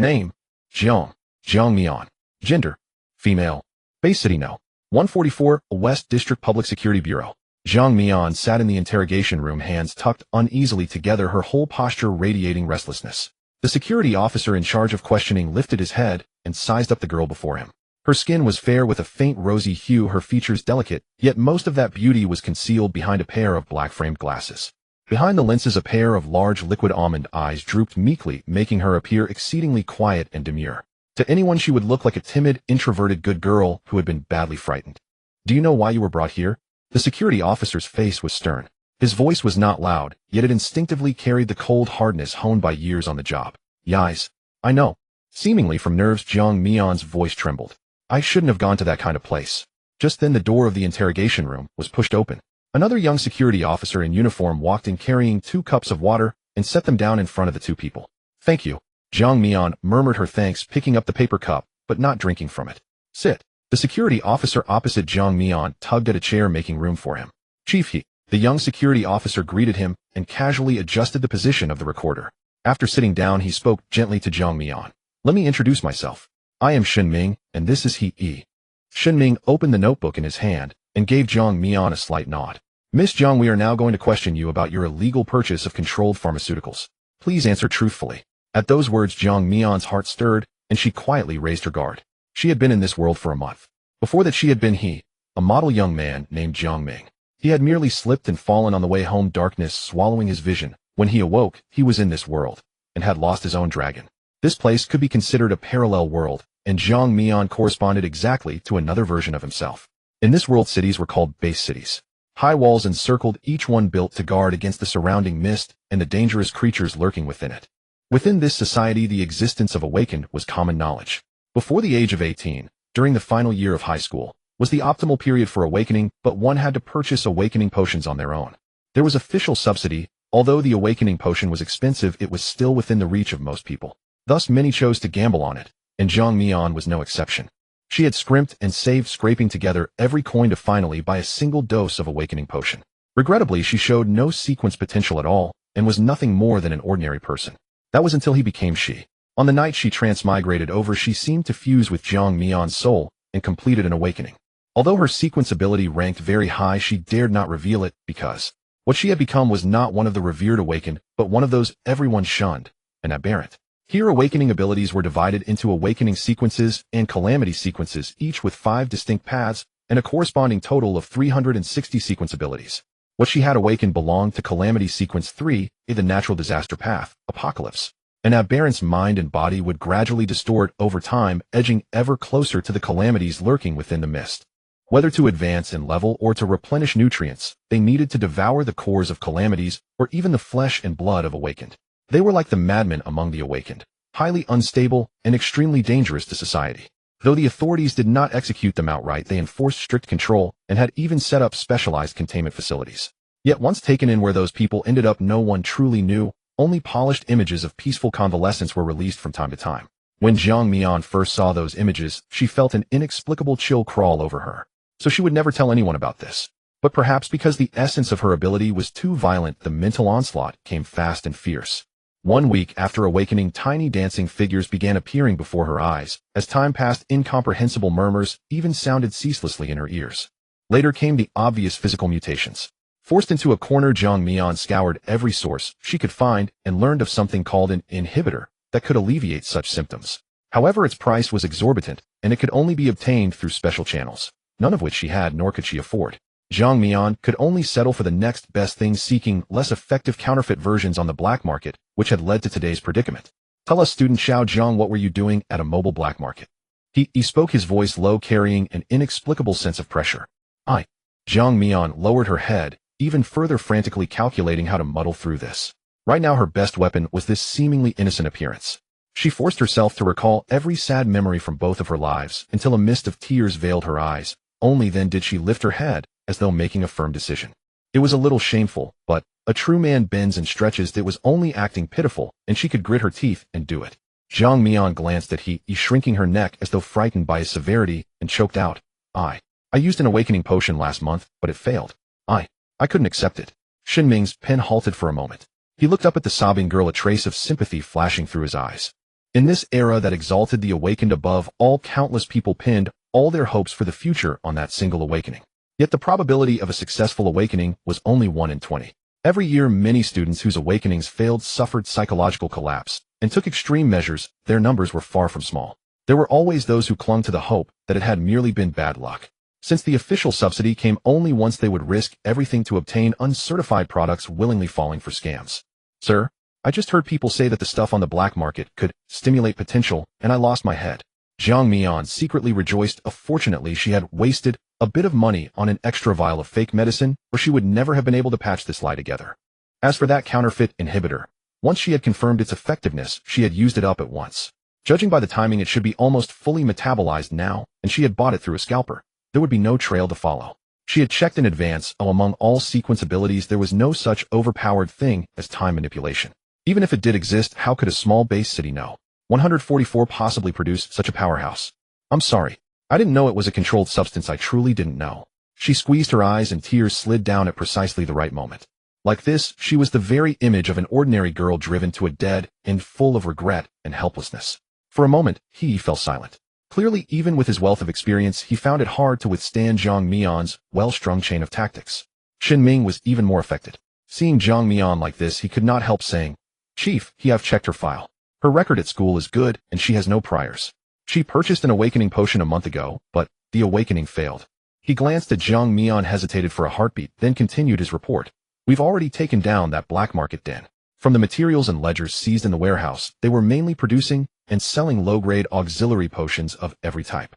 Name: Jiang Mian. Gender: female. Base city: No. 144, West District Public Security Bureau. Jiang Mian sat in the interrogation room, hands tucked uneasily together, her whole posture radiating restlessness. The security officer in charge of questioning lifted his head and sized up the girl before him. Her skin was fair with a faint rosy hue, her features delicate, yet most of that beauty was concealed behind a pair of black-framed glasses. Behind the lenses, a pair of large liquid almond eyes drooped meekly, making her appear exceedingly quiet and demure. To anyone, she would look like a timid, introverted good girl who had been badly frightened. Do you know why you were brought here? The security officer's face was stern. His voice was not loud, yet it instinctively carried the cold hardness honed by years on the job. Yais. I know. Seemingly from nerves, Jiang Mian's voice trembled. I shouldn't have gone to that kind of place. Just then the door of the interrogation room was pushed open. Another young security officer in uniform walked in carrying 2 cups of water and set them down in front of the 2 people. Thank you. Jiang Mian murmured her thanks, picking up the paper cup, but not drinking from it. Sit. The security officer opposite Jiang Mian tugged at a chair, making room for him. Chief He. The young security officer greeted him and casually adjusted the position of the recorder. After sitting down, he spoke gently to Jiang Mian. Let me introduce myself. I am Shen Ming, and this is He Yi. Shen Ming opened the notebook in his hand and gave Jiang Mian a slight nod. Miss Jiang, we are now going to question you about your illegal purchase of controlled pharmaceuticals. Please answer truthfully. At those words, Jiang Mian's heart stirred, and she quietly raised her guard. She had been in this world for a month. Before that, she had been a model young man named Jiang Ming. He had merely slipped and fallen on the way home, darkness swallowing his vision. When he awoke, he was in this world, and had lost his own dragon. This place could be considered a parallel world, and Jiang Mian corresponded exactly to another version of himself. In this world, cities were called base cities. High walls encircled each one, built to guard against the surrounding mist and the dangerous creatures lurking within it. Within this society, the existence of awakened was common knowledge. Before the age of 18, during the final year of high school, was the optimal period for awakening, but one had to purchase awakening potions on their own. There was official subsidy. Although the awakening potion was expensive, it was still within the reach of most people. Thus many chose to gamble on it, and Jiang Mian was no exception. She had scrimped and saved, scraping together every coin to finally buy a single dose of awakening potion. Regrettably, she showed no sequence potential at all, and was nothing more than an ordinary person. That was until he became she. On the night she transmigrated over, she seemed to fuse with Jiang Mian's soul, and completed an awakening. Although her sequence ability ranked very high, she dared not reveal it, because what she had become was not one of the revered awakened, but one of those everyone shunned, an aberrant. Here, awakening abilities were divided into awakening sequences and calamity sequences, each with 5 distinct paths, and a corresponding total of 360 sequence abilities. What she had awakened belonged to calamity sequence 3, the natural disaster path, apocalypse. An aberrant's mind and body would gradually distort over time, edging ever closer to the calamities lurking within the mist. Whether to advance in level or to replenish nutrients, they needed to devour the cores of calamities or even the flesh and blood of awakened. They were like the madmen among the awakened, highly unstable and extremely dangerous to society. Though the authorities did not execute them outright, they enforced strict control and had even set up specialized containment facilities. Yet once taken in, where those people ended up no one truly knew. Only polished images of peaceful convalescence were released from time to time. When Jiang Mian first saw those images, she felt an inexplicable chill crawl over her. So she would never tell anyone about this. But perhaps because the essence of her ability was too violent, the mental onslaught came fast and fierce. 1 week after awakening, tiny dancing figures began appearing before her eyes. As time passed, incomprehensible murmurs even sounded ceaselessly in her ears. Later came the obvious physical mutations. Forced into a corner, Jiang Mian scoured every source she could find and learned of something called an inhibitor that could alleviate such symptoms. However, its price was exorbitant, and it could only be obtained through special channels, none of which she had nor could she afford. Jiang Mian could only settle for the next best thing, seeking less effective counterfeit versions on the black market, which had led to today's predicament. Tell us, student Xiao Zhang, what were you doing at a mobile black market? He spoke, his voice low, carrying an inexplicable sense of pressure. Jiang Mian lowered her head, even further, frantically calculating how to muddle through this. Right now, her best weapon was this seemingly innocent appearance. She forced herself to recall every sad memory from both of her lives until a mist of tears veiled her eyes. Only then did she lift her head, as though making a firm decision. It was a little shameful, but a true man bends and stretches. It was only acting pitiful, and she could grit her teeth and do it. Jiang Mian glanced at He, shrinking her neck as though frightened by his severity, and choked out, I used an awakening potion last month, but it failed. I couldn't accept it. Shen Ming's pen halted for a moment. He looked up at the sobbing girl, a trace of sympathy flashing through his eyes. In this era that exalted the awakened above all, countless people pinned all their hopes for the future on that single awakening. Yet the probability of a successful awakening was only 1 in 20. Every year, many students whose awakenings failed suffered psychological collapse and took extreme measures. Their numbers were far from small. There were always those who clung to the hope that it had merely been bad luck, since the official subsidy came only once they would risk everything to obtain uncertified products, willingly falling for scams. Sir, I just heard people say that the stuff on the black market could stimulate potential, and I lost my head. Jiang Mian secretly rejoiced. Fortunately, she had wasted a bit of money on an extra vial of fake medicine, or she would never have been able to patch this lie together. As for that counterfeit inhibitor, once she had confirmed its effectiveness, she had used it up at once. Judging by the timing, it should be almost fully metabolized now, and she had bought it through a scalper. There would be no trail to follow. She had checked in advance. Among all sequence abilities, there was no such overpowered thing as time manipulation. Even if it did exist, how could a small base city know 144 possibly produce such a powerhouse? I'm sorry. I didn't know it was a controlled substance. I truly didn't know. She squeezed her eyes and tears slid down at precisely the right moment. Like this, she was the very image of an ordinary girl driven to a dead end, full of regret and helplessness. For a moment, he fell silent. Clearly, even with his wealth of experience, he found it hard to withstand Jiang Mian's well-strung chain of tactics. Shen Ming was even more affected. Seeing Jiang Mian like this, he could not help saying, "Chief, I've checked her file. Her record at school is good, and she has no priors. She purchased an awakening potion a month ago, but the awakening failed." He glanced at Jiang Mian, hesitated for a heartbeat, then continued his report. "We've already taken down that black market den. From the materials and ledgers seized in the warehouse, they were mainly producing and selling low-grade auxiliary potions of every type."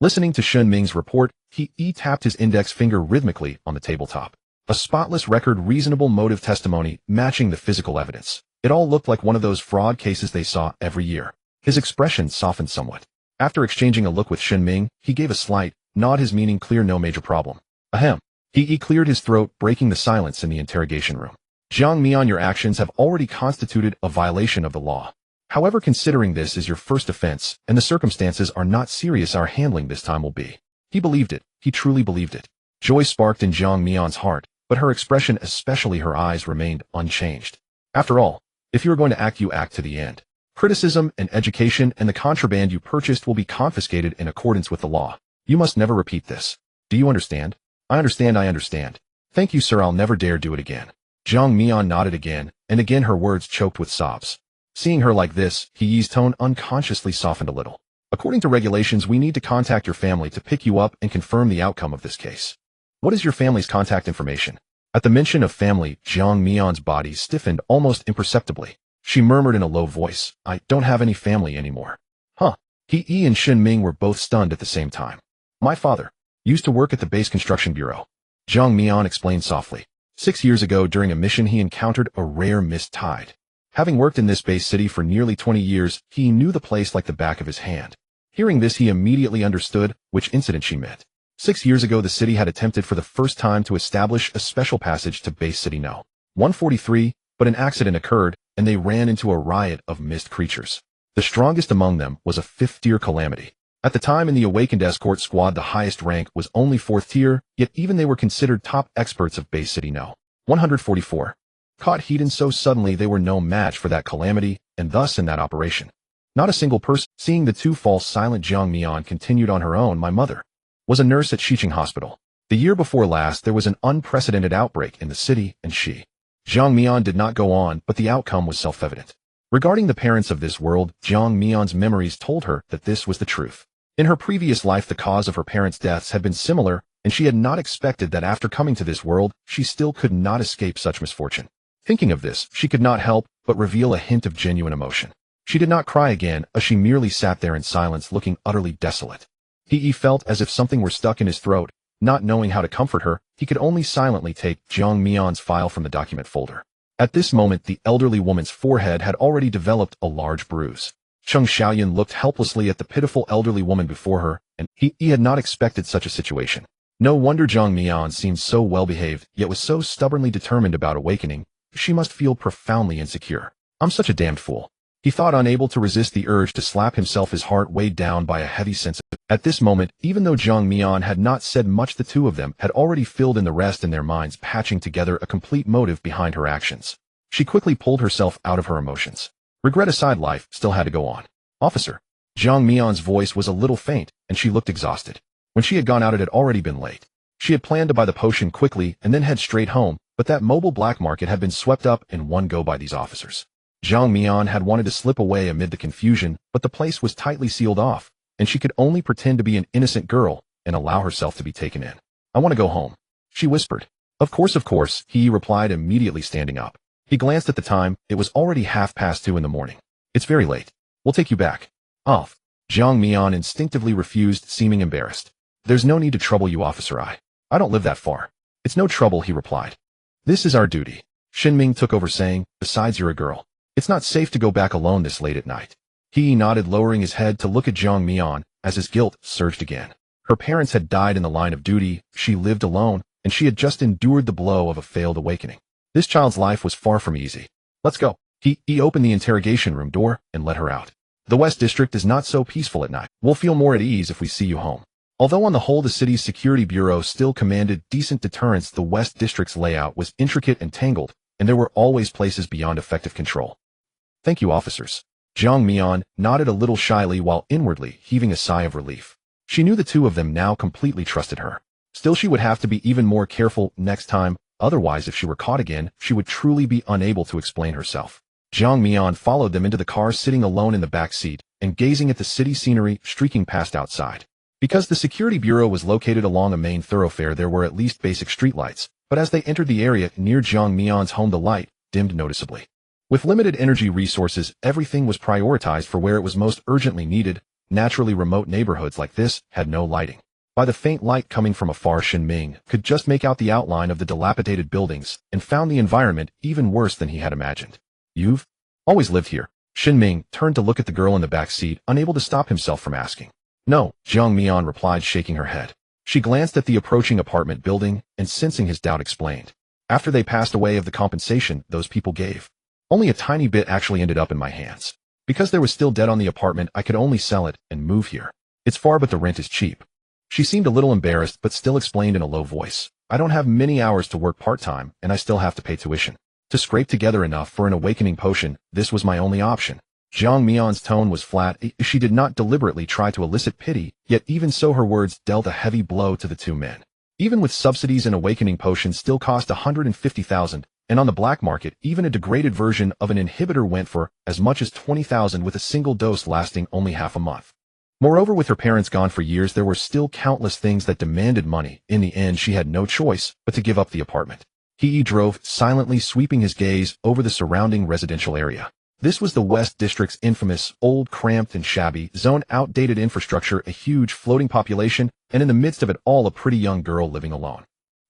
Listening to Shen Ming's report, he tapped his index finger rhythmically on the tabletop. A spotless record, reasonable motive testimony, matching the physical evidence. It all looked like one of those fraud cases they saw every year. His expression softened somewhat. After exchanging a look with Shen Ming, he gave a slight nod, his meaning clear, no major problem. Ahem. He cleared his throat, breaking the silence in the interrogation room. Jiang Mian, your actions have already constituted a violation of the law. However, considering this is your first offense, and the circumstances are not serious, our handling this time will be. He believed it. He truly believed it. Joy sparked in Jiang Mian's heart, but her expression, especially her eyes, remained unchanged. After all, if you are going to act, you act to the end. Criticism and education and the contraband you purchased will be confiscated in accordance with the law. You must never repeat this. Do you understand? I understand. Thank you, sir. I'll never dare do it again. Jiang Mian nodded again, and again her words choked with sobs. Seeing her like this, He's tone unconsciously softened a little. According to regulations, we need to contact your family to pick you up and confirm the outcome of this case. What is your family's contact information? At the mention of family, Jiang Mian's body stiffened almost imperceptibly. She murmured in a low voice, "I don't have any family anymore." Huh. He and Shen Ming were both stunned at the same time. "My father used to work at the base construction bureau," Jiang Mian explained softly. 6 years ago, during a mission, he encountered a rare mist tide. Having worked in this base city for nearly 20 years, he knew the place like the back of his hand. Hearing this, he immediately understood which incident she meant. 6 years ago, the city had attempted for the first time to establish a special passage to base city No. 143, but an accident occurred, and they ran into a riot of mist creatures. The strongest among them was a 5th-tier calamity. At the time, in the awakened escort squad, the highest rank was only 4th tier, yet even they were considered top experts of base city No. 144. Caught hidden so suddenly, they were no match for that calamity, and thus in that operation. Not a single person. Seeing the two fall silent, Jiang Mian continued on her own. "My mother was a nurse at Xiqing Hospital. The year before last, there was an unprecedented outbreak in the city, and she..." Jiang Mian did not go on, but the outcome was self-evident. Regarding the parents of this world, Jiang Mian's memories told her that this was the truth. In her previous life, the cause of her parents' deaths had been similar, and she had not expected that after coming to this world, she still could not escape such misfortune. Thinking of this, she could not help but reveal a hint of genuine emotion. She did not cry again, as she merely sat there in silence, looking utterly desolate. He felt as if something were stuck in his throat. Not knowing how to comfort her, he could only silently take Jiang Mian's file from the document folder. At this moment, the elderly woman's forehead had already developed a large bruise. Cheng Xiaoyan looked helplessly at the pitiful elderly woman before her, and he had not expected such a situation. No wonder Jiang Mian seemed so well-behaved, yet was so stubbornly determined about awakening. She must feel profoundly insecure. "I'm such a damned fool," he thought, unable to resist the urge to slap himself, his heart weighed down by a heavy sense of... At this moment, even though Jiang Mian had not said much, the two of them had already filled in the rest in their minds, patching together a complete motive behind her actions. She quickly pulled herself out of her emotions. Regret aside, life still had to go on. Officer. Jiang Mian's voice was a little faint, and she looked exhausted. When she had gone out, it had already been late. She had planned to buy the potion quickly and then head straight home, but that mobile black market had been swept up in one go by these officers. Jiang Mian had wanted to slip away amid the confusion, but the place was tightly sealed off, and she could only pretend to be an innocent girl and allow herself to be taken in. I want to go home, she whispered. Of course, he replied, immediately standing up. He glanced at the time. It was already 2:30 in the morning. It's very late. We'll take you back. Off. Jiang Mian instinctively refused, seeming embarrassed. There's no need to trouble you, officer. I don't live that far. It's no trouble, he replied. This is our duty. Shinming took over, saying, besides, you're a girl. It's not safe to go back alone this late at night. He nodded, lowering his head to look at Jiang Mian as his guilt surged again. Her parents had died in the line of duty, she lived alone, and she had just endured the blow of a failed awakening. This child's life was far from easy. Let's go. He opened the interrogation room door and let her out. The West District is not so peaceful at night. We'll feel more at ease if we see you home. Although on the whole the city's security bureau still commanded decent deterrence, the West District's layout was intricate and tangled, and there were always places beyond effective control. Thank you, officers. Jiang Mian nodded a little shyly while inwardly heaving a sigh of relief. She knew the two of them now completely trusted her. Still, she would have to be even more careful next time, otherwise if she were caught again, she would truly be unable to explain herself. Jiang Mian followed them into the car, sitting alone in the back seat and gazing at the city scenery streaking past outside. Because the security bureau was located along a main thoroughfare, there were at least basic streetlights, but as they entered the area near Jiang Mian's home, the light dimmed noticeably. With limited energy resources, everything was prioritized for where it was most urgently needed. Naturally, remote neighborhoods like this had no lighting. By the faint light coming from afar, Shinming could just make out the outline of the dilapidated buildings and found the environment even worse than he had imagined. You've always lived here? Shinming turned to look at the girl in the back seat, unable to stop himself from asking. No, Jiang Mian replied, shaking her head. She glanced at the approaching apartment building and, sensing his doubt, explained. After they passed away of the compensation those people gave, only a tiny bit actually ended up in my hands. Because there was still debt on the apartment, I could only sell it and move here. It's far, but the rent is cheap. She seemed a little embarrassed, but still explained in a low voice. I don't have many hours to work part-time, and I still have to pay tuition. To scrape together enough for an awakening potion, this was my only option. Jiang Mian's tone was flat. She did not deliberately try to elicit pity, yet even so her words dealt a heavy blow to the two men. Even with subsidies, an awakening potion still cost 150,000, and on the black market, even a degraded version of an inhibitor went for as much as 20,000, with a single dose lasting only half a month. Moreover, with her parents gone for years, there were still countless things that demanded money. In the end, she had no choice but to give up the apartment. He drove, silently sweeping his gaze over the surrounding residential area. This was the West District's infamous, old, cramped, and shabby zone, outdated infrastructure, a huge floating population, and in the midst of it all, a pretty young girl living alone.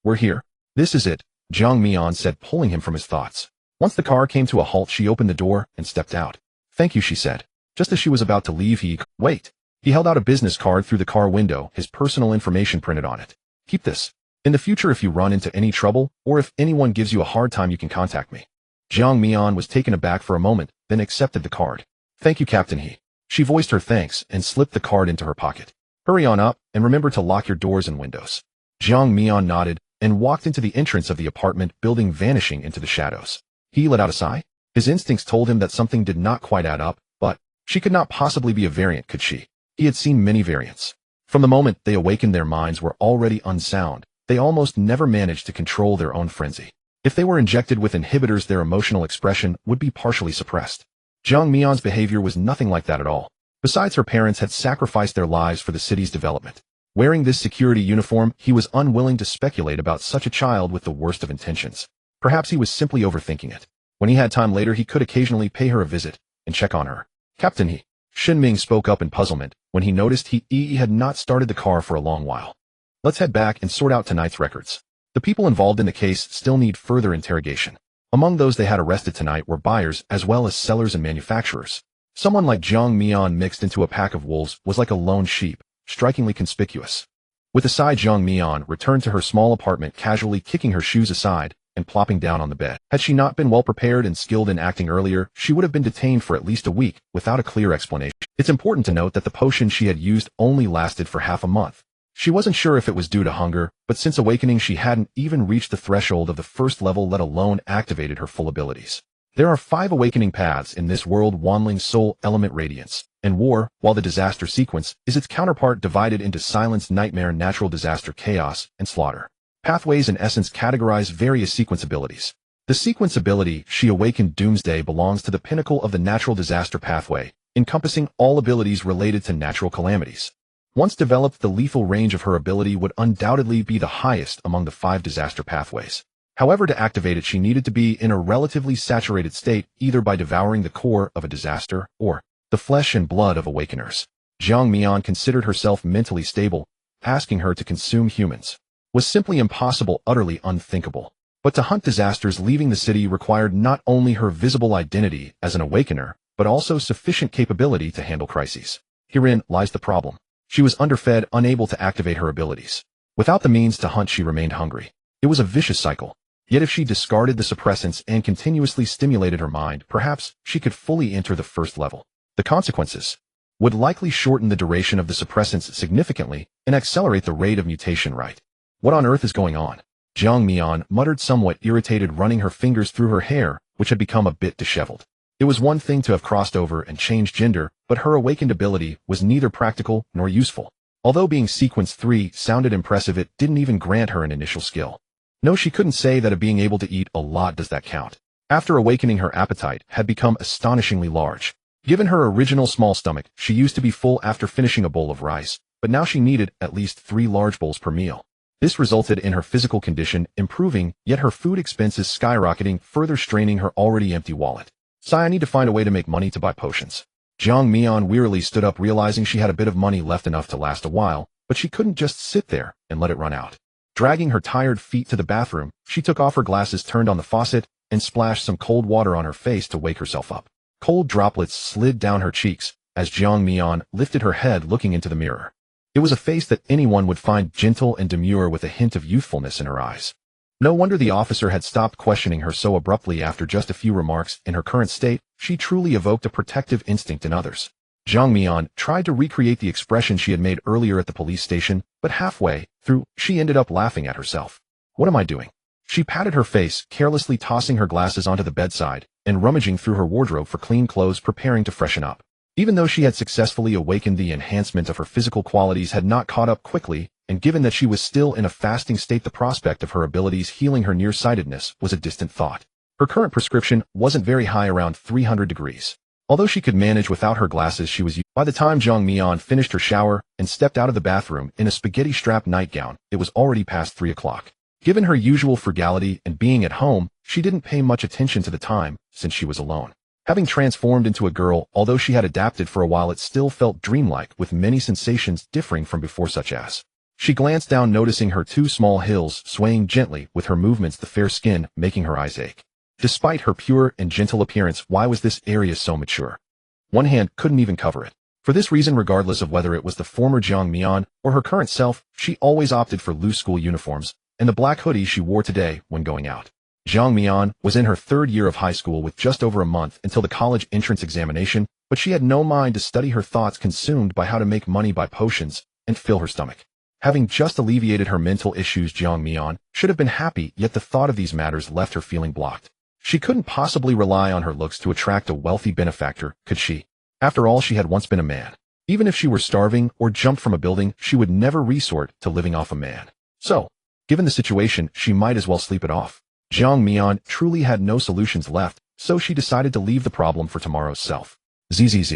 We're here. This is it, Jiang Mian said, pulling him from his thoughts. Once the car came to a halt, she opened the door and stepped out. Thank you, she said. Just as she was about to leave, wait. He held out a business card through the car window, his personal information printed on it. Keep this. In the future, if you run into any trouble, or if anyone gives you a hard time, you can contact me. Jiang Mian was taken aback for a moment, then accepted the card. Thank you, Captain. She voiced her thanks and slipped the card into her pocket. Hurry on up, and remember to lock your doors and windows. Jiang Mian nodded and walked into the entrance of the apartment building, vanishing into the shadows. He let out a sigh. His instincts told him that something did not quite add up, but she could not possibly be a variant, could she? He had seen many variants. From the moment they awakened, their minds were already unsound. They almost never managed to control their own frenzy. If they were injected with inhibitors, their emotional expression would be partially suppressed. Jiang Mian's behavior was nothing like that at all. Besides, her parents had sacrificed their lives for the city's development. Wearing this security uniform, he was unwilling to speculate about such a child with the worst of intentions. Perhaps he was simply overthinking it. When he had time later, he could occasionally pay her a visit and check on her. Captain Shinming spoke up in puzzlement when he noticed he had not started the car for a long while. Let's head back and sort out tonight's records. The people involved in the case still need further interrogation. Among those they had arrested tonight were buyers as well as sellers and manufacturers. Someone like Jiang Mian mixed into a pack of wolves was like a lone sheep, strikingly conspicuous. With a sigh, Jiang Mian returned to her small apartment, casually kicking her shoes aside and plopping down on the bed. Had she not been well prepared and skilled in acting earlier, she would have been detained for at least a week without a clear explanation. It's important to note that the potion she had used only lasted for half a month. She wasn't sure if it was due to hunger, but since awakening she hadn't even reached the threshold of the first level, let alone activated her full abilities. There are 5 awakening paths in this world: Wanling, Soul, Element, Radiance. and war, while the disaster sequence is its counterpart divided into silence, nightmare, natural disaster, chaos, and slaughter. Pathways in essence categorize various sequence abilities. The sequence ability, She Awakened Doomsday, belongs to the pinnacle of the natural disaster pathway, encompassing all abilities related to natural calamities. Once developed, the lethal range of her ability would undoubtedly be the highest among the 5 disaster pathways. However, to activate it, she needed to be in a relatively saturated state, either by devouring the core of a disaster or the flesh and blood of awakeners. Jiang Mian considered herself mentally stable. Asking her to consume humans was simply impossible, utterly unthinkable. But to hunt disasters, leaving the city required not only her visible identity as an awakener, but also sufficient capability to handle crises. Herein lies the problem. She was underfed, unable to activate her abilities. Without the means to hunt, she remained hungry. It was a vicious cycle. Yet if she discarded the suppressants and continuously stimulated her mind, perhaps she could fully enter the first level. The consequences would likely shorten the duration of the suppressants significantly and accelerate the rate of mutation. Right? What on earth is going on? Jiang Mian muttered, somewhat irritated, running her fingers through her hair, which had become a bit disheveled. It was one thing to have crossed over and changed gender, but her awakened ability was neither practical nor useful. Although being sequence 3 sounded impressive, it didn't even grant her an initial skill. No, she couldn't say that being able to eat a lot does that count. After awakening, her appetite had become astonishingly large. Given her original small stomach, she used to be full after finishing a bowl of rice, but now she needed at least 3 large bowls per meal. This resulted in her physical condition improving, yet her food expenses skyrocketing, further straining her already empty wallet. I need to find a way to make money to buy potions. Jiang Mian wearily stood up, realizing she had a bit of money left, enough to last a while, but she couldn't just sit there and let it run out. Dragging her tired feet to the bathroom, she took off her glasses, turned on the faucet, and splashed some cold water on her face to wake herself up. Cold droplets slid down her cheeks as Jiang Mian lifted her head, looking into the mirror. It was a face that anyone would find gentle and demure, with a hint of youthfulness in her eyes. No wonder the officer had stopped questioning her so abruptly after just a few remarks. In her current state, she truly evoked a protective instinct in others. Jiang Mian tried to recreate the expression she had made earlier at the police station, but halfway through, she ended up laughing at herself. What am I doing? She patted her face, carelessly tossing her glasses onto the bedside and rummaging through her wardrobe for clean clothes, preparing to freshen up. Even though she had successfully awakened, the enhancement of her physical qualities had not caught up quickly, and given that she was still in a fasting state, the prospect of her abilities healing her nearsightedness was a distant thought. Her current prescription wasn't very high, around 300 degrees. Although she could manage without her glasses, she was used. By the time Jiang Mian finished her shower and stepped out of the bathroom in a spaghetti-strapped nightgown, it was already past 3 o'clock. Given her usual frugality and being at home, she didn't pay much attention to the time, since she was alone. Having transformed into a girl, although she had adapted for a while, it still felt dreamlike, with many sensations differing from before, such as she glanced down, noticing her 2 small hills swaying gently with her movements, the fair skin making her eyes ache. Despite her pure and gentle appearance, why was this area so mature? One hand couldn't even cover it. For this reason, regardless of whether it was the former Jiang Mian or her current self, she always opted for loose school uniforms and the black hoodie she wore today when going out. Jiang Mian was in her 3rd year of high school, with just over a month until the college entrance examination, but she had no mind to study, her thoughts consumed by how to make money, buy potions, and fill her stomach. Having just alleviated her mental issues, Jiang Mian should have been happy, yet the thought of these matters left her feeling blocked. She couldn't possibly rely on her looks to attract a wealthy benefactor, could she? After all, she had once been a man. Even if she were starving or jumped from a building, she would never resort to living off a man. So, given the situation, she might as well sleep it off. Jiang Mian truly had no solutions left, so she decided to leave the problem for tomorrow's self. Zzz.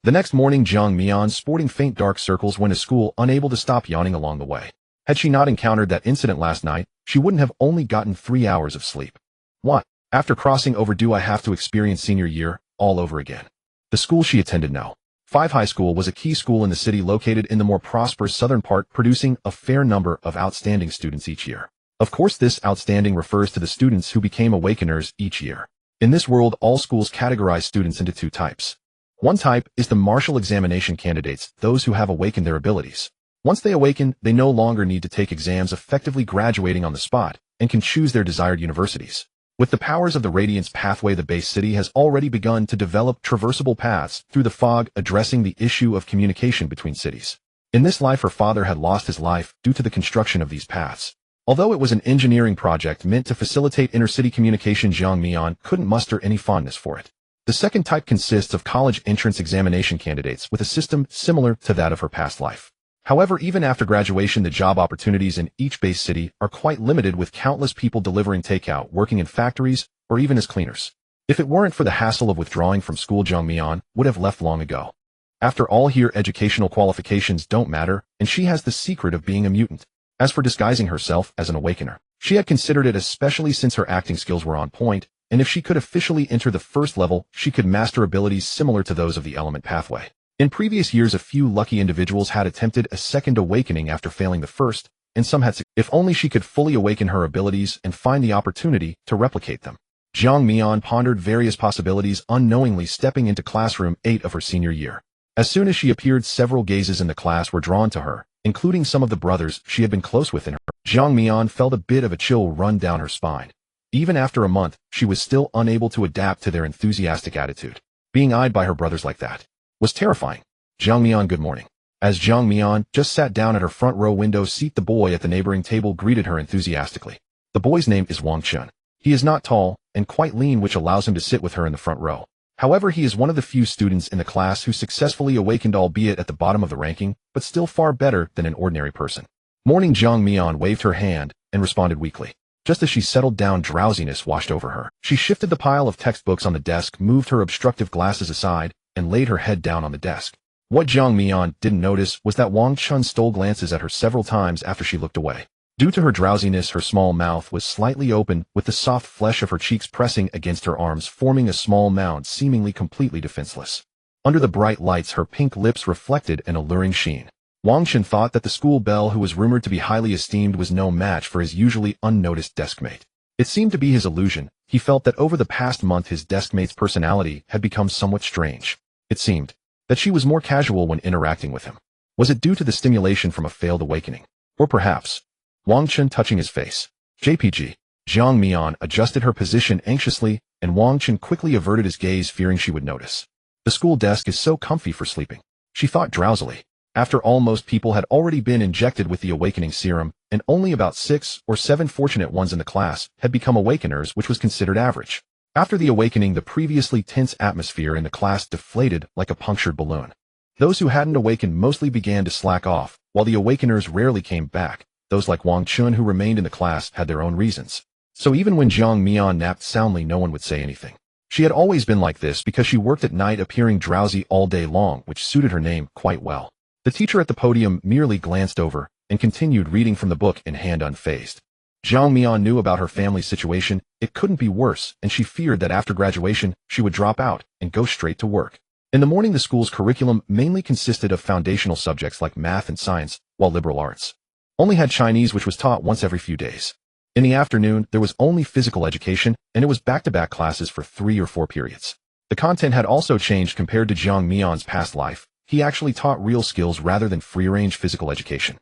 The next morning, Jiang Mian, sporting faint dark circles, went to school, unable to stop yawning along the way. Had she not encountered that incident last night, she wouldn't have only gotten 3 hours of sleep. What? After crossing over, do I have to experience senior year all over again? The school she attended, No. 5 High School, was a key school in the city, located in the more prosperous southern part, producing a fair number of outstanding students each year. Of course, this outstanding refers to the students who became awakeners each year. In this world, all schools categorize students into 2 types. One type is the martial examination candidates, those who have awakened their abilities. Once they awaken, they no longer need to take exams, effectively graduating on the spot, and can choose their desired universities. With the powers of the Radiance pathway, the base city has already begun to develop traversable paths through the fog, addressing the issue of communication between cities. In this life, her father had lost his life due to the construction of these paths. Although it was an engineering project meant to facilitate intercity communication, Jiang Mian couldn't muster any fondness for it. The second type consists of college entrance examination candidates with a system similar to that of her past life. However, even after graduation, the job opportunities in each base city are quite limited, with countless people delivering takeout, working in factories, or even as cleaners. If it weren't for the hassle of withdrawing from school, Jung Mi-yeon would have left long ago. After all, here educational qualifications don't matter, and she has the secret of being a mutant. As for disguising herself as an awakener, she had considered it, especially since her acting skills were on point, and if she could officially enter the first level, she could master abilities similar to those of the element pathway. In previous years, a few lucky individuals had attempted a second awakening after failing the first, and some had succeeded. If only she could fully awaken her abilities and find the opportunity to replicate them. Jung Mi-yeon pondered various possibilities, unknowingly stepping into classroom 8 of her senior year. As soon as she appeared, several gazes in the class were drawn to her, including some of the brothers she had been close with in her. Jung Mi-yeon felt a bit of a chill run down her spine. Even after a month, she was still unable to adapt to their enthusiastic attitude. Being eyed by her brothers like that was terrifying. Jung Mi-yeon, good morning. As Jung Mi-yeon just sat down at her front row window seat, the boy at the neighboring table greeted her enthusiastically. The boy's name is Wang Chun. He is not tall and quite lean, which allows him to sit with her in the front row. However, he is one of the few students in the class who successfully awakened, albeit at the bottom of the ranking, but still far better than an ordinary person. Morning. Jung Mi-yeon waved her hand and responded weakly. Just as she settled down, drowsiness washed over her. She shifted the pile of textbooks on the desk, moved her obstructive glasses aside, and laid her head down on the desk. What Jung Mi-yeon didn't notice was that Wang Chun stole glances at her several times after she looked away. Due to her drowsiness, her small mouth was slightly open, with the soft flesh of her cheeks pressing against her arms, forming a small mound, seemingly completely defenseless. Under the bright lights, her pink lips reflected an alluring sheen. Wang Chun thought that the school belle, who was rumored to be highly esteemed, was no match for his usually unnoticed deskmate. It seemed to be his illusion. He felt that over the past month his deskmate's personality had become somewhat strange. It seemed that she was more casual when interacting with him. Was it due to the stimulation from a failed awakening? Or perhaps Wang Chun touching his face? JPG. Jung Mi-yeon adjusted her position anxiously, and Wang Chun quickly averted his gaze, fearing she would notice. The school desk is so comfy for sleeping, she thought drowsily. After all, most people had already been injected with the awakening serum, and only about 6 or 7 fortunate ones in the class had become awakeners, which was considered average. After the awakening, the previously tense atmosphere in the class deflated like a punctured balloon. Those who hadn't awakened mostly began to slack off, while the awakeners rarely came back. Those like Wang Chun who remained in the class had their own reasons. So even when Jung Mi-yeon napped soundly, no one would say anything. She had always been like this because she worked at night, appearing drowsy all day long, which suited her name quite well. The teacher at the podium merely glanced over and continued reading from the book in hand, unfazed. Jung Mi-yeon knew about her family's situation. It couldn't be worse, and she feared that after graduation, she would drop out and go straight to work. In the morning, the school's curriculum mainly consisted of foundational subjects like math and science, while liberal arts only had Chinese, which was taught once every few days. In the afternoon, there was only physical education, and it was back-to-back classes for 3 or 4 periods. The content had also changed compared to Jung Mi-yeon's past life. He actually taught real skills rather than free-range physical education.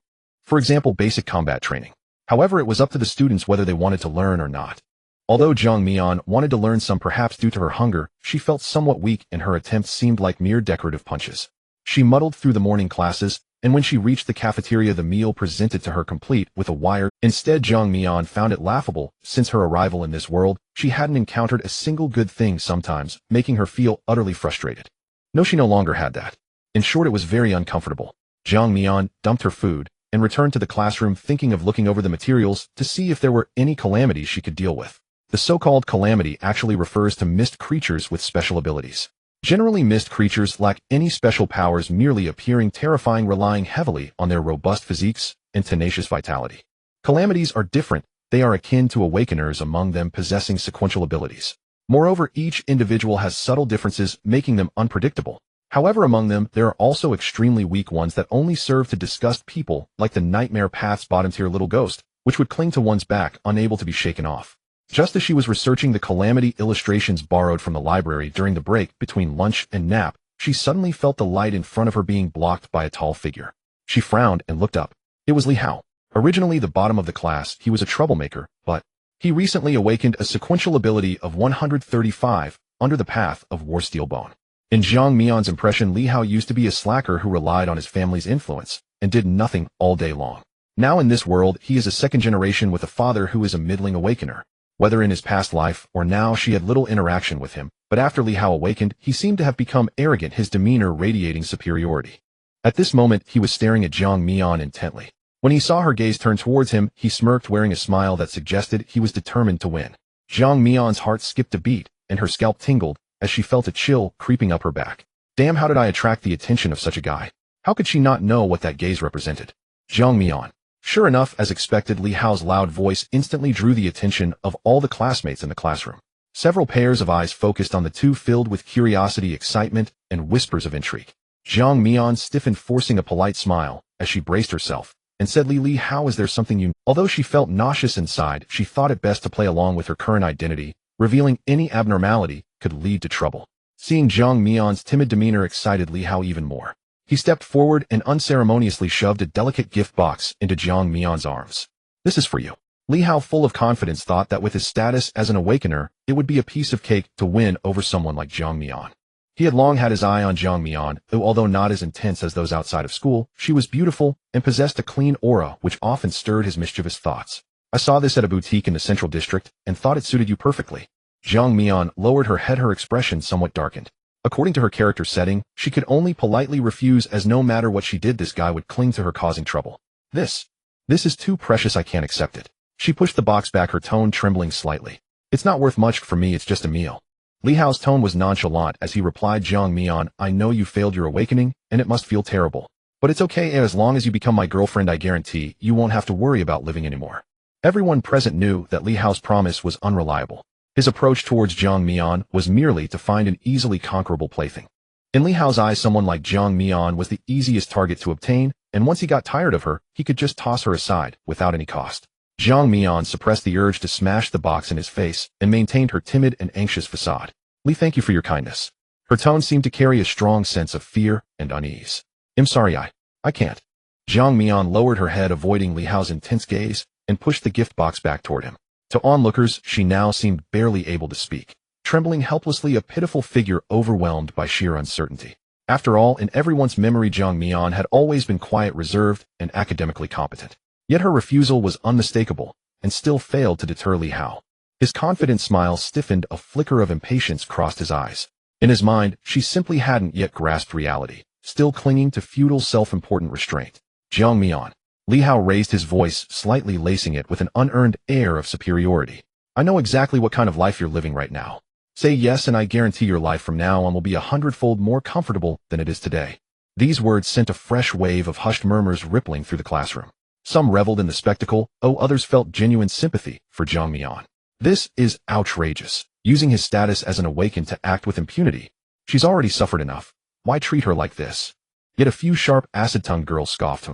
For example, basic combat training. However, it was up to the students whether they wanted to learn or not. Although Jung Mi-yeon wanted to learn some, perhaps due to her hunger, she felt somewhat weak and her attempts seemed like mere decorative punches. She muddled through the morning classes, and when she reached the cafeteria, the meal presented to her complete with a wire. Instead, Jung Mi-yeon found it laughable. Since her arrival in this world, she hadn't encountered a single good thing, sometimes making her feel utterly frustrated. No, she no longer had that. In short, it was very uncomfortable. Jung Mi-yeon dumped her food and returned to the classroom, thinking of looking over the materials to see if there were any calamities she could deal with. The so-called calamity actually refers to mist creatures with special abilities. Generally, mist creatures lack any special powers, merely appearing terrifying, relying heavily on their robust physiques and tenacious vitality. Calamities are different. They are akin to awakeners, among them possessing sequential abilities. Moreover, each individual has subtle differences, making them unpredictable. However, among them, there are also extremely weak ones that only serve to disgust people, like the Nightmare Path's bottom-tier little ghost, which would cling to one's back, unable to be shaken off. Just as she was researching the calamity illustrations borrowed from the library during the break between lunch and nap, she suddenly felt the light in front of her being blocked by a tall figure. She frowned and looked up. It was Li Hao. Originally the bottom of the class, he was a troublemaker, but he recently awakened a sequential ability of 135 under the path of War Steelbone. In Jung Mi-yeon's impression, Li Hao used to be a slacker who relied on his family's influence and did nothing all day long. Now in this world, he is a second generation with a father who is a middling awakener. Whether in his past life or now, she had little interaction with him, but after Li Hao awakened, he seemed to have become arrogant, his demeanor radiating superiority. At this moment, he was staring at Jiang Mian intently. When he saw her gaze turn towards him, he smirked, wearing a smile that suggested he was determined to win. Jiang Mian's heart skipped a beat, and her scalp tingled as she felt a chill creeping up her back. Damn, how did I attract the attention of such a guy? How could she not know what that gaze represented? Jiang Mian. Sure enough, as expected, Li Hao's loud voice instantly drew the attention of all the classmates in the classroom. Several pairs of eyes focused on the two, filled with curiosity, excitement, and whispers of intrigue. Jiang Mian stiffened, forcing a polite smile as she braced herself, and said, Li Hao, is there something you... Although she felt nauseous inside, she thought it best to play along with her current identity. Revealing any abnormality could lead to trouble. Seeing Jiang Mian's timid demeanor excited Li Hao even more. He stepped forward and unceremoniously shoved a delicate gift box into Jiang Mian's arms. This is for you. Li Hao, full of confidence, thought that with his status as an awakener, it would be a piece of cake to win over someone like Jiang Mian. He had long had his eye on Jiang Mian, who, although not as intense as those outside of school, she was beautiful and possessed a clean aura which often stirred his mischievous thoughts. I saw this at a boutique in the central district and thought it suited you perfectly. Jiang Mian lowered her head, her expression somewhat darkened. According to her character setting, she could only politely refuse, as no matter what she did, this guy would cling to her, causing trouble. This is too precious, I can't accept it. She pushed the box back, her tone trembling slightly. It's not worth much for me, it's just a meal. Li Hao's tone was nonchalant as he replied, Jiang Mian, I know you failed your awakening, and it must feel terrible. But it's okay, as long as you become my girlfriend, I guarantee you won't have to worry about living anymore. Everyone present knew that Li Hao's promise was unreliable. His approach towards Jiang Mian was merely to find an easily conquerable plaything. In Li Hao's eyes, someone like Jiang Mian was the easiest target to obtain, and once he got tired of her, he could just toss her aside without any cost. Jiang Mian suppressed the urge to smash the box in his face and maintained her timid and anxious facade. Li, thank you for your kindness. Her tone seemed to carry a strong sense of fear and unease. I'm sorry, I can't. Jiang Mian lowered her head, avoiding Li Hao's intense gaze, and pushed the gift box back toward him. To onlookers, she now seemed barely able to speak, trembling helplessly, a pitiful figure overwhelmed by sheer uncertainty. After all, in everyone's memory, Jiang Mian had always been quiet, reserved, and academically competent. Yet her refusal was unmistakable, and still failed to deter Li Hao. His confident smile stiffened, a flicker of impatience crossed his eyes. In his mind, she simply hadn't yet grasped reality, still clinging to feudal self-important restraint. Jiang Mian. Li Hao raised his voice, slightly lacing it with an unearned air of superiority. I know exactly what kind of life you're living right now. Say yes, and I guarantee your life from now on will be 100-fold more comfortable than it is today. These words sent a fresh wave of hushed murmurs rippling through the classroom. Some reveled in the spectacle, others felt genuine sympathy for Jiang Mian. This is outrageous. Using his status as an awakened to act with impunity. She's already suffered enough. Why treat her like this? Yet a few sharp, acid-tongued girls scoffed.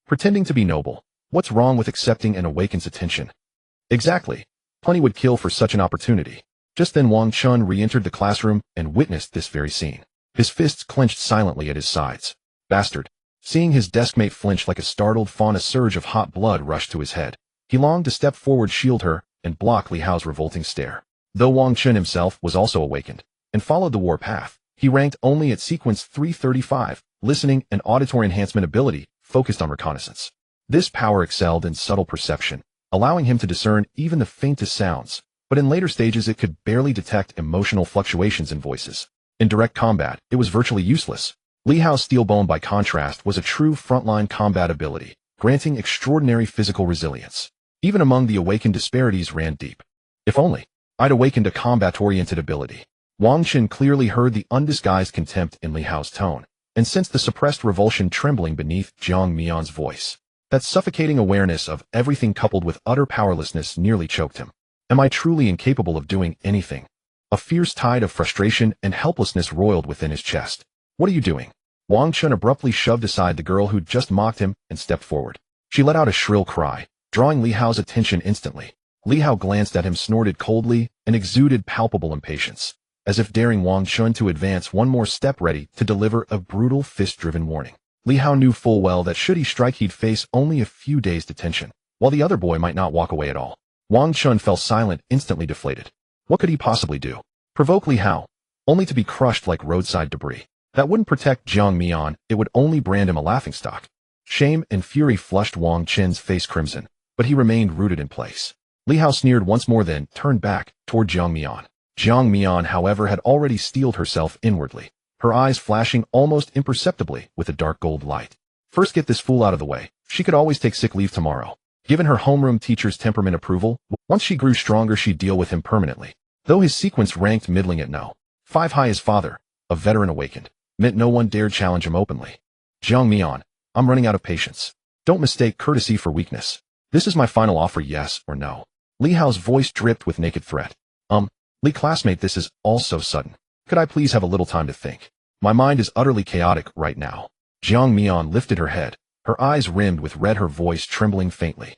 Pretending to be noble. What's wrong with accepting an awakened's attention? Exactly. Plenty would kill for such an opportunity. Just then Wang Chun re-entered the classroom and witnessed this very scene. His fists clenched silently at his sides. Bastard. Seeing his deskmate flinch like a startled fawn, a surge of hot blood rushed to his head. He longed to step forward, shield her, and block Li Hao's revolting stare. Though Wang Chun himself was also awakened and followed the war path, he ranked only at sequence 335, listening and auditory enhancement ability, focused on reconnaissance. This power excelled in subtle perception, allowing him to discern even the faintest sounds, but in later stages it could barely detect emotional fluctuations in voices. In direct combat, it was virtually useless. Li Hao's steel bone, by contrast, was a true frontline combat ability, granting extraordinary physical resilience. Even among the awakened, disparities ran deep. If only I'd awakened a combat-oriented ability. Wang Chun clearly heard the undisguised contempt in Li Hao's tone, and sensed the suppressed revulsion trembling beneath Jiang Mian's voice. That suffocating awareness of everything coupled with utter powerlessness nearly choked him. Am I truly incapable of doing anything? A fierce tide of frustration and helplessness roiled within his chest. What are you doing? Wang Chun abruptly shoved aside the girl who'd just mocked him and stepped forward. She let out a shrill cry, drawing Li Hao's attention instantly. Li Hao glanced at him, snorted coldly, and exuded palpable impatience, as if daring Wang Chun to advance one more step, ready to deliver a brutal fist-driven warning. Li Hao knew full well that should he strike, he'd face only a few days' detention, while the other boy might not walk away at all. Wang Chun fell silent, instantly deflated. What could he possibly do? Provoke Li Hao, only to be crushed like roadside debris. That wouldn't protect Jiang Mian, it would only brand him a laughingstock. Shame and fury flushed Wang Chun's face crimson, but he remained rooted in place. Li Hao sneered once more, then turned back toward Jiang Mian. Jiang Mian, however, had already steeled herself inwardly, her eyes flashing almost imperceptibly with a dark gold light. First get this fool out of the way. She could always take sick leave tomorrow. Given her homeroom teacher's temperament approval, once she grew stronger she'd deal with him permanently. Though his sequence ranked middling at no. 5 high, his father, a veteran awakened, meant no one dared challenge him openly. Jiang Mian, I'm running out of patience. Don't mistake courtesy for weakness. This is my final offer, yes or no. Li Hao's voice dripped with naked threat. Li classmate, this is all so sudden. Could I please have a little time to think? My mind is utterly chaotic right now. Jiang Mian lifted her head, her eyes rimmed with red, her voice trembling faintly.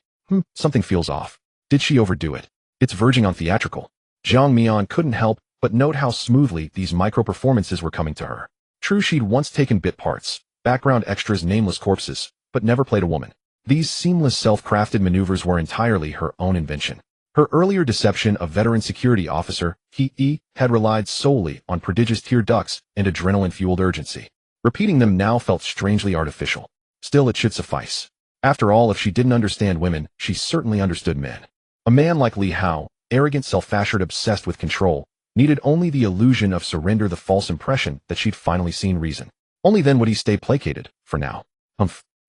Something feels off. Did she overdo it? It's verging on theatrical. Jiang Mian couldn't help but note how smoothly these micro-performances were coming to her. True, she'd once taken bit parts, background extras, nameless corpses, but never played a woman. These seamless self-crafted maneuvers were entirely her own invention. Her earlier deception of veteran security officer, he had relied solely on prodigious tear ducts and adrenaline-fueled urgency. Repeating them now felt strangely artificial. Still, it should suffice. After all, if she didn't understand women, she certainly understood men. A man like Li Hao, arrogant, self-assured, obsessed with control, needed only the illusion of surrender, the false impression that she'd finally seen reason. Only then would he stay placated, for now.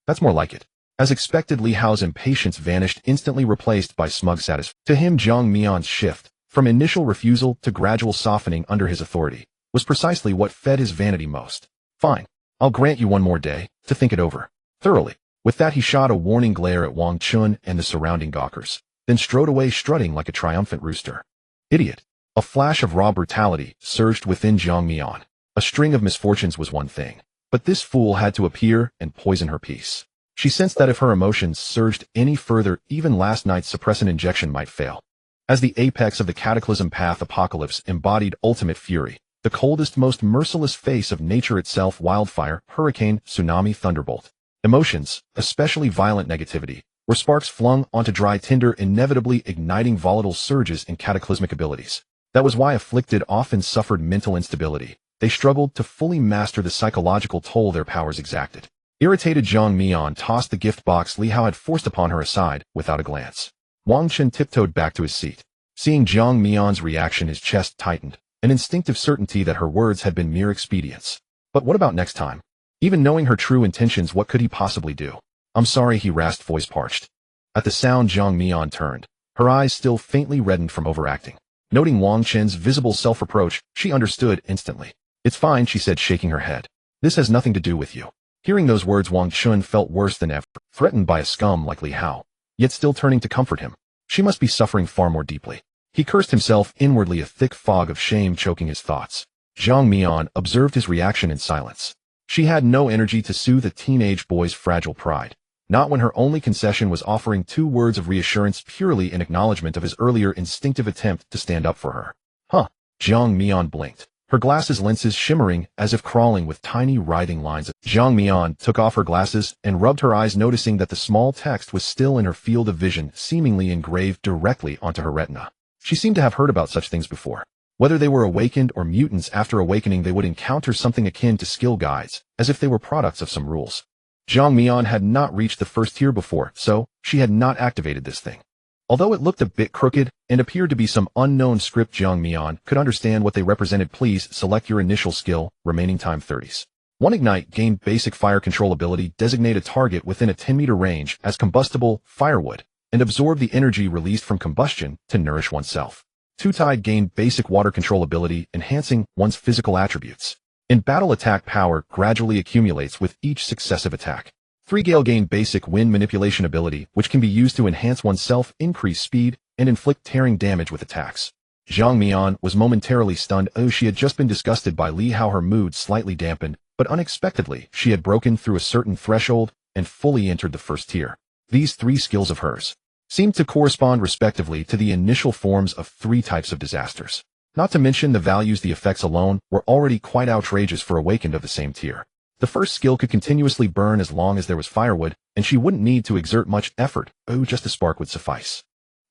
That's more like it. As expected, Li Hao's impatience vanished, instantly replaced by smug satisfaction. To him, Jiang Mian's shift, from initial refusal to gradual softening under his authority, was precisely what fed his vanity most. Fine. I'll grant you one more day to think it over thoroughly. With that, he shot a warning glare at Wang Chun and the surrounding gawkers, then strode away strutting like a triumphant rooster. Idiot. A flash of raw brutality surged within Jiang Mian. A string of misfortunes was one thing, but this fool had to appear and poison her peace. She sensed that if her emotions surged any further, even last night's suppressant injection might fail. As the apex of the cataclysm path, apocalypse embodied ultimate fury, the coldest, most merciless face of nature itself, wildfire, hurricane, tsunami, thunderbolt. Emotions, especially violent negativity, were sparks flung onto dry tinder, inevitably igniting volatile surges in cataclysmic abilities. That was why afflicted often suffered mental instability. They struggled to fully master the psychological toll their powers exacted. Irritated, Jiang Mian tossed the gift box Li Hao had forced upon her aside without a glance. Wang Chun tiptoed back to his seat. Seeing Jiang Mian's reaction, his chest tightened, an instinctive certainty that her words had been mere expedients. But what about next time? Even knowing her true intentions, what could he possibly do? I'm sorry, he rasped, voice parched. At the sound, Jiang Mian turned, her eyes still faintly reddened from overacting. Noting Wang Chun's visible self-reproach, she understood instantly. It's fine, she said, shaking her head. This has nothing to do with you. Hearing those words, Wang Chun felt worse than ever, threatened by a scum like Li Hao, yet still turning to comfort him. She must be suffering far more deeply. He cursed himself inwardly, a thick fog of shame choking his thoughts. Jiang Mian observed his reaction in silence. She had no energy to soothe a teenage boy's fragile pride, not when her only concession was offering 2 words of reassurance purely in acknowledgement of his earlier instinctive attempt to stand up for her. Jiang Mian blinked, her glasses lenses shimmering as if crawling with tiny writhing lines. Jiang Mian took off her glasses and rubbed her eyes, noticing that the small text was still in her field of vision, seemingly engraved directly onto her retina. She seemed to have heard about such things before. Whether they were awakened or mutants, after awakening they would encounter something akin to skill guides, as if they were products of some rules. Jiang Mian had not reached the first tier before, so she had not activated this thing. Although it looked a bit crooked and appeared to be some unknown script, Jiang Mian could understand what they represented. Please select your initial skill, remaining time 30s. 1 Ignite, gain basic fire control ability, designate a target within a 10-meter range as combustible firewood, and absorb the energy released from combustion to nourish oneself. 2 Tide, gain basic water control ability, enhancing one's physical attributes. In battle, attack power gradually accumulates with each successive attack. 3 Gale, gain basic wind manipulation ability, which can be used to enhance oneself, increase speed, and inflict tearing damage with attacks. Jiang Mian was momentarily stunned. She had just been disgusted by Li Hao. Her mood slightly dampened, but unexpectedly, she had broken through a certain threshold and fully entered the first tier. These 3 skills of hers seemed to correspond respectively to the initial forms of 3 types of disasters. Not to mention the values, the effects alone were already quite outrageous for awakened of the same tier. The first skill could continuously burn as long as there was firewood, and she wouldn't need to exert much effort. Just a spark would suffice.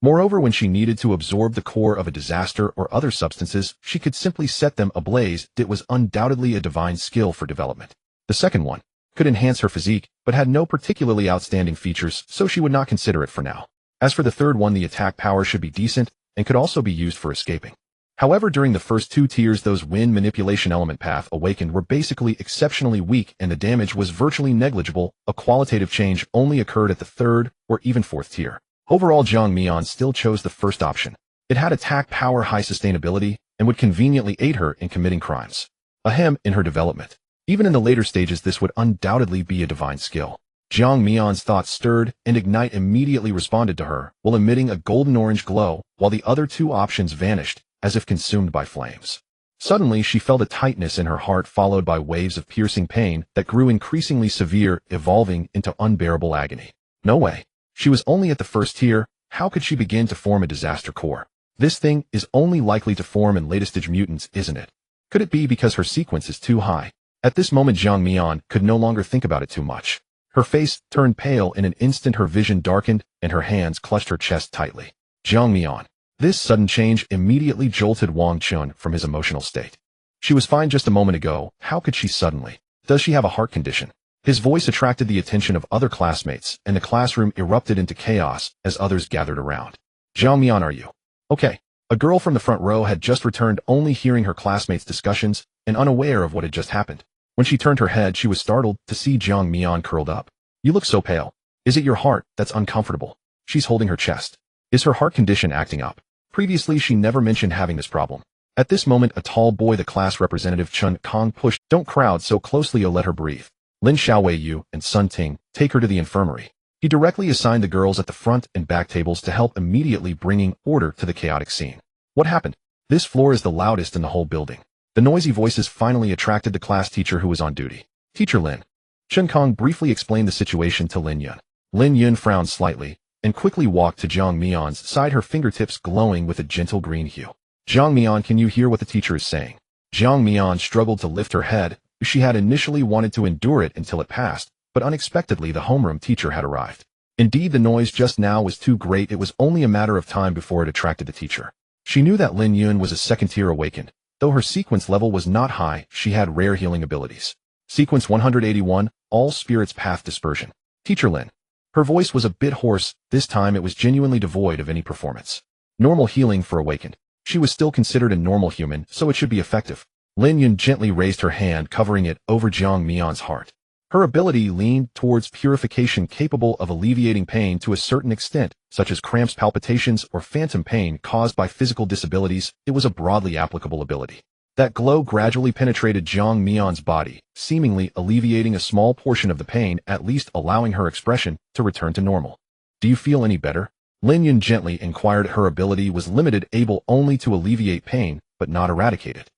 Moreover, when she needed to absorb the core of a disaster or other substances, she could simply set them ablaze. It was undoubtedly a divine skill for development. The second one could enhance her physique, but had no particularly outstanding features, so she would not consider it for now. As for the third one, the attack power should be decent and could also be used for escaping. However, during the first two tiers, those wind manipulation element path awakened were basically exceptionally weak and the damage was virtually negligible. A qualitative change only occurred at the third or even fourth tier. Overall, Jiang Mian still chose the first option. It had attack power, high sustainability, and would conveniently aid her in committing crimes. In her development. Even in the later stages, this would undoubtedly be a divine skill. Jiang Mian's thoughts stirred, and Ignite immediately responded to her, while emitting a golden-orange glow, while the other two options vanished, as if consumed by flames. Suddenly, she felt a tightness in her heart followed by waves of piercing pain that grew increasingly severe, evolving into unbearable agony. No way. She was only at the first tier. How could she begin to form a disaster core? This thing is only likely to form in later-stage mutants, isn't it? Could it be because her sequence is too high? At this moment, Jiang Mian could no longer think about it too much. Her face turned pale in an instant, her vision darkened, and her hands clutched her chest tightly. Jiang Mian. This sudden change immediately jolted Wang Chun from his emotional state. She was fine just a moment ago. How could she suddenly? Does she have a heart condition? His voice attracted the attention of other classmates, and the classroom erupted into chaos as others gathered around. Jiang Mian, are you okay? A girl from the front row had just returned, only hearing her classmates' discussions and unaware of what had just happened. When she turned her head, she was startled to see Jiang Mian curled up. You look so pale. Is it your heart that's uncomfortable? She's holding her chest. Is her heart condition acting up? Previously, she never mentioned having this problem. At this moment, a tall boy, the class representative Chun Kong, pushed. Don't crowd so closely, let her breathe. Lin Xiaowei Yu and Sun Ting, take her to the infirmary. He directly assigned the girls at the front and back tables to help, immediately bringing order to the chaotic scene. What happened? This floor is the loudest in the whole building. The noisy voices finally attracted the class teacher who was on duty. Teacher Lin. Chun Kong briefly explained the situation to Lin Yun. Lin Yun frowned slightly and quickly walked to Jiang Mian's side, her fingertips glowing with a gentle green hue. Jiang Mian, can you hear what the teacher is saying? Jiang Mian struggled to lift her head. She had initially wanted to endure it until it passed, but unexpectedly the homeroom teacher had arrived. Indeed, the noise just now was too great. It was only a matter of time before it attracted the teacher. She knew that Lin Yun was a second-tier awakened. Though her sequence level was not high, she had rare healing abilities. Sequence 181, All Spirits Path Dispersion. Teacher Lin. Her voice was a bit hoarse. This time it was genuinely devoid of any performance. Normal healing for awakened. She was still considered a normal human, so it should be effective. Lin Yun gently raised her hand, covering it over Jiang Mian's heart. Her ability leaned towards purification, capable of alleviating pain to a certain extent, such as cramps, palpitations, or phantom pain caused by physical disabilities. It was a broadly applicable ability. That glow gradually penetrated Jiang Mian's body, seemingly alleviating a small portion of the pain, at least allowing her expression to return to normal. Do you feel any better? Lin Yun gently inquired. Her ability was limited, able only to alleviate pain, but not eradicate it.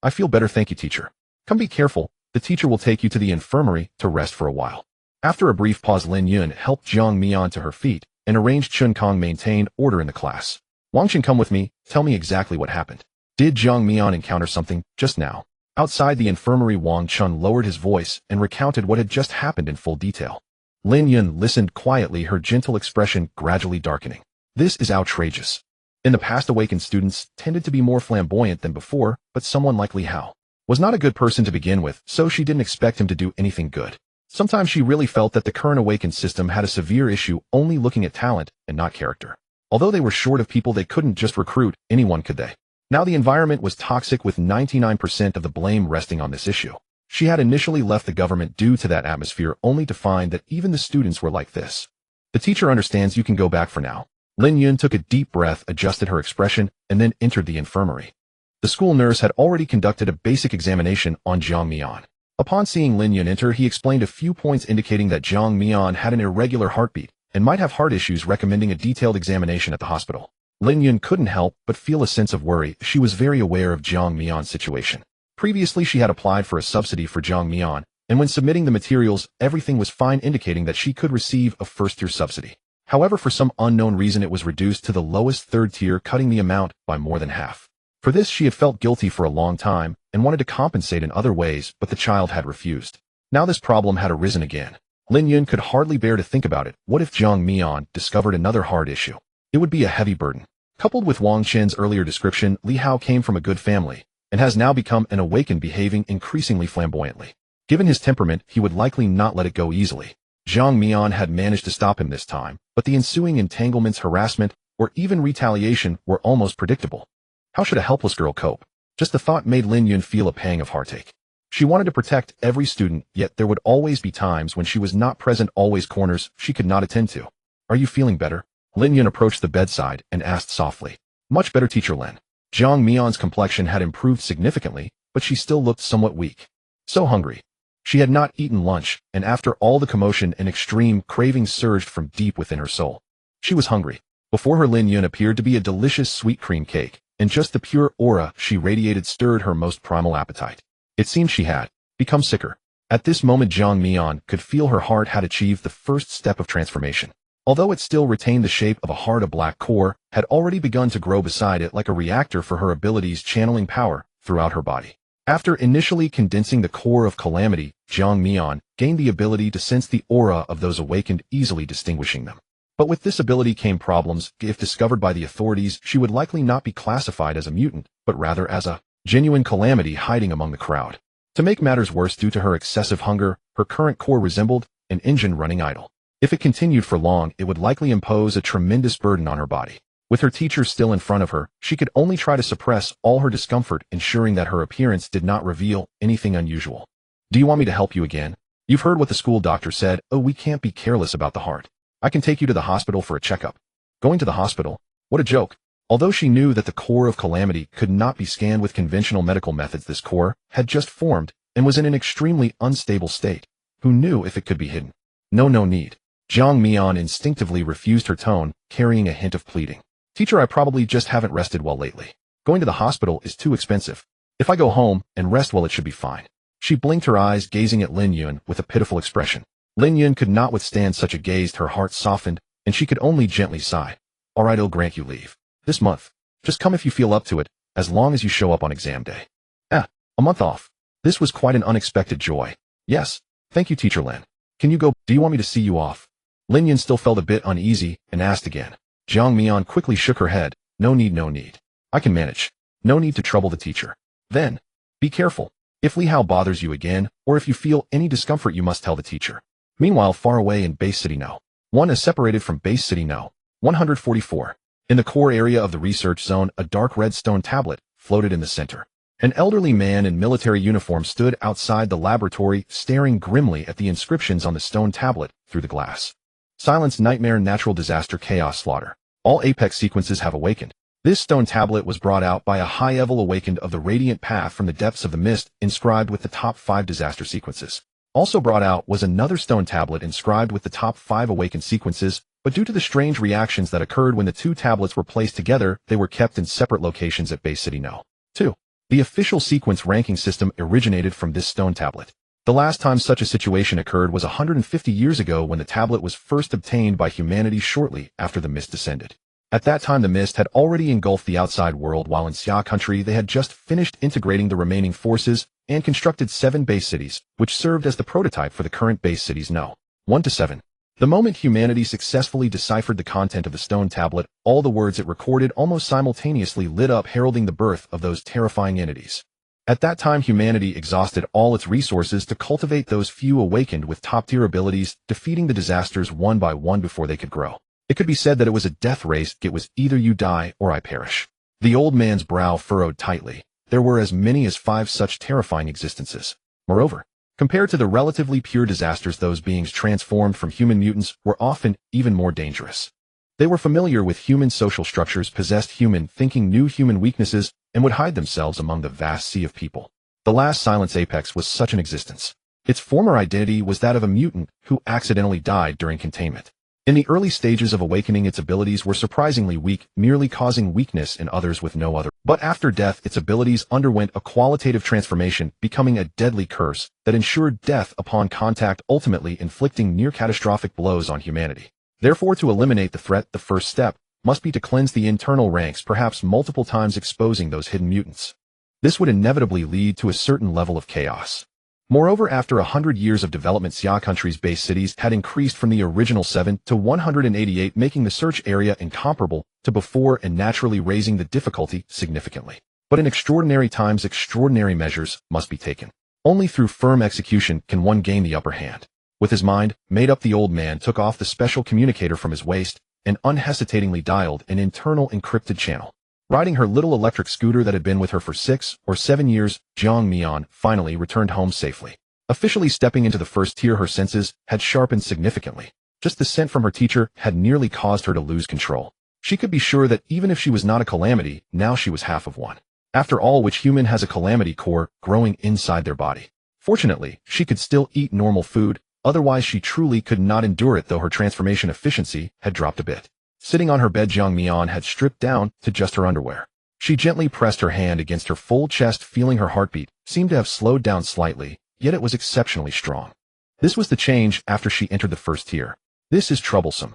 I feel better, thank you, teacher. Come, be careful. The teacher will take you to the infirmary to rest for a while. After a brief pause, Lin Yun helped Jiang Mian to her feet and arranged Chun Kong maintained order in the class. Wang Chun, come with me. Tell me exactly what happened. Did Jiang Mian encounter something just now? Outside the infirmary, Wang Chun lowered his voice and recounted what had just happened in full detail. Lin Yun listened quietly, her gentle expression gradually darkening. This is outrageous. In the past, awakened students tended to be more flamboyant than before, but someone like Li Hao was not a good person to begin with, so she didn't expect him to do anything good. Sometimes she really felt that the current awakened system had a severe issue, only looking at talent and not character. Although they were short of people, they couldn't just recruit anyone, could they? Now the environment was toxic, with 99% of the blame resting on this issue. She had initially left the government due to that atmosphere, only to find that even the students were like this. The teacher understands, you can go back for now. Lin Yun took a deep breath, adjusted her expression, and then entered the infirmary. The school nurse had already conducted a basic examination on Jiang Mian. Upon seeing Lin Yun enter, he explained a few points indicating that Jiang Mian had an irregular heartbeat and might have heart issues, recommending a detailed examination at the hospital. Lin Yun couldn't help but feel a sense of worry. She was very aware of Jiang Mian's situation. Previously, she had applied for a subsidy for Jiang Mian, and when submitting the materials, everything was fine, indicating that she could receive a first-tier subsidy. However, for some unknown reason, it was reduced to the lowest third tier, cutting the amount by more than half. For this, she had felt guilty for a long time and wanted to compensate in other ways, but the child had refused. Now this problem had arisen again. Lin Yun could hardly bear to think about it. What if Jiang Mian discovered another heart issue? It would be a heavy burden. Coupled with Wang Chen's earlier description, Li Hao came from a good family and has now become an awakened, behaving increasingly flamboyantly. Given his temperament, he would likely not let it go easily. Jiang Mian had managed to stop him this time, but the ensuing entanglements, harassment, or even retaliation were almost predictable. How should a helpless girl cope? Just the thought made Lin Yun feel a pang of heartache. She wanted to protect every student, yet there would always be times when she was not present, always corners she could not attend to. Are you feeling better? Lin Yun approached the bedside and asked softly. Much better, Teacher Lin. Jiang Mian's complexion had improved significantly, but she still looked somewhat weak. So hungry. She had not eaten lunch, and after all the commotion, an extreme craving surged from deep within her soul. She was hungry. Before her, Lin Yun appeared to be a delicious sweet cream cake, and just the pure aura she radiated stirred her most primal appetite. It seemed she had become sicker. At this moment, Jiang Mian could feel her heart had achieved the first step of transformation. Although it still retained the shape of a heart, a black core had already begun to grow beside it like a reactor for her abilities, channeling power throughout her body. After initially condensing the core of calamity, Jiang Mian gained the ability to sense the aura of those awakened, easily distinguishing them. But with this ability came problems. If discovered by the authorities, she would likely not be classified as a mutant, but rather as a genuine calamity hiding among the crowd. To make matters worse, due to her excessive hunger, her current core resembled an engine running idle. If it continued for long, it would likely impose a tremendous burden on her body. With her teacher still in front of her, she could only try to suppress all her discomfort, ensuring that her appearance did not reveal anything unusual. Do you want me to help you again? You've heard what the school doctor said. Oh, we can't be careless about the heart. I can take you to the hospital for a checkup. Going to the hospital? What a joke. Although she knew that the core of calamity could not be scanned with conventional medical methods, this core had just formed and was in an extremely unstable state. Who knew if it could be hidden? No need. Jiang Mian instinctively refused, her tone carrying a hint of pleading. Teacher, I probably just haven't rested well lately. Going to the hospital is too expensive. If I go home and rest well, it should be fine. She blinked her eyes, gazing at Lin Yun with a pitiful expression. Lin Yun could not withstand such a gaze. Her heart softened, and she could only gently sigh. All right, I'll grant you leave. This month. Just come if you feel up to it, as long as you show up on exam day. A month off. This was quite an unexpected joy. Yes. Thank you, Teacher Lin. Can you go? Do you want me to see you off? Lin Yun still felt a bit uneasy and asked again. Jiang Mian quickly shook her head. No need. I can manage. No need to trouble the teacher. Then, be careful. If Li Hao bothers you again, or if you feel any discomfort, you must tell the teacher. Meanwhile, far away in Base City No. 1 is separated from Base City No. 144. In the core area of the research zone, a dark red stone tablet floated in the center. An elderly man in military uniform stood outside the laboratory, staring grimly at the inscriptions on the stone tablet through the glass. Silence, nightmare, natural disaster, chaos, slaughter. All apex sequences have awakened. This stone tablet was brought out by a high-level awakened of the radiant path from the depths of the mist, inscribed with the top 5 disaster sequences. Also brought out was another stone tablet inscribed with the top 5 awakened sequences, but due to the strange reactions that occurred when the two tablets were placed together, they were kept in separate locations at Base City No. 2. The official sequence ranking system originated from this stone tablet. The last time such a situation occurred was 150 years ago, when the tablet was first obtained by humanity shortly after the mist descended. At that time, the mist had already engulfed the outside world, while in Xia country they had just finished integrating the remaining forces and constructed 7 base cities, which served as the prototype for the current base cities No. 1 to 7. The moment humanity successfully deciphered the content of the stone tablet, all the words it recorded almost simultaneously lit up, heralding the birth of those terrifying entities. At that time, humanity exhausted all its resources to cultivate those few awakened with top-tier abilities, defeating the disasters one by one before they could grow. It could be said that it was a death race. It was either you die or I perish. The old man's brow furrowed tightly. There were as many as 5 such terrifying existences. Moreover, compared to the relatively pure disasters, those beings transformed from human mutants were often even more dangerous. They were familiar with human social structures, possessed human thinking, knew human weaknesses, and would hide themselves among the vast sea of people. The last Silence Apex was such an existence. Its former identity was that of a mutant who accidentally died during containment. In the early stages of awakening, its abilities were surprisingly weak, merely causing weakness in others with no other. But after death, its abilities underwent a qualitative transformation, becoming a deadly curse that ensured death upon contact, ultimately inflicting near-catastrophic blows on humanity. Therefore, to eliminate the threat, the first step must be to cleanse the internal ranks, perhaps multiple times, exposing those hidden mutants. This would inevitably lead to a certain level of chaos. Moreover, after 100 years of development, Xia country's base cities had increased from the original 7 to 188, making the search area incomparable to before and naturally raising the difficulty significantly. But in extraordinary times, extraordinary measures must be taken. Only through firm execution can one gain the upper hand. With his mind made up, the old man took off the special communicator from his waist and unhesitatingly dialed an internal encrypted channel. Riding her little electric scooter that had been with her for 6 or 7 years, Jiang Mian finally returned home safely. Officially stepping into the first tier, her senses had sharpened significantly. Just the scent from her teacher had nearly caused her to lose control. She could be sure that even if she was not a calamity, now she was half of one. After all, which human has a calamity core growing inside their body? Fortunately, she could still eat normal food, otherwise she truly could not endure it, though her transformation efficiency had dropped a bit. Sitting on her bed, Jiang Mian had stripped down to just her underwear. She gently pressed her hand against her full chest, feeling her heartbeat seemed to have slowed down slightly, yet it was exceptionally strong. This was the change after she entered the first tier. This is troublesome.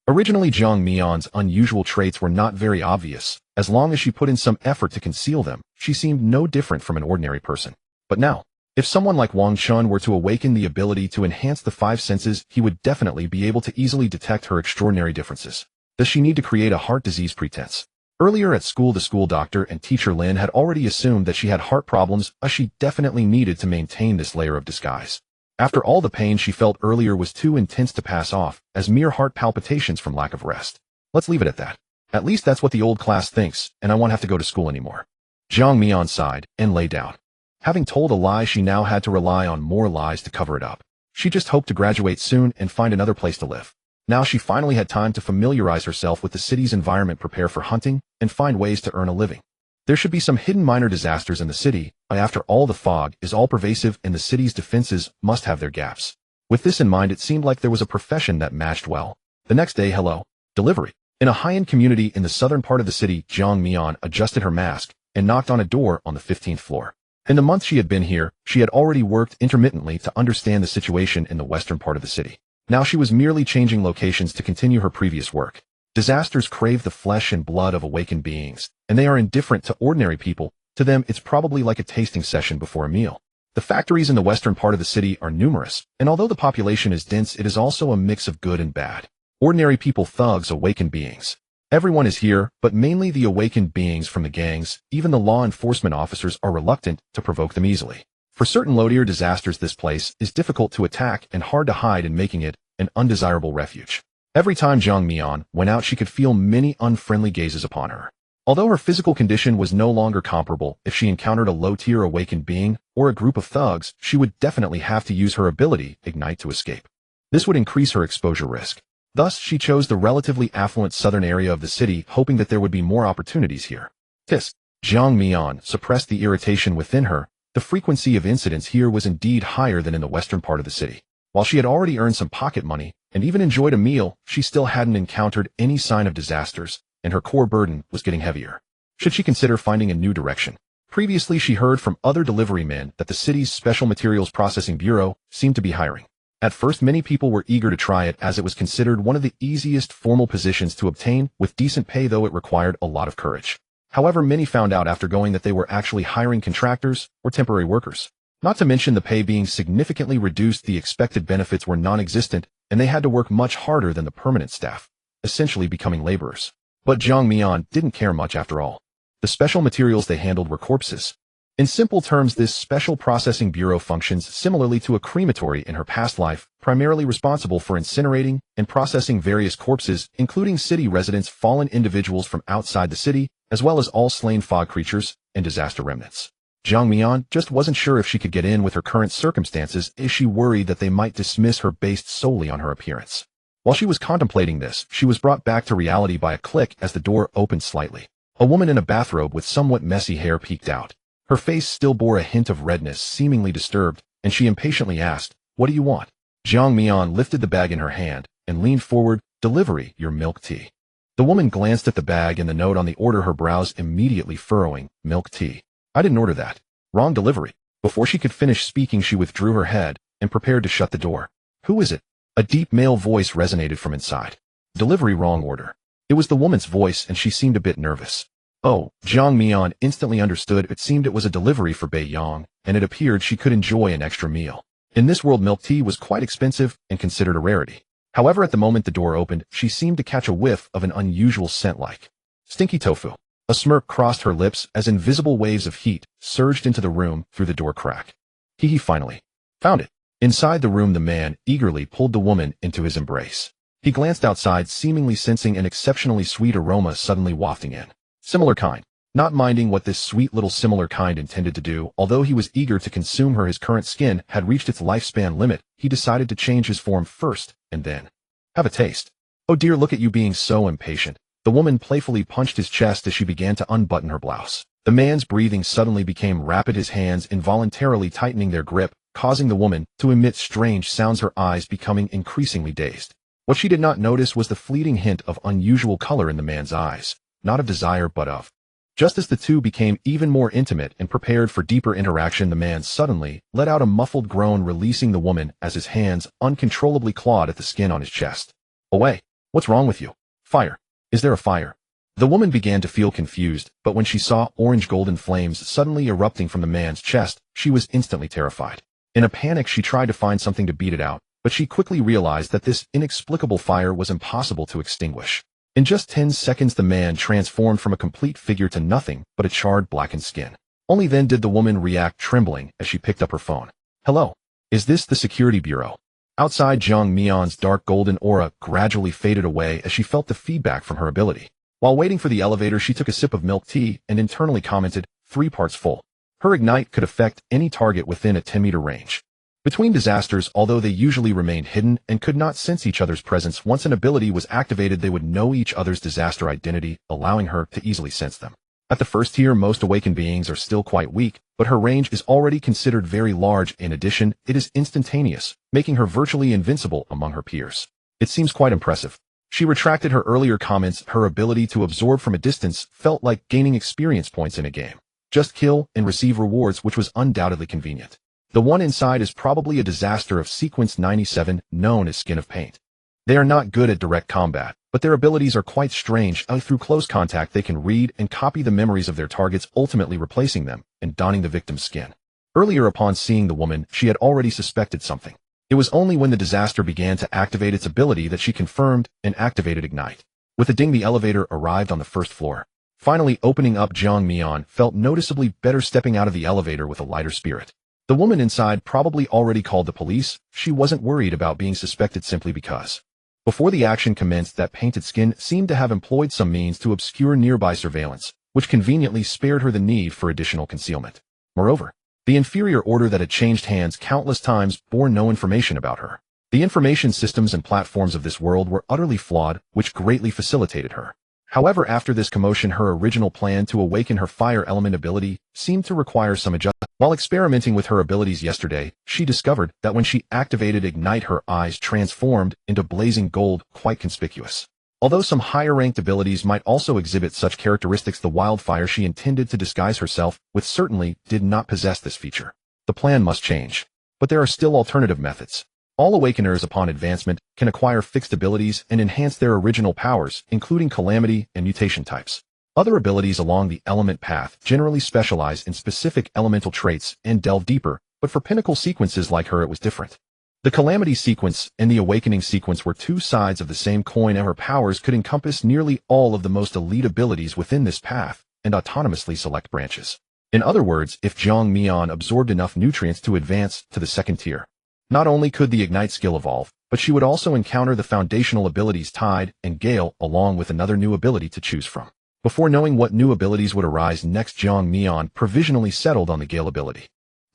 Originally, Jiang Mian's unusual traits were not very obvious. As long as she put in some effort to conceal them, she seemed no different from an ordinary person. But now, if someone like Wang Chun were to awaken the ability to enhance the 5 senses, he would definitely be able to easily detect her extraordinary differences. Does she need to create a heart disease pretense? Earlier at school, the school doctor and teacher Lin had already assumed that she had heart problems, as she definitely needed to maintain this layer of disguise. After all, the pain she felt earlier was too intense to pass off as mere heart palpitations from lack of rest. Let's leave it at that. At least that's what the old class thinks, and I won't have to go to school anymore. Jiang Mian sighed and lay down. Having told a lie, she now had to rely on more lies to cover it up. She just hoped to graduate soon and find another place to live. Now she finally had time to familiarize herself with the city's environment, prepare for hunting, and find ways to earn a living. There should be some hidden minor disasters in the city, but after all, the fog is all pervasive and the city's defenses must have their gaps. With this in mind, it seemed like there was a profession that matched well. The next day, hello, delivery. In a high-end community in the southern part of the city, Jiang Mian adjusted her mask and knocked on a door on the 15th floor. In the month she had been here, she had already worked intermittently to understand the situation in the western part of the city. Now she was merely changing locations to continue her previous work. Disasters crave the flesh and blood of awakened beings, and they are indifferent to ordinary people. To them, it's probably like a tasting session before a meal. The factories in the western part of the city are numerous, and although the population is dense, it is also a mix of good and bad. Ordinary people, thugs, awakened beings. Everyone is here, but mainly the awakened beings from the gangs. Even the law enforcement officers are reluctant to provoke them easily. For certain low-tier disasters, this place is difficult to attack and hard to hide in, making it an undesirable refuge. Every time Jiang Mian went out, she could feel many unfriendly gazes upon her. Although her physical condition was no longer comparable, if she encountered a low-tier awakened being or a group of thugs, she would definitely have to use her ability, Ignite, to escape. This would increase her exposure risk. Thus, she chose the relatively affluent southern area of the city, hoping that there would be more opportunities here. Jiang Mian suppressed the irritation within her. The frequency of incidents here was indeed higher than in the western part of the city. While she had already earned some pocket money and even enjoyed a meal, she still hadn't encountered any sign of disasters, and her core burden was getting heavier. Should she consider finding a new direction? Previously, she heard from other delivery men that the city's Special Materials Processing Bureau seemed to be hiring. At first, many people were eager to try it, as it was considered one of the easiest formal positions to obtain with decent pay, though it required a lot of courage. However, many found out after going that they were actually hiring contractors or temporary workers. Not to mention the pay being significantly reduced, the expected benefits were non-existent, and they had to work much harder than the permanent staff, essentially becoming laborers. But Jiang Mian didn't care much after all. The special materials they handled were corpses. In simple terms, this special processing bureau functions similarly to a crematory in her past life, primarily responsible for incinerating and processing various corpses, including city residents, fallen individuals from outside the city, as well as all slain fog creatures and disaster remnants. Jiang Mian just wasn't sure if she could get in with her current circumstances, as she worried that they might dismiss her based solely on her appearance. While she was contemplating this, she was brought back to reality by a click as the door opened slightly. A woman in a bathrobe with somewhat messy hair peeked out. Her face still bore a hint of redness, seemingly disturbed, and she impatiently asked, "What do you want?" Jiang Mian lifted the bag in her hand and leaned forward. "Delivery, your milk tea." The woman glanced at the bag and the note on the order, her brows immediately furrowing. "Milk tea? I didn't order that. Wrong delivery." Before she could finish speaking, she withdrew her head and prepared to shut the door. "Who is it?" A deep male voice resonated from inside. "Delivery, wrong order." It was the woman's voice, and she seemed a bit nervous. Oh, Jiang Mian instantly understood. It seemed it was a delivery for Bei Yang, and it appeared she could enjoy an extra meal. In this world, milk tea was quite expensive and considered a rarity. However, at the moment the door opened, she seemed to catch a whiff of an unusual scent like stinky tofu. A smirk crossed her lips as invisible waves of heat surged into the room through the door crack. He finally found it. Inside the room, the man eagerly pulled the woman into his embrace. He glanced outside, seemingly sensing an exceptionally sweet aroma suddenly wafting in. Similar kind. Not minding what this sweet little similar kind intended to do, although he was eager to consume her, his current skin had reached its lifespan limit. He decided to change his form first, and then have a taste. Oh dear, look at you being so impatient. The woman playfully punched his chest as she began to unbutton her blouse. The man's breathing suddenly became rapid, his hands involuntarily tightening their grip, causing the woman to emit strange sounds, her eyes becoming increasingly dazed. What she did not notice was the fleeting hint of unusual color in the man's eyes, not of desire but of. Just as the two became even more intimate and prepared for deeper interaction, the man suddenly let out a muffled groan, releasing the woman as his hands uncontrollably clawed at the skin on his chest. Away! What's wrong with you? Fire! Is there a fire? The woman began to feel confused, but when she saw orange-golden flames suddenly erupting from the man's chest, she was instantly terrified. In a panic, she tried to find something to beat it out, but she quickly realized that this inexplicable fire was impossible to extinguish. In just 10 seconds, the man transformed from a complete figure to nothing but a charred, blackened skin. Only then did the woman react, trembling as she picked up her phone. Hello? Is this the security bureau? Outside, Jiang Mian's dark golden aura gradually faded away as she felt the feedback from her ability. While waiting for the elevator, she took a sip of milk tea and internally commented, 3 parts full. Her ignite could affect any target within a 10-meter range. Between disasters, although they usually remained hidden and could not sense each other's presence, once an ability was activated, they would know each other's disaster identity, allowing her to easily sense them. At the first tier, most awakened beings are still quite weak, but her range is already considered very large. In addition, it is instantaneous, making her virtually invincible among her peers. It seems quite impressive. She retracted her earlier comments. Her ability to absorb from a distance felt like gaining experience points in a game. Just kill and receive rewards, which was undoubtedly convenient. The one inside is probably a disaster of sequence 97, known as Skin of Paint. They are not good at direct combat, but their abilities are quite strange. Through close contact, they can read and copy the memories of their targets, ultimately replacing them and donning the victim's skin. Earlier, upon seeing the woman, she had already suspected something. It was only when the disaster began to activate its ability that she confirmed and activated Ignite. With a ding, the elevator arrived on the first floor. Finally opening up, Jiang Mian felt noticeably better stepping out of the elevator with a lighter spirit. The woman inside probably already called the police. She wasn't worried about being suspected simply because. Before the action commenced, that painted skin seemed to have employed some means to obscure nearby surveillance, which conveniently spared her the need for additional concealment. Moreover, the inferior order that had changed hands countless times bore no information about her. The information systems and platforms of this world were utterly flawed, which greatly facilitated her. However, after this commotion, her original plan to awaken her fire element ability seemed to require some adjustment. While experimenting with her abilities yesterday, she discovered that when she activated Ignite, her eyes transformed into blazing gold, quite conspicuous. Although some higher-ranked abilities might also exhibit such characteristics, the wildfire she intended to disguise herself with certainly did not possess this feature. The plan must change. But there are still alternative methods. All awakeners upon advancement can acquire fixed abilities and enhance their original powers, including calamity and mutation types. Other abilities along the element path generally specialize in specific elemental traits and delve deeper, but for pinnacle sequences like her it was different. The calamity sequence and the awakening sequence were two sides of the same coin, and her powers could encompass nearly all of the most elite abilities within this path and autonomously select branches. In other words, if Jiang Mian absorbed enough nutrients to advance to the second tier, not only could the Ignite skill evolve, but she would also encounter the foundational abilities Tide and Gale, along with another new ability to choose from. Before knowing what new abilities would arise next, Jiang Mian provisionally settled on the Gale ability.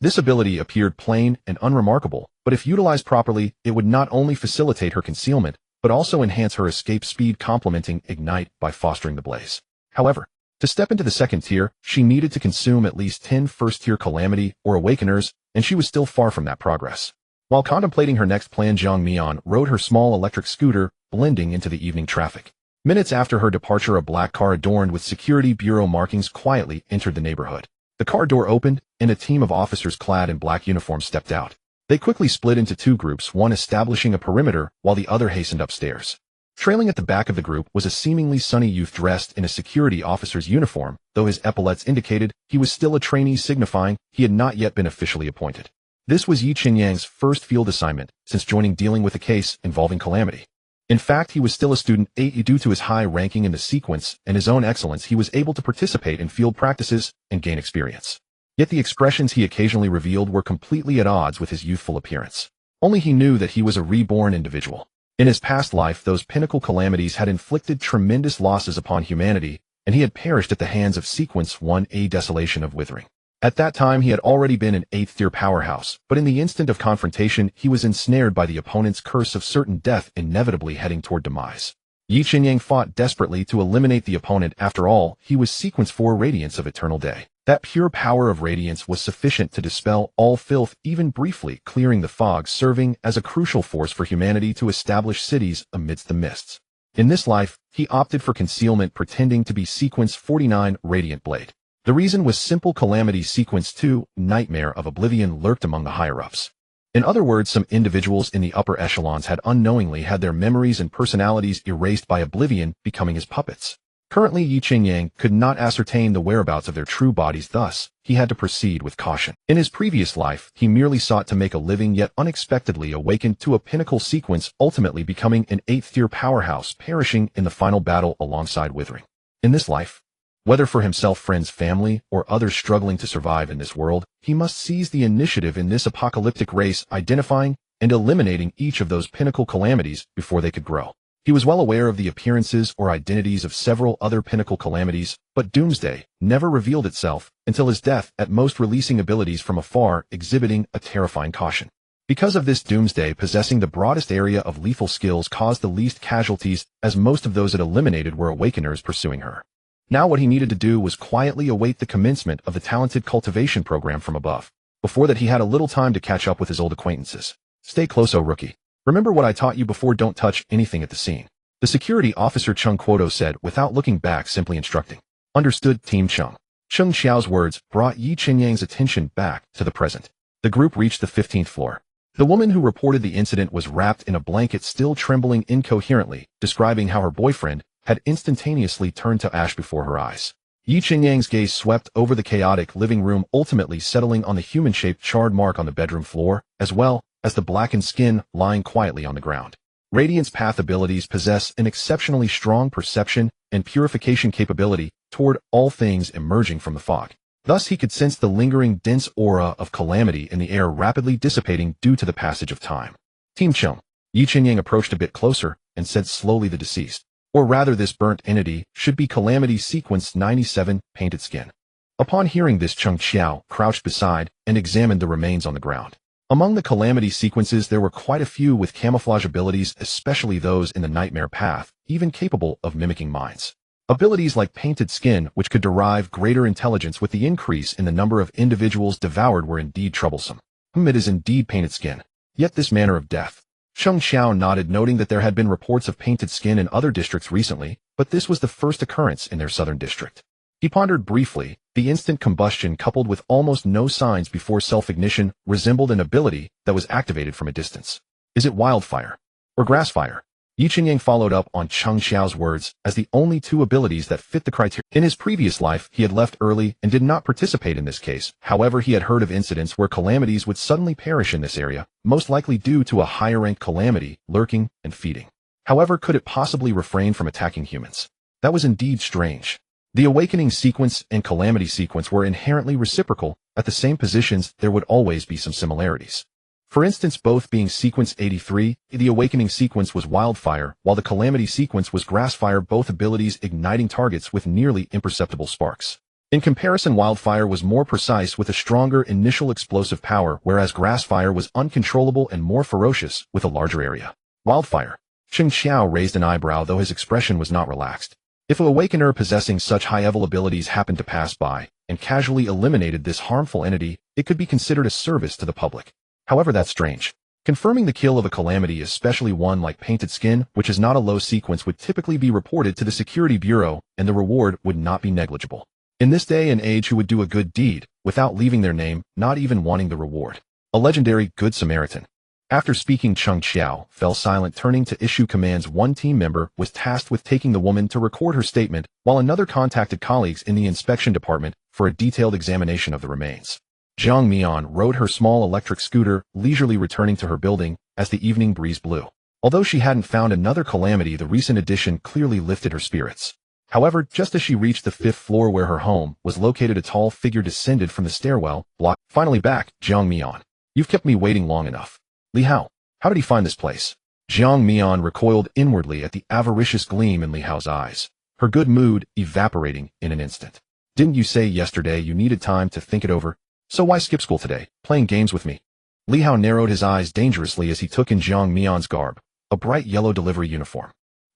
This ability appeared plain and unremarkable, but if utilized properly, it would not only facilitate her concealment, but also enhance her escape speed, complementing Ignite by fostering the blaze. However, to step into the second tier, she needed to consume at least 10 first-tier Calamity or Awakeners, and she was still far from that progress. While contemplating her next plan, Jiang Mian rode her small electric scooter, blending into the evening traffic. Minutes after her departure, a black car adorned with security bureau markings quietly entered the neighborhood. The car door opened, and a team of officers clad in black uniforms stepped out. They quickly split into two groups, one establishing a perimeter while the other hastened upstairs. Trailing at the back of the group was a seemingly sunny youth dressed in a security officer's uniform, though his epaulets indicated he was still a trainee, signifying he had not yet been officially appointed. This was Yi Qinyang's first field assignment since joining, dealing with a case involving Calamity. In fact, he was still a student. Due to his high ranking in the sequence and his own excellence, he was able to participate in field practices and gain experience. Yet the expressions he occasionally revealed were completely at odds with his youthful appearance. Only he knew that he was a reborn individual. In his past life, those pinnacle calamities had inflicted tremendous losses upon humanity, and he had perished at the hands of Sequence 1A, Desolation of Withering. At that time, he had already been an 8th-tier powerhouse, but in the instant of confrontation, he was ensnared by the opponent's curse of certain death, inevitably heading toward demise. Yi Qinyang fought desperately to eliminate the opponent. After all, he was Sequence 4 Radiance of Eternal Day. That pure power of radiance was sufficient to dispel all filth, even briefly clearing the fog, serving as a crucial force for humanity to establish cities amidst the mists. In this life, he opted for concealment, pretending to be Sequence 49 Radiant Blade. The reason was simple: Calamity Sequence 2, Nightmare of Oblivion, lurked among the higher-ups. In other words, some individuals in the upper echelons had unknowingly had their memories and personalities erased by Oblivion, becoming his puppets. Currently, Yi Qinyang could not ascertain the whereabouts of their true bodies, thus, he had to proceed with caution. In his previous life, he merely sought to make a living, yet unexpectedly awakened to a pinnacle sequence, ultimately becoming an 8th-tier powerhouse, perishing in the final battle alongside Withering. In this life, whether for himself, friends, family, or others struggling to survive in this world, he must seize the initiative in this apocalyptic race, identifying and eliminating each of those pinnacle calamities before they could grow. He was well aware of the appearances or identities of several other pinnacle calamities, but Doomsday never revealed itself until his death, at most releasing abilities from afar, exhibiting a terrifying caution. Because of this, Doomsday, possessing the broadest area of lethal skills, caused the least casualties, as most of those it eliminated were Awakeners pursuing her. Now what he needed to do was quietly await the commencement of the talented cultivation program from above. Before that, he had a little time to catch up with his old acquaintances. Stay close, oh rookie. Remember what I taught you before: don't touch anything at the scene. The security officer Chung Quoto said, without looking back, simply instructing. Understood, Team Chung. Chung Xiao's words brought Yi Qinyang's attention back to the present. The group reached the 15th floor. The woman who reported the incident was wrapped in a blanket, still trembling incoherently, describing how her boyfriend had instantaneously turned to ash before her eyes. Yi Qinyang's gaze swept over the chaotic living room, ultimately settling on the human-shaped charred mark on the bedroom floor, as well as the blackened skin lying quietly on the ground. Radiance Path abilities possess an exceptionally strong perception and purification capability toward all things emerging from the fog. Thus, he could sense the lingering dense aura of calamity in the air, rapidly dissipating due to the passage of time. Team Chung. Yi Qinyang approached a bit closer and said slowly, the deceased, or rather this burnt entity, should be Calamity Sequence 97, Painted Skin. Upon hearing this, Chung Xiao crouched beside and examined the remains on the ground. Among the calamity sequences, there were quite a few with camouflage abilities, especially those in the Nightmare Path, even capable of mimicking minds. Abilities like Painted Skin, which could derive greater intelligence with the increase in the number of individuals devoured, were indeed troublesome. It is indeed Painted Skin. Yet this manner of death. Chung Xiao nodded, noting that there had been reports of Painted Skin in other districts recently, but this was the first occurrence in their southern district. He pondered briefly. The instant combustion, coupled with almost no signs before self-ignition, resembled an ability that was activated from a distance. Is it wildfire or grassfire? Yi Qinyang followed up on Chung Xiao's words as the only two abilities that fit the criteria. In his previous life, he had left early and did not participate in this case. However, he had heard of incidents where calamities would suddenly perish in this area, most likely due to a higher-rank calamity lurking and feeding. However, could it possibly refrain from attacking humans? That was indeed strange. The Awakening Sequence and Calamity Sequence were inherently reciprocal. At the same positions, there would always be some similarities. For instance, both being Sequence 83, the Awakening Sequence was Wildfire, while the Calamity Sequence was Grassfire, both abilities igniting targets with nearly imperceptible sparks. In comparison, Wildfire was more precise with a stronger initial explosive power, whereas Grassfire was uncontrollable and more ferocious with a larger area. Wildfire. Chung Xiao raised an eyebrow, though his expression was not relaxed. If an Awakener possessing such high-level abilities happened to pass by and casually eliminated this harmful entity, it could be considered a service to the public. However, that's strange. Confirming the kill of a calamity, especially one like Painted Skin, which is not a low sequence, would typically be reported to the Security Bureau, and the reward would not be negligible. In this day and age, who would do a good deed without leaving their name, not even wanting the reward? A legendary Good Samaritan. After speaking, Chung Xiao fell silent, turning to issue commands. One team member was tasked with taking the woman to record her statement, while another contacted colleagues in the inspection department for a detailed examination of the remains. Jiang Mian rode her small electric scooter, leisurely returning to her building as the evening breeze blew. Although she hadn't found another calamity, the recent addition clearly lifted her spirits. However, just as she reached the 5th floor where her home was located, a tall figure descended from the stairwell, finally back, Jiang Mian. You've kept me waiting long enough. Li Hao, how did he find this place? Jiang Mian recoiled inwardly at the avaricious gleam in Li Hao's eyes, her good mood evaporating in an instant. Didn't you say yesterday you needed time to think it over? So why skip school today, playing games with me? Li Hao narrowed his eyes dangerously as he took in Jiang Mian's garb, a bright yellow delivery uniform.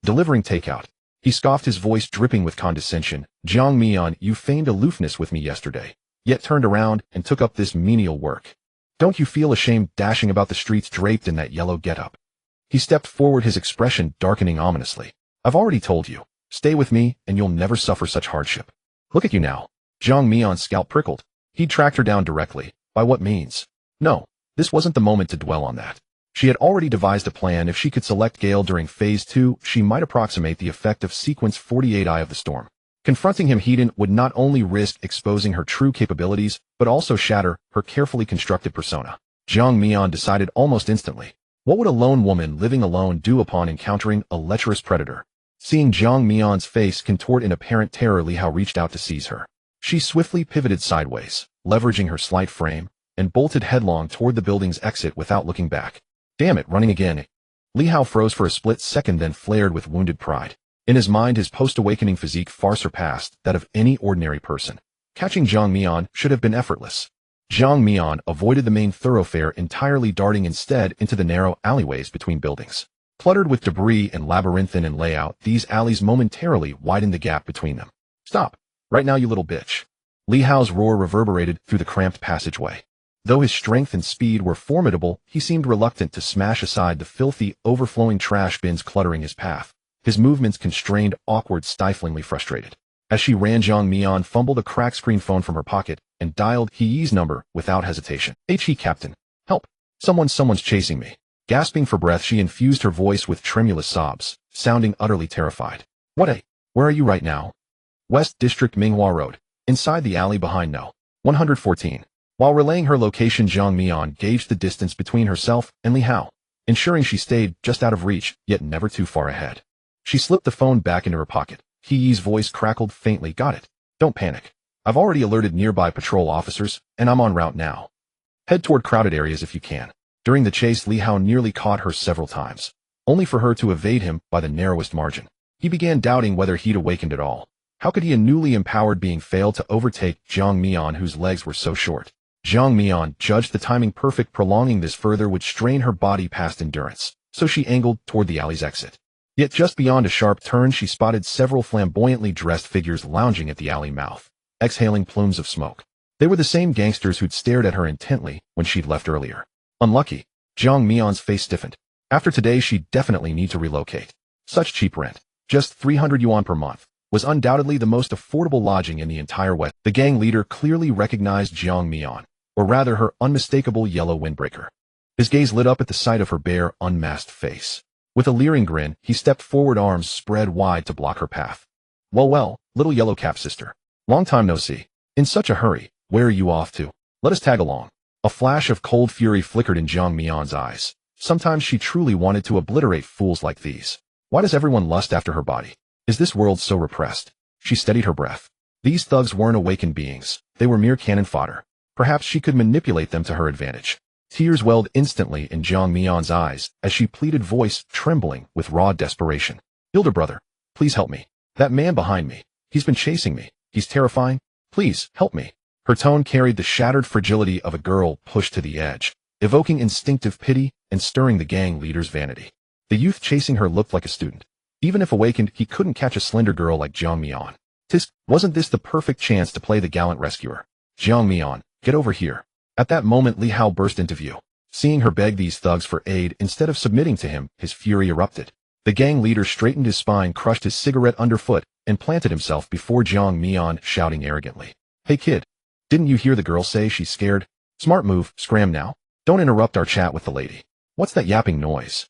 Delivering takeout. He scoffed, his voice dripping with condescension. Jiang Mian, you feigned aloofness with me yesterday, yet turned around and took up this menial work. Don't you feel ashamed dashing about the streets draped in that yellow getup? He stepped forward, his expression darkening ominously. I've already told you, stay with me and you'll never suffer such hardship. Look at you now. Jiang Mian's scalp prickled. He'd tracked her down directly. By what means? No, this wasn't the moment to dwell on that. She had already devised a plan. If she could select Gale during Phase 2, she might approximate the effect of Sequence 48 Eye of the Storm. Confronting him head-on would not only risk exposing her true capabilities, but also shatter her carefully constructed persona. Jiang Mian decided almost instantly. What would a lone woman living alone do upon encountering a lecherous predator? Seeing Jiang Mian's face contort in apparent terror, Li Hao reached out to seize her. She swiftly pivoted sideways, leveraging her slight frame, and bolted headlong toward the building's exit without looking back. Damn it, running again. Li Hao froze for a split second, then flared with wounded pride. In his mind, his post-awakening physique far surpassed that of any ordinary person. Catching Jiang Mian should have been effortless. Jiang Mian avoided the main thoroughfare entirely, darting instead into the narrow alleyways between buildings. Cluttered with debris and labyrinthine in layout, these alleys momentarily widened the gap between them. Stop. Right now, you little bitch. Li Hao's roar reverberated through the cramped passageway. Though his strength and speed were formidable, he seemed reluctant to smash aside the filthy, overflowing trash bins cluttering his path. His movements constrained, awkward, stiflingly frustrated. As she ran, Jiang Mian fumbled a cracked screen phone from her pocket and dialed He's number without hesitation. He, Captain. Help. Someone's chasing me. Gasping for breath, she infused her voice with tremulous sobs, sounding utterly terrified. Where are you right now? West District, Minghua Road. Inside the alley behind No. 114. While relaying her location, Jiang Mian gauged the distance between herself and Li Hao, ensuring she stayed just out of reach, yet never too far ahead. She slipped the phone back into her pocket. He's voice crackled faintly. Got it. Don't panic. I've already alerted nearby patrol officers, and I'm en route now. Head toward crowded areas if you can. During the chase, Li Hao nearly caught her several times, only for her to evade him by the narrowest margin. He began doubting whether he'd awakened at all. How could he, a newly empowered being, fail to overtake Jiang Mian, whose legs were so short? Jiang Mian judged the timing perfect. Prolonging this further would strain her body past endurance, so she angled toward the alley's exit. Yet just beyond a sharp turn, she spotted several flamboyantly dressed figures lounging at the alley mouth, exhaling plumes of smoke. They were the same gangsters who'd stared at her intently when she'd left earlier. Unlucky. Jiang Mian's face stiffened. After today, she'd definitely need to relocate. Such cheap rent, just 300 yuan per month, was undoubtedly the most affordable lodging in the entire West. The gang leader clearly recognized Jiang Mian, or rather her unmistakable yellow windbreaker. His gaze lit up at the sight of her bare, unmasked face. With a leering grin, he stepped forward, arms spread wide to block her path. Well, little yellow-cap sister. Long time no see. In such a hurry, where are you off to? Let us tag along. A flash of cold fury flickered in Jiang Mian's eyes. Sometimes she truly wanted to obliterate fools like these. Why does everyone lust after her body? Is this world so repressed? She steadied her breath. These thugs weren't awakened beings. They were mere cannon fodder. Perhaps she could manipulate them to her advantage. Tears welled instantly in Jiang Mian's eyes as she pleaded, voice trembling with raw desperation. Elder brother, please help me. That man behind me. He's been chasing me. He's terrifying. Please, help me. Her tone carried the shattered fragility of a girl pushed to the edge, evoking instinctive pity and stirring the gang leader's vanity. The youth chasing her looked like a student. Even if awakened, he couldn't catch a slender girl like Jiang Mian. Wasn't this the perfect chance to play the gallant rescuer? Jiang Mian, get over here. At that moment, Li Hao burst into view. Seeing her beg these thugs for aid instead of submitting to him, his fury erupted. The gang leader straightened his spine, crushed his cigarette underfoot, and planted himself before Jiang Mian, shouting arrogantly. Hey kid, didn't you hear the girl say she's scared? Smart move, scram now. Don't interrupt our chat with the lady. What's that yapping noise?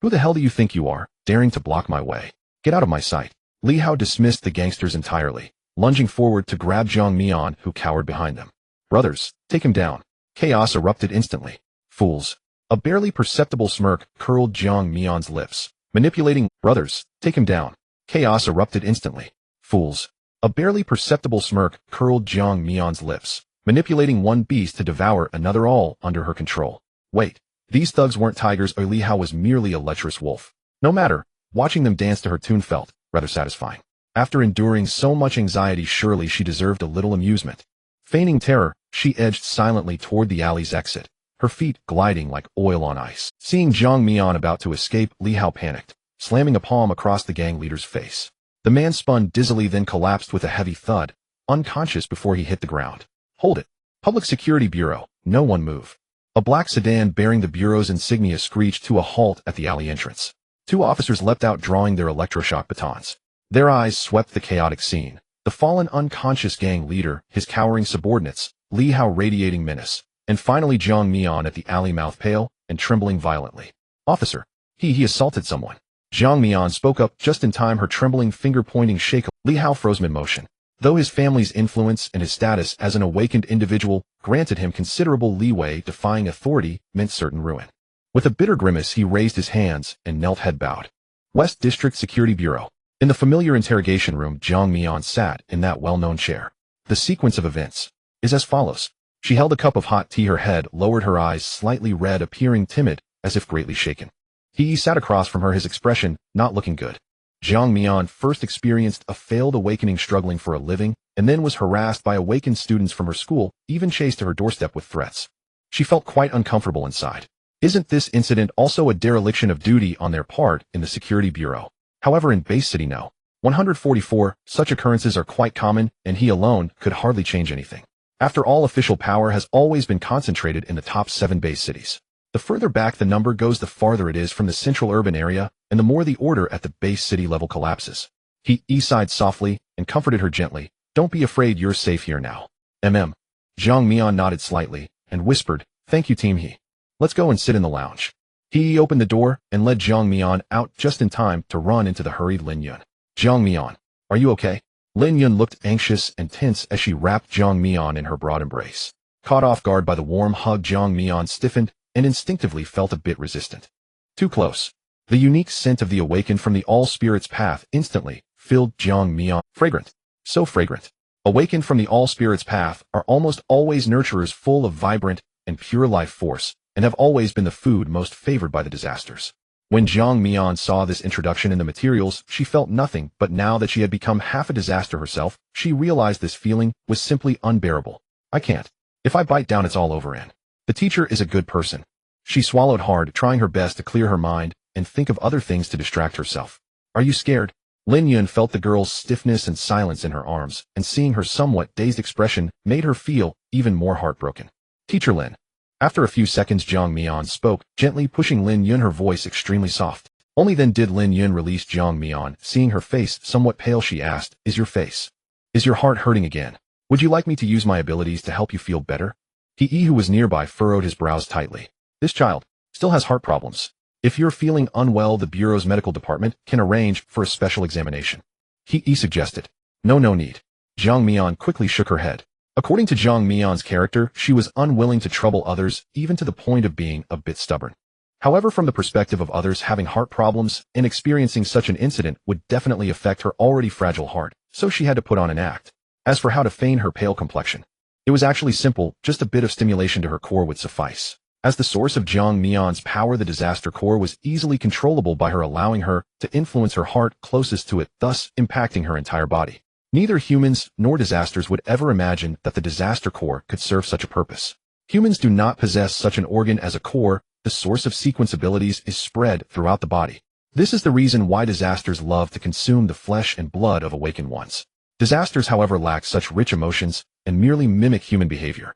Who the hell do you think you are, daring to block my way? Get out of my sight. Li Hao dismissed the gangsters entirely, lunging forward to grab Jiang Mian, who cowered behind them. Brothers, take him down. Chaos erupted instantly. Fools. A barely perceptible smirk curled Jiang Mian's lips. Manipulating. Brothers, take him down. Chaos erupted instantly. Fools. A barely perceptible smirk curled Jiang Mian's lips, manipulating one beast to devour another, all under her control. Wait, these thugs weren't tigers, or Li Hao was merely a lecherous wolf. No matter, watching them dance to her tune felt rather satisfying. After enduring so much anxiety, surely she deserved a little amusement. Feigning terror, she edged silently toward the alley's exit, her feet gliding like oil on ice. Seeing Jiang Mian about to escape, Li Hao panicked, slamming a palm across the gang leader's face. The man spun dizzily, then collapsed with a heavy thud, unconscious before he hit the ground. Hold it. Public Security Bureau, no one move. A black sedan bearing the Bureau's insignia screeched to a halt at the alley entrance. Two officers leapt out, drawing their electroshock batons. Their eyes swept the chaotic scene. The fallen unconscious gang leader, his cowering subordinates, Li Hao radiating menace, and finally Jiang Mian at the alley, mouth pale and trembling violently. Officer, he assaulted someone. Jiang Mian spoke up just in time, her trembling finger pointing shake. Li Hao froze mid-motion. Though his family's influence and his status as an awakened individual granted him considerable leeway, defying authority meant certain ruin. With a bitter grimace, he raised his hands and knelt, head bowed. West District Security Bureau. In the familiar interrogation room, Jiang Mian sat in that well-known chair. The sequence of events is as follows. She held a cup of hot tea, her head lowered, her eyes slightly red, appearing timid, as if greatly shaken. He sat across from her, his expression not looking good. Jiang Mian first experienced a failed awakening struggling for a living, and then was harassed by awakened students from her school, even chased to her doorstep with threats. She felt quite uncomfortable inside. Isn't this incident also a dereliction of duty on their part in the Security Bureau? However, in Base City No. 144, such occurrences are quite common, and he alone could hardly change anything. After all, official power has always been concentrated in the top 7 base cities. The further back the number goes, the farther it is from the central urban area, and the more the order at the base city level collapses. He sighed softly and comforted her gently. Don't be afraid, you're safe here now. Jiang Mian nodded slightly and whispered, thank you, team He. Let's go and sit in the lounge. He opened the door and led Jiang Mian out just in time to run into the hurried Lin Yun. Jiang Mian, are you okay? Lin Yun looked anxious and tense as she wrapped Jiang Mian in her broad embrace. Caught off guard by the warm hug, Jiang Mian stiffened and instinctively felt a bit resistant. Too close. The unique scent of the awakened from the all-spirits path instantly filled Jiang Mian. Fragrant. So fragrant. Awakened from the all-spirits path are almost always nurturers full of vibrant and pure life force, and have always been the food most favored by the disasters. When Jiang Mian saw this introduction in the materials, she felt nothing, but now that she had become half a disaster herself, she realized this feeling was simply unbearable. I can't. If I bite down, it's all over, and the teacher is a good person. She swallowed hard, trying her best to clear her mind and think of other things to distract herself. Are you scared? Lin Yun felt the girl's stiffness and silence in her arms, and seeing her somewhat dazed expression made her feel even more heartbroken. Teacher Lin. After a few seconds, Jiang Mian spoke, gently pushing Lin Yun, her voice extremely soft. Only then did Lin Yun release Jiang Mian. Seeing her face somewhat pale, she asked, is your heart hurting again? Would you like me to use my abilities to help you feel better? He, who was nearby, furrowed his brows tightly. This child still has heart problems. If you're feeling unwell, the Bureau's medical department can arrange for a special examination. He suggested. No need. Jiang Mian quickly shook her head. According to Jiang Mian's character, she was unwilling to trouble others, even to the point of being a bit stubborn. However, from the perspective of others, having heart problems and experiencing such an incident would definitely affect her already fragile heart, so she had to put on an act. As for how to feign her pale complexion, it was actually simple, just a bit of stimulation to her core would suffice. As the source of Jiang Mian's power, the disaster core was easily controllable by her, allowing her to influence her heart closest to it, thus impacting her entire body. Neither humans nor disasters would ever imagine that the disaster core could serve such a purpose. Humans do not possess such an organ as a core. The source of sequence abilities is spread throughout the body. This is the reason why disasters love to consume the flesh and blood of awakened ones. Disasters, however, lack such rich emotions and merely mimic human behavior.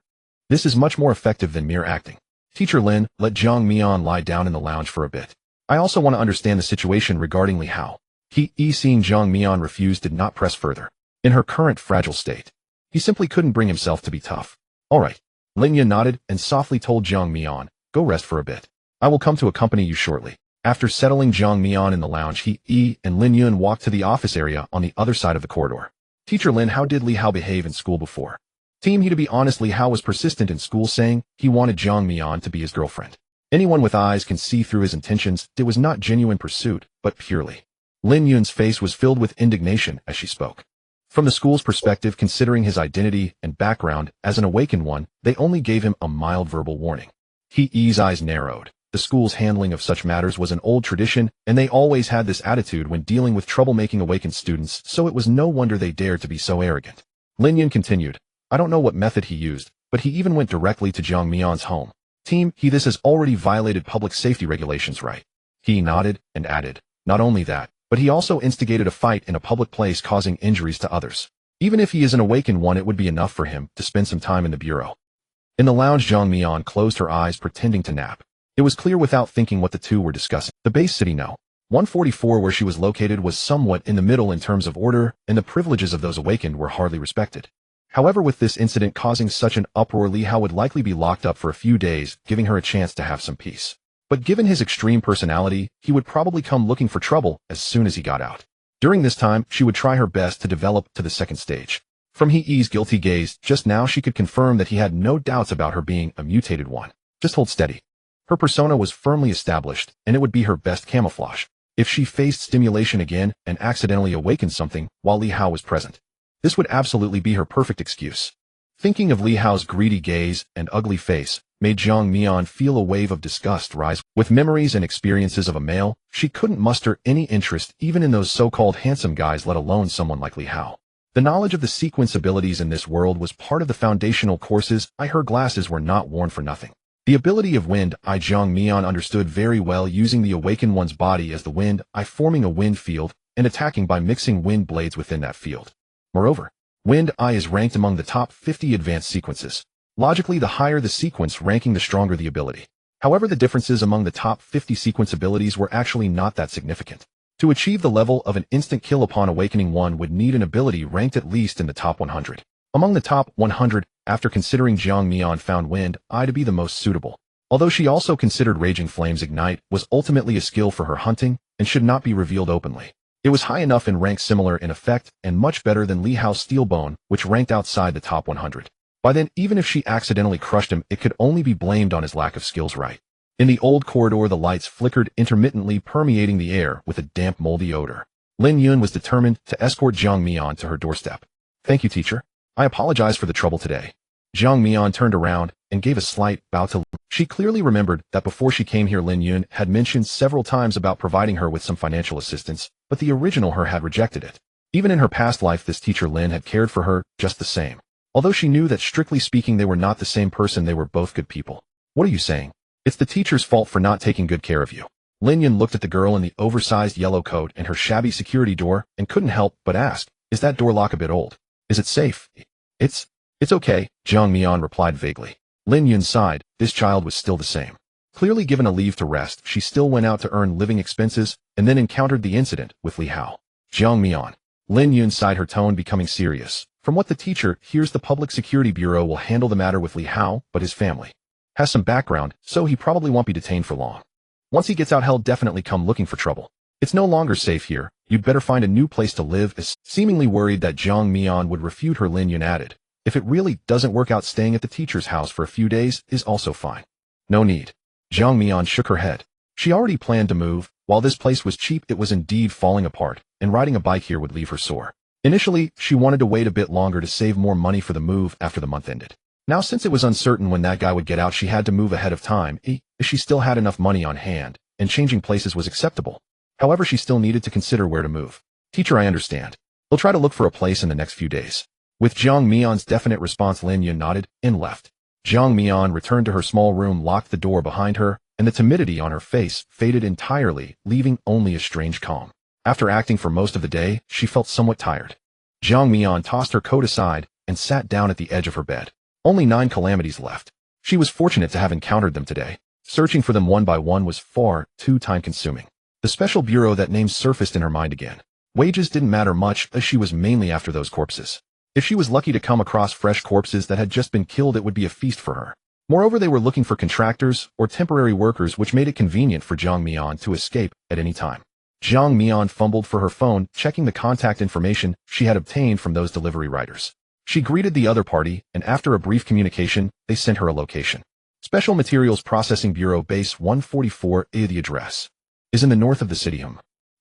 This is much more effective than mere acting. Teacher Lin, let Jiang Mian lie down in the lounge for a bit. I also want to understand the situation regarding Li Hao. Seeing Jiang Mian refuse, did not press further. In her current fragile state, he simply couldn't bring himself to be tough. All right. Lin Yun nodded and softly told Jiang Mian, go rest for a bit. I will come to accompany you shortly. After settling Jiang Mian in the lounge, he and Lin Yun walked to the office area on the other side of the corridor. Teacher Lin, how did Li Hao behave in school before? Team He, to be honest, Li Hao was persistent in school, saying he wanted Jiang Mian to be his girlfriend. Anyone with eyes can see through his intentions. It was not genuine pursuit, but purely. Lin Yun's face was filled with indignation as she spoke. From the school's perspective, considering his identity and background as an awakened one, they only gave him a mild verbal warning. He's eyes narrowed. The school's handling of such matters was an old tradition, and they always had this attitude when dealing with troublemaking awakened students, so it was no wonder they dared to be so arrogant. Lin Yun continued, I don't know what method he used, but he even went directly to Jiang Mian's home. Team, this has already violated public safety regulations, right? He nodded and added, not only that, but he also instigated a fight in a public place causing injuries to others. Even if he is an awakened one, it would be enough for him to spend some time in the bureau. In the lounge, Jiang Mian closed her eyes, pretending to nap. It was clear without thinking what the two were discussing. The base city No. 144 where she was located was somewhat in the middle in terms of order, and the privileges of those awakened were hardly respected. However, with this incident causing such an uproar, Li Hao would likely be locked up for a few days, giving her a chance to have some peace. But given his extreme personality, he would probably come looking for trouble as soon as he got out. During this time, she would try her best to develop to the second stage. From He's guilty gaze, just now she could confirm that he had no doubts about her being a mutated one. Just hold steady. Her persona was firmly established, and it would be her best camouflage if she faced stimulation again and accidentally awakened something while Li Hao was present. This would absolutely be her perfect excuse. Thinking of Li Hao's greedy gaze and ugly face made Jiang Mian feel a wave of disgust rise. With memories and experiences of a male, she couldn't muster any interest even in those so-called handsome guys, let alone someone like Li Hao. The knowledge of the sequence abilities in this world was part of the foundational courses. Her glasses were not worn for nothing. The ability of Wind Eye Jiang Mian understood very well, using the awakened one's body as the Wind Eye, forming a wind field and attacking by mixing wind blades within that field. Moreover, Wind Eye is ranked among the top 50 advanced sequences. Logically, the higher the sequence ranking, the stronger the ability. However, the differences among the top 50 sequence abilities were actually not that significant. To achieve the level of an instant kill upon awakening, one would need an ability ranked at least in the top 100. Among the top 100, after considering, Jiang Mian found Wind Eye to be the most suitable. Although she also considered Raging Flames Ignite was ultimately a skill for her hunting and should not be revealed openly. It was high enough in rank, similar in effect, and much better than Li Hao's Steel Bone, which ranked outside the top 100. By then, even if she accidentally crushed him, it could only be blamed on his lack of skills, right? In the old corridor, the lights flickered intermittently, permeating the air with a damp, moldy odor. Lin Yun was determined to escort Jiang Mian to her doorstep. Thank you, teacher. I apologize for the trouble today. Jiang Mian turned around and gave a slight bow to Lin. She clearly remembered that before she came here, Lin Yun had mentioned several times about providing her with some financial assistance, but the original her had rejected it. Even in her past life, this teacher Lin had cared for her just the same. Although she knew that strictly speaking they were not the same person, they were both good people. What are you saying? It's the teacher's fault for not taking good care of you. Lin Yun looked at the girl in the oversized yellow coat and her shabby security door and couldn't help but ask, is that door lock a bit old? Is it safe? It's okay, Jiang Mian replied vaguely. Lin Yun sighed. This child was still the same. Clearly given a leave to rest, she still went out to earn living expenses and then encountered the incident with Li Hao. Jiang Mian. Lin Yun sighed, her tone becoming serious. From what the teacher hears, the Public Security Bureau will handle the matter with Li Hao, but his family has some background, so he probably won't be detained for long. Once he gets out, he'll definitely come looking for trouble. It's no longer safe here. You'd better find a new place to live. As seemingly worried that Jiang Mian would refute her, Lin Yun added, if it really doesn't work out, staying at the teacher's house for a few days is also fine. No need. Jiang Mian shook her head. She already planned to move. While this place was cheap, it was indeed falling apart, and riding a bike here would leave her sore. Initially, she wanted to wait a bit longer to save more money for the move after the month ended. Now, since it was uncertain when that guy would get out, she had to move ahead of time. She still had enough money on hand, and changing places was acceptable. However, she still needed to consider where to move. Teacher, I understand. We'll try to look for a place in the next few days. With Jiang Mian's definite response, Lin Yun nodded and left. Jiang Mian returned to her small room, locked the door behind her, and the timidity on her face faded entirely, leaving only a strange calm. After acting for most of the day, she felt somewhat tired. Jiang Mian tossed her coat aside and sat down at the edge of her bed. Only 9 calamities left. She was fortunate to have encountered them today. Searching for them one by one was far too time-consuming. The special bureau that name surfaced in her mind again. Wages didn't matter much, as she was mainly after those corpses. If she was lucky to come across fresh corpses that had just been killed, it would be a feast for her. Moreover, they were looking for contractors or temporary workers, which made it convenient for Jiang Mian to escape at any time. Jiang Mian fumbled for her phone, checking the contact information she had obtained from those delivery riders. She greeted the other party, and after a brief communication, they sent her a location. Special Materials Processing Bureau, Base 144. The address is in the north of the city.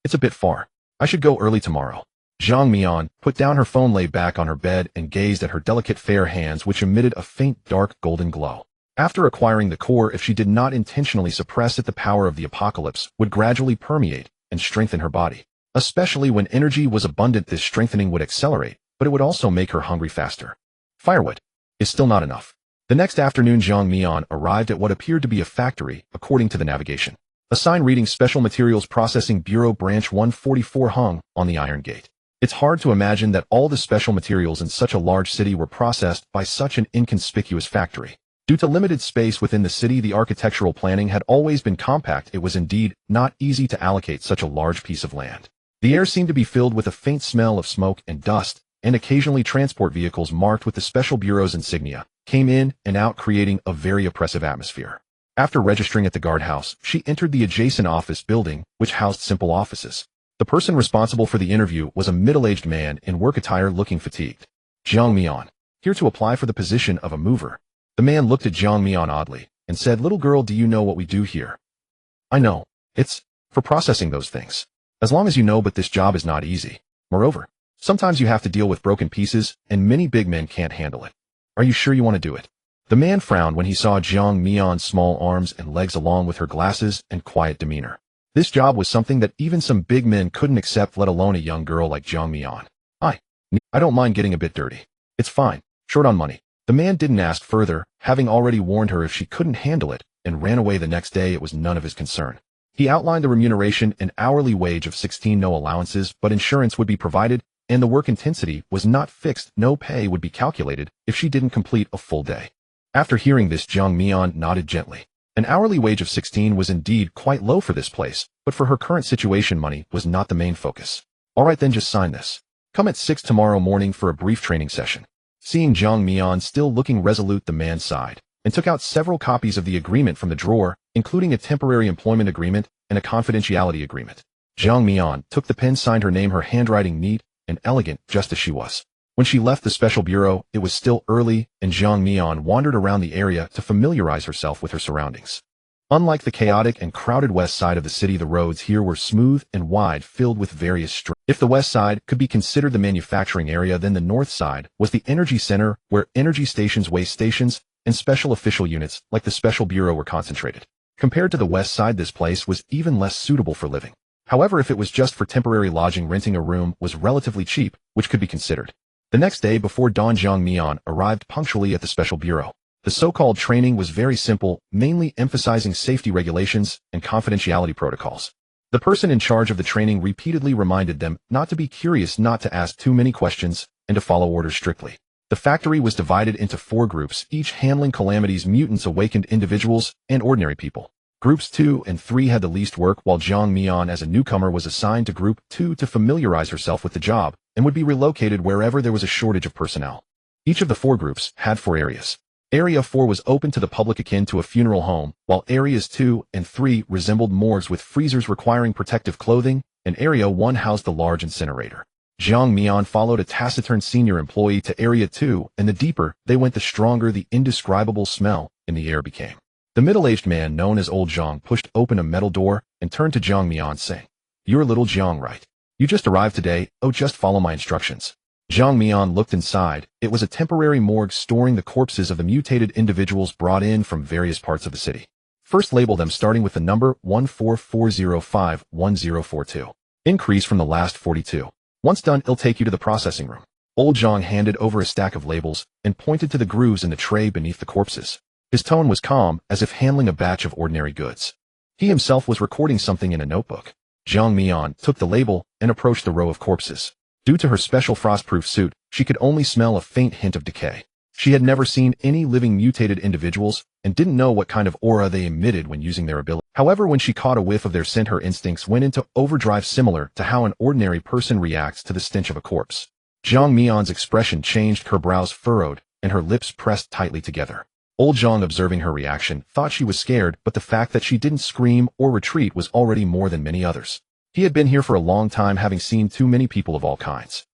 It's a bit far. I should go early tomorrow. Zhang Mian put down her phone, lay back on her bed, and gazed at her delicate fair hands, which emitted a faint dark golden glow. After acquiring the core, if she did not intentionally suppress it, the power of the apocalypse would gradually permeate and strengthen her body. Especially when energy was abundant, this strengthening would accelerate, but it would also make her hungry faster. Firewood is still not enough. The next afternoon, Zhang Mian arrived at what appeared to be a factory, according to the navigation. A sign reading Special Materials Processing Bureau Branch 144 hung on the iron gate. It's hard to imagine that all the special materials in such a large city were processed by such an inconspicuous factory. Due to limited space within the city, the architectural planning had always been compact. It was indeed not easy to allocate such a large piece of land. The air seemed to be filled with a faint smell of smoke and dust, and occasionally transport vehicles marked with the Special Bureau's insignia came in and out, creating a very oppressive atmosphere. After registering at the guardhouse, she entered the adjacent office building, which housed simple offices. The person responsible for the interview was a middle-aged man in work attire, looking fatigued. Zhang Mian, here to apply for the position of a mover. The man looked at Zhang Mian oddly and said, "Little girl, do you know what we do here?" "I know. It's for processing those things. As long as you know, but this job is not easy. Moreover, sometimes you have to deal with broken pieces, and many big men can't handle it. Are you sure you want to do it?" The man frowned when he saw Zhang Mian's small arms and legs along with her glasses and quiet demeanor. This job was something that even some big men couldn't accept, let alone a young girl like Zhang Mian. I don't mind getting a bit dirty. It's fine. Short on money." The man didn't ask further, having already warned her if she couldn't handle it, and ran away the next day. It was none of his concern. He outlined the remuneration: an hourly wage of 16, no allowances, but insurance would be provided, and the work intensity was not fixed. No pay would be calculated if she didn't complete a full day. After hearing this, Zhang Mian nodded gently. An hourly wage of 16 was indeed quite low for this place, but for her current situation, money was not the main focus. "All right then, just sign this. Come at 6 tomorrow morning for a brief training session." Seeing Zhang Mian still looking resolute, the man sighed and took out several copies of the agreement from the drawer, including a temporary employment agreement and a confidentiality agreement. Zhang Mian took the pen, signed her name, her handwriting neat and elegant, just as she was. When she left the special bureau, it was still early, and Zhang Mian wandered around the area to familiarize herself with her surroundings. Unlike the chaotic and crowded west side of the city, the roads here were smooth and wide, filled with various streets. If the west side could be considered the manufacturing area, then the north side was the energy center, where energy stations, waste stations, and special official units like the special bureau were concentrated. Compared to the west side, this place was even less suitable for living. However, if it was just for temporary lodging, renting a room was relatively cheap, which could be considered. The next day before dawn, Zhang Mian arrived punctually at the special bureau. The so-called training was very simple, mainly emphasizing safety regulations and confidentiality protocols. The person in charge of the training repeatedly reminded them not to be curious, not to ask too many questions, and to follow orders strictly. The factory was divided into 4 groups, each handling calamities, mutants, awakened individuals, and ordinary people. Groups 2 and 3 had the least work, while Zhang Mian as a newcomer was assigned to Group 2 to familiarize herself with the job, and would be relocated wherever there was a shortage of personnel. Each of the 4 groups had 4 areas. Area 4 was open to the public, akin to a funeral home, while Areas 2 and 3 resembled morgues with freezers requiring protective clothing, and Area 1 housed the large incinerator. Zhang Mian followed a taciturn senior employee to Area 2, and the deeper they went, the stronger the indescribable smell in the air became. The middle-aged man known as Old Zhang pushed open a metal door and turned to Zhang Mian, saying, "You're little Zhang, right? You just arrived today. Oh, just follow my instructions." Zhang Mian looked inside. It was a temporary morgue storing the corpses of the mutated individuals brought in from various parts of the city. First, label them starting with the number 144051042. Increase from the last 42. Once done, it'll take you to the processing room. Old Zhang handed over a stack of labels and pointed to the grooves in the tray beneath the corpses. His tone was calm, as if handling a batch of ordinary goods. He himself was recording something in a notebook. Zhang Mian took the label and approached the row of corpses. Due to her special frost-proof suit, she could only smell a faint hint of decay. She had never seen any living mutated individuals and didn't know what kind of aura they emitted when using their ability. However, when she caught a whiff of their scent, her instincts went into overdrive, similar to how an ordinary person reacts to the stench of a corpse. Zhang Mian's expression changed, her brows furrowed and her lips pressed tightly together. Old Zhang, observing her reaction, thought she was scared, but the fact that she didn't scream or retreat was already more than many others. He had been here for a long time, having seen too many people of all kinds.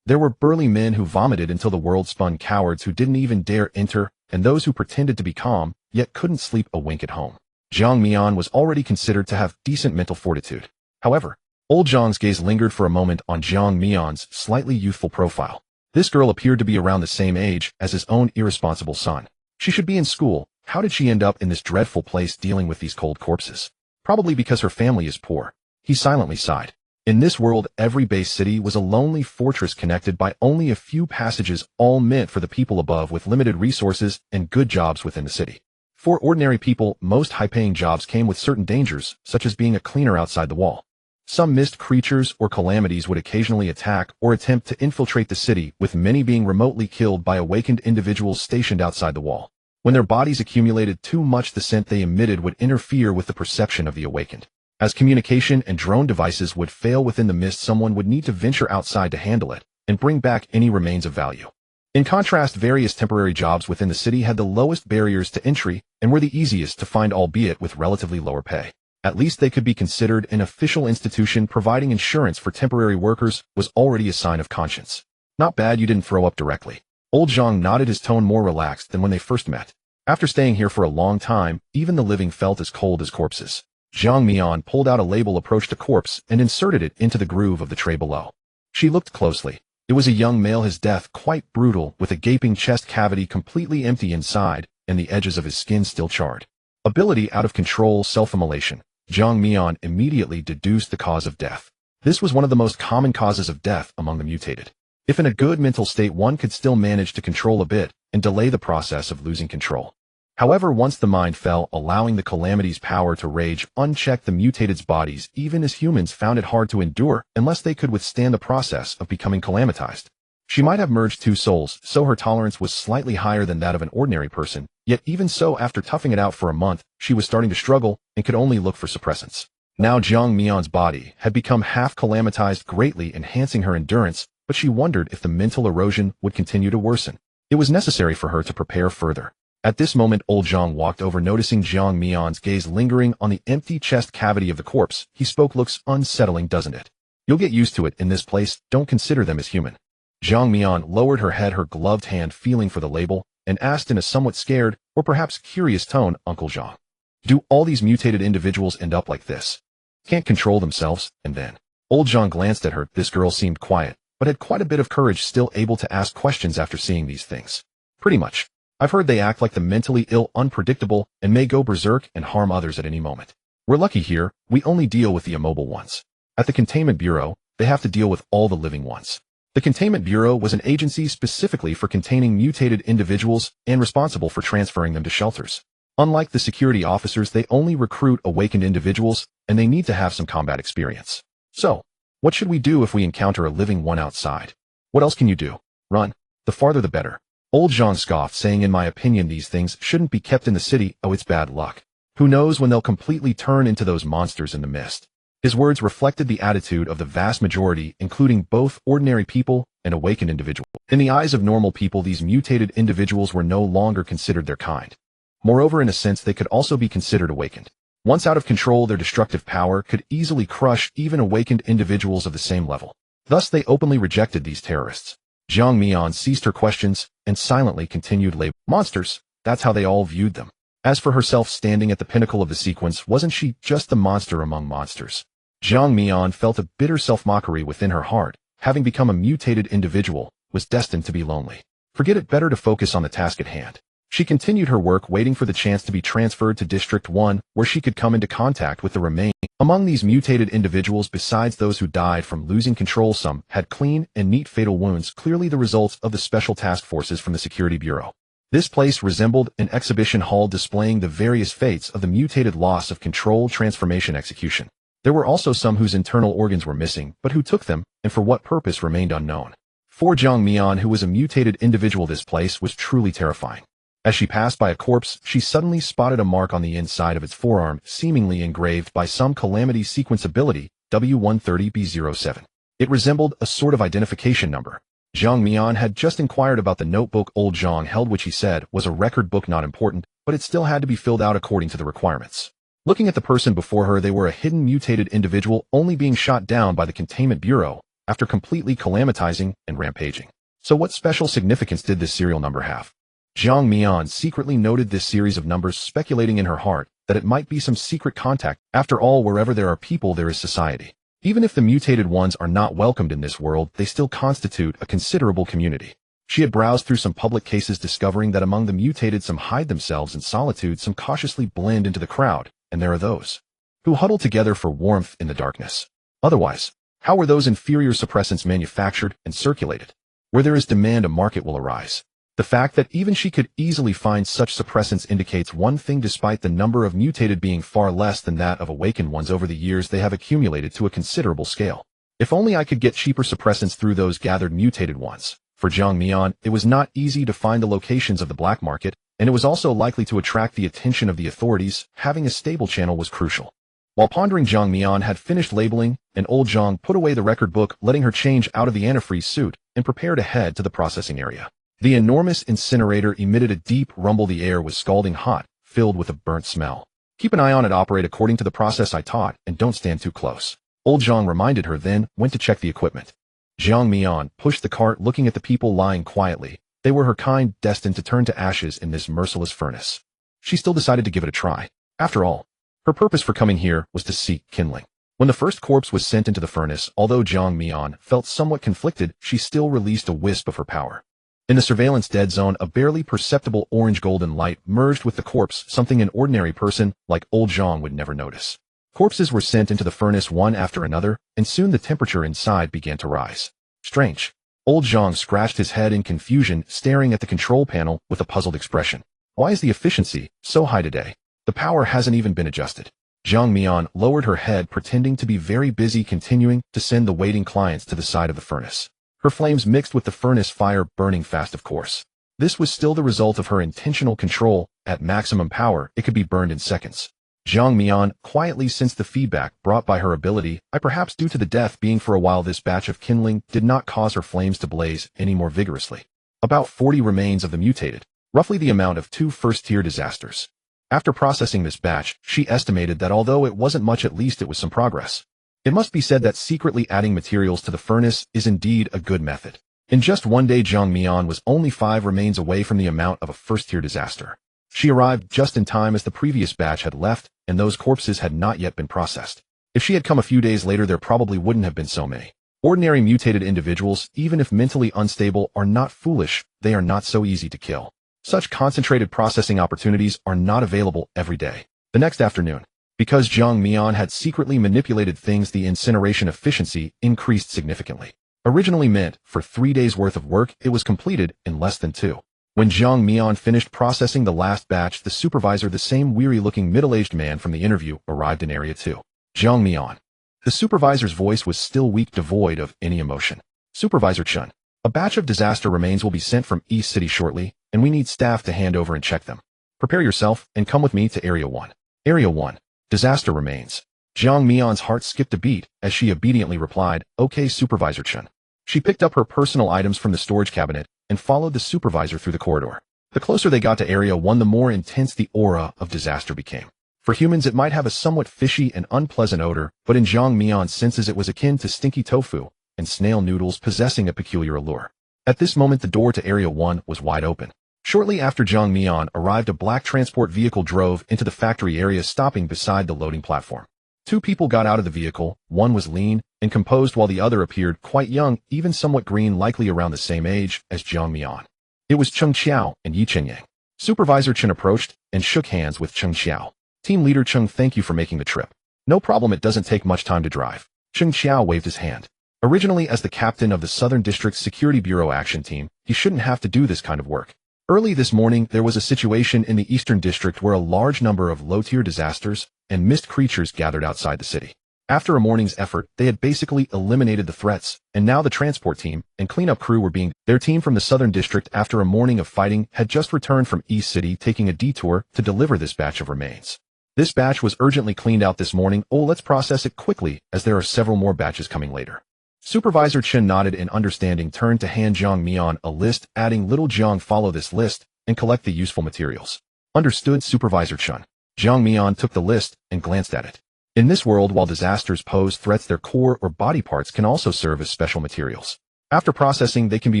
There were burly men who vomited until the world spun, cowards who didn't even dare enter, and those who pretended to be calm, yet couldn't sleep a wink at home. Zhang Mian was already considered to have decent mental fortitude. However, Old Zhang's gaze lingered for a moment on Jiang Mian's slightly youthful profile. This girl appeared to be around the same age as his own irresponsible son. She should be in school. How did she end up in this dreadful place dealing with these cold corpses? Probably because her family is poor. He silently sighed. In this world, every base city was a lonely fortress connected by only a few passages, all meant for the people above with limited resources and good jobs within the city. For ordinary people, most high-paying jobs came with certain dangers, such as being a cleaner outside the wall. Some mist creatures or calamities would occasionally attack or attempt to infiltrate the city, with many being remotely killed by awakened individuals stationed outside the wall. When their bodies accumulated too much, the scent they emitted would interfere with the perception of the awakened. As communication and drone devices would fail within the mist, someone would need to venture outside to handle it and bring back any remains of value. In contrast, various temporary jobs within the city had the lowest barriers to entry and were the easiest to find, albeit with relatively lower pay. At least they could be considered an official institution. Providing insurance for temporary workers was already a sign of conscience. Not bad you didn't throw up directly. Old Zhang nodded, his tone more relaxed than when they first met. After staying here for a long time, even the living felt as cold as corpses. Jiang Mian pulled out a label, approached a corpse, and inserted it into the groove of the tray below. She looked closely. It was a young male, his death quite brutal, with a gaping chest cavity completely empty inside, and the edges of his skin still charred. Ability out of control, self-immolation. Jiang Mian immediately deduced the cause of death. This was one of the most common causes of death among the mutated. If in a good mental state, one could still manage to control a bit and delay the process of losing control. However, once the mind fell, allowing the calamity's power to rage unchecked, the mutated's bodies, even as humans, found it hard to endure unless they could withstand the process of becoming calamitized. She might have merged two souls, so her tolerance was slightly higher than that of an ordinary person, yet even so, after toughing it out for a month, she was starting to struggle and could only look for suppressants. Now Jiang Mian's body had become half calamitized, greatly enhancing her endurance, but she wondered if the mental erosion would continue to worsen. It was necessary for her to prepare further. At this moment, old Zhang walked over, noticing Jiang Mian's gaze lingering on the empty chest cavity of the corpse. He spoke, "Looks unsettling, doesn't it? You'll get used to it in this place. Don't consider them as human." Jiang Mian lowered her head, her gloved hand feeling for the label, and asked in a somewhat scared, or perhaps curious tone, "Uncle Zhang, do all these mutated individuals end up like this? Can't control themselves?" And then old Zhang glanced at her. This girl seemed quiet, but had quite a bit of courage, still able to ask questions after seeing these things. "Pretty much. I've heard they act like the mentally ill, unpredictable, and may go berserk and harm others at any moment. We're lucky here, we only deal with the immobile ones. At the Containment Bureau, they have to deal with all the living ones." The Containment Bureau was an agency specifically for containing mutated individuals and responsible for transferring them to shelters. Unlike the security officers, they only recruit awakened individuals, and they need to have some combat experience. "So, what should we do if we encounter a living one outside?" "What else can you do? Run. The farther the better." Old Zhang scoffed, saying, "In my opinion, these things shouldn't be kept in the city. Oh, it's bad luck. Who knows when they'll completely turn into those monsters in the mist." His words reflected the attitude of the vast majority, including both ordinary people and awakened individuals. In the eyes of normal people, these mutated individuals were no longer considered their kind. Moreover, in a sense, they could also be considered awakened. Once out of control, their destructive power could easily crush even awakened individuals of the same level. Thus, they openly rejected these terrorists. Jiang Mian ceased her questions and silently continued labeling monsters. That's how they all viewed them. As for herself, standing at the pinnacle of the sequence, wasn't she just the monster among monsters? Jiang Mian felt a bitter self-mockery within her heart. Having become a mutated individual was destined to be lonely. Forget it, better to focus on the task at hand. She continued her work, waiting for the chance to be transferred to District 1, where she could come into contact with the remaining. Among these mutated individuals, besides those who died from losing control, some had clean and neat fatal wounds, clearly the results of the special task forces from the Security Bureau. This place resembled an exhibition hall displaying the various fates of the mutated loss of control, transformation, execution. There were also some whose internal organs were missing, but who took them, and for what purpose, remained unknown. For Jiang Mian, who was a mutated individual, this place was truly terrifying. As she passed by a corpse, she suddenly spotted a mark on the inside of its forearm, seemingly engraved by some calamity sequence ability, W130B07. It resembled a sort of identification number. Jiang Mian had just inquired about the notebook old Zhang held, which he said was a record book, not important, but it still had to be filled out according to the requirements. Looking at the person before her, they were a hidden mutated individual, only being shot down by the Containment Bureau after completely calamitizing and rampaging. So what special significance did this serial number have? Jiang Mian secretly noted this series of numbers, speculating in her heart that it might be some secret contact. After all, wherever there are people, there is society. Even if the mutated ones are not welcomed in this world, they still constitute a considerable community. She had browsed through some public cases, discovering that among the mutated some hide themselves in solitude, some cautiously blend into the crowd, and there are those who huddle together for warmth in the darkness. Otherwise, how were those inferior suppressants manufactured and circulated? Where there is demand, a market will arise. The fact that even she could easily find such suppressants indicates one thing: despite the number of mutated being far less than that of awakened ones, over the years they have accumulated to a considerable scale. If only I could get cheaper suppressants through those gathered mutated ones. For Jiang Mian, it was not easy to find the locations of the black market, and it was also likely to attract the attention of the authorities. Having a stable channel was crucial. While pondering, Jiang Mian had finished labeling, and old Jiang put away the record book, letting her change out of the antifreeze suit and prepare to head to the processing area. The enormous incinerator emitted a deep rumble. The air was scalding hot, filled with a burnt smell. Keep an eye on it, operate according to the process I taught, and don't stand too close. Old Jiang reminded her, then went to check the equipment. Jiang Mian pushed the cart, looking at the people lying quietly. They were her kind, destined to turn to ashes in this merciless furnace. She still decided to give it a try. After all, her purpose for coming here was to seek kindling. When the first corpse was sent into the furnace, although Jiang Mian felt somewhat conflicted, she still released a wisp of her power. In the surveillance dead zone, a barely perceptible orange-golden light merged with the corpse, something an ordinary person like old Jiang would never notice. Corpses were sent into the furnace one after another, and soon the temperature inside began to rise. Strange. Old Jiang scratched his head in confusion, staring at the control panel with a puzzled expression. Why is the efficiency so high today? The power hasn't even been adjusted. Jiang Mian lowered her head, pretending to be very busy, continuing to send the waiting clients to the side of the furnace. Her flames mixed with the furnace fire, burning fast, of course. This was still the result of her intentional control. At maximum power, it could be burned in seconds. Jiang Mian quietly sensed the feedback brought by her ability. Perhaps due to the death being for a while, this batch of kindling did not cause her flames to blaze any more vigorously. About 40 remains of the mutated, roughly the amount of 2 first-tier disasters. After processing this batch, she estimated that although it wasn't much, at least it was some progress. It must be said that secretly adding materials to the furnace is indeed a good method. In just one day, Jiang Mian was only 5 remains away from the amount of a first-tier disaster. She arrived just in time, as the previous batch had left, and those corpses had not yet been processed. If she had come a few days later, there probably wouldn't have been so many. Ordinary mutated individuals, even if mentally unstable, are not foolish. They are not so easy to kill. Such concentrated processing opportunities are not available every day. The next afternoon, because Jiang Mian had secretly manipulated things, the incineration efficiency increased significantly. Originally meant for 3 days worth of work, it was completed in less than 2. When Jiang Mian finished processing the last batch, the supervisor, the same weary-looking middle-aged man from the interview, arrived in Area 2. Jiang Mian. The supervisor's voice was still weak, devoid of any emotion. Supervisor Chun, a batch of disaster remains will be sent from East City shortly, and we need staff to hand over and check them. Prepare yourself and come with me to Area 1. Area 1. Disaster remains. Jiang Mian's heart skipped a beat as she obediently replied, "Okay, Supervisor Chun." She picked up her personal items from the storage cabinet and followed the supervisor through the corridor. The closer they got to Area 1, the more intense the aura of disaster became. For humans, it might have a somewhat fishy and unpleasant odor, but in Jiang Mian's senses it was akin to stinky tofu and snail noodles, possessing a peculiar allure. At this moment, the door to Area 1 was wide open. Shortly after Jiang Mian arrived, a black transport vehicle drove into the factory area, stopping beside the loading platform. 2 people got out of the vehicle. One was lean and composed, while the other appeared quite young, even somewhat green, likely around the same age as Jiang Mian. It was Cheng Xiao and Yi Chenyang. Supervisor Chen approached and shook hands with Cheng Xiao. "Team Leader Cheng, thank you for making the trip." "No problem, it doesn't take much time to drive." Cheng Xiao waved his hand. Originally as the captain of the Southern District Security Bureau action team, he shouldn't have to do this kind of work. Early this morning, there was a situation in the Eastern District where a large number of low-tier disasters and mist creatures gathered outside the city. After a morning's effort, they had basically eliminated the threats, and now the transport team and cleanup crew were being... Their team from the Southern District, after a morning of fighting, had just returned from East City, taking a detour to deliver this batch of remains. This batch was urgently cleaned out this morning. "Oh, let's process it quickly, as there are several more batches coming later." Supervisor Chen nodded in understanding, turned to hand Jiang Mian a list, adding, "Little Jiang, follow this list and collect the useful materials." "Understood, Supervisor Chen." Jiang Mian took the list and glanced at it. In this world, while disasters pose threats, their core or body parts can also serve as special materials. After processing, they can be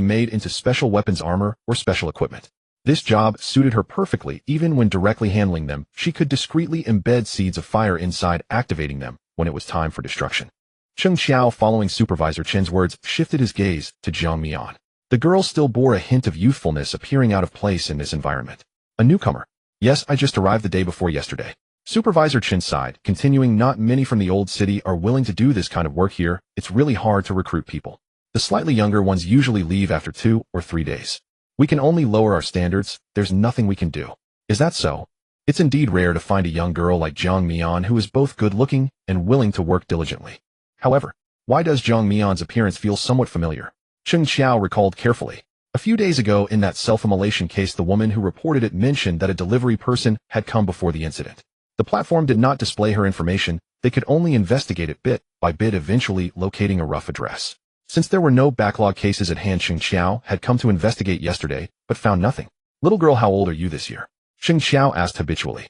made into special weapons, armor, or special equipment. This job suited her perfectly. Even when directly handling them, she could discreetly embed seeds of fire inside, activating them when it was time for destruction. Cheng Xiao, following Supervisor Chen's words, shifted his gaze to Jiang Mian. The girl still bore a hint of youthfulness appearing out of place in this environment. A newcomer. Yes, I just arrived the day before yesterday. Supervisor Chen sighed, continuing, not many from the old city are willing to do this kind of work here. It's really hard to recruit people. The slightly younger ones usually leave after 2 or 3 days. We can only lower our standards. There's nothing we can do. Is that so? It's indeed rare to find a young girl like Jiang Mian who is both good-looking and willing to work diligently. However, why does Jiang Mian's appearance feel somewhat familiar? Cheng Xiao recalled carefully. A few days ago in that self-immolation case, the woman who reported it mentioned that a delivery person had come before the incident. The platform did not display her information. They could only investigate it bit by bit, eventually locating a rough address. Since there were no backlog cases at hand, Cheng Xiao had come to investigate yesterday, but found nothing. Little girl, how old are you this year? Cheng Xiao asked habitually.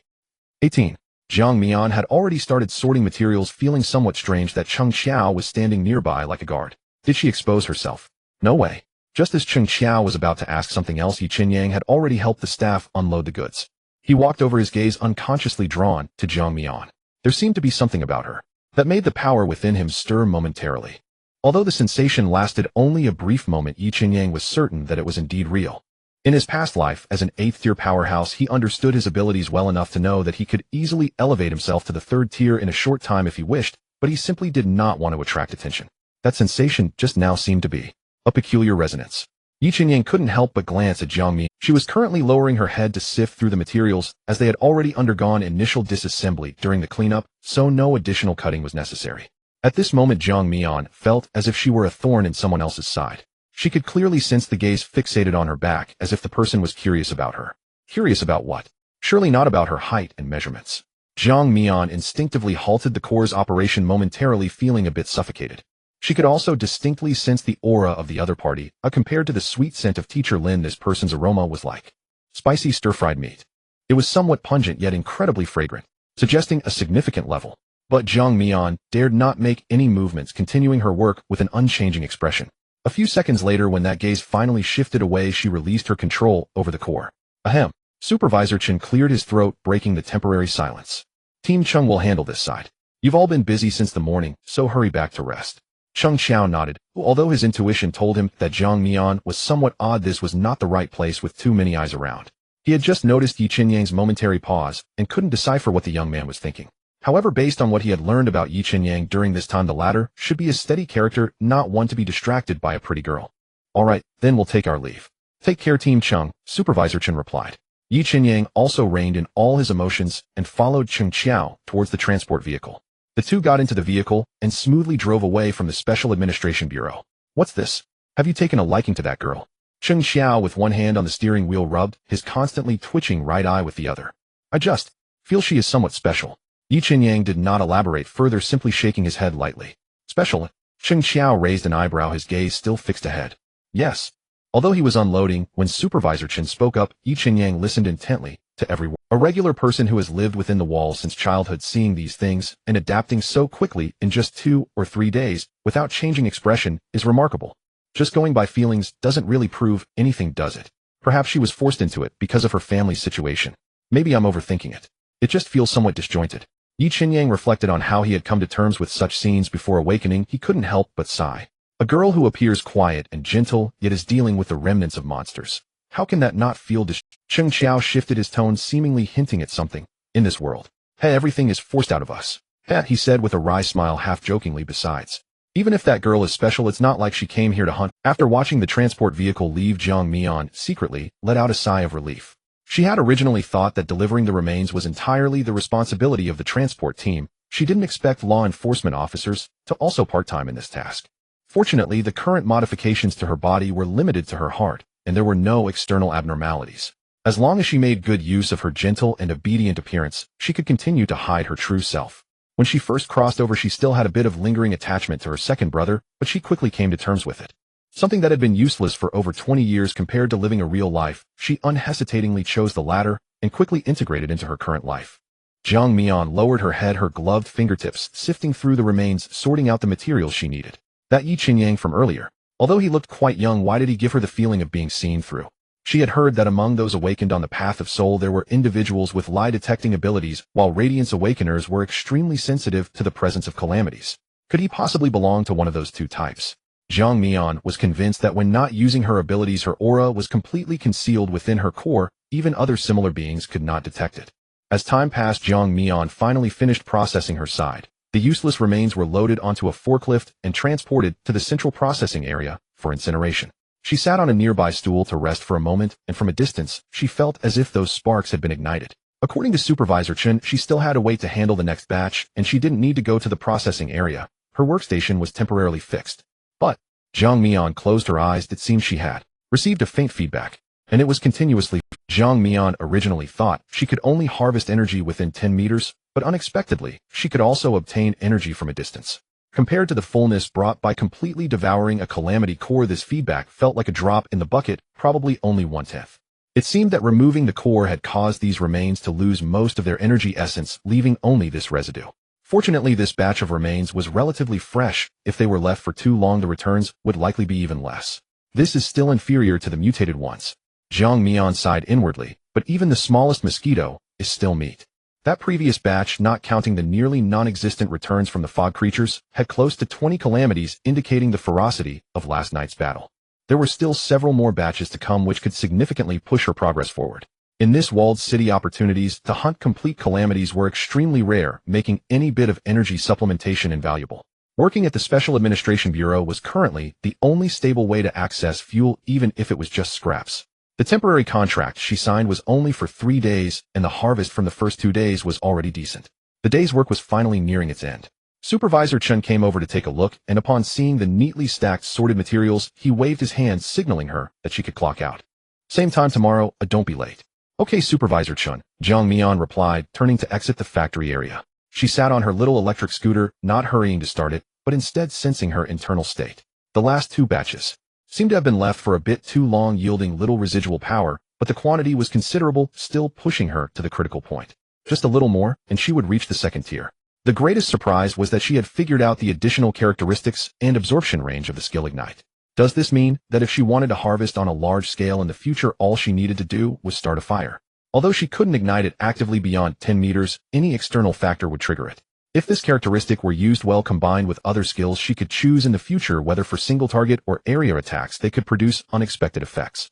18. Jiang Mian had already started sorting materials, feeling somewhat strange that Cheng Xiao was standing nearby like a guard. Did she expose herself? No way. Just as Cheng Xiao was about to ask something else, Yi Qinyang had already helped the staff unload the goods. He walked over, his gaze unconsciously drawn to Jiang Mian. There seemed to be something about her that made the power within him stir momentarily. Although the sensation lasted only a brief moment, Yi Qinyang was certain that it was indeed real. In his past life as an 8th-tier powerhouse, he understood his abilities well enough to know that he could easily elevate himself to the 3rd tier in a short time if he wished, but he simply did not want to attract attention. That sensation just now seemed to be a peculiar resonance. Yi Qinyang couldn't help but glance at Jiang Mian. She was currently lowering her head to sift through the materials, as they had already undergone initial disassembly during the cleanup, so no additional cutting was necessary. At this moment, Jiang Mian felt as if she were a thorn in someone else's side. She could clearly sense the gaze fixated on her back, as if the person was curious about her. Curious about what? Surely not about her height and measurements. Jiang Mian instinctively halted the core's operation momentarily, feeling a bit suffocated. She could also distinctly sense the aura of the other party. Compared to the sweet scent of Teacher Lin, this person's aroma was like spicy stir-fried meat. It was somewhat pungent yet incredibly fragrant, suggesting a significant level. But Jiang Mian dared not make any movements, continuing her work with an unchanging expression. A few seconds later, when that gaze finally shifted away, she released her control over the core. Ahem. Supervisor Chen cleared his throat, breaking the temporary silence. Team Cheng will handle this side. You've all been busy since the morning, so hurry back to rest. Cheng Xiao nodded. Although his intuition told him that Jiang Mian was somewhat odd, this was not the right place with too many eyes around. He had just noticed Yi Qinyang's momentary pause and couldn't decipher what the young man was thinking. However, based on what he had learned about Yi Qinyang during this time, the latter should be a steady character, not one to be distracted by a pretty girl. All right, then we'll take our leave. Take care, Team Cheng, Supervisor Chen replied. Yi Qinyang also reined in all his emotions and followed Cheng Xiao towards the transport vehicle. The two got into the vehicle and smoothly drove away from the Special Administration Bureau. What's this? Have you taken a liking to that girl? Cheng Xiao, with one hand on the steering wheel, rubbed his constantly twitching right eye with the other. I just feel she is somewhat special. Yi Qinyang did not elaborate further, simply shaking his head lightly. Special? Cheng Xiao raised an eyebrow, his gaze still fixed ahead. Yes. Although he was unloading, when Supervisor Chen spoke up, Yi Qinyang listened intently to every word. A regular person who has lived within the walls since childhood, seeing these things and adapting so quickly in just 2 or 3 days without changing expression is remarkable. Just going by feelings doesn't really prove anything, does it? Perhaps she was forced into it because of her family's situation. Maybe I'm overthinking it. It just feels somewhat disjointed. Yi Qinyang reflected on how he had come to terms with such scenes before awakening. He couldn't help but sigh. A girl who appears quiet and gentle, yet is dealing with the remnants of monsters. How can that not feel Cheng Xiao shifted his tone, seemingly hinting at something. In this world, hey, everything is forced out of us. Hey, he said with a wry smile, half jokingly. Besides, even if that girl is special, it's not like she came here to hunt. After watching the transport vehicle leave, Jiang Mian secretly let out a sigh of relief. She had originally thought that delivering the remains was entirely the responsibility of the transport team. She didn't expect law enforcement officers to also part-time in this task. Fortunately, the current modifications to her body were limited to her heart, and there were no external abnormalities. As long as she made good use of her gentle and obedient appearance, she could continue to hide her true self. When she first crossed over, she still had a bit of lingering attachment to her second brother, but she quickly came to terms with it. Something that had been useless for over 20 years compared to living a real life, she unhesitatingly chose the latter and quickly integrated into her current life. Jiang Mian lowered her head, her gloved fingertips sifting through the remains, sorting out the materials she needed. That Yi Qinyang from earlier. Although he looked quite young, why did he give her the feeling of being seen through? She had heard that among those awakened on the path of soul there were individuals with lie-detecting abilities, while Radiance Awakeners were extremely sensitive to the presence of calamities. Could he possibly belong to one of those two types? Jiang Mian was convinced that when not using her abilities, her aura was completely concealed within her core, even other similar beings could not detect it. As time passed, Jiang Mian finally finished processing her side. The useless remains were loaded onto a forklift and transported to the central processing area for incineration. She sat on a nearby stool to rest for a moment, and from a distance, she felt as if those sparks had been ignited. According to Supervisor Chen, she still had to wait to handle the next batch, and she didn't need to go to the processing area. Her workstation was temporarily fixed. But Jiang Mian closed her eyes. It seemed she had received a faint feedback, and it was continuously. Jiang Mian originally thought she could only harvest energy within 10 meters, but unexpectedly, she could also obtain energy from a distance. Compared to the fullness brought by completely devouring a calamity core, this feedback felt like a drop in the bucket, probably only 1/10. It seemed that removing the core had caused these remains to lose most of their energy essence, leaving only this residue. Fortunately, this batch of remains was relatively fresh. If they were left for too long, the returns would likely be even less. This is still inferior to the mutated ones. Jiang Mian sighed inwardly, but even the smallest mosquito is still meat. That previous batch, not counting the nearly non-existent returns from the fog creatures, had close to 20 calamities, indicating the ferocity of last night's battle. There were still several more batches to come which could significantly push her progress forward. In this walled city, opportunities to hunt complete calamities were extremely rare, making any bit of energy supplementation invaluable. Working at the Special Administration Bureau was currently the only stable way to access fuel, even if it was just scraps. The temporary contract she signed was only for 3 days, and the harvest from the first 2 days was already decent. The day's work was finally nearing its end. Supervisor Chen came over to take a look, and upon seeing the neatly stacked sorted materials, he waved his hand, signaling her that she could clock out. Same time tomorrow, don't be late. Okay, Supervisor Chen, Jiang Mian replied, turning to exit the factory area. She sat on her little electric scooter, not hurrying to start it, but instead sensing her internal state. The last 2 batches seemed to have been left for a bit too long, yielding little residual power, but the quantity was considerable, still pushing her to the critical point. Just a little more, and she would reach the second tier. The greatest surprise was that she had figured out the additional characteristics and absorption range of the skill Ignite. Does this mean that if she wanted to harvest on a large scale in the future, all she needed to do was start a fire? Although she couldn't ignite it actively beyond 10 meters, any external factor would trigger it. If this characteristic were used well combined with other skills she could choose in the future, whether for single target or area attacks, they could produce unexpected effects.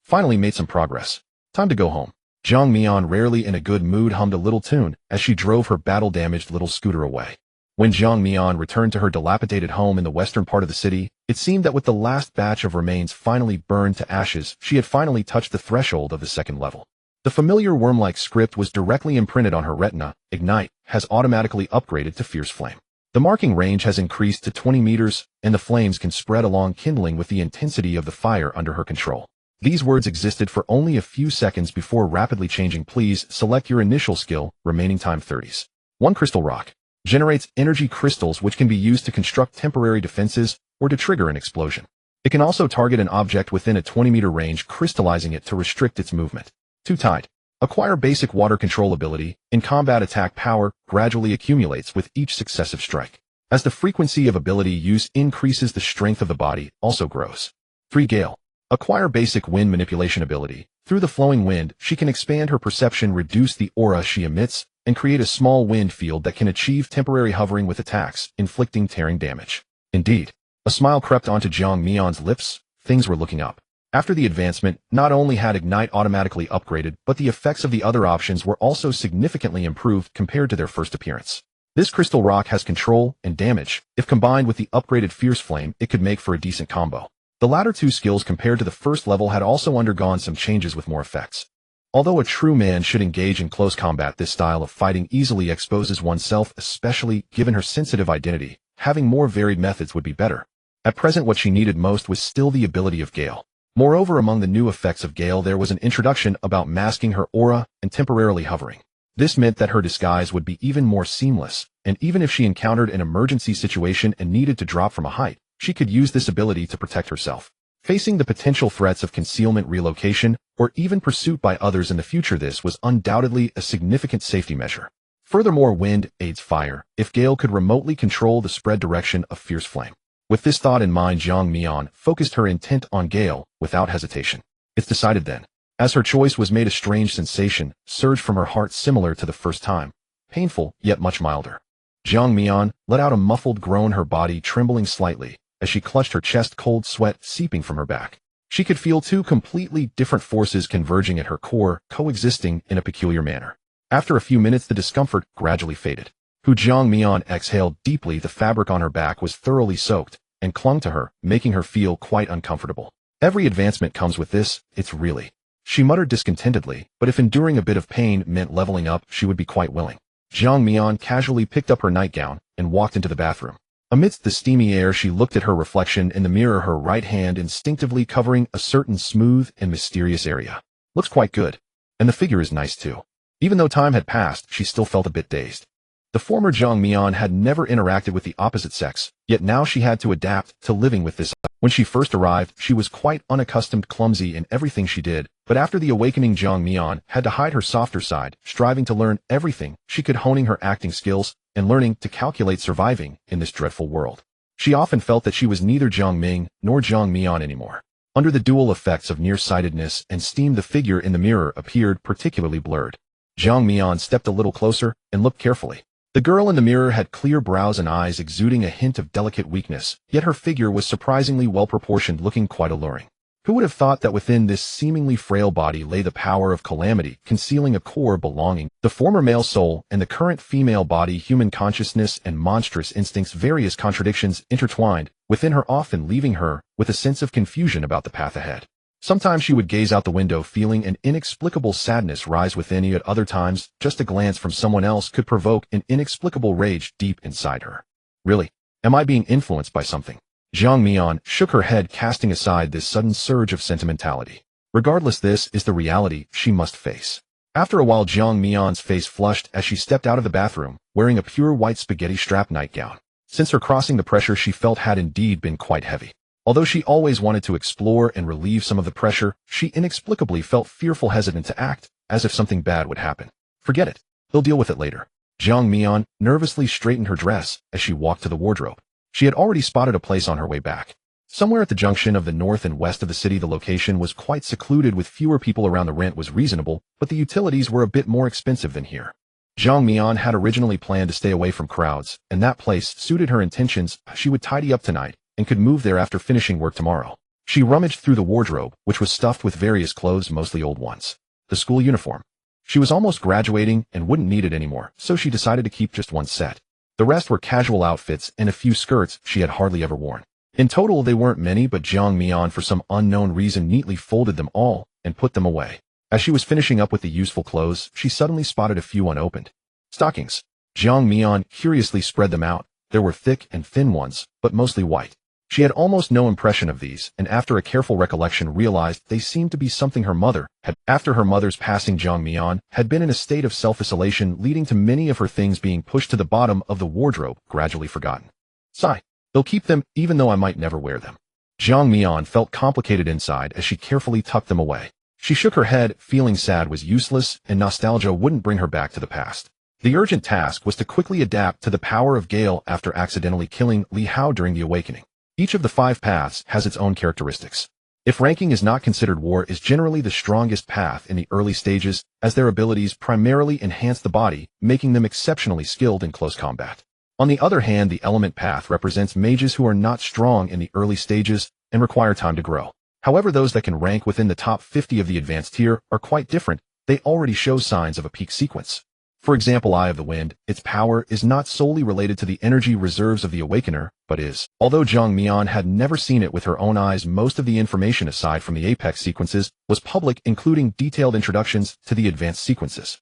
Finally made some progress. Time to go home. Jiang Mian, rarely in a good mood, hummed a little tune as she drove her battle-damaged little scooter away. When Jiang Mian returned to her dilapidated home in the western part of the city, it seemed that with the last batch of remains finally burned to ashes, she had finally touched the threshold of the second level. The familiar worm-like script was directly imprinted on her retina. Ignite has automatically upgraded to Fierce Flame. The marking range has increased to 20 meters, and the flames can spread along, kindling with the intensity of the fire under her control. These words existed for only a few seconds before rapidly changing. Please select your initial skill, remaining time 30s. 1 Crystal Rock generates energy crystals which can be used to construct temporary defenses or to trigger an explosion. It can also target an object within a 20-meter range, crystallizing it to restrict its movement. 2 Tide. Acquire basic water control ability. In combat, attack power gradually accumulates with each successive strike. As the frequency of ability use increases, the strength of the body also grows. 3 Gale. Acquire basic wind manipulation ability. Through the flowing wind, she can expand her perception, reduce the aura she emits, and create a small wind field that can achieve temporary hovering with attacks, inflicting tearing damage. Indeed. A smile crept onto Jiang Mian's lips. Things were looking up. After the advancement, not only had Ignite automatically upgraded, but the effects of the other options were also significantly improved compared to their first appearance. This Crystal Rock has control and damage. If combined with the upgraded Fierce Flame, it could make for a decent combo. The latter 2 skills compared to the first level had also undergone some changes with more effects. Although a true man should engage in close combat, this style of fighting easily exposes oneself, especially given her sensitive identity. Having more varied methods would be better. At present, what she needed most was still the ability of Gale. Moreover, among the new effects of Gale, there was an introduction about masking her aura and temporarily hovering. This meant that her disguise would be even more seamless, and even if she encountered an emergency situation and needed to drop from a height, she could use this ability to protect herself. Facing the potential threats of concealment, relocation, or even pursuit by others in the future, this was undoubtedly a significant safety measure. Furthermore, wind aids fire, if Gale could remotely control the spread direction of Fierce Flame. With this thought in mind, Jiang Mian focused her intent on Gale without hesitation. It's decided then. As her choice was made, a strange sensation surged from her heart, similar to the first time. Painful, yet much milder. Jiang Mian let out a muffled groan, her body trembling slightly as she clutched her chest, cold sweat seeping from her back. She could feel two completely different forces converging at her core, coexisting in a peculiar manner. After a few minutes, the discomfort gradually faded. Jiang Mian exhaled deeply. The fabric on her back was thoroughly soaked and clung to her, making her feel quite uncomfortable. Every advancement comes with this, it's really. She muttered discontentedly, but if enduring a bit of pain meant leveling up, she would be quite willing. Jiang Mian casually picked up her nightgown and walked into the bathroom. Amidst the steamy air, she looked at her reflection in the mirror, her right hand instinctively covering a certain smooth and mysterious area. Looks quite good. And the figure is nice too. Even though time had passed, she still felt a bit dazed. The former Jiang Mian had never interacted with the opposite sex, yet now she had to adapt to living with this. When she first arrived, she was quite unaccustomed, clumsy in everything she did, but after the awakening, Jiang Mian had to hide her softer side, striving to learn everything she could, honing her acting skills and learning to calculate, surviving in this dreadful world. She often felt that she was neither Jiang Ming nor Jiang Mian anymore. Under the dual effects of nearsightedness and steam, the figure in the mirror appeared particularly blurred. Jiang Mian stepped a little closer and looked carefully. The girl in the mirror had clear brows and eyes exuding a hint of delicate weakness, yet her figure was surprisingly well-proportioned, looking quite alluring. Who would have thought that within this seemingly frail body lay the power of calamity, concealing a core belonging the former male soul and the current female body, human consciousness and monstrous instincts, various contradictions intertwined within her, often leaving her with a sense of confusion about the path ahead. Sometimes she would gaze out the window, feeling an inexplicable sadness rise within her. At other times, just a glance from someone else could provoke an inexplicable rage deep inside her. Really? Am I being influenced by something? Jiang Mian shook her head, casting aside this sudden surge of sentimentality. Regardless, this is the reality she must face. After a while, Jiang Mian's face flushed as she stepped out of the bathroom, wearing a pure white spaghetti strap nightgown. Since her crossing, the pressure she felt had indeed been quite heavy. Although she always wanted to explore and relieve some of the pressure, she inexplicably felt fearful, hesitant to act, as if something bad would happen. Forget it. They'll deal with it later. Jiang Mian nervously straightened her dress as she walked to the wardrobe. She had already spotted a place on her way back. Somewhere at the junction of the north and west of the city, the location was quite secluded with fewer people around. The rent was reasonable, but the utilities were a bit more expensive than here. Jiang Mian had originally planned to stay away from crowds, and that place suited her intentions. She would tidy up tonight and could move there after finishing work tomorrow. She rummaged through the wardrobe, which was stuffed with various clothes, mostly old ones. The school uniform. She was almost graduating and wouldn't need it anymore, so she decided to keep just one set. The rest were casual outfits and a few skirts she had hardly ever worn. In total, they weren't many, but Jiang Mian, for some unknown reason, neatly folded them all and put them away. As she was finishing up with the useful clothes, she suddenly spotted a few unopened stockings. Jiang Mian curiously spread them out. There were thick and thin ones, but mostly white. She had almost no impression of these, and after a careful recollection realized they seemed to be something her mother had. After her mother's passing, Jiang Mian had been in a state of self-isolation, leading to many of her things being pushed to the bottom of the wardrobe, gradually forgotten. Sigh. They'll keep them, even though I might never wear them. Jiang Mian felt complicated inside as she carefully tucked them away. She shook her head, feeling sad was useless, and nostalgia wouldn't bring her back to the past. The urgent task was to quickly adapt to the power of Gale after accidentally killing Li Hao during the awakening. Each of the 5 paths has its own characteristics. If ranking is not considered, war is generally the strongest path in the early stages, as their abilities primarily enhance the body, making them exceptionally skilled in close combat. On the other hand, the element path represents mages who are not strong in the early stages and require time to grow. However, those that can rank within the top 50 of the advanced tier are quite different. They already show signs of a peak sequence. For example, Eye of the Wind, its power is not solely related to the energy reserves of the Awakener, but is. Although Jiang Mian had never seen it with her own eyes, most of the information aside from the apex sequences was public, including detailed introductions to the advanced sequences.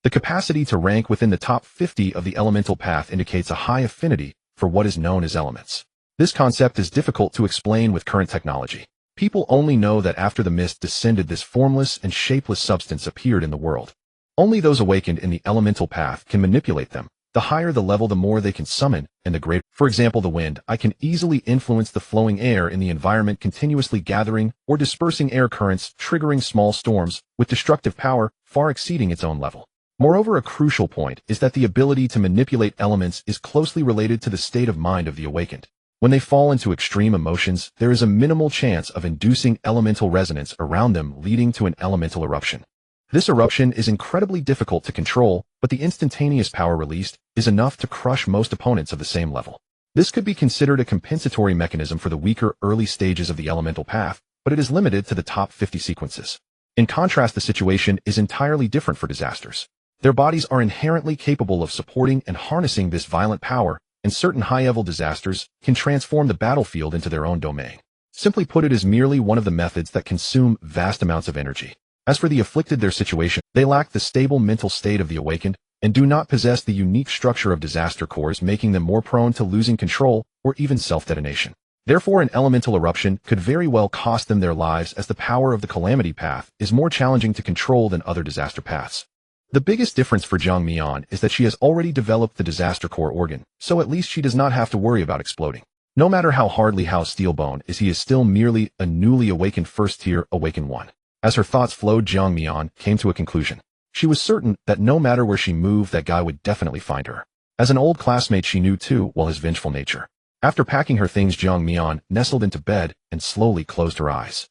The capacity to rank within the top 50 of the elemental path indicates a high affinity for what is known as elements. This concept is difficult to explain with current technology. People only know that after the mist descended, this formless and shapeless substance appeared in the world. Only those awakened in the elemental path can manipulate them. The higher the level, the more they can summon, and the greater. For example, the wind. I can easily influence the flowing air in the environment, continuously gathering or dispersing air currents, triggering small storms, with destructive power far exceeding its own level. Moreover, a crucial point is that the ability to manipulate elements is closely related to the state of mind of the awakened. When they fall into extreme emotions, there is a minimal chance of inducing elemental resonance around them, leading to an elemental eruption. This eruption is incredibly difficult to control, but the instantaneous power released is enough to crush most opponents of the same level. This could be considered a compensatory mechanism for the weaker early stages of the elemental path, but it is limited to the top 50 sequences. In contrast, the situation is entirely different for disasters. Their bodies are inherently capable of supporting and harnessing this violent power, and certain high-level disasters can transform the battlefield into their own domain. Simply put, it is merely one of the methods that consume vast amounts of energy. As for the afflicted, their situation, they lack the stable mental state of the awakened and do not possess the unique structure of disaster cores, making them more prone to losing control or even self-detonation. Therefore, an elemental eruption could very well cost them their lives, as the power of the calamity path is more challenging to control than other disaster paths. The biggest difference for Jiang Mian is that she has already developed the disaster core organ, so at least she does not have to worry about exploding. No matter how hardly House Steelbone is still merely a newly awakened first-tier awakened one. As her thoughts flowed, Jiang Mian came to a conclusion. She was certain that no matter where she moved, that guy would definitely find her. As an old classmate, she knew too well his vengeful nature. After packing her things, Jiang Mian nestled into bed and slowly closed her eyes.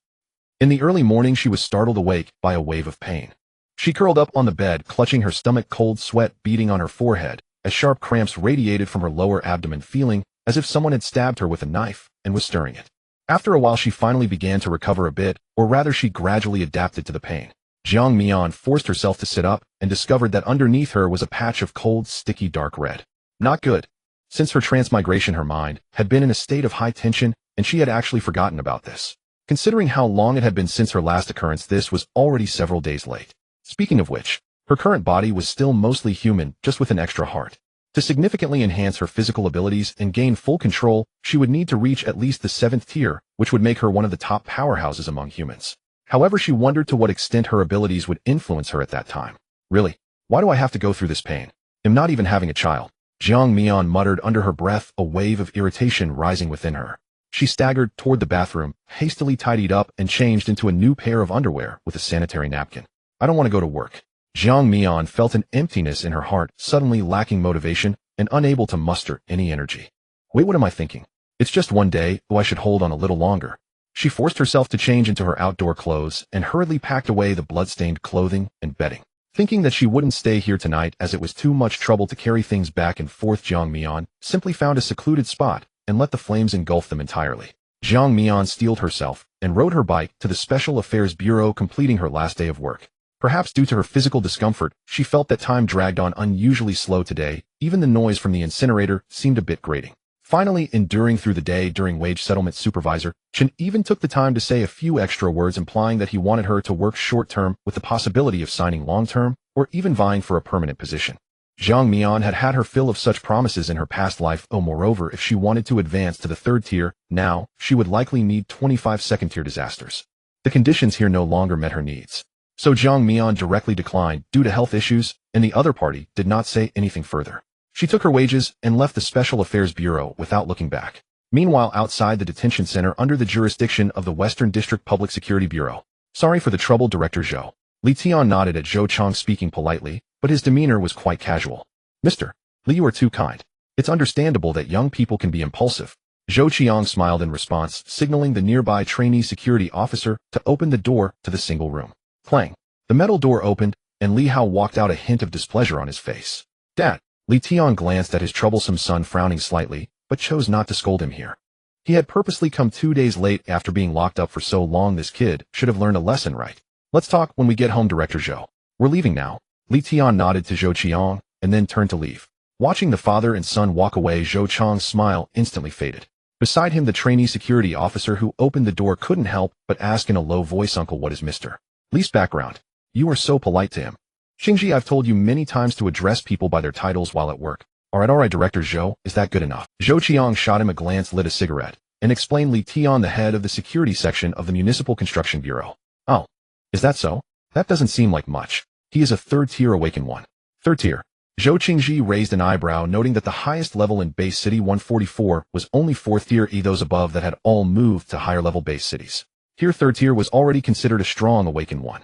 In the early morning, she was startled awake by a wave of pain. She curled up on the bed, clutching her stomach, cold sweat beating on her forehead, as sharp cramps radiated from her lower abdomen, feeling as if someone had stabbed her with a knife and was stirring it. After a while, she finally began to recover a bit, or rather she gradually adapted to the pain. Jiang Mian forced herself to sit up and discovered that underneath her was a patch of cold, sticky dark red. Not good. Since her transmigration, her mind had been in a state of high tension, and she had actually forgotten about this. Considering how long it had been since her last occurrence, this was already several days late. Speaking of which, her current body was still mostly human, just with an extra heart. To significantly enhance her physical abilities and gain full control, she would need to reach at least the 7th tier, which would make her one of the top powerhouses among humans. However, she wondered to what extent her abilities would influence her at that time. Really? Why do I have to go through this pain? I'm not even having a child. Jiang Mian muttered under her breath, a wave of irritation rising within her. She staggered toward the bathroom, hastily tidied up and changed into a new pair of underwear with a sanitary napkin. I don't want to go to work. Jiang Mian felt an emptiness in her heart, suddenly lacking motivation and unable to muster any energy. Wait, what am I thinking? It's just one day, though I should hold on a little longer. She forced herself to change into her outdoor clothes and hurriedly packed away the blood-stained clothing and bedding. Thinking that she wouldn't stay here tonight as it was too much trouble to carry things back and forth, Jiang Mian simply found a secluded spot and let the flames engulf them entirely. Jiang Mian steeled herself and rode her bike to the Special Affairs Bureau, completing her last day of work. Perhaps due to her physical discomfort, she felt that time dragged on unusually slow today. Even the noise from the incinerator seemed a bit grating. Finally, enduring through the day, during wage settlement, supervisor Chen even took the time to say a few extra words, implying that he wanted her to work short-term with the possibility of signing long-term or even vying for a permanent position. Jiang Mian had had her fill of such promises in her past life. Moreover, if she wanted to advance to the 3rd tier, now she would likely need 25 second-tier disasters. The conditions here no longer met her needs. So Jiang Mian directly declined due to health issues, and the other party did not say anything further. She took her wages and left the Special Affairs Bureau without looking back. Meanwhile, outside the detention center under the jurisdiction of the Western District Public Security Bureau. Sorry for the trouble, Director Zhou. Li Tian nodded at Zhou Chang, speaking politely, but his demeanor was quite casual. Mr. Li, you are too kind. It's understandable that young people can be impulsive. Zhou Qiang smiled in response, signaling the nearby trainee security officer to open the door to the single room. Clang. The metal door opened, and Li Hao walked out, a hint of displeasure on his face. Dad. Li Tian glanced at his troublesome son, frowning slightly, but chose not to scold him here. He had purposely come 2 days late after being locked up for so long. This kid should have learned a lesson, right? Let's talk when we get home, Director Zhou. We're leaving now. Li Tian nodded to Zhou Qiang and then turned to leave. Watching the father and son walk away, Zhou Chang's smile instantly faded. Beside him, the trainee security officer who opened the door couldn't help but ask in a low voice, Uncle, what is Mr. Li's background? You are so polite to him. Xingji, I've told you many times to address people by their titles while at work. Alright, Director Zhou, is that good enough? Zhou Qiang shot him a glance, lit a cigarette, and explained, Li Tian, the head of the security section of the Municipal Construction Bureau. Oh, is that so? That doesn't seem like much. He is a 3rd tier awakened one. 3rd tier. Zhou Qingji raised an eyebrow, noting that the highest level in base city 144 was only 4th tier. Those above that had all moved to higher level base cities. Here 3rd tier was already considered a strong awakened one.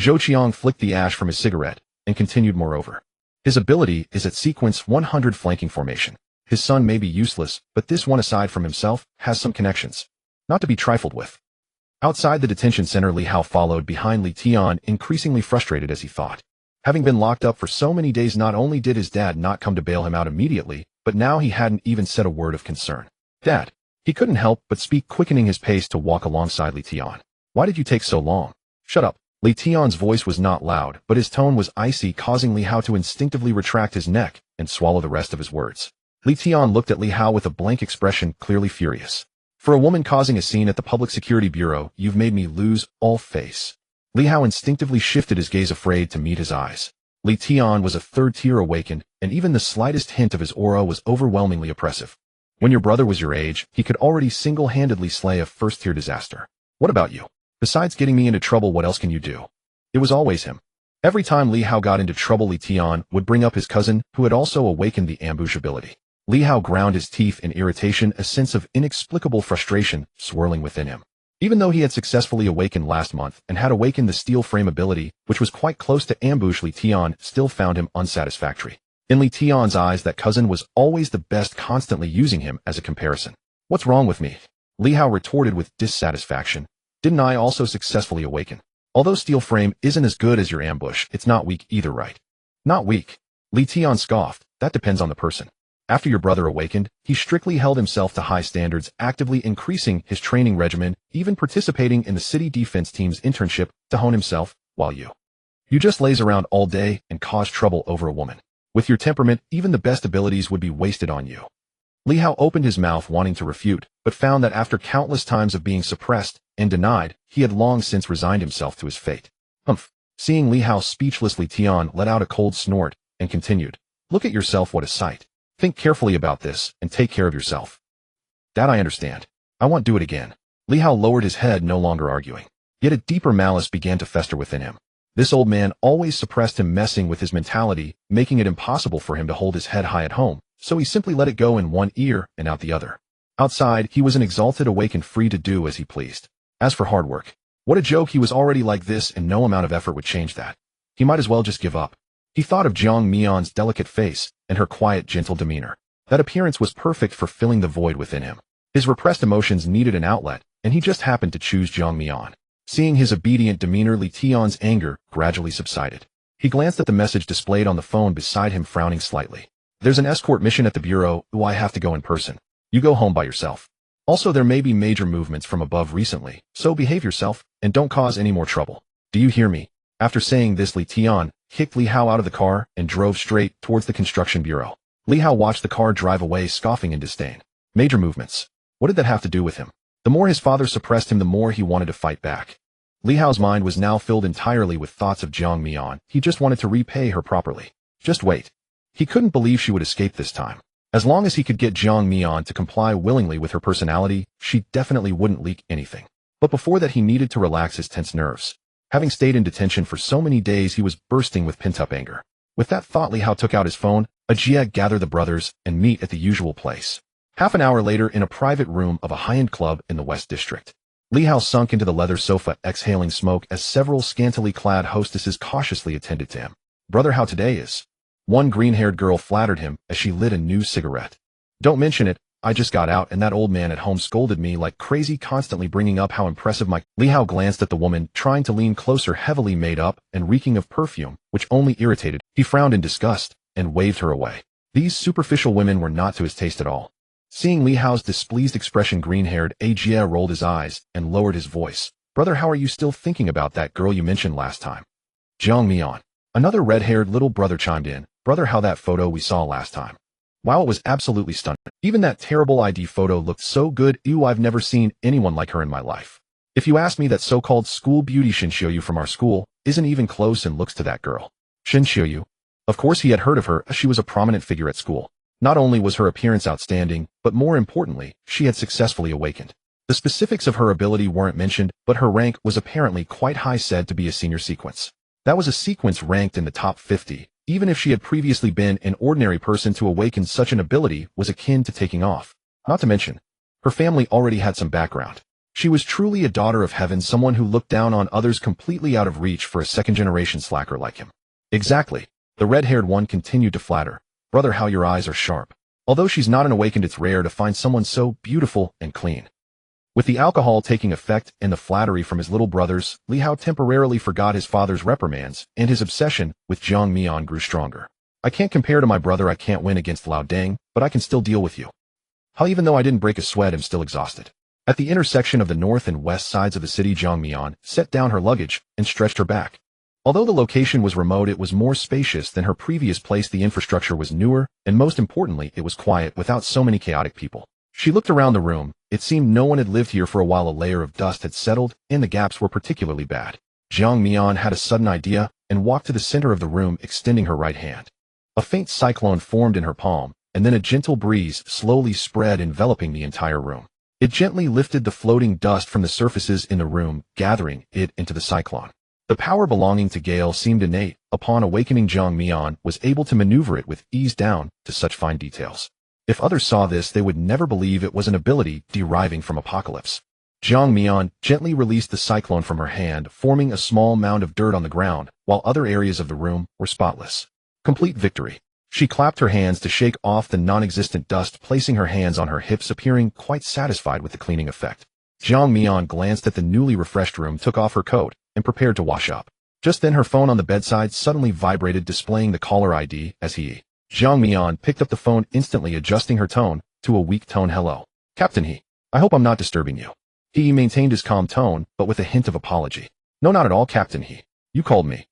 Zhou Qiang flicked the ash from his cigarette and continued, moreover. His ability is at sequence 100 flanking formation. His son may be useless, but this one, aside from himself, has some connections. Not to be trifled with. Outside the detention center, Li Hao followed behind Li Tian, increasingly frustrated as he thought. Having been locked up for so many days, not only did his dad not come to bail him out immediately, but now he hadn't even said a word of concern. Dad. He couldn't help but speak, quickening his pace to walk alongside Li Tian. Why did you take so long? Shut up. Li Tian's voice was not loud, but his tone was icy, causing Li Hao to instinctively retract his neck and swallow the rest of his words. Li Tian looked at Li Hao with a blank expression, clearly furious. For a woman causing a scene at the Public Security Bureau, you've made me lose all face. Li Hao instinctively shifted his gaze, afraid to meet his eyes. Li Tian was a third tier awakened, and even the slightest hint of his aura was overwhelmingly oppressive. When your brother was your age, he could already single-handedly slay a first-tier disaster. What about you? Besides getting me into trouble, what else can you do? It was always him. Every time Li Hao got into trouble, Li Tian would bring up his cousin, who had also awakened the ambush ability. Li Hao ground his teeth in irritation, a sense of inexplicable frustration swirling within him. Even though he had successfully awakened last month and had awakened the steel frame ability, which was quite close to ambush, Li Tian still found him unsatisfactory. In Li Tian's eyes, that cousin was always the best, constantly using him as a comparison. What's wrong with me? Li Hao retorted with dissatisfaction. Didn't I also successfully awaken? Although steel frame isn't as good as your ambush, it's not weak either, right? Not weak. Li Tian scoffed. That depends on the person. After your brother awakened, he strictly held himself to high standards, actively increasing his training regimen, even participating in the city defense team's internship to hone himself, while you just laze around all day and cause trouble over a woman. With your temperament, even the best abilities would be wasted on you. Li Hao opened his mouth wanting to refute, but found that after countless times of being suppressed and denied, he had long since resigned himself to his fate. Humph. Seeing Li Hao speechless, Li Tian let out a cold snort and continued. Look at yourself, what a sight. Think carefully about this and take care of yourself. That I understand. I won't do it again. Li Hao lowered his head, no longer arguing. Yet a deeper malice began to fester within him. This old man always suppressed him, messing with his mentality, making it impossible for him to hold his head high at home, so he simply let it go in one ear and out the other. Outside, he was an exalted awakened, free to do as he pleased. As for hard work, what a joke. He was already like this, and no amount of effort would change that. He might as well just give up. He thought of Jiang Mian's delicate face and her quiet, gentle demeanor. That appearance was perfect for filling the void within him. His repressed emotions needed an outlet, and he just happened to choose Jiang Mian. Seeing his obedient demeanor, Li Tian's anger gradually subsided. He glanced at the message displayed on the phone beside him, frowning slightly. There's an escort mission at the bureau. I have to go in person. You go home by yourself. Also, there may be major movements from above recently, so behave yourself and don't cause any more trouble. Do you hear me? After saying this, Li Tian kicked Li Hao out of the car and drove straight towards the construction bureau. Li Hao watched the car drive away, scoffing in disdain. Major movements. What did that have to do with him? The more his father suppressed him, the more he wanted to fight back. Li Hao's mind was now filled entirely with thoughts of Jiang Mian. He just wanted to repay her properly. Just wait. He couldn't believe she would escape this time. As long as he could get Jiang Mian to comply willingly with her personality, she definitely wouldn't leak anything. But before that, he needed to relax his tense nerves. Having stayed in detention for so many days, he was bursting with pent-up anger. With that thought, Li Hao took out his phone, gather the brothers, and meet at the usual place. Half an hour later, in a private room of a high-end club in the West District. Li Hao sunk into the leather sofa, exhaling smoke as several scantily clad hostesses cautiously attended to him. Brother, how today is? One green-haired girl flattered him as she lit a new cigarette. Don't mention it. I just got out and that old man at home scolded me like crazy, constantly bringing up how impressive my— Li Hao glanced at the woman, trying to lean closer, heavily made up and reeking of perfume, which only irritated. He frowned in disgust and waved her away. These superficial women were not to his taste at all. Seeing Li Hao's displeased expression, green-haired Jie rolled his eyes and lowered his voice. Brother, how are you still thinking about that girl you mentioned last time? Jiang Mian. Another red-haired little brother chimed in. Brother, how that photo we saw last time? Wow, it was absolutely stunning. Even that terrible ID photo looked so good. Ew, I've never seen anyone like her in my life. If you ask me, that so-called school beauty Shin Xiuyu from our school isn't even close in looks to that girl. Shin Xiuyu. Of course he had heard of her, as she was a prominent figure at school. Not only was her appearance outstanding, but more importantly, she had successfully awakened. The specifics of her ability weren't mentioned, but her rank was apparently quite high, said to be a senior sequence. That was a sequence ranked in the top 50. Even if she had previously been an ordinary person, to awaken such an ability was akin to taking off. Not to mention, her family already had some background. She was truly a daughter of heaven, someone who looked down on others, completely out of reach for a second-generation slacker like him. Exactly. The red-haired one continued to flatter. Brother, how your eyes are sharp. Although she's not an awakened, it's rare to find someone so beautiful and clean. With the alcohol taking effect and the flattery from his little brothers, Li Hao temporarily forgot his father's reprimands, and his obsession with Jiang Mian grew stronger. I can't compare to my brother. I can't win against Lao Deng, but I can still deal with you. How even though I didn't break a sweat, I'm still exhausted. At the intersection of the north and west sides of the city, Jiang Mian set down her luggage and stretched her back. Although the location was remote, it was more spacious than her previous place. The infrastructure was newer, and most importantly, it was quiet without so many chaotic people. She looked around the room. It seemed no one had lived here for a while. A layer of dust had settled, and the gaps were particularly bad. Jiang Mian had a sudden idea and walked to the center of the room, extending her right hand. A faint cyclone formed in her palm, and then a gentle breeze slowly spread, enveloping the entire room. It gently lifted the floating dust from the surfaces in the room, gathering it into the cyclone. The power belonging to Gale seemed innate. Upon awakening, Jiang Mian was able to maneuver it with ease down to such fine details. If others saw this, they would never believe it was an ability deriving from Apocalypse. Jiang Mian gently released the cyclone from her hand, forming a small mound of dirt on the ground, while other areas of the room were spotless. Complete victory. She clapped her hands to shake off the non-existent dust, placing her hands on her hips, appearing quite satisfied with the cleaning effect. Jiang Mian glanced at the newly refreshed room, took off her coat, and prepared to wash up. Just then her phone on the bedside suddenly vibrated, displaying the caller ID as he. Jiang Mian picked up the phone, instantly adjusting her tone to a weak tone. Hello, Captain He. I hope I'm not disturbing you. He maintained his calm tone, but with a hint of apology. No, not at all, Captain He. You called me.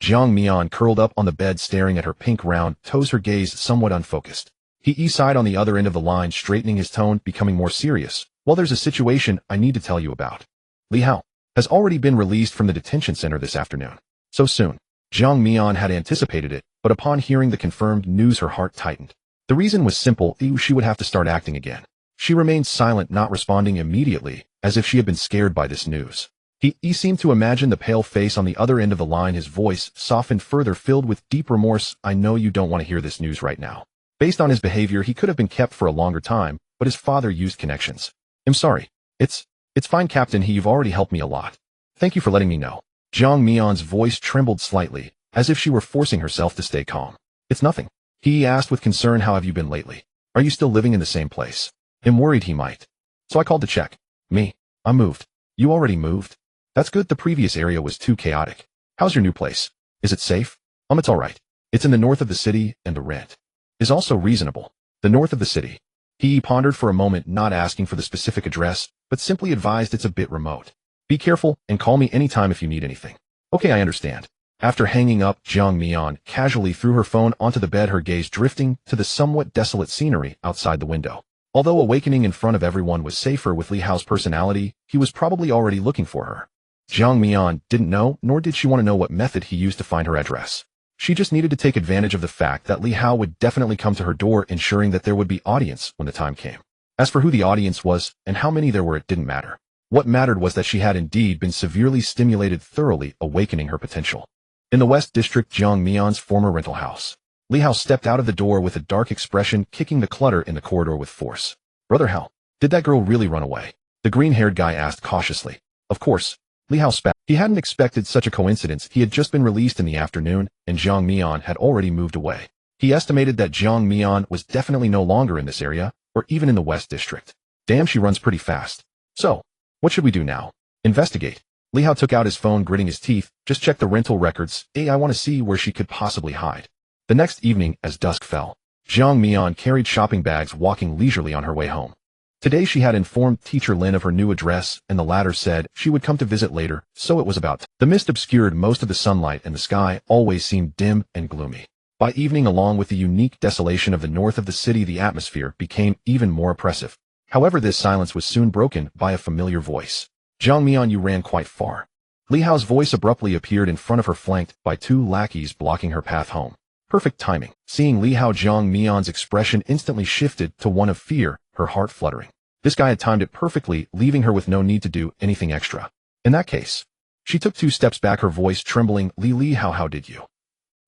Jiang Mian curled up on the bed, staring at her pink round toes, her gaze somewhat unfocused. He sighed on the other end of the line, straightening his tone, becoming more serious. Well, there's a situation I need to tell you about. Li Hao has already been released from the detention center this afternoon. So soon. Jiang Mian had anticipated it, but upon hearing the confirmed news, her heart tightened. The reason was simple: she would have to start acting again. She remained silent, not responding immediately, as if she had been scared by this news. He seemed to imagine the pale face on the other end of the line. His voice softened further, filled with deep remorse. I know you don't want to hear this news right now. Based on his behavior, he could have been kept for a longer time, but his father used connections. I'm sorry. It's fine, Captain He. You've already helped me a lot. Thank you for letting me know. Jiang Mian's voice trembled slightly, as if she were forcing herself to stay calm. It's nothing. He asked with concern. How have you been lately? Are you still living in the same place? I'm worried he might. So I called to check. I moved. You already moved? That's good. The previous area was too chaotic. How's your new place? Is it safe? It's all right. It's in the north of the city, and the rent is also reasonable. The north of the city. He pondered for a moment, not asking for the specific address, but simply advised it's a bit remote. Be careful, and call me anytime if you need anything. Okay, I understand. After hanging up, Jiang Mian casually threw her phone onto the bed, her gaze drifting to the somewhat desolate scenery outside the window. Although awakening in front of everyone was safer with Li Hao's personality, he was probably already looking for her. Jiang Mian didn't know, nor did she want to know what method he used to find her address. She just needed to take advantage of the fact that Li Hao would definitely come to her door, ensuring that there would be audience when the time came. As for who the audience was and how many there were, it didn't matter. What mattered was that she had indeed been severely stimulated, thoroughly awakening her potential. In the West District, Jiang Mian's former rental house. Li Hao stepped out of the door with a dark expression, kicking the clutter in the corridor with force. Brother Hao, did that girl really run away? The green-haired guy asked cautiously. Of course. Li Hao spat. He hadn't expected such a coincidence. He had just been released in the afternoon, and Jiang Mian had already moved away. He estimated that Jiang Mian was definitely no longer in this area, or even in the West District. Damn, she runs pretty fast. So, what should we do now? Investigate. Li Hao took out his phone, gritting his teeth. Just check the rental records. I want to see where she could possibly hide. The next evening, as dusk fell, Jiang Mian carried shopping bags, walking leisurely on her way home. Today she had informed Teacher Lin of her new address, and the latter said she would come to visit later, so it was about. The mist obscured most of the sunlight, and the sky always seemed dim and gloomy. By evening, along with the unique desolation of the north of the city, the atmosphere became even more oppressive. However, this silence was soon broken by a familiar voice. Jiang Mian, you ran quite far. Li Hao's voice abruptly appeared in front of her, flanked by two lackeys blocking her path home. Perfect timing. Seeing Li Hao, Jiang Mian's expression instantly shifted to one of fear, her heart fluttering. This guy had timed it perfectly, leaving her with no need to do anything extra. In that case, she took 2 steps back, her voice trembling. Li Hao, how did you?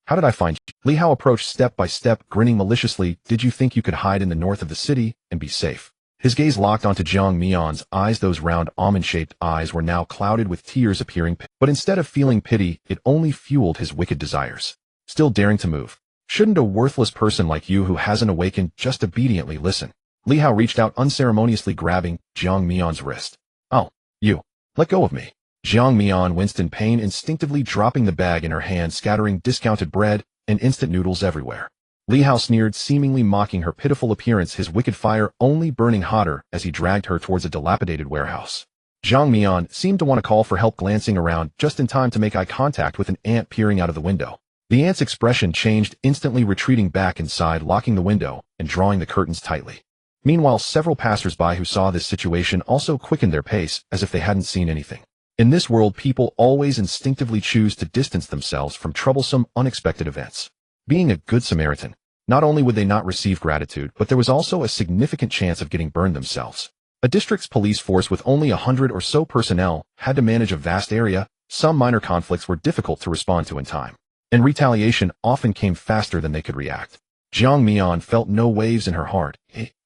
How did I find you? Li Hao approached step by step, grinning maliciously. Did you think you could hide in the north of the city and be safe? His gaze locked onto Jiang Mian's eyes. Those round, almond-shaped eyes were now clouded with tears appearing, but instead of feeling pity, it only fueled his wicked desires. Still daring to move. Shouldn't a worthless person like you who hasn't awakened just obediently listen? Li Hao reached out unceremoniously, grabbing Jiang Mian's wrist. "Oh, you. Let go of me." Jiang Mian winced in pain, instinctively dropping the bag in her hand, scattering discounted bread and instant noodles everywhere. Li Hao sneered, seemingly mocking her pitiful appearance, his wicked fire only burning hotter as he dragged her towards a dilapidated warehouse. Jiang Mian seemed to want to call for help, glancing around just in time to make eye contact with an ant peering out of the window. The ant's expression changed, instantly retreating back inside, locking the window and drawing the curtains tightly. Meanwhile, several passers-by who saw this situation also quickened their pace as if they hadn't seen anything. In this world, people always instinctively choose to distance themselves from troublesome, unexpected events. Being a good Samaritan, not only would they not receive gratitude, but there was also a significant chance of getting burned themselves. A district's police force with only 100 or so personnel had to manage a vast area. Some minor conflicts were difficult to respond to in time, and retaliation often came faster than they could react. Jiang Mian felt no waves in her heart.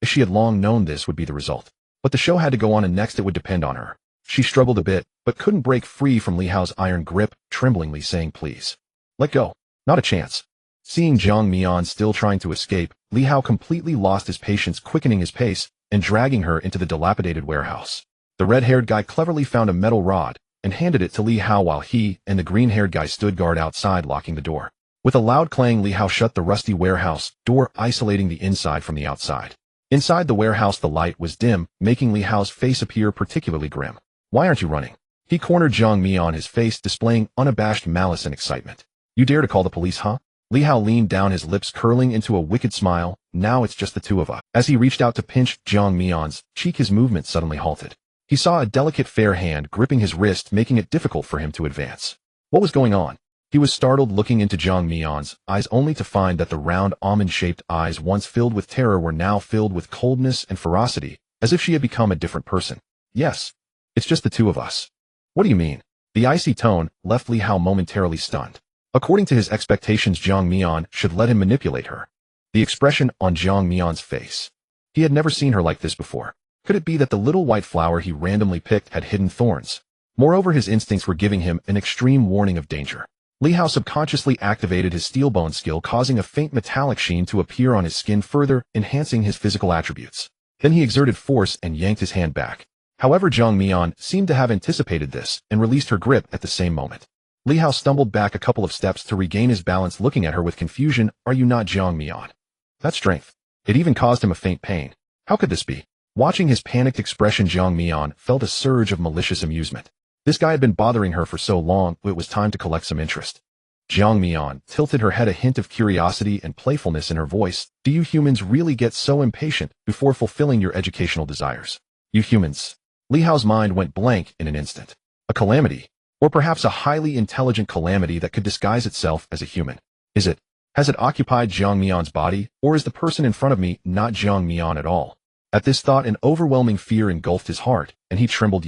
She had long known this would be the result. But the show had to go on, and next it would depend on her. She struggled a bit, but couldn't break free from Li Hao's iron grip, tremblingly saying, "Please. Let go. Not a chance." Seeing Jiang Mian still trying to escape, Li Hao completely lost his patience, quickening his pace and dragging her into the dilapidated warehouse. The red-haired guy cleverly found a metal rod and handed it to Li Hao while he and the green-haired guy stood guard outside, locking the door. With a loud clang, Li Hao shut the rusty warehouse door, isolating the inside from the outside. Inside the warehouse, the light was dim, making Li Hao's face appear particularly grim. "Why aren't you running?" He cornered Jiang Mian, his face displaying unabashed malice and excitement. "You dare to call the police, huh?" Li Hao leaned down, his lips curling into a wicked smile. "Now it's just the two of us." As he reached out to pinch Jiang Mian's cheek, his movement suddenly halted. He saw a delicate fair hand gripping his wrist, making it difficult for him to advance. What was going on? He was startled, looking into Jiang Mian's eyes, only to find that the round, almond-shaped eyes, once filled with terror, were now filled with coldness and ferocity, as if she had become a different person. "Yes. It's just the two of us." "What do you mean?" The icy tone left Li Hao momentarily stunned. According to his expectations, Jiang Mian should let him manipulate her. The expression on Jiang Mian's face. He had never seen her like this before. Could it be that the little white flower he randomly picked had hidden thorns? Moreover, his instincts were giving him an extreme warning of danger. Li Hao subconsciously activated his steel bone skill, causing a faint metallic sheen to appear on his skin, further enhancing his physical attributes. Then he exerted force and yanked his hand back. However, Jiang Mian seemed to have anticipated this and released her grip at the same moment. Li Hao stumbled back a couple of steps to regain his balance, looking at her with confusion. "Are you not Jiang Mian?" That strength. It even caused him a faint pain. How could this be? Watching his panicked expression, Jiang Mian felt a surge of malicious amusement. This guy had been bothering her for so long, it was time to collect some interest. Jiang Mian tilted her head, a hint of curiosity and playfulness in her voice. "Do you humans really get so impatient before fulfilling your educational desires?" "You humans." Li Hao's mind went blank in an instant. A calamity. Or perhaps a highly intelligent calamity that could disguise itself as a human. Has it occupied Jiang Mian's body, or is the person in front of me not Jiang Mian at all? At this thought, an overwhelming fear engulfed his heart, and he trembled.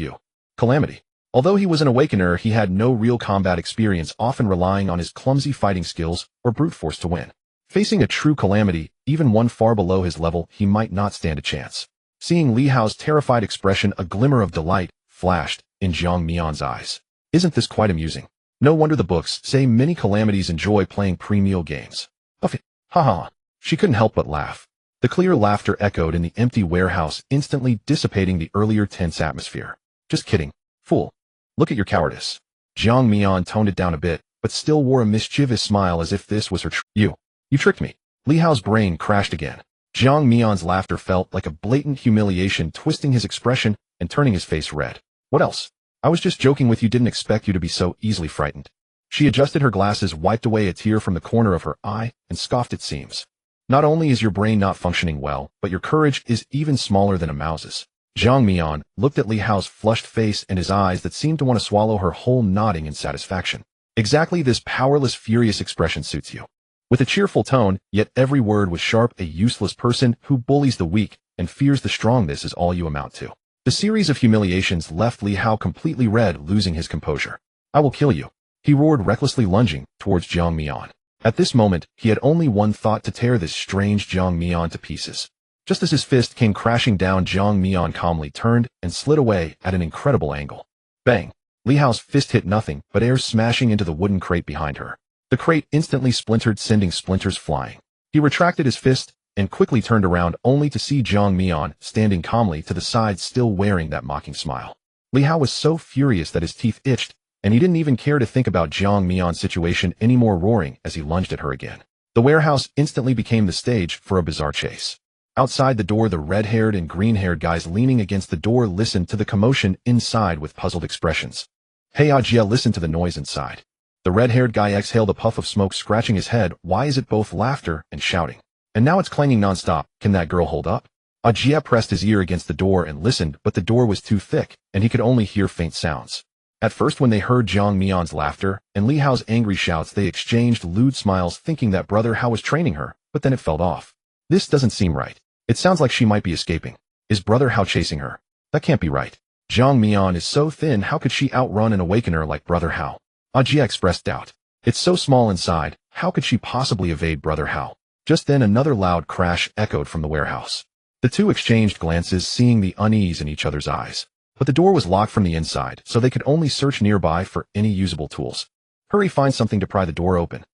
Calamity. Although he was an awakener, he had no real combat experience, often relying on his clumsy fighting skills or brute force to win. Facing a true calamity, even one far below his level, he might not stand a chance. Seeing Li Hao's terrified expression, a glimmer of delight flashed in Jiang Mian's eyes. "Isn't this quite amusing? No wonder the books say many calamities enjoy playing pre-meal games." Ha ha. She couldn't help but laugh. The clear laughter echoed in the empty warehouse, instantly dissipating the earlier tense atmosphere. "Just kidding, fool. Look at your cowardice." Jiang Mian toned it down a bit, but still wore a mischievous smile as if this was her You tricked me." Li Hao's brain crashed again. Jiang Mian's laughter felt like a blatant humiliation, twisting his expression and turning his face red. "What else? I was just joking with you, didn't expect you to be so easily frightened." She adjusted her glasses, wiped away a tear from the corner of her eye, and scoffed, "It seems. Not only is your brain not functioning well, but your courage is even smaller than a mouse's." Jiang Mian looked at Li Hao's flushed face and his eyes that seemed to want to swallow her whole, nodding in satisfaction. "Exactly, this powerless, furious expression suits you." With a cheerful tone, yet every word was sharp, "A useless person who bullies the weak and fears the strong, this is all you amount to." The series of humiliations left Li Hao completely red, losing his composure. "I will kill you," he roared, recklessly lunging towards Jiang Mian. At this moment, he had only one thought: to tear this strange Jiang Mian to pieces. Just as his fist came crashing down, Jiang Mian calmly turned and slid away at an incredible angle. Bang! Li Hao's fist hit nothing but air, smashing into the wooden crate behind her. The crate instantly splintered, sending splinters flying. He retracted his fist and quickly turned around only to see Jiang Mian standing calmly to the side still wearing that mocking smile. Li Hao was so furious that his teeth itched, and he didn't even care to think about Jiang Mian's situation anymore, roaring as he lunged at her again. The warehouse instantly became the stage for a bizarre chase. Outside the door, the red-haired and green-haired guys leaning against the door listened to the commotion inside with puzzled expressions. Hey Ajia, listen to the noise inside. The red-haired guy exhaled a puff of smoke, scratching his head. Why is it both laughter and shouting? And now it's clanging nonstop. Can that girl hold up? Ajia pressed his ear against the door and listened, but the door was too thick, and he could only hear faint sounds. At first, when they heard Jiang Mian's laughter and Li Hao's angry shouts, they exchanged lewd smiles, thinking that Brother Hao was training her, but then it fell off. This doesn't seem right. It sounds like she might be escaping. Is Brother Hao chasing her? That can't be right. Jiang Mian is so thin, how could she outrun an awakener like Brother Hao? Ajia expressed doubt. It's so small inside, how could she possibly evade Brother Hao? Just then another loud crash echoed from the warehouse. The two exchanged glances, seeing the unease in each other's eyes. But the door was locked from the inside, so they could only search nearby for any usable tools. Hurry, find something to pry the door open.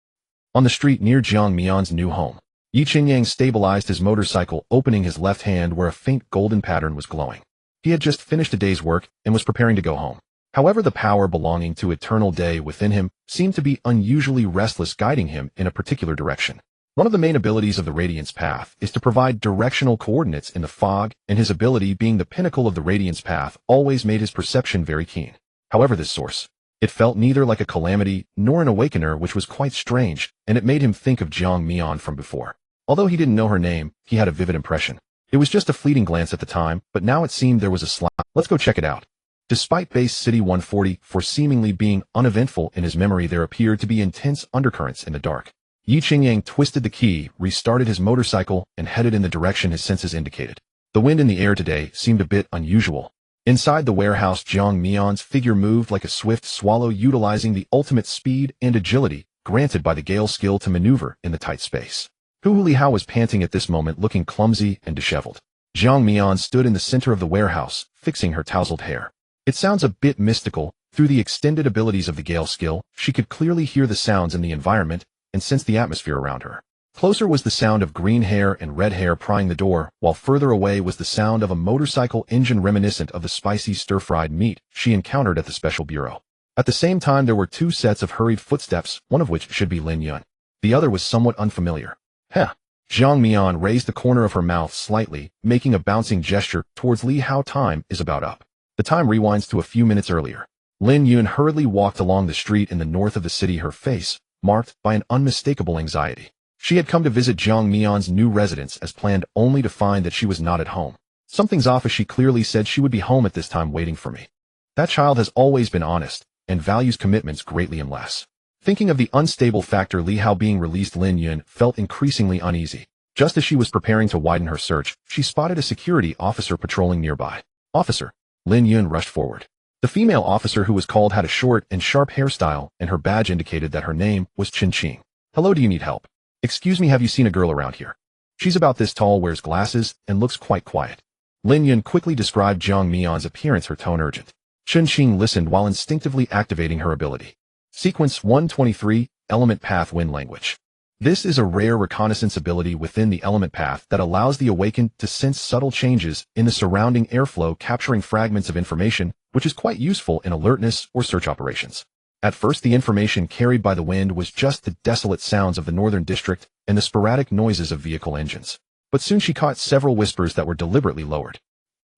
On the street near Jiang Mian's new home, Yi Qingyang stabilized his motorcycle, opening his left hand where a faint golden pattern was glowing. He had just finished a day's work and was preparing to go home. However, the power belonging to eternal day within him seemed to be unusually restless, guiding him in a particular direction. One of the main abilities of the Radiance Path is to provide directional coordinates in the fog, and his ability, being the pinnacle of the Radiance Path, always made his perception very keen. However, this source, it felt neither like a calamity nor an awakener, which was quite strange, and it made him think of Jiang Mian from before. Although he didn't know her name, he had a vivid impression. It was just a fleeting glance at the time, but now it seemed there was a slap. Let's go check it out. Despite Base City 140 for seemingly being uneventful in his memory, there appeared to be intense undercurrents in the dark. Yi Qingyang twisted the key, restarted his motorcycle, and headed in the direction his senses indicated. The wind in the air today seemed a bit unusual. Inside the warehouse, Jiang Mian's figure moved like a swift swallow, utilizing the ultimate speed and agility granted by the Gale skill to maneuver in the tight space. Li Hao was panting at this moment, looking clumsy and disheveled. Jiang Mian stood in the center of the warehouse, fixing her tousled hair. It sounds a bit mystical. Through the extended abilities of the Gale skill, she could clearly hear the sounds in the environment and sense the atmosphere around her. Closer was the sound of green hair and red hair prying the door, while further away was the sound of a motorcycle engine reminiscent of the spicy stir-fried meat she encountered at the special bureau. At the same time, there were two sets of hurried footsteps, one of which should be Lin Yun. The other was somewhat unfamiliar. Heh. Jiang Mian raised the corner of her mouth slightly, making a bouncing gesture towards Li Hao. Time is about up. The time rewinds to a few minutes earlier. Lin Yun hurriedly walked along the street in the north of the city, her face marked by an unmistakable anxiety. She had come to visit Jiang Mian's new residence as planned, only to find that she was not at home. Something's off, as she clearly said she would be home at this time waiting for me. That child has always been honest and values commitments greatly unless. Thinking of the unstable factor Li Hao being released, Lin Yun felt increasingly uneasy. Just as she was preparing to widen her search, she spotted a security officer patrolling nearby. Officer. Lin Yun rushed forward. The female officer who was called had a short and sharp hairstyle, and her badge indicated that her name was Chen Qing. Hello, do you need help? Excuse me, have you seen a girl around here? She's about this tall, wears glasses, and looks quite quiet. Lin Yun quickly described Jiang Mian's appearance, her tone urgent. Chen Qing listened while instinctively activating her ability. Sequence 123, Element Path Wind Language. This is a rare reconnaissance ability within the element path that allows the awakened to sense subtle changes in the surrounding airflow, capturing fragments of information, which is quite useful in alertness or search operations. At first, the information carried by the wind was just the desolate sounds of the northern district and the sporadic noises of vehicle engines. But soon she caught several whispers that were deliberately lowered.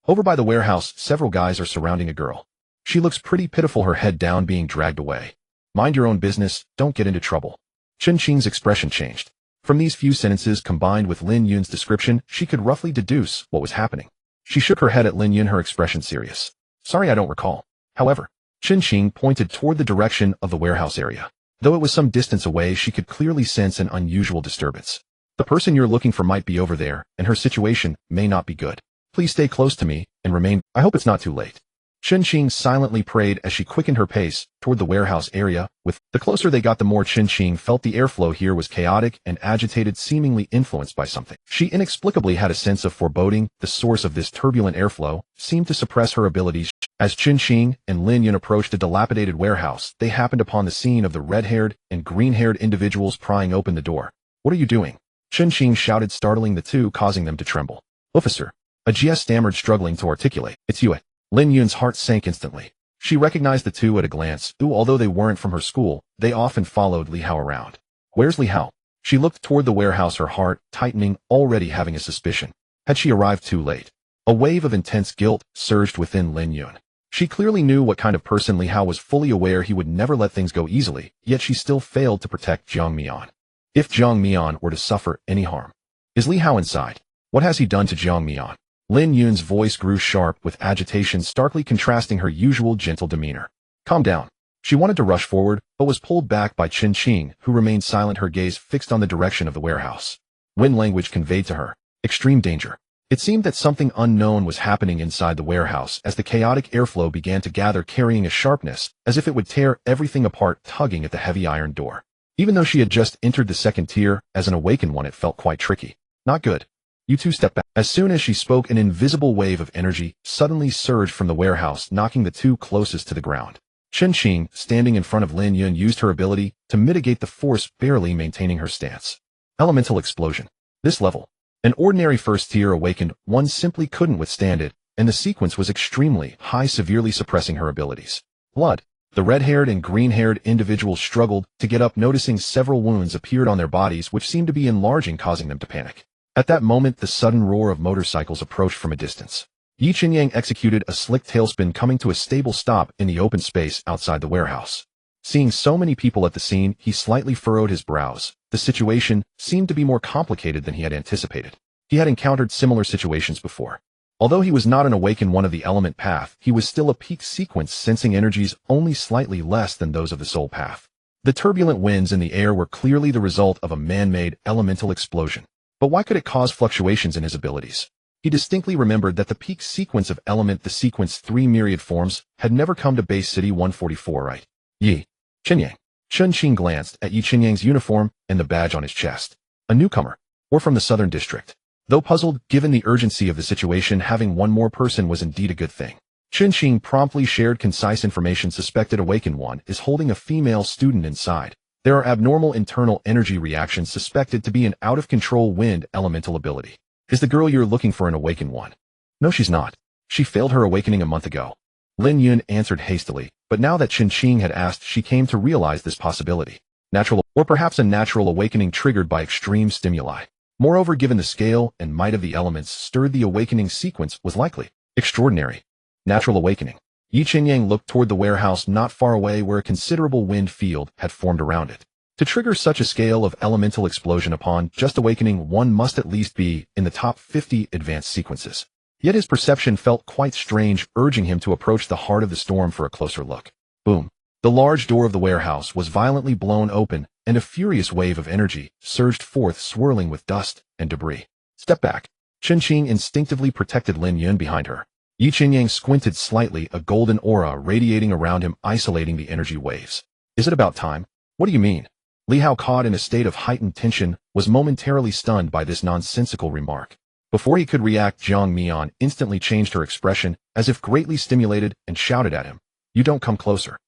Over by the warehouse, several guys are surrounding a girl. She looks pretty pitiful, her head down, being dragged away. Mind your own business, don't get into trouble. Chen Qing's expression changed. From these few sentences combined with Lin Yun's description, she could roughly deduce what was happening. She shook her head at Lin Yun, her expression serious. Sorry, I don't recall. However, Chen Qing pointed toward the direction of the warehouse area. Though it was some distance away, she could clearly sense an unusual disturbance. The person you're looking for might be over there, and her situation may not be good. Please stay close to me and remain. I hope it's not too late. Chen Qing silently prayed as she quickened her pace toward the warehouse area. With the closer they got, the more Chen Qing felt the airflow here was chaotic and agitated, seemingly influenced by something. She inexplicably had a sense of foreboding. The source of this turbulent airflow seemed to suppress her abilities. As Chen Qing and Lin Yun approached a dilapidated warehouse, they happened upon the scene of the red-haired and green-haired individuals prying open the door. What are you doing? Chen Qing shouted, startling the two, causing them to tremble. Officer. Ajia stammered, struggling to articulate. It's you. Lin Yun's heart sank instantly. She recognized the two at a glance, who, although they weren't from her school, they often followed Li Hao around. Where's Li Hao? She looked toward the warehouse, her heart tightening, already having a suspicion. Had she arrived too late? A wave of intense guilt surged within Lin Yun. She clearly knew what kind of person Li Hao was, fully aware he would never let things go easily, yet she still failed to protect Jiang Mian. If Jiang Mian were to suffer any harm. Is Li Hao inside? What has he done to Jiang Mian? Lin Yun's voice grew sharp with agitation, starkly contrasting her usual gentle demeanor. Calm down. She wanted to rush forward, but was pulled back by Chen Qing, who remained silent, her gaze fixed on the direction of the warehouse. Wind language conveyed to her extreme danger. It seemed that something unknown was happening inside the warehouse as the chaotic airflow began to gather, carrying a sharpness, as if it would tear everything apart, tugging at the heavy iron door. Even though she had just entered the second tier, as an awakened one, it felt quite tricky. Not good. You two step back. As soon as she spoke, an invisible wave of energy suddenly surged from the warehouse, knocking the two closest to the ground. Chen Qing, standing in front of Lin Yun, used her ability to mitigate the force, barely maintaining her stance. Elemental explosion. This level. An ordinary first-tier awakened one simply couldn't withstand it, and the sequence was extremely high, severely suppressing her abilities. Blood. The red-haired and green-haired individuals struggled to get up, noticing several wounds appeared on their bodies which seemed to be enlarging, causing them to panic. At that moment, the sudden roar of motorcycles approached from a distance. Yi Qinyang executed a slick tailspin, coming to a stable stop in the open space outside the warehouse. Seeing so many people at the scene, he slightly furrowed his brows. The situation seemed to be more complicated than he had anticipated. He had encountered similar situations before. Although he was not an awakened one of the element path, he was still a peak sequence, sensing energies only slightly less than those of the soul path. The turbulent winds in the air were clearly the result of a man-made elemental explosion. But why could it cause fluctuations in his abilities? He distinctly remembered that the peak sequence of element, the sequence 3 myriad forms, had never come to base city 144, right? Yi Qinyang. Chen Qing glanced at Yi Qinyang's uniform and the badge on his chest. A newcomer, or from the southern district. Though puzzled, given the urgency of the situation, having one more person was indeed a good thing. Chen Qing promptly shared concise information. Suspected awakened one is holding a female student inside. There are abnormal internal energy reactions suspected to be an out-of-control wind elemental ability. Is the girl you're looking for an awakened one? No, she's not. She failed her awakening a month ago. Lin Yun answered hastily, but now that Chen Qing had asked, she came to realize this possibility. Natural, or perhaps a natural awakening triggered by extreme stimuli. Moreover, given the scale and might of the elements stirred, the awakening sequence was likely extraordinary. Natural awakening. Yi Qinyang looked toward the warehouse not far away, where a considerable wind field had formed around it. To trigger such a scale of elemental explosion upon just awakening, one must at least be in the top 50 advanced sequences. Yet his perception felt quite strange, urging him to approach the heart of the storm for a closer look. Boom. The large door of the warehouse was violently blown open, and a furious wave of energy surged forth, swirling with dust and debris. Step back. Chen Qing instinctively protected Lin Yun behind her. Yi Qinyang squinted slightly, a golden aura radiating around him, isolating the energy waves. Is it about time? What do you mean? Li Hao, caught in a state of heightened tension, was momentarily stunned by this nonsensical remark. Before he could react, Jiang Mian instantly changed her expression, as if greatly stimulated, and shouted at him. You don't come closer.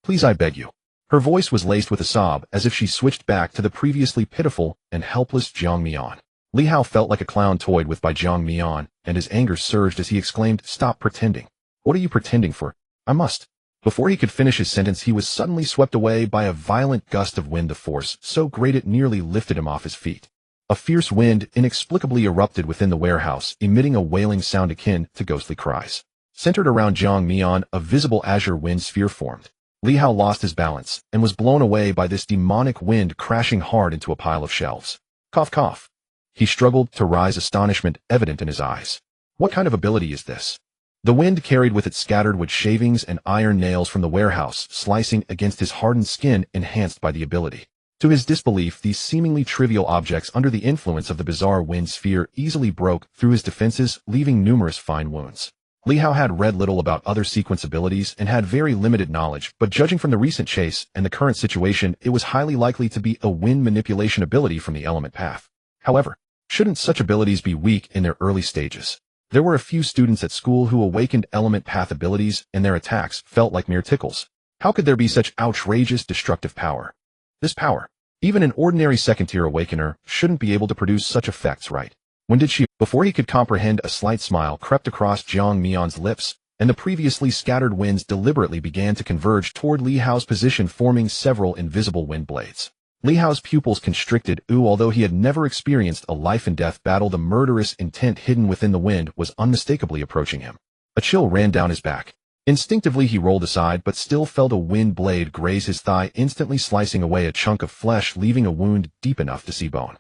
Please, I beg you. Her voice was laced with a sob, as if she switched back to the previously pitiful and helpless Jiang Mian. Li Hao felt like a clown toyed with by Jiang Mian, and his anger surged as he exclaimed, Stop pretending. What are you pretending for? I must. Before he could finish his sentence, he was suddenly swept away by a violent gust of wind, the force so great it nearly lifted him off his feet. A fierce wind inexplicably erupted within the warehouse, emitting a wailing sound akin to ghostly cries. Centered around Jiang Mian, a visible azure wind sphere formed. Li Hao lost his balance and was blown away by this demonic wind, crashing hard into a pile of shelves. Cough, cough. He struggled to rise, astonishment evident in his eyes. What kind of ability is this? The wind carried with it scattered wood shavings and iron nails from the warehouse, slicing against his hardened skin, enhanced by the ability. To his disbelief, these seemingly trivial objects, under the influence of the bizarre wind sphere, easily broke through his defenses, leaving numerous fine wounds. Li Hao had read little about other sequence abilities and had very limited knowledge, but judging from the recent chase and the current situation, it was highly likely to be a wind manipulation ability from the element path. However, shouldn't such abilities be weak in their early stages? There were a few students at school who awakened element path abilities, and their attacks felt like mere tickles. How could there be such outrageous destructive power? This power. Even an ordinary second-tier awakener shouldn't be able to produce such effects, right? When did she? Before he could comprehend, a slight smile crept across Jiang Mian's lips, and the previously scattered winds deliberately began to converge toward Li Hao's position, forming several invisible wind blades. Li Hao's pupils constricted. Although he had never experienced a life-and-death battle, the murderous intent hidden within the wind was unmistakably approaching him. A chill ran down his back. Instinctively he rolled aside, but still felt a wind blade graze his thigh, instantly slicing away a chunk of flesh, leaving a wound deep enough to see bone.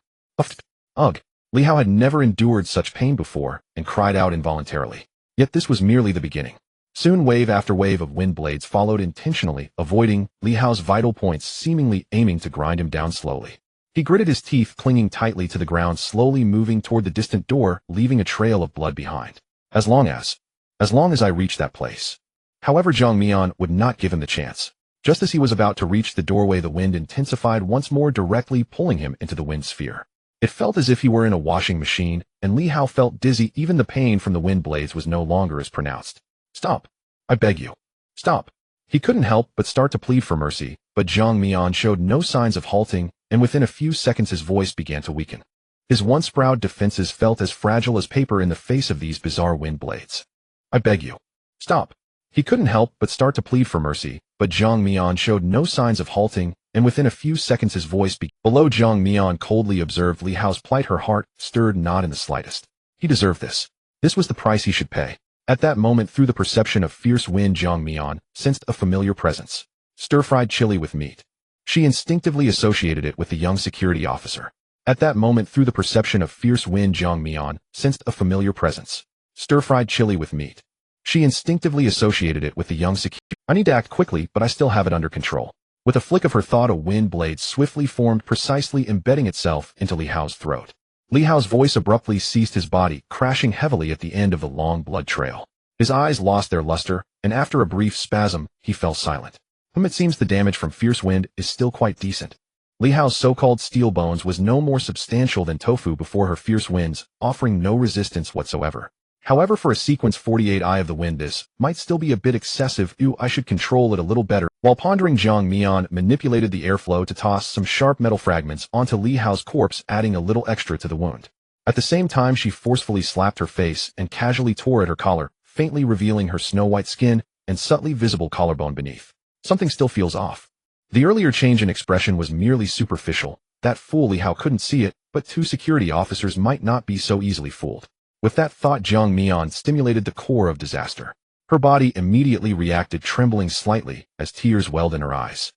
Ugh! Li Hao had never endured such pain before, and cried out involuntarily. Yet this was merely the beginning. Soon wave after wave of wind blades followed, intentionally avoiding Li Hao's vital points, seemingly aiming to grind him down slowly. He gritted his teeth, clinging tightly to the ground, slowly moving toward the distant door, leaving a trail of blood behind. As long as I reach that place. However, Jiang Mian would not give him the chance. Just as he was about to reach the doorway, the wind intensified once more, directly pulling him into the wind sphere. It felt as if he were in a washing machine, and Li Hao felt dizzy. Even the pain from the wind blades was no longer as pronounced. Stop! I beg you. Stop! He couldn't help but start to plead for mercy, but Jiang Mian showed no signs of halting, and within a few seconds his voice began to weaken. His once proud defenses felt as fragile as paper in the face of these bizarre wind blades. I beg you. Stop! He couldn't help but start to plead for mercy, but Jiang Mian showed no signs of halting, and within a few seconds his voice below. Jiang Mian coldly observed Li Hao's plight. Her heart stirred not in the slightest. He deserved this. This was the price he should pay. At that moment, through the perception of fierce wind, Jiang Mian sensed a familiar presence. Stir-fried chili with meat. She instinctively associated it with the young security officer. At that moment, through the perception of fierce wind, Jiang Mian sensed a familiar presence. Stir-fried chili with meat. She instinctively associated it with the young security. I need to act quickly, but I still have it under control. With a flick of her thought, a wind blade swiftly formed, precisely embedding itself into Li Hao's throat. Li Hao's voice abruptly ceased, his body crashing heavily at the end of the long blood trail. His eyes lost their luster, and after a brief spasm, he fell silent. It seems the damage from fierce wind is still quite decent. Li Hao's so-called steel bones was no more substantial than tofu before her fierce winds, offering no resistance whatsoever. However, for a sequence 48 Eye of the Wind, this might still be a bit excessive. I should control it a little better. While pondering, Jiang Mian manipulated the airflow to toss some sharp metal fragments onto Li Hao's corpse, adding a little extra to the wound. At the same time, she forcefully slapped her face and casually tore at her collar, faintly revealing her snow-white skin and subtly visible collarbone beneath. Something still feels off. The earlier change in expression was merely superficial. That fool Li Hao couldn't see it, but two security officers might not be so easily fooled. With that thought, Jiang Mian stimulated the core of disaster. Her body immediately reacted, trembling slightly as tears welled in her eyes.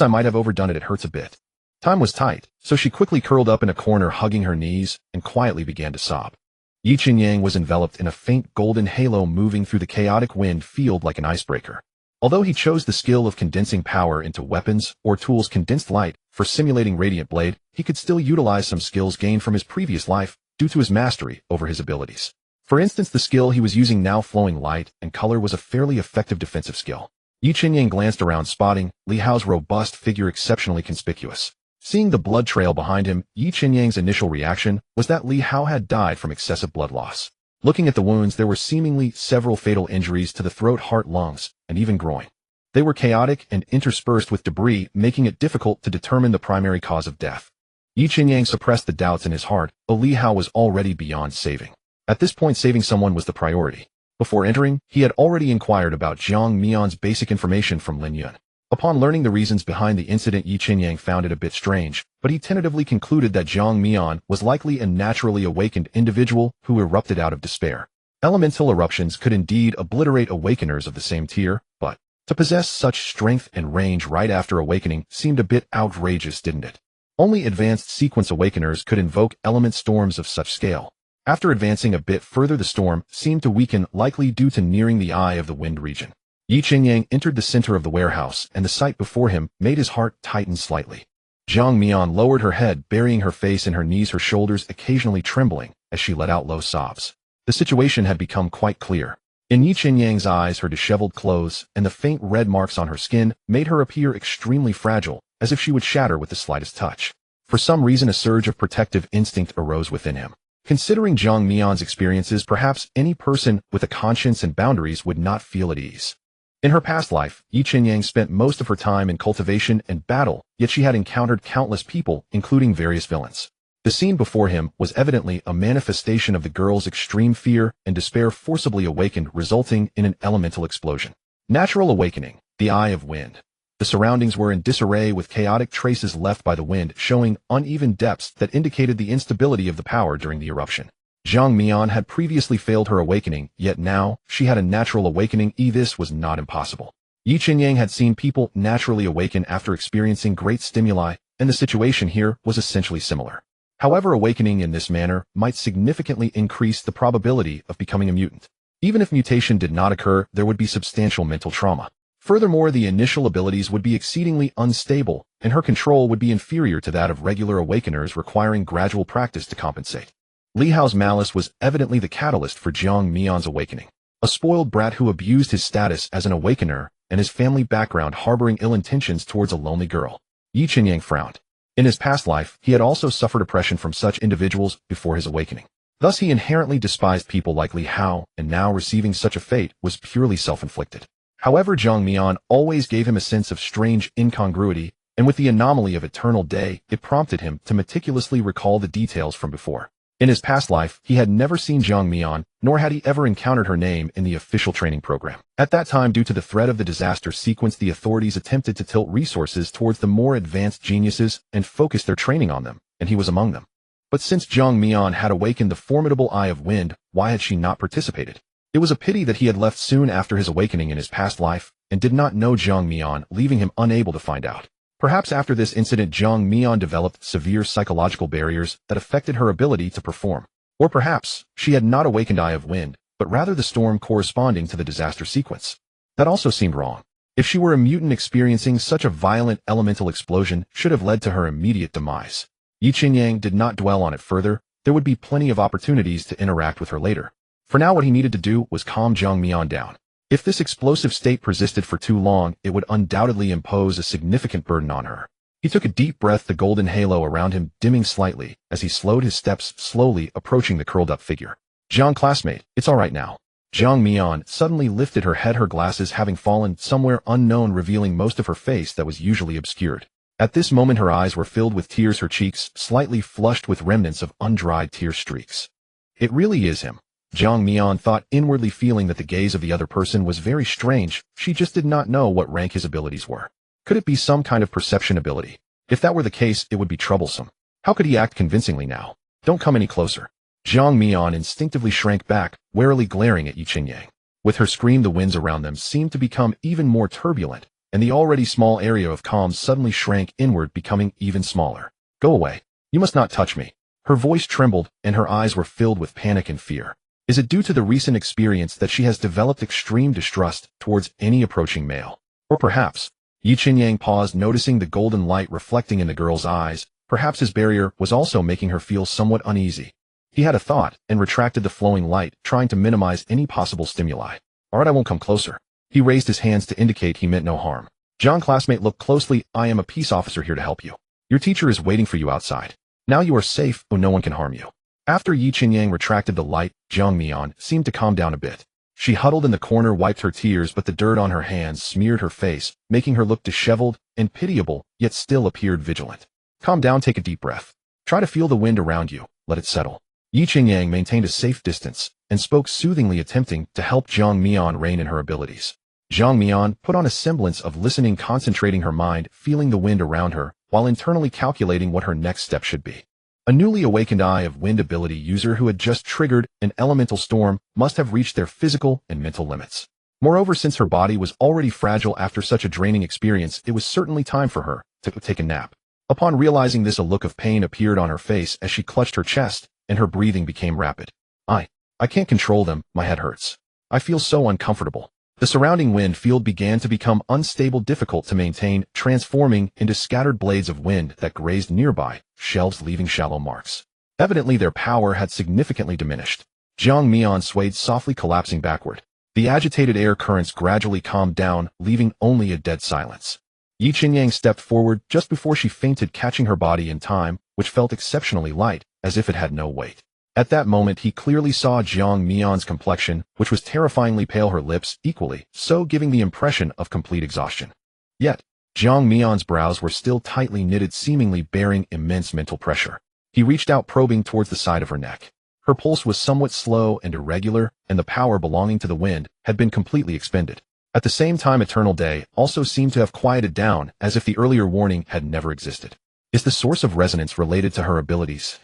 I might have overdone it, it hurts a bit. Time was tight, so she quickly curled up in a corner, hugging her knees, and quietly began to sob. Yi Qinyang was enveloped in a faint golden halo, moving through the chaotic wind field like an icebreaker. Although he chose the skill of condensing power into weapons or tools, condensed light, for simulating Radiant Blade, he could still utilize some skills gained from his previous life, due to his mastery over his abilities. For instance, the skill he was using now, flowing light and color, was a fairly effective defensive skill. Yi Qinyang glanced around, spotting Li Hao's robust figure exceptionally conspicuous. Seeing the blood trail behind him, Yi Qinyang's initial reaction was that Li Hao had died from excessive blood loss. Looking at the wounds, there were seemingly several fatal injuries to the throat, heart, lungs, and even groin. They were chaotic and interspersed with debris, making it difficult to determine the primary cause of death. Yi Qinyang suppressed the doubts in his heart, but Li Hao was already beyond saving. At this point, saving someone was the priority. Before entering, he had already inquired about Jiang Mian's basic information from Lin Yun. Upon learning the reasons behind the incident, Yi Qinyang found it a bit strange, but he tentatively concluded that Jiang Mian was likely a naturally awakened individual who erupted out of despair. Elemental eruptions could indeed obliterate awakeners of the same tier, but to possess such strength and range right after awakening seemed a bit outrageous, didn't it? Only advanced sequence awakeners could invoke element storms of such scale. After advancing a bit further, the storm seemed to weaken, likely due to nearing the eye of the wind region. Yi Qinyang entered the center of the warehouse, and the sight before him made his heart tighten slightly. Jiang Mian lowered her head, burying her face in her knees, her shoulders occasionally trembling as she let out low sobs. The situation had become quite clear. In Yi Qinyang's eyes, her disheveled clothes and the faint red marks on her skin made her appear extremely fragile, as if she would shatter with the slightest touch. For some reason, a surge of protective instinct arose within him. Considering Jiang Mian's experiences, perhaps any person with a conscience and boundaries would not feel at ease. In her past life, Yi Qinyang spent most of her time in cultivation and battle, yet she had encountered countless people, including various villains. The scene before him was evidently a manifestation of the girl's extreme fear and despair forcibly awakened, resulting in an elemental explosion. Natural awakening, the Eye of Wind. The surroundings were in disarray with chaotic traces left by the wind showing uneven depths that indicated the instability of the power during the eruption. Zhang Mian had previously failed her awakening, yet now, she had a natural awakening. This was not impossible. Yi Qinyang had seen people naturally awaken after experiencing great stimuli, and the situation here was essentially similar. However, awakening in this manner might significantly increase the probability of becoming a mutant. Even if mutation did not occur, there would be substantial mental trauma. Furthermore, the initial abilities would be exceedingly unstable, and her control would be inferior to that of regular awakeners, requiring gradual practice to compensate. Li Hao's malice was evidently the catalyst for Zhang Mian's awakening. A spoiled brat who abused his status as an awakener and his family background harboring ill intentions towards a lonely girl. Yi Qinyang frowned. In his past life, he had also suffered oppression from such individuals before his awakening. Thus he inherently despised people like Li Hao, and now receiving such a fate was purely self-inflicted. However, Zhang Mian always gave him a sense of strange incongruity, and with the anomaly of Eternal Day, it prompted him to meticulously recall the details from before. In his past life, he had never seen Zhang Mian, nor had he ever encountered her name in the official training program. At that time, due to the threat of the disaster sequence, the authorities attempted to tilt resources towards the more advanced geniuses and focus their training on them, and he was among them. But since Zhang Mian had awakened the formidable Eye of Wind, why had she not participated? It was a pity that he had left soon after his awakening in his past life, and did not know Zhang Mian, leaving him unable to find out. Perhaps after this incident Zhang Mian developed severe psychological barriers that affected her ability to perform. Or perhaps, she had not awakened Eye of Wind, but rather the storm corresponding to the disaster sequence. That also seemed wrong. If she were a mutant, experiencing such a violent elemental explosion should have led to her immediate demise. Yi Qinyang did not dwell on it further. There would be plenty of opportunities to interact with her later. For now, what he needed to do was calm Zhang Mian down. If this explosive state persisted for too long, it would undoubtedly impose a significant burden on her. He took a deep breath, the golden halo around him dimming slightly, as he slowed his steps, slowly approaching the curled-up figure. Zhang, classmate, it's all right now. Zhang Mian suddenly lifted her head, her glasses having fallen somewhere unknown, revealing most of her face that was usually obscured. At this moment her eyes were filled with tears, her cheeks slightly flushed with remnants of undried tear streaks. It really is him. Zhang Mian thought, inwardly feeling that the gaze of the other person was very strange. She just did not know what rank his abilities were. Could it be some kind of perception ability? If that were the case, it would be troublesome. How could he act convincingly now? Don't come any closer. Zhang Mian instinctively shrank back, warily glaring at Yi Qinyang. With her scream, the winds around them seemed to become even more turbulent, and the already small area of calm suddenly shrank inward, becoming even smaller. Go away. You must not touch me. Her voice trembled, and her eyes were filled with panic and fear. Is it due to the recent experience that she has developed extreme distrust towards any approaching male? Or perhaps, Yi Qinyang paused, noticing the golden light reflecting in the girl's eyes. Perhaps his barrier was also making her feel somewhat uneasy. He had a thought, and retracted the flowing light, trying to minimize any possible stimuli. Alright, I won't come closer. He raised his hands to indicate he meant no harm. Zhang, classmate, look closely. I am a peace officer here to help you. Your teacher is waiting for you outside. Now you are safe, so no one can harm you. After Yi Qinyang retracted the light, Zhang Mian seemed to calm down a bit. She huddled in the corner, wiped her tears, but the dirt on her hands smeared her face, making her look disheveled and pitiable, yet still appeared vigilant. Calm down, take a deep breath. Try to feel the wind around you, let it settle. Yi Qinyang maintained a safe distance, and spoke soothingly, attempting to help Zhang Mian rein in her abilities. Zhang Mian put on a semblance of listening, concentrating her mind, feeling the wind around her, while internally calculating what her next step should be. A newly awakened Eye of Wind ability user who had just triggered an elemental storm must have reached their physical and mental limits. Moreover, since her body was already fragile after such a draining experience, it was certainly time for her to take a nap. Upon realizing this, a look of pain appeared on her face as she clutched her chest, and her breathing became rapid. I can't control them, my head hurts. I feel so uncomfortable. The surrounding wind field began to become unstable, difficult to maintain, transforming into scattered blades of wind that grazed nearby shelves, leaving shallow marks. Evidently their power had significantly diminished. Zhang Mian swayed, softly collapsing backward. The agitated air currents gradually calmed down, leaving only a dead silence. Yi Qinyang stepped forward just before she fainted, catching her body in time, which felt exceptionally light, as if it had no weight. At that moment he clearly saw Jiang Mian's complexion, which was terrifyingly pale, her lips equally, so giving the impression of complete exhaustion. Yet, Jiang Mian's brows were still tightly knitted, seemingly bearing immense mental pressure. He reached out, probing towards the side of her neck. Her pulse was somewhat slow and irregular, and the power belonging to the wind had been completely expended. At the same time, Eternal Day also seemed to have quieted down, as if the earlier warning had never existed. Is the source of resonance related to her abilities?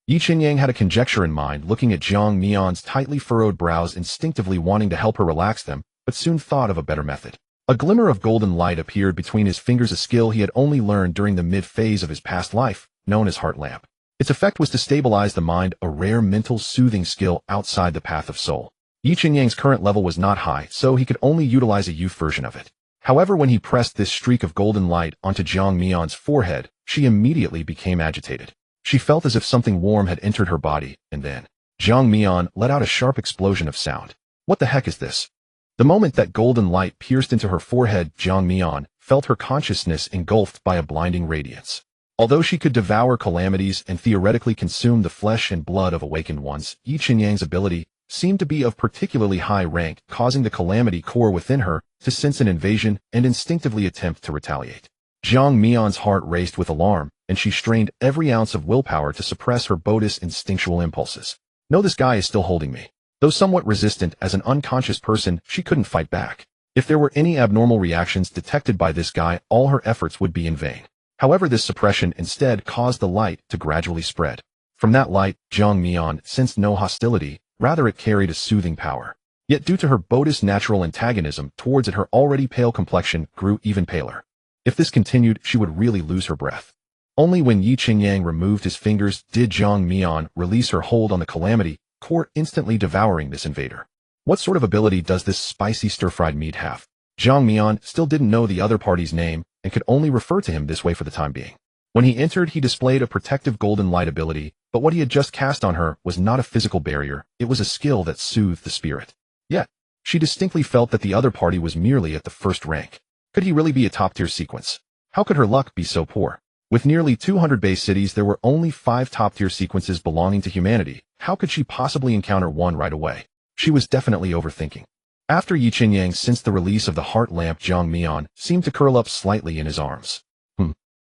Yi Qinyang had a conjecture in mind, looking at Jiang Mian's tightly furrowed brows, instinctively wanting to help her relax them, but soon thought of a better method. A glimmer of golden light appeared between his fingers, a skill he had only learned during the mid-phase of his past life, known as Heart Lamp. Its effect was to stabilize the mind, a rare mental soothing skill outside the path of soul. Yi Qinyang's current level was not high, so he could only utilize a youth version of it. However, when he pressed this streak of golden light onto Jiang Mian's forehead, she immediately became agitated. She felt as if something warm had entered her body, and then Jiang Mian let out a sharp explosion of sound. What the heck is this? The moment that golden light pierced into her forehead, Jiang Mian felt her consciousness engulfed by a blinding radiance. Although she could devour calamities and theoretically consume the flesh and blood of awakened ones, Yi Qinyang's ability seemed to be of particularly high rank, causing the calamity core within her to sense an invasion and instinctively attempt to retaliate. Jiang Mian's heart raced with alarm, and she strained every ounce of willpower to suppress her bogus instinctual impulses. No, this guy is still holding me. Though somewhat resistant as an unconscious person, she couldn't fight back. If there were any abnormal reactions detected by this guy, all her efforts would be in vain. However, this suppression instead caused the light to gradually spread. From that light, Jiang Mian sensed no hostility, rather it carried a soothing power. Yet due to her bogus natural antagonism towards it, her already pale complexion grew even paler. If this continued, she would really lose her breath. Only when Yi Qinyang removed his fingers did Jiang Mian release her hold on the calamity core, instantly devouring this invader. What sort of ability does this spicy stir-fried meat have? Jiang Mian still didn't know the other party's name and could only refer to him this way for the time being. When he entered, he displayed a protective golden light ability, but what he had just cast on her was not a physical barrier, it was a skill that soothed the spirit. Yet, she distinctly felt that the other party was merely at the first rank. Could he really be a top-tier sequence? How could her luck be so poor? With nearly 200 base cities, there were only 5 top-tier sequences belonging to humanity. How could she possibly encounter one right away? She was definitely overthinking. After Yi Qinyang sensed the release of the heart lamp, Jiang Mian seemed to curl up slightly in his arms.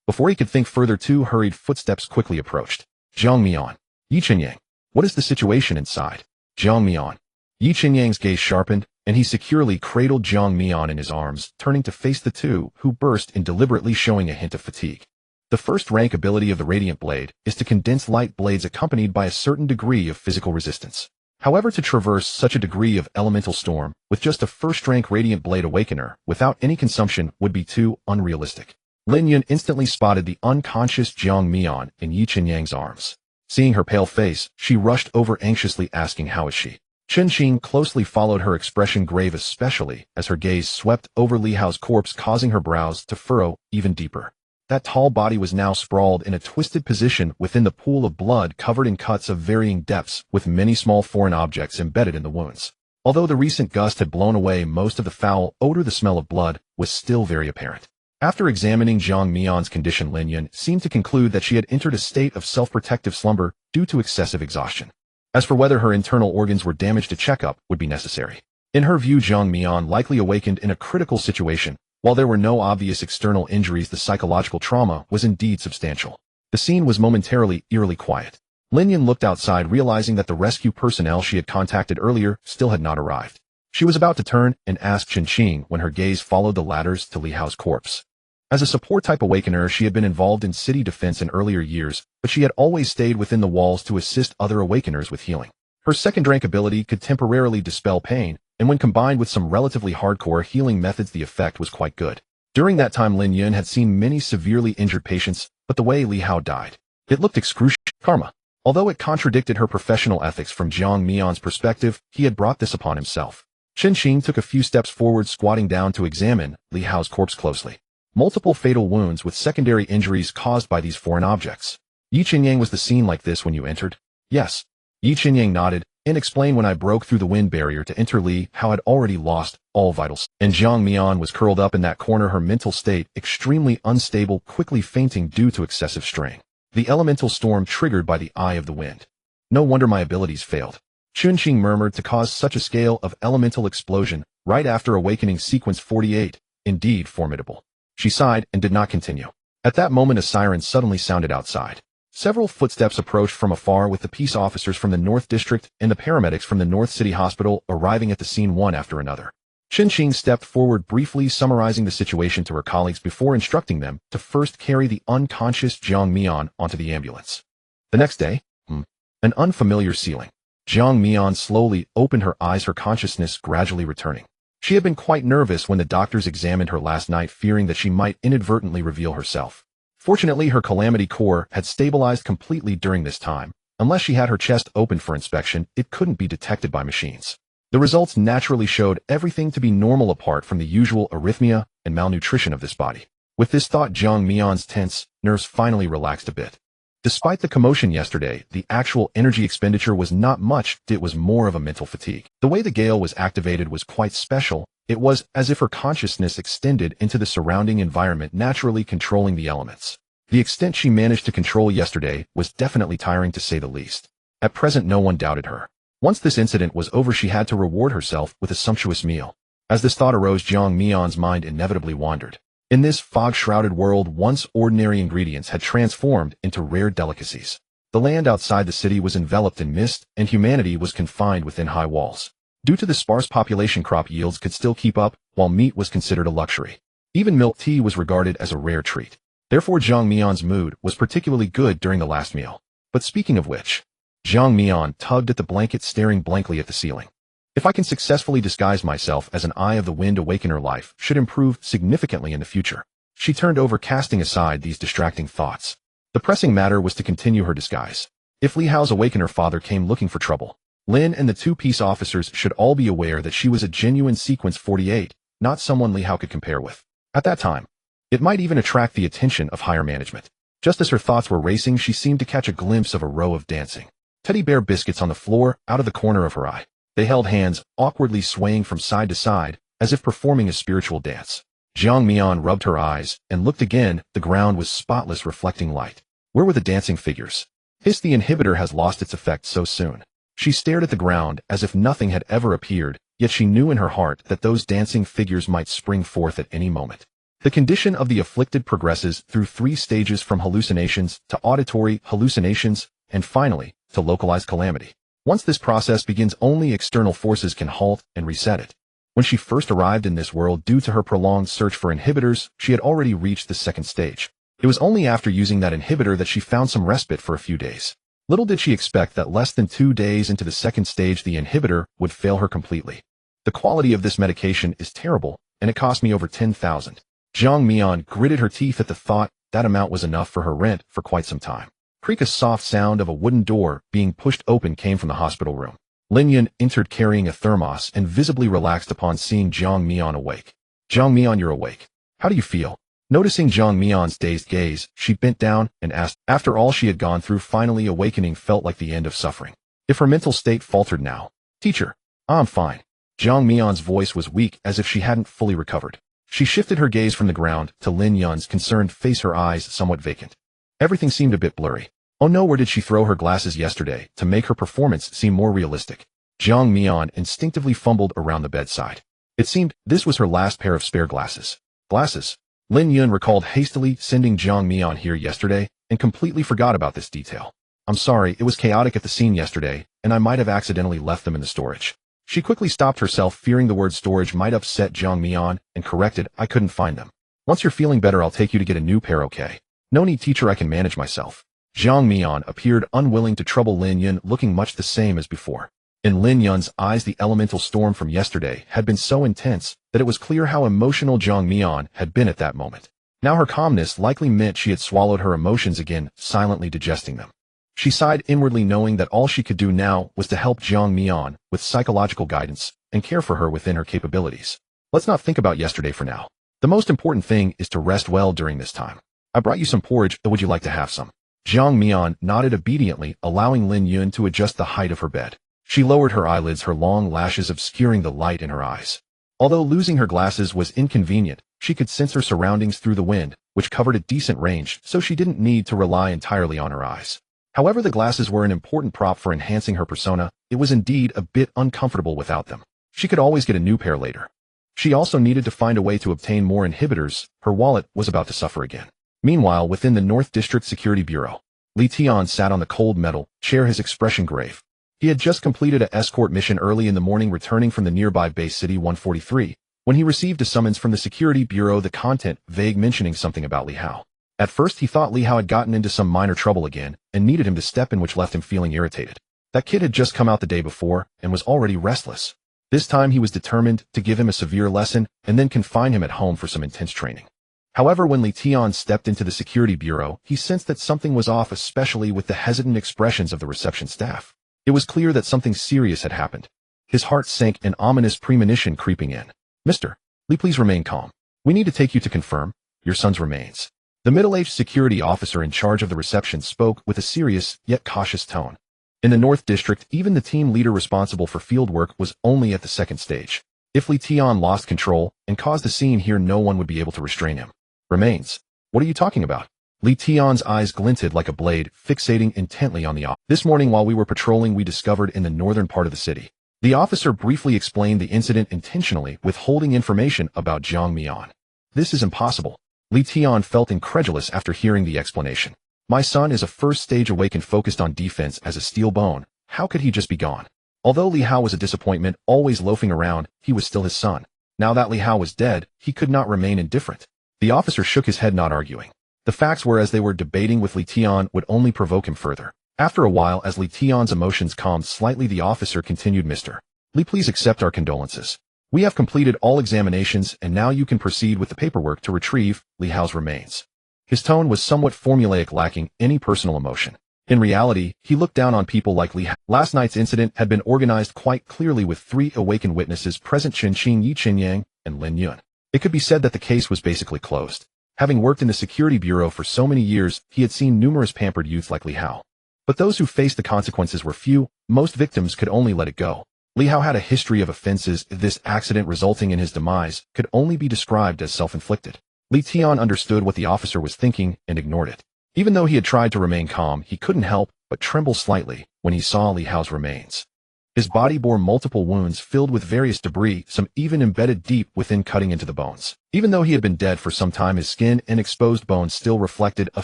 Before he could think further, 2 hurried footsteps quickly approached. Jiang Mian. Yi Qinyang. What is the situation inside? Jiang Mian. Yi Qinyang's gaze sharpened, and he securely cradled Jiang Mian in his arms, turning to face the 2, who burst in, deliberately showing a hint of fatigue. The first rank ability of the Radiant Blade is to condense light blades accompanied by a certain degree of physical resistance. However, to traverse such a degree of elemental storm with just a first-rank Radiant Blade Awakener without any consumption would be too unrealistic. Lin Yun instantly spotted the unconscious Jiang Mian in Yi Qinyang's arms. Seeing her pale face, she rushed over, anxiously asking, "How is she?" Chen Qing closely followed, her expression grave, especially as her gaze swept over Li Hao's corpse, causing her brows to furrow even deeper. That tall body was now sprawled in a twisted position within the pool of blood, covered in cuts of varying depths, with many small foreign objects embedded in the wounds. Although the recent gust had blown away most of the foul odor, the smell of blood was still very apparent. After examining Jiang Mian's condition, Lin Yun seemed to conclude that she had entered a state of self-protective slumber due to excessive exhaustion. As for whether her internal organs were damaged, a checkup would be necessary. In her view, Jiang Mian likely awakened in a critical situation. While there were no obvious external injuries, the psychological trauma was indeed substantial. The scene was momentarily eerily quiet. Lin Yun looked outside, realizing that the rescue personnel she had contacted earlier still had not arrived. She was about to turn and ask Chen Qing when her gaze followed the ladders to Li Hao's corpse. As a support-type awakener, she had been involved in city defense in earlier years, but she had always stayed within the walls to assist other awakeners with healing. Her second-rank ability could temporarily dispel pain, and when combined with some relatively hardcore healing methods, the effect was quite good. During that time, Lin Yun had seen many severely injured patients, but the way Li Hao died, it looked excruciating. Karma. Although it contradicted her professional ethics from Jiang Mian's perspective, he had brought this upon himself. Chen Qing took a few steps forward, squatting down to examine Li Hao's corpse closely. Multiple fatal wounds with secondary injuries caused by these foreign objects. Yi Qinyang, was the scene like this when you entered? Yes. Yi Qinyang nodded and explained, when I broke through the wind barrier to enter, Li Hao had already lost all vitals, and Jiang Mian was curled up in that corner, her mental state extremely unstable, quickly fainting due to excessive strain. The elemental storm triggered by the eye of the wind. No wonder my abilities failed. Chunqing murmured to cause such a scale of elemental explosion right after awakening sequence 48. Indeed formidable. She sighed and did not continue. At that moment a siren suddenly sounded outside. Several footsteps approached from afar with the peace officers from the North District and the paramedics from the North City Hospital arriving at the scene one after another. Chunqing stepped forward briefly summarizing the situation to her colleagues before instructing them to first carry the unconscious Jiang Mian onto the ambulance. The next day, an unfamiliar ceiling. Jiang Mian slowly opened her eyes, her consciousness gradually returning. She had been quite nervous when the doctors examined her last night, fearing that she might inadvertently reveal herself. Fortunately, her calamity core had stabilized completely during this time. Unless she had her chest open for inspection, it couldn't be detected by machines. The results naturally showed everything to be normal apart from the usual arrhythmia and malnutrition of this body. With this thought, Jiang Mian's tense nerves finally relaxed a bit. Despite the commotion yesterday, the actual energy expenditure was not much, it was more of a mental fatigue. The way the gale was activated was quite special. It was as if her consciousness extended into the surrounding environment, naturally controlling the elements. The extent she managed to control yesterday was definitely tiring to say the least. At present no one doubted her. Once this incident was over, she had to reward herself with a sumptuous meal. As this thought arose, Jiang Mian's mind inevitably wandered. In this fog-shrouded world, once ordinary ingredients had transformed into rare delicacies. The land outside the city was enveloped in mist, and humanity was confined within high walls. Due to the sparse population, crop yields could still keep up, while meat was considered a luxury. Even milk tea was regarded as a rare treat. Therefore, Jiang Mian's mood was particularly good during the last meal. But speaking of which, Jiang Mian tugged at the blanket, staring blankly at the ceiling. If I can successfully disguise myself as an Eye of the Wind Awakener, life should improve significantly in the future. She turned over, casting aside these distracting thoughts. The pressing matter was to continue her disguise. If Li Hao's Awakener father came looking for trouble, Lin and the two peace officers should all be aware that she was a genuine Sequence 48, not someone Li Hao could compare with. At that time, it might even attract the attention of higher management. Just as her thoughts were racing, she seemed to catch a glimpse of a row of dancing teddy bear biscuits on the floor out of the corner of her eye. They held hands, awkwardly swaying from side to side, as if performing a spiritual dance. Jiang Mian rubbed her eyes and looked again. The ground was spotless, reflecting light. Where were the dancing figures? Hissed, the inhibitor has lost its effect so soon. She stared at the ground as if nothing had ever appeared, yet she knew in her heart that those dancing figures might spring forth at any moment. The condition of the afflicted progresses through 3 stages, from hallucinations to auditory hallucinations, and finally, to localized calamity. Once this process begins, only external forces can halt and reset it. When she first arrived in this world, due to her prolonged search for inhibitors, she had already reached the 2nd stage. It was only after using that inhibitor that she found some respite for a few days. Little did she expect that less than 2 days into the 2nd stage, the inhibitor would fail her completely. The quality of this medication is terrible, and it cost me over 10,000. Jiang Mian gritted her teeth at the thought. That amount was enough for her rent for quite some time. Creak, a soft sound of a wooden door being pushed open came from the hospital room. Lin Yun entered carrying a thermos and visibly relaxed upon seeing Jiang Mian awake. Jiang Mian, you're awake. How do you feel? Noticing Jiang Mian's dazed gaze, she bent down and asked. After all she had gone through, finally awakening felt like the end of suffering. If her mental state faltered now. Teacher, I'm fine. Jiang Mian's voice was weak, as if she hadn't fully recovered. She shifted her gaze from the ground to Lin Yun's concerned face, her eyes somewhat vacant. Everything seemed a bit blurry. Oh no, where did she throw her glasses yesterday to make her performance seem more realistic? Jiang Mian instinctively fumbled around the bedside. It seemed this was her last pair of spare glasses. Glasses? Lin Yun recalled hastily sending Jiang Mian here yesterday and completely forgot about this detail. I'm sorry, it was chaotic at the scene yesterday, and I might have accidentally left them in the storage. She quickly stopped herself, fearing the word storage might upset Jiang Mian, and corrected, I couldn't find them. Once you're feeling better, I'll take you to get a new pair, okay? No need, teacher, I can manage myself. Jiang Mian appeared unwilling to trouble Lin Yun, looking much the same as before. In Lin Yun's eyes, the elemental storm from yesterday had been so intense that it was clear how emotional Jiang Mian had been at that moment. Now her calmness likely meant she had swallowed her emotions again, silently digesting them. She sighed inwardly, knowing that all she could do now was to help Jiang Mian with psychological guidance and care for her within her capabilities. Let's not think about yesterday for now. The most important thing is to rest well during this time. I brought you some porridge, would you like to have some? Jiang Mian nodded obediently, allowing Lin Yun to adjust the height of her bed. She lowered her eyelids, her long lashes obscuring the light in her eyes. Although losing her glasses was inconvenient, she could sense her surroundings through the wind, which covered a decent range, so she didn't need to rely entirely on her eyes. However, the glasses were an important prop for enhancing her persona. It was indeed a bit uncomfortable without them. She could always get a new pair later. She also needed to find a way to obtain more inhibitors. Her wallet was about to suffer again. Meanwhile, within the North District Security Bureau, Li Tian sat on the cold metal chair, his expression grave. He had just completed an escort mission early in the morning, returning from the nearby base city 143, when he received a summons from the Security Bureau, the content vague, mentioning something about Li Hao. At first he thought Li Hao had gotten into some minor trouble again and needed him to step in, which left him feeling irritated. That kid had just come out the day before and was already restless. This time he was determined to give him a severe lesson and then confine him at home for some intense training. However, when Li Tian stepped into the Security Bureau, he sensed that something was off, especially with the hesitant expressions of the reception staff. It was clear that something serious had happened. His heart sank, an ominous premonition creeping in. Mr. Li, please remain calm. We need to take you to confirm your son's remains. The middle-aged security officer in charge of the reception spoke with a serious yet cautious tone. In the North District, even the team leader responsible for field work was only at the second stage. If Li Tian lost control and caused a scene here, no one would be able to restrain him. Remains? What are you talking about? Li Tian's eyes glinted like a blade, fixating intently on the officer. This morning while we were patrolling, we discovered in the northern part of the city. The officer briefly explained the incident, intentionally withholding information about Jiang Mian. This is impossible. Li Tian felt incredulous after hearing the explanation. My son is a first-stage awakened focused on defense as a steel bone. How could he just be gone? Although Li Hao was a disappointment, always loafing around, he was still his son. Now that Li Hao was dead, he could not remain indifferent. The officer shook his head, not arguing. The facts were as they were debating with Li Tian would only provoke him further. After a while, as Li Tian's emotions calmed slightly, the officer continued, Mr. Li, please accept our condolences. We have completed all examinations and now you can proceed with the paperwork to retrieve Li Hao's remains. His tone was somewhat formulaic, lacking any personal emotion. In reality, he looked down on people like Li Hao. Last night's incident had been organized quite clearly with 3 awakened witnesses present: Chen Qing, Yi Qinyang, and Lin Yun. It could be said that the case was basically closed. Having worked in the Security Bureau for so many years, he had seen numerous pampered youths like Li Hao. But those who faced the consequences were few. Most victims could only let it go. Li Hao had a history of offenses. This accident resulting in his demise could only be described as self-inflicted. Li Tian understood what the officer was thinking and ignored it. Even though he had tried to remain calm, he couldn't help but tremble slightly when he saw Li Hao's remains. His body bore multiple wounds filled with various debris, some even embedded deep within, cutting into the bones. Even though he had been dead for some time, his skin and exposed bones still reflected a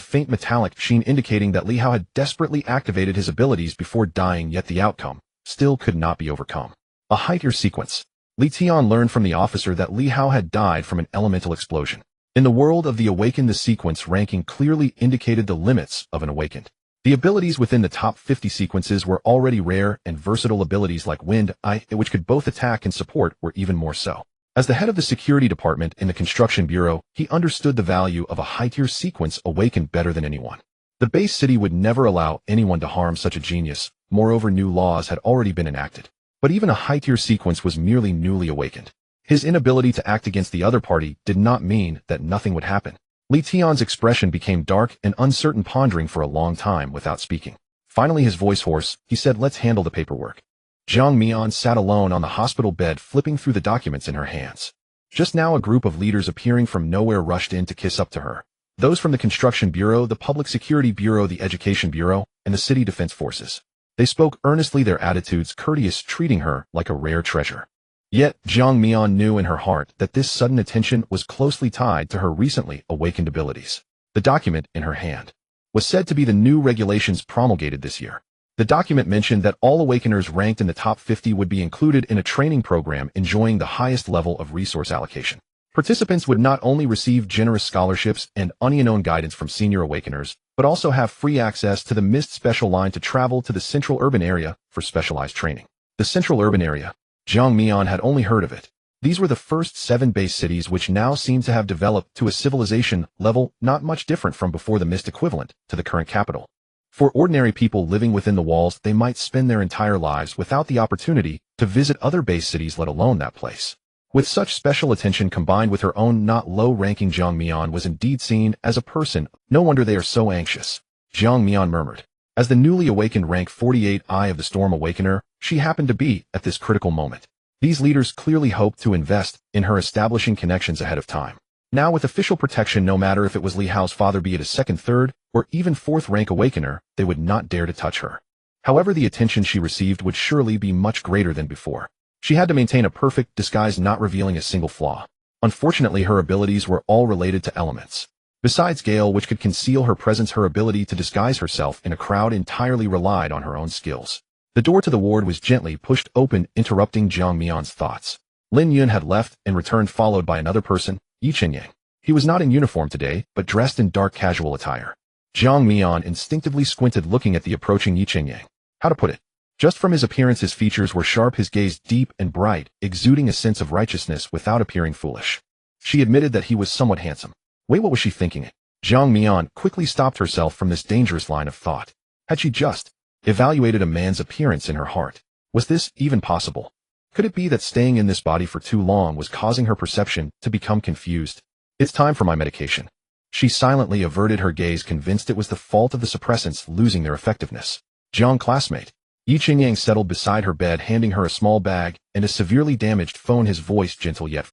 faint metallic sheen, indicating that Li Hao had desperately activated his abilities before dying, yet the outcome still could not be overcome. A height-year sequence. Li Tian learned from the officer that Li Hao had died from an elemental explosion. In the world of the awakened, the sequence ranking clearly indicated the limits of an awakened. The abilities within the top 50 sequences were already rare, and versatile abilities like Wind, which could both attack and support, were even more so. As the head of the security department in the Construction Bureau, he understood the value of a high-tier sequence awakened better than anyone. The base city would never allow anyone to harm such a genius. Moreover, new laws had already been enacted. But even a high-tier sequence was merely newly awakened. His inability to act against the other party did not mean that nothing would happen. Li Tian's expression became dark and uncertain, pondering for a long time without speaking. Finally, his voice hoarse, he said, "Let's handle the paperwork." Jiang Mian sat alone on the hospital bed, flipping through the documents in her hands. Just now, a group of leaders appearing from nowhere rushed in to kiss up to her. Those from the Construction Bureau, the Public Security Bureau, the Education Bureau, and the City Defense Forces. They spoke earnestly, their attitudes courteous, treating her like a rare treasure. Yet, Jiang Mian knew in her heart that this sudden attention was closely tied to her recently awakened abilities. The document in her hand was said to be the new regulations promulgated this year. The document mentioned that all awakeners ranked in the top 50 would be included in a training program enjoying the highest level of resource allocation. Participants would not only receive generous scholarships and unknown guidance from senior awakeners, but also have free access to the Mist Special Line to travel to the Central Urban Area for specialized training. The Central Urban Area. Jiang Mian had only heard of it. These were the first 7 base cities, which now seemed to have developed to a civilization level not much different from before the Mist equivalent to the current capital. For ordinary people living within the walls, they might spend their entire lives without the opportunity to visit other base cities, let alone that place. With such special attention combined with her own not low-ranking, Jiang Mian was indeed seen as a person. No wonder they are so anxious. Jiang Mian murmured. As the newly awakened rank 48 Eye of the Storm Awakener, she happened to be at this critical moment. These leaders clearly hoped to invest in her, establishing connections ahead of time. Now with official protection, no matter if it was Li Hao's father, be it a second, third, or even fourth rank awakener, they would not dare to touch her. However, the attention she received would surely be much greater than before. She had to maintain a perfect disguise, not revealing a single flaw. Unfortunately, her abilities were all related to elements. Besides Gale, which could conceal her presence, her ability to disguise herself in a crowd entirely relied on her own skills. The door to the ward was gently pushed open, interrupting Jiang Mian's thoughts. Lin Yun had left and returned, followed by another person, Yi Qinyang. He was not in uniform today, but dressed in dark casual attire. Jiang Mian instinctively squinted, looking at the approaching Yi Qinyang. How to put it? Just from his appearance, his features were sharp, his gaze deep and bright, exuding a sense of righteousness without appearing foolish. She admitted that he was somewhat handsome. Wait, what was she thinking? Jiang Mian quickly stopped herself from this dangerous line of thought. Had she just evaluated a man's appearance in her heart? Was this even possible? Could it be that staying in this body for too long was causing her perception to become confused? It's time for my medication. She silently averted her gaze, convinced it was the fault of the suppressants losing their effectiveness. Jiang, classmate. Yi Qinyang settled beside her bed, handing her a small bag and a severely damaged phone, his voice gentle yet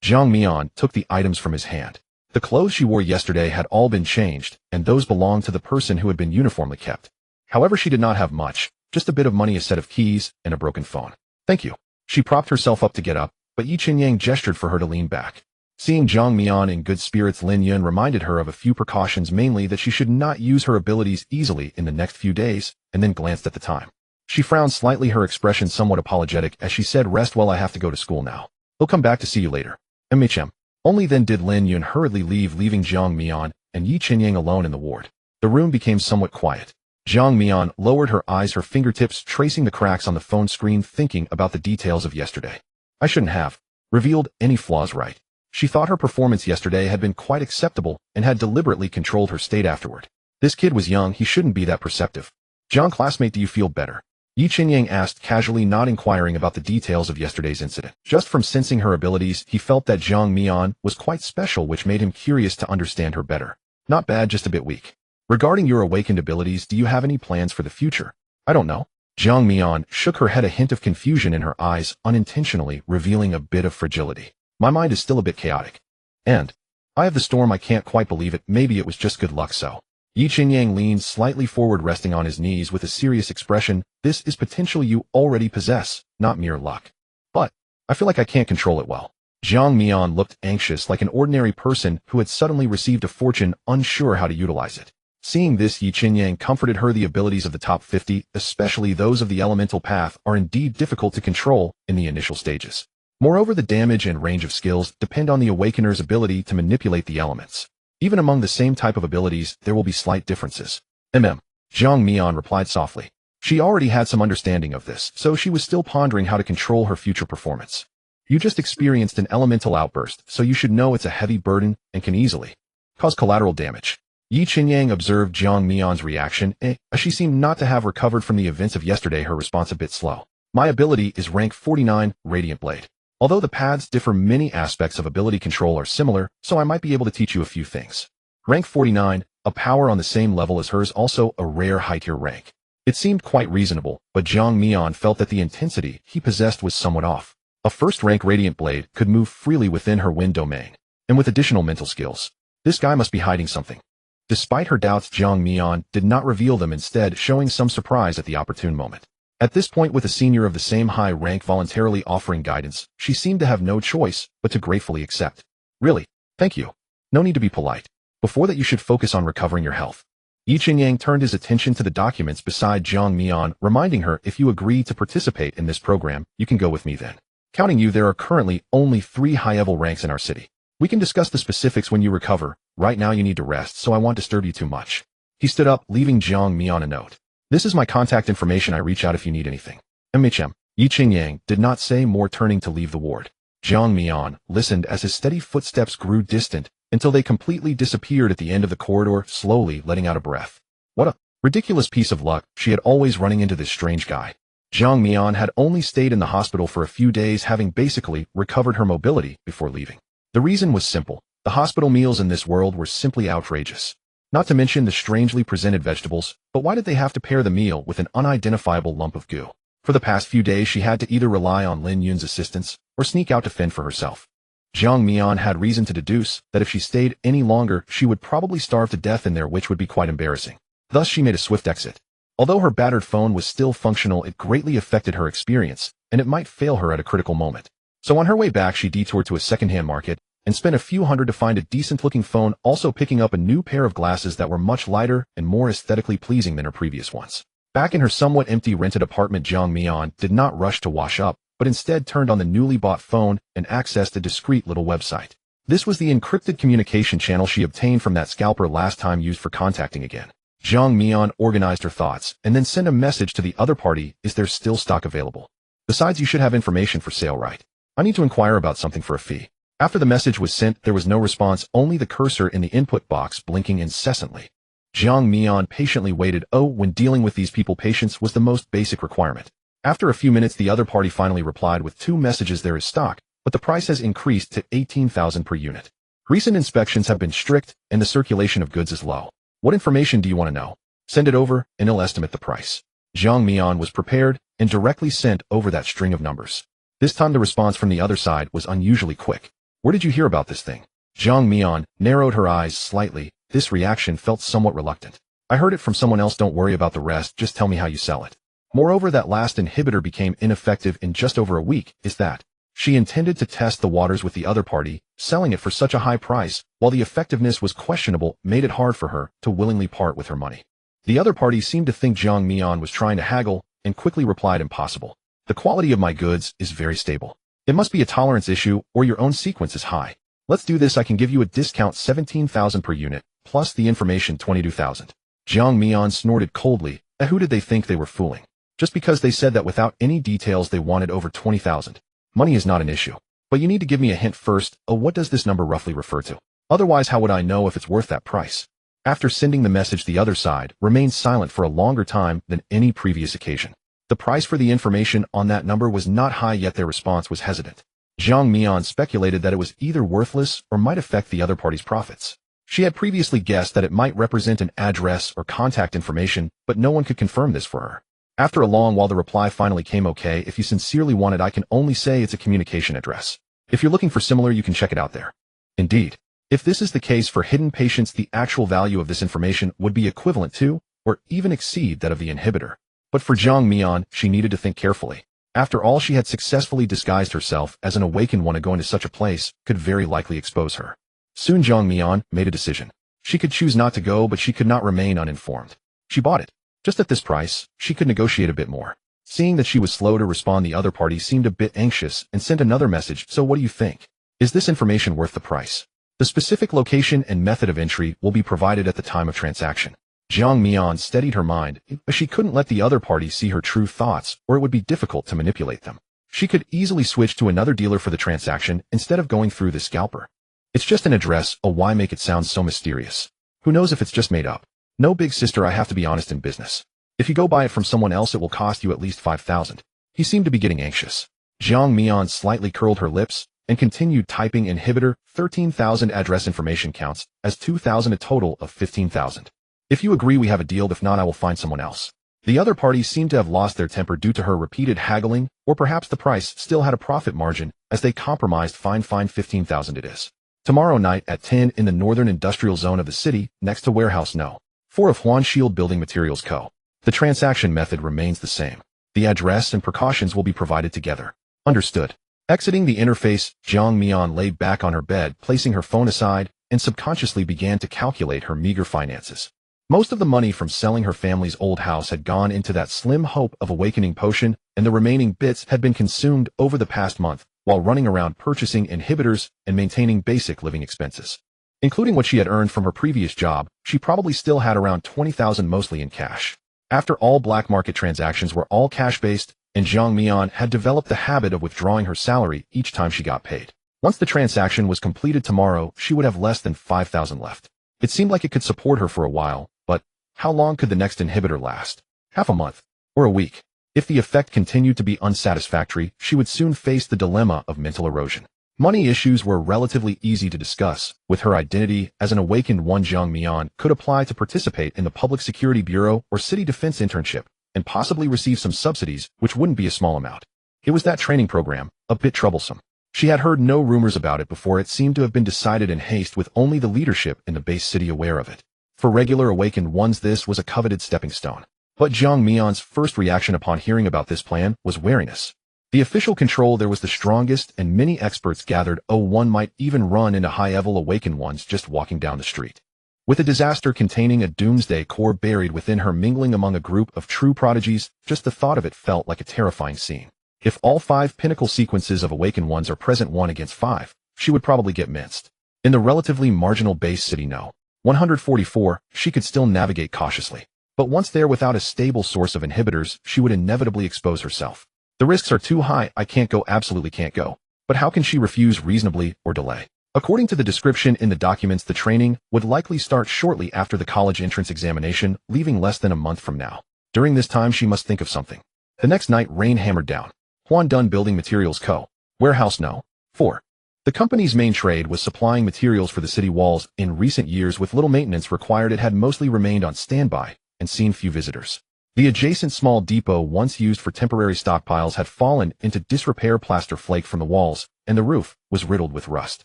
Jiang Mian took the items from his hand. The clothes she wore yesterday had all been changed, and those belonged to the person who had been uniformly kept. However, she did not have much, just a bit of money, a set of keys, and a broken phone. Thank you. She propped herself up to get up, but Yi Qinyang gestured for her to lean back. Seeing Jiang Mian in good spirits, Lin Yun reminded her of a few precautions, mainly that she should not use her abilities easily in the next few days, and then glanced at the time. She frowned slightly, her expression somewhat apologetic, as she said, "Rest well, I have to go to school now. He'll come back to see you later. MHM. Only then did Lin Yun hurriedly leave, leaving Jiang Mian and Yi Qinyang alone in the ward. The room became somewhat quiet. Jiang Mian lowered her eyes, her fingertips tracing the cracks on the phone screen, thinking about the details of yesterday. I shouldn't have revealed any flaws, right? She thought her performance yesterday had been quite acceptable and had deliberately controlled her state afterward. This kid was young, he shouldn't be that perceptive. Jiang, classmate, do you feel better? Yi Qinyang asked casually, not inquiring about the details of yesterday's incident. Just from sensing her abilities, he felt that Jiang Mian was quite special, which made him curious to understand her better. Not bad, just a bit weak. Regarding your awakened abilities, do you have any plans for the future? I don't know. Jiang Mian shook her head, a hint of confusion in her eyes, unintentionally revealing a bit of fragility. My mind is still a bit chaotic. And I have the storm, I can't quite believe it, maybe it was just good luck. So Yi Qinyang leaned slightly forward, resting on his knees with a serious expression. This is potential you already possess, not mere luck. But I feel like I can't control it well. Jiang Mian looked anxious, like an ordinary person who had suddenly received a fortune, unsure how to utilize it. Seeing this, Yi Qinyang comforted her. The abilities of the top 50, especially those of the elemental path, are indeed difficult to control in the initial stages. Moreover, the damage and range of skills depend on the awakener's ability to manipulate the elements. Even among the same type of abilities, there will be slight differences. Jiang Mian replied softly. She already had some understanding of this, so she was still pondering how to control her future performance. You just experienced an elemental outburst, so you should know it's a heavy burden and can easily cause collateral damage. Yi Qinyang observed Jiang Mian's reaction, as she seemed not to have recovered from the events of yesterday. Her response a bit slow. My ability is rank 49, Radiant Blade. Although the paths differ, many aspects of ability control are similar, so I might be able to teach you a few things. Rank 49, a power on the same level as hers, also a rare high-tier rank. It seemed quite reasonable, but Jiang Mian felt that the intensity he possessed was somewhat off. A first-rank Radiant Blade could move freely within her wind domain, and with additional mental skills. This guy must be hiding something. Despite her doubts, Jiang Mian did not reveal them, instead showing some surprise at the opportune moment. At this point, with a senior of the same high rank voluntarily offering guidance, she seemed to have no choice but to gratefully accept. Really? Thank you. No need to be polite. Before that, you should focus on recovering your health. Yi Qinyang turned his attention to the documents beside Jiang Mian, reminding her, if you agree to participate in this program, you can go with me then. Counting you, there are currently only 3 high-level ranks in our city. We can discuss the specifics when you recover. Right now you need to rest, so I won't disturb you too much. He stood up, leaving Jiang Mian a note. This is my contact information, I reach out if you need anything. Yi Qinyang did not say more, turning to leave the ward. Jiang Mian listened as his steady footsteps grew distant until they completely disappeared at the end of the corridor, slowly letting out a breath. What a ridiculous piece of luck, she had always running into this strange guy. Jiang Mian had only stayed in the hospital for a few days, having basically recovered her mobility before leaving. The reason was simple. The hospital meals in this world were simply outrageous. Not to mention the strangely presented vegetables, but why did they have to pair the meal with an unidentifiable lump of goo? For the past few days, she had to either rely on Lin Yun's assistance or sneak out to fend for herself. Jiang Mian had reason to deduce that if she stayed any longer, she would probably starve to death in there, which would be quite embarrassing. Thus, she made a swift exit. Although her battered phone was still functional, it greatly affected her experience, and it might fail her at a critical moment. So on her way back, she detoured to a second-hand market and spent a few hundred to find a decent-looking phone, also picking up a new pair of glasses that were much lighter and more aesthetically pleasing than her previous ones. Back in her somewhat empty rented apartment, Jiang Mian did not rush to wash up, but instead turned on the newly bought phone and accessed a discreet little website. This was the encrypted communication channel she obtained from that scalper last time used for contacting again. Jiang Mian organized her thoughts and then sent a message to the other party. Is there still stock available? Besides, you should have information for sale, right? I need to inquire about something for a fee. After the message was sent, there was no response, only the cursor in the input box blinking incessantly. Jiang Mian patiently waited. When dealing with these people, patience was the most basic requirement. After a few minutes, the other party finally replied with 2 messages. There is stock, but the price has increased to 18,000 per unit. Recent inspections have been strict, and the circulation of goods is low. What information do you want to know? Send it over, and I'll estimate the price. Jiang Mian was prepared and directly sent over that string of numbers. This time the response from the other side was unusually quick. Where did you hear about this thing? Jiang Mian narrowed her eyes slightly. This reaction felt somewhat reluctant. I heard it from someone else. Don't worry about the rest, just tell me how you sell it. Moreover, that last inhibitor became ineffective in just over a week. Is that? She intended to test the waters with the other party. Selling it for such a high price, while the effectiveness was questionable, made it hard for her to willingly part with her money. The other party seemed to think Jiang Mian was trying to haggle and quickly replied, impossible. The quality of my goods is very stable. It must be a tolerance issue or your own sequence is high. Let's do this. I can give you a discount 17,000 per unit, plus the information 22,000. Jiang Mian snorted coldly. Who did they think they were fooling? Just because they said that without any details they wanted over 20,000. Money is not an issue. But you need to give me a hint first. What does this number roughly refer to? Otherwise, how would I know if it's worth that price? After sending the message, the other side remained silent for a longer time than any previous occasion. The price for the information on that number was not high, yet their response was hesitant. Jiang Mian speculated that it was either worthless or might affect the other party's profits. She had previously guessed that it might represent an address or contact information, but no one could confirm this for her. After a long while, the reply finally came. Okay, if you sincerely want it, I can only say it's a communication address. If you're looking for similar, you can check it out there. Indeed. If this is the case for hidden patients, the actual value of this information would be equivalent to, or even exceed that of the inhibitor. But for Jiang Mian, she needed to think carefully. After all, she had successfully disguised herself as an awakened one. Going to such a place could very likely expose her. Soon Jiang Mian made a decision. She could choose not to go, but she could not remain uninformed. She bought it. Just at this price, she could negotiate a bit more. Seeing that she was slow to respond, the other party seemed a bit anxious and sent another message. So what do you think? Is this information worth the price? The specific location and method of entry will be provided at the time of transaction. Jiang Mian steadied her mind, but she couldn't let the other party see her true thoughts, or it would be difficult to manipulate them. She could easily switch to another dealer for the transaction instead of going through the scalper. It's just an address. Why make it sound so mysterious? Who knows if it's just made up? No, big sister, I have to be honest in business. If you go buy it from someone else, it will cost you at least 5,000. He seemed to be getting anxious. Jiang Mian slightly curled her lips and continued typing. Inhibitor, 13,000 address information counts as 2,000, a total of 15,000. If you agree, we have a deal. If not, I will find someone else. The other parties seemed to have lost their temper due to her repeated haggling, or perhaps the price still had a profit margin as they compromised. Fine, 15,000 it is. Tomorrow night at 10 in the northern industrial zone of the city, next to warehouse No. 4 of Huan Shield Building Materials Co. The transaction method remains the same. The address and precautions will be provided together. Understood. Exiting the interface, Jiang Mian lay back on her bed, placing her phone aside, and subconsciously began to calculate her meager finances. Most of the money from selling her family's old house had gone into that slim hope of awakening potion, and the remaining bits had been consumed over the past month, while running around purchasing inhibitors and maintaining basic living expenses. Including what she had earned from her previous job, she probably still had around 20,000, mostly in cash. After all, black market transactions were all cash-based, and Jiang Mian had developed the habit of withdrawing her salary each time she got paid. Once the transaction was completed tomorrow, she would have less than 5,000 left. It seemed like it could support her for a while, but how long could the next inhibitor last? Half a month? Or a week? If the effect continued to be unsatisfactory, she would soon face the dilemma of mental erosion. Money issues were relatively easy to discuss. With her identity as an awakened one, Jiang Mian could apply to participate in the Public Security Bureau or City Defense internship, and possibly receive some subsidies, which wouldn't be a small amount. It was that training program, a bit troublesome. She had heard no rumors about it before. It seemed to have been decided in haste with only the leadership in the base city aware of it. For regular awakened ones, this was a coveted stepping stone. But Jiang Mian's first reaction upon hearing about this plan was wariness. The official control there was the strongest, and many experts gathered. One might even run into high-level awakened ones just walking down the street. With a disaster containing a doomsday core buried within her, mingling among a group of true prodigies, just the thought of it felt like a terrifying scene. If all 5 pinnacle sequences of awakened ones are present 1 against 5, she would probably get minced. In the relatively marginal base city No. 144, she could still navigate cautiously. But once there, without a stable source of inhibitors, she would inevitably expose herself. The risks are too high. I can't go, absolutely can't go. But how can she refuse reasonably or delay? According to the description in the documents, the training would likely start shortly after the college entrance examination, leaving less than a month from now. During this time, she must think of something. The next night, rain hammered down. Huandun Building Materials Co. Warehouse No. 4. The company's main trade was supplying materials for the city walls. In recent years, with little maintenance required, it had mostly remained on standby and seen few visitors. The adjacent small depot, once used for temporary stockpiles, had fallen into disrepair. Plaster flaked from the walls, and the roof was riddled with rust.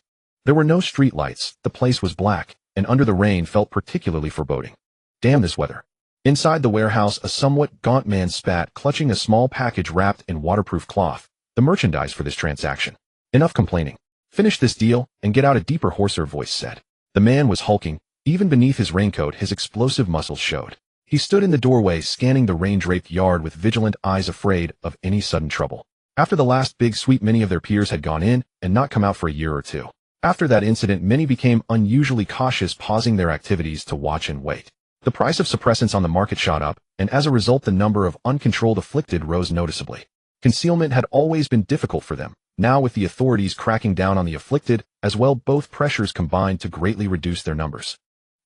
There were no street lights, the place was black, and under the rain felt particularly foreboding. Damn this weather. Inside the warehouse, a somewhat gaunt man spat, clutching a small package wrapped in waterproof cloth, the merchandise for this transaction. Enough complaining. Finish this deal, and get out, a deeper, hoarser voice said. The man was hulking. Even beneath his raincoat, his explosive muscles showed. He stood in the doorway, scanning the rain-draped yard with vigilant eyes, afraid of any sudden trouble. After the last big sweep, many of their peers had gone in and not come out for a year or two. After that incident, many became unusually cautious, pausing their activities to watch and wait. The price of suppressants on the market shot up, and as a result, the number of uncontrolled afflicted rose noticeably. Concealment had always been difficult for them. Now, with the authorities cracking down on the afflicted as well, both pressures combined to greatly reduce their numbers.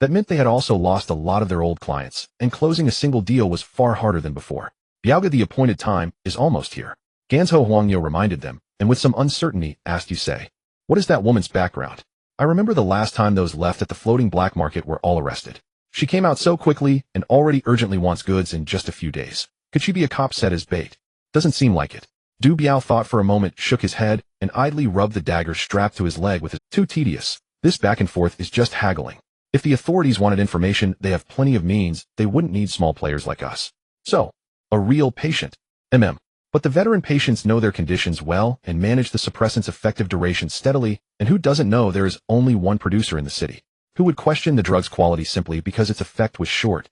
That meant they had also lost a lot of their old clients, and closing a single deal was far harder than before. Biaoga, the appointed time is almost here. Ganzhou Huangyo reminded them, and with some uncertainty asked, "You say, what is that woman's background? I remember the last time those left at the floating black market were all arrested. She came out so quickly and already urgently wants goods in just a few days. Could she be a cop set as bait? Doesn't seem like it." Du Biao thought for a moment, shook his head, and idly rubbed the dagger strapped to his leg with his. Too tedious. This back and forth is just haggling. If the authorities wanted information, they have plenty of means. They wouldn't need small players like us. So, a real patient. But the veteran patients know their conditions well and manage the suppressant's effective duration steadily, and who doesn't know there is only one producer in the city? Who would question the drug's quality simply because its effect was short?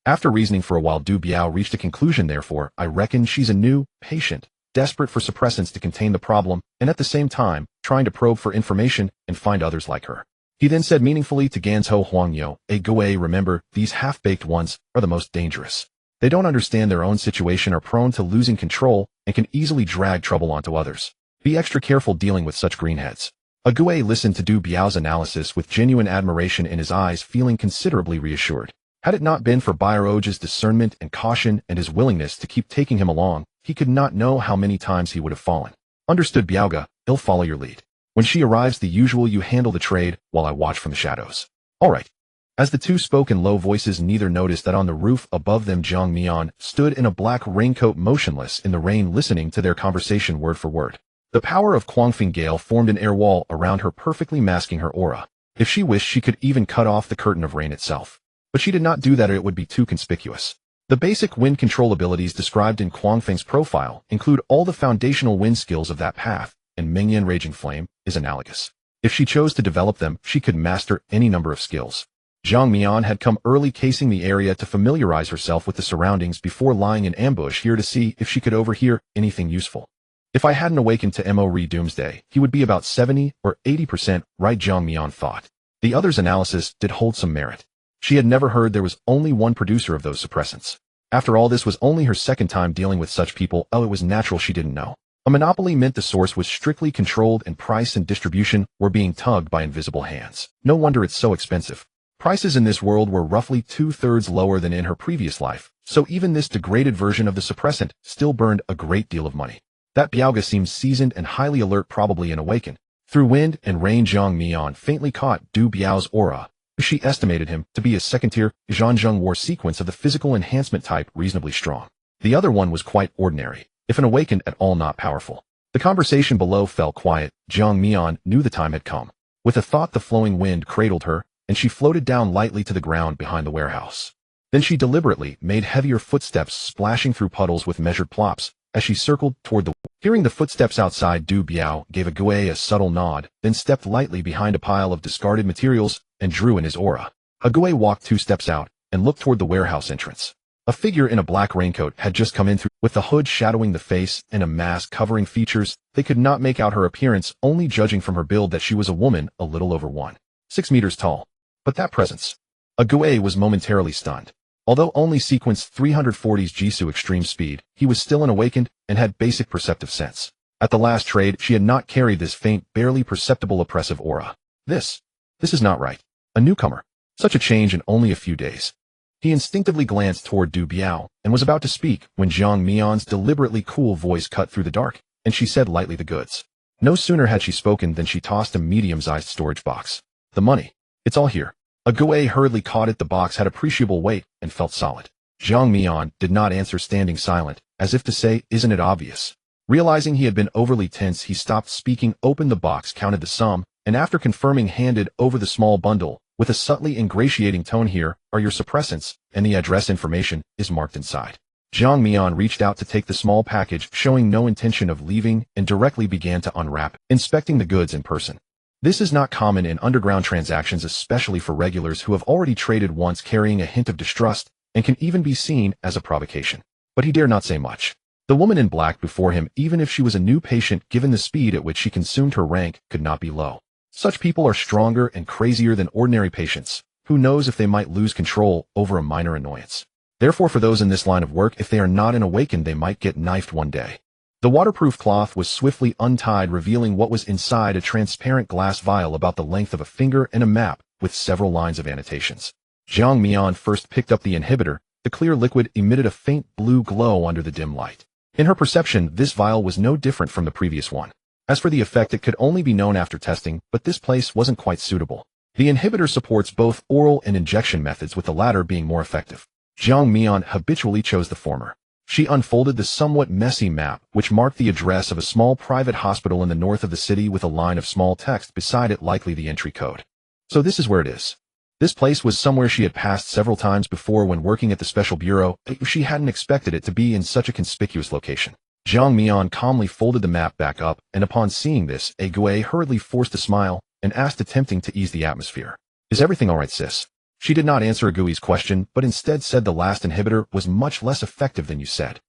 After reasoning for a while, Du Biao reached a conclusion. Therefore, I reckon she's a new patient, desperate for suppressants to contain the problem, and at the same time, trying to probe for information and find others like her. He then said meaningfully to Ganzhou Huangyo, Goei, remember, these half-baked ones are the most dangerous. They don't understand their own situation, are prone to losing control, and can easily drag trouble onto others. Be extra careful dealing with such greenheads. Goei listened to Du Biao's analysis with genuine admiration in his eyes, feeling considerably reassured. Had it not been for Bairoge's discernment and caution and his willingness to keep taking him along, he could not know how many times he would have fallen. Understood, Biaoga, I'll follow your lead. When she arrives, the usual, you handle the trade, while I watch from the shadows. All right. As the two spoke in low voices, neither noticed that on the roof above them Jiang Mian stood in a black raincoat, motionless in the rain, listening to their conversation word for word. The power of Quangfeng Gale formed an air wall around her, perfectly masking her aura. If she wished, she could even cut off the curtain of rain itself. But she did not do that, or it would be too conspicuous. The basic wind control abilities described in Quangfeng's profile include all the foundational wind skills of that path, and Mingyan Raging Flame is analogous. If she chose to develop them, she could master any number of skills. Jiang Mian had come early, casing the area to familiarize herself with the surroundings before lying in ambush here to see if she could overhear anything useful. If I hadn't awakened to Mo-Ri Doomsday, he would be about 70 or 80% right, Jiang Mian thought. The other's analysis did hold some merit. She had never heard there was only one producer of those suppressants. After all, this was only her second time dealing with such people. It was natural she didn't know. A monopoly meant the source was strictly controlled, and price and distribution were being tugged by invisible hands. No wonder it's so expensive. Prices in this world were roughly 2/3 lower than in her previous life, so even this degraded version of the suppressant still burned a great deal of money. That Biaoga seemed seasoned and highly alert, probably an awakened. Through wind and rain, Jiang Mian faintly caught Du Biao's aura. She estimated him to be a second-tier Zhanzheng War sequence of the physical enhancement type, reasonably strong. The other one was quite ordinary, if an awakened at all not powerful. The conversation below fell quiet. Jiang Mian knew the time had come. With a thought, the flowing wind cradled her, and she floated down lightly to the ground behind the warehouse. Then she deliberately made heavier footsteps, splashing through puddles with measured plops, as she circled toward the... Hearing the footsteps outside, Du Biao gave Gui a subtle nod, then stepped lightly behind a pile of discarded materials and drew in his aura. Gui walked 2 steps out and looked toward the warehouse entrance. A figure in a black raincoat had just come in through, with the hood shadowing the face and a mask covering features. They could not make out her appearance, only judging from her build that she was a woman a little over 1.6 meters tall. But that presence... Gui was momentarily stunned. Although only sequenced 340's Jisoo extreme speed, he was still an awakened and had basic perceptive sense. At the last trade, she had not carried this faint, barely perceptible oppressive aura. This is not right. A newcomer. Such a change in only a few days. He instinctively glanced toward Du Biao and was about to speak when Jiang Mian's deliberately cool voice cut through the dark, and she said lightly, "The goods." No sooner had she spoken than she tossed a medium-sized storage box. "The money. It's all here." Gui hurriedly caught it. The box had appreciable weight and felt solid. Jiang Mian did not answer, standing silent, as if to say, "Isn't it obvious?" Realizing he had been overly tense, he stopped speaking, opened the box, counted the sum, and after confirming, handed over the small bundle. With a subtly ingratiating tone, "Here are your suppressants, and the address information is marked inside." Jiang Mian reached out to take the small package, showing no intention of leaving, and directly began to unwrap, inspecting the goods in person. This is not common in underground transactions, especially for regulars who have already traded once, carrying a hint of distrust, and can even be seen as a provocation. But he dare not say much. The woman in black before him, even if she was a new patient, given the speed at which she consumed her rank, could not be low. Such people are stronger and crazier than ordinary patients. Who knows if they might lose control over a minor annoyance. Therefore, for those in this line of work, if they are not an awakened, they might get knifed one day. The waterproof cloth was swiftly untied, revealing what was inside: a transparent glass vial about the length of a finger and a map with several lines of annotations. Jiang Mian first picked up the inhibitor. The clear liquid emitted a faint blue glow under the dim light. In her perception, this vial was no different from the previous one. As for the effect, it could only be known after testing, but this place wasn't quite suitable. The inhibitor supports both oral and injection methods, with the latter being more effective. Jiang Mian habitually chose the former. She unfolded the somewhat messy map, which marked the address of a small private hospital in the north of the city, with a line of small text beside it, likely the entry code. So this is where it is. This place was somewhere she had passed several times before when working at the special bureau. She hadn't expected it to be in such a conspicuous location. Jiang Mian calmly folded the map back up, and upon seeing this, Gui hurriedly forced a smile and asked, attempting to ease the atmosphere, "Is everything all right, sis?" She did not answer Gui's question, but instead said, "The last inhibitor was much less effective than you said."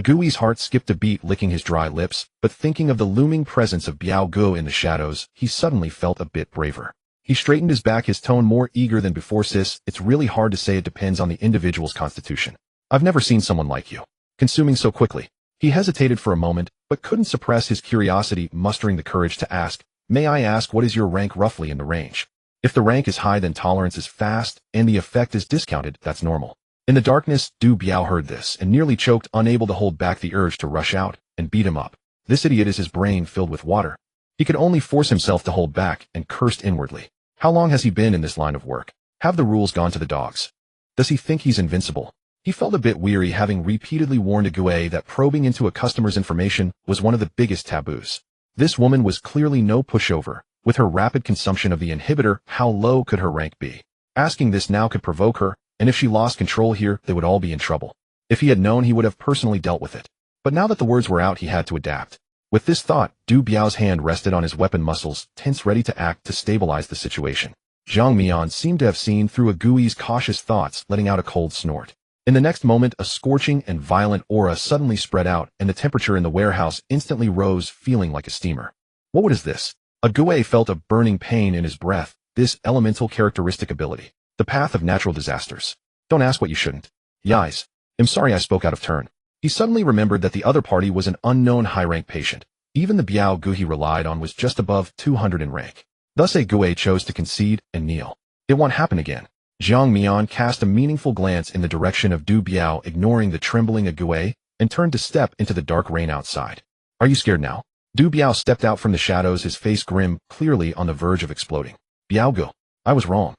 Gui's heart skipped a beat, licking his dry lips, but thinking of the looming presence of Biao Gu in the shadows, he suddenly felt a bit braver. He straightened his back, his tone more eager than before. "Sis, it's really hard to say. It depends on the individual's constitution. I've never seen someone like you consuming so quickly." He hesitated for a moment, but couldn't suppress his curiosity, mustering the courage to ask, "May I ask, what is your rank roughly in the range?" If the rank is high, then tolerance is fast, and the effect is discounted. That's normal. In the darkness, Du Biao heard this and nearly choked, unable to hold back the urge to rush out and beat him up. This idiot! Is his brain filled with water? He could only force himself to hold back and cursed inwardly. How long has he been in this line of work? Have the rules gone to the dogs? Does he think he's invincible? He felt a bit weary, having repeatedly warned Gui that probing into a customer's information was one of the biggest taboos. This woman was clearly no pushover. With her rapid consumption of the inhibitor, how low could her rank be? Asking this now could provoke her, and if she lost control here, they would all be in trouble. If he had known, he would have personally dealt with it. But now that the words were out, he had to adapt. With this thought, Du Biao's hand rested on his weapon, muscles tense, ready to act to stabilize the situation. Jiang Mian seemed to have seen through Gui's cautious thoughts, letting out a cold snort. In the next moment, a scorching and violent aura suddenly spread out, and the temperature in the warehouse instantly rose, feeling like a steamer. What is this? Gui felt a burning pain in his breath. This elemental characteristic ability. The path of natural disasters. Don't ask what you shouldn't. Yais. I'm sorry I spoke out of turn. He suddenly remembered that the other party was an unknown high-rank patient. Even the Biao Gu he relied on was just above 200 in rank. Thus Gui chose to concede and kneel. It won't happen again. Jiang Mian cast a meaningful glance in the direction of Du Biao, ignoring the trembling Gui, and turned to step into the dark rain outside. Are you scared now? Du Biao stepped out from the shadows, his face grim, clearly on the verge of exploding. Biao Gu, I was wrong.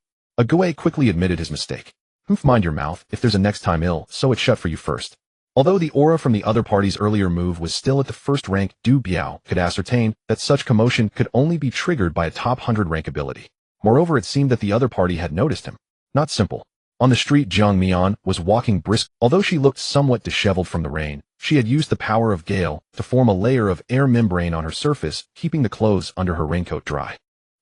Gui quickly admitted his mistake. Mind your mouth. If there's a next time, so it shut for you first. Although the aura from the other party's earlier move was still at the first rank, Du Biao could ascertain that such commotion could only be triggered by a top 100 rank ability. Moreover, it seemed that the other party had noticed him. Not simple. On the street, Jiang Mian was walking brisk. Although she looked somewhat disheveled from the rain, she had used the power of gale to form a layer of air membrane on her surface, keeping the clothes under her raincoat dry.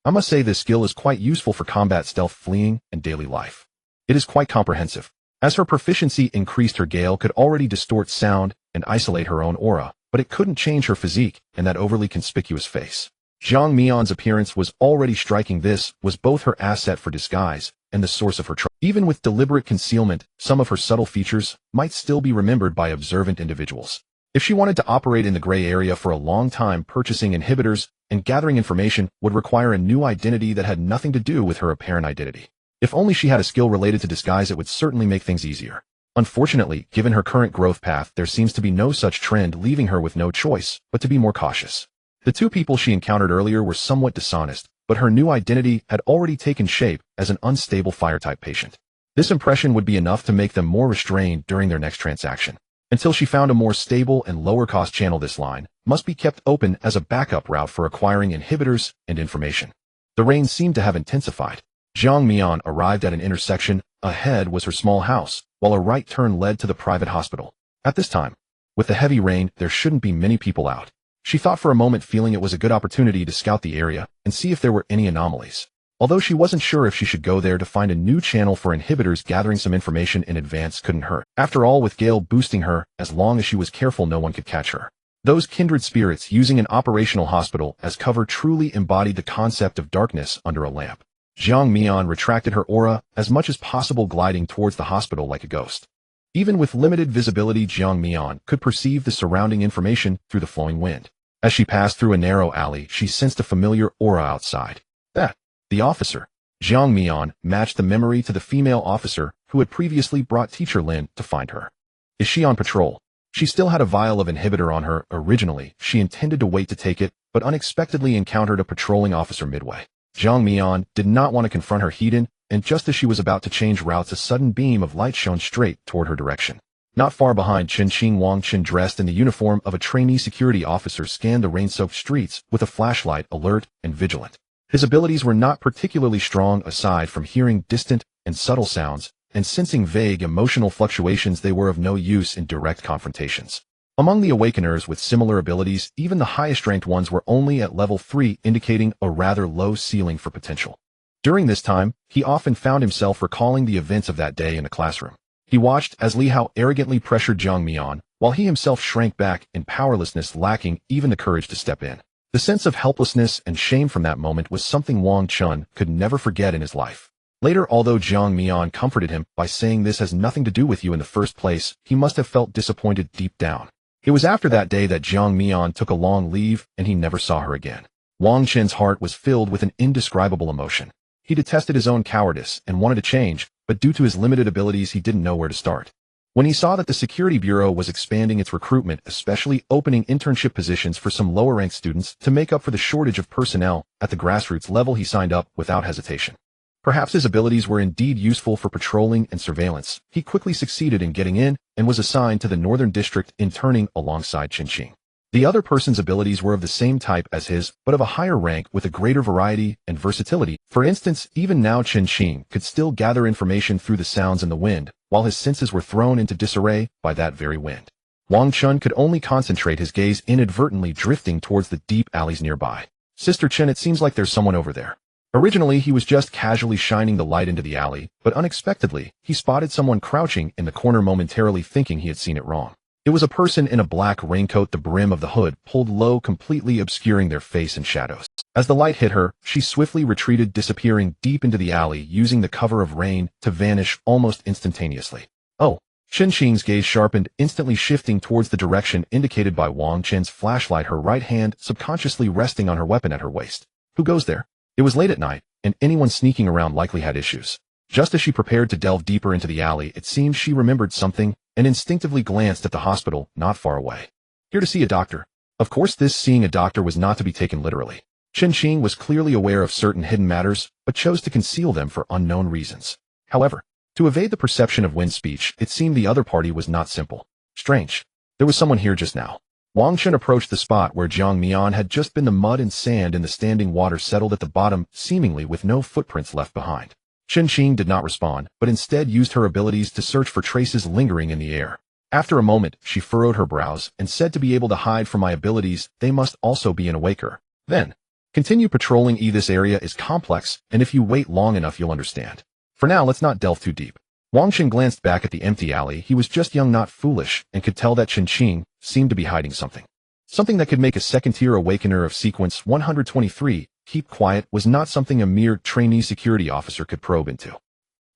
I must say this skill is quite useful for combat, stealth, fleeing, and daily life. It is quite comprehensive. As her proficiency increased, her gale could already distort sound and isolate her own aura, but it couldn't change her physique and that overly conspicuous face. Jiang Mian's appearance was already striking. This was both her asset for disguise and the source of her trouble. Even with deliberate concealment, some of her subtle features might still be remembered by observant individuals. If she wanted to operate in the gray area for a long time, purchasing inhibitors and gathering information would require a new identity that had nothing to do with her apparent identity. If only she had a skill related to disguise, it would certainly make things easier. Unfortunately, given her current growth path, there seems to be no such trend, leaving her with no choice but to be more cautious. The two people she encountered earlier were somewhat dishonest, but her new identity had already taken shape as an unstable fire-type patient. This impression would be enough to make them more restrained during their next transaction. Until she found a more stable and lower-cost channel, this line must be kept open as a backup route for acquiring inhibitors and information. The rain seemed to have intensified. Jiang Mian arrived at an intersection. Ahead was her small house, while a right turn led to the private hospital. At this time, with the heavy rain, there shouldn't be many people out. She thought for a moment, feeling it was a good opportunity to scout the area and see if there were any anomalies. Although she wasn't sure if she should go there to find a new channel for inhibitors, gathering some information in advance couldn't hurt. After all, with Gale boosting her, as long as she was careful, no one could catch her. Those kindred spirits using an operational hospital as cover truly embodied the concept of darkness under a lamp. Jiang Mian retracted her aura as much as possible, gliding towards the hospital like a ghost. Even with limited visibility, Jiang Mian could perceive the surrounding information through the flowing wind. As she passed through a narrow alley, she sensed a familiar aura outside. That, the officer. Jiang Mian matched the memory to the female officer who had previously brought teacher Lin to find her. Is she on patrol? She still had a vial of inhibitor on her. Originally, she intended to wait to take it, but unexpectedly encountered a patrolling officer midway. Jiang Mian did not want to confront her heat-in, and just as she was about to change routes, a sudden beam of light shone straight toward her direction. Not far behind, Chen Wang Chen, dressed in the uniform of a trainee security officer, scanned the rain-soaked streets with a flashlight, alert and vigilant. His abilities were not particularly strong. Aside from hearing distant and subtle sounds and sensing vague emotional fluctuations, they were of no use in direct confrontations. Among the Awakeners with similar abilities, even the highest-ranked ones were only at level 3, indicating a rather low ceiling for potential. During this time, he often found himself recalling the events of that day in the classroom. He watched as Li Hao arrogantly pressured Jiang Mian, while he himself shrank back in powerlessness, lacking even the courage to step in. The sense of helplessness and shame from that moment was something Wang Chun could never forget in his life. Later, although Jiang Mian comforted him by saying this has nothing to do with you in the first place, he must have felt disappointed deep down. It was after that day that Jiang Mian took a long leave and he never saw her again. Wang Chen's heart was filled with an indescribable emotion. He detested his own cowardice and wanted to change, but due to his limited abilities, he didn't know where to start. When he saw that the Security Bureau was expanding its recruitment, especially opening internship positions for some lower-ranked students to make up for the shortage of personnel at the grassroots level, he signed up without hesitation. Perhaps his abilities were indeed useful for patrolling and surveillance. He quickly succeeded in getting in and was assigned to the Northern District, interning alongside Chen Qing. The other person's abilities were of the same type as his, but of a higher rank with a greater variety and versatility. For instance, even now Chen Qing could still gather information through the sounds in the wind, while his senses were thrown into disarray by that very wind. Wang Chun could only concentrate his gaze, inadvertently drifting towards the deep alleys nearby. Sister Chen, it seems like there's someone over there. Originally, he was just casually shining the light into the alley, but unexpectedly, he spotted someone crouching in the corner, momentarily thinking he had seen it wrong. It was a person in a black raincoat, the brim of the hood pulled low, completely obscuring their face in shadows. As the light hit her, she swiftly retreated, disappearing deep into the alley, using the cover of rain to vanish almost instantaneously. Oh! Chen Qing's gaze sharpened, instantly shifting towards the direction indicated by Wang Chen's flashlight, her right hand subconsciously resting on her weapon at her waist. Who goes there? It was late at night, and anyone sneaking around likely had issues. Just as she prepared to delve deeper into the alley, it seemed she remembered something and instinctively glanced at the hospital not far away. Here to see a doctor. Of course, this seeing a doctor was not to be taken literally. Chen Qing was clearly aware of certain hidden matters, but chose to conceal them for unknown reasons. However, to evade the perception of Wen's speech, it seemed the other party was not simple. Strange. There was someone here just now. Wang Chun approached the spot where Jiang Mian had just been. The mud and sand in the standing water settled at the bottom, seemingly with no footprints left behind. Chen Qing did not respond, but instead used her abilities to search for traces lingering in the air. After a moment, she furrowed her brows and said, to be able to hide from my abilities, they must also be an awaker. Then, continue patrolling. This area is complex, and if you wait long enough you'll understand. For now, let's not delve too deep. Wang Chen glanced back at the empty alley. He was just young, not foolish, and could tell that Chen Qing seemed to be hiding something. Something that could make a second-tier awakener of sequence 123 keep quiet was not something a mere trainee security officer could probe into.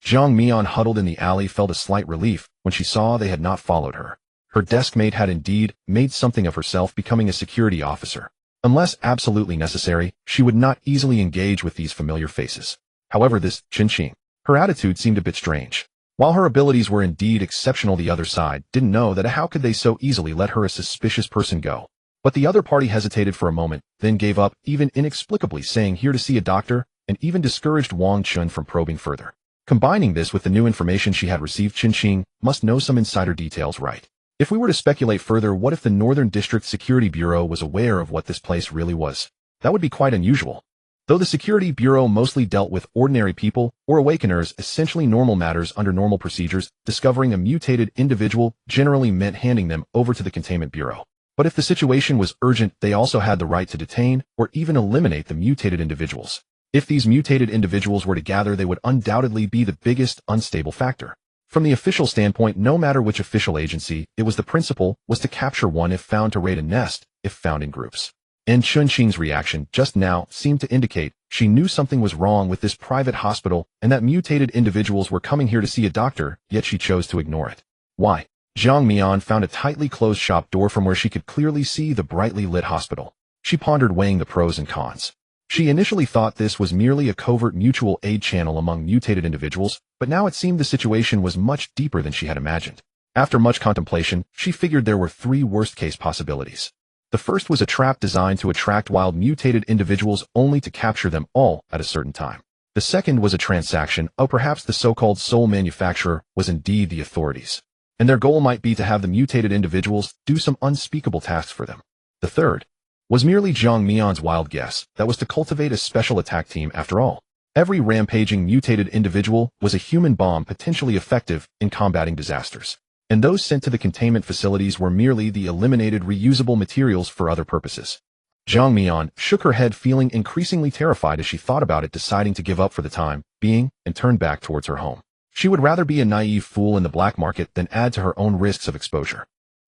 Jiang Mian, huddled in the alley, felt a slight relief when she saw they had not followed her. Her deskmate had indeed made something of herself, becoming a security officer. Unless absolutely necessary, she would not easily engage with these familiar faces. However, this Chen Qing, her attitude seemed a bit strange. While her abilities were indeed exceptional, the other side didn't know that how could they so easily let her, a suspicious person, go. But the other party hesitated for a moment, then gave up, even inexplicably, saying here to see a doctor, and even discouraged Wang Chun from probing further. Combining this with the new information she had received, Chen Qing must know some insider details, right? If we were to speculate further, what if the Northern District Security Bureau was aware of what this place really was? That would be quite unusual. Though the Security Bureau mostly dealt with ordinary people or awakeners, essentially normal matters under normal procedures, discovering a mutated individual generally meant handing them over to the Containment Bureau. But if the situation was urgent, they also had the right to detain or even eliminate the mutated individuals. If these mutated individuals were to gather, they would undoubtedly be the biggest unstable factor. From the official standpoint, no matter which official agency, it was the principle was to capture one if found, to raid a nest if found in groups. And Chen Qing's reaction just now seemed to indicate she knew something was wrong with this private hospital and that mutated individuals were coming here to see a doctor, yet she chose to ignore it. Why? Jiang Mian found a tightly closed shop door from where she could clearly see the brightly lit hospital. She pondered, weighing the pros and cons. She initially thought this was merely a covert mutual aid channel among mutated individuals, but now it seemed the situation was much deeper than she had imagined. After much contemplation, she figured there were three worst-case possibilities. The first was a trap designed to attract wild mutated individuals only to capture them all at a certain time. The second was a transaction, or perhaps the so-called soul manufacturer was indeed the authorities, and their goal might be to have the mutated individuals do some unspeakable tasks for them. The third was merely Jiang Mian's wild guess that was to cultivate a special attack team. After all, every rampaging mutated individual was a human bomb, potentially effective in combating disasters, and those sent to the containment facilities were merely the eliminated reusable materials for other purposes. Jiang Mian shook her head, feeling increasingly terrified as she thought about it, deciding to give up for the time being and turn back towards her home. She would rather be a naive fool in the black market than add to her own risks of exposure.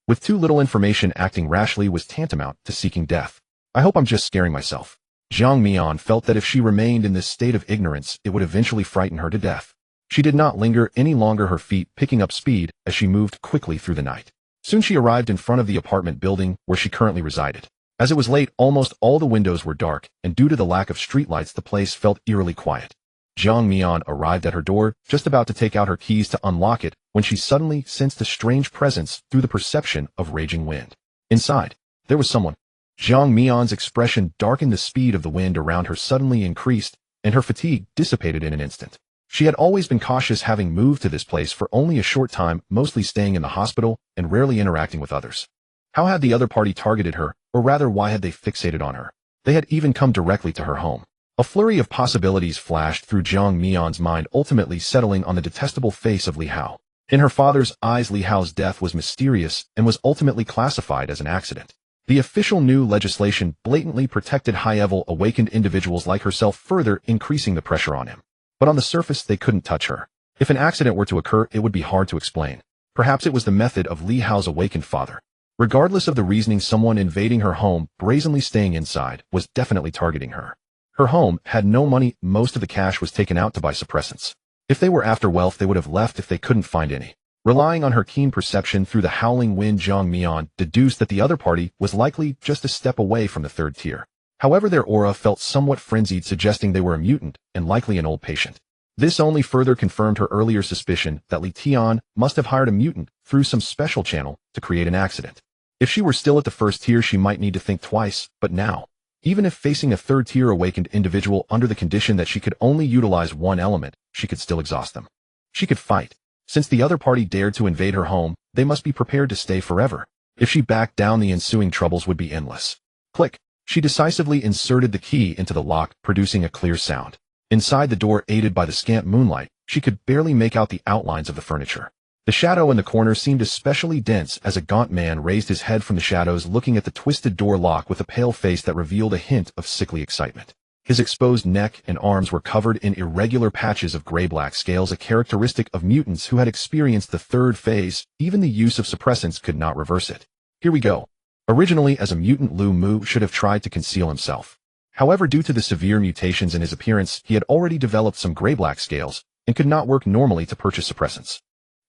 With too little information, acting rashly was tantamount to seeking death. I hope I'm just scaring myself. Jiang Mian felt that if she remained in this state of ignorance, it would eventually frighten her to death. She did not linger any longer, her feet picking up speed as she moved quickly through the night. Soon she arrived in front of the apartment building where she currently resided. As it was late, almost all the windows were dark, and due to the lack of streetlights, the place felt eerily quiet. Jiang Mian arrived at her door, just about to take out her keys to unlock it, when she suddenly sensed a strange presence through the perception of raging wind. Inside, there was someone. Jiang Mian's expression darkened. The speed of the wind around her suddenly increased, and her fatigue dissipated in an instant. She had always been cautious, having moved to this place for only a short time, mostly staying in the hospital and rarely interacting with others. How had the other party targeted her, or rather, why had they fixated on her? They had even come directly to her home. A flurry of possibilities flashed through Jiang Mian's mind, ultimately settling on the detestable face of Li Hao. In her father's eyes, Li Hao's death was mysterious and was ultimately classified as an accident. The official new legislation blatantly protected high-level awakened individuals like herself, further increasing the pressure on him. But on the surface, they couldn't touch her. If an accident were to occur, it would be hard to explain. Perhaps it was the method of Li Hao's awakened father. Regardless of the reasoning, someone invading her home, brazenly staying inside, was definitely targeting her. Her home had no money. Most of the cash was taken out to buy suppressants. If they were after wealth, they would have left if they couldn't find any. Relying on her keen perception through the howling wind, Jiang Mian deduced that the other party was likely just a step away from the third tier. However, their aura felt somewhat frenzied, suggesting they were a mutant and likely an old patient. This only further confirmed her earlier suspicion that Li Tian must have hired a mutant through some special channel to create an accident. If she were still at the first tier, she might need to think twice, but now, even if facing a third-tier awakened individual under the condition that she could only utilize one element, she could still exhaust them. She could fight. Since the other party dared to invade her home, they must be prepared to stay forever. If she backed down, the ensuing troubles would be endless. Click. She decisively inserted the key into the lock, producing a clear sound. Inside the door, aided by the scant moonlight, she could barely make out the outlines of the furniture. The shadow in the corner seemed especially dense as a gaunt man raised his head from the shadows, looking at the twisted door lock with a pale face that revealed a hint of sickly excitement. His exposed neck and arms were covered in irregular patches of gray-black scales, a characteristic of mutants who had experienced the third phase. Even the use of suppressants could not reverse it. Here we go. Originally, as a mutant, Lu Mu should have tried to conceal himself. However, due to the severe mutations in his appearance, he had already developed some gray-black scales and could not work normally to purchase suppressants.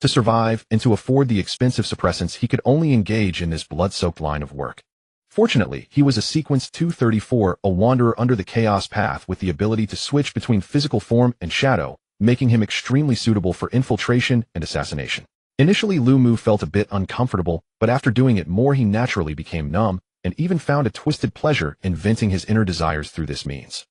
To survive and to afford the expensive suppressants, he could only engage in this blood-soaked line of work. Fortunately, he was a Sequence 234, a wanderer under the chaos path with the ability to switch between physical form and shadow, making him extremely suitable for infiltration and assassination. Initially, Lu Mu felt a bit uncomfortable, but after doing it more, he naturally became numb and even found a twisted pleasure in venting his inner desires through this means.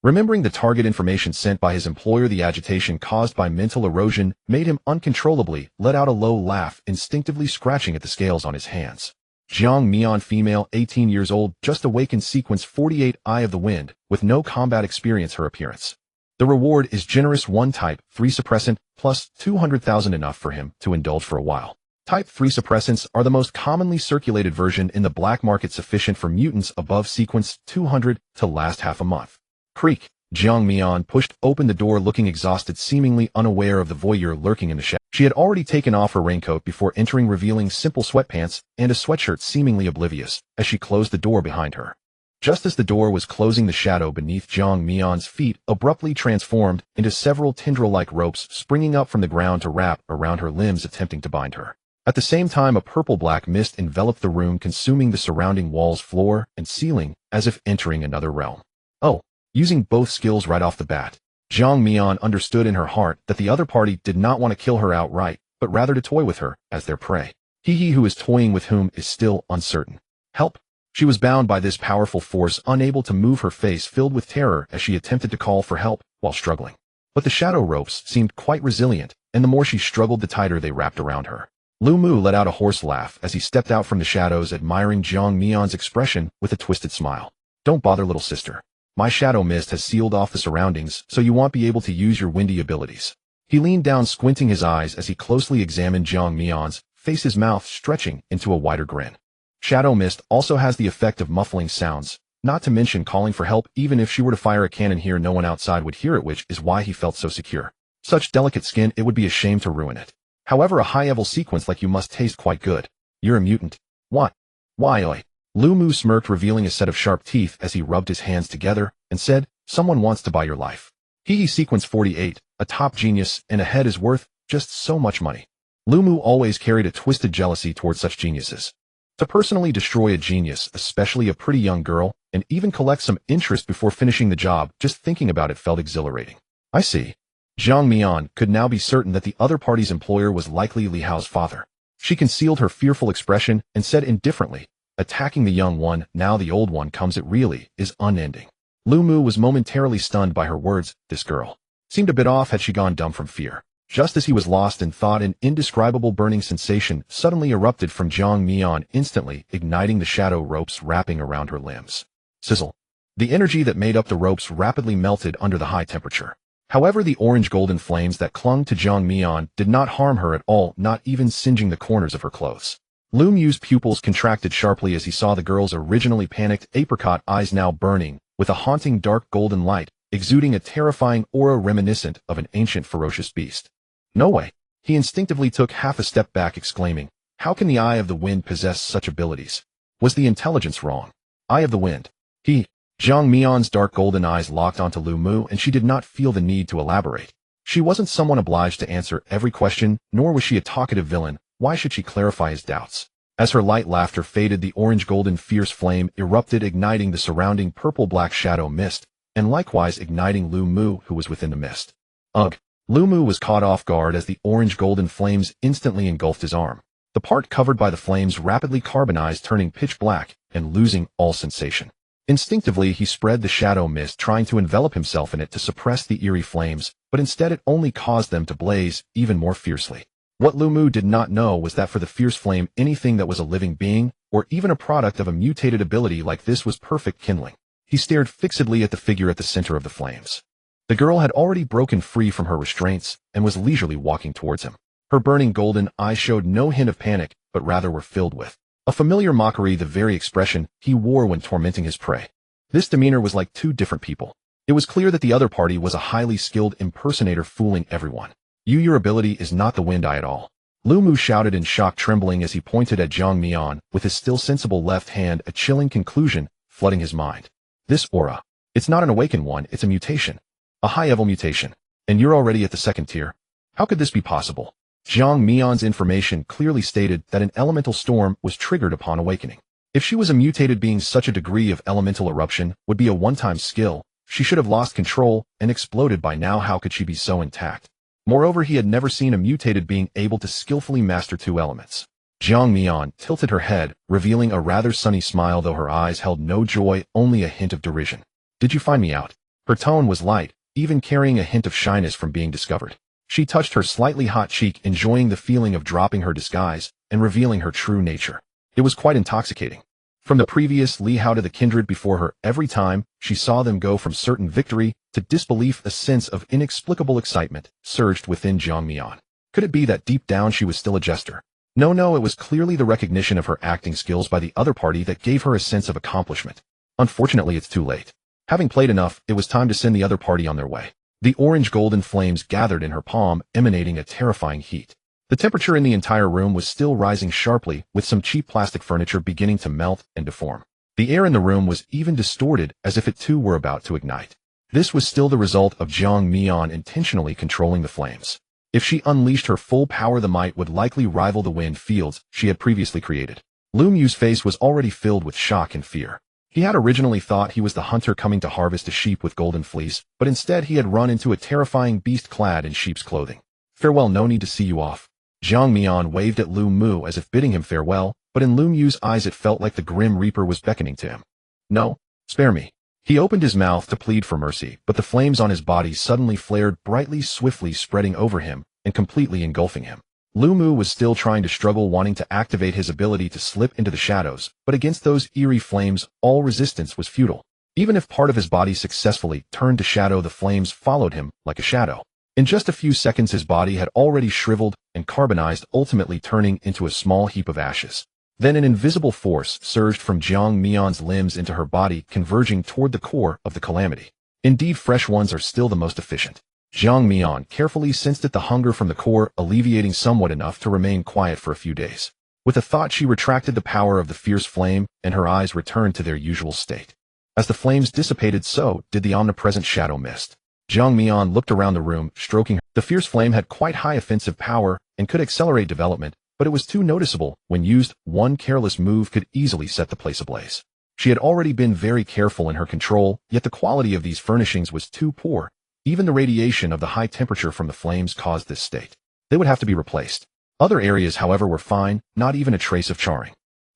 Remembering the target information sent by his employer, the agitation caused by mental erosion made him uncontrollably let out a low laugh, instinctively scratching at the scales on his hands. Jiang Mian, female, 18 years old, just awakened, Sequence 48, Eye of the Wind, with no combat experience. Her appearance. The reward is generous: 1 type 3 suppressant plus 200,000, enough for him to indulge for a while. Type 3 suppressants are the most commonly circulated version in the black market, sufficient for mutants above Sequence 200 to last half a month. Creak. Jiang Mian pushed open the door, looking exhausted, seemingly unaware of the voyeur lurking in the shadow. She had already taken off her raincoat before entering, revealing simple sweatpants and a sweatshirt, seemingly oblivious as she closed the door behind her. Just as the door was closing, the shadow beneath Jiang Mian's feet abruptly transformed into several tendril-like ropes springing up from the ground to wrap around her limbs, attempting to bind her. At the same time, a purple-black mist enveloped the room, consuming the surrounding walls, floor, and ceiling, as if entering another realm. Oh. Using both skills right off the bat, Jiang Mian understood in her heart that the other party did not want to kill her outright, but rather to toy with her as their prey. He who is toying with whom is still uncertain. Help! She was bound by this powerful force, unable to move, her face filled with terror as she attempted to call for help while struggling. But the shadow ropes seemed quite resilient, and the more she struggled, the tighter they wrapped around her. Lu Mu let out a hoarse laugh as he stepped out from the shadows, admiring Jiang Mian's expression with a twisted smile. Don't bother, little sister. My shadow mist has sealed off the surroundings, so you won't be able to use your windy abilities. He leaned down, squinting his eyes as he closely examined Jiang Mian's face, his mouth stretching into a wider grin. Shadow mist also has the effect of muffling sounds, not to mention calling for help. Even if she were to fire a cannon here, no one outside would hear it, which is why he felt so secure. Such delicate skin, it would be a shame to ruin it. However, a high-level sequence like you must taste quite good. You're a mutant. What? Why, oi? Lu Mu smirked, revealing a set of sharp teeth as he rubbed his hands together and said, someone wants to buy your life. Sequence 48, a top genius, and a head is worth just so much money. Lu Mu always carried a twisted jealousy towards such geniuses. To personally destroy a genius, especially a pretty young girl, and even collect some interest before finishing the job, just thinking about it felt exhilarating. I see. Jiang Mian could now be certain that the other party's employer was likely Li Hao's father. She concealed her fearful expression and said indifferently, attacking the young one, now the old one comes, it really is unending. Lu Mu was momentarily stunned by her words. This girl seemed a bit off. Had she gone dumb from fear? Just as he was lost in thought, an indescribable burning sensation suddenly erupted from Jiang Mian, instantly igniting the shadow ropes wrapping around her limbs. Sizzle. The energy that made up the ropes rapidly melted under the high temperature. However, the orange-golden flames that clung to Jiang Mian did not harm her at all, not even singeing the corners of her clothes. Lu Mu's pupils contracted sharply as he saw the girl's originally panicked apricot eyes now burning with a haunting dark golden light, exuding a terrifying aura reminiscent of an ancient ferocious beast. No way. He instinctively took half a step back, exclaiming, how can the Eye of the Wind possess such abilities? Was the intelligence wrong? Eye of the Wind. Jiang Mian's dark golden eyes locked onto Lu Mu, and she did not feel the need to elaborate. She wasn't someone obliged to answer every question, nor was she a talkative villain. Why should she clarify his doubts? As her light laughter faded, the orange-golden fierce flame erupted, igniting the surrounding purple-black shadow mist, and likewise igniting Lu Mu, who was within the mist. Ugh! Lu Mu was caught off guard as the orange-golden flames instantly engulfed his arm. The part covered by the flames rapidly carbonized, turning pitch black and losing all sensation. Instinctively, he spread the shadow mist, trying to envelop himself in it to suppress the eerie flames, but instead it only caused them to blaze even more fiercely. What Lu Mu did not know was that for the fierce flame, anything that was a living being, or even a product of a mutated ability like this, was perfect kindling. He stared fixedly at the figure at the center of the flames. The girl had already broken free from her restraints and was leisurely walking towards him. Her burning golden eyes showed no hint of panic, but rather were filled with a familiar mockery, the very expression he wore when tormenting his prey. This demeanor was like two different people. It was clear that the other party was a highly skilled impersonator fooling everyone. Your ability is not the wind eye at all. Lu Mu shouted in shock, trembling as he pointed at Jiang Mian with his still sensible left hand, a chilling conclusion flooding his mind. This aura. It's not an awakened one, it's a mutation. A high-level mutation. And you're already at the second tier? How could this be possible? Jiang Mian's information clearly stated that an elemental storm was triggered upon awakening. If she was a mutated being, such a degree of elemental eruption would be a one-time skill. She should have lost control and exploded by now. How could she be so intact? Moreover, he had never seen a mutated being able to skillfully master two elements. Jiang Mian tilted her head, revealing a rather sunny smile, though her eyes held no joy, only a hint of derision. Did you find me out? Her tone was light, even carrying a hint of shyness from being discovered. She touched her slightly hot cheek, enjoying the feeling of dropping her disguise and revealing her true nature. It was quite intoxicating. From the previous Li Hao to the kindred before her, every time she saw them go from certain victory to disbelief, a sense of inexplicable excitement surged within Jiang Mian. Could it be that deep down she was still a jester? No, it was clearly the recognition of her acting skills by the other party that gave her a sense of accomplishment. Unfortunately, it's too late. Having played enough, it was time to send the other party on their way. The orange-golden flames gathered in her palm, emanating a terrifying heat. The temperature in the entire room was still rising sharply, with some cheap plastic furniture beginning to melt and deform. The air in the room was even distorted, as if it too were about to ignite. This was still the result of Jiang Mian intentionally controlling the flames. If she unleashed her full power, the might would likely rival the wind fields she had previously created. Lu Mu's face was already filled with shock and fear. He had originally thought he was the hunter coming to harvest a sheep with golden fleece, but instead he had run into a terrifying beast clad in sheep's clothing. Farewell, no need to see you off. Jiang Mian waved at Lu Mu as if bidding him farewell, but in Lu Mu's eyes it felt like the Grim Reaper was beckoning to him. No, spare me. He opened his mouth to plead for mercy, but the flames on his body suddenly flared brightly, swiftly spreading over him and completely engulfing him. Lu Mu was still trying to struggle, wanting to activate his ability to slip into the shadows, but against those eerie flames, all resistance was futile. Even if part of his body successfully turned to shadow, the flames followed him like a shadow. In just a few seconds, his body had already shriveled and carbonized, ultimately turning into a small heap of ashes. Then an invisible force surged from Jiang Mian's limbs into her body, converging toward the core of the calamity. Indeed, fresh ones are still the most efficient. Jiang Mian carefully sensed at the hunger from the core, alleviating somewhat enough to remain quiet for a few days. With a thought, she retracted the power of the fierce flame, and her eyes returned to their usual state. As the flames dissipated, so did the omnipresent shadow mist. Jiang Mian looked around the room, stroking her. The fierce flame had quite high offensive power and could accelerate development, but it was too noticeable. When used, one careless move could easily set the place ablaze. She had already been very careful in her control, yet the quality of these furnishings was too poor. Even the radiation of the high temperature from the flames caused this state. They would have to be replaced. Other areas, however, were fine, not even a trace of charring.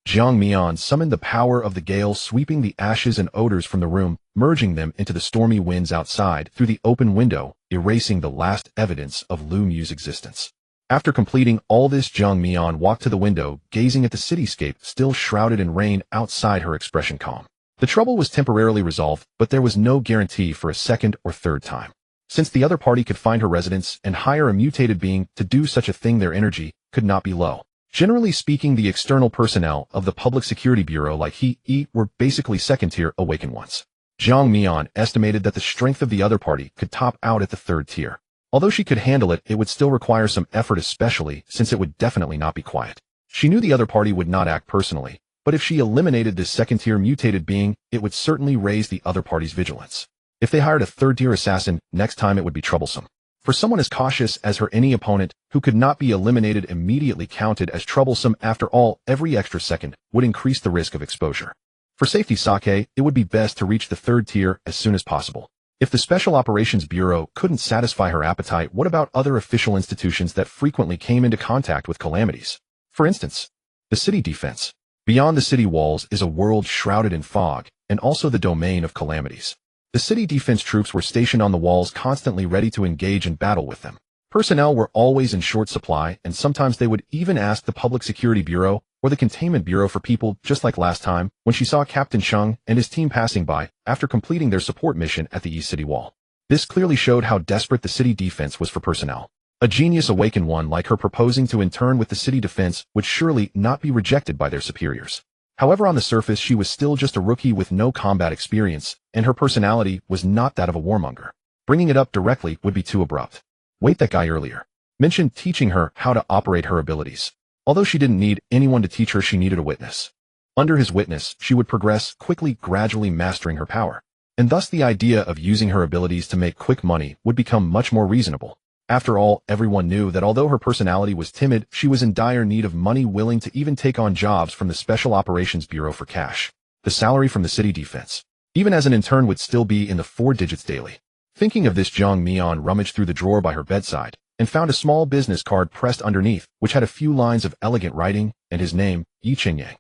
Jiang Mian summoned the power of the gale, sweeping the ashes and odors from the room, merging them into the stormy winds outside through the open window, erasing the last evidence of Lu Mu's existence. After completing all this, Jiang Mian walked to the window, gazing at the cityscape still shrouded in rain outside, her expression calm. The trouble was temporarily resolved, but there was no guarantee for a second or third time. Since the other party could find her residence and hire a mutated being to do such a thing, their energy could not be low. Generally speaking, the external personnel of the Public Security Bureau like he were basically second-tier awakened ones. Jiang Mian estimated that the strength of the other party could top out at the third tier. Although she could handle it, it would still require some effort, especially since it would definitely not be quiet. She knew the other party would not act personally, but if she eliminated this second-tier mutated being, it would certainly raise the other party's vigilance. If they hired a third-tier assassin, next time it would be troublesome. For someone as cautious as her, any opponent who could not be eliminated immediately counted as troublesome. After all, every extra second would increase the risk of exposure. For safety, Sake, it would be best to reach the third tier as soon as possible. If the Special Operations Bureau couldn't satisfy her appetite, what about other official institutions that frequently came into contact with calamities? For instance, the city defense. Beyond the city walls is a world shrouded in fog, and also the domain of calamities. The city defense troops were stationed on the walls, constantly ready to engage in battle with them. Personnel were always in short supply, and sometimes they would even ask the Public Security Bureau or the Containment Bureau for people, just like last time when she saw Captain Chung and his team passing by after completing their support mission at the East City Wall. This clearly showed how desperate the city defense was for personnel. A genius awakened one like her proposing to intern with the city defense would surely not be rejected by their superiors. However, on the surface she was still just a rookie with no combat experience, and her personality was not that of a warmonger. Bringing it up directly would be too abrupt. Wait, that guy earlier mentioned teaching her how to operate her abilities. Although she didn't need anyone to teach her, she needed a witness. Under his witness, she would progress quickly, gradually mastering her power. And thus the idea of using her abilities to make quick money would become much more reasonable. After all, everyone knew that although her personality was timid, she was in dire need of money, willing to even take on jobs from the Special Operations Bureau for cash. The salary from the city defense, even as an intern, would still be in the 4 digits daily. Thinking of this, Jang Mian rummaged through the drawer by her bedside and found a small business card pressed underneath, which had a few lines of elegant writing and his name, Yi Qinyang.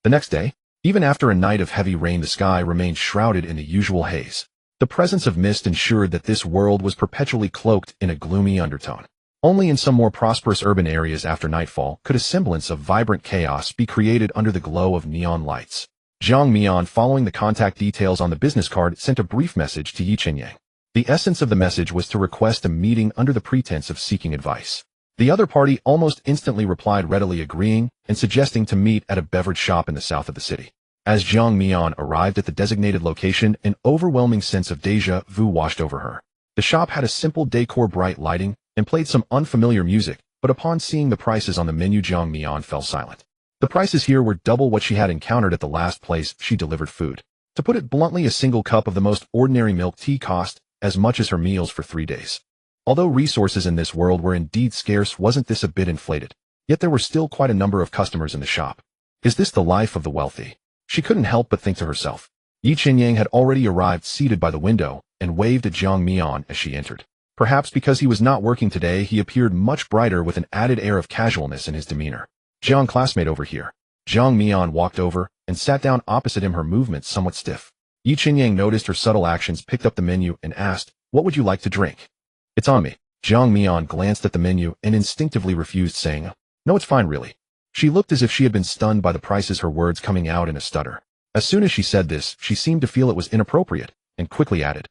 The next day, even after a night of heavy rain, the sky remained shrouded in the usual haze. The presence of mist ensured that this world was perpetually cloaked in a gloomy undertone. Only in some more prosperous urban areas after nightfall could a semblance of vibrant chaos be created under the glow of neon lights. Jang Mian, following the contact details on the business card, sent a brief message to Yi Qinyang. The essence of the message was to request a meeting under the pretense of seeking advice. The other party almost instantly replied, readily agreeing and suggesting to meet at a beverage shop in the south of the city. As Jang Mian arrived at the designated location, an overwhelming sense of déjà vu washed over her. The shop had a simple decor, bright lighting, and played some unfamiliar music, but upon seeing the prices on the menu, Jang Mian fell silent. The prices here were double what she had encountered at the last place she delivered food. To put it bluntly, a single cup of the most ordinary milk tea cost as much as her meals for 3 days. Although resources in this world were indeed scarce, wasn't this a bit inflated? Yet there were still quite a number of customers in the shop. Is this the life of the wealthy? She couldn't help but think to herself. Yi Qinyang had already arrived, seated by the window, and waved at Jang Mian as she entered. Perhaps because he was not working today, he appeared much brighter with an added air of casualness in his demeanor. Jiang, classmate over here. Jang Mian walked over and sat down opposite him, her movements somewhat stiff. Yi Qinyang noticed her subtle actions, picked up the menu, and asked, "What would you like to drink?" "It's on me." Jang Mian glanced at the menu and instinctively refused, saying, "No, it's fine, really." She looked as if she had been stunned by the prices, her words coming out in a stutter. As soon as she said this, she seemed to feel it was inappropriate, and quickly added,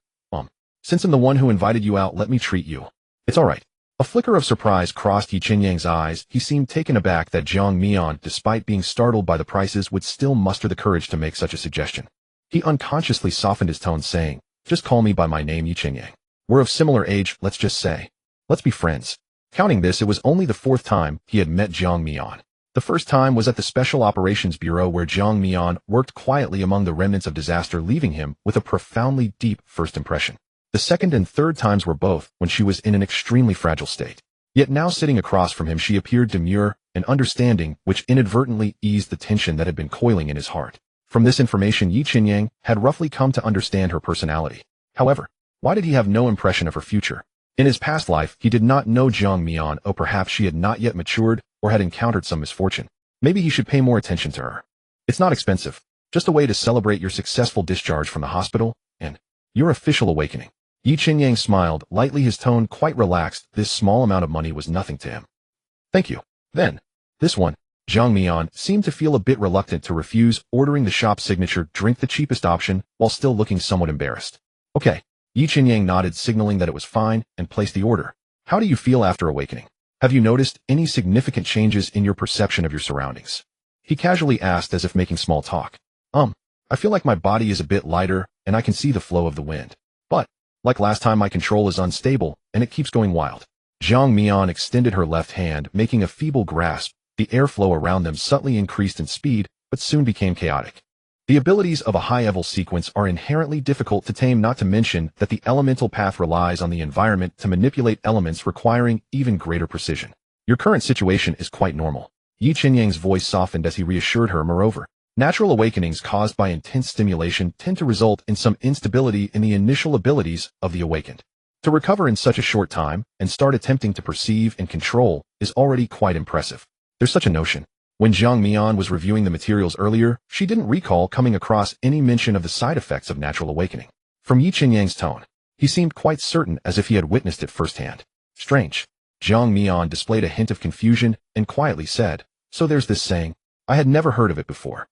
"Since I'm the one who invited you out, let me treat you." "It's all right." A flicker of surprise crossed Yi Qinyang's eyes. He seemed taken aback that Jang Mian, despite being startled by the prices, would still muster the courage to make such a suggestion. He unconsciously softened his tone, saying, "Just call me by my name, Yi Qinyang. We're of similar age, let's just say. Let's be friends." Counting this, it was only the 4th time he had met Jang Mian. The first time was at the Special Operations Bureau, where Jang Mian worked quietly among the remnants of disaster, leaving him with a profoundly deep first impression. The second and third times were both when she was in an extremely fragile state. Yet now, sitting across from him, she appeared demure and understanding, which inadvertently eased the tension that had been coiling in his heart. From this information, Yi Qinyang had roughly come to understand her personality. However, why did he have no impression of her future? In his past life, he did not know Jang Mian, or perhaps she had not yet matured or had encountered some misfortune. Maybe he should pay more attention to her. It's not expensive, just a way to celebrate your successful discharge from the hospital and your official awakening. Yi Qinyang smiled lightly, his tone quite relaxed. This small amount of money was nothing to him. "Thank you. Then, this one." Jang Mian seemed to feel a bit reluctant to refuse, ordering the shop's signature drink, the cheapest option, while still looking somewhat embarrassed. "Okay." Yi Qinyang nodded, signaling that it was fine, and placed the order. "How do you feel after awakening? Have you noticed any significant changes in your perception of your surroundings?" He casually asked, as if making small talk. I feel like my body is a bit lighter, and I can see the flow of the wind. But, like last time, my control is unstable, and it keeps going wild." Jang Mian extended her left hand, making a feeble grasp. The airflow around them subtly increased in speed, but soon became chaotic. The abilities of a high-level sequence are inherently difficult to tame, not to mention that the elemental path relies on the environment to manipulate elements, requiring even greater precision. "Your current situation is quite normal." Yi Qinyang's voice softened as he reassured her. Moreover, natural awakenings caused by intense stimulation tend to result in some instability in the initial abilities of the awakened. To recover in such a short time and start attempting to perceive and control is already quite impressive. There's such a notion. When Zhang Mian was reviewing the materials earlier, she didn't recall coming across any mention of the side effects of natural awakening. From Yi Qinyang's tone, he seemed quite certain as if he had witnessed it firsthand. Strange. Zhang Mian displayed a hint of confusion and quietly said, "So there's this saying. I had never heard of it before."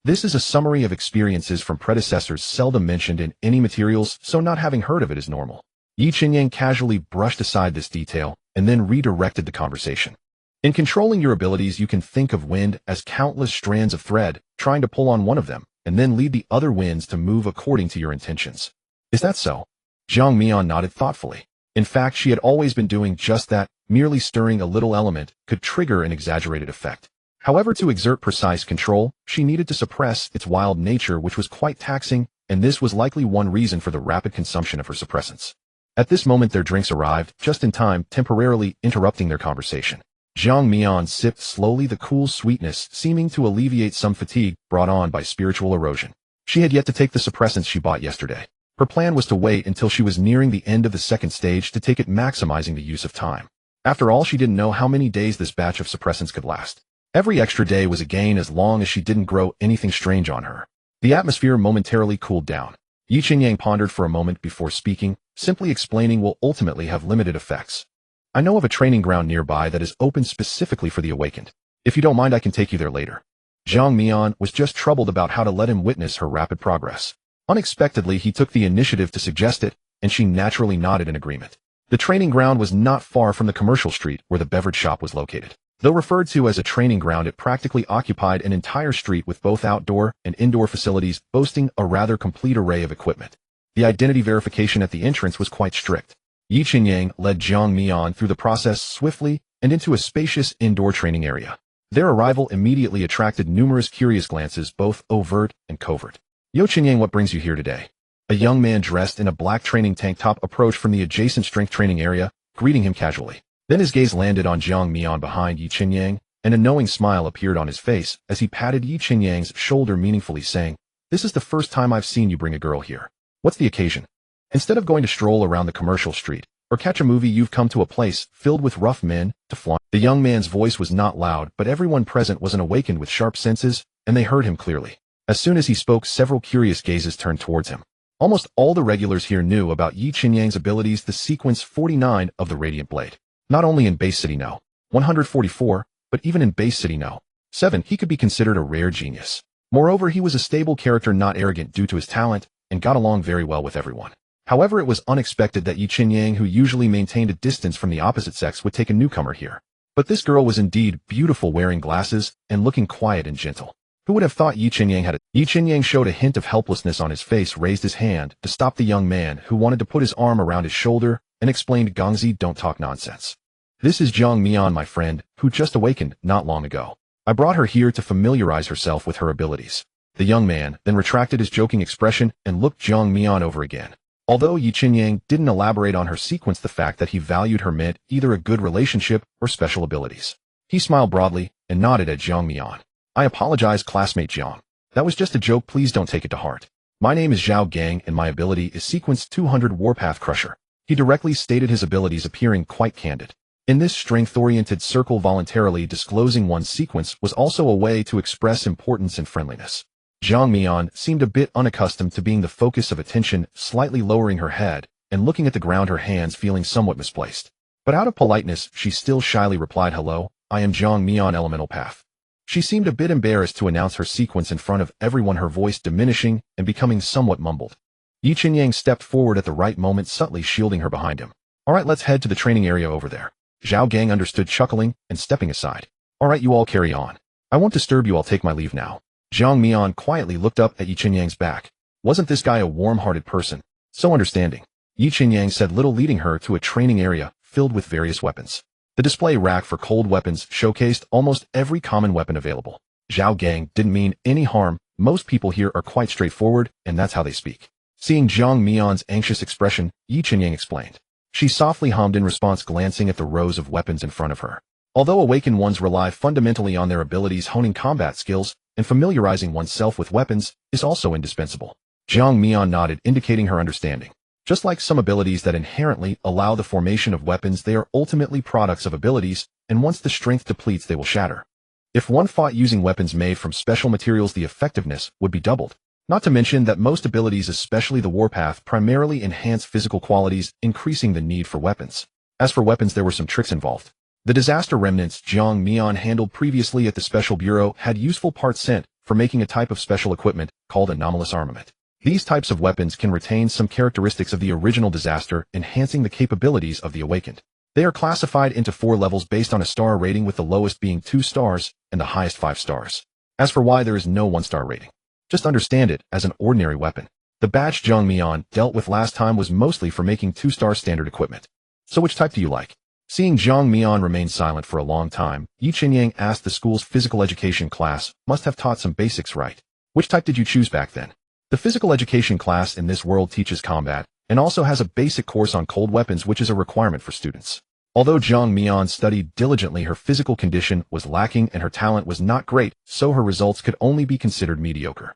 This is a summary of experiences from predecessors seldom mentioned in any materials, so not having heard of it is normal. Yi Qinyang casually brushed aside this detail and then redirected the conversation. In controlling your abilities, you can think of wind as countless strands of thread, trying to pull on one of them, and then lead the other winds to move according to your intentions. Is that so? Zhang Mian nodded thoughtfully. In fact, she had always been doing just that. Merely stirring a little element could trigger an exaggerated effect. However, to exert precise control, she needed to suppress its wild nature, which was quite taxing, and this was likely one reason for the rapid consumption of her suppressants. At this moment their drinks arrived, just in time, temporarily interrupting their conversation. Zhang Mian sipped slowly, the cool sweetness seeming to alleviate some fatigue brought on by spiritual erosion. She had yet to take the suppressants she bought yesterday. Her plan was to wait until she was nearing the end of the second stage to take it, maximizing the use of time. After all, she didn't know how many days this batch of suppressants could last. Every extra day was a gain as long as she didn't grow anything strange on her. The atmosphere momentarily cooled down. Yi Qinyang pondered for a moment before speaking. Simply explaining will ultimately have limited effects. I know of a training ground nearby that is open specifically for the awakened. If you don't mind, I can take you there later. Zhang Mian was just troubled about how to let him witness her rapid progress. Unexpectedly, he took the initiative to suggest it, and she naturally nodded in agreement. The training ground was not far from the commercial street where the beverage shop was located. Though referred to as a training ground, it practically occupied an entire street with both outdoor and indoor facilities, boasting a rather complete array of equipment. The identity verification at the entrance was quite strict. Yi Qinyang led Zhang Mian through the process swiftly and into a spacious indoor training area. Their arrival immediately attracted numerous curious glances, both overt and covert. "Yo Qinyang, what brings you here today?" A young man dressed in a black training tank top approached from the adjacent strength training area, greeting him casually. Then his gaze landed on Zhang Mian behind Yi Qinyang, and a knowing smile appeared on his face as he patted Yi Qinyang's shoulder meaningfully, saying, "This is the first time I've seen you bring a girl here. What's the occasion? Instead of going to stroll around the commercial street or catch a movie, you've come to a place filled with rough men to flaunt." The young man's voice was not loud, but everyone present was awakened with sharp senses, and they heard him clearly. As soon as he spoke, several curious gazes turned towards him. Almost all the regulars here knew about Yi Qinyang's abilities, the sequence 49 of the Radiant Blade. Not only in Base City No. 144, but even in Base City No. 7, he could be considered a rare genius. Moreover, he was a stable character, not arrogant due to his talent, and got along very well with everyone. However, it was unexpected that Yi Qinyang, who usually maintained a distance from the opposite sex, would take a newcomer here. But this girl was indeed beautiful, wearing glasses and looking quiet and gentle. Who would have thought Yi Qinyang had it? Yi Qinyang showed a hint of helplessness on his face, raised his hand to stop the young man who wanted to put his arm around his shoulder, and explained, "Gongzi, don't talk nonsense. This is Zhang Mian, my friend, who just awakened not long ago. I brought her here to familiarize herself with her abilities." The young man then retracted his joking expression and looked Zhang Mian over again. Although Yi Qinyang didn't elaborate on her sequence, the fact that he valued her meant either a good relationship or special abilities. He smiled broadly and nodded at Zhang Mian. "I apologize, classmate Zhang. That was just a joke, please don't take it to heart. My name is Zhao Gang and my ability is Sequence 200 Warpath Crusher." He directly stated his abilities, appearing quite candid. In this strength-oriented circle, voluntarily disclosing one's sequence was also a way to express importance and friendliness. Zhang Mian seemed a bit unaccustomed to being the focus of attention, slightly lowering her head and looking at the ground, her hands feeling somewhat misplaced. But out of politeness, she still shyly replied, "Hello, I am Zhang Mian, Elemental Path." She seemed a bit embarrassed to announce her sequence in front of everyone, her voice diminishing and becoming somewhat mumbled. Yi Qinyang stepped forward at the right moment, subtly shielding her behind him. "All right, let's head to the training area over there." Zhao Gang understood, chuckling and stepping aside. "All right, you all carry on. I won't disturb you, I'll take my leave now." Zhang Mian quietly looked up at Yi Qinyang's back. Wasn't this guy a warm-hearted person? So understanding. Yi Qinyang said little, leading her to a training area filled with various weapons. The display rack for cold weapons showcased almost every common weapon available. Zhao Gang didn't mean any harm. Most people here are quite straightforward, and that's how they speak. Seeing Zhang Mian's anxious expression, Yi Qinyang explained. She softly hummed in response, glancing at the rows of weapons in front of her. Although awakened ones rely fundamentally on their abilities, honing combat skills and familiarizing oneself with weapons is also indispensable. Zhang Mian nodded, indicating her understanding. Just like some abilities that inherently allow the formation of weapons, they are ultimately products of abilities, and once the strength depletes, they will shatter. If one fought using weapons made from special materials, the effectiveness would be doubled. Not to mention that most abilities, especially the warpath, primarily enhance physical qualities, increasing the need for weapons. As for weapons, there were some tricks involved. The disaster remnants Jiang Mian handled previously at the Special Bureau had useful parts sent for making a type of special equipment called anomalous armament. These types of weapons can retain some characteristics of the original disaster, enhancing the capabilities of the awakened. They are classified into 4 levels based on a star rating, with the lowest being 2 stars and the highest 5 stars. As for why there is no 1-star rating, just understand it as an ordinary weapon. The batch Jiang Mian dealt with last time was mostly for making 2-star standard equipment. So which type do you like? Seeing Jiang Mian remain silent for a long time, Yi Qinyang asked the school's physical education class must have taught some basics, right? Which type did you choose back then? The physical education class in this world teaches combat, and also has a basic course on cold weapons, which is a requirement for students. Although Jiang Mian studied diligently, her physical condition was lacking and her talent was not great, so her results could only be considered mediocre.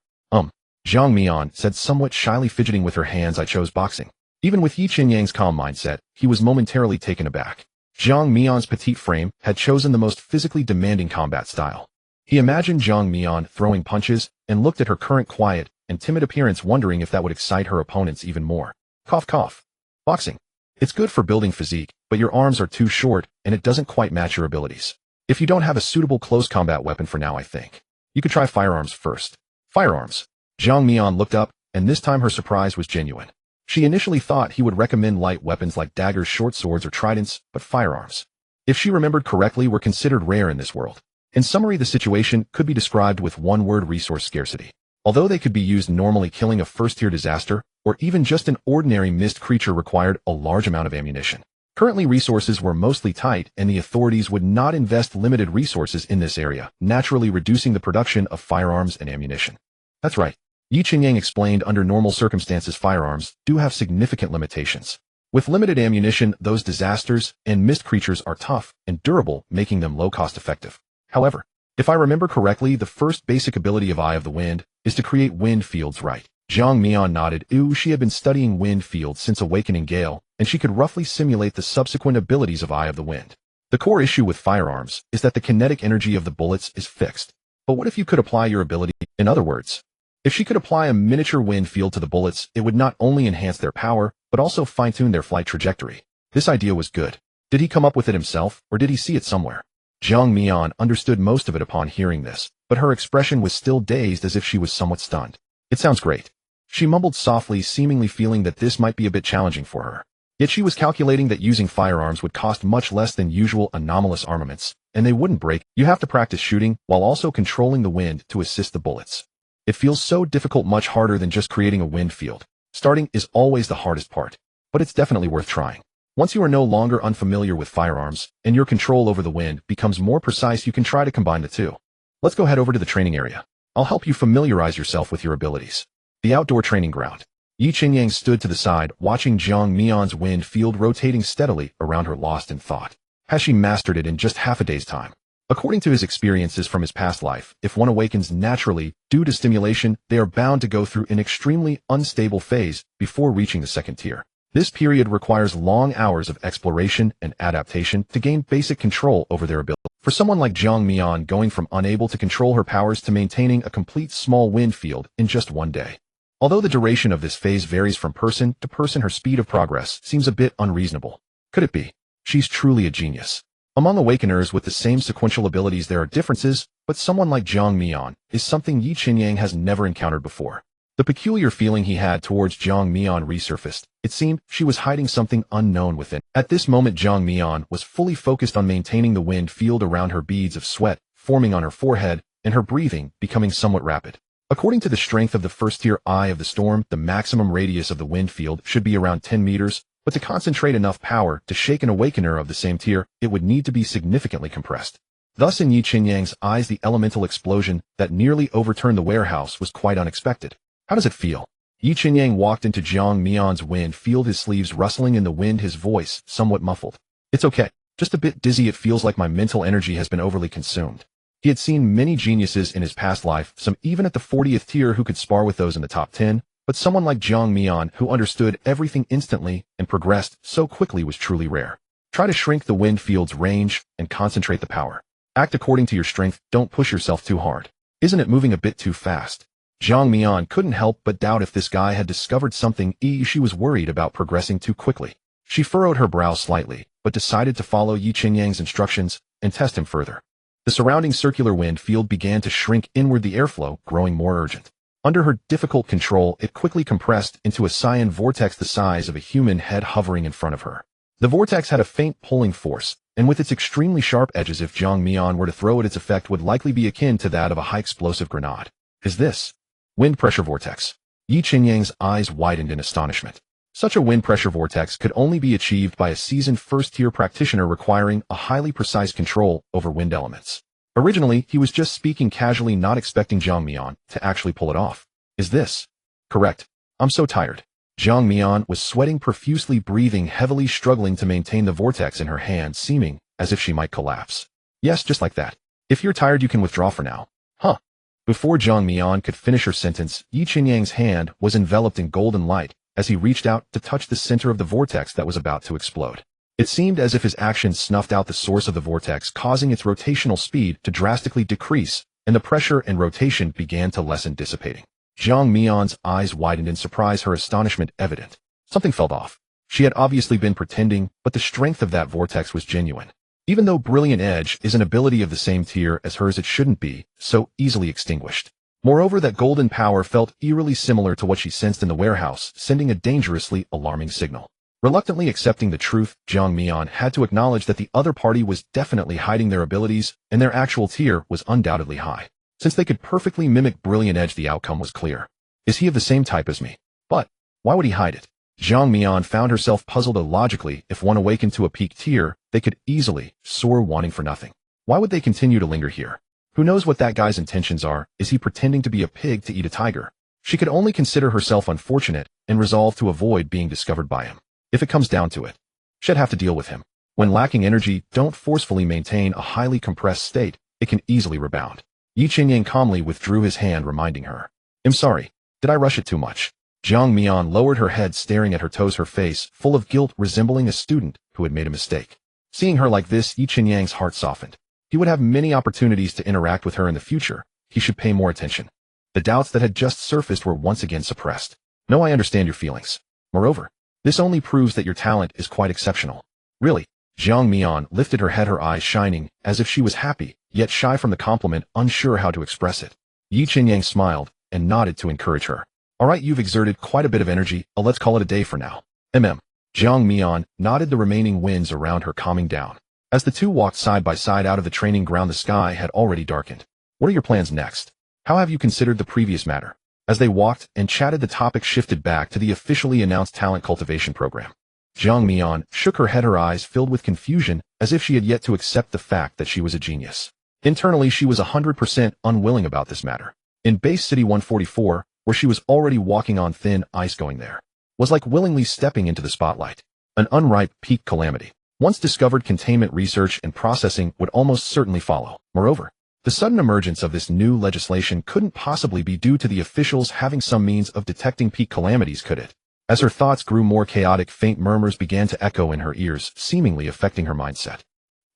Jiang Mian said, somewhat shyly fidgeting with her hands. I chose boxing. Even with Yi Qinyang's calm mindset, he was momentarily taken aback. Jiang Mian's petite frame had chosen the most physically demanding combat style. He imagined Jiang Mian throwing punches and looked at her current quiet and timid appearance, wondering if that would excite her opponents even more. Cough, cough. Boxing. It's good for building physique, but your arms are too short and it doesn't quite match your abilities. If you don't have a suitable close combat weapon for now, I think you could try firearms first. Firearms. Jiang Mian looked up, and this time her surprise was genuine. She initially thought he would recommend light weapons like daggers, short swords, or tridents, but firearms, if she remembered correctly, were considered rare in this world. In summary, the situation could be described with one word: resource scarcity. Although they could be used normally, killing a first-tier disaster, or even just an ordinary mist creature, required a large amount of ammunition. Currently, resources were mostly tight, and the authorities would not invest limited resources in this area, naturally reducing the production of firearms and ammunition. That's right. Yi Qinyang explained, under normal circumstances, firearms do have significant limitations. With limited ammunition, those disasters and mist creatures are tough and durable, making them low-cost effective. However, if I remember correctly, the first basic ability of Eye of the Wind is to create wind fields, right? Jiang Mian nodded. She had been studying wind fields since Awakening Gale, and she could roughly simulate the subsequent abilities of Eye of the Wind. The core issue with firearms is that the kinetic energy of the bullets is fixed. But what if you could apply your ability? In other words, if she could apply a miniature wind field to the bullets, it would not only enhance their power, but also fine-tune their flight trajectory. This idea was good. Did he come up with it himself, or did he see it somewhere? Jiang Mian understood most of it upon hearing this, but her expression was still dazed, as if she was somewhat stunned. It sounds great. She mumbled softly, seemingly feeling that this might be a bit challenging for her. Yet she was calculating that using firearms would cost much less than usual anomalous armaments, and they wouldn't break. You have to practice shooting while also controlling the wind to assist the bullets. It feels so difficult, much harder than just creating a wind field. Starting is always the hardest part, but it's definitely worth trying. Once you are no longer unfamiliar with firearms, and your control over the wind becomes more precise, you can try to combine the two. Let's go head over to the training area. I'll help you familiarize yourself with your abilities. The outdoor training ground. Yi Qinyang stood to the side, watching Jiang Mian's wind field rotating steadily around her, lost in thought. Has she mastered it in just half a day's time? According to his experiences from his past life, if one awakens naturally due to stimulation, they are bound to go through an extremely unstable phase before reaching the second tier. This period requires long hours of exploration and adaptation to gain basic control over their ability. For someone like Jiang Mian, going from unable to control her powers to maintaining a complete small wind field in just one day. Although the duration of this phase varies from person to person, her speed of progress seems a bit unreasonable. Could it be? She's truly a genius. Among awakeners with the same sequential abilities, there are differences, but someone like Jiang Mian is something Yi Qinyang has never encountered before. The peculiar feeling he had towards Jiang Mian resurfaced. It seemed she was hiding something unknown within. At this moment, Jiang Mian was fully focused on maintaining the wind field around her, beads of sweat forming on her forehead, and her breathing becoming somewhat rapid. According to the strength of the first-tier Eye of the Storm, the maximum radius of the wind field should be around 10 meters, but to concentrate enough power to shake an awakener of the same tier, it would need to be significantly compressed. Thus, in Yi Qinyang's eyes, the elemental explosion that nearly overturned the warehouse was quite unexpected. How does it feel? Yi Qinyang walked into Jiang Mian's wind field, his sleeves rustling in the wind, his voice somewhat muffled. It's okay. Just a bit dizzy. It feels like my mental energy has been overly consumed. He had seen many geniuses in his past life, some even at the 40th tier who could spar with those in the top 10, but someone like Jiang Mian who understood everything instantly and progressed so quickly was truly rare. Try to shrink the wind field's range and concentrate the power. Act according to your strength, don't push yourself too hard. Isn't it moving a bit too fast? Jiang Mian couldn't help but doubt if this guy had discovered something. She was worried about progressing too quickly. She furrowed her brow slightly, but decided to follow Yi Qinyang's instructions and test him further. The surrounding circular wind field began to shrink inward, the airflow growing more urgent. Under her difficult control, it quickly compressed into a cyan vortex the size of a human head hovering in front of her. The vortex had a faint pulling force, and with its extremely sharp edges, if Jiang Mian were to throw it, its effect would likely be akin to that of a high-explosive grenade. Is this wind pressure vortex? Yi Qinyang's eyes widened in astonishment. Such a wind pressure vortex could only be achieved by a seasoned first-tier practitioner requiring a highly precise control over wind elements. Originally, he was just speaking casually, not expecting Jiang Mian to actually pull it off. Is this correct? I'm so tired. Jiang Mian was sweating profusely, breathing heavily, struggling to maintain the vortex in her hand, seeming as if she might collapse. Yes, just like that. If you're tired, you can withdraw for now. Huh? Before Jiang Mian could finish her sentence, Yi Qinyang's hand was enveloped in golden light as he reached out to touch the center of the vortex that was about to explode. It seemed as if his action snuffed out the source of the vortex, causing its rotational speed to drastically decrease, and the pressure and rotation began to lessen, dissipating. Jiang Mian's eyes widened in surprise, her astonishment evident. Something felt off. She had obviously been pretending, but the strength of that vortex was genuine. Even though Brilliant Edge is an ability of the same tier as hers, it shouldn't be so easily extinguished. Moreover, that golden power felt eerily similar to what she sensed in the warehouse, sending a dangerously alarming signal. Reluctantly accepting the truth, Jiang Mian had to acknowledge that the other party was definitely hiding their abilities, and their actual tier was undoubtedly high. Since they could perfectly mimic Brilliant Edge, the outcome was clear. Is he of the same type as me? But why would he hide it? Jiang Mian found herself puzzled. Logically, if one awakened to a peak tier, they could easily soar, wanting for nothing. Why would they continue to linger here? Who knows what that guy's intentions are? Is he pretending to be a pig to eat a tiger? She could only consider herself unfortunate and resolve to avoid being discovered by him. If it comes down to it, she'd have to deal with him. When lacking energy, don't forcefully maintain a highly compressed state. It can easily rebound. Yi Qinyang calmly withdrew his hand, reminding her. I'm sorry. Did I rush it too much? Jiang Mian lowered her head, staring at her toes, her face full of guilt, resembling a student who had made a mistake. Seeing her like this, Yi Qinyang's heart softened. He would have many opportunities to interact with her in the future. He should pay more attention. The doubts that had just surfaced were once again suppressed. No, I understand your feelings. Moreover, this only proves that your talent is quite exceptional. Really? Jiang Mian lifted her head, her eyes shining, as if she was happy, yet shy from the compliment, unsure how to express it. Yi Qinyang smiled and nodded to encourage her. All right, you've exerted quite a bit of energy. Let's call it a day for now. Jiang Mian nodded, the remaining winds around her calming down. As the two walked side by side out of the training ground, the sky had already darkened. What are your plans next? How have you considered the previous matter? As they walked and chatted, the topic shifted back to the officially announced talent cultivation program. Jiang Mian shook her head, her eyes filled with confusion, as if she had yet to accept the fact that she was a genius. Internally, she was 100% unwilling about this matter. In Base City 144, where she was already walking on thin ice, going there was like willingly stepping into the spotlight. An unripe peak calamity. Once discovered, containment research and processing would almost certainly follow. Moreover, the sudden emergence of this new legislation couldn't possibly be due to the officials having some means of detecting peak calamities, could it? As her thoughts grew more chaotic, faint murmurs began to echo in her ears, seemingly affecting her mindset.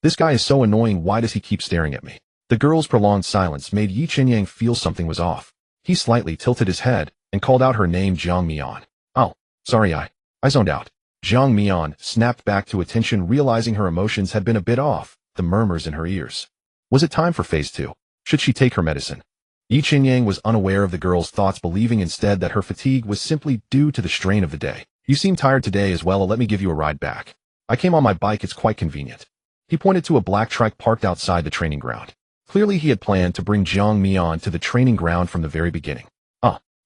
This guy is so annoying. Why does he keep staring at me? The girl's prolonged silence made Yi Qinyang feel something was off. He slightly tilted his head and called out her name, Jiang Mian. Oh, sorry, I zoned out. Jiang Mian snapped back to attention, realizing her emotions had been a bit off, the murmurs in her ears. Was it time for phase 2? Should she take her medicine? Yi Qinyang was unaware of the girl's thoughts, believing instead that her fatigue was simply due to the strain of the day. You seem tired today as well. Let me give you a ride back. I came on my bike. It's quite convenient. He pointed to a black trike parked outside the training ground. Clearly, he had planned to bring Jiang Mian to the training ground from the very beginning.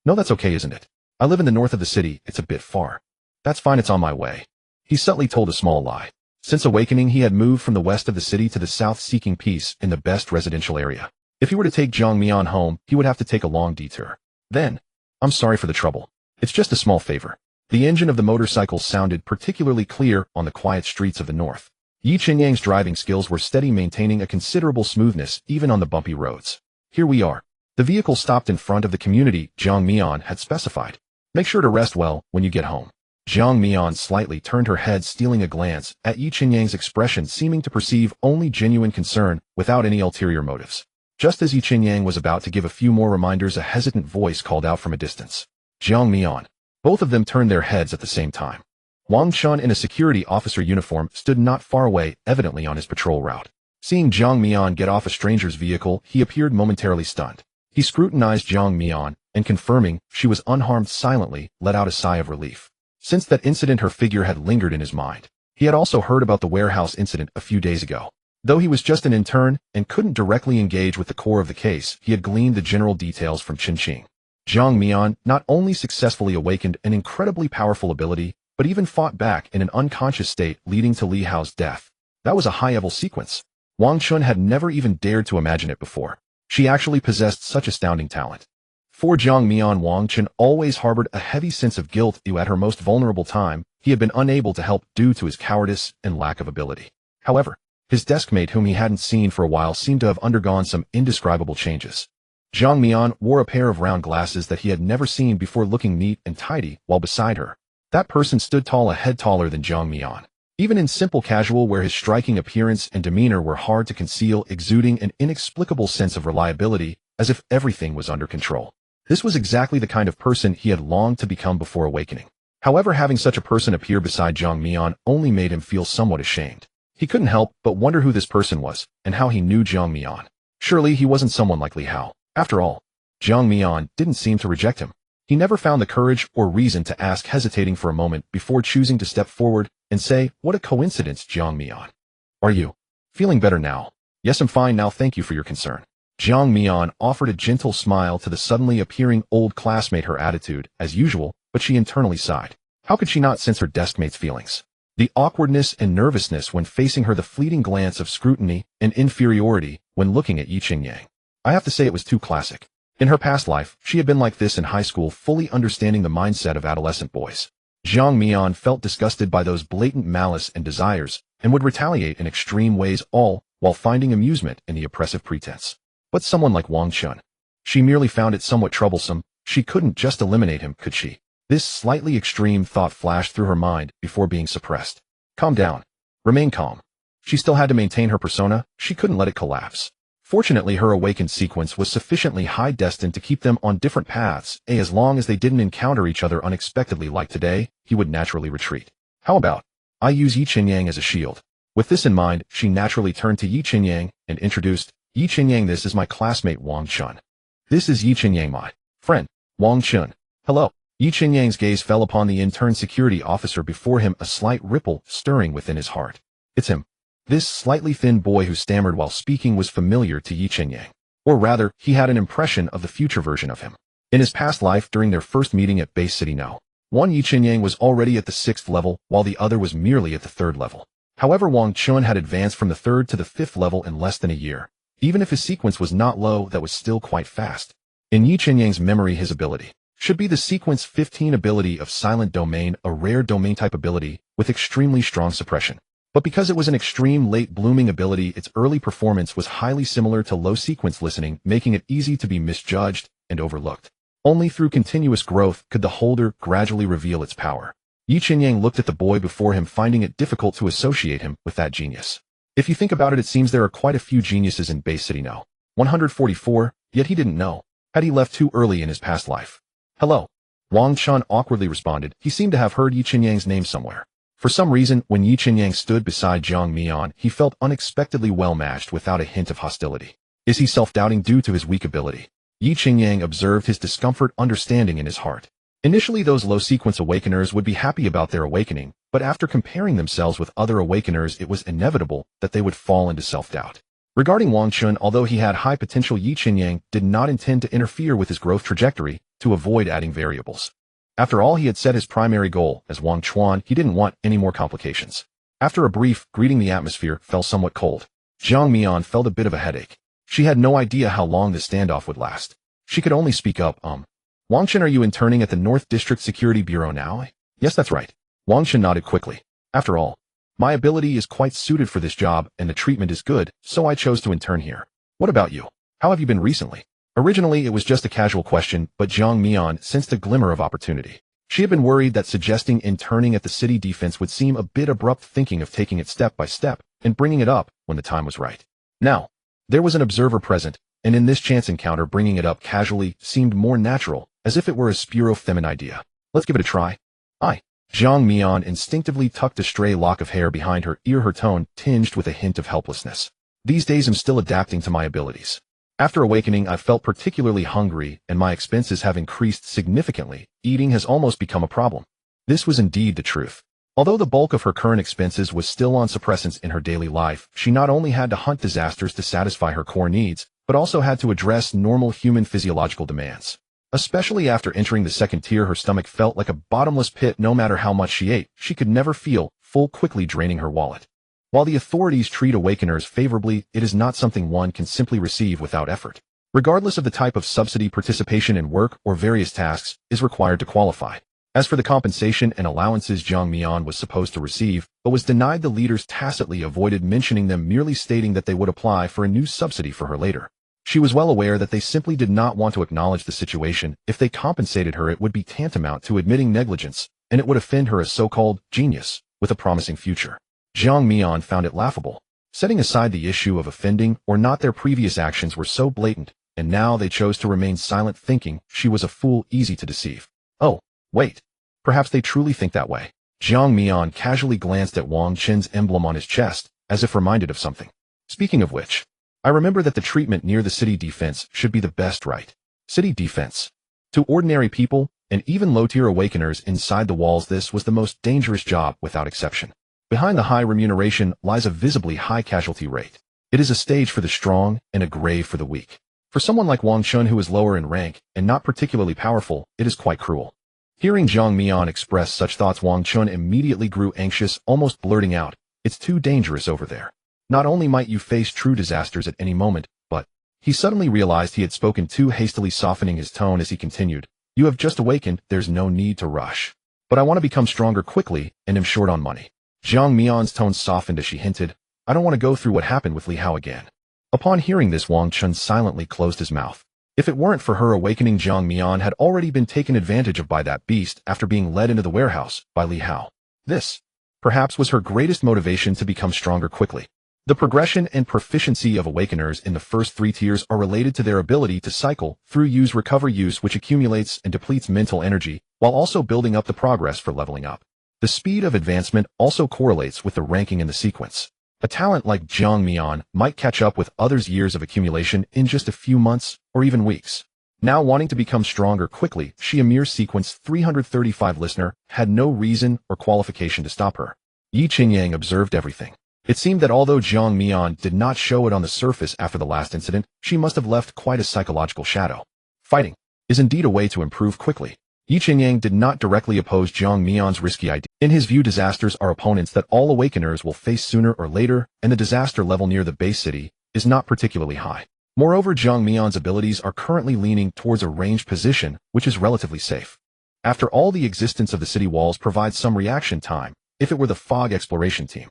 No, that's okay, isn't it? I live in the north of the city. It's a bit far. That's fine, it's on my way. He subtly told a small lie. Since awakening, he had moved from the west of the city to the south, seeking peace in the best residential area. If he were to take Jiang Mian home, he would have to take a long detour. Then, I'm sorry for the trouble. It's just a small favor. The engine of the motorcycle sounded particularly clear on the quiet streets of the north. Yi Qinyang's driving skills were steady, maintaining a considerable smoothness even on the bumpy roads. Here we are. The vehicle stopped in front of the community Jiang Mian had specified. Make sure to rest well when you get home. Jiang Mian slightly turned her head, stealing a glance at Yi Qinyang's expression, seeming to perceive only genuine concern without any ulterior motives. Just as Yi Qinyang was about to give a few more reminders, a hesitant voice called out from a distance. Jiang Mian. Both of them turned their heads at the same time. Wang Chun in a security officer uniform stood not far away, evidently on his patrol route. Seeing Jiang Mian get off a stranger's vehicle, he appeared momentarily stunned. He scrutinized Jiang Mian, and confirming she was unharmed, silently let out a sigh of relief. Since that incident, her figure had lingered in his mind. He had also heard about the warehouse incident a few days ago. Though he was just an intern and couldn't directly engage with the core of the case, he had gleaned the general details from Qingqing. Jiang Mian not only successfully awakened an incredibly powerful ability, but even fought back in an unconscious state, leading to Li Hao's death. That was a high-level sequence. Wang Chun had never even dared to imagine it before. She actually possessed such astounding talent. For Jiang Mian, Wang Chun always harbored a heavy sense of guilt. At her most vulnerable time, he had been unable to help due to his cowardice and lack of ability. However, his deskmate, whom he hadn't seen for a while, seemed to have undergone some indescribable changes. Jiang Mian wore a pair of round glasses that he had never seen before, looking neat and tidy, while beside her, that person stood tall, a head taller than Jiang Mian. Even in simple casual wear, his striking appearance and demeanor were hard to conceal, exuding an inexplicable sense of reliability, as if everything was under control. This was exactly the kind of person he had longed to become before awakening. However, having such a person appear beside Jiang Mian only made him feel somewhat ashamed. He couldn't help but wonder who this person was, and how he knew Jiang Mian. Surely he wasn't someone like Li Hao. After all, Jiang Mian didn't seem to reject him. He never found the courage or reason to ask, hesitating for a moment before choosing to step forward and say, "What a coincidence, Jiang Mian. Are you feeling better now?" "Yes, I'm fine now, thank you for your concern." Jiang Mian offered a gentle smile to the suddenly appearing old classmate, her attitude as usual, but she internally sighed. How could she not sense her deskmate's feelings? The awkwardness and nervousness when facing her, the fleeting glance of scrutiny and inferiority when looking at Yi Qinyang. I have to say, it was too classic. In her past life, she had been like this in high school, fully understanding the mindset of adolescent boys. Jiang Mian felt disgusted by those blatant malice and desires, and would retaliate in extreme ways, all while finding amusement in the oppressive pretense. But someone like Wang Chun, she merely found it somewhat troublesome. She couldn't just eliminate him, could she? This slightly extreme thought flashed through her mind before being suppressed. Calm down. Remain calm. She still had to maintain her persona. She couldn't let it collapse. Fortunately, her awakened sequence was sufficiently high, destined to keep them on different paths. As long as they didn't encounter each other unexpectedly like today, he would naturally retreat. How about I use Yi Qinyang as a shield? With this in mind, she naturally turned to Yi Qinyang and introduced, "Yi Qinyang, this is my classmate Wang Chun. This is Yi Qinyang, my friend, Wang Chun." "Hello." Yi Qinyang's gaze fell upon the intern security officer before him, a slight ripple stirring within his heart. It's him. This slightly thin boy who stammered while speaking was familiar to Yi Qinyang. Or rather, he had an impression of the future version of him. In his past life, during their first meeting at Base City No. 1, Yi Qinyang was already at the 6th level, while the other was merely at the 3rd level. However, Wang Chun had advanced from the 3rd to the 5th level in less than a year. Even if his sequence was not low, that was still quite fast. In Yi Qinyang's memory, his ability should be the sequence 15 ability of Silent Domain, a rare domain-type ability with extremely strong suppression. But because it was an extreme late-blooming ability, its early performance was highly similar to low sequence listening, making it easy to be misjudged and overlooked. Only through continuous growth could the holder gradually reveal its power. Yi Qinyang looked at the boy before him, finding it difficult to associate him with that genius. If you think about it, it seems there are quite a few geniuses in Base City No. 144, yet he didn't know. Had he left too early in his past life? "Hello." Wang Chun awkwardly responded. He seemed to have heard Yi Qinyang's name somewhere. For some reason, when Yi Qinyang stood beside Jiang Mian, he felt unexpectedly well-matched without a hint of hostility. Is he self-doubting due to his weak ability? Yi Qinyang observed his discomfort, understanding in his heart. Initially, those low-sequence awakeners would be happy about their awakening, but after comparing themselves with other awakeners, it was inevitable that they would fall into self-doubt. Regarding Wang Chun, although he had high potential, Yi Qinyang did not intend to interfere with his growth trajectory to avoid adding variables. After all, he had set his primary goal as Wang Chuan. He didn't want any more complications. After a brief greeting, the atmosphere fell somewhat cold. Jiang Mian felt a bit of a headache. She had no idea how long this standoff would last. She could only speak up, "Wang Chun, are you interning at the North District Security Bureau now?" "Yes, that's right." Wang Chun nodded quickly. "After all, my ability is quite suited for this job and the treatment is good, so I chose to intern here. What about you? How have you been recently?" Originally, it was just a casual question, but Jiang Mian sensed a glimmer of opportunity. She had been worried that suggesting interning at the city defense would seem a bit abrupt, thinking of taking it step by step and bringing it up when the time was right. Now, there was an observer present, and in this chance encounter bringing it up casually seemed more natural, as if it were a spuro feminine idea. Let's give it a try. Jiang Mian instinctively tucked a stray lock of hair behind her ear, her tone tinged with a hint of helplessness. These days I'm still adapting to my abilities. After awakening, I felt particularly hungry, and my expenses have increased significantly. Eating has almost become a problem. This was indeed the truth. Although the bulk of her current expenses was still on suppressants in her daily life, she not only had to hunt disasters to satisfy her core needs, but also had to address normal human physiological demands. Especially after entering the second tier, her stomach felt like a bottomless pit. No matter how much she ate, she could never feel full, quickly draining her wallet. While the authorities treat awakeners favorably, it is not something one can simply receive without effort. Regardless of the type of subsidy, participation in work or various tasks is required to qualify. As for the compensation and allowances Jiang Mian was supposed to receive, but was denied, the leaders tacitly avoided mentioning them, merely stating that they would apply for a new subsidy for her later. She was well aware that they simply did not want to acknowledge the situation. If they compensated her, it would be tantamount to admitting negligence, and it would offend her as so-called genius with a promising future. Jiang Mian found it laughable. Setting aside the issue of offending or not, their previous actions were so blatant, and now they chose to remain silent, thinking she was a fool easy to deceive. Oh, wait. Perhaps they truly think that way. Jiang Mian casually glanced at Wang Chen's emblem on his chest, as if reminded of something. Speaking of which, I remember that the treatment near the city defense should be the best, right? City defense. To ordinary people, and even low-tier awakeners inside the walls, this was the most dangerous job without exception. Behind the high remuneration lies a visibly high casualty rate. It is a stage for the strong and a grave for the weak. For someone like Wang Chen, who is lower in rank and not particularly powerful, it is quite cruel. Hearing Jiang Mian express such thoughts, Wang Chen immediately grew anxious, almost blurting out, "It's too dangerous over there. Not only might you face true disasters at any moment, but..." He suddenly realized he had spoken too hastily, softening his tone as he continued, "You have just awakened, there's no need to rush. But I want to become stronger quickly, and am short on money." Jiang Mian's tone softened as she hinted, "I don't want to go through what happened with Li Hao again." Upon hearing this, Wang Chen silently closed his mouth. If it weren't for her awakening, Jiang Mian had already been taken advantage of by that beast after being led into the warehouse by Li Hao. This, perhaps, was her greatest motivation to become stronger quickly. The progression and proficiency of awakeners in the first 3 tiers are related to their ability to cycle through use, recover use, which accumulates and depletes mental energy, while also building up the progress for leveling up. The speed of advancement also correlates with the ranking in the sequence. A talent like Jiang Mian might catch up with others' years of accumulation in just a few months or even weeks. Now wanting to become stronger quickly, she, a mere sequence 335 listener, had no reason or qualification to stop her. Yi Qinyang observed everything. It seemed that although Jiang Mian did not show it on the surface after the last incident, she must have left quite a psychological shadow. Fighting is indeed a way to improve quickly. Yi Qinyang did not directly oppose Jiang Mian's risky idea. In his view, disasters are opponents that all awakeners will face sooner or later, and the disaster level near the base city is not particularly high. Moreover, Jiang Mian's abilities are currently leaning towards a ranged position, which is relatively safe. After all, the existence of the city walls provides some reaction time, if it were the fog exploration team.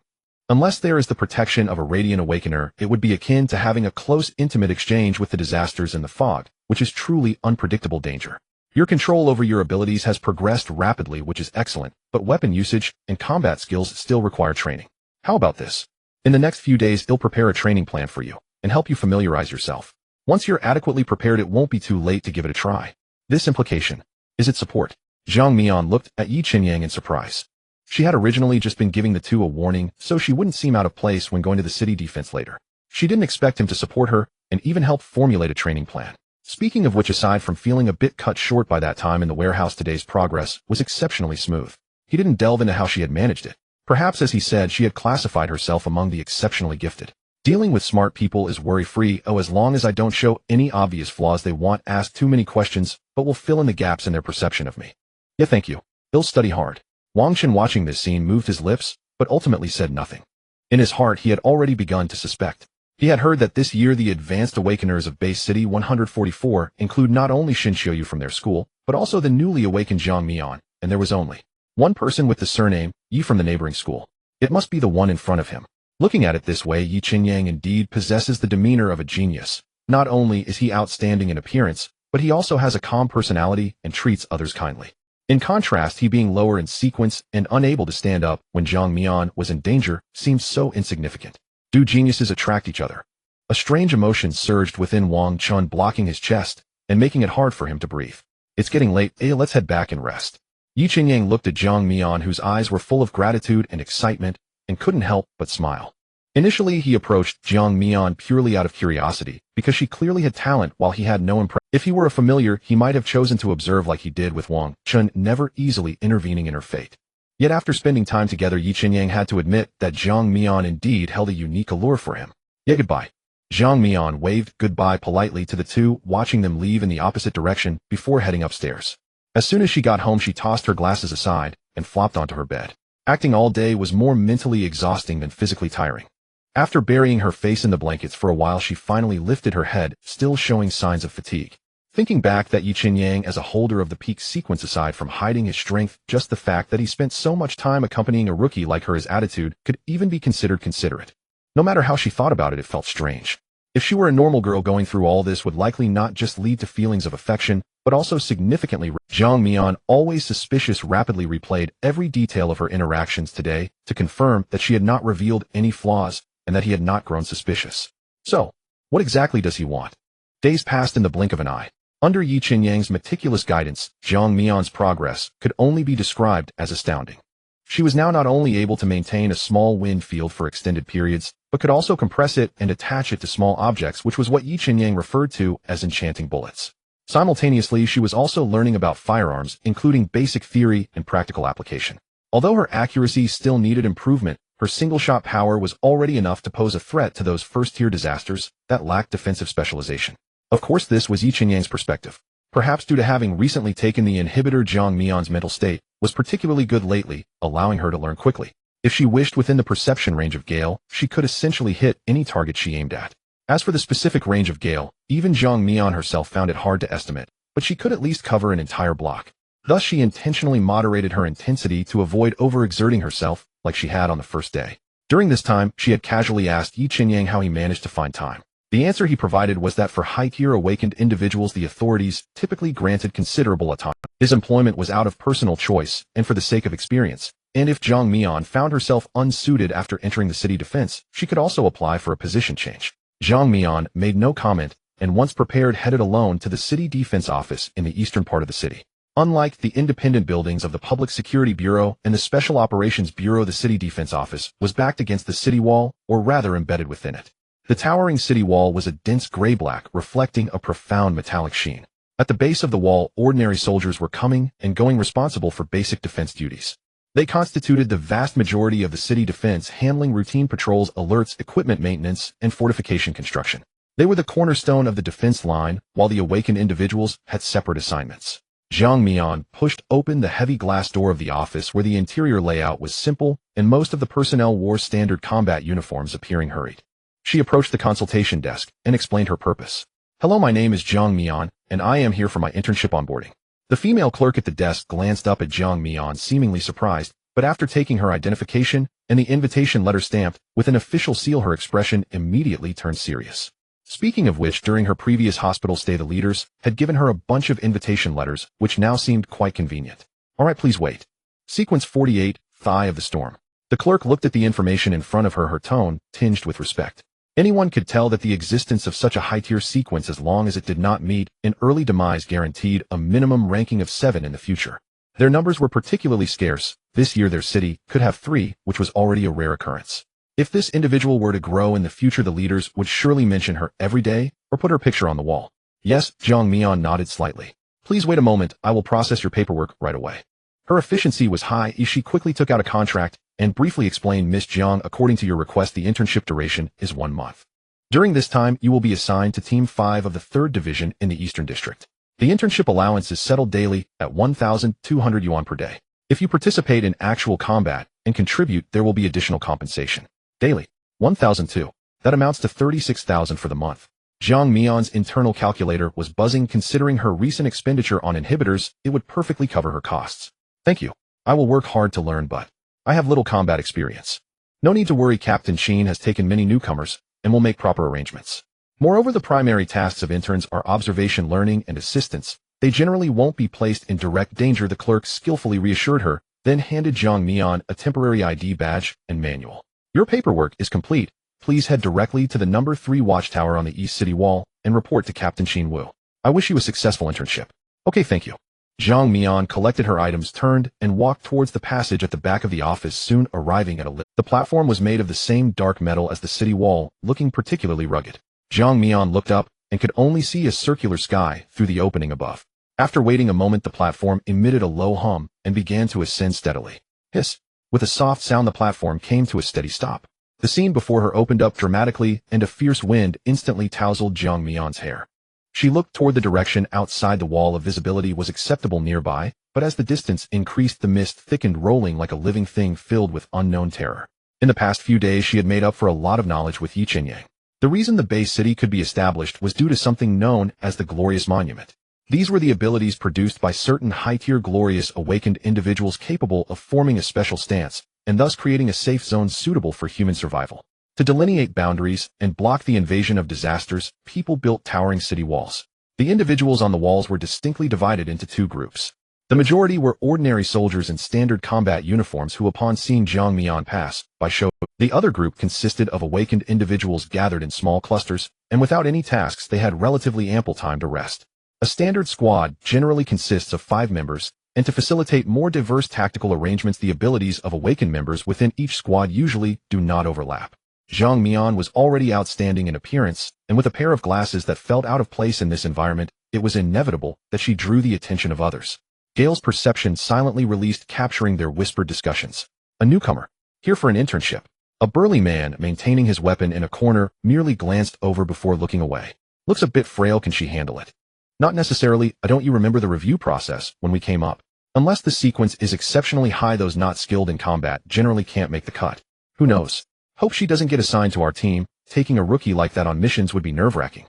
Unless there is the protection of a radiant awakener, it would be akin to having a close, intimate exchange with the disasters in the fog, which is truly unpredictable danger. Your control over your abilities has progressed rapidly, which is excellent, but weapon usage and combat skills still require training. How about this? In the next few days, I'll prepare a training plan for you and help you familiarize yourself. Once you're adequately prepared, it won't be too late to give it a try. This implication, is it support? Jiang Mian looked at Yi Qinyang in surprise. She had originally just been giving the two a warning, so she wouldn't seem out of place when going to the city defense later. She didn't expect him to support her and even help formulate a training plan. Speaking of which, aside from feeling a bit cut short by that time in the warehouse, today's progress was exceptionally smooth. He didn't delve into how she had managed it. Perhaps, as he said, she had classified herself among the exceptionally gifted. Dealing with smart people is worry-free. Oh, as long as I don't show any obvious flaws, they won't ask too many questions, but will fill in the gaps in their perception of me. Yeah, thank you. I'll study hard. Wang Chen, watching this scene, moved his lips, but ultimately said nothing. In his heart, he had already begun to suspect. He had heard that this year the advanced awakeners of Base City 144 include not only Shin Xiuyu from their school, but also the newly awakened Jiang Mian, and there was only one person with the surname Yi from the neighboring school. It must be the one in front of him. Looking at it this way, Yi Qinyang indeed possesses the demeanor of a genius. Not only is he outstanding in appearance, but he also has a calm personality and treats others kindly. In contrast, he being lower in sequence and unable to stand up when Jiang Mian was in danger seemed so insignificant. Do geniuses attract each other? A strange emotion surged within Wang Chun, blocking his chest and making it hard for him to breathe. It's getting late, let's head back and rest. Yi Qinyang looked at Jiang Mian, whose eyes were full of gratitude and excitement, and couldn't help but smile. Initially, he approached Jiang Mian purely out of curiosity, because she clearly had talent while he had no impression. If he were a familiar, he might have chosen to observe like he did with Wang Chun, never easily intervening in her fate. Yet after spending time together, Yi Qinyang had to admit that Jiang Mian indeed held a unique allure for him. Yeah, goodbye. Jiang Mian waved goodbye politely to the two, watching them leave in the opposite direction before heading upstairs. As soon as she got home, she tossed her glasses aside and flopped onto her bed. Acting all day was more mentally exhausting than physically tiring. After burying her face in the blankets for a while, she finally lifted her head, still showing signs of fatigue. Thinking back that Yi Qinyang, as a holder of the peak sequence, aside from hiding his strength, just the fact that he spent so much time accompanying a rookie like her, his attitude could even be considered considerate. No matter how she thought about it, it felt strange. If she were a normal girl, going through all this would likely not just lead to feelings of affection, but also significantly. Jiang Mian, always suspicious, rapidly replayed every detail of her interactions today to confirm that she had not revealed any flaws and that he had not grown suspicious. So, what exactly does he want? Days passed in the blink of an eye. Under Yi Qinyang's meticulous guidance, Jiang Mian's progress could only be described as astounding. She was now not only able to maintain a small wind field for extended periods, but could also compress it and attach it to small objects, which was what Yi Qinyang referred to as enchanting bullets. Simultaneously, she was also learning about firearms, including basic theory and practical application. Although her accuracy still needed improvement, her single-shot power was already enough to pose a threat to those first-tier disasters that lacked defensive specialization. Of course, this was Yi Qinyang's perspective. Perhaps due to having recently taken the inhibitor, Jiang Mian's mental state was particularly good lately, allowing her to learn quickly. If she wished within the perception range of Gale, she could essentially hit any target she aimed at. As for the specific range of Gale, even Jiang Mian herself found it hard to estimate, but she could at least cover an entire block. Thus, she intentionally moderated her intensity to avoid overexerting herself like she had on the first day. During this time, she had casually asked Yi Qinyang how he managed to find time. The answer he provided was that for high-tier awakened individuals, the authorities typically granted considerable autonomy. His employment was out of personal choice and for the sake of experience, and if Jiang Mian found herself unsuited after entering the city defense, she could also apply for a position change. Jiang Mian made no comment and, once prepared, headed alone to the city defense office in the eastern part of the city. Unlike the independent buildings of the Public Security Bureau and the Special Operations Bureau, the City Defense Office was backed against the city wall, or rather embedded within it. The towering city wall was a dense gray-black, reflecting a profound metallic sheen. At the base of the wall, ordinary soldiers were coming and going, responsible for basic defense duties. They constituted the vast majority of the city defense, handling routine patrols, alerts, equipment maintenance, and fortification construction. They were the cornerstone of the defense line, while the awakened individuals had separate assignments. Jiang Mian pushed open the heavy glass door of the office, where the interior layout was simple and most of the personnel wore standard combat uniforms, appearing hurried. She approached the consultation desk and explained her purpose. "Hello, my name is Jiang Mian, and I am here for my internship onboarding." The female clerk at the desk glanced up at Jiang Mian, seemingly surprised, but after taking her identification and the invitation letter stamped with an official seal, her expression immediately turned serious. Speaking of which, during her previous hospital stay, the leaders had given her a bunch of invitation letters, which now seemed quite convenient. "All right, please wait." Sequence 48, Thigh of the Storm. The clerk looked at the information in front of her, her tone tinged with respect. Anyone could tell that the existence of such a high-tier sequence, as long as it did not meet an early demise, guaranteed a minimum ranking of 7 in the future. Their numbers were particularly scarce. This year their city could have 3, which was already a rare occurrence. If this individual were to grow in the future, the leaders would surely mention her every day or put her picture on the wall. "Yes," Jiang Mian nodded slightly. "Please wait a moment, I will process your paperwork right away." Her efficiency was high. She quickly took out a contract and briefly explained, "Miss Jiang, according to your request, the internship duration is 1 month. During this time, you will be assigned to Team 5 of the 3rd Division in the Eastern District. The internship allowance is settled daily at 1,200 yuan per day. If you participate in actual combat and contribute, there will be additional compensation. Daily, 1,002. That amounts to 36,000 for the month." Jiang Mian's internal calculator was buzzing. Considering her recent expenditure on inhibitors, it would perfectly cover her costs. "Thank you. I will work hard to learn, but I have little combat experience." "No need to worry, Captain Sheen has taken many newcomers and will make proper arrangements. Moreover, the primary tasks of interns are observation learning and assistance, They generally won't be placed in direct danger, the clerk skillfully reassured her, then handed Jiang Mian a temporary ID badge and manual. Your paperwork is complete. Please head directly to the number 3 watchtower on the East City Wall and report to Captain Qin Wu. I wish you a successful internship. Okay, thank you. Jiang Mian collected her items, turned, and walked towards the passage at the back of the office, soon arriving at a lift. The platform was made of the same dark metal as the city wall, looking particularly rugged. Jiang Mian looked up and could only see a circular sky through the opening above. After waiting a moment, the platform emitted a low hum and began to ascend steadily. Hiss! With a soft sound, the platform came to a steady stop. The scene before her opened up dramatically, and a fierce wind instantly tousled Jiang Mian's hair. She looked toward the direction outside. The wall of visibility was acceptable nearby, but as the distance increased, the mist thickened, rolling like a living thing filled with unknown terror. In the past few days, she had made up for a lot of knowledge with Yi Qinyang. The reason the Bay City could be established was due to something known as the Glorious Monument. These were the abilities produced by certain high-tier glorious awakened individuals capable of forming a special stance, and thus creating a safe zone suitable for human survival. To delineate boundaries and block the invasion of disasters, people built towering city walls. The individuals on the walls were distinctly divided into 2 groups. The majority were ordinary soldiers in standard combat uniforms who, upon seeing Jiang Mian pass by, showed. The other group consisted of awakened individuals gathered in small clusters, and without any tasks they had relatively ample time to rest. A standard squad generally consists of 5 members, and to facilitate more diverse tactical arrangements, the abilities of awakened members within each squad usually do not overlap. Jiang Mian was already outstanding in appearance, and with a pair of glasses that felt out of place in this environment, it was inevitable that she drew the attention of others. Gale's perception silently released, capturing their whispered discussions. A newcomer, here for an internship. A burly man, maintaining his weapon in a corner, merely glanced over before looking away. Looks a bit frail, can she handle it? Not necessarily. Don't you remember the review process when we came up? Unless the sequence is exceptionally high, those not skilled in combat generally can't make the cut. Who knows? Hope she doesn't get assigned to our team. Taking a rookie like that on missions would be nerve-wracking.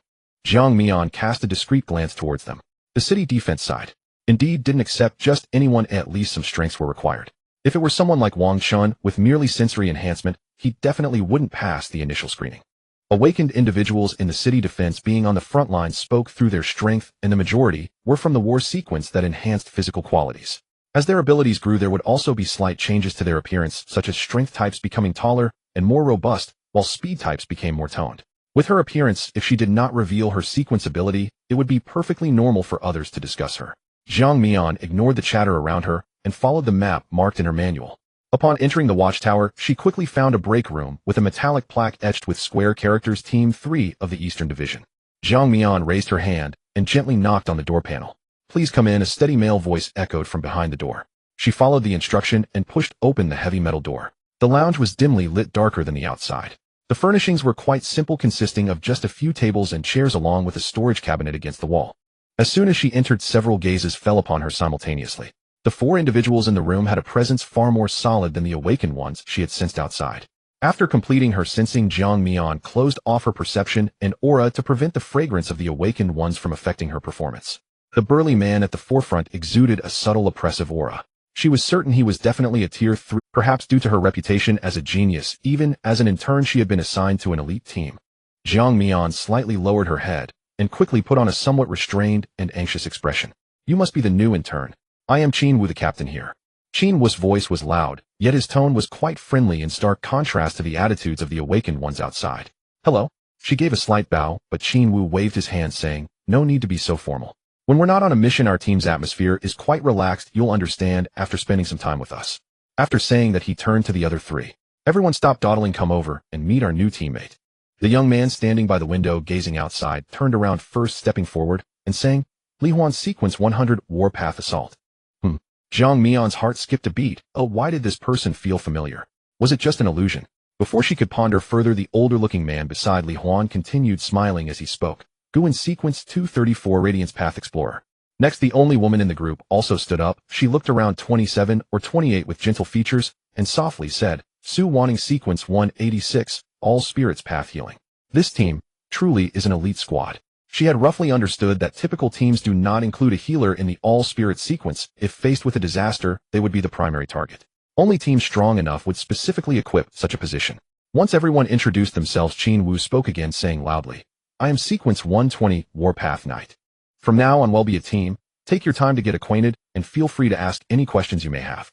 Jiang Mian cast a discreet glance towards them. The city defense side indeed didn't accept just anyone. At least some strengths were required. If it were someone like Wang Chun with merely sensory enhancement, he definitely wouldn't pass the initial screening. Awakened individuals in the city defense, being on the front lines, spoke through their strength, and the majority were from the war sequence that enhanced physical qualities. As their abilities grew, there would also be slight changes to their appearance, such as strength types becoming taller and more robust, while speed types became more toned. With her appearance, if she did not reveal her sequence ability, it would be perfectly normal for others to discuss her. Jiang Mian ignored the chatter around her and followed the map marked in her manual. Upon entering the watchtower, she quickly found a break room with a metallic plaque etched with square characters, Team 3 of the Eastern Division. Jiang Mian raised her hand and gently knocked on the door panel. Please come in, a steady male voice echoed from behind the door. She followed the instruction and pushed open the heavy metal door. The lounge was dimly lit, darker than the outside. The furnishings were quite simple, consisting of just a few tables and chairs along with a storage cabinet against the wall. As soon as she entered, several gazes fell upon her simultaneously. The 4 individuals in the room had a presence far more solid than the awakened ones she had sensed outside. After completing her sensing, Jiang Mian closed off her perception and aura to prevent the fragrance of the awakened ones from affecting her performance. The burly man at the forefront exuded a subtle oppressive aura. She was certain he was definitely a tier 3, perhaps due to her reputation as a genius. Even as an intern, she had been assigned to an elite team. Jiang Mian slightly lowered her head and quickly put on a somewhat restrained and anxious expression. You must be the new intern. I am Qin Wu, the captain here. Qin Wu's voice was loud, yet his tone was quite friendly, in stark contrast to the attitudes of the awakened ones outside. Hello. She gave a slight bow, but Qin Wu waved his hand, saying, no need to be so formal. When we're not on a mission, our team's atmosphere is quite relaxed. You'll understand after spending some time with us. After saying that, he turned to the other 3. Everyone stop dawdling, come over and meet our new teammate. The young man standing by the window gazing outside turned around first, stepping forward and saying, Li Huan, sequence 100, Warpath Assault. Jiang Mian's heart skipped a beat. Oh, why did this person feel familiar? Was it just an illusion? Before she could ponder further, the older-looking man beside Li Huan continued, smiling as he spoke. Gu in sequence 234, Radiance Path Explorer. Next, the only woman in the group also stood up. She looked around 27 or 28 with gentle features and softly said, Su Wanting sequence 186, All Spirits Path Healing. This team truly is an elite squad. She had roughly understood that typical teams do not include a healer in the all-spirit sequence. If faced with a disaster, they would be the primary target. Only teams strong enough would specifically equip such a position. Once everyone introduced themselves, Qin Wu spoke again, saying loudly, I am sequence 120, Warpath Knight. From now on we'll be a team. Take your time to get acquainted, and feel free to ask any questions you may have.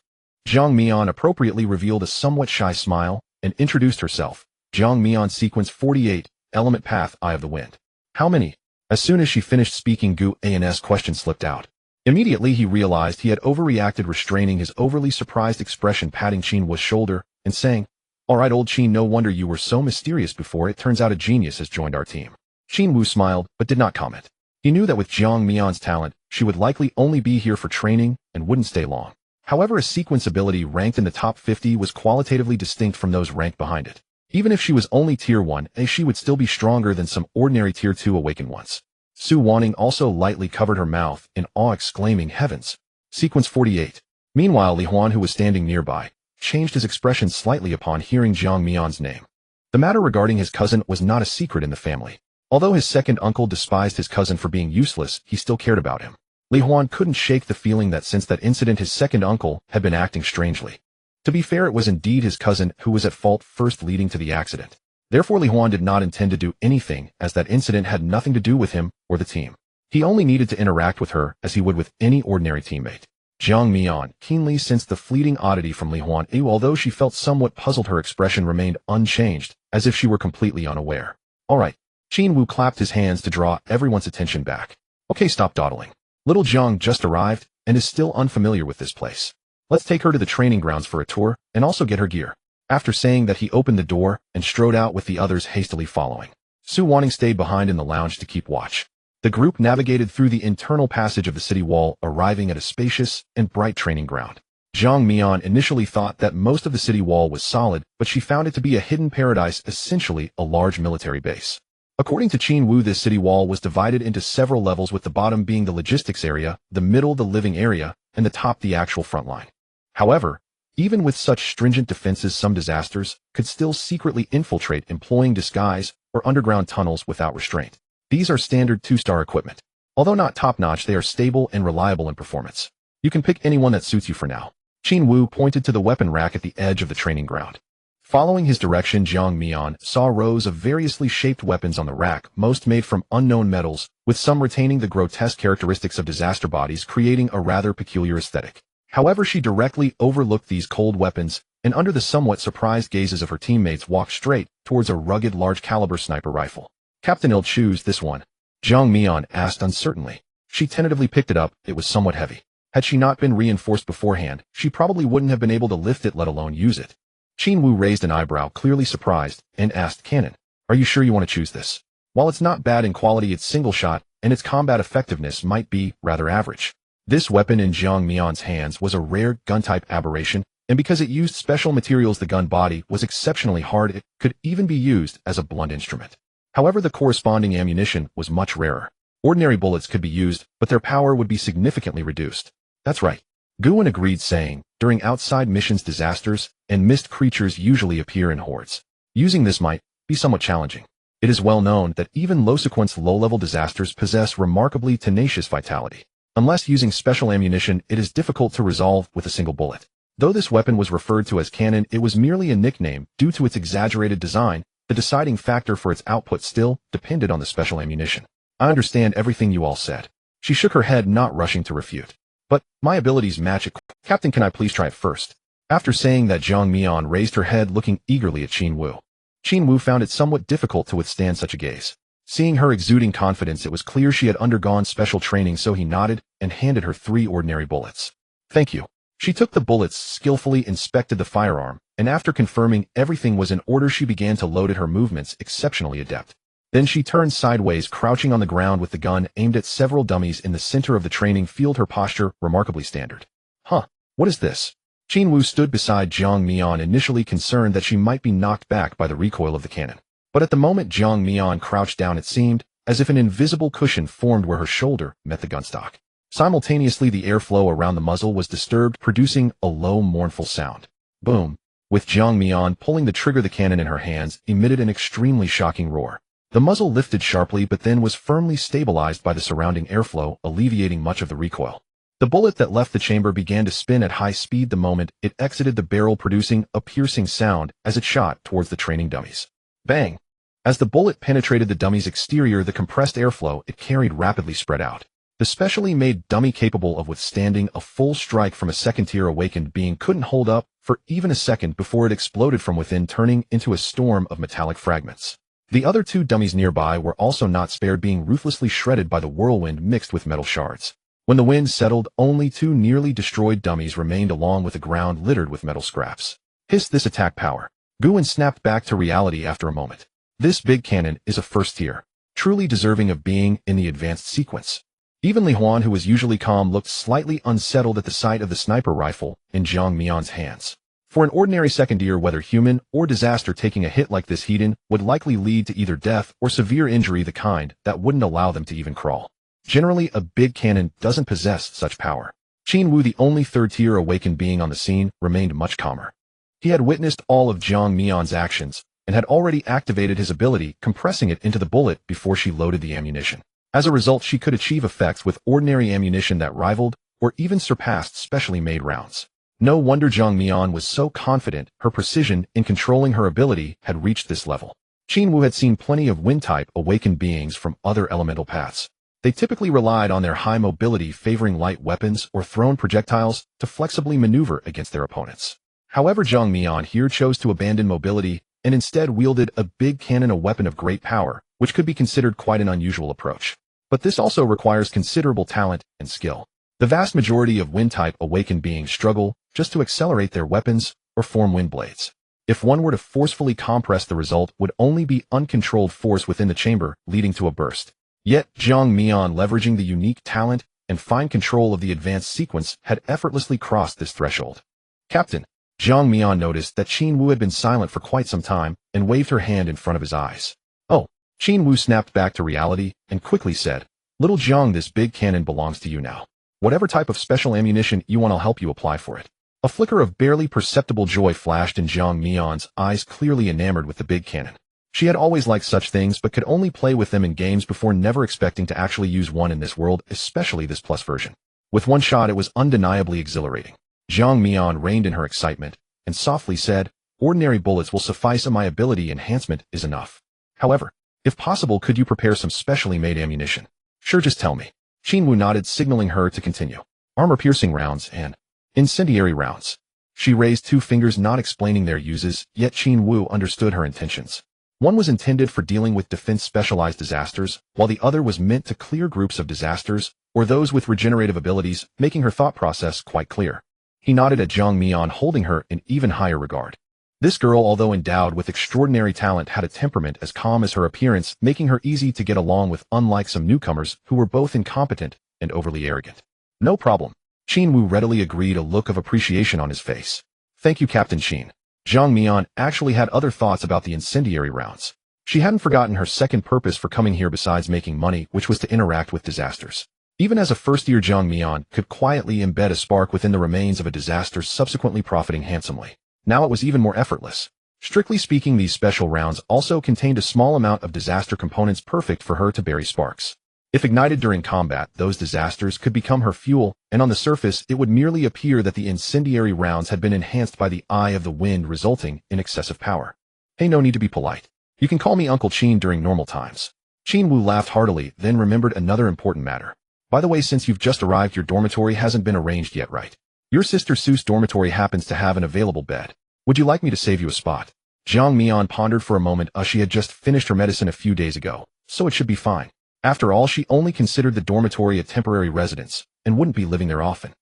Jiang Mian appropriately revealed a somewhat shy smile, and introduced herself. Jiang Mian Sequence 48, Element Path, Eye of the Wind. How many? As soon as she finished speaking, Gu An's question slipped out. Immediately he realized he had overreacted, restraining his overly surprised expression, patting Qin Wu's shoulder, and saying, "Alright old Qin, no wonder you were so mysterious before. It turns out a genius has joined our team." Qin Wu smiled, but did not comment. He knew that with Jiang Mian's talent, she would likely only be here for training and wouldn't stay long. However, a sequence ability ranked in the top 50 was qualitatively distinct from those ranked behind it. Even if she was only Tier 1, she would still be stronger than some ordinary Tier 2 awakened ones. Su Wanning also lightly covered her mouth in awe, exclaiming, "Heavens!" Sequence 48. Meanwhile, Li Huan, who was standing nearby, changed his expression slightly upon hearing Jiang Mian's name. The matter regarding his cousin was not a secret in the family. Although his second uncle despised his cousin for being useless, he still cared about him. Li Huan couldn't shake the feeling that since that incident his second uncle had been acting strangely. To be fair, it was indeed his cousin who was at fault first, leading to the accident. Therefore, Li Huan did not intend to do anything, as that incident had nothing to do with him or the team. He only needed to interact with her as he would with any ordinary teammate. Jiang Mian keenly sensed the fleeting oddity from Li Huan, although she felt somewhat puzzled. Her expression remained unchanged, as if she were completely unaware. "Alright." Qin Wu clapped his hands to draw everyone's attention back. "Okay, stop dawdling. Little Jiang just arrived, and is still unfamiliar with this place. Let's take her to the training grounds for a tour, and also get her gear." After saying that, he opened the door and strode out with the others hastily following. Su Wanning stayed behind in the lounge to keep watch. The group navigated through the internal passage of the city wall, arriving at a spacious and bright training ground. Jiang Mian initially thought that most of the city wall was solid, but she found it to be a hidden paradise, essentially a large military base. According to Qin Wu, this city wall was divided into several levels, with the bottom being the logistics area, the middle the living area, and the top the actual front line. However, even with such stringent defenses, some disasters could still secretly infiltrate, employing disguise or underground tunnels without restraint. These are standard 2-star equipment. Although not top-notch, they are stable and reliable in performance. You can pick any one that suits you for now. Qin Wu pointed to the weapon rack at the edge of the training ground. Following his direction, Jiang Mian saw rows of variously shaped weapons on the rack, most made from unknown metals, with some retaining the grotesque characteristics of disaster bodies, creating a rather peculiar aesthetic. However, she directly overlooked these cold weapons, and under the somewhat surprised gazes of her teammates, walked straight towards a rugged large-caliber sniper rifle. "Captain, I'll choose this one," Jiang Mian asked uncertainly. She tentatively picked it up. It was somewhat heavy. Had she not been reinforced beforehand, she probably wouldn't have been able to lift it, let alone use it. Qin Wu raised an eyebrow, clearly surprised, and asked, "Cannon, are you sure you want to choose this? While it's not bad in quality, it's single shot, and its combat effectiveness might be rather average." This weapon in Jiang Mian's hands was a rare gun-type aberration, and because it used special materials, the gun body was exceptionally hard. It could even be used as a blunt instrument. However, the corresponding ammunition was much rarer. Ordinary bullets could be used, but their power would be significantly reduced. "That's right," Guan agreed, saying, "During outside missions, disasters and mist creatures usually appear in hordes. Using this might be somewhat challenging. It is well known that even low-sequence low-level disasters possess remarkably tenacious vitality. Unless using special ammunition, it is difficult to resolve with a single bullet." Though this weapon was referred to as cannon, it was merely a nickname due to its exaggerated design. The deciding factor for its output still depended on the special ammunition. "I understand everything you all said." She shook her head, not rushing to refute. "But my abilities match it. Captain, can I please try it first?" After saying that, Jiang Mian raised her head, looking eagerly at Qin Wu. Qin Wu found it somewhat difficult to withstand such a gaze. Seeing her exuding confidence, it was clear she had undergone special training, so he nodded and handed her 3 ordinary bullets. "Thank you." She took the bullets, skillfully inspected the firearm, and after confirming everything was in order, she began to load it, her movements exceptionally adept. Then she turned sideways, crouching on the ground with the gun aimed at several dummies in the center of the training field, her posture remarkably standard. "Huh, what is this?" Qin Wu stood beside Jiang Mian, initially concerned that she might be knocked back by the recoil of the cannon. But at the moment Jiang Mian crouched down, it seemed as if an invisible cushion formed where her shoulder met the gunstock. Simultaneously, the airflow around the muzzle was disturbed, producing a low, mournful sound. Boom! With Jiang Mian pulling the trigger, the cannon in her hands emitted an extremely shocking roar. The muzzle lifted sharply, but then was firmly stabilized by the surrounding airflow, alleviating much of the recoil. The bullet that left the chamber began to spin at high speed the moment it exited the barrel, producing a piercing sound as it shot towards the training dummies. Bang! As the bullet penetrated the dummy's exterior, the compressed airflow it carried rapidly spread out. The specially made dummy capable of withstanding a full strike from a second-tier awakened being couldn't hold up for even a second before it exploded from within, turning into a storm of metallic fragments. The other two dummies nearby were also not spared, being ruthlessly shredded by the whirlwind mixed with metal shards. When the wind settled, only two nearly destroyed dummies remained, along with the ground littered with metal scraps. Hissed this attack power. Guin snapped back to reality after a moment. This big cannon is a first tier, truly deserving of being in the advanced sequence. Even Li Huan, who was usually calm, looked slightly unsettled at the sight of the sniper rifle in Zhang Mian's hands. For an ordinary second-tier, whether human or disaster, taking a hit like this Hedon would likely lead to either death or severe injury, the kind that wouldn't allow them to even crawl. Generally, a big cannon doesn't possess such power. Qin Wu, the only third-tier awakened being on the scene, remained much calmer. He had witnessed all of Zhang Mian's actions and had already activated his ability, compressing it into the bullet before she loaded the ammunition. As a result, she could achieve effects with ordinary ammunition that rivaled or even surpassed specially made rounds. No wonder Zhang Mian was so confident her precision in controlling her ability had reached this level. Qin Wu had seen plenty of wind-type awakened beings from other elemental paths. They typically relied on their high mobility, favoring light weapons or thrown projectiles to flexibly maneuver against their opponents. However, Zhang Mian here chose to abandon mobility and instead wielded a big cannon, a weapon of great power, which could be considered quite an unusual approach. But this also requires considerable talent and skill. The vast majority of wind-type awakened beings struggle just to accelerate their weapons or form wind blades. If one were to forcefully compress, the result would only be uncontrolled force within the chamber, leading to a burst. Yet, Zhang Mian, leveraging the unique talent and fine control of the advanced sequence, had effortlessly crossed this threshold. Captain, Zhang Mian noticed that Qin Wu had been silent for quite some time and waved her hand in front of his eyes. Oh. Qin Wu snapped back to reality and quickly said, "Little Zhang, this big cannon belongs to you now. Whatever type of special ammunition you want, I'll help you apply for it." A flicker of barely perceptible joy flashed in Zhang Mian's eyes, clearly enamored with the big cannon. She had always liked such things, but could only play with them in games before, never expecting to actually use one in this world, especially this plus version. With one shot, it was undeniably exhilarating. Zhang Mian reined in her excitement and softly said, "Ordinary bullets will suffice, and my ability enhancement is enough. However, if possible, could you prepare some specially made ammunition?" "Sure, just tell me." Qin Wu nodded, signaling her to continue. "Armor-piercing rounds and incendiary rounds." She raised two fingers, not explaining their uses, yet Qin Wu understood her intentions. One was intended for dealing with defense-specialized disasters, while the other was meant to clear groups of disasters or those with regenerative abilities, making her thought process quite clear. He nodded at Zhang Mian, holding her in even higher regard. This girl, although endowed with extraordinary talent, had a temperament as calm as her appearance, making her easy to get along with, unlike some newcomers who were both incompetent and overly arrogant. "No problem." Qin Wu readily agreed, a look of appreciation on his face. "Thank you, Captain Qin." Zhang Mian actually had other thoughts about the incendiary rounds. She hadn't forgotten her second purpose for coming here besides making money, which was to interact with disasters. Even as a first-year, Zhang Mian could quietly embed a spark within the remains of a disaster, subsequently profiting handsomely. Now it was even more effortless. Strictly speaking, these special rounds also contained a small amount of disaster components, perfect for her to bury sparks. If ignited during combat, those disasters could become her fuel, and on the surface it would merely appear that the incendiary rounds had been enhanced by the eye of the wind, resulting in excessive power. "Hey, no need to be polite. You can call me Uncle Qin during normal times." Qin Wu laughed heartily, then remembered another important matter. "By the way, since you've just arrived, your dormitory hasn't been arranged yet, right? Your sister Sue's dormitory happens to have an available bed. Would you like me to save you a spot?" Zhang Mian pondered for a moment. She had just finished her medicine a few days ago, so it should be fine. After all, she only considered the dormitory a temporary residence and wouldn't be living there often.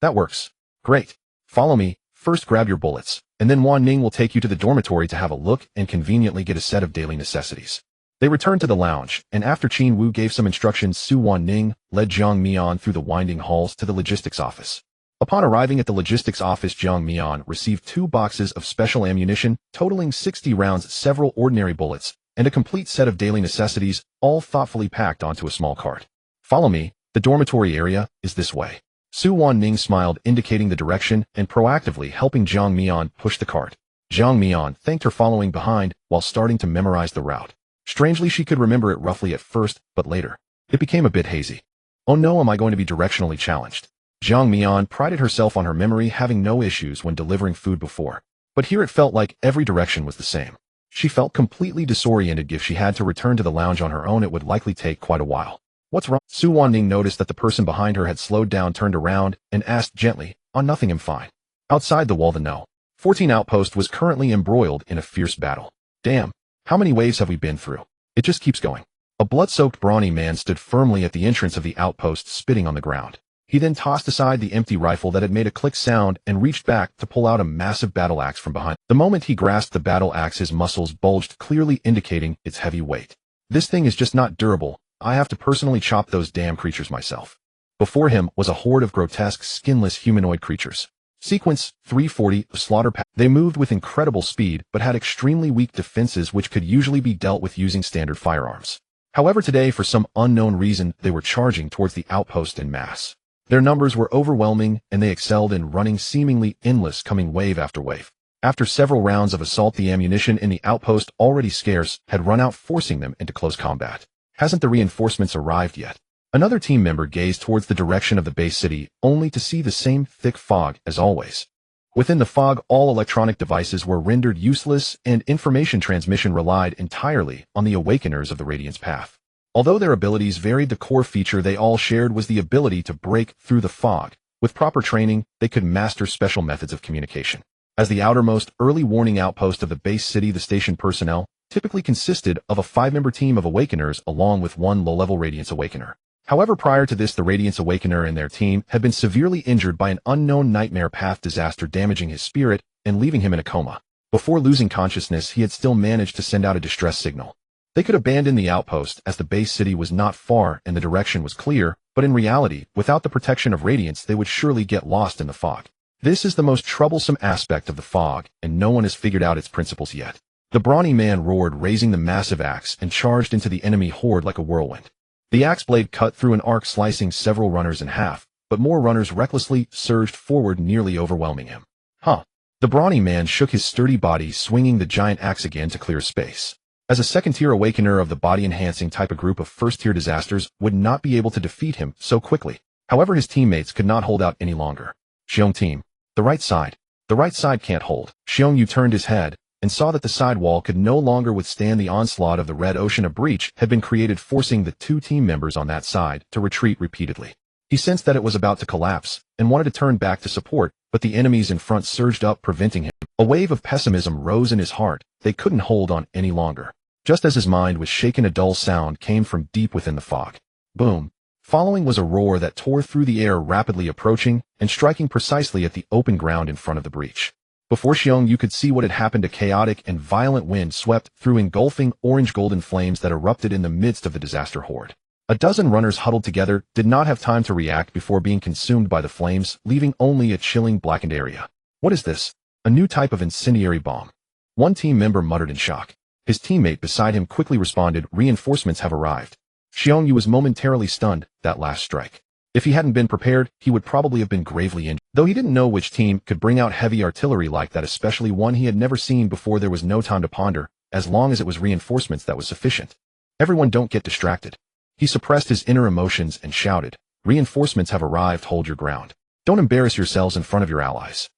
That works. Great. Follow me. First grab your bullets, and then Wan Ning will take you to the dormitory to have a look and conveniently get a set of daily necessities. They returned to the lounge, and after Qin Wu gave some instructions, Su Wan Ning led Zhang Mian through the winding halls to the logistics office. Upon arriving at the logistics office, Zhang Mian received 2 boxes of special ammunition, totaling 60 rounds, several ordinary bullets, and a complete set of daily necessities, all thoughtfully packed onto a small cart. "Follow me. The dormitory area is this way." Su Wan Ning smiled, indicating the direction and proactively helping Zhang Mian push the cart. Zhang Mian thanked her, following behind while starting to memorize the route. Strangely, she could remember it roughly at first, but later it became a bit hazy. "Oh no, am I going to be directionally challenged?" Zhang Mian prided herself on her memory, having no issues when delivering food before. But here it felt like every direction was the same. She felt completely disoriented. If she had to return to the lounge on her own, it would likely take quite a while. What's wrong? Su Wanning noticed that the person behind her had slowed down, turned around, and asked gently, "Oh, nothing, I'm fine." Outside the wall, the No. 14 outpost was currently embroiled in a fierce battle. Damn, how many waves have we been through? It just keeps going. A blood-soaked brawny man stood firmly at the entrance of the outpost, spitting on the ground. He then tossed aside the empty rifle that had made a click sound and reached back to pull out a massive battle axe from behind. The moment he grasped the battle axe, his muscles bulged, clearly indicating its heavy weight. This thing is just not durable. I have to personally chop those damn creatures myself. Before him was a horde of grotesque, skinless humanoid creatures. Sequence 340 of Slaughter Pack. They moved with incredible speed, but had extremely weak defenses which could usually be dealt with using standard firearms. However, today, for some unknown reason, they were charging towards the outpost en masse. Their numbers were overwhelming, and they excelled in running seemingly endless, coming wave after wave. After several rounds of assault, the ammunition in the outpost, already scarce, had run out, forcing them into close combat. Hasn't the reinforcements arrived yet? Another team member gazed towards the direction of the base city, only to see the same thick fog as always. Within the fog, all electronic devices were rendered useless, and information transmission relied entirely on the awakeners of the Radiance Path. Although their abilities varied, the core feature they all shared was the ability to break through the fog. With proper training, they could master special methods of communication. As the outermost early warning outpost of the base city, the station personnel typically consisted of a 5-member team of Awakeners along with one low-level Radiance Awakener. However, prior to this, the Radiance Awakener and their team had been severely injured by an unknown nightmare path disaster, damaging his spirit and leaving him in a coma. Before losing consciousness, he had still managed to send out a distress signal. They could abandon the outpost as the base city was not far and the direction was clear, but in reality, without the protection of Radiance, they would surely get lost in the fog. This is the most troublesome aspect of the fog, and no one has figured out its principles yet. The brawny man roared, raising the massive axe, and charged into the enemy horde like a whirlwind. The axe blade cut through an arc, slicing several runners in half, but more runners recklessly surged forward, nearly overwhelming him. The brawny man shook his sturdy body, swinging the giant axe again to clear space. As a second-tier Awakener of the body-enhancing type, a group of first-tier disasters would not be able to defeat him so quickly. However, his teammates could not hold out any longer. Xiong team. The right side. The right side can't hold. Xiong Yu turned his head and saw that the side wall could no longer withstand the onslaught of the Red Ocean. A breach had been created, forcing the two team members on that side to retreat repeatedly. He sensed that it was about to collapse and wanted to turn back to support, but the enemies in front surged up, preventing him. A wave of pessimism rose in his heart. They couldn't hold on any longer. Just as his mind was shaken, a dull sound came from deep within the fog. Boom. Following was a roar that tore through the air, rapidly approaching and striking precisely at the open ground in front of the breach. Before Xiong Yu could see what had happened, a chaotic and violent wind swept through, engulfing orange-golden flames that erupted in the midst of the disaster horde. A dozen runners huddled together did not have time to react before being consumed by the flames, leaving only a chilling blackened area. What is this? A new type of incendiary bomb. One team member muttered in shock. His teammate beside him quickly responded, "Reinforcements have arrived." Xiong Yu was momentarily stunned. That last strike. If he hadn't been prepared, he would probably have been gravely injured. Though he didn't know which team could bring out heavy artillery like that, especially one he had never seen before, there was no time to ponder, as long as it was reinforcements that was sufficient. Everyone, don't get distracted. He suppressed his inner emotions and shouted, "Reinforcements have arrived, hold your ground. Don't embarrass yourselves in front of your allies."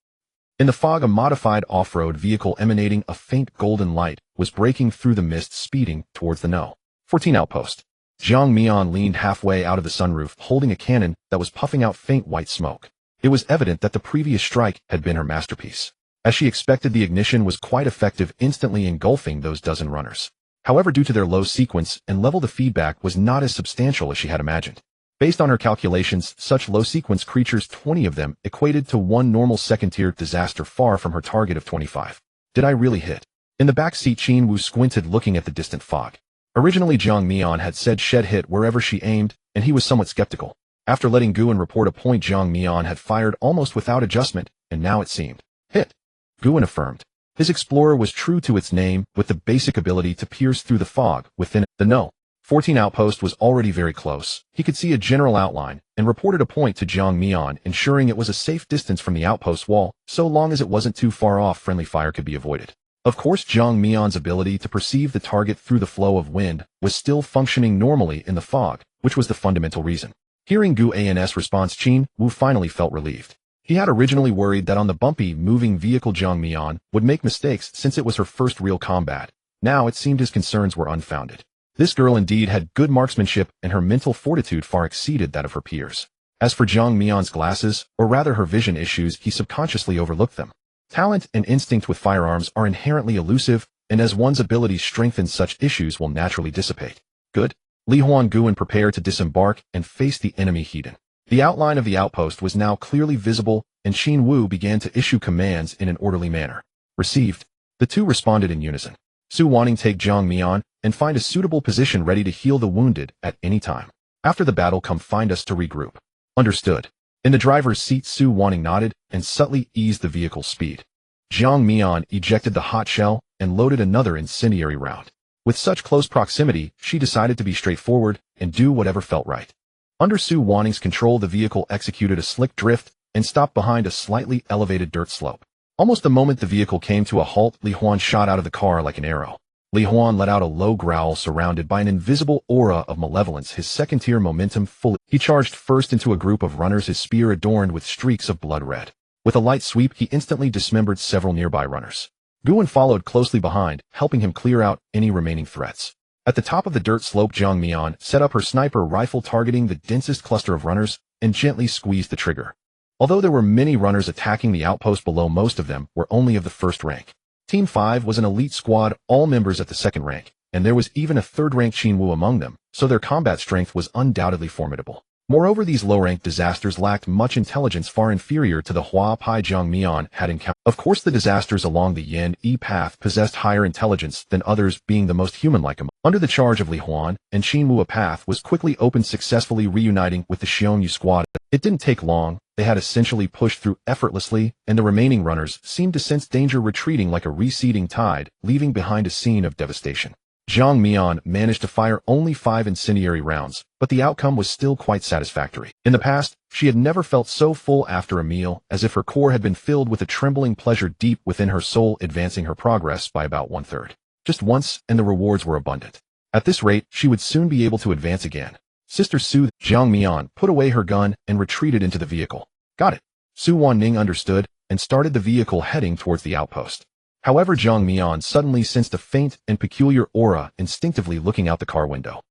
In the fog, a modified off-road vehicle emanating a faint golden light was breaking through the mist, speeding towards the No. 14 outpost. Jiang Mian leaned halfway out of the sunroof, holding a cannon that was puffing out faint white smoke. It was evident that the previous strike had been her masterpiece. As she expected, the ignition was quite effective, instantly engulfing those dozen runners. However, due to their low sequence and level, the feedback was not as substantial as she had imagined. Based on her calculations, such low-sequence creatures, 20 of them, equated to one normal second-tier disaster, far from her target of 25. Did I really hit? In the back seat, Qin Wu squinted, looking at the distant fog. Originally, Jiang Mian had said shed hit wherever she aimed, and he was somewhat skeptical. After letting Guan report a point, Jiang Mian had fired almost without adjustment, and now it seemed hit. Guan affirmed. His explorer was true to its name, with the basic ability to pierce through the fog within it. The No. 14 outpost was already very close. He could see a general outline and reported a point to Jiang Mian, ensuring it was a safe distance from the outpost wall, so long as it wasn't too far off. Friendly fire could be avoided. Of course, Jiang Mian's ability to perceive the target through the flow of wind was still functioning normally in the fog, which was the fundamental reason. Hearing Gu An's response, Qin Wu finally felt relieved. He had originally worried that on the bumpy, moving vehicle Jiang Mian would make mistakes since it was her first real combat. Now it seemed his concerns were unfounded. This girl indeed had good marksmanship, and her mental fortitude far exceeded that of her peers. As for Jiang Mian's glasses, or rather her vision issues, he subconsciously overlooked them. Talent and instinct with firearms are inherently elusive, and as one's abilities strengthen, such issues will naturally dissipate. Good. Li Huangguan prepared to disembark and face the enemy head-on. The outline of the outpost was now clearly visible, and Qin Wu began to issue commands in an orderly manner. Received. The two responded in unison. Su Wanning, take Jiang Mian and find a suitable position ready to heal the wounded at any time. After the battle, come find us to regroup. Understood. In the driver's seat, Su Wanning nodded and subtly eased the vehicle's speed. Jiang Mian ejected the hot shell and loaded another incendiary round. With such close proximity, she decided to be straightforward and do whatever felt right. Under Su Wanning's control, the vehicle executed a slick drift and stopped behind a slightly elevated dirt slope. Almost the moment the vehicle came to a halt, Li Huan shot out of the car like an arrow. Li Huan let out a low growl, surrounded by an invisible aura of malevolence, his second-tier momentum fully. He charged first into a group of runners, his spear adorned with streaks of blood red. With a light sweep, he instantly dismembered several nearby runners. Guan followed closely behind, helping him clear out any remaining threats. At the top of the dirt slope, Jiang Mian set up her sniper rifle, targeting the densest cluster of runners, and gently squeezed the trigger. Although there were many runners attacking the outpost below, most of them were only of the first rank. Team 5 was an elite squad, all members at the second rank, and there was even a third-rank Qin Wu among them, so their combat strength was undoubtedly formidable. Moreover, these low-ranked disasters lacked much intelligence, far inferior to the Hua Pai Jiang Mian had encountered. Of course, the disasters along the Yin-Yi path possessed higher intelligence than others, being the most human-like among. Under the charge of Li Huan and Qin Wu, a path was quickly opened, successfully reuniting with the Xiongnu squad. It didn't take long. They had essentially pushed through effortlessly, and the remaining runners seemed to sense danger, retreating like a receding tide, leaving behind a scene of devastation. Jiang Mian managed to fire only 5 incendiary rounds, but the outcome was still quite satisfactory. In the past, she had never felt so full after a meal, as if her core had been filled with a trembling pleasure deep within her soul, advancing her progress by about 1/3. Just once, and the rewards were abundant. At this rate, she would soon be able to advance again. Sister Su. Jiang Mian put away her gun and retreated into the vehicle. Got it. Su Wanning understood and started the vehicle, heading towards the outpost. However, Jiang Mian suddenly sensed a faint and peculiar aura, instinctively looking out the car window.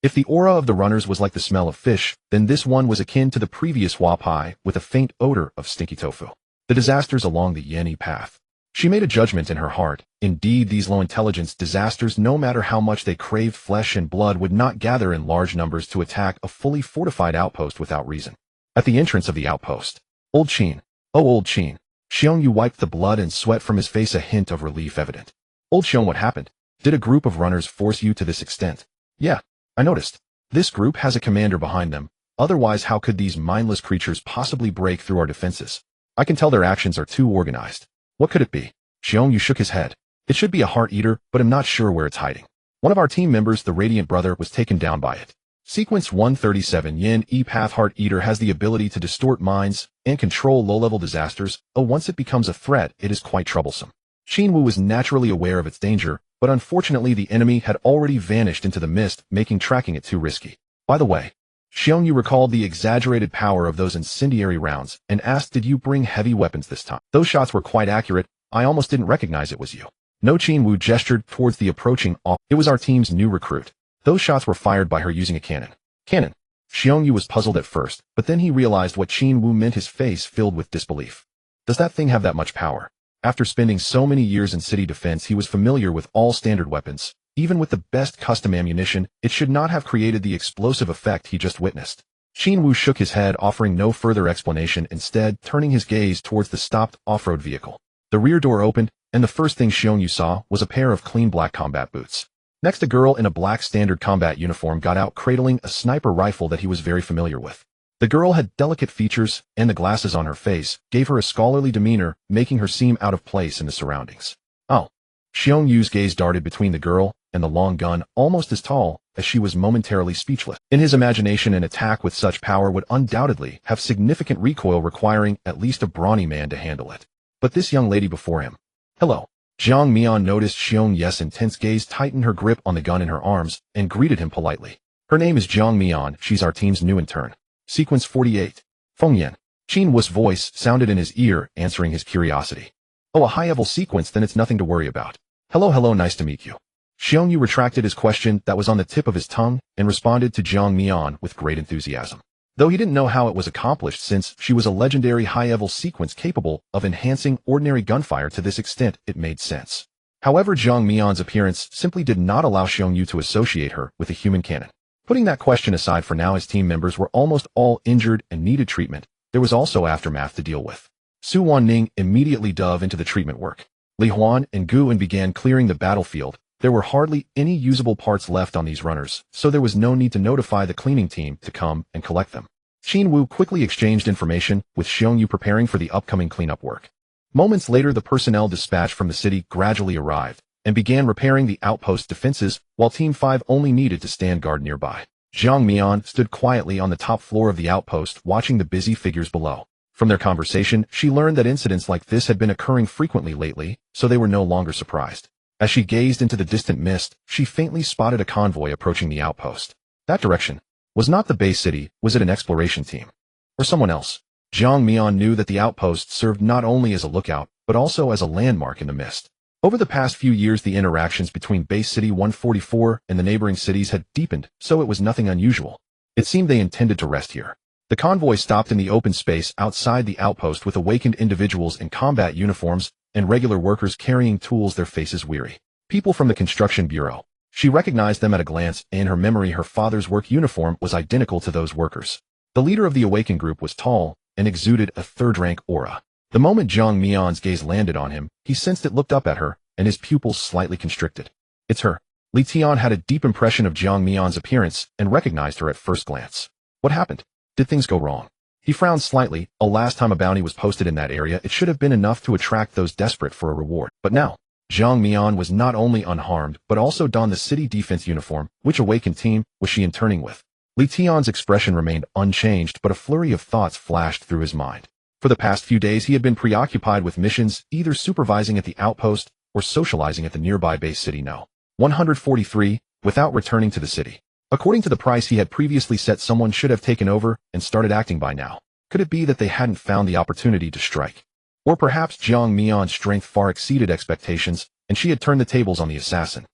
If the aura of the runners was like the smell of fish, then this one was akin to the previous Hua Pai, with a faint odor of stinky tofu. The disasters along the Yin-Yi path. She made a judgment in her heart. Indeed, these low-intelligence disasters, no matter how much they craved flesh and blood, would not gather in large numbers to attack a fully fortified outpost without reason. At the entrance of the outpost, Old Qin. Oh, Old Qin. Xiongyu wiped the blood and sweat from his face, a hint of relief evident. Old Xiong, what happened? Did a group of runners force you to this extent? Yeah, I noticed. This group has a commander behind them. Otherwise, how could these mindless creatures possibly break through our defenses? I can tell their actions are too organized. What could it be? Xiongyu shook his head. It should be a heart-eater, but I'm not sure where it's hiding. One of our team members, the Radiant Brother, was taken down by it. Sequence 137. Yin-Yi path heart-eater has the ability to distort minds and control low-level disasters. Once it becomes a threat, it is quite troublesome. Qin Wu was naturally aware of its danger, but unfortunately the enemy had already vanished into the mist, making tracking it too risky. By the way, Xiongyu recalled the exaggerated power of those incendiary rounds and asked, did you bring heavy weapons this time? Those shots were quite accurate. I almost didn't recognize it was you. No. Qin Wu gestured towards the approaching off. It was our team's new recruit. Those shots were fired by her using a cannon. Cannon. Xiongyu was puzzled at first, but then he realized what Qin Wu meant, his face filled with disbelief. Does that thing have that much power? After spending so many years in city defense, he was familiar with all standard weapons. Even with the best custom ammunition, it should not have created the explosive effect he just witnessed. Qin Wu shook his head, offering no further explanation, instead turning his gaze towards the stopped off-road vehicle. The rear door opened, and the first thing Xiongyu saw was a pair of clean black combat boots. Next, a girl in a black standard combat uniform got out, cradling a sniper rifle that he was very familiar with. The girl had delicate features, and the glasses on her face gave her a scholarly demeanor, making her seem out of place in the surroundings. Oh. Xiongyu's gaze darted between the girl and the long gun, almost as tall as she was, momentarily speechless. In his imagination, an attack with such power would undoubtedly have significant recoil, requiring at least a brawny man to handle it. But this young lady before him. Hello. Jiang Mian noticed Xiongyu's intense gaze, tightened her grip on the gun in her arms, and greeted him politely. Her name is Jiang Mian. She's our team's new intern. Sequence 48. Fengyan. Qin Wu's voice sounded in his ear, answering his curiosity. Oh, a high-level sequence, then it's nothing to worry about. Hello, nice to meet you. Xiongyu retracted his question that was on the tip of his tongue and responded to Jiang Mian with great enthusiasm. Though he didn't know how it was accomplished since she was a legendary high-level sequence capable of enhancing ordinary gunfire to this extent, it made sense. However, Jiang Mian's appearance simply did not allow Xiongyu to associate her with a human cannon. Putting that question aside for now, his team members were almost all injured and needed treatment. There was also aftermath to deal with. Su Wanning immediately dove into the treatment work. Li Huan and Gu En began clearing the battlefield. There were hardly any usable parts left on these runners, so there was no need to notify the cleaning team to come and collect them. Qin Wu quickly exchanged information with Xiongyu preparing for the upcoming cleanup work. Moments later, the personnel dispatched from the city gradually arrived and began repairing the outpost defenses, while Team 5 only needed to stand guard nearby. Jiang Mian stood quietly on the top floor of the outpost, watching the busy figures below. From their conversation, she learned that incidents like this had been occurring frequently lately, so they were no longer surprised. As she gazed into the distant mist, she faintly spotted a convoy approaching the outpost. That direction was not the base city. Was it an exploration team? Or someone else? Jiang Mian knew that the outpost served not only as a lookout, but also as a landmark in the mist. Over the past few years, the interactions between Base City 144 and the neighboring cities had deepened, so it was nothing unusual. It seemed they intended to rest here. The convoy stopped in the open space outside the outpost with awakened individuals in combat uniforms and regular workers carrying tools, their faces weary. People from the construction bureau. She recognized them at a glance. In her memory, her father's work uniform was identical to those workers. The leader of the awakened group was tall and exuded a third-rank aura. The moment Jiang Mian's gaze landed on him, he sensed it, looked up at her, and his pupils slightly constricted. It's her. Li Tian had a deep impression of Jiang Mian's appearance and recognized her at first glance. What happened? Did things go wrong? He frowned slightly. Last time a bounty was posted in that area, it should have been enough to attract those desperate for a reward. But now, Jiang Mian was not only unharmed, but also donned the city defense uniform. Which awakened team was she interning with? Li Tian's expression remained unchanged, but a flurry of thoughts flashed through his mind. For the past few days, he had been preoccupied with missions, either supervising at the outpost or socializing at the nearby base city No. 143, without returning to the city. According to the price he had previously set, someone should have taken over and started acting by now. Could it be that they hadn't found the opportunity to strike? Or perhaps Jiang Mian's strength far exceeded expectations, and she had turned the tables on the assassin.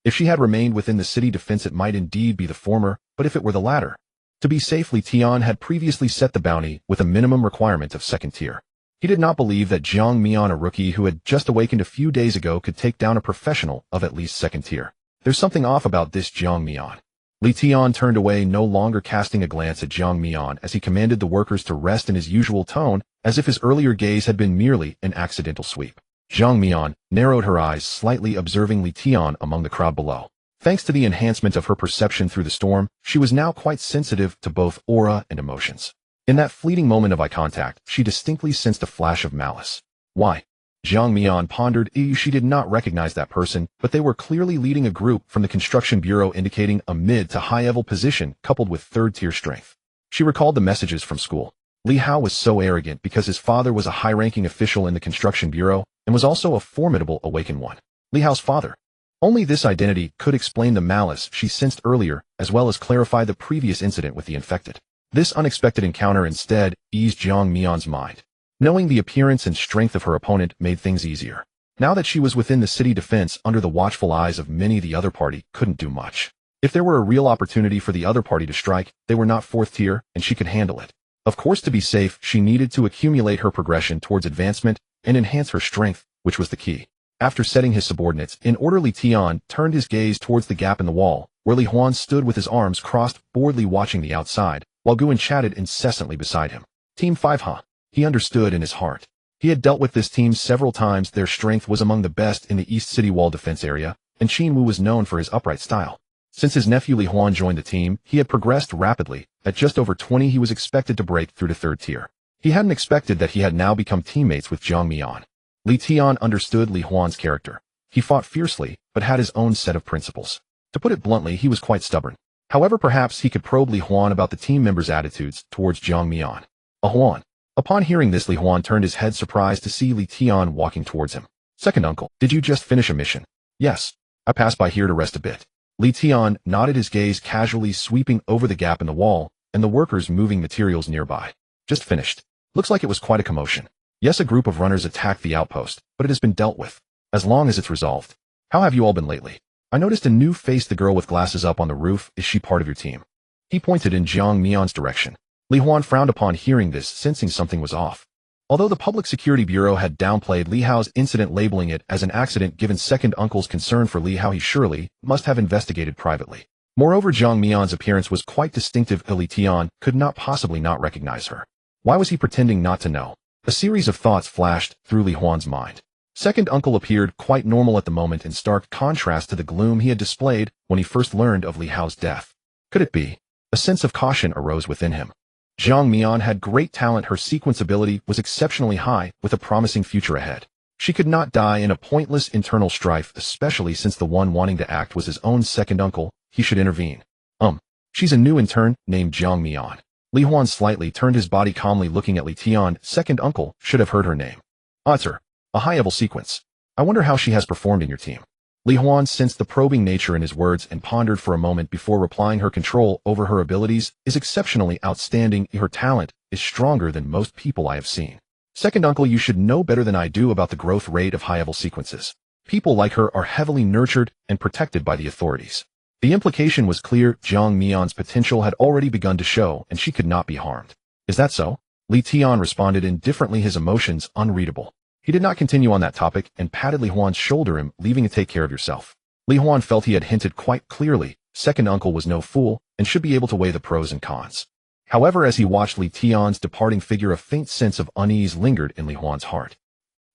If she had remained within the city defense, it might indeed be the former, but if it were the latter? To be safe, Li Tian had previously set the bounty with a minimum requirement of second tier. He did not believe that Jiang Mian, a rookie who had just awakened a few days ago, could take down a professional of at least second tier. There's something off about this Jiang Mian. Li Tian turned away, no longer casting a glance at Jiang Mian as he commanded the workers to rest in his usual tone, as if his earlier gaze had been merely an accidental sweep. Jiang Mian narrowed her eyes slightly, observing Li Tian among the crowd below. Thanks to the enhancement of her perception through the storm, she was now quite sensitive to both aura and emotions. In that fleeting moment of eye contact, she distinctly sensed a flash of malice. Why? Jiang Mian pondered. She did not recognize that person, but they were clearly leading a group from the construction bureau, indicating a mid to high-level position coupled with third-tier strength. She recalled the messages from school. Li Hao was so arrogant because his father was a high-ranking official in the construction bureau and was also a formidable awakened one. Li Hao's father. Only this identity could explain the malice she sensed earlier, as well as clarify the previous incident with the infected. This unexpected encounter instead eased Jiang Mian's mind. Knowing the appearance and strength of her opponent made things easier. Now that she was within the city defense under the watchful eyes of many, the other party couldn't do much. If there were a real opportunity for the other party to strike, they were not fourth tier, and she could handle it. Of course, to be safe, she needed to accumulate her progression towards advancement and enhance her strength, which was the key. After setting his subordinates in order, Li Tian turned his gaze towards the gap in the wall, where Li Huan stood with his arms crossed, boredly watching the outside, while Gu En chatted incessantly beside him. Team 5, huh? He understood in his heart. He had dealt with this team several times. Their strength was among the best in the East City Wall defense area, and Qin Wu was known for his upright style. Since his nephew Li Huan joined the team, he had progressed rapidly. At just over 20, he was expected to break through to third tier. He hadn't expected that he had now become teammates with Jiang Mian. Li Tian understood Li Huan's character. He fought fiercely, but had his own set of principles. To put it bluntly, he was quite stubborn. However, perhaps he could probe Li Huan about the team members' attitudes towards Jiang Mian. Huan. Upon hearing this, Li Huan turned his head, surprised to see Li Tian walking towards him. Second uncle, did you just finish a mission? Yes. I passed by here to rest a bit. Li Tian nodded, his gaze casually sweeping over the gap in the wall and the workers moving materials nearby. Just finished. Looks like it was quite a commotion. Yes, a group of runners attacked the outpost, but it has been dealt with. As long as it's resolved. How have you all been lately? I noticed a new face, the girl with glasses up on the roof. Is she part of your team? He pointed in Jiang Mian's direction. Li Huan frowned upon hearing this, sensing something was off. Although the Public Security Bureau had downplayed Li Hao's incident, labeling it as an accident, given second uncle's concern for Li Hao, he surely must have investigated privately. Moreover, Jiang Mian's appearance was quite distinctive. Li Tian could not possibly not recognize her. Why was he pretending not to know? A series of thoughts flashed through Li Huan's mind. Second uncle appeared quite normal at the moment, in stark contrast to the gloom he had displayed when he first learned of Li Hao's death. Could it be? A sense of caution arose within him. Jiang Mian had great talent. Her sequence ability was exceptionally high, with a promising future ahead. She could not die in a pointless internal strife, especially since the one wanting to act was his own second uncle. He should intervene. She's a new intern named Jiang Mian. Li Huan slightly turned his body, calmly looking at Li Tian. Second uncle should have heard her name. It's her. A high-level sequence. I wonder how she has performed in your team. Li Huan sensed the probing nature in his words and pondered for a moment before replying. Her control over her abilities is exceptionally outstanding. Her talent is stronger than most people I have seen. Second uncle, you should know better than I do about the growth rate of high-level sequences. People like her are heavily nurtured and protected by the authorities. The implication was clear. Jiang Mian's potential had already begun to show, and she could not be harmed. Is that so? Li Tian responded indifferently, his emotions unreadable. He did not continue on that topic and patted Li Huan's shoulder, leaving to take care of yourself. Li Huan felt he had hinted quite clearly. Second uncle was no fool and should be able to weigh the pros and cons. However, as he watched Li Tian's departing figure, a faint sense of unease lingered in Li Huan's heart.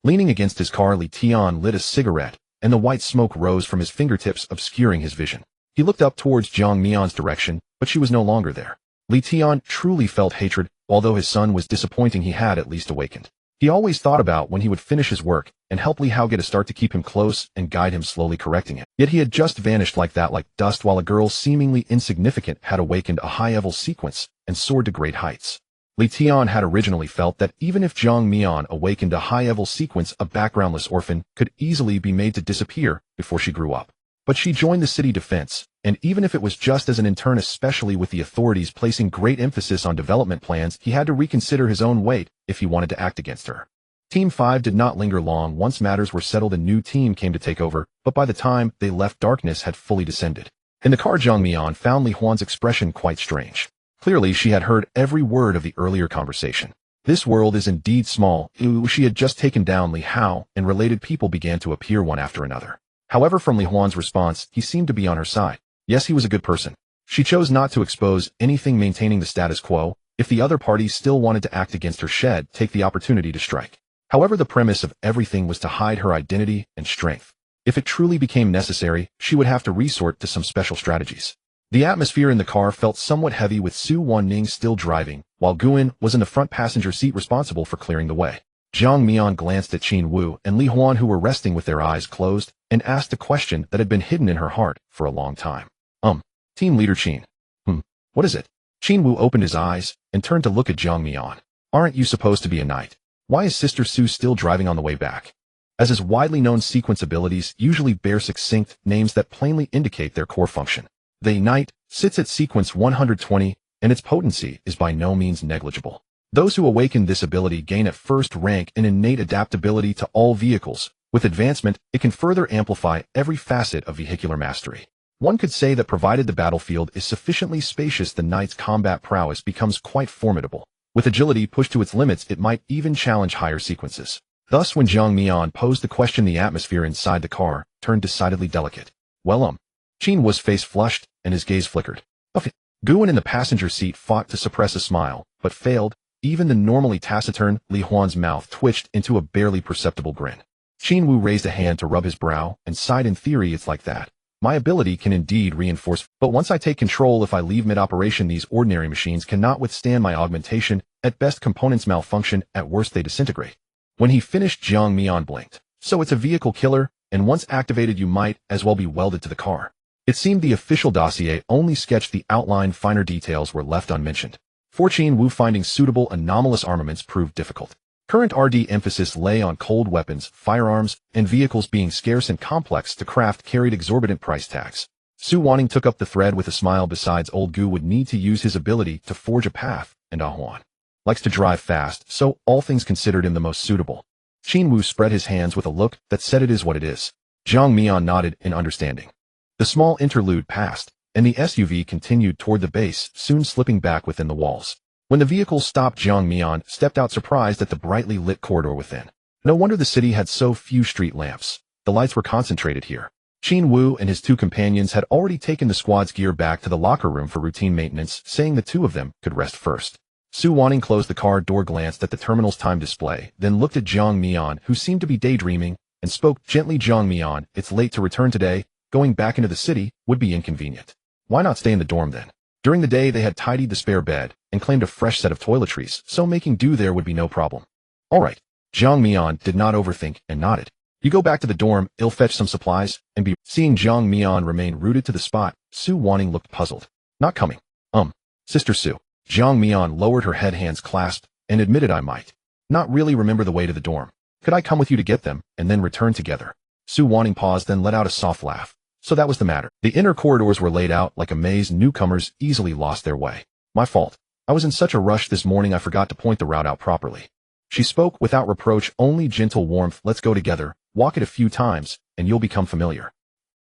Leaning against his car, Li Tian lit a cigarette, and the white smoke rose from his fingertips, obscuring his vision. He looked up towards Jiang Mian's direction, but she was no longer there. Li Tian truly felt hatred. Although his son was disappointing, he had at least awakened. He always thought about when he would finish his work and help Li Hao get a start, to keep him close and guide him, slowly correcting him. Yet he had just vanished like that, like dust, while a girl seemingly insignificant had awakened a high-level sequence and soared to great heights. Li Tian had originally felt that even if Jiang Mian awakened a high-level sequence, a backgroundless orphan could easily be made to disappear before she grew up. But she joined the city defense, and even if it was just as an intern, especially with the authorities placing great emphasis on development plans, he had to reconsider his own weight if he wanted to act against her. Team 5 did not linger long. Once matters were settled, a new team came to take over, but by the time they left, darkness had fully descended. In the car, Jiang Mian found Li Huan's expression quite strange. Clearly, she had heard every word of the earlier conversation. This world is indeed small. She had just taken down Li Hao, and related people began to appear one after another. However, from Li Huan's response, he seemed to be on her side. Yes, he was a good person. She chose not to expose anything, maintaining the status quo. If the other party still wanted to act against her, she'd take the opportunity to strike. However, the premise of everything was to hide her identity and strength. If it truly became necessary, she would have to resort to some special strategies. The atmosphere in the car felt somewhat heavy, with Su Wanning still driving, while Guan was in the front passenger seat, responsible for clearing the way. Jiang Mian glanced at Qin Wu and Li Huan, who were resting with their eyes closed, and asked a question that had been hidden in her heart for a long time. Team leader Qin. What is it? Qin Wu opened his eyes and turned to look at Jiang Mian. Aren't you supposed to be a knight? Why is Sister Su still driving on the way back? As is widely known, sequence abilities usually bear succinct names that plainly indicate their core function. The knight sits at sequence 120, and its potency is by no means negligible. Those who awaken this ability gain at first rank an innate adaptability to all vehicles. With advancement, it can further amplify every facet of vehicular mastery. One could say that provided the battlefield is sufficiently spacious, the knight's combat prowess becomes quite formidable. With agility pushed to its limits, it might even challenge higher sequences. Thus, when Jiang Mian posed the question, the atmosphere inside the car turned decidedly delicate. Qin Wu's face flushed and his gaze flickered. Guan in the passenger seat fought to suppress a smile, but failed. Even the normally taciturn Li Huan's mouth twitched into a barely perceptible grin. Qin Wu raised a hand to rub his brow and sighed. In theory, it's like that. My ability can indeed reinforce, but once I take control, if I leave mid-operation, these ordinary machines cannot withstand my augmentation. At best, components malfunction, at worst they disintegrate. When he finished, Jiang Mian blinked. So it's a vehicle killer, and once activated you might as well be welded to the car. It seemed the official dossier only sketched the outline, finer details were left unmentioned. For Qin Wu, finding suitable anomalous armaments proved difficult. Current RD emphasis lay on cold weapons, firearms, and vehicles being scarce and complex to craft carried exorbitant price tags. Su Wanning took up the thread with a smile. Besides, old Gu would need to use his ability to forge a path, and Huan likes to drive fast, so all things considered him the most suitable. Qin Wu spread his hands with a look that said it is what it is. Jiang Mian nodded in understanding. The small interlude passed, and the SUV continued toward the base, soon slipping back within the walls. When the vehicle stopped, Jiang Mian stepped out surprised at the brightly lit corridor within. No wonder the city had so few street lamps. The lights were concentrated here. Qin Wu and his two companions had already taken the squad's gear back to the locker room for routine maintenance, saying the two of them could rest first. Su Wanning closed the car door, glanced at the terminal's time display, then looked at Jiang Mian, who seemed to be daydreaming, and spoke gently. Jiang Mian, it's late to return today. Going back into the city would be inconvenient. Why not stay in the dorm then? During the day they had tidied the spare bed and claimed a fresh set of toiletries, so making do there would be no problem. All right. Jiang Mian did not overthink and nodded. You go back to the dorm, I'll fetch some supplies, and be... Seeing Jiang Mian remain rooted to the spot, Su Wanning looked puzzled. Not coming. Sister Su. Jiang Mian lowered her head, hands clasped, and admitted, I might not really remember the way to the dorm. Could I come with you to get them, and then return together? Su Wanning paused, then let out a soft laugh. So that was the matter. The inner corridors were laid out like a maze. Newcomers easily lost their way. My fault. I was in such a rush this morning I forgot to point the route out properly. She spoke without reproach, only gentle warmth. Let's go together, walk it a few times, and you'll become familiar.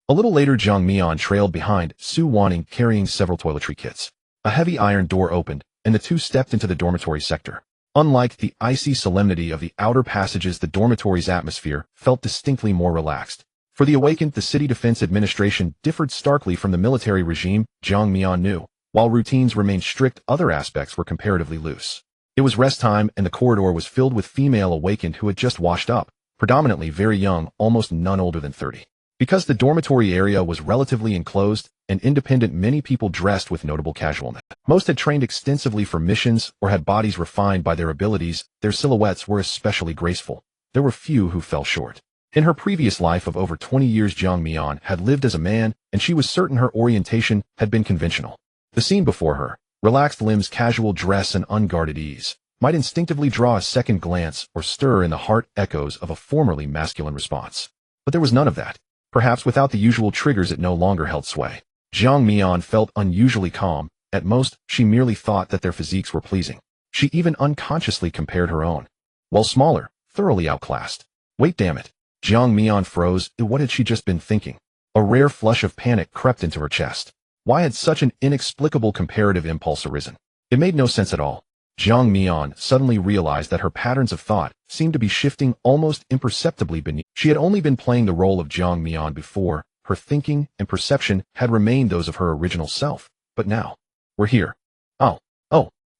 A little later Jiang Mian trailed behind Su Wanning, carrying several toiletry kits. A heavy iron door opened, and the two stepped into the dormitory sector. Unlike the icy solemnity of the outer passages, the dormitory's atmosphere felt distinctly more relaxed. For the awakened, the city defense administration differed starkly from the military regime. Jiang Mian knew. While routines remained strict, other aspects were comparatively loose. It was rest time, and the corridor was filled with female awakened who had just washed up, predominantly very young, almost none older than 30. Because the dormitory area was relatively enclosed and independent, many people dressed with notable casualness. Most had trained extensively for missions or had bodies refined by their abilities. Their silhouettes were especially graceful. There were few who fell short. In her previous life of over 20 years, Jiang Mian had lived as a man, and she was certain her orientation had been conventional. The scene before her, relaxed limbs, casual dress, and unguarded ease, might instinctively draw a second glance or stir in the heart echoes of a formerly masculine response. But there was none of that. Perhaps without the usual triggers, it no longer held sway. Jiang Mian felt unusually calm. At most, she merely thought that their physiques were pleasing. She even unconsciously compared her own. While smaller, thoroughly outclassed. Wait, damn it. Jiang Mian froze. What had she just been thinking? A rare flush of panic crept into her chest. Why had such an inexplicable comparative impulse arisen? It made no sense at all. Jiang Mian suddenly realized that her patterns of thought seemed to be shifting almost imperceptibly beneath. She had only been playing the role of Jiang Mian before. Her thinking and perception had remained those of her original self. But now, we're here. Oh.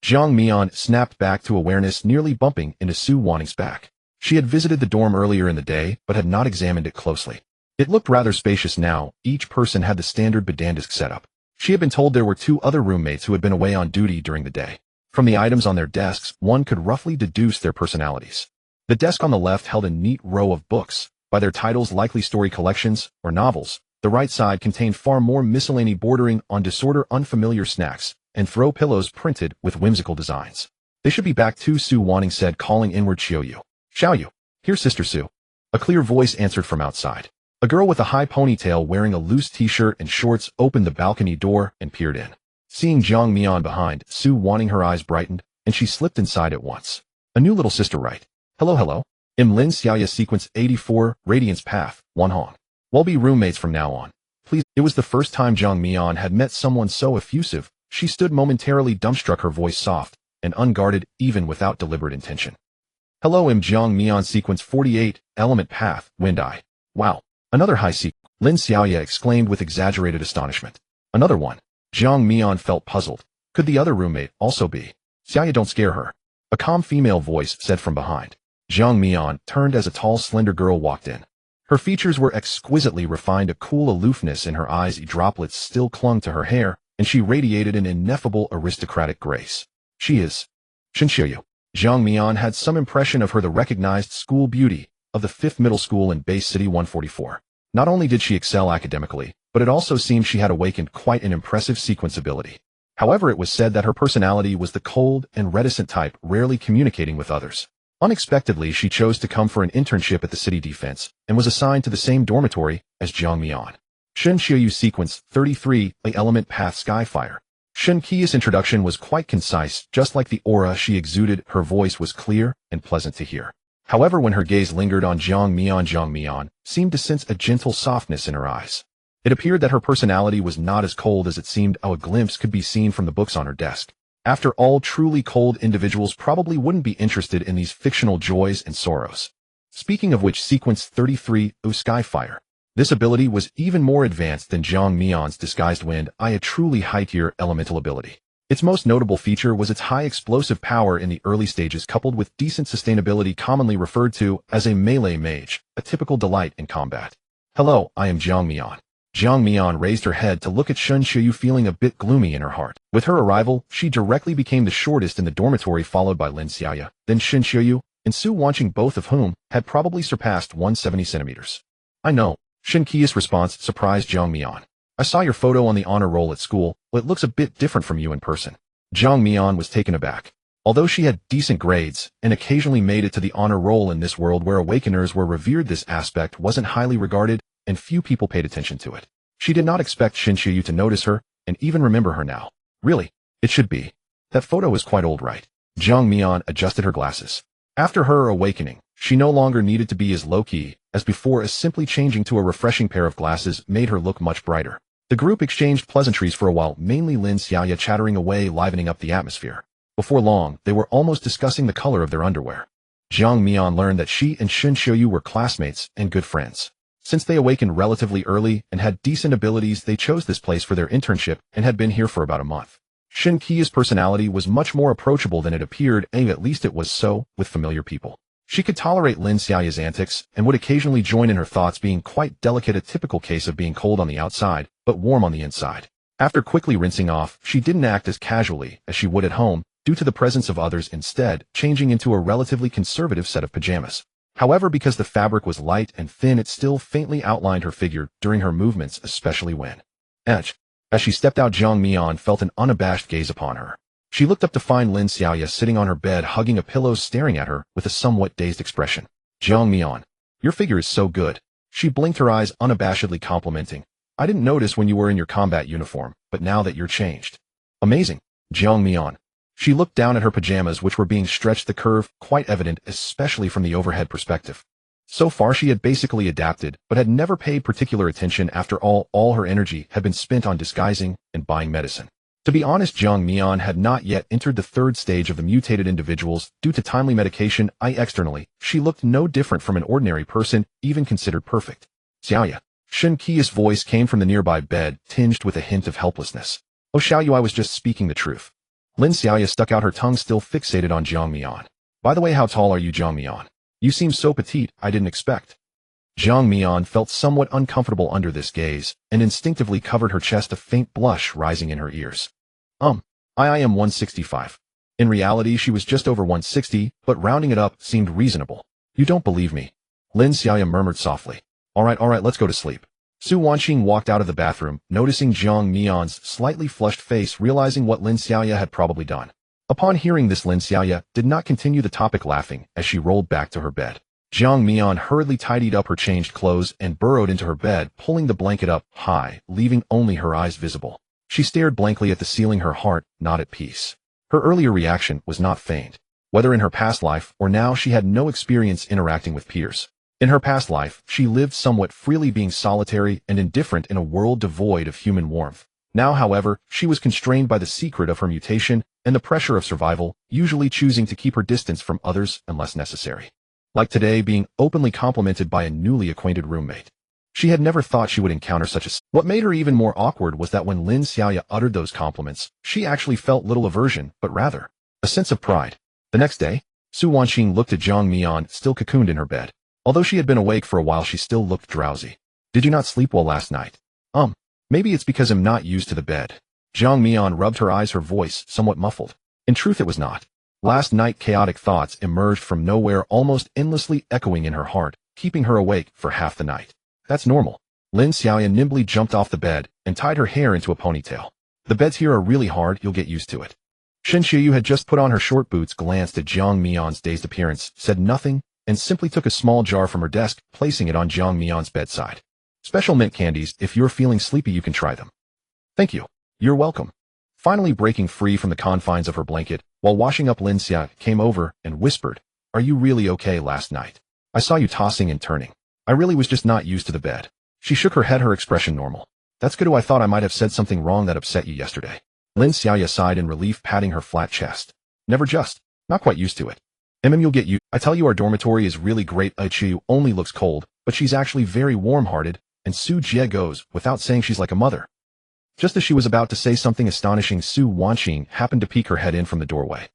Jiang Mian snapped back to awareness, nearly bumping into Su Wanning's back. She had visited the dorm earlier in the day, but had not examined it closely. It looked rather spacious now. Each person had the standard Bedandisk setup. She had been told there were two other roommates who had been away on duty during the day. From the items on their desks, one could roughly deduce their personalities. The desk on the left held a neat row of books, by their titles likely story collections or novels. The right side contained far more miscellany bordering on disorder, unfamiliar snacks, and throw pillows printed with whimsical designs. They should be back too, Su Wanning said, calling inward. Xiaoyu. Here, Sister Su. A clear voice answered from outside. A girl with a high ponytail wearing a loose t-shirt and shorts opened the balcony door and peered in. Seeing Jiang Mian behind, Su Wanning, her eyes brightened, and she slipped inside at once. A new little sister, right? Hello. Lin Xiaoya, sequence 84, Radiance Path, 1 Hong. We'll be roommates from now on. Please. It was the first time Jiang Mian had met someone so effusive. She stood momentarily dumbstruck, her voice soft and unguarded, even without deliberate intention. Hello, Jiang Mian, sequence 48, Element Path, Wind Eye. Wow. Another high sequence. Lin Xiaoya exclaimed with exaggerated astonishment. Another one. Jiang Mian felt puzzled. Could the other roommate also be? Xiaoya, don't scare her. A calm female voice said from behind. Jiang Mian turned as a tall, slender girl walked in. Her features were exquisitely refined, a cool aloofness in her eyes, droplets still clung to her hair, and she radiated an ineffable aristocratic grace. She is Xiaoyu. Jiang Mian had some impression of her, the recognized school beauty of the 5th middle school in Base City 144. Not only did she excel academically, but it also seemed she had awakened quite an impressive sequence ability. However, it was said that her personality was the cold and reticent type, rarely communicating with others. Unexpectedly, she chose to come for an internship at the city defense and was assigned to the same dormitory as Jiang Mian. Shun Xiaoyu, sequence 33, The Element Path, Skyfire. Shun Qi's introduction was quite concise, just like the aura she exuded. Her voice was clear and pleasant to hear. However, when her gaze lingered on Jiang Mian seemed to sense a gentle softness in her eyes. It appeared that her personality was not as cold as it seemed a glimpse could be seen from the books on her desk. After all, truly cold individuals probably wouldn't be interested in these fictional joys and sorrows. Speaking of which, sequence 33, Skyfire. This ability was even more advanced than Jiang Mian's disguised wind, a truly high-tier elemental ability. Its most notable feature was its high explosive power in the early stages coupled with decent sustainability, commonly referred to as a melee mage, a typical delight in combat. Hello, I am Jiang Mian. Jiang Mian raised her head to look at Shun Xiaoyu, feeling a bit gloomy in her heart. With her arrival, she directly became the shortest in the dormitory, followed by Lin Xiaoya, then Shun Xiaoyu, and Su Wanqing, both of whom had probably surpassed 170 centimeters. I know. Shin Qi's response surprised Jiang Mian. I saw your photo on the honor roll at school, but it looks a bit different from you in person. Jiang Mian was taken aback. Although she had decent grades and occasionally made it to the honor roll in this world where awakeners were revered, this aspect wasn't highly regarded and few people paid attention to it. She did not expect Shin Qiyu to notice her and even remember her now. Really? It should be. That photo is quite old, right? Jiang Mian adjusted her glasses. After her awakening, she no longer needed to be as low-key as before, as simply changing to a refreshing pair of glasses made her look much brighter. The group exchanged pleasantries for a while, mainly Lin Xiaoya chattering away, livening up the atmosphere. Before long, they were almost discussing the color of their underwear. Jiang Mian learned that she and Shin Xiaoyu were classmates and good friends. Since they awakened relatively early and had decent abilities, they chose this place for their internship and had been here for about a month. Shin Qi's personality was much more approachable than it appeared, and at least it was so with familiar people. She could tolerate Lin Xiaoya's antics and would occasionally join in her thoughts, being quite delicate, a typical case of being cold on the outside, but warm on the inside. After quickly rinsing off, she didn't act as casually as she would at home, due to the presence of others, instead changing into a relatively conservative set of pajamas. However, because the fabric was light and thin, it still faintly outlined her figure during her movements, especially when As she stepped out, Jiang Mian felt an unabashed gaze upon her. She looked up to find Lin Xiaoya sitting on her bed, hugging a pillow, staring at her with a somewhat dazed expression. Jiang Mian, your figure is so good. She blinked her eyes, unabashedly complimenting. I didn't notice when you were in your combat uniform, but now that you're changed. Amazing. Jiang Mian. She looked down at her pajamas, which were being stretched, the curve quite evident, especially from the overhead perspective. So far she had basically adapted, but had never paid particular attention. After all her energy had been spent on disguising and buying medicine. To be honest, Jiang Mian had not yet entered the third stage of the mutated individuals due to timely medication. Externally, she looked no different from an ordinary person, even considered perfect. Xiaoya. Shin Qi's voice came from the nearby bed, tinged with a hint of helplessness. Oh Xiaoyu, I was just speaking the truth. Lin Xiaoya stuck out her tongue, still fixated on Jiang Mian. By the way, how tall are you, Jiang Mian? You seem so petite, I didn't expect. Jiang Mian felt somewhat uncomfortable under this gaze, and instinctively covered her chest, a faint blush rising in her ears. I am 165. In reality, she was just over 160, but rounding it up seemed reasonable. You don't believe me? Lin Xiaoya murmured softly. Alright, let's go to sleep. Su Wanqing walked out of the bathroom, noticing Jiang Mian's slightly flushed face, realizing what Lin Xiaoya had probably done. Upon hearing this, Lin Xiaoya did not continue the topic, laughing as she rolled back to her bed. Jiang Mian hurriedly tidied up her changed clothes and burrowed into her bed, pulling the blanket up high, leaving only her eyes visible. She stared blankly at the ceiling, her heart not at peace. Her earlier reaction was not feigned. Whether in her past life or now, she had no experience interacting with peers. In her past life, she lived somewhat freely, being solitary and indifferent in a world devoid of human warmth. Now, however, she was constrained by the secret of her mutation and the pressure of survival, usually choosing to keep her distance from others unless necessary. Like today, being openly complimented by a newly acquainted roommate. She had never thought she would encounter such a... What made her even more awkward was that when Lin Xiaoya uttered those compliments, she actually felt little aversion, but rather a sense of pride. The next day, Su Wanqing looked at Jiang Mian, still cocooned in her bed. Although she had been awake for a while, she still looked drowsy. Did you not sleep well last night? Maybe it's because I'm not used to the bed. Jiang Mian rubbed her eyes, her voice somewhat muffled. In truth, it was not. Last night, chaotic thoughts emerged from nowhere, almost endlessly echoing in her heart, keeping her awake for half the night. That's normal. Lin Xiaoya nimbly jumped off the bed and tied her hair into a ponytail. The beds here are really hard, you'll get used to it. Shin Qiyu had just put on her short boots, glanced at Jiang Mian's dazed appearance, said nothing, and simply took a small jar from her desk, placing it on Jiang Mian's bedside. Special mint candies, if you're feeling sleepy you can try them. Thank you. You're welcome. Finally breaking free from the confines of her blanket, while washing up, Lin Xiaoya came over and whispered, Are you really okay last night? I saw you tossing and turning. I really was just not used to the bed. She shook her head, her expression normal. That's good. I thought I might have said something wrong that upset you yesterday. Lin Xiaoya sighed in relief, patting her flat chest. Never just. Not quite used to it. You'll get you. I tell you, our dormitory is really great. Chu only looks cold, but she's actually very warm-hearted, and Su Jie goes, without saying, she's like a mother. Just as she was about to say something astonishing, Su Wanqing happened to peek her head in from the doorway.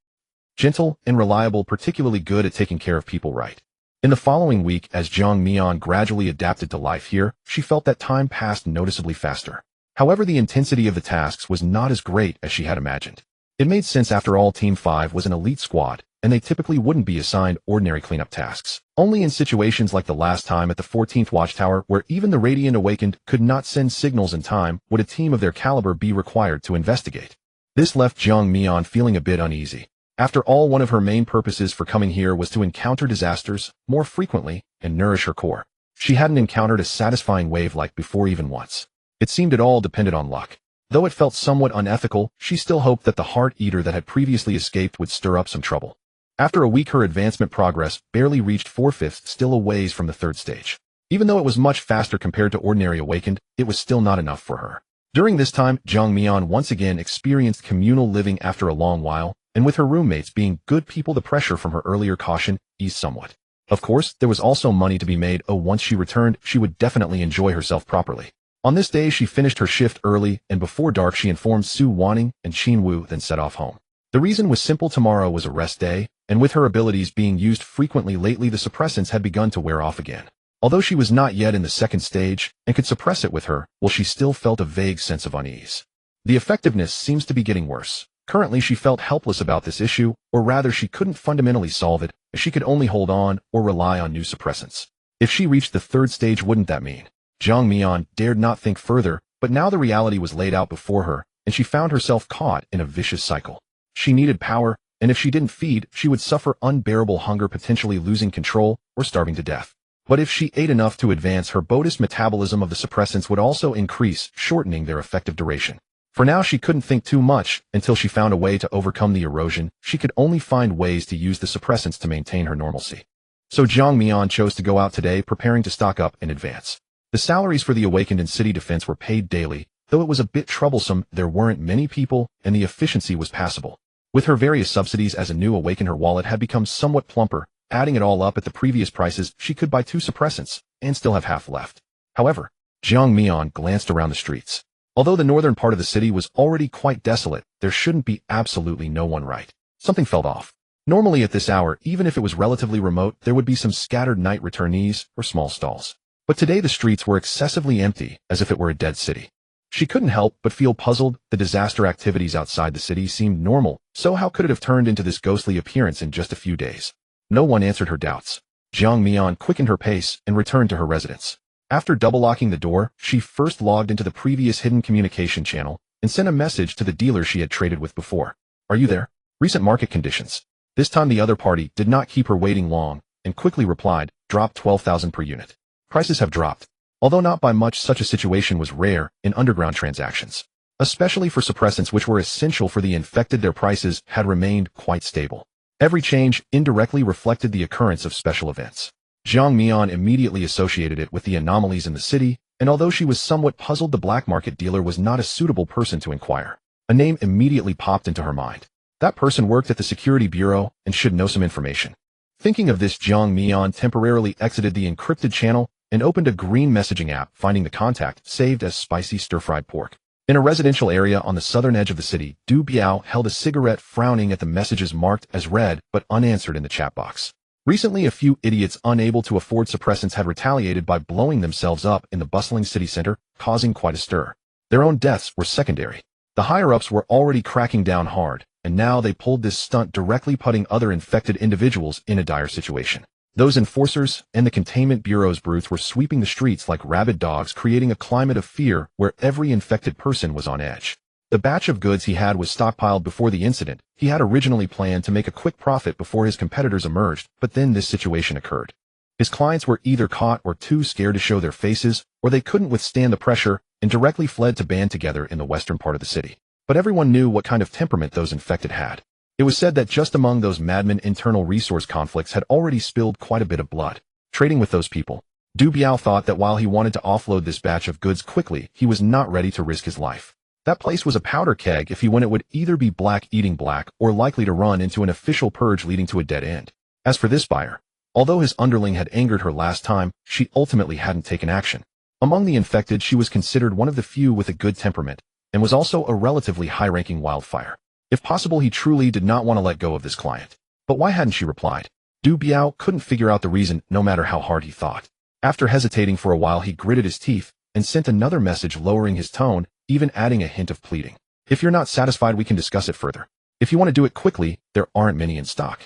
Gentle and reliable, particularly good at taking care of people right. In the following week, as Jiang Mian gradually adapted to life here, she felt that time passed noticeably faster. However, the intensity of the tasks was not as great as she had imagined. It made sense, after all, Team 5 was an elite squad, and they typically wouldn't be assigned ordinary cleanup tasks. Only in situations like the last time at the 14th Watchtower, where even the Radiant Awakened could not send signals in time, would a team of their caliber be required to investigate. This left Jiang Mian feeling a bit uneasy. After all, one of her main purposes for coming here was to encounter disasters more frequently and nourish her core. She hadn't encountered a satisfying wave like before even once. It seemed it all depended on luck. Though it felt somewhat unethical, she still hoped that the Heart Eater that had previously escaped would stir up some trouble. After a week, her advancement progress barely reached 4/5, still a ways from the third stage. Even though it was much faster compared to ordinary awakened, it was still not enough for her. During this time, Jiang Mian once again experienced communal living after a long while, and with her roommates being good people, the pressure from her earlier caution eased somewhat. Of course, there was also money to be made. Once she returned, she would definitely enjoy herself properly. On this day, she finished her shift early, and before dark she informed Su Wanning and Qin Wu, then set off home. The reason was simple: tomorrow was a rest day, and with her abilities being used frequently lately, the suppressants had begun to wear off again. Although she was not yet in the second stage, and could suppress it with her, she still felt a vague sense of unease. The effectiveness seems to be getting worse. Currently, she felt helpless about this issue, or rather she couldn't fundamentally solve it, as she could only hold on or rely on new suppressants. If she reached the third stage, wouldn't that mean? Jiang Mian dared not think further, but now the reality was laid out before her, and she found herself caught in a vicious cycle. She needed power, and if she didn't feed, she would suffer unbearable hunger, potentially losing control or starving to death. But if she ate enough to advance her bodis, metabolism of the suppressants would also increase, shortening their effective duration. For now, she couldn't think too much until she found a way to overcome the erosion. She could only find ways to use the suppressants to maintain her normalcy. So Jiang Mian chose to go out today, preparing to stock up in advance. The salaries for the awakened and city defense were paid daily, though it was a bit troublesome. There weren't many people, and the efficiency was passable. With her various subsidies as a new awakened, her wallet had become somewhat plumper. Adding it all up at the previous prices, she could buy 2 suppressants and still have half left. However, Jiang Mian glanced around the streets. Although the northern part of the city was already quite desolate, there shouldn't be absolutely no one right. Something felt off. Normally at this hour, even if it was relatively remote, there would be some scattered night returnees or small stalls. But today the streets were excessively empty, as if it were a dead city. She couldn't help but feel puzzled. The disaster activities outside the city seemed normal, so how could it have turned into this ghostly appearance in just a few days? No one answered her doubts. Jiang Mian quickened her pace and returned to her residence. After double-locking the door, she first logged into the previous hidden communication channel and sent a message to the dealer she had traded with before. Are you there? Recent market conditions. This time the other party did not keep her waiting long and quickly replied, drop 12,000 per unit. Prices have dropped. Although not by much, such a situation was rare in underground transactions. Especially for suppressants which were essential for the infected, their prices had remained quite stable. Every change indirectly reflected the occurrence of special events. Jiang Mian immediately associated it with the anomalies in the city, and although she was somewhat puzzled, the black market dealer was not a suitable person to inquire. A name immediately popped into her mind. That person worked at the security bureau and should know some information. Thinking of this, Jiang Mian temporarily exited the encrypted channel and opened a green messaging app, finding the contact saved as spicy stir-fried pork. In a residential area on the southern edge of the city, Du Biao held a cigarette, frowning at the messages marked as read but unanswered in the chat box. Recently, a few idiots unable to afford suppressants had retaliated by blowing themselves up in the bustling city center, causing quite a stir. Their own deaths were secondary. The higher-ups were already cracking down hard, and now they pulled this stunt, directly putting other infected individuals in a dire situation. Those enforcers and the containment bureau's brutes were sweeping the streets like rabid dogs, creating a climate of fear where every infected person was on edge. The batch of goods he had was stockpiled before the incident. He had originally planned to make a quick profit before his competitors emerged, but then this situation occurred. His clients were either caught or too scared to show their faces, or they couldn't withstand the pressure and directly fled to band together in the western part of the city. But everyone knew what kind of temperament those infected had. It was said that just among those madmen, internal resource conflicts had already spilled quite a bit of blood. Trading with those people, Du Biao thought that while he wanted to offload this batch of goods quickly, he was not ready to risk his life. That place was a powder keg if he went it would either be black eating black or likely to run into an official purge leading to a dead end. As for this buyer, although his underling had angered her last time, she ultimately hadn't taken action. Among the infected, she was considered one of the few with a good temperament, and was also a relatively high-ranking wildfire. If possible, he truly did not want to let go of this client. But why hadn't she replied? Du Biao couldn't figure out the reason, no matter how hard he thought. After hesitating for a while, he gritted his teeth and sent another message, lowering his tone, even adding a hint of pleading. If you're not satisfied, we can discuss it further. If you want to do it quickly, there aren't many in stock.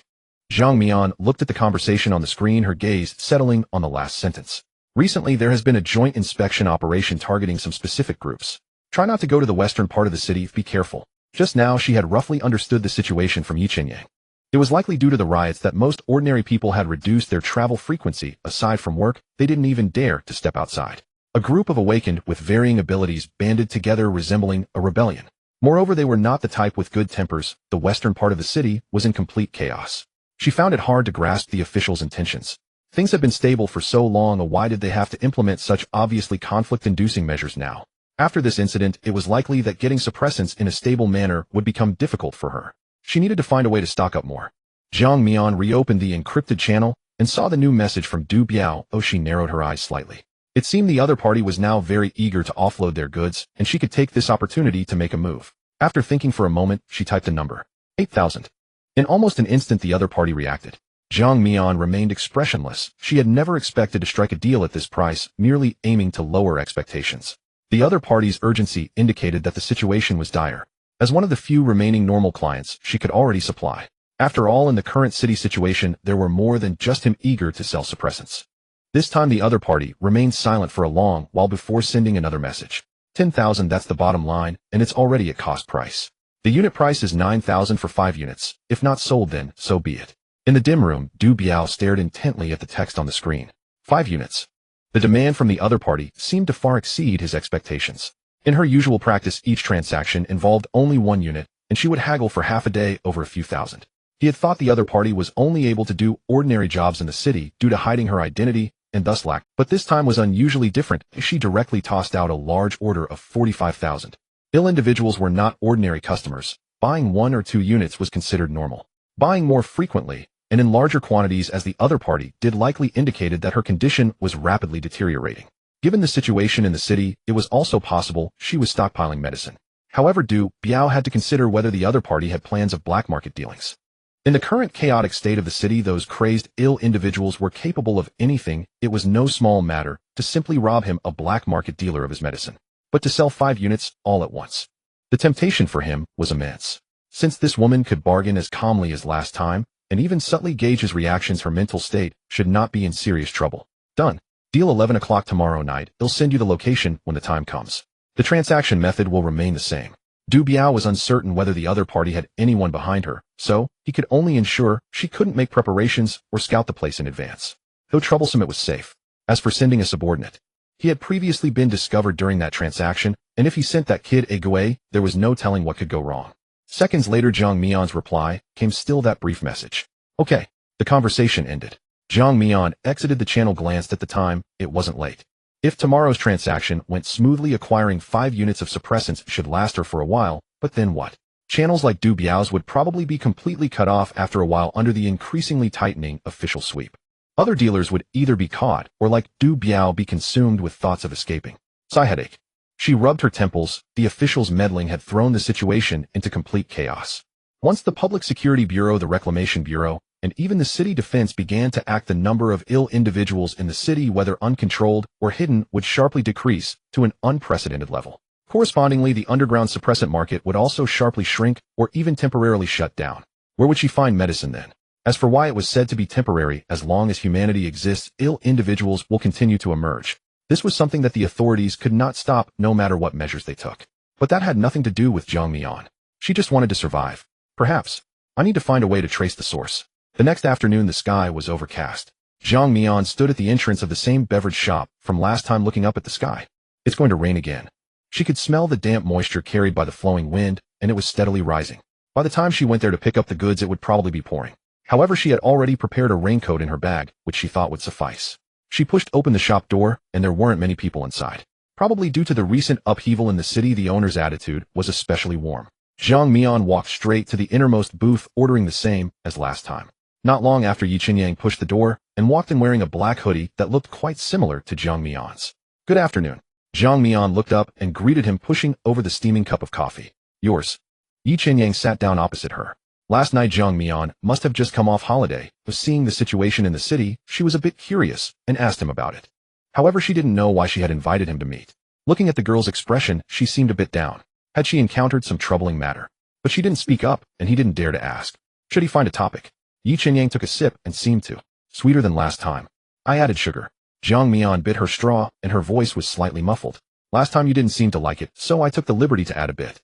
Zhang Mian looked at the conversation on the screen, her gaze settling on the last sentence. Recently, there has been a joint inspection operation targeting some specific groups. Try not to go to the western part of the city, be careful. Just now, she had roughly understood the situation from Yi Qinyang. It was likely due to the riots that most ordinary people had reduced their travel frequency. Aside from work, they didn't even dare to step outside. A group of awakened with varying abilities banded together, resembling a rebellion. Moreover, they were not the type with good tempers. The western part of the city was in complete chaos. She found it hard to grasp the officials' intentions. Things had been stable for so long, why did they have to implement such obviously conflict-inducing measures now? After this incident, it was likely that getting suppressants in a stable manner would become difficult for her. She needed to find a way to stock up more. Zhang Mian reopened the encrypted channel and saw the new message from Du Biao. She narrowed her eyes slightly. It seemed the other party was now very eager to offload their goods, and she could take this opportunity to make a move. After thinking for a moment, she typed a number. 8,000. In almost an instant, the other party reacted. Zhang Mian remained expressionless. She had never expected to strike a deal at this price, merely aiming to lower expectations. The other party's urgency indicated that the situation was dire. As one of the few remaining normal clients, she could already supply. After all, in the current city situation, there were more than just him eager to sell suppressants. This time the other party remained silent for a long while before sending another message. 10,000, that's the bottom line, and it's already at cost price. The unit price is 9,000 for 5 units. If not sold, then so be it. In the dim room, Du Biao stared intently at the text on the screen. 5 units. The demand from the other party seemed to far exceed his expectations. In her usual practice, each transaction involved only 1 unit, and she would haggle for half a day over a few thousand. He had thought the other party was only able to do ordinary jobs in the city due to hiding her identity and thus lacked, but this time was unusually different. She directly tossed out a large order of 45,000. Ill individuals were not ordinary customers. Buying 1 or 2 units was considered normal. Buying more frequently and in larger quantities as the other party did likely indicated that her condition was rapidly deteriorating. Given the situation in the city, it was also possible she was stockpiling medicine. However, Du Biao had to consider whether the other party had plans of black market dealings. In the current chaotic state of the city, those crazed, ill individuals were capable of anything. It was no small matter to simply rob him, a black market dealer, of his medicine. But to sell 5 units all at once. The temptation for him was immense. Since this woman could bargain as calmly as last time, and even subtly gauge his reactions, her mental state should not be in serious trouble. Done. Deal 11 o'clock tomorrow night. I'll send you the location when the time comes. The transaction method will remain the same. Du Biao was uncertain whether the other party had anyone behind her, so he could only ensure she couldn't make preparations or scout the place in advance. Though troublesome, it was safe. As for sending a subordinate, he had previously been discovered during that transaction, and if he sent that kid Egué, there was no telling what could go wrong. Seconds later, Zhang Mian's reply came, still that brief message. Okay. The conversation ended. Zhang Mian exited the channel, glanced at the time. It wasn't late. If tomorrow's transaction went smoothly, acquiring 5 units of suppressants should last her for a while, but then what? Channels like Du Biao's would probably be completely cut off after a while under the increasingly tightening official sweep. Other dealers would either be caught or, like Du Biao, be consumed with thoughts of escaping. Sigh headache. She rubbed her temples. The officials' meddling had thrown the situation into complete chaos. Once the Public Security Bureau, the Reclamation Bureau, and even the city defense began to act, the number of ill individuals in the city, whether uncontrolled or hidden, would sharply decrease to an unprecedented level. Correspondingly, the underground suppressant market would also sharply shrink or even temporarily shut down. Where would she find medicine then? As for why it was said to be temporary, as long as humanity exists, ill individuals will continue to emerge. This was something that the authorities could not stop, no matter what measures they took. But that had nothing to do with Zhang Mian. She just wanted to survive. Perhaps. I need to find a way to trace the source. The next afternoon, the sky was overcast. Zhang Mian stood at the entrance of the same beverage shop from last time, looking up at the sky. It's going to rain again. She could smell the damp moisture carried by the flowing wind, and it was steadily rising. By the time she went there to pick up the goods, it would probably be pouring. However, she had already prepared a raincoat in her bag, which she thought would suffice. She pushed open the shop door, and there weren't many people inside. Probably due to the recent upheaval in the city, the owner's attitude was especially warm. Zhang Mian walked straight to the innermost booth, ordering the same as last time. Not long after, Yi Qinyang pushed the door and walked in wearing a black hoodie that looked quite similar to Zhang Mian's. "Good afternoon." Zhang Mian looked up and greeted him, pushing over the steaming cup of coffee. "Yours." Yi Qinyang sat down opposite her. Last night Zhang Mian must have just come off holiday, but seeing the situation in the city, she was a bit curious and asked him about it. However, she didn't know why she had invited him to meet. Looking at the girl's expression, she seemed a bit down. Had she encountered some troubling matter? But she didn't speak up, and he didn't dare to ask. Should he find a topic? Yi Qinyang took a sip and seemed to. "Sweeter than last time." "I added sugar." Zhang Mian bit her straw, and her voice was slightly muffled. "Last time you didn't seem to like it, so I took the liberty to add a bit."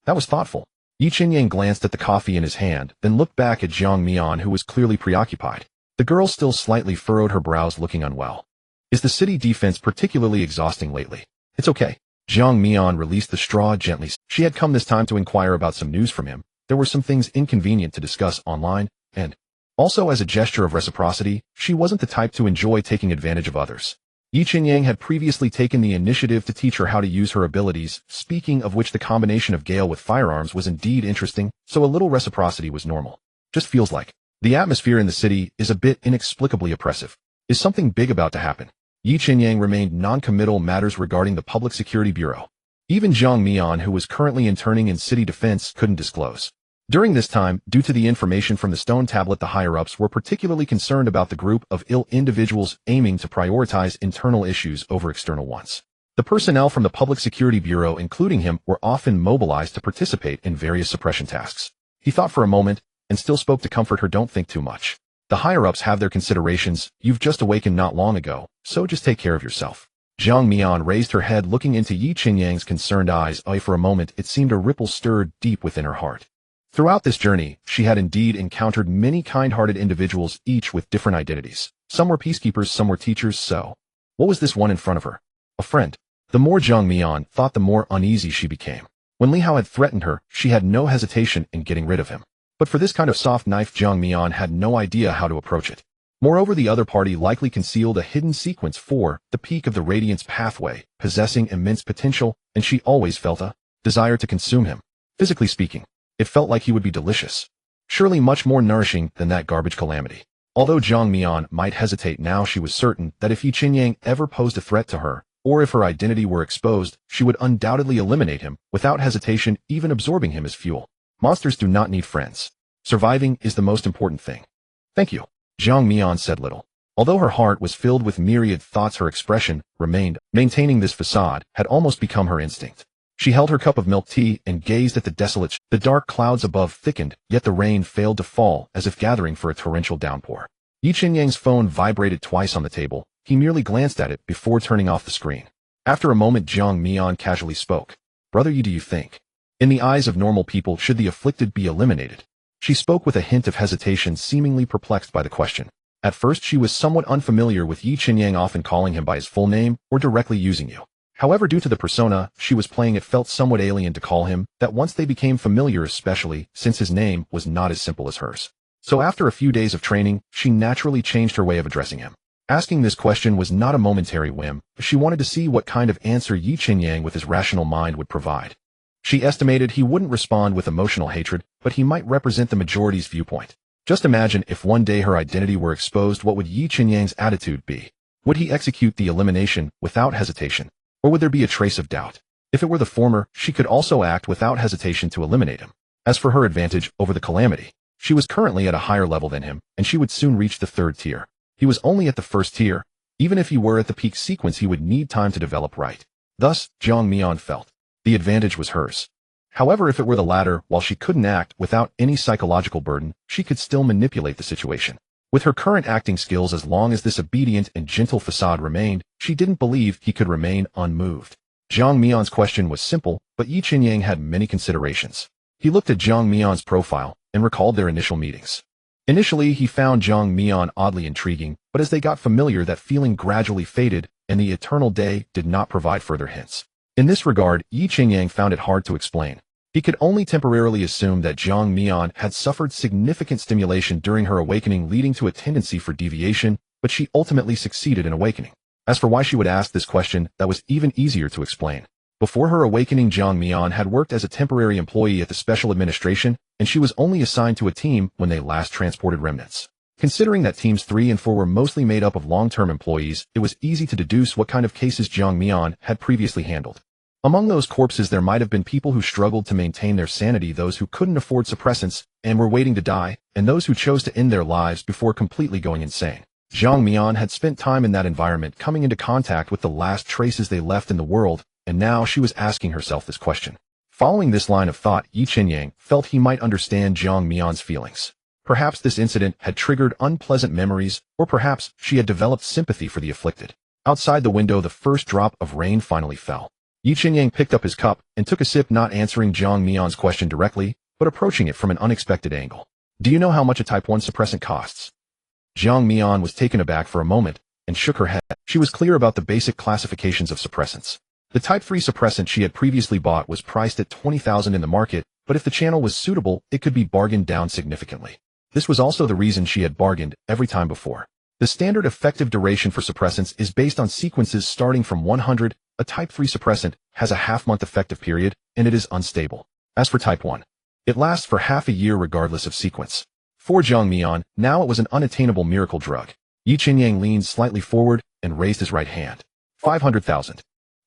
"That was thoughtful." Yi Qinyang glanced at the coffee in his hand, then looked back at Zhang Mian, who was clearly preoccupied. The girl still slightly furrowed her brows, looking unwell. "Is the city defense particularly exhausting lately?" "It's okay." Zhang Mian released the straw gently. She had come this time to inquire about some news from him. There were some things inconvenient to discuss online, and also, as a gesture of reciprocity, she wasn't the type to enjoy taking advantage of others. Yi Qinyang had previously taken the initiative to teach her how to use her abilities, speaking of which the combination of Gale with firearms was indeed interesting, so a little reciprocity was normal. "Just feels like the atmosphere in the city is a bit inexplicably oppressive. Is something big about to happen?" Yi Qinyang remained non-committal matters regarding the Public Security Bureau. Even Zhang Mian, who was currently interning in city defense, couldn't disclose. During this time, due to the information from the stone tablet, the higher-ups were particularly concerned about the group of ill individuals aiming to prioritize internal issues over external ones. The personnel from the Public Security Bureau, including him, were often mobilized to participate in various suppression tasks. He thought for a moment, and still spoke to comfort her. "Don't think too much. The higher-ups have their considerations. You've just awakened not long ago, so just take care of yourself." Zhang Mian raised her head, looking into Yi Qinyang's concerned eyes. For a moment, it seemed a ripple stirred deep within her heart. Throughout this journey, she had indeed encountered many kind-hearted individuals, each with different identities. Some were peacekeepers, some were teachers, so what was this one in front of her? A friend. The more Zhang Mian thought, the more uneasy she became. When Li Hao had threatened her, she had no hesitation in getting rid of him. But for this kind of soft knife, Zhang Mian had no idea how to approach it. Moreover, the other party likely concealed a hidden sequence for the peak of the Radiance pathway, possessing immense potential, and she always felt a desire to consume him. Physically speaking, it felt like he would be delicious. Surely much more nourishing than that garbage calamity. Although Zhang Mian might hesitate now, she was certain that if Yi Qinyang ever posed a threat to her, or if her identity were exposed, she would undoubtedly eliminate him, without hesitation, even absorbing him as fuel. Monsters do not need friends. Surviving is the most important thing. "Thank you." Zhang Mian said little. Although her heart was filled with myriad thoughts, her expression remained. Maintaining this facade had almost become her instinct. She held her cup of milk tea and gazed at the desolate. The dark clouds above thickened, yet the rain failed to fall, as if gathering for a torrential downpour. Yi Qinyang's phone vibrated twice on the table. He merely glanced at it before turning off the screen. After a moment, Zhang Mian casually spoke. "Brother Yi, do you think, in the eyes of normal people, should the afflicted be eliminated?" She spoke with a hint of hesitation, seemingly perplexed by the question. At first, she was somewhat unfamiliar with Yi Qinyang often calling him by his full name or directly using you. However, due to the persona she was playing, it felt somewhat alien to call him that once they became familiar, especially since his name was not as simple as hers. So after a few days of training, she naturally changed her way of addressing him. Asking this question was not a momentary whim, but she wanted to see what kind of answer Yi Qinyang with his rational mind would provide. She estimated he wouldn't respond with emotional hatred, but he might represent the majority's viewpoint. Just imagine if one day her identity were exposed, what would Yi Qinyang's attitude be? Would he execute the elimination without hesitation? Or would there be a trace of doubt? If it were the former, she could also act without hesitation to eliminate him. As for her advantage over the calamity, she was currently at a higher level than him, and she would soon reach the 3rd tier. He was only at the 1st tier. Even if he were at the peak sequence, he would need time to develop right. Thus, Zhang Mian felt the advantage was hers. However, if it were the latter, while she couldn't act without any psychological burden, she could still manipulate the situation. With her current acting skills, as long as this obedient and gentle facade remained, she didn't believe he could remain unmoved. Zhang Mian's question was simple, but Yi Qinyang had many considerations. He looked at Zhang Mian's profile and recalled their initial meetings. Initially, he found Zhang Mian oddly intriguing, but as they got familiar, that feeling gradually faded, and the eternal day did not provide further hints. In this regard, Yi Qinyang found it hard to explain. He could only temporarily assume that Zhang Mian had suffered significant stimulation during her awakening, leading to a tendency for deviation, but she ultimately succeeded in awakening. As for why she would ask this question, that was even easier to explain. Before her awakening, Jiang Mian had worked as a temporary employee at the Special Administration, and she was only assigned to a team when they last transported remnants. Considering that teams 3 and 4 were mostly made up of long-term employees, it was easy to deduce what kind of cases Jiang Mian had previously handled. Among those corpses there might have been people who struggled to maintain their sanity, those who couldn't afford suppressants and were waiting to die, and those who chose to end their lives before completely going insane. Jiang Mian had spent time in that environment, coming into contact with the last traces they left in the world, and now she was asking herself this question. Following this line of thought, Yi Qinyang felt he might understand Jiang Mian's feelings. Perhaps this incident had triggered unpleasant memories, or perhaps she had developed sympathy for the afflicted. Outside the window, the first drop of rain finally fell. Yi Qinyang picked up his cup and took a sip, not answering Jiang Mian's question directly, but approaching it from an unexpected angle. Do you know how much a type 1 suppressant costs? Jiang Mian was taken aback for a moment and shook her head. She was clear about the basic classifications of suppressants. The Type 3 suppressant she had previously bought was priced at 20,000 in the market, but if the channel was suitable, it could be bargained down significantly. This was also the reason she had bargained every time before. The standard effective duration for suppressants is based on sequences starting from 100. A Type 3 suppressant has a half-month effective period, and it is unstable. As for Type 1, it lasts for half a year regardless of sequence. For Jiang Mian, now it was an unattainable miracle drug. Yi Qinyang leaned slightly forward and raised his right hand. 500,000.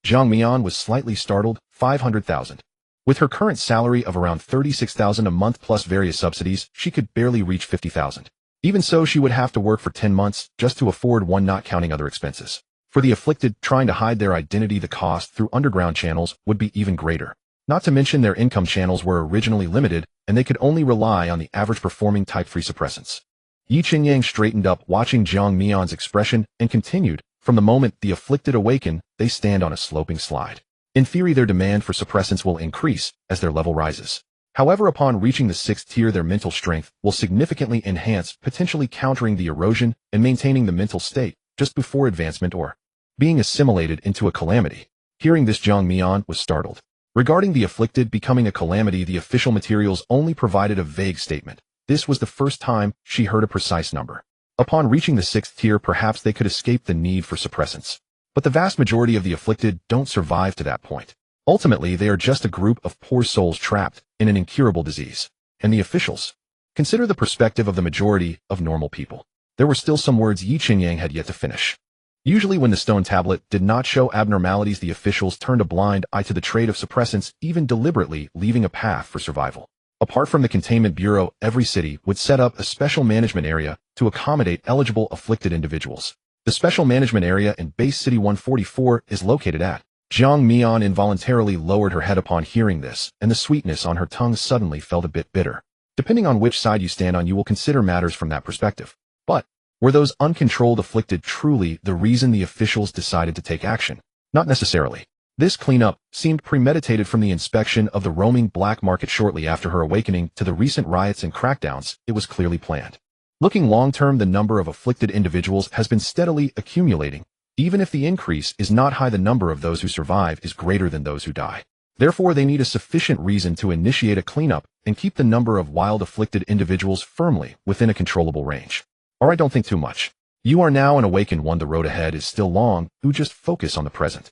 Jiang Mian was slightly startled. 500,000. With her current salary of around 36,000 a month plus various subsidies, she could barely reach 50,000. Even so, she would have to work for 10 months just to afford one, not counting other expenses. For the afflicted, trying to hide their identity, the cost through underground channels would be even greater. Not to mention their income channels were originally limited, and they could only rely on the average performing Type 3 suppressants. Yi Qinyang straightened up, watching Jiang Mian's expression, and continued. From the moment the afflicted awaken, they stand on a sloping slide. In theory, their demand for suppressants will increase as their level rises. However, upon reaching the 6th tier, their mental strength will significantly enhance, potentially countering the erosion and maintaining the mental state just before advancement or being assimilated into a calamity. Hearing this, Jiang Mian was startled. Regarding the afflicted becoming a calamity, the official materials only provided a vague statement. This was the first time she heard a precise number. Upon reaching the 6th tier, perhaps they could escape the need for suppressants. But the vast majority of the afflicted don't survive to that point. Ultimately, they are just a group of poor souls trapped in an incurable disease. And the officials? Consider the perspective of the majority of normal people. There were still some words Yi Qinyang had yet to finish. Usually when the stone tablet did not show abnormalities, the officials turned a blind eye to the trade of suppressants, even deliberately leaving a path for survival. Apart from the Containment Bureau, every city would set up a special management area to accommodate eligible afflicted individuals. The special management area in Base City 144 is located at. Jiang Mian involuntarily lowered her head upon hearing this, and the sweetness on her tongue suddenly felt a bit bitter. Depending on which side you stand on, you will consider matters from that perspective. But were those uncontrolled afflicted truly the reason the officials decided to take action? Not necessarily. This cleanup seemed premeditated. From the inspection of the roaming black market shortly after her awakening to the recent riots and crackdowns, it was clearly planned. Looking long-term, the number of afflicted individuals has been steadily accumulating. Even if the increase is not high, the number of those who survive is greater than those who die. Therefore, they need a sufficient reason to initiate a cleanup and keep the number of wild afflicted individuals firmly within a controllable range. Alright, don't think too much. You are now an awakened one. The road ahead is still long. You just focus on the present.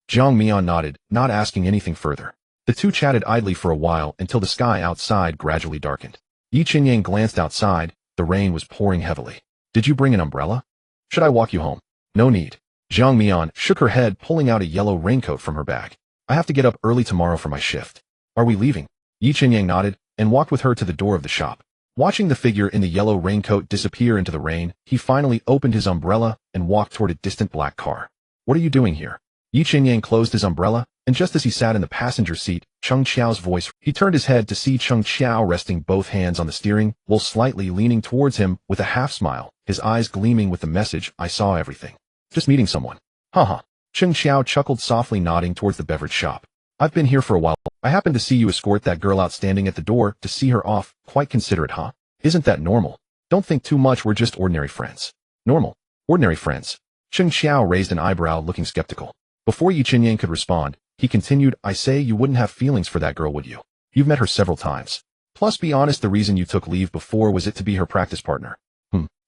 Jiang Mian nodded, not asking anything further. The two chatted idly for a while until the sky outside gradually darkened. Yi Qinyang glanced outside. The rain was pouring heavily. Did you bring an umbrella? Should I walk you home? No need. Jiang Mian shook her head, pulling out a yellow raincoat from her bag. I have to get up early tomorrow for my shift. Are we leaving? Yi Qinyang nodded and walked with her to the door of the shop. Watching the figure in the yellow raincoat disappear into the rain, he finally opened his umbrella and walked toward a distant black car. What are you doing here? Yi Qinyang closed his umbrella, and just as he sat in the passenger seat, Cheng Qiao's voice. He turned his head to see Cheng Qiao resting both hands on the steering, while slightly leaning towards him with a half-smile, his eyes gleaming with the message, I saw everything. Just meeting someone. Haha. Cheng Qiao chuckled softly, nodding towards the beverage shop. I've been here for a while. I happened to see you escort that girl out, standing at the door to see her off. Quite considerate, huh? Isn't that normal? Don't think too much, we're just ordinary friends. Normal? Ordinary friends? Cheng Qiao raised an eyebrow, looking skeptical. Before Yi Qinyang could respond, he continued, I say, you wouldn't have feelings for that girl, would you? You've met her several times. Plus, be honest, the reason you took leave before was it to be her practice partner.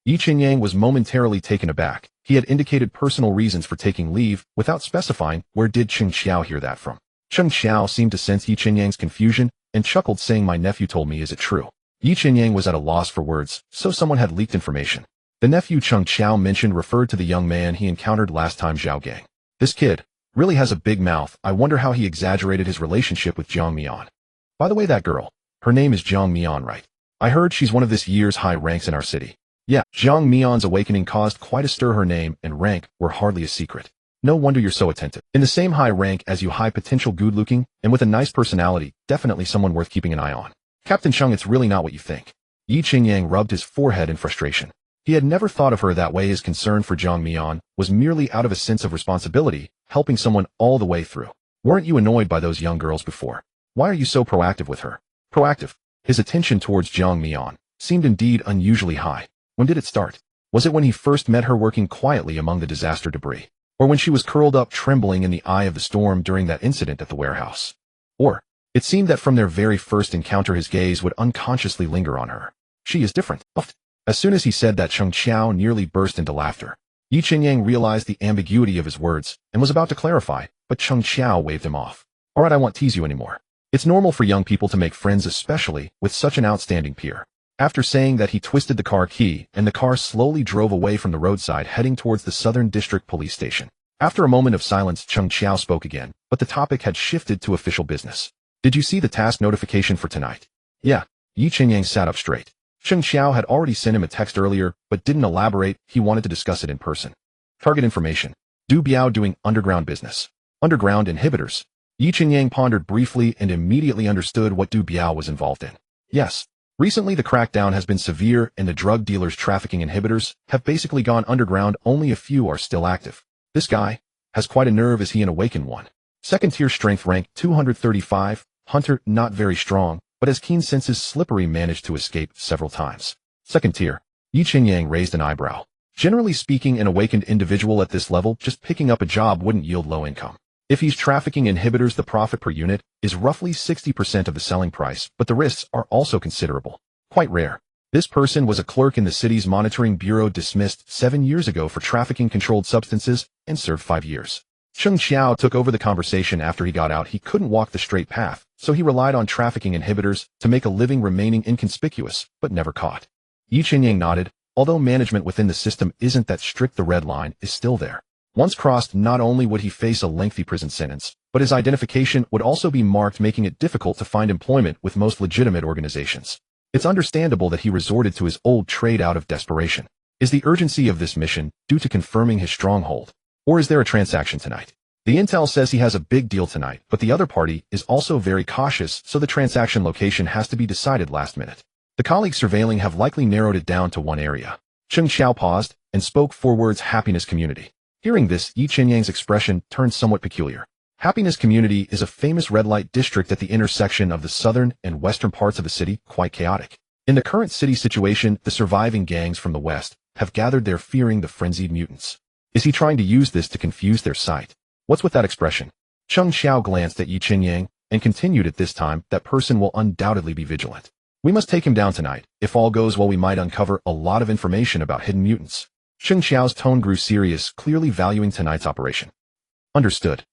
Yi Qinyang was momentarily taken aback. He had indicated personal reasons for taking leave, without specifying where did Cheng Xiao hear that from. Cheng Xiao seemed to sense Yi Qinyang's confusion, and chuckled, saying, "My nephew told me, is it true?" Yi Qinyang was at a loss for words, so someone had leaked information. The nephew Cheng Xiao mentioned referred to the young man he encountered last time, Zhao Gang. This kid really has a big mouth. I wonder how he exaggerated his relationship with Jiang Mian. By the way, that girl, her name is Jiang Mian, right? I heard she's one of this year's high ranks in our city. Yeah, Jiang Mian's awakening caused quite a stir. Her name and rank were hardly a secret. No wonder you're so attentive. In the same high rank as you, high potential, good looking, and with a nice personality, definitely someone worth keeping an eye on. Captain Chung, it's really not what you think. Yi Qinyang rubbed his forehead in frustration. He had never thought of her that way. His concern for Jiang Mian was merely out of a sense of responsibility, helping someone all the way through. Weren't you annoyed by those young girls before? Why are you so proactive with her? Proactive? His attention towards Jiang Mian seemed indeed unusually high. When did it start? Was it when he first met her working quietly among the disaster debris? Or when she was curled up trembling in the eye of the storm during that incident at the warehouse? Or, it seemed that from their very first encounter his gaze would unconsciously linger on her. She is different. As soon as he said that, Cheng Xiao nearly burst into laughter. Yi Qinyang realized the ambiguity of his words, and was about to clarify, but Cheng Xiao waved him off. Alright, I won't tease you anymore. It's normal for young people to make friends, especially with such an outstanding peer. After saying that, he twisted the car key, and the car slowly drove away from the roadside, heading towards the Southern District Police Station. After a moment of silence, Cheng Xiao spoke again, but the topic had shifted to official business. Did you see the task notification for tonight? Yeah. Yi Qinyang sat up straight. Cheng Xiao had already sent him a text earlier, but didn't elaborate. He wanted to discuss it in person. Target information. Du Biao doing underground business. Underground inhibitors. Yi Qinyang pondered briefly and immediately understood what Du Biao was involved in. Yes. Recently the crackdown has been severe, and the drug dealers trafficking inhibitors have basically gone underground. Only a few are still active. This guy has quite a nerve. Is he an awakened one? Second tier, strength rank 235, hunter, not very strong, but has keen senses. Slippery, managed to escape several times. Second tier. Yi Qinyang raised an eyebrow. Generally speaking, an awakened individual at this level just picking up a job wouldn't yield low income. If he's trafficking inhibitors, the profit per unit is roughly 60% of the selling price, but the risks are also considerable. Quite rare. This person was a clerk in the city's monitoring bureau, dismissed 7 years ago for trafficking controlled substances, and served 5 years. Cheng Xiao took over the conversation after he got out. He couldn't walk the straight path, so he relied on trafficking inhibitors to make a living, remaining inconspicuous, but never caught. Yi Qinyang nodded. Although management within the system isn't that strict, the red line is still there. Once crossed, not only would he face a lengthy prison sentence, but his identification would also be marked, making it difficult to find employment with most legitimate organizations. It's understandable that he resorted to his old trade out of desperation. Is the urgency of this mission due to confirming his stronghold? Or is there a transaction tonight? The intel says he has a big deal tonight, but the other party is also very cautious, so the transaction location has to be decided last minute. The colleagues surveilling have likely narrowed it down to one area. Cheng Xiao paused and spoke 4 words: happiness community. Hearing this, Yi Qinyang's expression turned somewhat peculiar. Happiness Community is a famous red light district at the intersection of the southern and western parts of the city, quite chaotic. In the current city situation, the surviving gangs from the west have gathered there, fearing the frenzied mutants. Is he trying to use this to confuse their sight? What's with that expression? Cheng Xiao glanced at Yi Qinyang and continued, at this time, that person will undoubtedly be vigilant. We must take him down tonight. If all goes well, we might uncover a lot of information about hidden mutants. Cheng Xiao's tone grew serious, clearly valuing tonight's operation. Understood.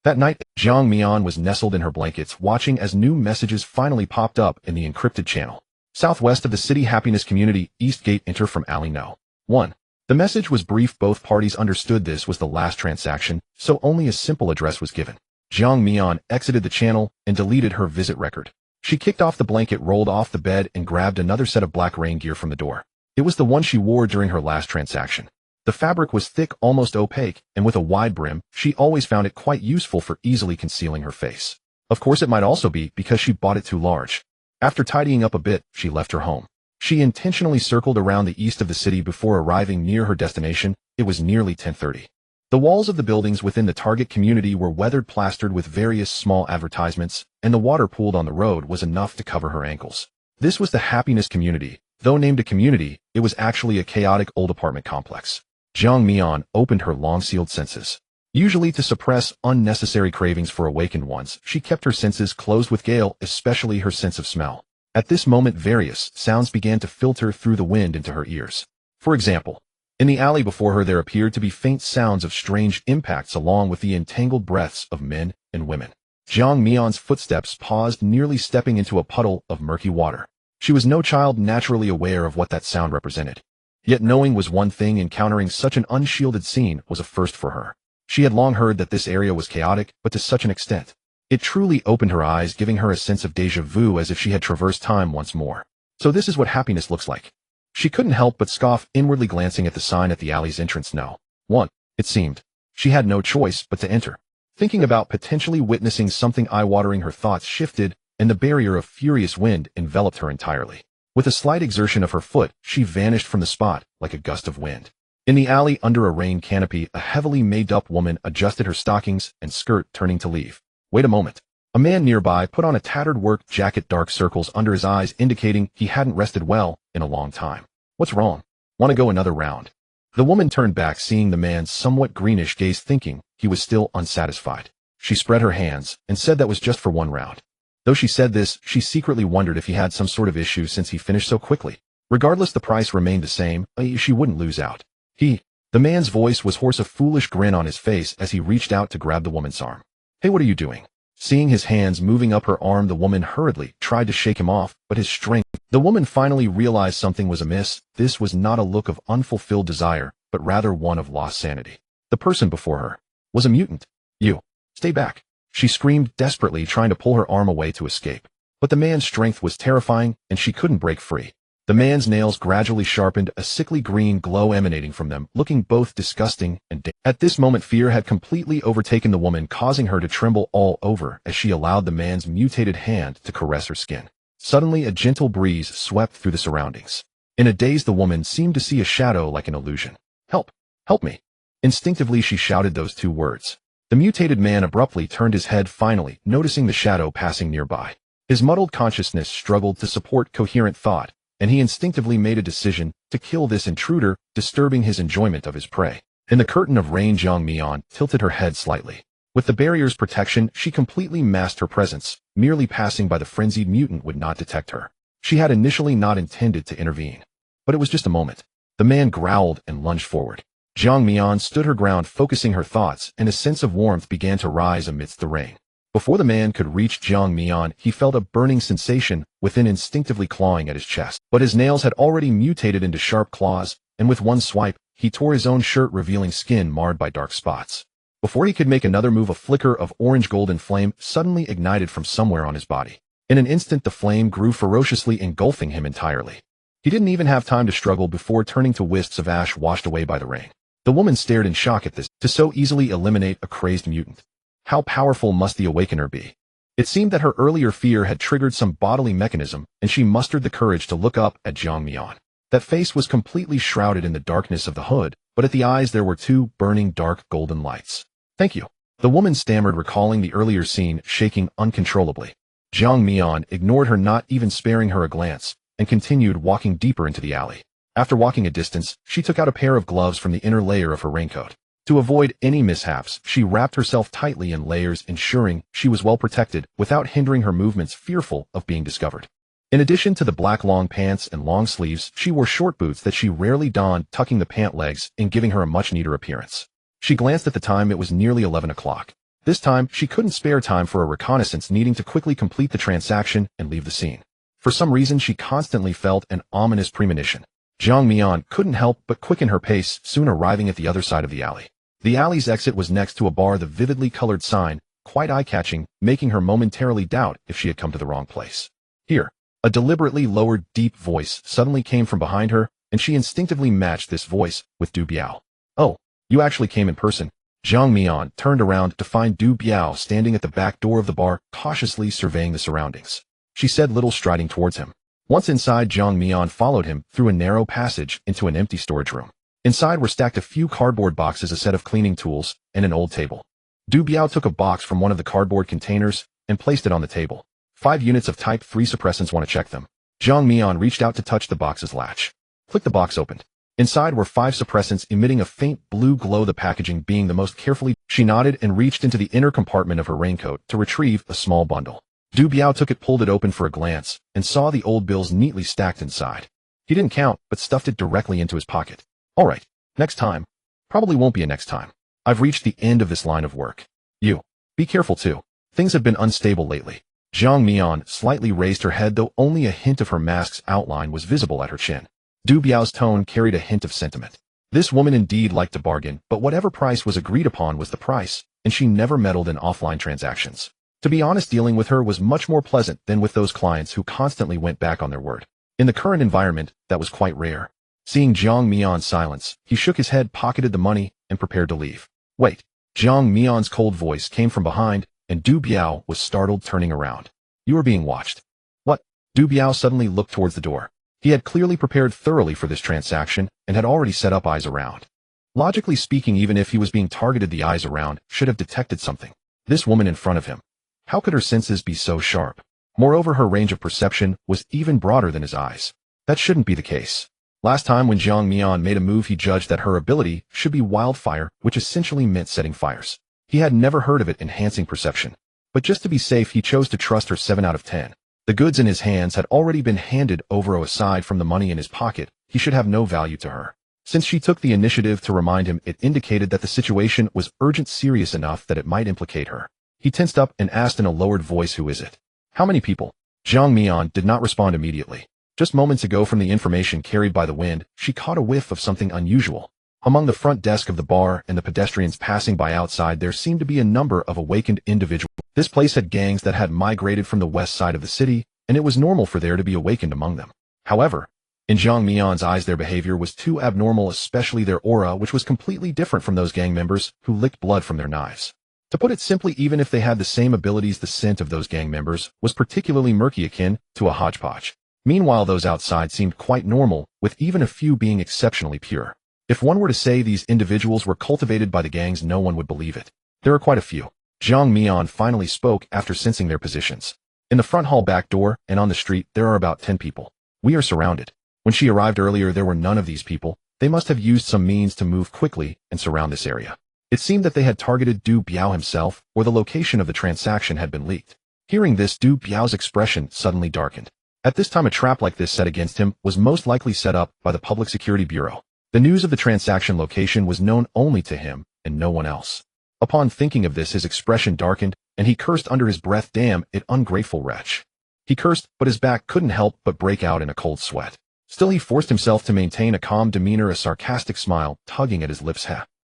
That night, Jiang Mian was nestled in her blankets, watching as new messages finally popped up in the encrypted channel. Southwest of the city, Happiness Community, East Gate, enter from Ali No. 1. The message was brief. Both parties understood this was the last transaction, so only a simple address was given. Jiang Mian exited the channel and deleted her visit record. She kicked off the blanket, rolled off the bed, and grabbed another set of black rain gear from the door. It was the one she wore during her last transaction. The fabric was thick, almost opaque, and with a wide brim. She always found it quite useful for easily concealing her face. Of course, it might also be because she bought it too large. After tidying up a bit, she left her home. She intentionally circled around the east of the city before arriving near her destination. It was nearly 10:30. The walls of the buildings within the target community were weathered, plastered with various small advertisements, and the water pooled on the road was enough to cover her ankles. This was the Happiness Community. Though named a community, it was actually a chaotic old apartment complex. Jiang Mian opened her long-sealed senses. Usually to suppress unnecessary cravings for awakened ones, she kept her senses closed with Gale, especially her sense of smell. At this moment, various sounds began to filter through the wind into her ears. For example, in the alley before her there appeared to be faint sounds of strange impacts along with the entangled breaths of men and women. Jiang Mian's footsteps paused, nearly stepping into a puddle of murky water. She was no child, naturally aware of what that sound represented. Yet knowing was one thing, encountering such an unshielded scene was a first for her. She had long heard that this area was chaotic, but to such an extent. It truly opened her eyes, giving her a sense of déjà vu, as if she had traversed time once more. So this is what happiness looks like. She couldn't help but scoff, inwardly glancing at the sign at the alley's entrance. No one, it seemed. She had no choice but to enter. Thinking about potentially witnessing something eye-watering, her thoughts shifted, and the barrier of furious wind enveloped her entirely. With a slight exertion of her foot, she vanished from the spot like a gust of wind. In the alley under a rain canopy, a heavily made-up woman adjusted her stockings and skirt, turning to leave. Wait a moment. A man nearby put on a tattered work jacket, dark circles under his eyes indicating he hadn't rested well in a long time. What's wrong? Want to go another round? The woman turned back, seeing the man's somewhat greenish gaze, thinking he was still unsatisfied. She spread her hands and said that was just for one round. Though she said this, she secretly wondered if he had some sort of issue since he finished so quickly. Regardless, the price remained the same. She wouldn't lose out. The man's voice was hoarse, a foolish grin on his face as he reached out to grab the woman's arm. Hey, what are you doing? Seeing his hands moving up her arm, the woman hurriedly tried to shake him off, but his strength. The woman finally realized something was amiss. This was not a look of unfulfilled desire, but rather one of lost sanity. The person before her was a mutant. You, stay back. She screamed desperately, trying to pull her arm away to escape. But the man's strength was terrifying, and she couldn't break free. The man's nails gradually sharpened, a sickly green glow emanating from them, looking both disgusting and At this moment, fear had completely overtaken the woman, causing her to tremble all over as she allowed the man's mutated hand to caress her skin. Suddenly, a gentle breeze swept through the surroundings. In a daze, the woman seemed to see a shadow like an illusion. Help! Help me! Instinctively, she shouted those two words. The mutated man abruptly turned his head, finally noticing the shadow passing nearby. His muddled consciousness struggled to support coherent thought, and he instinctively made a decision to kill this intruder, disturbing his enjoyment of his prey. In the curtain of rain, Jiang Mian tilted her head slightly. With the barrier's protection, she completely masked her presence. Merely passing by, the frenzied mutant would not detect her. She had initially not intended to intervene. But it was just a moment. The man growled and lunged forward. Jiang Mian stood her ground, focusing her thoughts, and a sense of warmth began to rise amidst the rain. Before the man could reach Jiang Mian, he felt a burning sensation within, instinctively clawing at his chest. But his nails had already mutated into sharp claws, and with one swipe, he tore his own shirt, revealing skin marred by dark spots. Before he could make another move, a flicker of orange-golden flame suddenly ignited from somewhere on his body. In an instant, the flame grew ferociously, engulfing him entirely. He didn't even have time to struggle before turning to wisps of ash washed away by the rain. The woman stared in shock at this, to so easily eliminate a crazed mutant. How powerful must the awakener be? It seemed that her earlier fear had triggered some bodily mechanism, and she mustered the courage to look up at Jiang Mian. That face was completely shrouded in the darkness of the hood, but at the eyes there were two burning dark golden lights. Thank you. The woman stammered, recalling the earlier scene, shaking uncontrollably. Jiang Mian ignored her, not even sparing her a glance, and continued walking deeper into the alley. After walking a distance, she took out a pair of gloves from the inner layer of her raincoat. To avoid any mishaps, she wrapped herself tightly in layers, ensuring she was well protected without hindering her movements, fearful of being discovered. In addition to the black long pants and long sleeves, she wore short boots that she rarely donned, tucking the pant legs and giving her a much neater appearance. She glanced at the time. It was nearly 11 o'clock. This time, she couldn't spare time for a reconnaissance, needing to quickly complete the transaction and leave the scene. For some reason, she constantly felt an ominous premonition. Jiang Mian couldn't help but quicken her pace, soon arriving at the other side of the alley. The alley's exit was next to a bar, the vividly colored sign, quite eye-catching, making her momentarily doubt if she had come to the wrong place. Here, a deliberately lowered, deep voice suddenly came from behind her, and she instinctively matched this voice with Du Biao. Oh, you actually came in person. Jiang Mian turned around to find Du Biao standing at the back door of the bar, cautiously surveying the surroundings. She said little, striding towards him. Once inside, Jiang Mian followed him through a narrow passage into an empty storage room. Inside were stacked a few cardboard boxes, a set of cleaning tools, and an old table. Du Biao took a box from one of the cardboard containers and placed it on the table. 5 units of Type 3 suppressants. Want to check them? Jiang Mian reached out to touch the box's latch. Click. The box opened. Inside were 5 suppressants emitting a faint blue glow, the packaging being the most carefully. She nodded and reached into the inner compartment of her raincoat to retrieve a small bundle. Du Biao took it, pulled it open for a glance, and saw the old bills neatly stacked inside. He didn't count, but stuffed it directly into his pocket. All right, next time. Probably won't be a next time. I've reached the end of this line of work. You. Be careful too. Things have been unstable lately. Jiang Mian slightly raised her head, though only a hint of her mask's outline was visible at her chin. Du Biao's tone carried a hint of sentiment. This woman indeed liked to bargain, but whatever price was agreed upon was the price, and she never meddled in offline transactions. To be honest, dealing with her was much more pleasant than with those clients who constantly went back on their word. In the current environment, that was quite rare. Seeing Jiang Mian's silence, he shook his head, pocketed the money, and prepared to leave. Wait. Jiang Mian's cold voice came from behind, and Du Biao was startled, turning around. You are being watched. What? Du Biao suddenly looked towards the door. He had clearly prepared thoroughly for this transaction and had already set up eyes around. Logically speaking, even if he was being targeted, the eyes around should have detected something. This woman in front of him. How could her senses be so sharp? Moreover, her range of perception was even broader than his eyes. That shouldn't be the case. Last time when Jiang Mian made a move, he judged that her ability should be wildfire, which essentially meant setting fires. He had never heard of it enhancing perception. But just to be safe, he chose to trust her 7 out of 10. The goods in his hands had already been handed over. Aside from the money in his pocket, he should have no value to her. Since she took the initiative to remind him, it indicated that the situation was urgent, serious enough that it might implicate her. He tensed up and asked in a lowered voice, who is it? How many people? Jiang Mian did not respond immediately. Just moments ago, from the information carried by the wind, she caught a whiff of something unusual. Among the front desk of the bar and the pedestrians passing by outside, there seemed to be a number of awakened individuals. This place had gangs that had migrated from the west side of the city, and it was normal for there to be awakened among them. However, in Jiang Mian's eyes, their behavior was too abnormal, especially their aura, which was completely different from those gang members who licked blood from their knives. To put it simply, even if they had the same abilities, the scent of those gang members was particularly murky, akin to a hodgepodge. Meanwhile, those outside seemed quite normal, with even a few being exceptionally pure. If one were to say these individuals were cultivated by the gangs, no one would believe it. There are quite a few. Jiang Mian finally spoke after sensing their positions. In the front hall, back door, and on the street, there are about 10 people. We are surrounded. When she arrived earlier, there were none of these people. They must have used some means to move quickly and surround this area. It seemed that they had targeted Du Biao himself, or the location of the transaction had been leaked. Hearing this, Du Biao's expression suddenly darkened. At this time, a trap like this set against him was most likely set up by the Public Security Bureau. The news of the transaction location was known only to him and no one else. Upon thinking of this, his expression darkened, and he cursed under his breath, "Damn it, ungrateful wretch." He cursed, but his back couldn't help but break out in a cold sweat. Still, he forced himself to maintain a calm demeanor, a sarcastic smile tugging at his lips.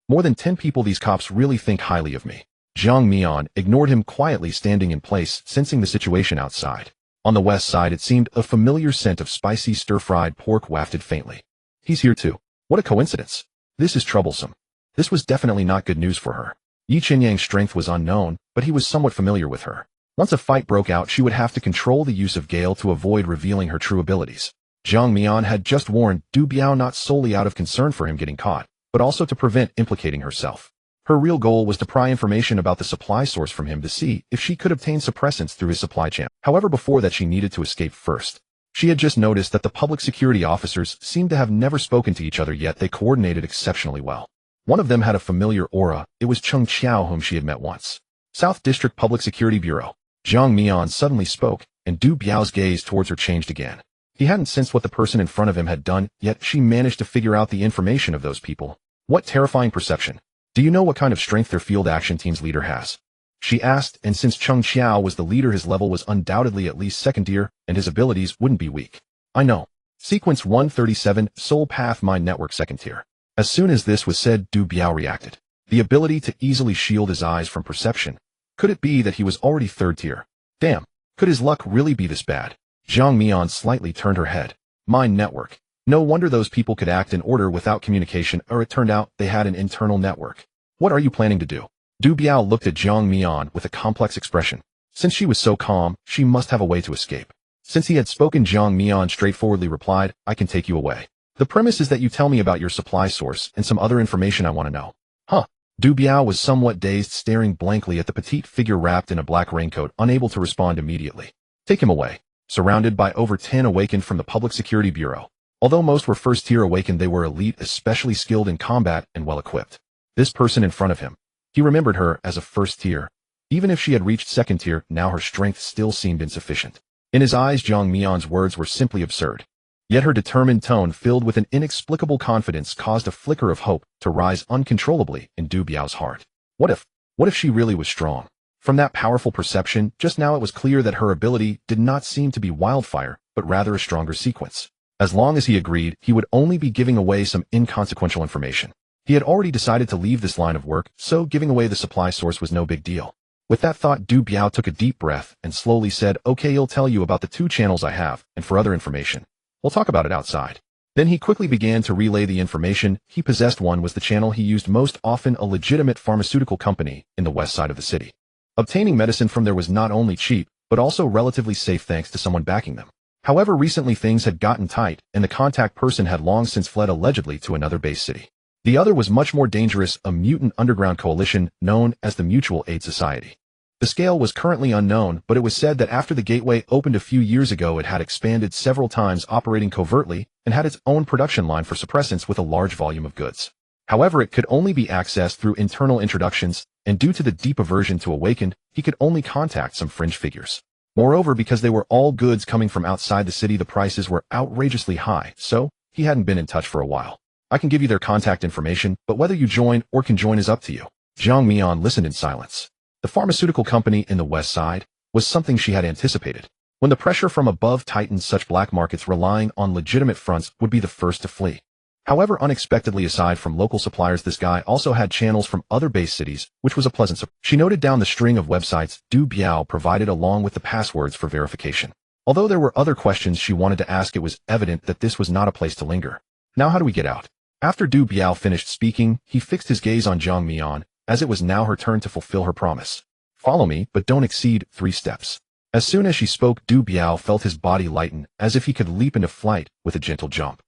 More than 10 people, these cops really think highly of me. Jiang Mian ignored him, quietly standing in place, sensing the situation outside. On the west side, it seemed a familiar scent of spicy stir-fried pork wafted faintly. He's here too. What a coincidence. This is troublesome. This was definitely not good news for her. Yi Qinyang's strength was unknown, but he was somewhat familiar with her. Once a fight broke out, she would have to control the use of Gale to avoid revealing her true abilities. Jiang Mian had just warned Du Biao not solely out of concern for him getting caught, but also to prevent implicating herself. Her real goal was to pry information about the supply source from him to see if she could obtain suppressants through his supply channel. However, before that, she needed to escape first. She had just noticed that the public security officers seemed to have never spoken to each other, yet they coordinated exceptionally well. One of them had a familiar aura. It was Cheng Qiao, whom she had met once. South District Public Security Bureau. Jiang Mian suddenly spoke, and Du Biao's gaze towards her changed again. He hadn't sensed what the person in front of him had done, yet she managed to figure out the information of those people. What terrifying perception. Do you know what kind of strength their field action team's leader has? She asked, and since Cheng Qiao was the leader, his level was undoubtedly at least second tier, and his abilities wouldn't be weak. I know. Sequence 137, Soul Path Mind Network, second tier. As soon as this was said, Du Biao reacted. The ability to easily shield his eyes from perception. Could it be that he was already third tier? Damn, could his luck really be this bad? Jiang Mian slightly turned her head. Mind network. No wonder those people could act in order without communication, or it turned out they had an internal network. What are you planning to do? Du Biao looked at Jiang Mian with a complex expression. Since she was so calm, she must have a way to escape. Since he had spoken, Jiang Mian straightforwardly replied, I can take you away. The premise is that you tell me about your supply source and some other information I want to know. Huh? Du Biao was somewhat dazed, staring blankly at the petite figure wrapped in a black raincoat, unable to respond immediately. Take him away. Surrounded by over 10 awakened from the Public Security Bureau. Although most were first-tier awakened, they were elite, especially skilled in combat and well-equipped. This person in front of him. He remembered her as a first-tier. Even if she had reached second-tier, now her strength still seemed insufficient. In his eyes, Jiang Mian's words were simply absurd. Yet her determined tone, filled with an inexplicable confidence, caused a flicker of hope to rise uncontrollably in Du Biao's heart. What if she really was strong? From that powerful perception, just now it was clear that her ability did not seem to be wildfire, but rather a stronger sequence. As long as he agreed, he would only be giving away some inconsequential information. He had already decided to leave this line of work, so giving away the supply source was no big deal. With that thought, Du Biao took a deep breath and slowly said, "Okay, I'll tell you about the 2 channels I have, and for other information, we'll talk about it outside." Then he quickly began to relay the information he possessed. One was the channel he used most often, a legitimate pharmaceutical company in the west side of the city. Obtaining medicine from there was not only cheap, but also relatively safe thanks to someone backing them. However, recently things had gotten tight, and the contact person had long since fled allegedly to another base city. The other was much more dangerous, a mutant underground coalition known as the Mutual Aid Society. The scale was currently unknown, but it was said that after the gateway opened a few years ago, it had expanded several times, operating covertly, and had its own production line for suppressants with a large volume of goods. However, it could only be accessed through internal introductions, and due to the deep aversion to Awakened, he could only contact some fringe figures. Moreover, because they were all goods coming from outside the city, the prices were outrageously high, so he hadn't been in touch for a while. I can give you their contact information, but whether you join or can join is up to you. Jiang Mian listened in silence. The pharmaceutical company in the west side was something she had anticipated. When the pressure from above tightened, such black markets relying on legitimate fronts would be the first to flee. However, unexpectedly, aside from local suppliers, this guy also had channels from other base cities, which was a pleasant surprise. She noted down the string of websites Du Biao provided along with the passwords for verification. Although there were other questions she wanted to ask, it was evident that this was not a place to linger. Now how do we get out? After Du Biao finished speaking, he fixed his gaze on Jiang Mian, as it was now her turn to fulfill her promise. Follow me, but don't exceed 3 steps. As soon as she spoke, Du Biao felt his body lighten, as if he could leap into flight with a gentle jump.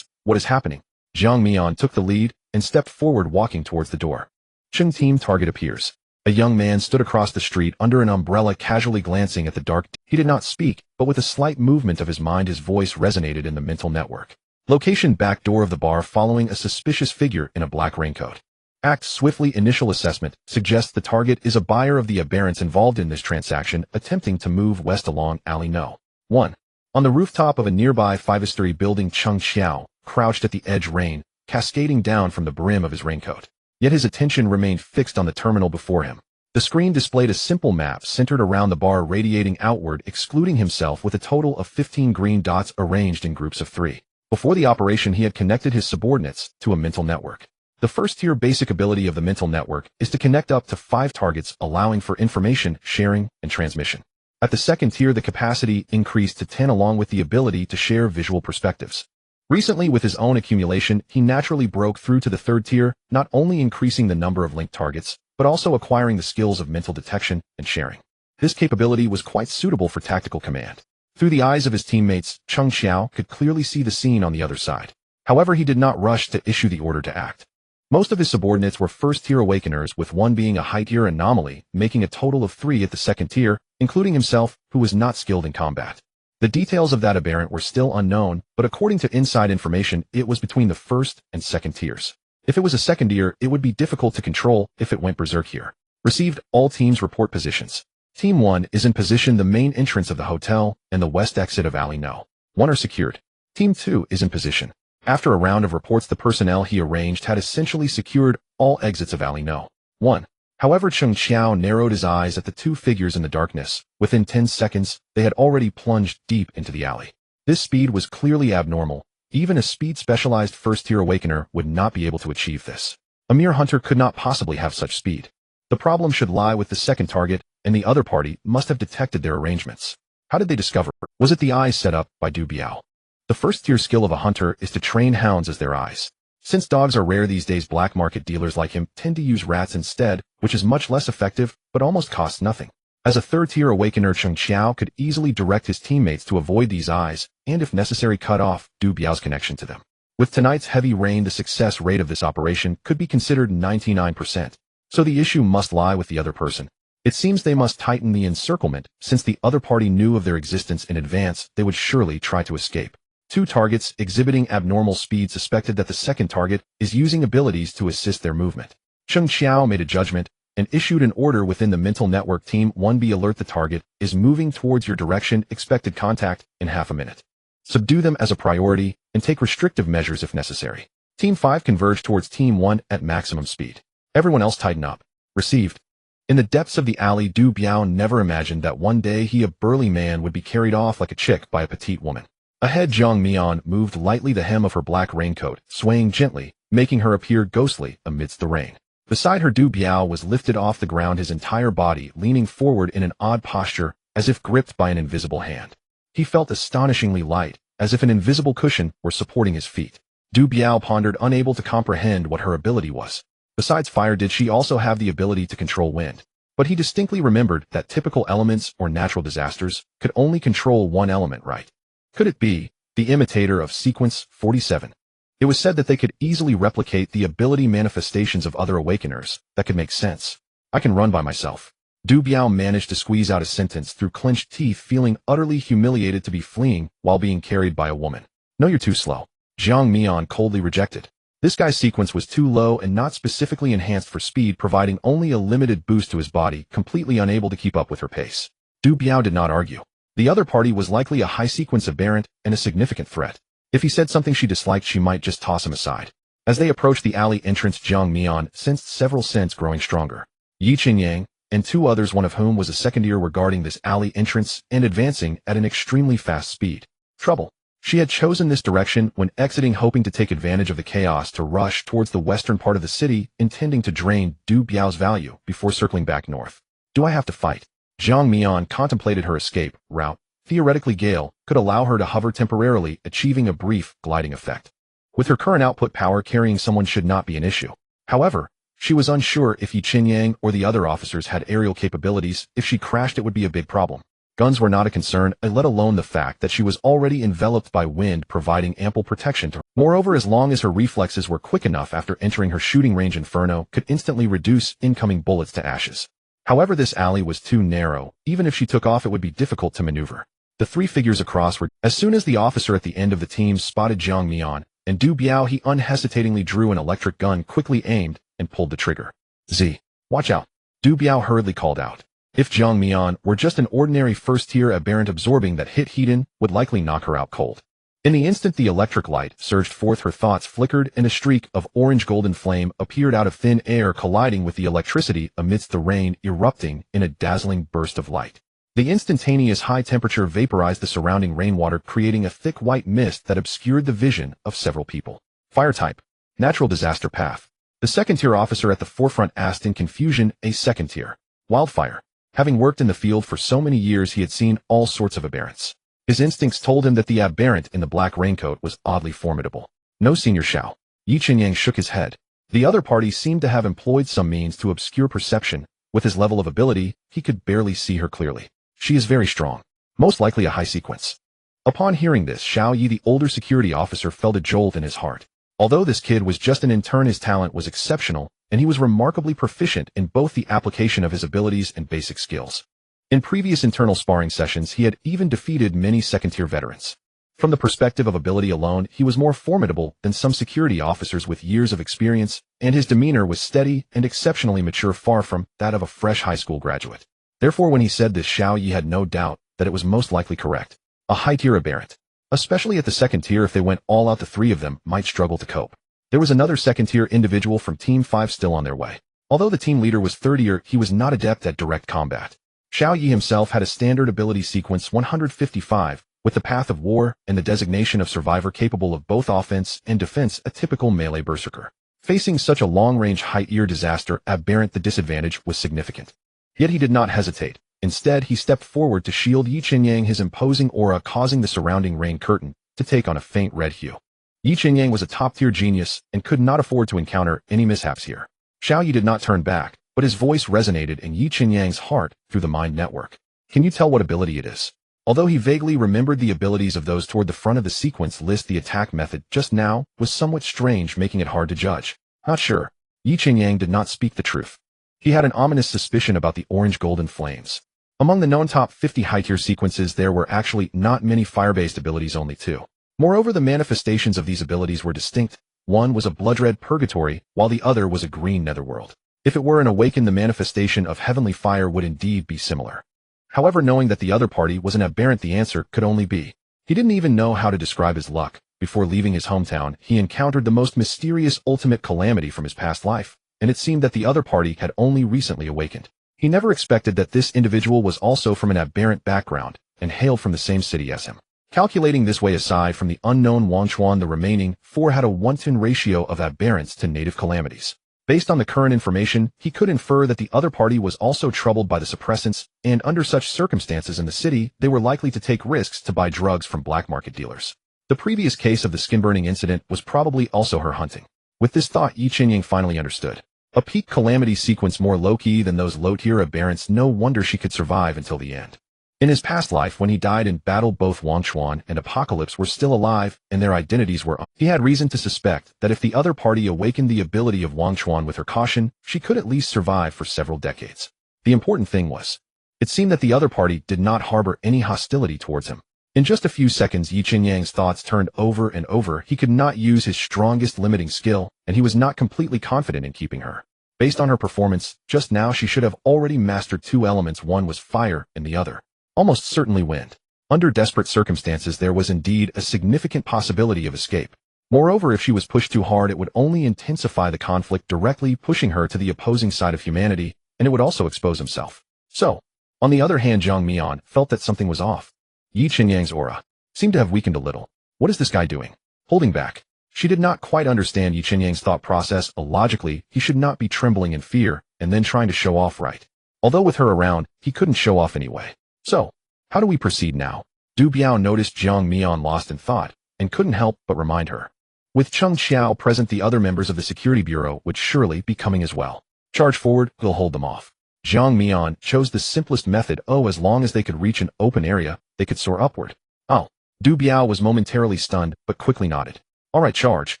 What is happening? Jiang Mian took the lead and stepped forward, walking towards the door. Cheng Team Target appears. A young man stood across the street under an umbrella, casually glancing at the dark. He did not speak, but with a slight movement of his mind, his voice resonated in the mental network. Location: back door of the bar, following a suspicious figure in a black raincoat. Act swiftly. Initial assessment suggests the target is a buyer of the aberrants involved in this transaction, attempting to move west along Alley No. 1. On the rooftop of a nearby 5-story building, Cheng Xiao crouched at the edge, rain cascading down from the brim of his raincoat. Yet his attention remained fixed on the terminal before him. The screen displayed a simple map centered around the bar, radiating outward, excluding himself, with a total of 15 green dots arranged in groups of 3. Before the operation, he had connected his subordinates to a mental network. The first-tier basic ability of the mental network is to connect up to 5 targets, allowing for information sharing and transmission. At the second tier, the capacity increased to 10, along with the ability to share visual perspectives. Recently, with his own accumulation, he naturally broke through to the third tier, not only increasing the number of linked targets, but also acquiring the skills of mental detection and sharing. This capability was quite suitable for tactical command. Through the eyes of his teammates, Cheng Xiao could clearly see the scene on the other side. However, he did not rush to issue the order to act. Most of his subordinates were first-tier awakeners, with one being a high-tier anomaly, making a total of 3 at the second tier, including himself, who was not skilled in combat. The details of that aberrant were still unknown, but according to inside information, it was between the first and second tiers. If it was a second tier, it would be difficult to control if it went berserk here. Received. All teams report positions. Team 1 is in position. The main entrance of the hotel and the west exit of Alley No. 1 are secured. Team 2 is in position. After a round of reports, the personnel he arranged had essentially secured all exits of Alley No. 1. However, Cheng Xiao narrowed his eyes at the 2 figures in the darkness. Within 10 seconds, they had already plunged deep into the alley. This speed was clearly abnormal. Even a speed-specialized first-tier awakener would not be able to achieve this. A mere hunter could not possibly have such speed. The problem should lie with the second target, and the other party must have detected their arrangements. How did they discover? Was it the eyes set up by Du Biao? The first-tier skill of a hunter is to train hounds as their eyes. Since dogs are rare these days, black market dealers like him tend to use rats instead, which is much less effective, but almost costs nothing. As a third-tier awakener, Cheng Xiao could easily direct his teammates to avoid these eyes, and if necessary cut off Du Biao's connection to them. With tonight's heavy rain, the success rate of this operation could be considered 99%. So the issue must lie with the other person. It seems they must tighten the encirclement. Since the other party knew of their existence in advance, they would surely try to escape. 2 targets exhibiting abnormal speed suspected that the second target is using abilities to assist their movement. Cheng Xiao made a judgment and issued an order within the mental network. Team 1, be alert, the target is moving towards your direction. Expected contact in half a minute. subdue them as a priority, and take restrictive measures if necessary. Team 5 converged towards Team 1 at maximum speed. Everyone else tighten up. Received. In the depths of the alley, Du Biao never imagined that one day he, a burly man, would be carried off like a chick by a petite woman. Ahead, Zhang Mian moved lightly, the hem of her black raincoat swaying gently, making her appear ghostly amidst the rain. Beside her, Du Biao was lifted off the ground, his entire body leaning forward in an odd posture, as if gripped by an invisible hand. He felt astonishingly light, as if an invisible cushion were supporting his feet. Du Biao pondered, unable to comprehend what her ability was. Besides fire, did she also have the ability to control wind? But he distinctly remembered that typical elements or natural disasters could only control one element, right? Could it be the imitator of Sequence 47? It was said that they could easily replicate the ability manifestations of other awakeners. That could make sense. I can run by myself. Du Biao managed to squeeze out a sentence through clenched teeth, feeling utterly humiliated to be fleeing while being carried by a woman. No, you're too slow. Zhang Mian coldly rejected. This guy's sequence was too low and not specifically enhanced for speed, providing only a limited boost to his body, completely unable to keep up with her pace. Du Biao did not argue. The other party was likely a high sequence aberrant and a significant threat. If he said something she disliked, she might just toss him aside. As they approached the alley entrance, Zhang Mian sensed several scents growing stronger. Yi Qinyang and two others, one of whom was a second year, were guarding this alley entrance and advancing at an extremely fast speed. Trouble. She had chosen this direction when exiting, hoping to take advantage of the chaos to rush towards the western part of the city, intending to drain Du Biao's value before circling back north. Do I have to fight? Zhang Mian contemplated her escape route. Theoretically, Gale could allow her to hover temporarily, achieving a brief gliding effect. With her current output power, carrying someone should not be an issue. However, she was unsure if Yi Qinyang or the other officers had aerial capabilities. If she crashed, it would be a big problem. Guns were not a concern, let alone the fact that she was already enveloped by wind, providing ample protection to her. Moreover, as long as her reflexes were quick enough after entering her shooting range, Inferno could instantly reduce incoming bullets to ashes. However, this alley was too narrow. Even if she took off, it would be difficult to maneuver. The three figures across were. As soon as the officer at the end of the team spotted Zhang Mian and Du Biao, he unhesitatingly drew an electric gun, quickly aimed, and pulled the trigger. Z. Watch out. Du Biao hurriedly called out. If Zhang Mian were just an ordinary first-tier aberrant, absorbing that hit Hedon would likely knock her out cold. In the instant the electric light surged forth, her thoughts flickered and a streak of orange-golden flame appeared out of thin air, colliding with the electricity amidst the rain, erupting in a dazzling burst of light. The instantaneous high temperature vaporized the surrounding rainwater, creating a thick white mist that obscured the vision of several people. Fire type. Natural disaster path. The second-tier officer at the forefront asked in confusion. A second-tier. Wildfire. Having worked in the field for so many years, he had seen all sorts of aberrants. His instincts told him that the aberrant in the black raincoat was oddly formidable. No, Senior Shao. Yi Qinyang shook his head. The other party seemed to have employed some means to obscure perception. With his level of ability, he could barely see her clearly. She is very strong. Most likely a high sequence. Upon hearing this, Xiao Yi, the older security officer, felt a jolt in his heart. Although this kid was just an intern, his talent was exceptional, and he was remarkably proficient in both the application of his abilities and basic skills. In previous internal sparring sessions, he had even defeated many second-tier veterans. From the perspective of ability alone, he was more formidable than some security officers with years of experience, and his demeanor was steady and exceptionally mature, far from that of a fresh high school graduate. Therefore, when he said this, Xiao Yi had no doubt that it was most likely correct. A high-tier aberrant. Especially at the second tier, if they went all out, the three of them might struggle to cope. There was another second-tier individual from Team 5 still on their way. Although the team leader was third-tier, he was not adept at direct combat. Xiao Yi himself had a standard ability sequence 155, with the Path of War and the designation of Survivor, capable of both offense and defense, a typical melee berserker. Facing such a long-range high-tier disaster aberrant, the disadvantage was significant. Yet he did not hesitate. Instead, he stepped forward to shield Yi Qinyang, his imposing aura causing the surrounding rain curtain to take on a faint red hue. Yi Qinyang was a top-tier genius and could not afford to encounter any mishaps here. Xiao Yi did not turn back, but his voice resonated in Yi Qinyang's heart through the mind network. Can you tell what ability it is? Although he vaguely remembered the abilities of those toward the front of the sequence list, the attack method just now was somewhat strange, making it hard to judge. Not sure. Yi Qinyang did not speak the truth. He had an ominous suspicion about the orange-golden flames. Among the known top 50 high-tier sequences, there were actually not many fire-based abilities, only two. Moreover, the manifestations of these abilities were distinct. One was a blood-red purgatory, while the other was a green netherworld. If it were an awaken, the manifestation of heavenly fire would indeed be similar. However, knowing that the other party was an aberrant, the answer could only be He didn't even know how to describe his luck. Before leaving his hometown, he encountered the most mysterious ultimate calamity from his past life, and it seemed that the other party had only recently awakened. He never expected that this individual was also from an aberrant background and hailed from the same city as him. Calculating this way, aside from the unknown Wangchuan, the remaining 4 had a 1-to-1 ratio of aberrants to native calamities. Based on the current information, he could infer that the other party was also troubled by the suppressants, and under such circumstances in the city, they were likely to take risks to buy drugs from black market dealers. The previous case of the skin-burning incident was probably also her hunting. With this thought, Yi Qinying finally understood. A peak calamity sequence more low-key than those low-tier aberrants, no wonder she could survive until the end. In his past life, when he died in battle, both Wangchuan and Apocalypse were still alive, and their identities were. He had reason to suspect that if the other party awakened the ability of Wangchuan with her caution, she could at least survive for several decades. The important thing was, it seemed that the other party did not harbor any hostility towards him. In just a few seconds, Yi Qinyang's thoughts turned over and over. He could not use his strongest limiting skill, and he was not completely confident in keeping her. Based on her performance, just now she should have already mastered 2 elements. One was fire, and the other, almost certainly, wind. Under desperate circumstances, there was indeed a significant possibility of escape. Moreover, if she was pushed too hard, it would only intensify the conflict, directly pushing her to the opposing side of humanity, and it would also expose himself. So, on the other hand, Zhang Mian felt that something was off. Yi Qinyang's aura seemed to have weakened a little. What is this guy doing? Holding back. She did not quite understand Yi Qinyang's thought process. Logically, he should not be trembling in fear and then trying to show off, right? Although with her around, he couldn't show off anyway. So, how do we proceed now? Du Biao noticed Zhang Mian lost in thought and couldn't help but remind her. With Cheng Xiao present, the other members of the security bureau would surely be coming as well. Charge forward, we'll hold them off. Zhang Mian chose the simplest method. As long as they could reach an open area, they could soar upward. Oh, Du Biao was momentarily stunned, but quickly nodded. All right, charge.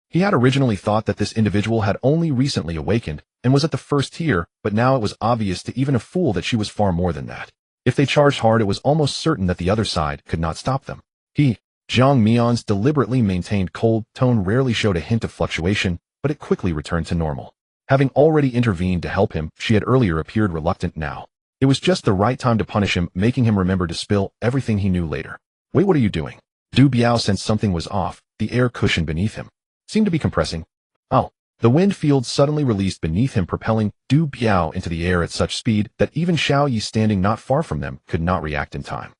He had originally thought that this individual had only recently awakened and was at the first tier, but now it was obvious to even a fool that she was far more than that. If they charged hard, it was almost certain that the other side could not stop them. Zhang Mian's deliberately maintained cold tone rarely showed a hint of fluctuation, but it quickly returned to normal. Having already intervened to help him, she had earlier appeared reluctant now. It was just the right time to punish him, making him remember to spill everything he knew later. Wait, what are you doing? Du Biao sensed something was off. The air cushion beneath him seemed to be compressing. Oh, the wind field suddenly released beneath him, propelling Du Biao into the air at such speed that even Xiao Yi, standing not far from them, could not react in time.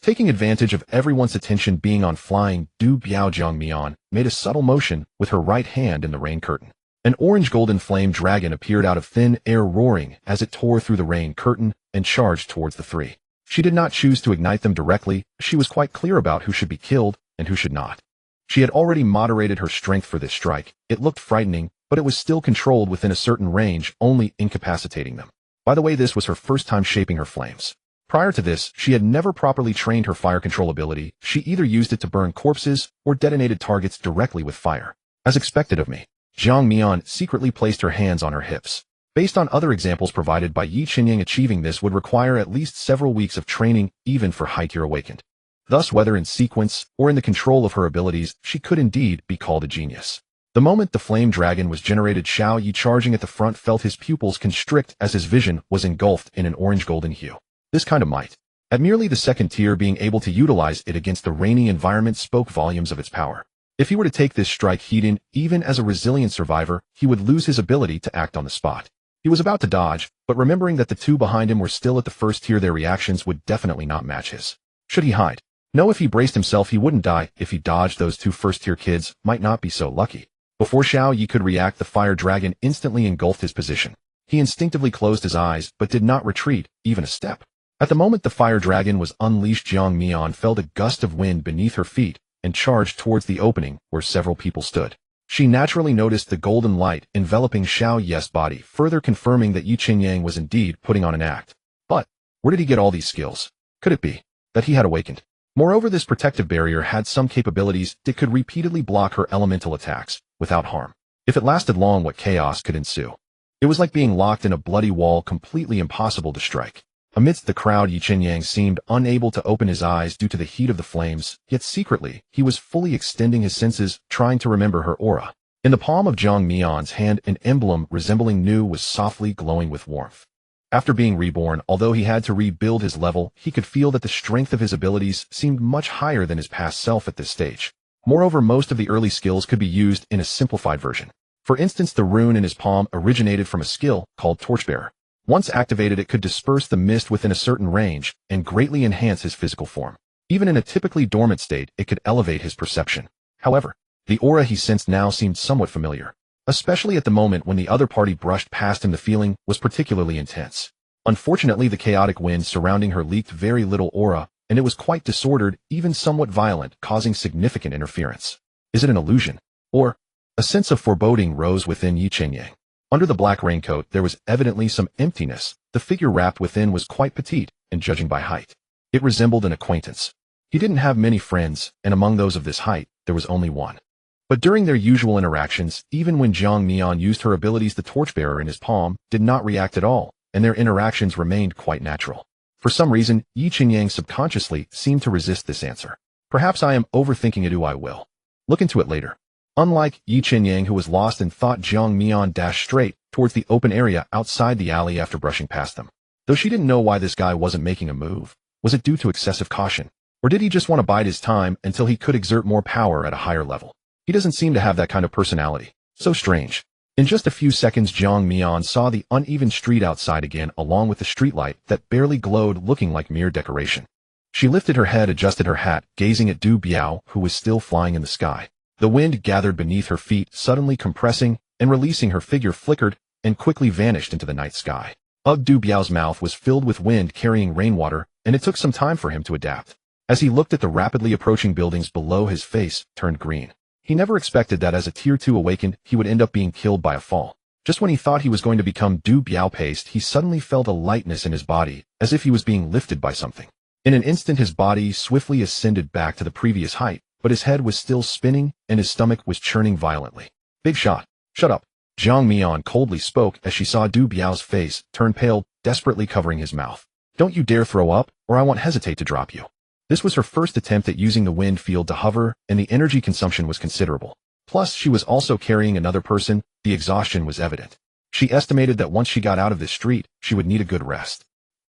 Taking advantage of everyone's attention being on flying, Du Biao, Zhang Mian made a subtle motion with her right hand in the rain curtain. An orange-golden flame dragon appeared out of thin air, roaring as it tore through the rain curtain and charged towards the 3. She did not choose to ignite them directly. She was quite clear about who should be killed and who should not. She had already moderated her strength for this strike. It looked frightening, but it was still controlled within a certain range, only incapacitating them. By the way, this was her first time shaping her flames. Prior to this, she had never properly trained her fire control ability. She either used it to burn corpses or detonated targets directly with fire. As expected of me, Zhang Mian secretly placed her hands on her hips. Based on other examples provided by Yi Qinying, achieving this would require at least several weeks of training, even for high-tier awakened. Thus, whether in sequence or in the control of her abilities, she could indeed be called a genius. The moment the flame dragon was generated, Xiao Yi, charging at the front, felt his pupils constrict as his vision was engulfed in an orange-golden hue. This kind of might, at merely the second tier, being able to utilize it against the rainy environment, spoke volumes of its power. If he were to take this strike heat-in, even as a resilient survivor, he would lose his ability to act on the spot. He was about to dodge, but remembering that the 2 behind him were still at the first tier, their reactions would definitely not match his. Should he hide? No, if he braced himself, he wouldn't die. If he dodged, those 2 first-tier kids might not be so lucky. Before Xiao Yi could react, the fire dragon instantly engulfed his position. He instinctively closed his eyes, but did not retreat, even a step. At the moment the fire dragon was unleashed, Zhang Mian felt a gust of wind beneath her feet and charged towards the opening where several people stood. She naturally noticed the golden light enveloping Xiao Yi's body, further confirming that Yi Qinying was indeed putting on an act. But where did he get all these skills? Could it be that he had awakened? Moreover, this protective barrier had some capabilities that could repeatedly block her elemental attacks without harm. If it lasted long, what chaos could ensue? It was like being locked in a bloody wall, completely impossible to strike. Amidst the crowd, Yi Qinying seemed unable to open his eyes due to the heat of the flames, yet secretly, he was fully extending his senses, trying to remember her aura. In the palm of Zhang Mian's hand, an emblem resembling Nu was softly glowing with warmth. After being reborn, although he had to rebuild his level, he could feel that the strength of his abilities seemed much higher than his past self at this stage. Moreover, most of the early skills could be used in a simplified version. For instance, the rune in his palm originated from a skill called Torchbearer. Once activated, it could disperse the mist within a certain range and greatly enhance his physical form. Even in a typically dormant state, it could elevate his perception. However, the aura he sensed now seemed somewhat familiar. Especially at the moment when the other party brushed past him, the feeling was particularly intense. Unfortunately, the chaotic wind surrounding her leaked very little aura, and it was quite disordered, even somewhat violent, causing significant interference. Is it an illusion? Or? A sense of foreboding rose within Yi Qianyang. Under the black raincoat, there was evidently some emptiness. The figure wrapped within was quite petite, and judging by height, it resembled an acquaintance. He didn't have many friends, and among those of this height, there was only one. But during their usual interactions, even when Zhang Mian used her abilities, the torchbearer in his palm did not react at all, and their interactions remained quite natural. For some reason, Yi Qianyang subconsciously seemed to resist this answer. Perhaps I am overthinking it. I will look into it later. Unlike Yi Qianyang, who was lost in thought, Zhang Mian dashed straight towards the open area outside the alley after brushing past them. Though she didn't know why this guy wasn't making a move. Was it due to excessive caution? Or did he just want to bide his time until he could exert more power at a higher level? He doesn't seem to have that kind of personality. So strange. In just a few seconds, Zhang Mian saw the uneven street outside again, along with the streetlight that barely glowed, looking like mere decoration. She lifted her head, adjusted her hat, gazing at Du Biao, who was still flying in the sky. The wind gathered beneath her feet, suddenly compressing and releasing. Her figure flickered and quickly vanished into the night sky. Du Biao's mouth was filled with wind carrying rainwater, and it took some time for him to adapt. As he looked at the rapidly approaching buildings below, his face turned green. He never expected that as a Tier 2 awakened, he would end up being killed by a fall. Just when he thought he was going to become Du Biao paste, he suddenly felt a lightness in his body, as if he was being lifted by something. In an instant, his body swiftly ascended back to the previous height, but his head was still spinning and his stomach was churning violently. Big shot. Shut up. Zhang Mian coldly spoke as she saw Du Biao's face turn pale, desperately covering his mouth. Don't you dare throw up, or I won't hesitate to drop you. This was her first attempt at using the wind field to hover, and the energy consumption was considerable. Plus, she was also carrying another person. The exhaustion was evident. She estimated that once she got out of this street, she would need a good rest.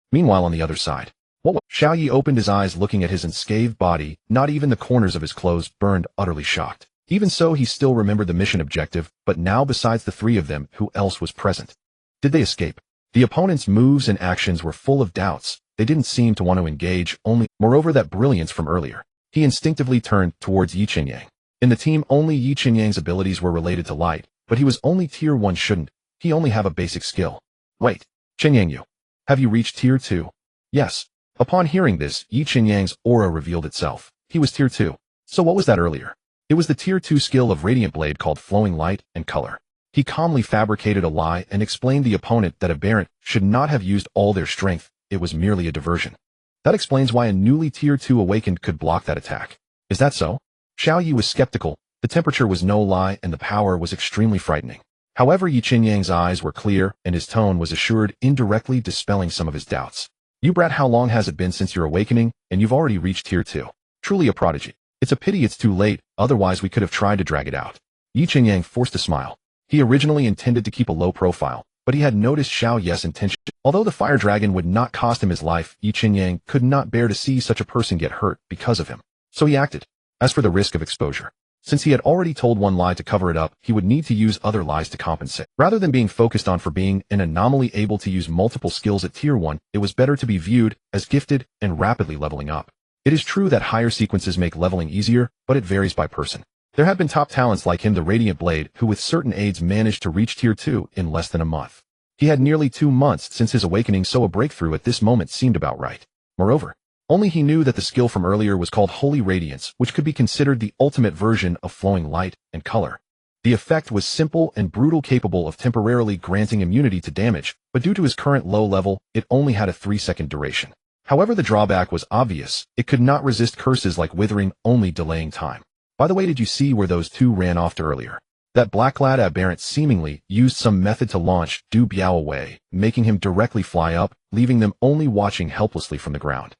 Meanwhile, on the other side, Xiao Yi opened his eyes, looking at his unscathed body. Not even the corners of his clothes burned, utterly shocked. Even so, he still remembered the mission objective, but now besides the three of them, who else was present? Did they escape? The opponent's moves and actions were full of doubts. They didn't seem to want to engage, moreover that brilliance from earlier. He instinctively turned towards Yi Qianyang. In the team, only Yi Qianyang's abilities were related to light, but he was only Tier 1. Shouldn't he only have a basic skill? Wait, Qianyang, have you reached Tier 2? Yes. Upon hearing this, Yi Qianyang's aura revealed itself. He was Tier 2. So what was that earlier? It was the Tier 2 skill of Radiant Blade called Flowing Light and Color. He calmly fabricated a lie and explained the opponent that Aberrant should not have used all their strength. It was merely a diversion. That explains why a newly Tier 2 awakened could block that attack. Is that so? Xiao Yi was skeptical. The temperature was no lie and the power was extremely frightening. However, Yi Qianyang's eyes were clear and his tone was assured, indirectly dispelling some of his doubts. You brat, how long has it been since your awakening, and you've already reached Tier 2? Truly a prodigy. It's a pity it's too late, otherwise we could have tried to drag it out. Yi Qianyang forced a smile. He originally intended to keep a low profile, but he had noticed Xiao Yi's intention. Although the fire dragon would not cost him his life, Yi Qianyang could not bear to see such a person get hurt because of him. So he acted. As for the risk of exposure, since he had already told one lie to cover it up, he would need to use other lies to compensate. Rather than being focused on for being an anomaly able to use multiple skills at Tier 1, it was better to be viewed as gifted and rapidly leveling up. It is true that higher sequences make leveling easier, but it varies by person. There have been top talents like him, the Radiant Blade, who with certain aids managed to reach Tier 2 in less than a month. He had nearly 2 months since his awakening, so a breakthrough at this moment seemed about right. Moreover, only he knew that the skill from earlier was called Holy Radiance, which could be considered the ultimate version of Flowing Light and Color. The effect was simple and brutal, capable of temporarily granting immunity to damage, but due to his current low level, it only had a 3-second duration. However, the drawback was obvious. It could not resist curses like withering, only delaying time. By the way, did you see where those two ran off to earlier? That black-clad aberrant seemingly used some method to launch Du Biao away, making him directly fly up, leaving them only watching helplessly from the ground.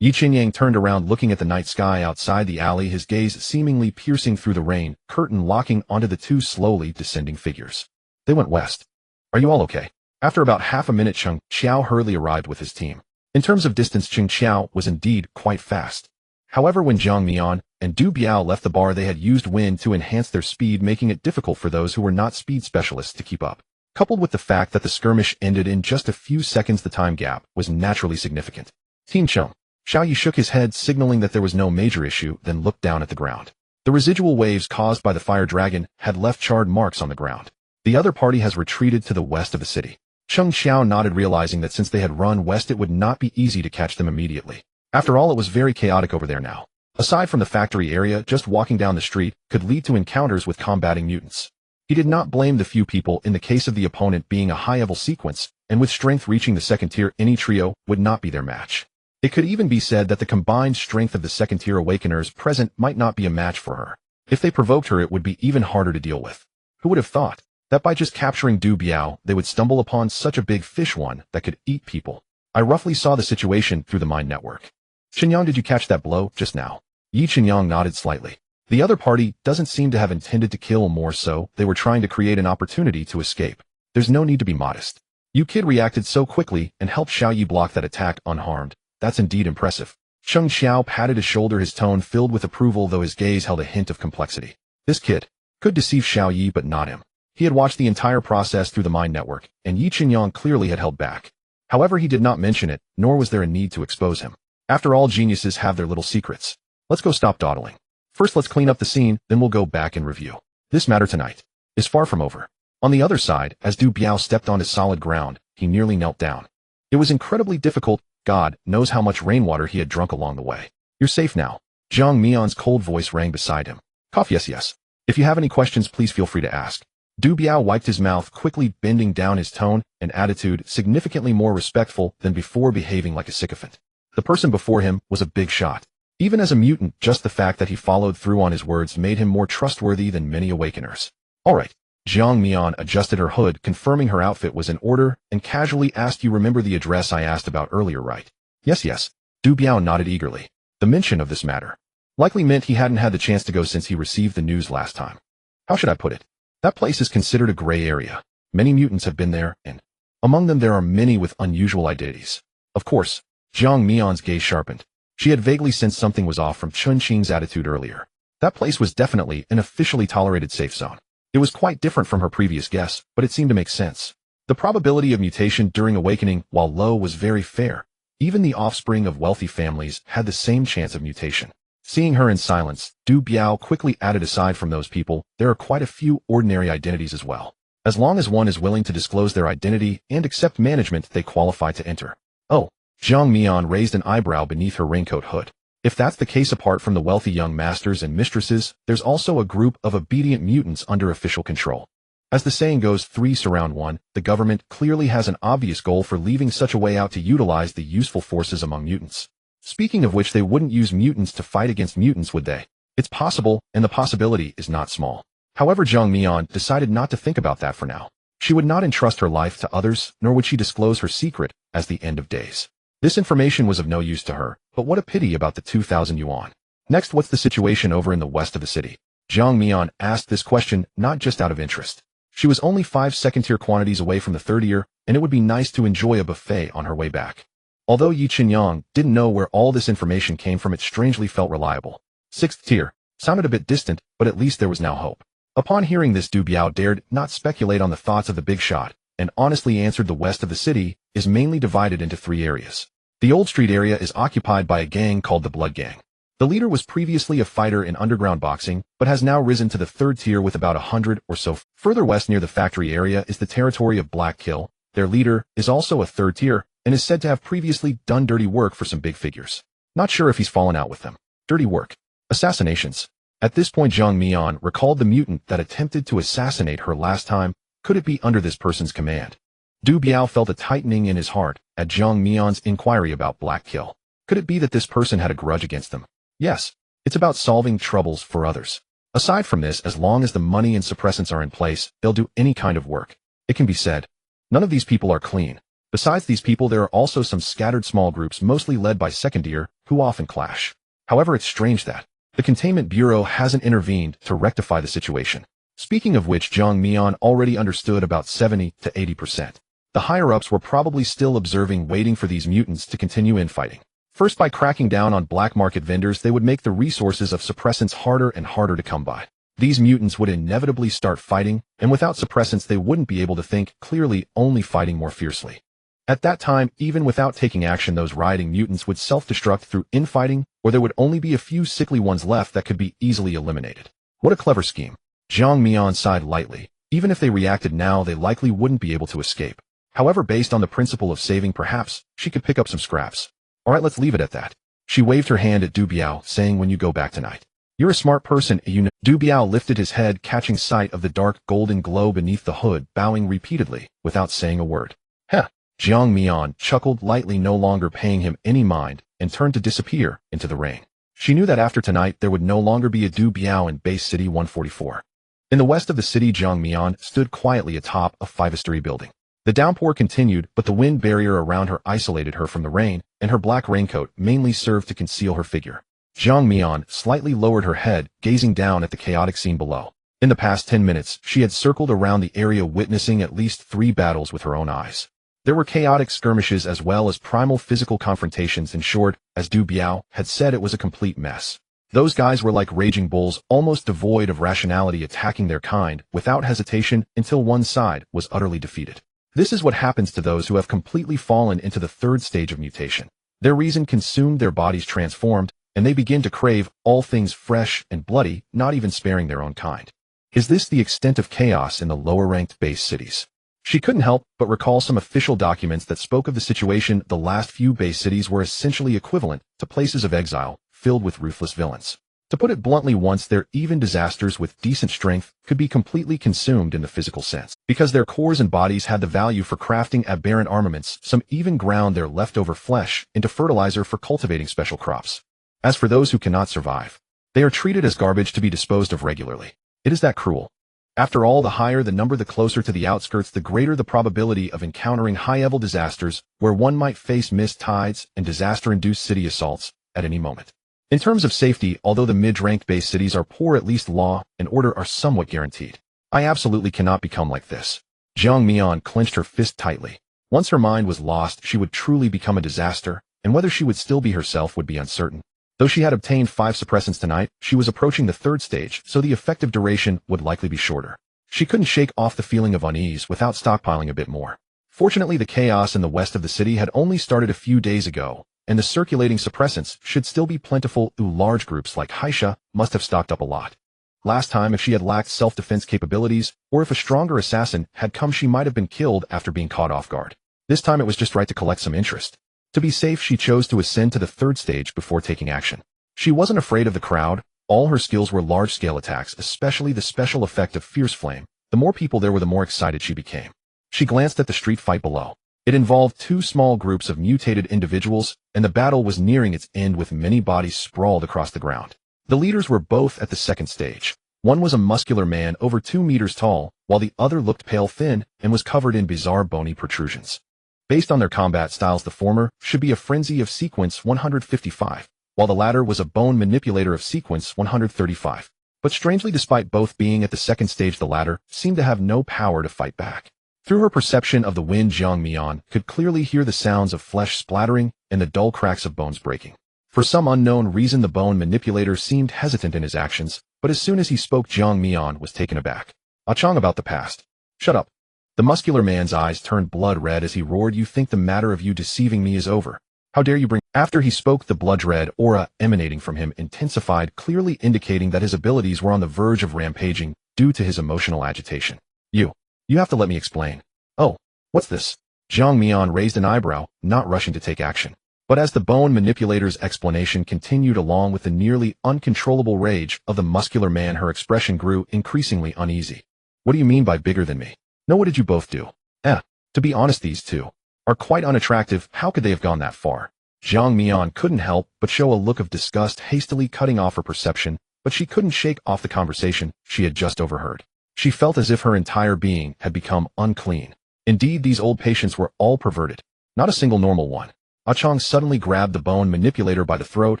Yi Qianyang turned around, looking at the night sky outside the alley, his gaze seemingly piercing through the rain curtain, locking onto the two slowly descending figures. They went west. Are you all okay? After about half a minute, Cheng Xiao hurriedly arrived with his team. In terms of distance, Cheng Xiao was indeed quite fast. However, when Zhang Mian and Du Biao left the bar, they had used wind to enhance their speed, making it difficult for those who were not speed specialists to keep up. Coupled with the fact that the skirmish ended in just a few seconds, the time gap was naturally significant. Team Cheng Xiaoyi shook his head, signaling that there was no major issue, then looked down at the ground. The residual waves caused by the fire dragon had left charred marks on the ground. The other party has retreated to the west of the city. Cheng Xiao nodded, realizing that since they had run west, it would not be easy to catch them immediately. After all, it was very chaotic over there now. Aside from the factory area, just walking down the street could lead to encounters with combating mutants. He did not blame the few people in the case of the opponent being a high-level sequence, and with strength reaching the second tier, any trio would not be their match. It could even be said that the combined strength of the second-tier awakeners present might not be a match for her. If they provoked her, it would be even harder to deal with. Who would have thought that by just capturing Du Biao, they would stumble upon such a big fish, one that could eat people? I roughly saw the situation through the mind network. Qinyang, did you catch that blow just now? Yi Qinyang nodded slightly. The other party doesn't seem to have intended to kill, more so they were trying to create an opportunity to escape. There's no need to be modest. You kid reacted so quickly and helped Xiao Yi block that attack unharmed. That's indeed impressive. Cheng Xiao patted his shoulder, his tone filled with approval, though his gaze held a hint of complexity. This kid could deceive Xiao Yi, but not him. He had watched the entire process through the mind network, and Yi Qinyang clearly had held back. However, he did not mention it, nor was there a need to expose him. After all, geniuses have their little secrets. Let's go stop dawdling. First, let's clean up the scene, then we'll go back and review. This matter tonight is far from over. On the other side, as Du Biao stepped onto solid ground, he nearly knelt down. It was incredibly difficult. God knows how much rainwater he had drunk along the way. You're safe now. Zhang Mian's cold voice rang beside him. Cough, yes. If you have any questions, please feel free to ask. Du Biao wiped his mouth, quickly bending down, his tone and attitude significantly more respectful than before, behaving like a sycophant. The person before him was a big shot. Even as a mutant, just the fact that he followed through on his words made him more trustworthy than many awakeners. All right. Zhang Mian adjusted her hood, confirming her outfit was in order, and casually asked, you remember the address I asked about earlier, right? Yes. Du Biao nodded eagerly. The mention of this matter likely meant he hadn't had the chance to go since he received the news last time. How should I put it? That place is considered a gray area. Many mutants have been there, and among them there are many with unusual identities. Of course, Zhang Mian's gaze sharpened. She had vaguely sensed something was off from Chun Qing's attitude earlier. That place was definitely an officially tolerated safe zone. It was quite different from her previous guess, but it seemed to make sense. The probability of mutation during awakening, while low, was very fair. Even the offspring of wealthy families had the same chance of mutation. Seeing her in silence, Du Biao quickly added, aside from those people, there are quite a few ordinary identities as well. As long as one is willing to disclose their identity and accept management, they qualify to enter. Oh, Zhang Mian raised an eyebrow beneath her raincoat hood. If that's the case, apart from the wealthy young masters and mistresses, there's also a group of obedient mutants under official control. As the saying goes, 3 surround 1, the government clearly has an obvious goal for leaving such a way out to utilize the useful forces among mutants. Speaking of which, they wouldn't use mutants to fight against mutants, would they? It's possible, and the possibility is not small. However, Zhang Mian decided not to think about that for now. She would not entrust her life to others, nor would she disclose her secret as the end of days. This information was of no use to her, but what a pity about the 2,000 yuan. Next, what's the situation over in the west of the city? Zhang Mian asked this question not just out of interest. She was only 5 second-tier quantities away from the 3rd tier, and it would be nice to enjoy a buffet on her way back. Although Yi Qinyang didn't know where all this information came from, it strangely felt reliable. 6th tier sounded a bit distant, but at least there was now hope. Upon hearing this, Du Biao dared not speculate on the thoughts of the big shot, and honestly answered, the west of the city is mainly divided into 3 areas. The Old Street area is occupied by a gang called the Blood Gang. The leader was previously a fighter in underground boxing, but has now risen to the 3rd tier with about 100 or so. Further west near the factory area is the territory of Black Kill. Their leader is also a 3rd tier, and is said to have previously done dirty work for some big figures. Not sure if he's fallen out with them. Dirty work. Assassinations. At this point, Zhang Mian recalled the mutant that attempted to assassinate her last time. Could it be under this person's command? Du Biao felt a tightening in his heart at Zhang Mian's inquiry about Black Kill. Could it be that this person had a grudge against them? Yes, it's about solving troubles for others. Aside from this, as long as the money and suppressants are in place, they'll do any kind of work. It can be said, none of these people are clean. Besides these people, there are also some scattered small groups, mostly led by second tier, who often clash. However, it's strange that the Containment Bureau hasn't intervened to rectify the situation. Speaking of which, Zhang Mian already understood about 70 to 80%. The higher-ups were probably still observing, waiting for these mutants to continue infighting. First, by cracking down on black market vendors, they would make the resources of suppressants harder and harder to come by. These mutants would inevitably start fighting, and without suppressants they wouldn't be able to think clearly, only fighting more fiercely. At that time, even without taking action, those rioting mutants would self-destruct through infighting, or there would only be a few sickly ones left that could be easily eliminated. What a clever scheme. Jiang Mian sighed lightly. Even if they reacted now, they likely wouldn't be able to escape. However, based on the principle of saving, perhaps she could pick up some scraps. Alright, let's leave it at that. She waved her hand at Du Biao, saying, when you go back tonight. You're a smart person, you know. Du Biao lifted his head, catching sight of the dark golden glow beneath the hood, bowing repeatedly, without saying a word. Heh. Jiang Mian chuckled lightly, no longer paying him any mind, and turned to disappear into the rain. She knew that after tonight there would no longer be a Du Biao in Base City 144. In the west of the city, Jiang Mian stood quietly atop a five-story building. The downpour continued, but the wind barrier around her isolated her from the rain, and her black raincoat mainly served to conceal her figure. Jiang Mian slightly lowered her head, gazing down at the chaotic scene below. In the past 10 minutes, she had circled around the area, witnessing at least 3 battles with her own eyes. There were chaotic skirmishes as well as primal physical confrontations. In short, as Du Biao had said, it was a complete mess. Those guys were like raging bulls, almost devoid of rationality, attacking their kind without hesitation until one side was utterly defeated. This is what happens to those who have completely fallen into the third stage of mutation. Their reason consumed, their bodies transformed, and they begin to crave all things fresh and bloody, not even sparing their own kind. Is this the extent of chaos in the lower-ranked base cities? She couldn't help but recall some official documents that spoke of the situation. The last few base cities were essentially equivalent to places of exile, filled with ruthless villains. To put it bluntly, once there, even disasters with decent strength could be completely consumed in the physical sense. Because their cores and bodies had the value for crafting aberrant armaments, some even ground their leftover flesh into fertilizer for cultivating special crops. As for those who cannot survive, they are treated as garbage to be disposed of regularly. It is that cruel. After all, the higher the number, the closer to the outskirts, the greater the probability of encountering high-level disasters where one might face mist tides and disaster-induced city assaults at any moment. In terms of safety, although the mid-ranked base cities are poor, at least law and order are somewhat guaranteed. I absolutely cannot become like this. Jiang Mian clenched her fist tightly. Once her mind was lost, she would truly become a disaster, and whether she would still be herself would be uncertain. Though she had obtained 5 suppressants tonight, she was approaching the third stage, so the effective duration would likely be shorter. She couldn't shake off the feeling of unease without stockpiling a bit more. Fortunately, the chaos in the west of the city had only started a few days ago, and the circulating suppressants should still be plentiful. Large groups like Haisha must have stocked up a lot. Last time, if she had lacked self-defense capabilities, or if a stronger assassin had come, she might have been killed after being caught off guard. This time it was just right to collect some interest. To be safe, she chose to ascend to the third stage before taking action. She wasn't afraid of the crowd. All her skills were large-scale attacks, especially the special effect of Fierce Flame. The more people there were, the more excited she became. She glanced at the street fight below. It involved 2 small groups of mutated individuals, and the battle was nearing its end with many bodies sprawled across the ground. The leaders were both at the second stage. One was a muscular man over 2 meters tall, while the other looked pale, thin, and was covered in bizarre bony protrusions. Based on their combat styles, the former should be a frenzy of sequence 155, while the latter was a bone manipulator of sequence 135. But strangely, despite both being at the second stage, the latter seemed to have no power to fight back. Through her perception of the wind, Jiang Mian could clearly hear the sounds of flesh splattering and the dull cracks of bones breaking. For some unknown reason, the bone manipulator seemed hesitant in his actions, but as soon as he spoke, Jiang Mian was taken aback. Chang about the past. Shut up. The muscular man's eyes turned blood red as he roared, you think the matter of you deceiving me is over? How dare you bring— After he spoke, the blood-red aura emanating from him intensified, clearly indicating that his abilities were on the verge of rampaging due to his emotional agitation. You have to let me explain. Oh, what's this? Jiang Mian raised an eyebrow, not rushing to take action. But as the bone manipulator's explanation continued along with the nearly uncontrollable rage of the muscular man, her expression grew increasingly uneasy. What do you mean by bigger than me? No, what did you both do? To be honest, these two are quite unattractive. How could they have gone that far? Jiang Mian couldn't help but show a look of disgust, hastily cutting off her perception, but she couldn't shake off the conversation she had just overheard. She felt as if her entire being had become unclean. Indeed, these old patients were all perverted. Not a single normal one. Chang suddenly grabbed the bone manipulator by the throat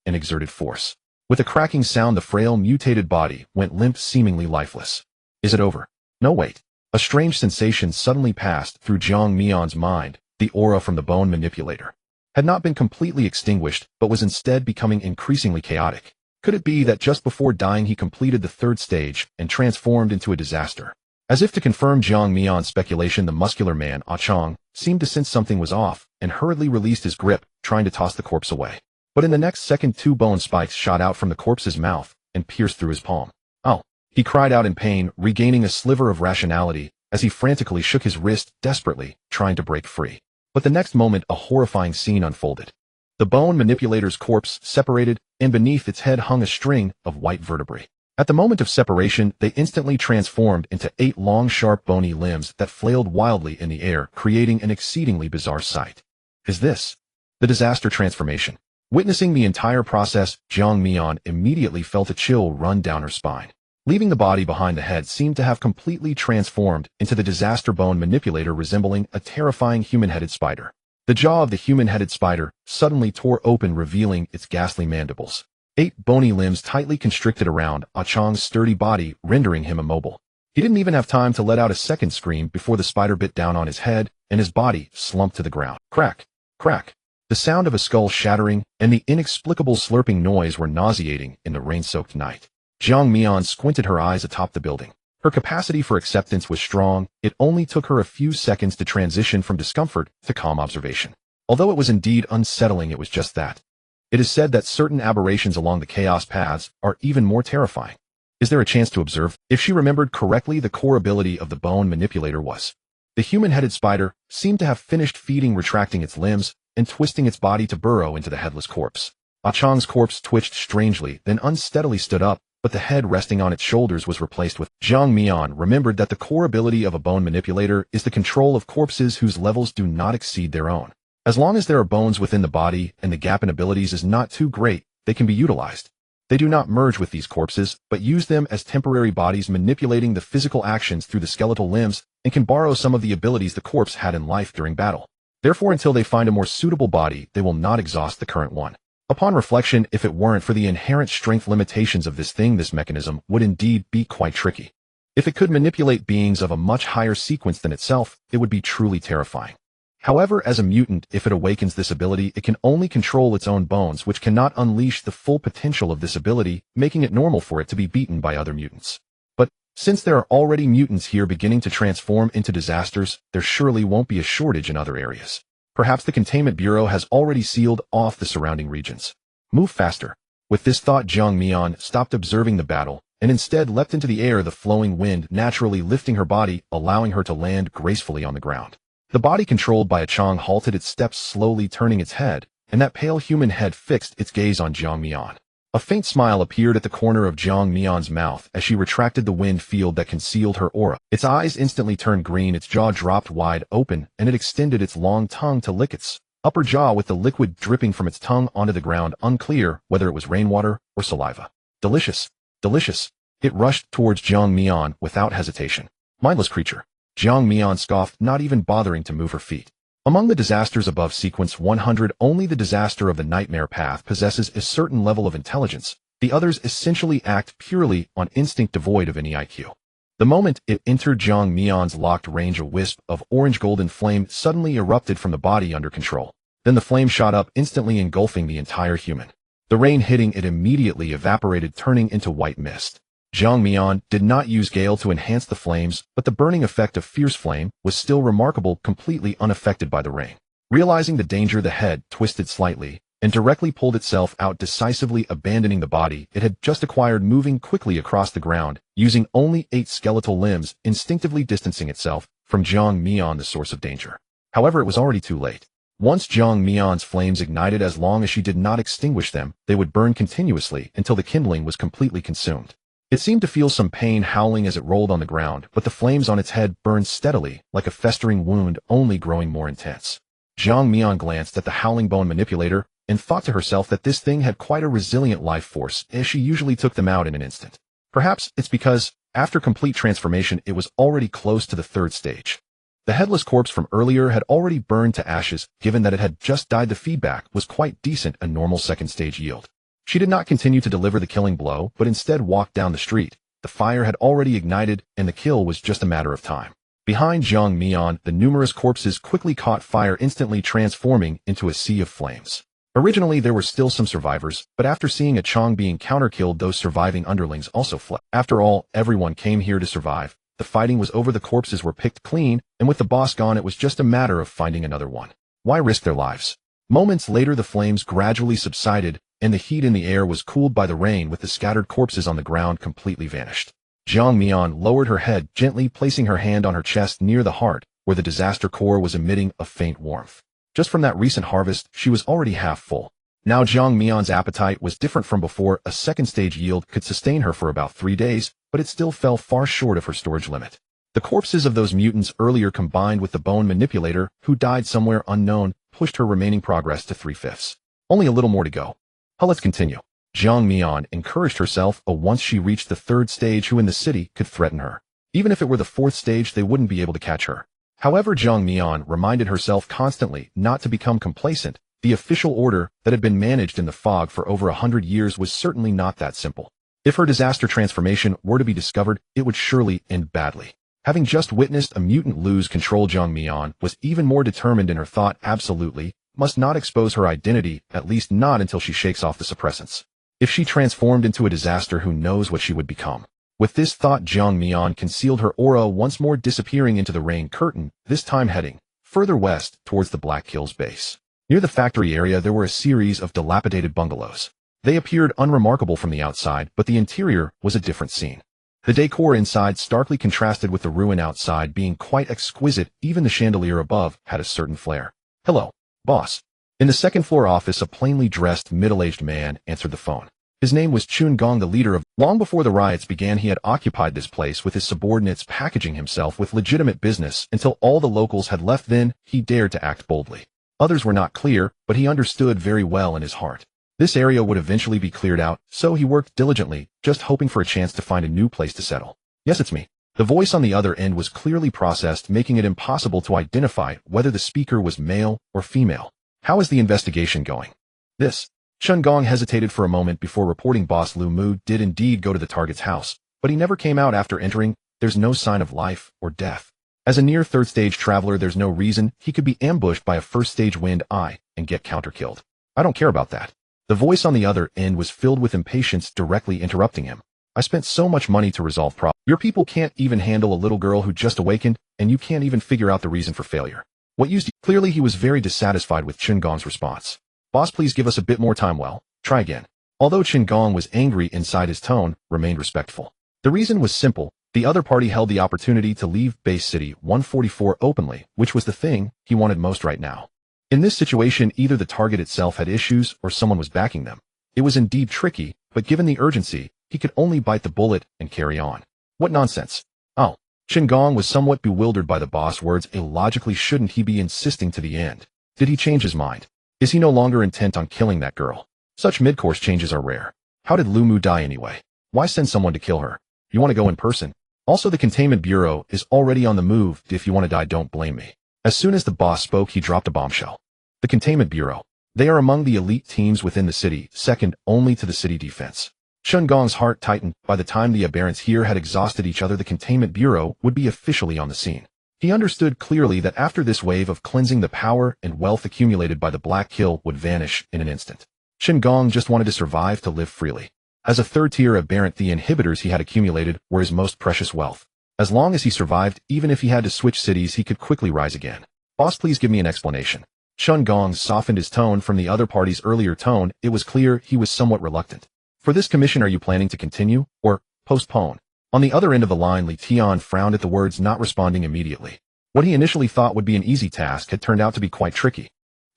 and exerted force. With a cracking sound, the frail, mutated body went limp, seemingly lifeless. Is it over? No, wait. A strange sensation suddenly passed through Jiang Mian's mind. The aura from the bone manipulator had not been completely extinguished, but was instead becoming increasingly chaotic. Could it be that just before dying he completed the third stage and transformed into a disaster? As if to confirm Jiang Mian's speculation, the muscular man, Ah Chang, seemed to sense something was off and hurriedly released his grip, trying to toss the corpse away. But in the next second, two bone spikes shot out from the corpse's mouth and pierced through his palm. "Oh!" He cried out in pain, regaining a sliver of rationality as he frantically shook his wrist desperately, trying to break free. But the next moment, a horrifying scene unfolded. The bone manipulator's corpse separated, and beneath its head hung a string of white vertebrae. At the moment of separation, they instantly transformed into 8 long, sharp, bony limbs that flailed wildly in the air, creating an exceedingly bizarre sight. Is this the disaster transformation? Witnessing the entire process, Jiang Mian immediately felt a chill run down her spine. Leaving the body behind, the head seemed to have completely transformed into the disaster bone manipulator, resembling a terrifying human-headed spider. The jaw of the human-headed spider suddenly tore open, revealing its ghastly mandibles. 8 bony limbs tightly constricted around Ah Chang's sturdy body, rendering him immobile. He didn't even have time to let out a second scream before the spider bit down on his head, and his body slumped to the ground. Crack! Crack! The sound of a skull shattering and the inexplicable slurping noise were nauseating in the rain-soaked night. Jiang Mian squinted her eyes atop the building. Her capacity for acceptance was strong. It only took her a few seconds to transition from discomfort to calm observation. Although it was indeed unsettling, it was just that. It is said that certain aberrations along the chaos paths are even more terrifying. Is there a chance to observe? If she remembered correctly, the core ability of the bone manipulator was. The human-headed spider seemed to have finished feeding, retracting its limbs and twisting its body to burrow into the headless corpse. Ah Chang's corpse twitched strangely, then unsteadily stood up, but the head resting on its shoulders was replaced with. Jiang Mian remembered that the core ability of a bone manipulator is the control of corpses whose levels do not exceed their own. As long as there are bones within the body and the gap in abilities is not too great, they can be utilized. They do not merge with these corpses, but use them as temporary bodies, manipulating the physical actions through the skeletal limbs, and can borrow some of the abilities the corpse had in life during battle. Therefore, until they find a more suitable body, they will not exhaust the current one. Upon reflection, if it weren't for the inherent strength limitations of this thing, this mechanism would indeed be quite tricky. If it could manipulate beings of a much higher sequence than itself, it would be truly terrifying. However, as a mutant, if it awakens this ability, it can only control its own bones, which cannot unleash the full potential of this ability, making it normal for it to be beaten by other mutants. But since there are already mutants here beginning to transform into disasters, there surely won't be a shortage in other areas. Perhaps the Containment Bureau has already sealed off the surrounding regions. Move faster. With this thought, Jiang Mian stopped observing the battle and instead leapt into the air, the flowing wind naturally lifting her body, allowing her to land gracefully on the ground. The body controlled by Ah Chang halted its steps, slowly turning its head, and that pale human head fixed its gaze on Jiang Mian. A faint smile appeared at the corner of Jiang Mian's mouth as she retracted the wind field that concealed her aura. Its eyes instantly turned green, its jaw dropped wide open, and it extended its long tongue to lick its upper jaw with the liquid dripping from its tongue onto the ground, unclear whether it was rainwater or saliva. Delicious. Delicious. It rushed towards Jiang Mian without hesitation. Mindless creature. Jiang Mian scoffed, not even bothering to move her feet. Among the disasters above sequence 100, only the disaster of the nightmare path possesses a certain level of intelligence. The others essentially act purely on instinct, devoid of any IQ. The moment it entered Jiang Mian's locked range, a wisp of orange-golden flame suddenly erupted from the body under control. Then the flame shot up, instantly engulfing the entire human. The rain hitting it immediately evaporated, turning into white mist. Jiang Mian did not use gale to enhance the flames, but the burning effect of fierce flame was still remarkable, completely unaffected by the rain. Realizing the danger, the head twisted slightly and directly pulled itself out, decisively abandoning the body it had just acquired, moving quickly across the ground, using only 8 skeletal limbs, instinctively distancing itself from Jiang Mian, the source of danger. However, it was already too late. Once Jiang Mian's flames ignited, as long as she did not extinguish them, they would burn continuously until the kindling was completely consumed. It seemed to feel some pain howling as it rolled on the ground, but the flames on its head burned steadily, like a festering wound, only growing more intense. Jiang Mian glanced at the howling bone manipulator and thought to herself that this thing had quite a resilient life force, as she usually took them out in an instant. Perhaps it's because, after complete transformation, it was already close to the 3rd stage. The headless corpse from earlier had already burned to ashes. Given that it had just died, the feedback was quite decent, a normal 2nd stage yield. She did not continue to deliver the killing blow, but instead walked down the street. The fire had already ignited, and the kill was just a matter of time. Behind Jiang Mian, the numerous corpses quickly caught fire, instantly transforming into a sea of flames. Originally, there were still some survivors, but after seeing a Chong being counter-killed, those surviving underlings also fled. After all, everyone came here to survive. The fighting was over, the corpses were picked clean, and with the boss gone, it was just a matter of finding another one. Why risk their lives? Moments later, the flames gradually subsided, and the heat in the air was cooled by the rain, with the scattered corpses on the ground completely vanished. Jiang Mian lowered her head, gently placing her hand on her chest near the heart, where the disaster core was emitting a faint warmth. Just from that recent harvest, she was already half full. Now Jiang Mian's appetite was different from before. A second stage yield could sustain her for about 3 days, but it still fell far short of her storage limit. The corpses of those mutants earlier, combined with the bone manipulator, who died somewhere unknown, pushed her remaining progress to 3/5. Only a little more to go. Let's continue. Jiang Mian encouraged herself. Once she reached the 3rd stage, who in the city could threaten her? Even if it were the 4th stage, they wouldn't be able to catch her. However, Jiang Mian reminded herself constantly not to become complacent. The official order that had been managed in the fog for over 100 years was certainly not that simple. If her disaster transformation were to be discovered, it would surely end badly. Having just witnessed a mutant lose control, Jiang Mian was even more determined in her thought. Absolutely must not expose her identity, at least not until she shakes off the suppressants. If she transformed into a disaster, who knows what she would become. With this thought, Jiang Mian concealed her aura, once more disappearing into the rain curtain, this time heading further west towards the Black Hills base. Near the factory area, there were a series of dilapidated bungalows. They appeared unremarkable from the outside, but the interior was a different scene. The decor inside starkly contrasted with the ruin outside, being quite exquisite. Even the chandelier above had a certain flair. "Hello, boss." In the second-floor office, a plainly dressed, middle-aged man answered the phone. His name was Chun Gong, the leader of... Long before the riots began, he had occupied this place with his subordinates, packaging himself with legitimate business until all the locals had left. Then he dared to act boldly. Others were not clear, but he understood very well in his heart. This area would eventually be cleared out, so he worked diligently, just hoping for a chance to find a new place to settle. "Yes, it's me." The voice on the other end was clearly processed, making it impossible to identify whether the speaker was male or female. "How is the investigation going?" "This." Chun Gong hesitated for a moment before reporting. Boss Lu Mu did indeed go to the target's house, but he never came out after entering. There's no sign of life or death. As a near 3rd stage traveler, there's no reason he could be ambushed by a 1st stage wind eye and get counter-killed. "I don't care about that." The voice on the other end was filled with impatience, directly interrupting him. "I spent so much money to resolve problems. Your people can't even handle a little girl who just awakened, and you can't even figure out the reason for failure. What used you?" Clearly, he was very dissatisfied with Chun Gong's response. "Boss, please give us a bit more time." "Well, try again." Although Chun Gong was angry inside, his tone remained respectful. The reason was simple. The other party held the opportunity to leave Base City 144 openly, which was the thing he wanted most right now. In this situation, either the target itself had issues or someone was backing them. It was indeed tricky, but given the urgency, he could only bite the bullet and carry on. "What nonsense." "Oh." Chun Gong was somewhat bewildered by the boss' words. Illogically, shouldn't he be insisting to the end? Did he change his mind? Is he no longer intent on killing that girl? Such mid-course changes are rare. How did Lu Mu die anyway? Why send someone to kill her? You want to go in person? Also, the Containment Bureau is already on the move. If you want to die, don't blame me. As soon as the boss spoke, he dropped a bombshell. The Containment Bureau. They are among the elite teams within the city, second only to the city defense. Chun Gong's heart tightened. By the time the aberrants here had exhausted each other, the Containment Bureau would be officially on the scene. He understood clearly that after this wave of cleansing, the power and wealth accumulated by the Black Hill would vanish in an instant. Chun Gong just wanted to survive, to live freely. As a 3rd-tier aberrant, the inhibitors he had accumulated were his most precious wealth. As long as he survived, even if he had to switch cities, he could quickly rise again. "Boss, please give me an explanation." Chun Gong softened his tone from the other party's earlier tone. It was clear he was somewhat reluctant. "For this commission, are you planning to continue or postpone?" On the other end of the line, Li Tian frowned at the words, not responding immediately. What he initially thought would be an easy task had turned out to be quite tricky.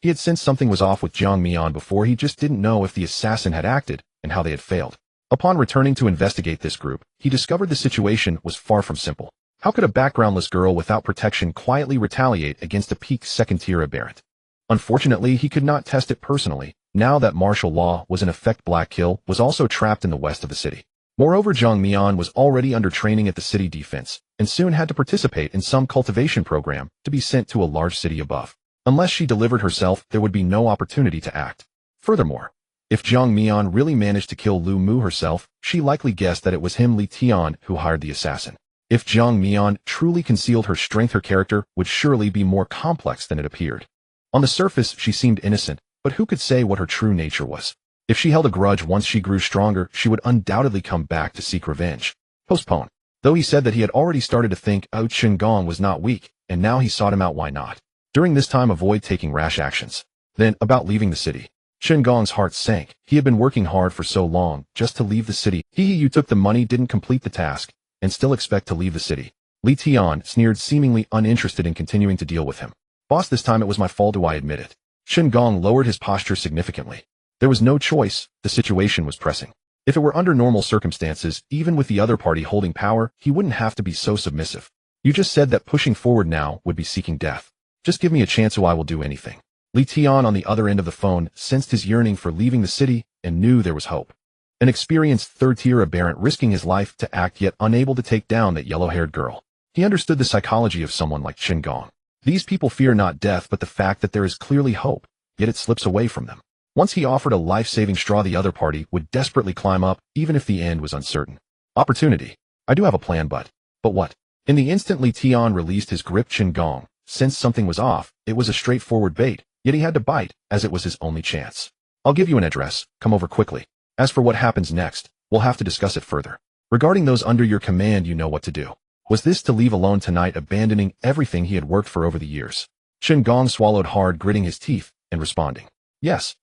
He had sensed something was off with Jiang Mian before. He just didn't know if the assassin had acted and how they had failed. Upon returning to investigate this group, he discovered the situation was far from simple. How could a backgroundless girl without protection quietly retaliate against a peak 2nd-tier aberrant? Unfortunately, he could not test it personally. Now that martial law was in effect, Black Hill was also trapped in the west of the city. Moreover, Jiang Mian was already under training at the city defense, and soon had to participate in some cultivation program to be sent to a large city above. Unless she delivered herself, there would be no opportunity to act. Furthermore, if Jiang Mian really managed to kill Lu Mu herself, she likely guessed that it was him, Li Tian, who hired the assassin. If Jiang Mian truly concealed her strength, her character would surely be more complex than it appeared. On the surface, she seemed innocent, but who could say what her true nature was? If she held a grudge once she grew stronger, she would undoubtedly come back to seek revenge. Postpone. Though he said that he had already started to think Chen Gong was not weak, and now he sought him out, why not? During this time, avoid taking rash actions. Then, about leaving the city. Chen Gong's heart sank. He had been working hard for so long, just to leave the city. You took the money, didn't complete the task, and still expect to leave the city. Li Tian sneered, seemingly uninterested in continuing to deal with him. Boss, this time it was my fault, do I admit it? Chen Gong lowered his posture significantly. There was no choice, the situation was pressing. If it were under normal circumstances, even with the other party holding power, he wouldn't have to be so submissive. You just said that pushing forward now would be seeking death. Just give me a chance, or I will do anything. Li Tian on the other end of the phone sensed his yearning for leaving the city and knew there was hope. An experienced third-tier aberrant risking his life to act, yet unable to take down that yellow-haired girl. He understood the psychology of someone like Chen Gong. These people fear not death but the fact that there is clearly hope, yet it slips away from them. Once he offered a life-saving straw, the other party would desperately climb up, even if the end was uncertain. Opportunity. I do have a plan, but what? In the instant Li Tian released his grip, Chen Gong sensed something was off. It was a straightforward bait, yet he had to bite, as it was his only chance. I'll give you an address, come over quickly. As for what happens next, we'll have to discuss it further. Regarding those under your command, you know what to do. Was this to leave alone tonight, abandoning everything he had worked for over the years? Chen Gong swallowed hard, gritting his teeth, and responding, Yes.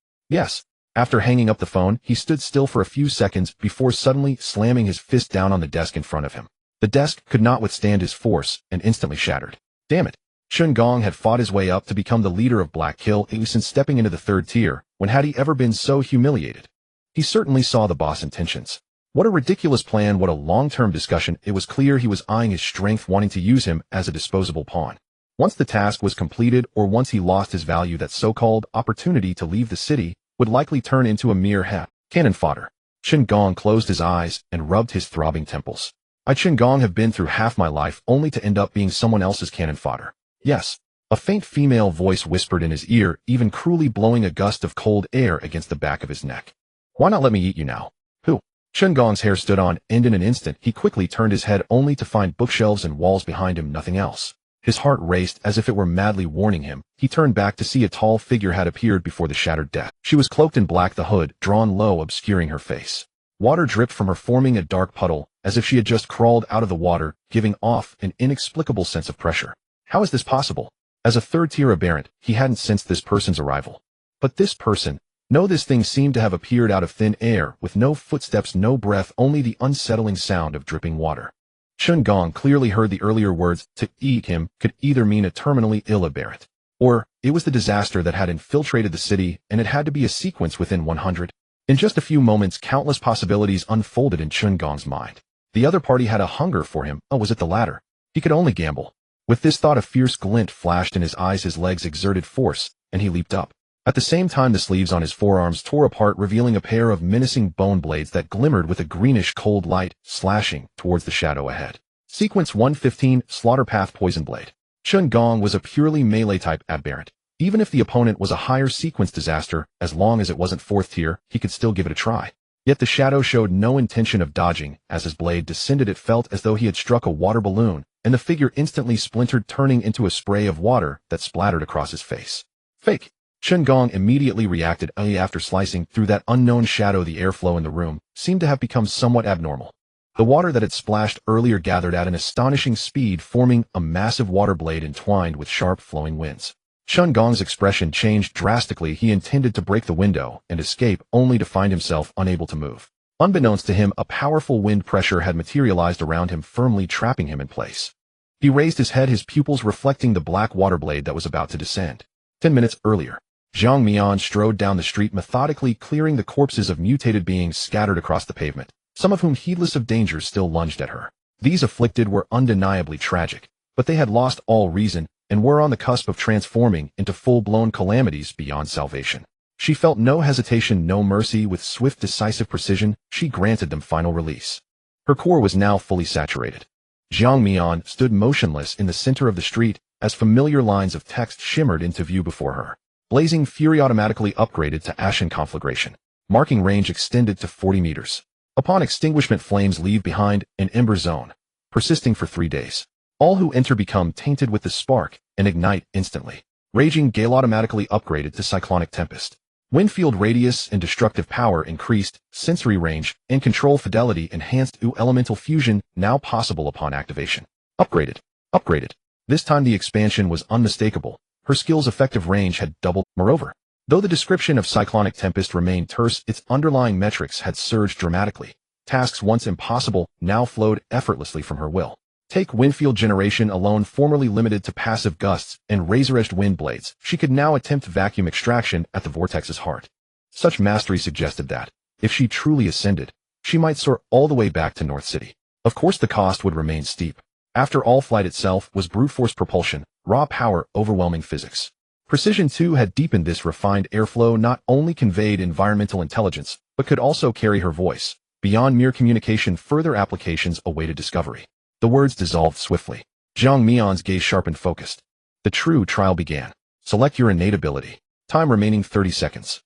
After hanging up the phone, he stood still for a few seconds before suddenly slamming his fist down on the desk in front of him. The desk could not withstand his force and instantly shattered. Damn it. Chen Gong had fought his way up to become the leader of Black Kill since stepping into the third tier. When had he ever been so humiliated? He certainly saw the boss' intentions. What a ridiculous plan, what a long-term discussion. It was clear he was eyeing his strength, wanting to use him as a disposable pawn. Once the task was completed, or once he lost his value, that so-called opportunity to leave the city would likely turn into a mere cannon fodder. Chen Gong closed his eyes and rubbed his throbbing temples. I, Chen Gong, have been through half my life only to end up being someone else's cannon fodder. Yes. A faint female voice whispered in his ear, even cruelly blowing a gust of cold air against the back of his neck. Why not let me eat you now? Who? Chen Gong's hair stood on end in an instant. He quickly turned his head only to find bookshelves and walls behind him, nothing else. His heart raced as if it were madly warning him. He turned back to see a tall figure had appeared before the shattered desk. She was cloaked in black, the hood drawn low, obscuring her face. Water dripped from her, forming a dark puddle, as if she had just crawled out of the water, giving off an inexplicable sense of pressure. How is this possible? As a third-tier aberrant, he hadn't sensed this person's arrival. But this person, this thing seemed to have appeared out of thin air, with no footsteps, no breath, only the unsettling sound of dripping water. Chen Gong clearly heard the earlier words. To eat him could either mean a terminally ill aberrant, or it was the disaster that had infiltrated the city, and it had to be a sequence within 100. In just a few moments, countless possibilities unfolded in Chen Gong's mind. The other party had a hunger for him. Was it the latter? He could only gamble. With this thought, a fierce glint flashed in his eyes, his legs exerted force, and he leaped up. At the same time, the sleeves on his forearms tore apart, revealing a pair of menacing bone blades that glimmered with a greenish cold light, slashing towards the shadow ahead. Sequence 115, Slaughter Path Poison Blade. Chen Gong was a purely melee-type aberrant. Even if the opponent was a higher sequence disaster, as long as it wasn't fourth tier, he could still give it a try. Yet the shadow showed no intention of dodging. As his blade descended, it felt as though he had struck a water balloon, and the figure instantly splintered, turning into a spray of water that splattered across his face. Fake. Chen Gong immediately reacted. After slicing through that unknown shadow, the airflow in the room seemed to have become somewhat abnormal. The water that had splashed earlier gathered at an astonishing speed, forming a massive water blade entwined with sharp flowing winds. Chen Gong's expression changed drastically. He intended to break the window and escape, only to find himself unable to move. Unbeknownst to him, a powerful wind pressure had materialized around him, firmly trapping him in place. He raised his head, his pupils reflecting the black water blade that was about to descend. 10 minutes earlier, Jiang Mian strode down the street, methodically clearing the corpses of mutated beings scattered across the pavement, some of whom, heedless of danger, still lunged at her. These afflicted were undeniably tragic, but they had lost all reason and were on the cusp of transforming into full-blown calamities beyond salvation. She felt no hesitation, no mercy. With swift, decisive precision, she granted them final release. Her core was now fully saturated. Jiang Mian stood motionless in the center of the street as familiar lines of text shimmered into view before her. Blazing Fury automatically upgraded to Ashen Conflagration. Marking range extended to 40 meters. Upon extinguishment, flames leave behind an ember zone. persisting for 3 days. All who enter become tainted with the spark and ignite instantly. Raging gale automatically upgraded to Cyclonic Tempest. Wind field radius and destructive power increased, sensory range and control fidelity enhanced. Elemental fusion now possible upon activation. Upgraded. Upgraded. This time the expansion was unmistakable. Her skill's effective range had doubled. Moreover, though the description of Cyclonic Tempest remained terse, its underlying metrics had surged dramatically. Tasks once impossible now flowed effortlessly from her will. Take windfield generation alone, formerly limited to passive gusts and razor-edged wind blades, she could now attempt vacuum extraction at the vortex's heart. Such mastery suggested that, if she truly ascended, she might soar all the way back to North City. Of course the cost would remain steep. After all, flight itself was brute force propulsion, raw power, overwhelming physics. Precision 2 had deepened. This refined airflow not only conveyed environmental intelligence, but could also carry her voice. Beyond mere communication, further applications awaited discovery. The words dissolved swiftly. Jiang Mian's gaze sharpened, focused. The true trial began. Select your innate ability. Time remaining 30 seconds.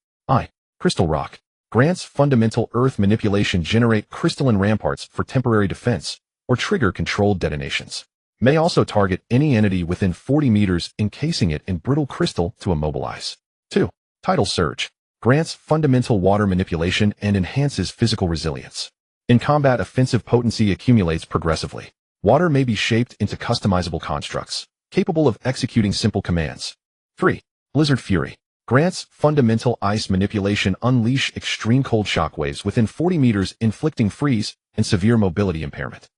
Crystal Rock. Grants fundamental earth manipulation. Generate crystalline ramparts for temporary defense, or trigger controlled detonations. May also target any entity within 40 meters, encasing it in brittle crystal to immobilize. 2. Tidal Surge. Grants fundamental water manipulation and enhances physical resilience. In combat, offensive potency accumulates progressively. Water may be shaped into customizable constructs, capable of executing simple commands. 3. Blizzard Fury. Grants fundamental ice manipulation. Unleash extreme cold shockwaves within 40 meters, inflicting freeze and severe mobility impairment.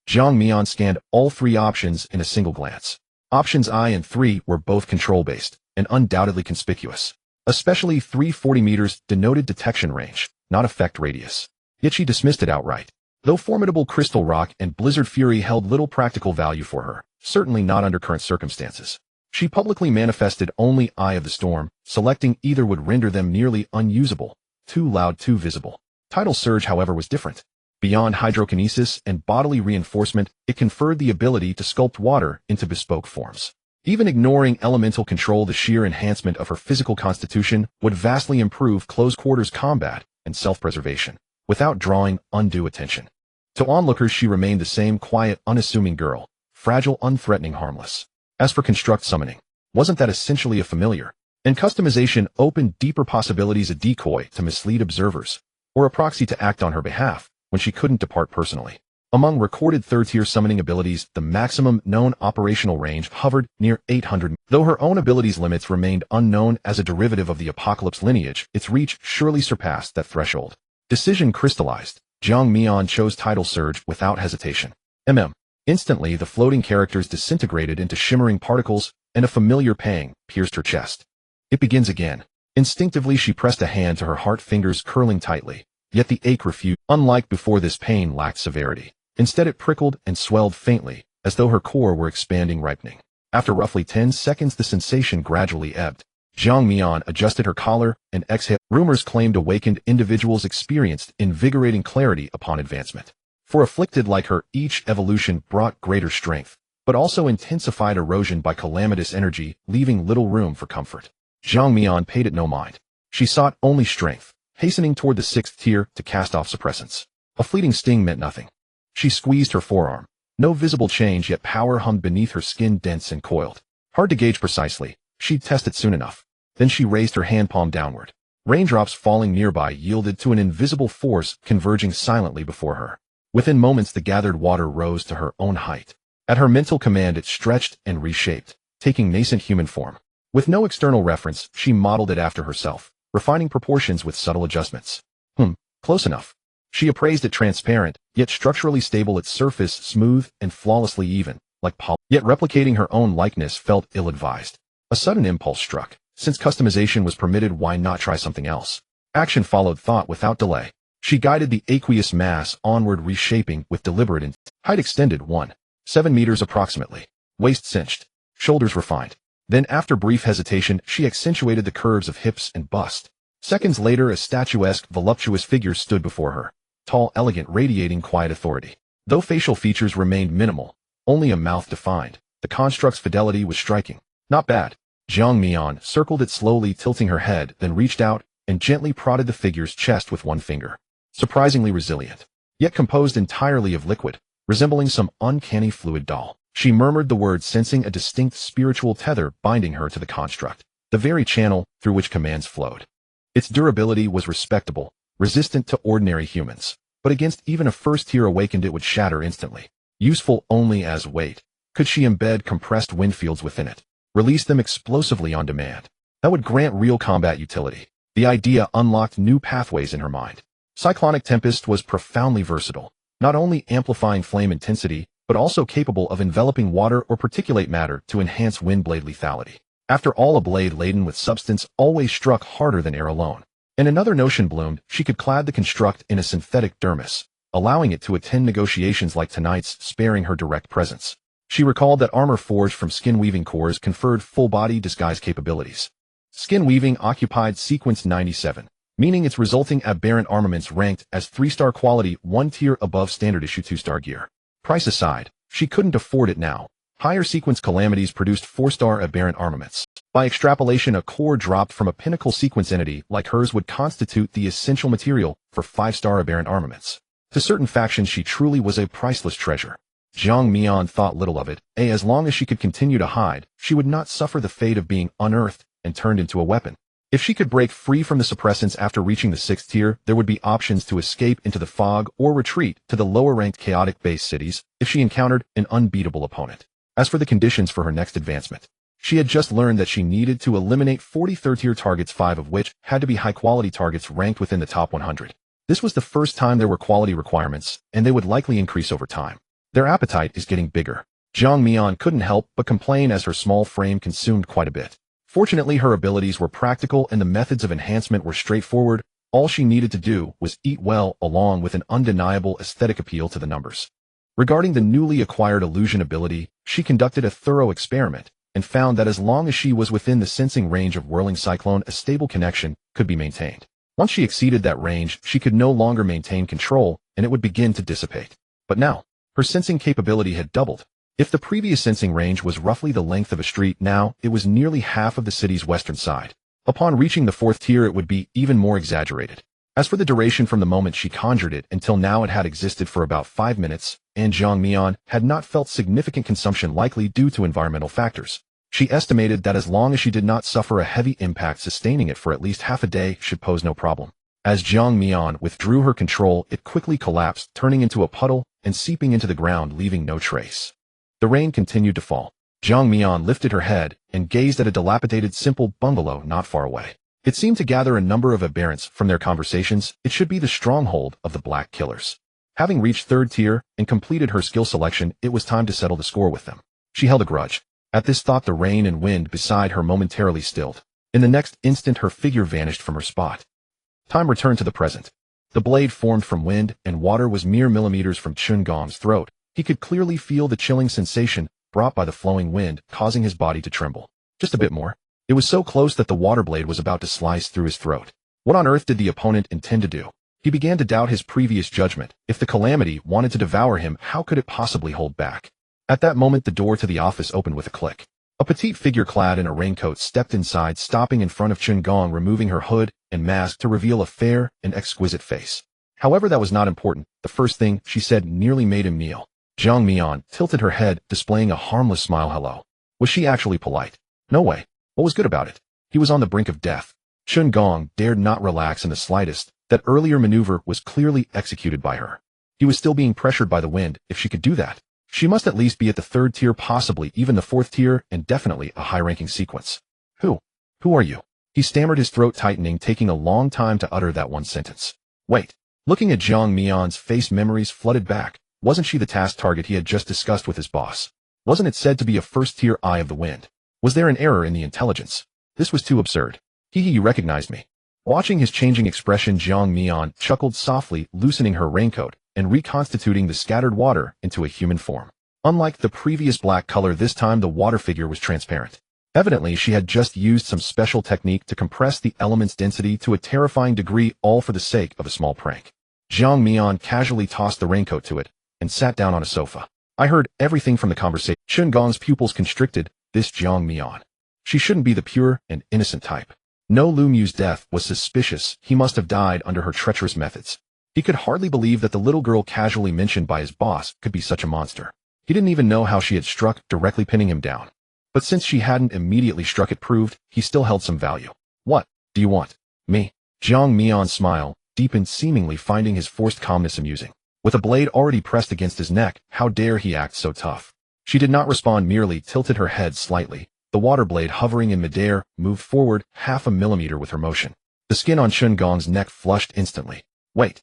Jiang Mian scanned all 3 options in a single glance. Options I and 3 were both control-based and undoubtedly conspicuous. Especially 340 meters denoted detection range, not effect radius. Yet she dismissed it outright. Though formidable Crystal Rock and Blizzard Fury held little practical value for her, certainly not under current circumstances, she publicly manifested only Eye of the Storm. Selecting either would render them nearly unusable, too loud, too visible. Tidal Surge, however, was different. Beyond hydrokinesis and bodily reinforcement, it conferred the ability to sculpt water into bespoke forms. Even ignoring elemental control, the sheer enhancement of her physical constitution would vastly improve close-quarters combat and self-preservation, without drawing undue attention. To onlookers, she remained the same quiet, unassuming girl, fragile, unthreatening, harmless. As for construct summoning, wasn't that essentially a familiar? And customization opened deeper possibilities, a decoy to mislead observers, or a proxy to act on her behalf when she couldn't depart personally. Among recorded third-tier summoning abilities, the maximum known operational range hovered near 800. Though her own abilities' limits remained unknown, as a derivative of the Apocalypse lineage, its reach surely surpassed that threshold. Decision crystallized. Jiang Mian chose Tidal Surge without hesitation. Instantly, the floating characters disintegrated into shimmering particles, and a familiar pang pierced her chest. It begins again. Instinctively, she pressed a hand to her heart, fingers curling tightly. Yet the ache refused. Unlike before, this pain lacked severity. Instead, it prickled and swelled faintly, as though her core were expanding, ripening. After roughly 10 seconds, the sensation gradually ebbed. Jiang Mian adjusted her collar and exhaled. Rumors claimed awakened individuals experienced invigorating clarity upon advancement. For afflicted like her, each evolution brought greater strength, but also intensified erosion by calamitous energy, leaving little room for comfort. Jiang Mian paid it no mind. She sought only strength, hastening toward the 6th tier to cast off suppressants. A fleeting sting meant nothing. She squeezed her forearm. No visible change, yet power hummed beneath her skin, dense and coiled. Hard to gauge precisely. She'd test it soon enough. Then she raised her hand palm downward. Raindrops falling nearby yielded to an invisible force converging silently before her. Within moments, the gathered water rose to her own height. At her mental command, it stretched and reshaped, taking nascent human form. With no external reference, she modeled it after herself, refining proportions with subtle adjustments. Close enough. She appraised it, transparent, yet structurally stable, its surface smooth and flawlessly even, like polish. Yet replicating her own likeness felt ill-advised. A sudden impulse struck. Since customization was permitted, why not try something else? Action followed thought without delay. She guided the aqueous mass onward, reshaping with deliberate intent. Height extended 7 meters approximately. Waist cinched. Shoulders refined. Then, after brief hesitation, she accentuated the curves of hips and bust. Seconds later, a statuesque, voluptuous figure stood before her. Tall, elegant, radiating quiet authority. Though facial features remained minimal, only a mouth defined, the construct's fidelity was striking. Not bad. Jiang Mian circled it slowly, tilting her head, then reached out and gently prodded the figure's chest with one finger. Surprisingly resilient, yet composed entirely of liquid, resembling some uncanny fluid doll. She murmured the word, sensing a distinct spiritual tether binding her to the construct, the very channel through which commands flowed. Its durability was respectable, resistant to ordinary humans, but against even a first-tier awakened it would shatter instantly. Useful only as weight, could she embed compressed wind fields within it, release them explosively on demand. That would grant real combat utility. The idea unlocked new pathways in her mind. Cyclonic Tempest was profoundly versatile, not only amplifying flame intensity, but also capable of enveloping water or particulate matter to enhance wind blade lethality. After all, a blade laden with substance always struck harder than air alone. And another notion bloomed: she could clad the construct in a synthetic dermis, allowing it to attend negotiations like tonight's, sparing her direct presence. She recalled that armor forged from skin-weaving cores conferred full-body disguise capabilities. Skin weaving occupied sequence 97, meaning its resulting aberrant armaments ranked as 3-star quality, 1 tier above standard issue 2-star gear. Price aside, she couldn't afford it now. Higher sequence calamities produced 4-star aberrant armaments. By extrapolation, a core dropped from a pinnacle sequence entity like hers would constitute the essential material for 5-star aberrant armaments. To certain factions, she truly was a priceless treasure. Jiang Mian thought little of it. As long as she could continue to hide, she would not suffer the fate of being unearthed and turned into a weapon. If she could break free from the suppressants after reaching the 6th tier, there would be options to escape into the fog or retreat to the lower-ranked chaotic base cities if she encountered an unbeatable opponent. As for the conditions for her next advancement, she had just learned that she needed to eliminate 40 third-tier targets, 5 of which had to be high-quality targets ranked within the top 100. This was the first time there were quality requirements, and they would likely increase over time. Their appetite is getting bigger. Jiang Mian couldn't help but complain as her small frame consumed quite a bit. Fortunately, her abilities were practical and the methods of enhancement were straightforward. All she needed to do was eat well, along with an undeniable aesthetic appeal to the numbers. Regarding the newly acquired illusion ability, she conducted a thorough experiment and found that as long as she was within the sensing range of Whirling Cyclone, a stable connection could be maintained. Once she exceeded that range, she could no longer maintain control and it would begin to dissipate. But now, her sensing capability had doubled. If the previous sensing range was roughly the length of a street, now it was nearly half of the city's western side. Upon reaching the 4th tier, it would be even more exaggerated. As for the duration from the moment she conjured it until now, it had existed for about 5 minutes, and Jiang Mian had not felt significant consumption, likely due to environmental factors. She estimated that as long as she did not suffer a heavy impact, sustaining it for at least half a day should pose no problem. As Jiang Mian withdrew her control, it quickly collapsed, turning into a puddle and seeping into the ground, leaving no trace. The rain continued to fall. Jiang Mian lifted her head and gazed at a dilapidated, simple bungalow not far away. It seemed to gather a number of aberrants from their conversations. It should be the stronghold of the Black Killers. Having reached 3rd tier and completed her skill selection, it was time to settle the score with them. She held a grudge. At this thought, the rain and wind beside her momentarily stilled. In the next instant, her figure vanished from her spot. Time returned to the present. The blade formed from wind and water was mere millimeters from Chun Gong's throat. He could clearly feel the chilling sensation brought by the flowing wind, causing his body to tremble. Just a bit more. It was so close that the water blade was about to slice through his throat. What on earth did the opponent intend to do? He began to doubt his previous judgment. If the calamity wanted to devour him, how could it possibly hold back? At that moment, the door to the office opened with a click. A petite figure clad in a raincoat stepped inside, stopping in front of Chun Gong, removing her hood and mask to reveal a fair and exquisite face. However, that was not important. The first thing she said nearly made him kneel. Jiang Mian tilted her head, displaying a harmless smile. Hello. Was she actually polite? No way. What was good about it? He was on the brink of death. Chun Gong dared not relax in the slightest. That earlier maneuver was clearly executed by her. He was still being pressured by the wind. If she could do that, she must at least be at the 3rd tier, possibly even the 4th tier, and definitely a high-ranking sequence. Who are you? He stammered, his throat tightening, taking a long time to utter that one sentence. Wait. Looking at Jiang Mian's face, memories flooded back. Wasn't she the task target he had just discussed with his boss? Wasn't it said to be a 1st-tier Eye of the Wind? Was there an error in the intelligence? This was too absurd. You recognized me. Watching his changing expression, Jiang Mian chuckled softly, loosening her raincoat and reconstituting the scattered water into a human form. Unlike the previous black color, this time the water figure was transparent. Evidently, she had just used some special technique to compress the element's density to a terrifying degree, all for the sake of a small prank. Jiang Mian casually tossed the raincoat to it and sat down on a sofa. I heard everything from the conversation. Chun Gong's pupils constricted. This Jiang Mian. She shouldn't be the pure and innocent type. No, Lu Mu's death was suspicious. He must have died under her treacherous methods. He could hardly believe that the little girl casually mentioned by his boss could be such a monster. He didn't even know how she had struck, directly pinning him down. But since she hadn't immediately struck, it proved he still held some value. What do you want? Me? Jiang Mian's smile deepened, seemingly finding his forced calmness amusing. With a blade already pressed against his neck, how dare he act so tough? She did not respond, merely tilted her head slightly. The water blade, hovering in midair, moved forward 0.5 millimeter with her motion. The skin on Shun Gong's neck flushed instantly. Wait.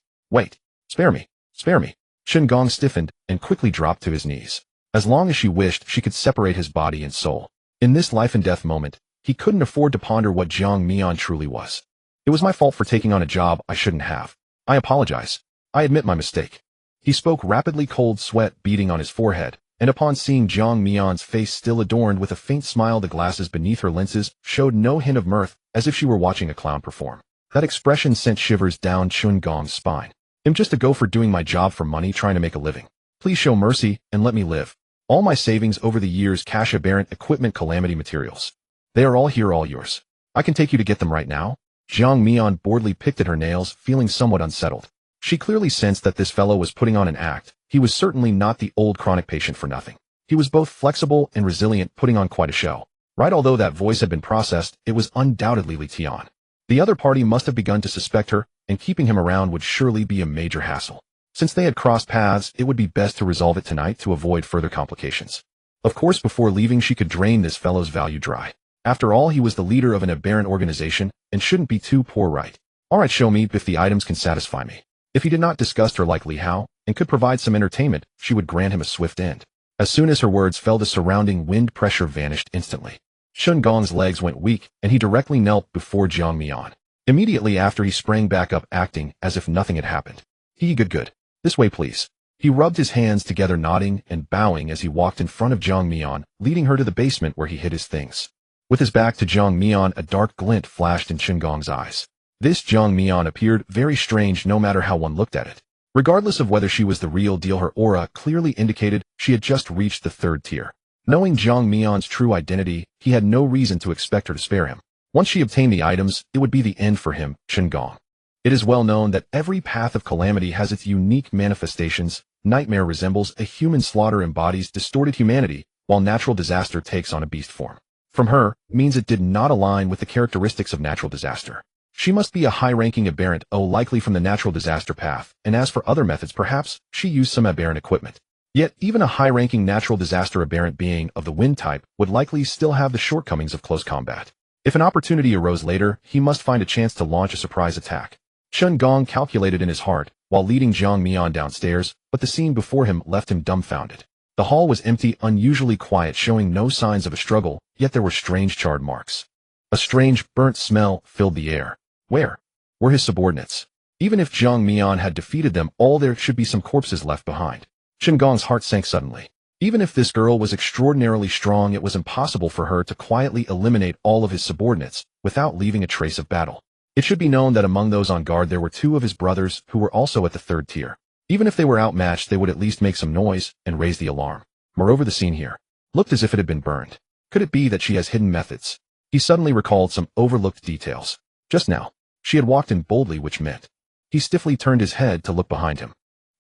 Spare me. Shun Gong stiffened and quickly dropped to his knees. As long as she wished, she could separate his body and soul. In this life-and-death moment, he couldn't afford to ponder what Jiang Mian truly was. It was my fault for taking on a job I shouldn't have. I apologize. I admit my mistake. He spoke rapidly, cold sweat beading on his forehead, and upon seeing Jiang Mian's face still adorned with a faint smile, the glasses beneath her lenses showed no hint of mirth, as if she were watching a clown perform. That expression sent shivers down Shun Gong's spine. I'm just a gopher doing my job for money, trying to make a living. Please show mercy and let me live. All my savings over the years, cash, aberrant equipment, calamity materials. They are all here, all yours. I can take you to get them right now. Jiang Mian boredly picked at her nails, feeling somewhat unsettled. She clearly sensed that this fellow was putting on an act. He was certainly not the old chronic patient for nothing. He was both flexible and resilient, putting on quite a show. Right, although that voice had been processed, it was undoubtedly Li Tian. The other party must have begun to suspect her, and keeping him around would surely be a major hassle. Since they had crossed paths, it would be best to resolve it tonight to avoid further complications. Of course, before leaving, she could drain this fellow's value dry. After all, he was the leader of an aberrant organization, and shouldn't be too poor, right? Alright, show me if the items can satisfy me. If he did not disgust her like Li Hao, and could provide some entertainment, she would grant him a swift end. As soon as her words fell, the surrounding wind pressure vanished instantly. Shun Gong's legs went weak, and he directly knelt before Jiang Mian. Immediately after, he sprang back up, acting as if nothing had happened. Good. This way, please. He rubbed his hands together, nodding and bowing as he walked in front of Jiang Mian, leading her to the basement where he hid his things. With his back to Jiang Mian, a dark glint flashed in Shun Gong's eyes. This Jiang Mian appeared very strange no matter how one looked at it. Regardless of whether she was the real deal, her aura clearly indicated she had just reached the 3rd tier. Knowing Jiang Mian's true identity, he had no reason to expect her to spare him. Once she obtained the items, it would be the end for him, Shun Gong. It is well known that every path of calamity has its unique manifestations. Nightmare resembles a human, slaughter embodies distorted humanity, while natural disaster takes on a beast form. From her, means it did not align with the characteristics of natural disaster. She must be a high-ranking aberrant, likely from the natural disaster path, and as for other methods, perhaps she used some aberrant equipment. Yet, even a high-ranking natural disaster aberrant being of the wind type would likely still have the shortcomings of close combat. If an opportunity arose later, he must find a chance to launch a surprise attack. Shun Gong calculated in his heart, while leading Jiang Mian downstairs, but the scene before him left him dumbfounded. The hall was empty, unusually quiet, showing no signs of a struggle, yet there were strange charred marks. A strange, burnt smell filled the air. Where were his subordinates? Even if Jiang Mian had defeated them all, there should be some corpses left behind. Shun Gong's heart sank suddenly. Even if this girl was extraordinarily strong, it was impossible for her to quietly eliminate all of his subordinates without leaving a trace of battle. It should be known that among those on guard there were 2 of his brothers who were also at the 3rd tier. Even if they were outmatched, they would at least make some noise and raise the alarm. Moreover, the scene here looked as if it had been burned. Could it be that she has hidden methods? He suddenly recalled some overlooked details. Just now, she had walked in boldly, which meant he stiffly turned his head to look behind him.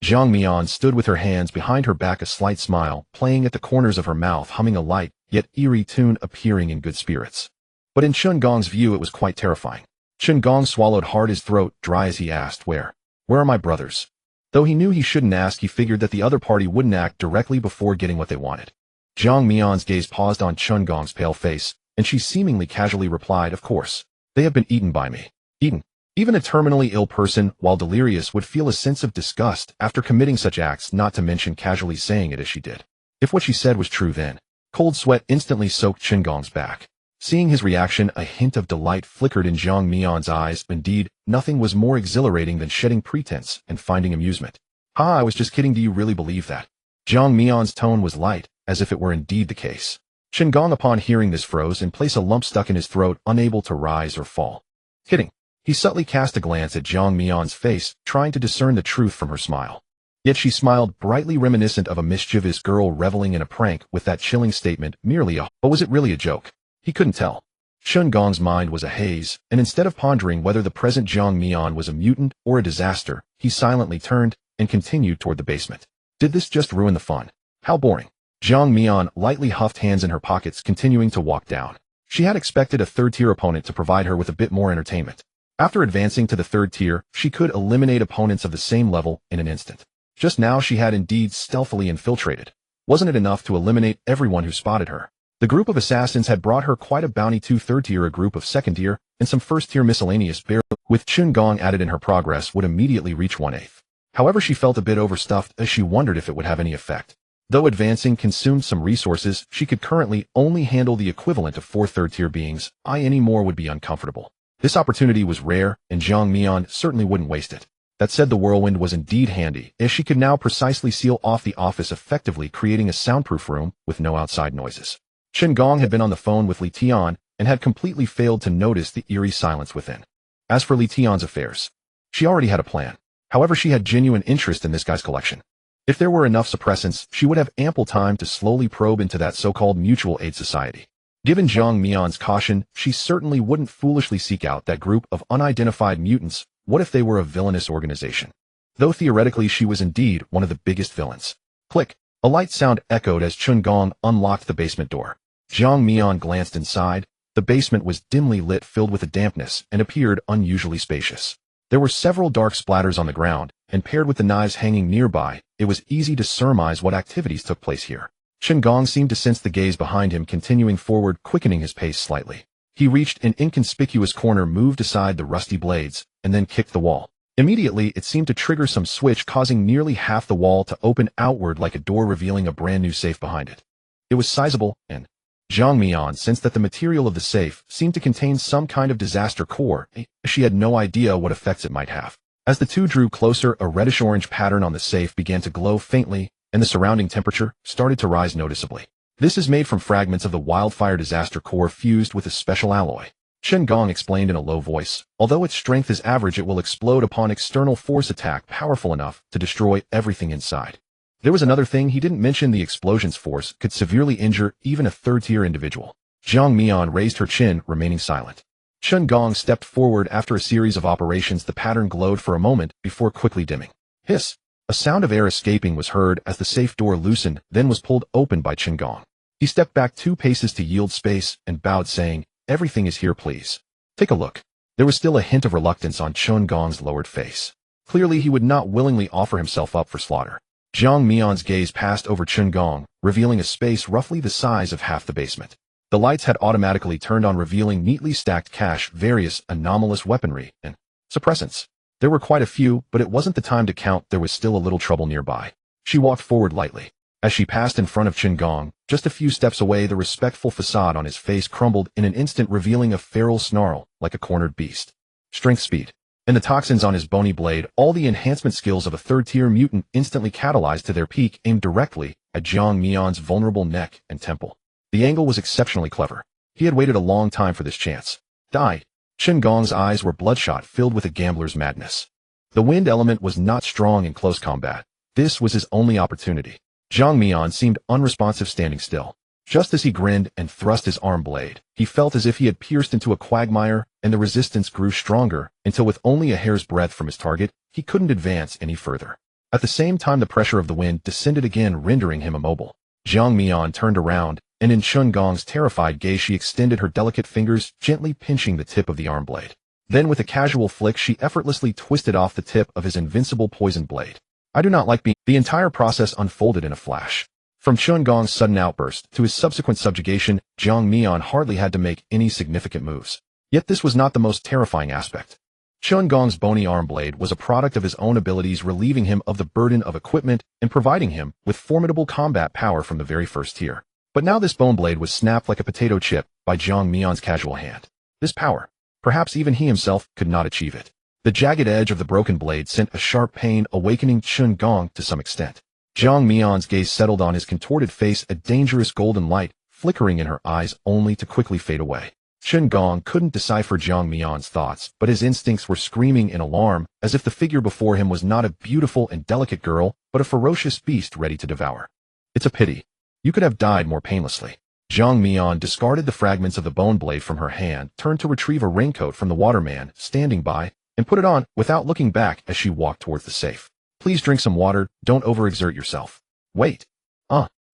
Jiang Mian stood with her hands behind her back, a slight smile playing at the corners of her mouth, humming a light yet eerie tune, appearing in good spirits. But in Shun Gong's view, it was quite terrifying. Shun Gong swallowed hard, his throat dry as he asked, Where are my brothers? Though he knew he shouldn't ask, he figured that the other party wouldn't act directly before getting what they wanted. Jiang Mian's gaze paused on Shun Gong's pale face, and she seemingly casually replied, Of course. They have been eaten by me. Eaten. Even a terminally ill person, while delirious, would feel a sense of disgust after committing such acts, not to mention casually saying it as she did. If what she said was true, then cold sweat instantly soaked Shun Gong's back. Seeing his reaction, a hint of delight flickered in Jiang Mian's eyes. Indeed, nothing was more exhilarating than shedding pretense and finding amusement. I was just kidding. Do you really believe that? Jiang Mian's tone was light, as if it were indeed the case. Shun Gong, upon hearing this, froze in place, a lump stuck in his throat, unable to rise or fall. Kidding. He subtly cast a glance at Jiang Mian's face, trying to discern the truth from her smile. Yet she smiled brightly, reminiscent of a mischievous girl reveling in a prank, with that chilling statement, but was it really a joke? He couldn't tell. Shun Gong's mind was a haze, and instead of pondering whether the present Jiang Mian was a mutant or a disaster, he silently turned and continued toward the basement. Did this just ruin the fun? How boring. Jiang Mian lightly huffed, hands in her pockets, continuing to walk down. She had expected a third-tier opponent to provide her with a bit more entertainment. After advancing to the third tier, she could eliminate opponents of the same level in an instant. Just now she had indeed stealthily infiltrated. Wasn't it enough to eliminate everyone who spotted her? The group of assassins had brought her quite a bounty: 2 third-tier, a group of second-tier, and some first-tier miscellaneous bear, with Chun Gong added in her progress would immediately reach 1/8. However, she felt a bit overstuffed as she wondered if it would have any effect. Though advancing consumed some resources, she could currently only handle the equivalent of 4 third-tier beings. Any more would be uncomfortable. This opportunity was rare, and Jiang Mian certainly wouldn't waste it. That said, the whirlwind was indeed handy, as she could now precisely seal off the office, effectively creating a soundproof room with no outside noises. Chun Gong had been on the phone with Li Tian and had completely failed to notice the eerie silence within. As for Li Tian's affairs, she already had a plan. However, she had genuine interest in this guy's collection. If there were enough suppressants, she would have ample time to slowly probe into that so-called mutual aid society. Given Jiang Mian's caution, she certainly wouldn't foolishly seek out that group of unidentified mutants. What if they were a villainous organization? Though theoretically she was indeed one of the biggest villains. Click. A light sound echoed as Chun Gong unlocked the basement door. Jiang Mian glanced inside. The basement was dimly lit, filled with a dampness, and appeared unusually spacious. There were several dark splatters on the ground, and paired with the knives hanging nearby, it was easy to surmise what activities took place here. Chun Gong seemed to sense the gaze behind him, continuing forward, quickening his pace slightly. He reached an inconspicuous corner, moved aside the rusty blades, and then kicked the wall. Immediately, it seemed to trigger some switch, causing nearly half the wall to open outward like a door, revealing a brand new safe behind it. It was sizable, and Jiang Mian sensed that the material of the safe seemed to contain some kind of disaster core. She had no idea what effects it might have. As the two drew closer, a reddish-orange pattern on the safe began to glow faintly, and the surrounding temperature started to rise noticeably. This is made from fragments of the wildfire disaster core fused with a special alloy. Chun Gong explained in a low voice. Although its strength is average, it will explode upon external force attack, powerful enough to destroy everything inside. There was another thing he didn't mention: the explosion's force could severely injure even a third-tier individual. Jiang Mian raised her chin, remaining silent. Chun Gong stepped forward. After a series of operations, the pattern glowed for a moment before quickly dimming. Hiss! A sound of air escaping was heard as the safe door loosened, then was pulled open by Chun Gong. He stepped back 2 paces to yield space and bowed, saying, "Everything is here, please. Take a look." There was still a hint of reluctance on Chun Gong's lowered face. Clearly, he would not willingly offer himself up for slaughter. Jiang Mian's gaze passed over Chun Gong, revealing a space roughly the size of half the basement. The lights had automatically turned on, revealing neatly stacked cache, various anomalous weaponry, and suppressants. There were quite a few, but it wasn't the time to count. There was still a little trouble nearby. She walked forward lightly. As she passed in front of Chun Gong, just a few steps away, the respectful facade on his face crumbled in an instant, revealing a feral snarl like a cornered beast. Strength, speed, and the toxins on his bony blade, all the enhancement skills of a third-tier mutant, instantly catalyzed to their peak, aimed directly at Jiang Mian's vulnerable neck and temple. The angle was exceptionally clever. He had waited a long time for this chance. Die! Chun Gong's eyes were bloodshot, filled with a gambler's madness. The wind element was not strong in close combat. This was his only opportunity. Jiang Mian seemed unresponsive, standing still. Just as he grinned and thrust his arm blade, he felt as if he had pierced into a quagmire, and the resistance grew stronger, until with only a hair's breadth from his target, he couldn't advance any further. At the same time, the pressure of the wind descended again, rendering him immobile. Jiang Mian turned around, and in Chun Gong's terrified gaze she extended her delicate fingers, gently pinching the tip of the arm blade. Then with a casual flick she effortlessly twisted off the tip of his invincible poison blade. "I do not like being—" The entire process unfolded in a flash. From Chun Gong's sudden outburst to his subsequent subjugation, Jiang Mian hardly had to make any significant moves. Yet this was not the most terrifying aspect. Chun Gong's bony arm blade was a product of his own abilities, relieving him of the burden of equipment and providing him with formidable combat power from the very first tier. But now this bone blade was snapped like a potato chip by Jiang Mian's casual hand. This power, perhaps even he himself could not achieve it. The jagged edge of the broken blade sent a sharp pain, awakening Chun Gong to some extent. Jiang Mian's gaze settled on his contorted face, a dangerous golden light flickering in her eyes, only to quickly fade away. Chun Gong couldn't decipher Jiang Mian's thoughts, but his instincts were screaming in alarm, as if the figure before him was not a beautiful and delicate girl, but a ferocious beast ready to devour. "It's a pity. You could have died more painlessly." Jiang Mian discarded the fragments of the bone blade from her hand, turned to retrieve a raincoat from the waterman standing by, and put it on without looking back as she walked towards the safe. Please drink some water, don't overexert yourself. Wait.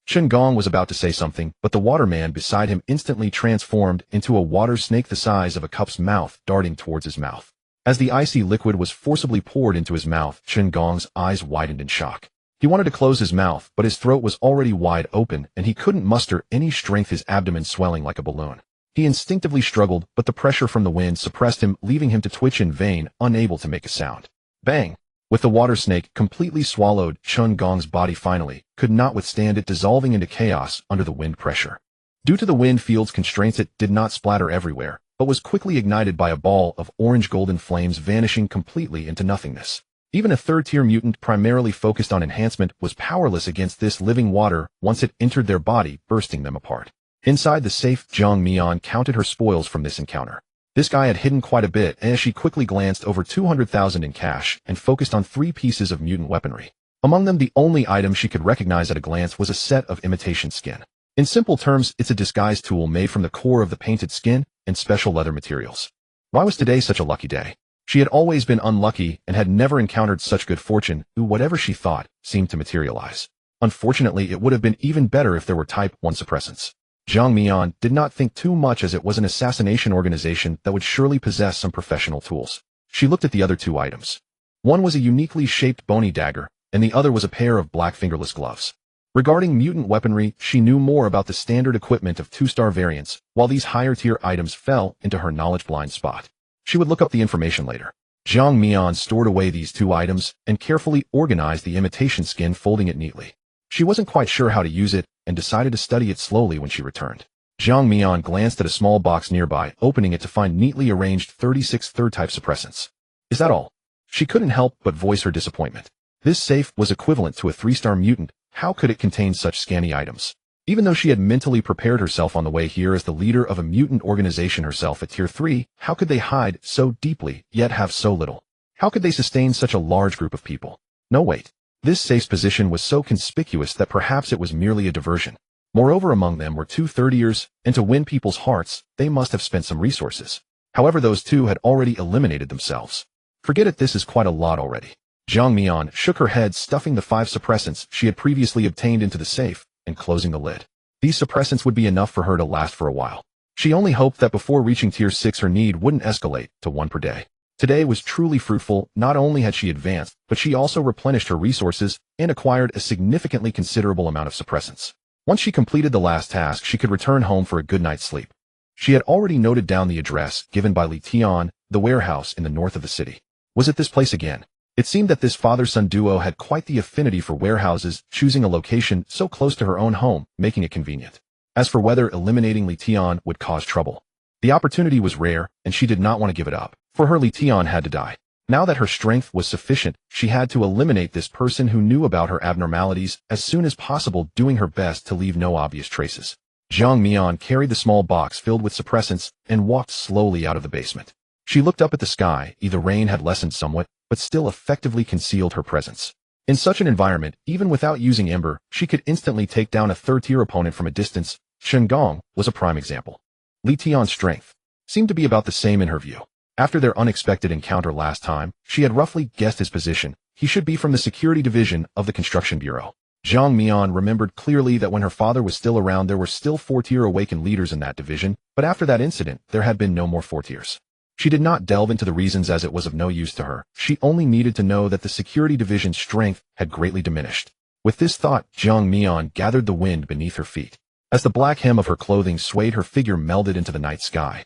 Chen Gong was about to say something, but the waterman beside him instantly transformed into a water snake the size of a cup's mouth, darting towards his mouth. As the icy liquid was forcibly poured into his mouth, Chen Gong's eyes widened in shock. He wanted to close his mouth, but his throat was already wide open, and he couldn't muster any strength, his abdomen swelling like a balloon. He instinctively struggled, but the pressure from the wind suppressed him, leaving him to twitch in vain, unable to make a sound. Bang! With the water snake completely swallowed, Chen Gong's body finally could not withstand it, dissolving into chaos under the wind pressure. Due to the wind field's constraints, it did not splatter everywhere, but was quickly ignited by a ball of orange-golden flames, vanishing completely into nothingness. Even a third-tier mutant primarily focused on enhancement was powerless against this living water once it entered their body, bursting them apart. Inside the safe, Jiang Mian counted her spoils from this encounter. This guy had hidden quite a bit, as she quickly glanced over 200,000 in cash and focused on 3 pieces of mutant weaponry. Among them, the only item she could recognize at a glance was a set of imitation skin. In simple terms, it's a disguise tool made from the core of the painted skin and special leather materials. Why was today such a lucky day? She had always been unlucky and had never encountered such good fortune, whatever she thought seemed to materialize. Unfortunately, it would have been even better if there were Type 1 suppressants. Jiang Mian did not think too much, as it was an assassination organization that would surely possess some professional tools. She looked at the other 2 items. One was a uniquely shaped bony dagger, and the other was a pair of black fingerless gloves. Regarding mutant weaponry, she knew more about the standard equipment of 2-star variants, while these higher-tier items fell into her knowledge-blind spot. She would look up the information later. Jiang Mian stored away these 2 items and carefully organized the imitation skin, folding it neatly. She wasn't quite sure how to use it and decided to study it slowly when she returned. Jiang Mian glanced at a small box nearby, opening it to find neatly arranged 36 third-type suppressants. Is that all? She couldn't help but voice her disappointment. This safe was equivalent to a 3-star mutant. How could it contain such scanty items? Even though she had mentally prepared herself on the way here as the leader of a mutant organization herself at Tier 3, how could they hide so deeply, yet have so little? How could they sustain such a large group of people? No, wait. This safe's position was so conspicuous that perhaps it was merely a diversion. Moreover, among them were 2 third-tiers, and to win people's hearts, they must have spent some resources. However, those 2 had already eliminated themselves. Forget it, this is quite a lot already. Jiang Mian shook her head, stuffing the 5 suppressants she had previously obtained into the safe and closing the lid. These suppressants would be enough for her to last for a while. She only hoped that before reaching Tier 6 her need wouldn't escalate to 1 per day. Today was truly fruitful. Not only had she advanced, but she also replenished her resources and acquired a significantly considerable amount of suppressants. Once she completed the last task, she could return home for a good night's sleep. She had already noted down the address given by Li Tian, the warehouse in the north of the city. Was it this place again? It seemed that this father-son duo had quite the affinity for warehouses, choosing a location so close to her own home, making it convenient. As for whether eliminating Li Tian would cause trouble, the opportunity was rare, and she did not want to give it up. For her, Li Tian had to die. Now that her strength was sufficient, she had to eliminate this person who knew about her abnormalities as soon as possible, doing her best to leave no obvious traces. Jiang Mian carried the small box filled with suppressants and walked slowly out of the basement. She looked up at the sky. The rain had lessened somewhat, but still effectively concealed her presence. In such an environment, even without using Ember, she could instantly take down a third-tier opponent from a distance. Chen Gong was a prime example. Li Tian's strength seemed to be about the same in her view. After their unexpected encounter last time, she had roughly guessed his position. He should be from the security division of the construction bureau. Jiang Mian remembered clearly that when her father was still around, there were still 4-tier awakened leaders in that division, but after that incident, there had been no more 4-tiers. She did not delve into the reasons, as it was of no use to her. She only needed to know that the security division's strength had greatly diminished. With this thought, Jiang Mian gathered the wind beneath her feet. As the black hem of her clothing swayed, her figure melded into the night sky.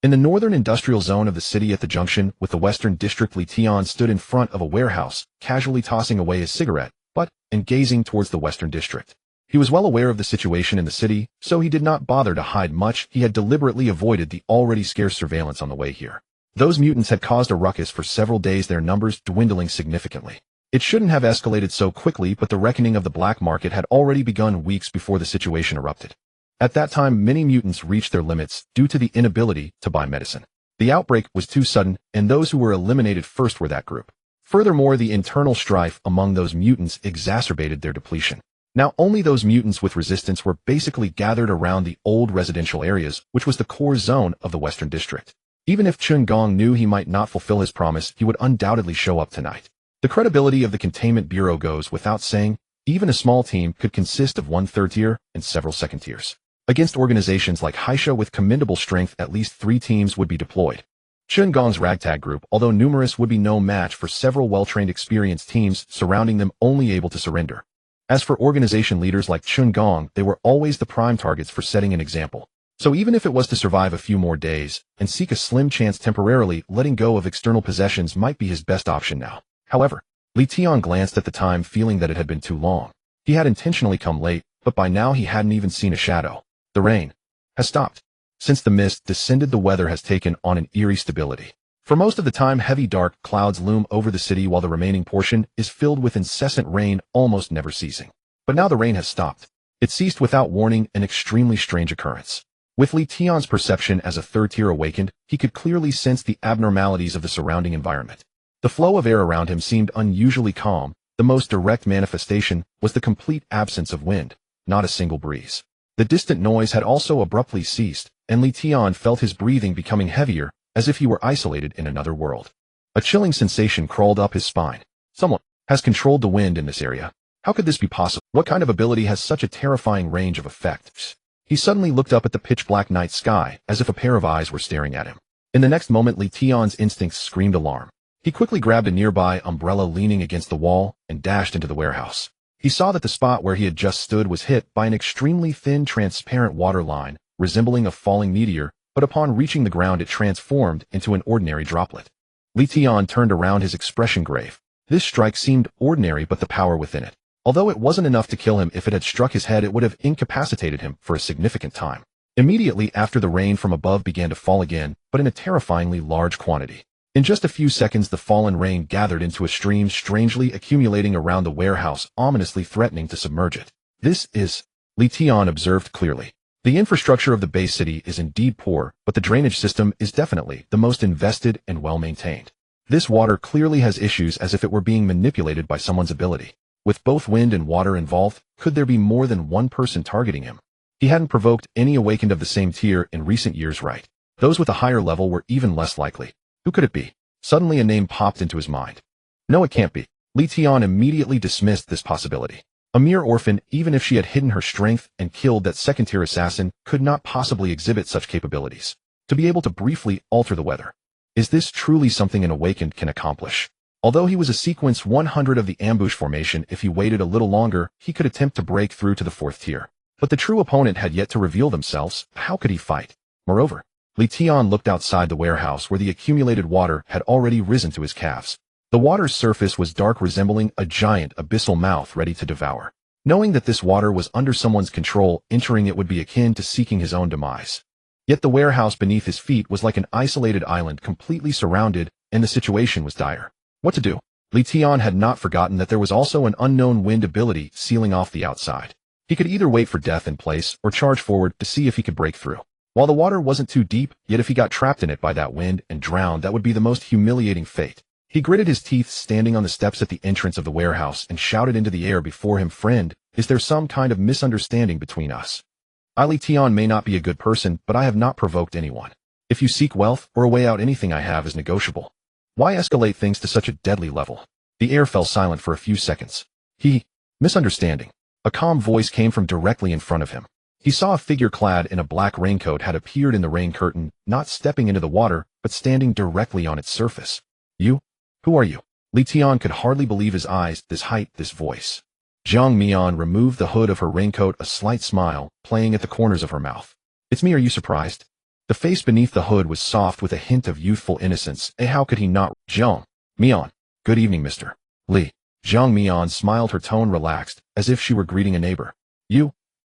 In the northern industrial zone of the city at the junction with the western district, Li Tian stood in front of a warehouse, casually tossing away his cigarette, and gazing towards the western district. He was well aware of the situation in the city, so he did not bother to hide much. He had deliberately avoided the already scarce surveillance on the way here. Those mutants had caused a ruckus for several days, their numbers dwindling significantly. It shouldn't have escalated so quickly, but the reckoning of the black market had already begun weeks before the situation erupted. At that time, many mutants reached their limits due to the inability to buy medicine. The outbreak was too sudden, and those who were eliminated first were that group. Furthermore, the internal strife among those mutants exacerbated their depletion. Now only those mutants with resistance were basically gathered around the old residential areas, which was the core zone of the Western District. Even if Chun Gong knew he might not fulfill his promise, he would undoubtedly show up tonight. The credibility of the Containment Bureau goes without saying. Even a small team could consist of one third tier and several second tiers. Against organizations like Haisha with commendable strength, at least 3 teams would be deployed. Chun Gong's ragtag group, although numerous, would be no match for several well-trained experienced teams surrounding them, only able to surrender. As for organization leaders like Chun Gong, they were always the prime targets for setting an example. So even if it was to survive a few more days and seek a slim chance temporarily, letting go of external possessions might be his best option now. However, Li Tian glanced at the time, feeling that it had been too long. He had intentionally come late, but by now he hadn't even seen a shadow. The rain has stopped. Since the mist descended, the weather has taken on an eerie stability. For most of the time, heavy dark clouds loom over the city while the remaining portion is filled with incessant rain, almost never ceasing. But now the rain has stopped. It ceased without warning, an extremely strange occurrence. With Li Tian's perception as a third tier awakened, he could clearly sense the abnormalities of the surrounding environment. The flow of air around him seemed unusually calm. The most direct manifestation was the complete absence of wind, not a single breeze. The distant noise had also abruptly ceased, and Li Tian felt his breathing becoming heavier, as if he were isolated in another world. A chilling sensation crawled up his spine. Someone has controlled the wind in this area. How could this be possible? What kind of ability has such a terrifying range of effects? He suddenly looked up at the pitch-black night sky, as if a pair of eyes were staring at him. In the next moment, Li Tian's instincts screamed alarm. He quickly grabbed a nearby umbrella leaning against the wall and dashed into the warehouse. He saw that the spot where he had just stood was hit by an extremely thin, transparent water line, resembling a falling meteor, but upon reaching the ground it transformed into an ordinary droplet. Li Tian turned around, his expression grave. This strike seemed ordinary, but the power within it. Although it wasn't enough to kill him, if it had struck his head it would have incapacitated him for a significant time. Immediately after, the rain from above began to fall again, but in a terrifyingly large quantity. In just a few seconds the fallen rain gathered into a stream, strangely accumulating around the warehouse, ominously threatening to submerge it. This is, Li Tian observed clearly. The infrastructure of the base city is indeed poor, but the drainage system is definitely the most invested and well-maintained. This water clearly has issues, as if it were being manipulated by someone's ability. With both wind and water involved, could there be more than one person targeting him? He hadn't provoked any awakened of the same tier in recent years, right? Those with a higher level were even less likely. Who could it be? Suddenly a name popped into his mind. No, it can't be. Li Tian immediately dismissed this possibility. A mere orphan, even if she had hidden her strength and killed that second-tier assassin, could not possibly exhibit such capabilities. To be able to briefly alter the weather. Is this truly something an awakened can accomplish? Although he was a sequence 100 of the ambush formation, if he waited a little longer, he could attempt to break through to the 4th tier. But the true opponent had yet to reveal themselves. How could he fight? Moreover, Li Tian looked outside the warehouse, where the accumulated water had already risen to his calves. The water's surface was dark, resembling a giant abyssal mouth ready to devour. Knowing that this water was under someone's control, entering it would be akin to seeking his own demise. Yet the warehouse beneath his feet was like an isolated island, completely surrounded, and the situation was dire. What to do? Li Tian had not forgotten that there was also an unknown wind ability sealing off the outside. He could either wait for death in place or charge forward to see if he could break through. While the water wasn't too deep, yet if he got trapped in it by that wind and drowned, that would be the most humiliating fate. He gritted his teeth, standing on the steps at the entrance of the warehouse, and shouted into the air before him, "Friend, is there some kind of misunderstanding between us? Li Tian may not be a good person, but I have not provoked anyone. If you seek wealth or a way out, anything I have is negotiable. Why escalate things to such a deadly level?" The air fell silent for a few seconds. Misunderstanding. A calm voice came from directly in front of him. He saw a figure clad in a black raincoat had appeared in the rain curtain, not stepping into the water, but standing directly on its surface. "You? Who are you?" Li Tian could hardly believe his eyes. This height, this voice. Jiang Mian removed the hood of her raincoat, a slight smile playing at the corners of her mouth. "It's me, are you surprised?" The face beneath the hood was soft with a hint of youthful innocence. How could he not? "Jiang Mian. Good evening, Mr. Li." Jiang Mian smiled, her tone relaxed, as if she were greeting a neighbor. "You?"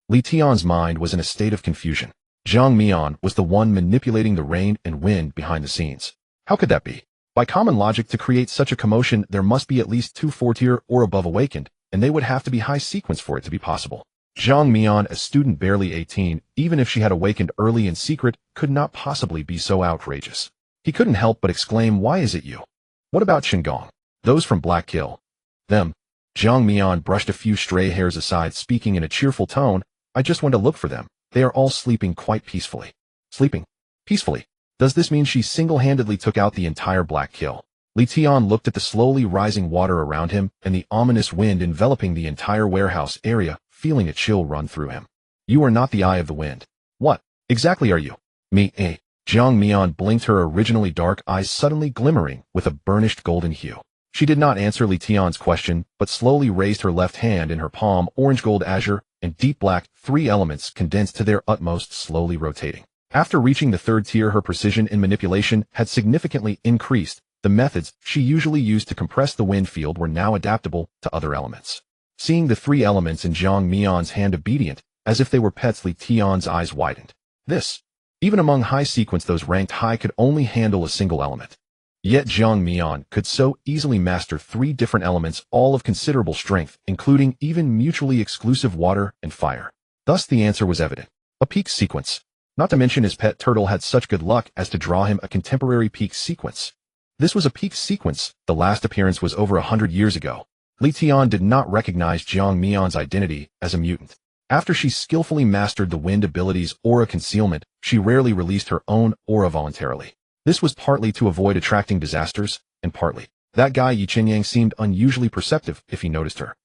Li Tian's mind was in a state of confusion. Jiang Mian was the one manipulating the rain and wind behind the scenes. How could that be? By common logic, to create such a commotion, there must be at least 2 4-tier or above awakened, and they would have to be high sequence for it to be possible. Jiang Mian, a student barely 18, even if she had awakened early in secret, could not possibly be so outrageous. He couldn't help but exclaim, "Why is it you? What about Qingong? Those from Black Hill?" "Them." Jiang Mian brushed a few stray hairs aside, speaking in a cheerful tone, "I just went to look for them. They are all sleeping quite peacefully." "Sleeping? Peacefully?" Does this mean she single-handedly took out the entire Black Kill? Li Tian looked at the slowly rising water around him and the ominous wind enveloping the entire warehouse area, feeling a chill run through him. You are not the eye of the wind. What exactly are you? Me, eh? Jiang Mian blinked, her originally dark eyes suddenly glimmering with a burnished golden hue. She did not answer Li Tian's question, but slowly raised her left hand. In her palm, orange, gold, azure, and deep black, three elements condensed to their utmost, slowly rotating. After reaching the third tier, her precision in manipulation had significantly increased. The methods she usually used to compress the wind field were now adaptable to other elements. Seeing the three elements in Jiang Mian's hand obedient, as if they were pets, Li Tian's eyes widened. Even among high sequence, those ranked high could only handle a single element. Yet Jiang Mian could so easily master three different elements, all of considerable strength, including even mutually exclusive water and fire. Thus the answer was evident. A peak sequence. Not to mention his pet turtle had such good luck as to draw him a contemporary peak sequence. This was a peak sequence. The last appearance was over 100 years ago. Li Tian did not recognize Jiang Mian's identity as a mutant. After she skillfully mastered the wind ability's aura concealment, she rarely released her own aura voluntarily. This was partly to avoid attracting disasters, and partly. That guy Yi Qinyang seemed unusually perceptive if he noticed her.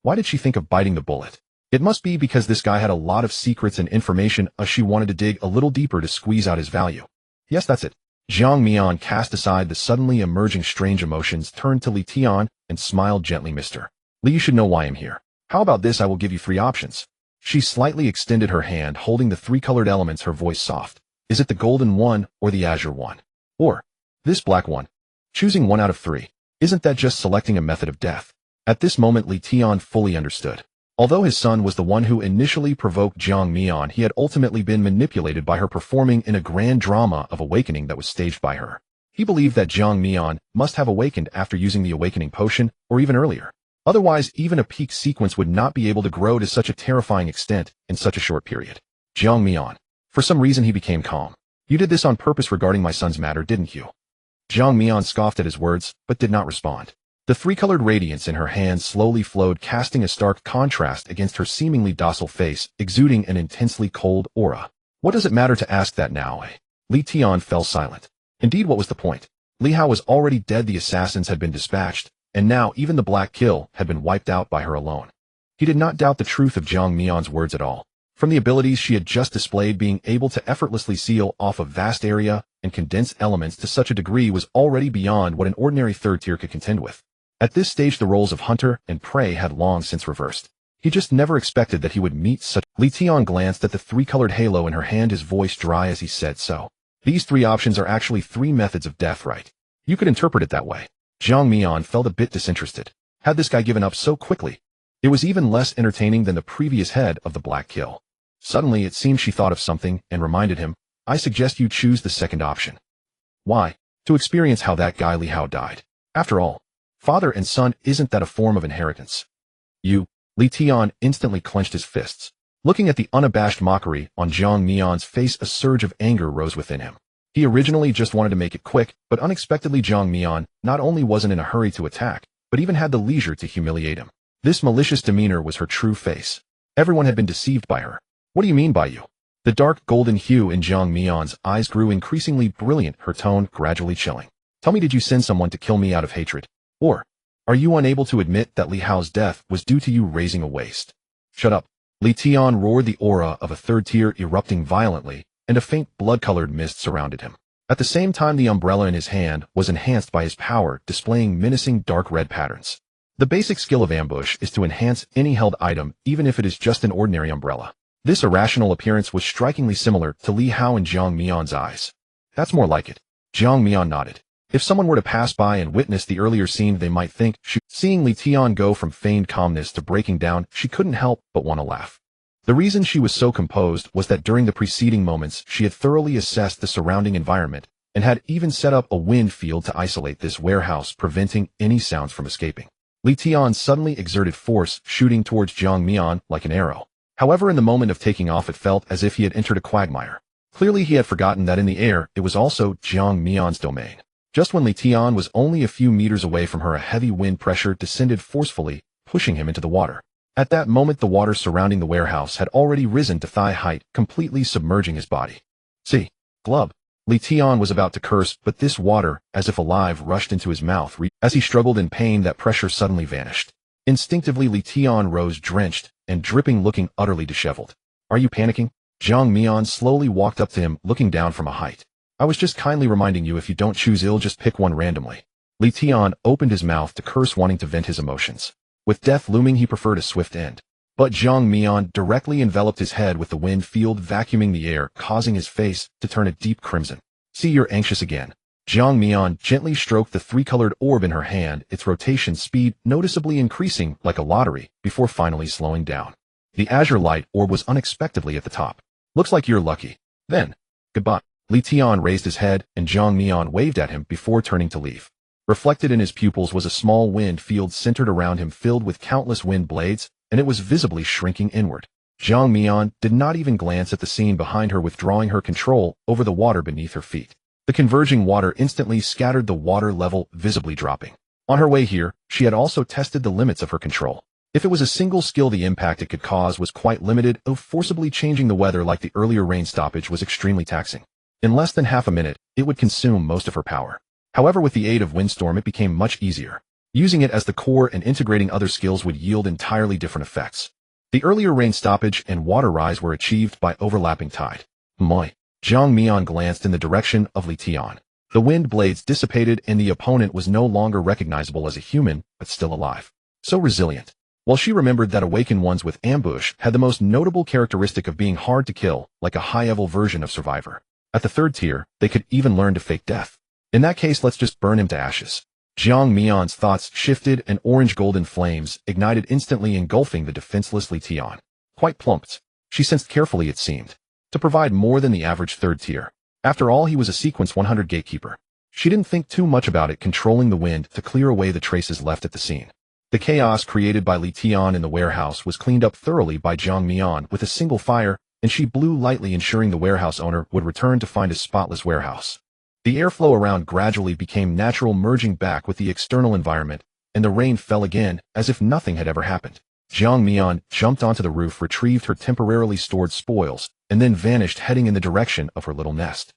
Why did she think of biting the bullet? It must be because this guy had a lot of secrets and information, she wanted to dig a little deeper to squeeze out his value. Yes, that's it. Jiang Mian cast aside the suddenly emerging strange emotions, turned to Li Tian, and smiled gently. Mr. Li, you should know why I'm here. How about this? I will give you three options. She slightly extended her hand, holding the three colored elements, her voice soft. Is it the golden one, or the azure one? Or this black one? Choosing one out of three. Isn't that just selecting a method of death? At this moment, Li Tian fully understood. Although his son was the one who initially provoked Jiang Mian, he had ultimately been manipulated by her, performing in a grand drama of awakening that was staged by her. He believed that Jiang Mian must have awakened after using the awakening potion, or even earlier. Otherwise, even a peak sequence would not be able to grow to such a terrifying extent in such a short period. Jiang Mian. For some reason he became calm. You did this on purpose regarding my son's matter, didn't you? Jiang Mian scoffed at his words, but did not respond. The three-colored radiance in her hand slowly flowed, casting a stark contrast against her seemingly docile face, exuding an intensely cold aura. What does it matter to ask that now, eh? Li Tian fell silent. Indeed, what was the point? Li Hao was already dead, the assassins had been dispatched, and now even the Black Kill had been wiped out by her alone. He did not doubt the truth of Jiang Mian's words at all. From the abilities she had just displayed, being able to effortlessly seal off a vast area and condense elements to such a degree was already beyond what an ordinary third tier could contend with. At this stage, the roles of hunter and prey had long since reversed. He just never expected that he would meet such. Li Tian glanced at the three-colored halo in her hand, his voice dry as he said so. These three options are actually three methods of death, right? You could interpret it that way. Jiang Mian felt a bit disinterested. Had this guy given up so quickly? It was even less entertaining than the previous head of the Black Kill. Suddenly, it seemed she thought of something and reminded him, I suggest you choose the second option. Why? To experience how that guy Li Hao died. After all, father and son, isn't that a form of inheritance? Li Tian instantly clenched his fists. Looking at the unabashed mockery on Jiang Mian's face, a surge of anger rose within him. He originally just wanted to make it quick, but unexpectedly Jiang Mian not only wasn't in a hurry to attack, but even had the leisure to humiliate him. This malicious demeanor was her true face. Everyone had been deceived by her. What do you mean by you? The dark golden hue in Jiang Mian's eyes grew increasingly brilliant, her tone gradually chilling. Tell me, did you send someone to kill me out of hatred? Or are you unable to admit that Li Hao's death was due to you raising a waste? Shut up. Li Tian roared, the aura of a third tier erupting violently, and a faint blood-colored mist surrounded him. At the same time, the umbrella in his hand was enhanced by his power, displaying menacing dark red patterns. The basic skill of ambush is to enhance any held item, even if it is just an ordinary umbrella. This irrational appearance was strikingly similar to Li Hao in Jiang Mian's eyes. That's more like it. Jiang Mian nodded. If someone were to pass by and witness the earlier scene, they might think, seeing Li Tian go from feigned calmness to breaking down, she couldn't help but want to laugh. The reason she was so composed was that during the preceding moments, she had thoroughly assessed the surrounding environment and had even set up a wind field to isolate this warehouse, preventing any sounds from escaping. Li Tian suddenly exerted force, shooting towards Jiang Mian like an arrow. However, in the moment of taking off, it felt as if he had entered a quagmire. Clearly, he had forgotten that in the air, it was also Jiang Mian's domain. Just when Li Tian was only a few meters away from her, a heavy wind pressure descended forcefully, pushing him into the water. At that moment, the water surrounding the warehouse had already risen to thigh height, completely submerging his body. See, glub. Li Tian was about to curse, but this water, as if alive, rushed into his mouth. As he struggled in pain, that pressure suddenly vanished. Instinctively, Li Tian rose drenched and dripping, looking utterly disheveled. Are you panicking? Zhang Mian slowly walked up to him, looking down from a height. I was just kindly reminding you, if you don't choose ill, just pick one randomly. Li Tian opened his mouth to curse, wanting to vent his emotions. With death looming, he preferred a swift end. But Zhang Mian directly enveloped his head with the wind field, vacuuming the air, causing his face to turn a deep crimson. See, you're anxious again. Zhang Mian gently stroked the three-colored orb in her hand, its rotation speed noticeably increasing like a lottery, before finally slowing down. The azure light orb was unexpectedly at the top. Looks like you're lucky. Then, goodbye. Li Tian raised his head, and Zhang Mian waved at him before turning to leave. Reflected in his pupils was a small wind field centered around him, filled with countless wind blades, and it was visibly shrinking inward. Zhang Mian did not even glance at the scene behind her, withdrawing her control over the water beneath her feet. The converging water instantly scattered the water level, visibly dropping. On her way here, she had also tested the limits of her control. If it was a single skill, the impact it could cause was quite limited, though forcibly changing the weather like the earlier rain stoppage was extremely taxing. In less than half a minute, it would consume most of her power. However, with the aid of Windstorm, it became much easier. Using it as the core and integrating other skills would yield entirely different effects. The earlier rain stoppage and water rise were achieved by overlapping tide. Moi. Zhang Mian glanced in the direction of Li Tian. The wind blades dissipated and the opponent was no longer recognizable as a human, but still alive. So resilient. While she remembered that awakened ones with ambush had the most notable characteristic of being hard to kill, like a high-level version of Survivor. At the third tier, they could even learn to fake death. In that case, let's just burn him to ashes. Zhang Mian's thoughts shifted, and orange-golden flames ignited, instantly engulfing the defenseless Li Tian. Quite plumped. She sensed carefully, it seemed, to provide more than the average third tier. After all, he was a sequence 100 gatekeeper. She didn't think too much about it, controlling the wind to clear away the traces left at the scene. The chaos created by Li Tian in the warehouse was cleaned up thoroughly by Zhang Mian with a single fire, and she blew lightly, ensuring the warehouse owner would return to find a spotless warehouse. The airflow around gradually became natural, merging back with the external environment, and the rain fell again, as if nothing had ever happened. Zhang Mian jumped onto the roof, retrieved her temporarily stored spoils, and then vanished, heading in the direction of her little nest.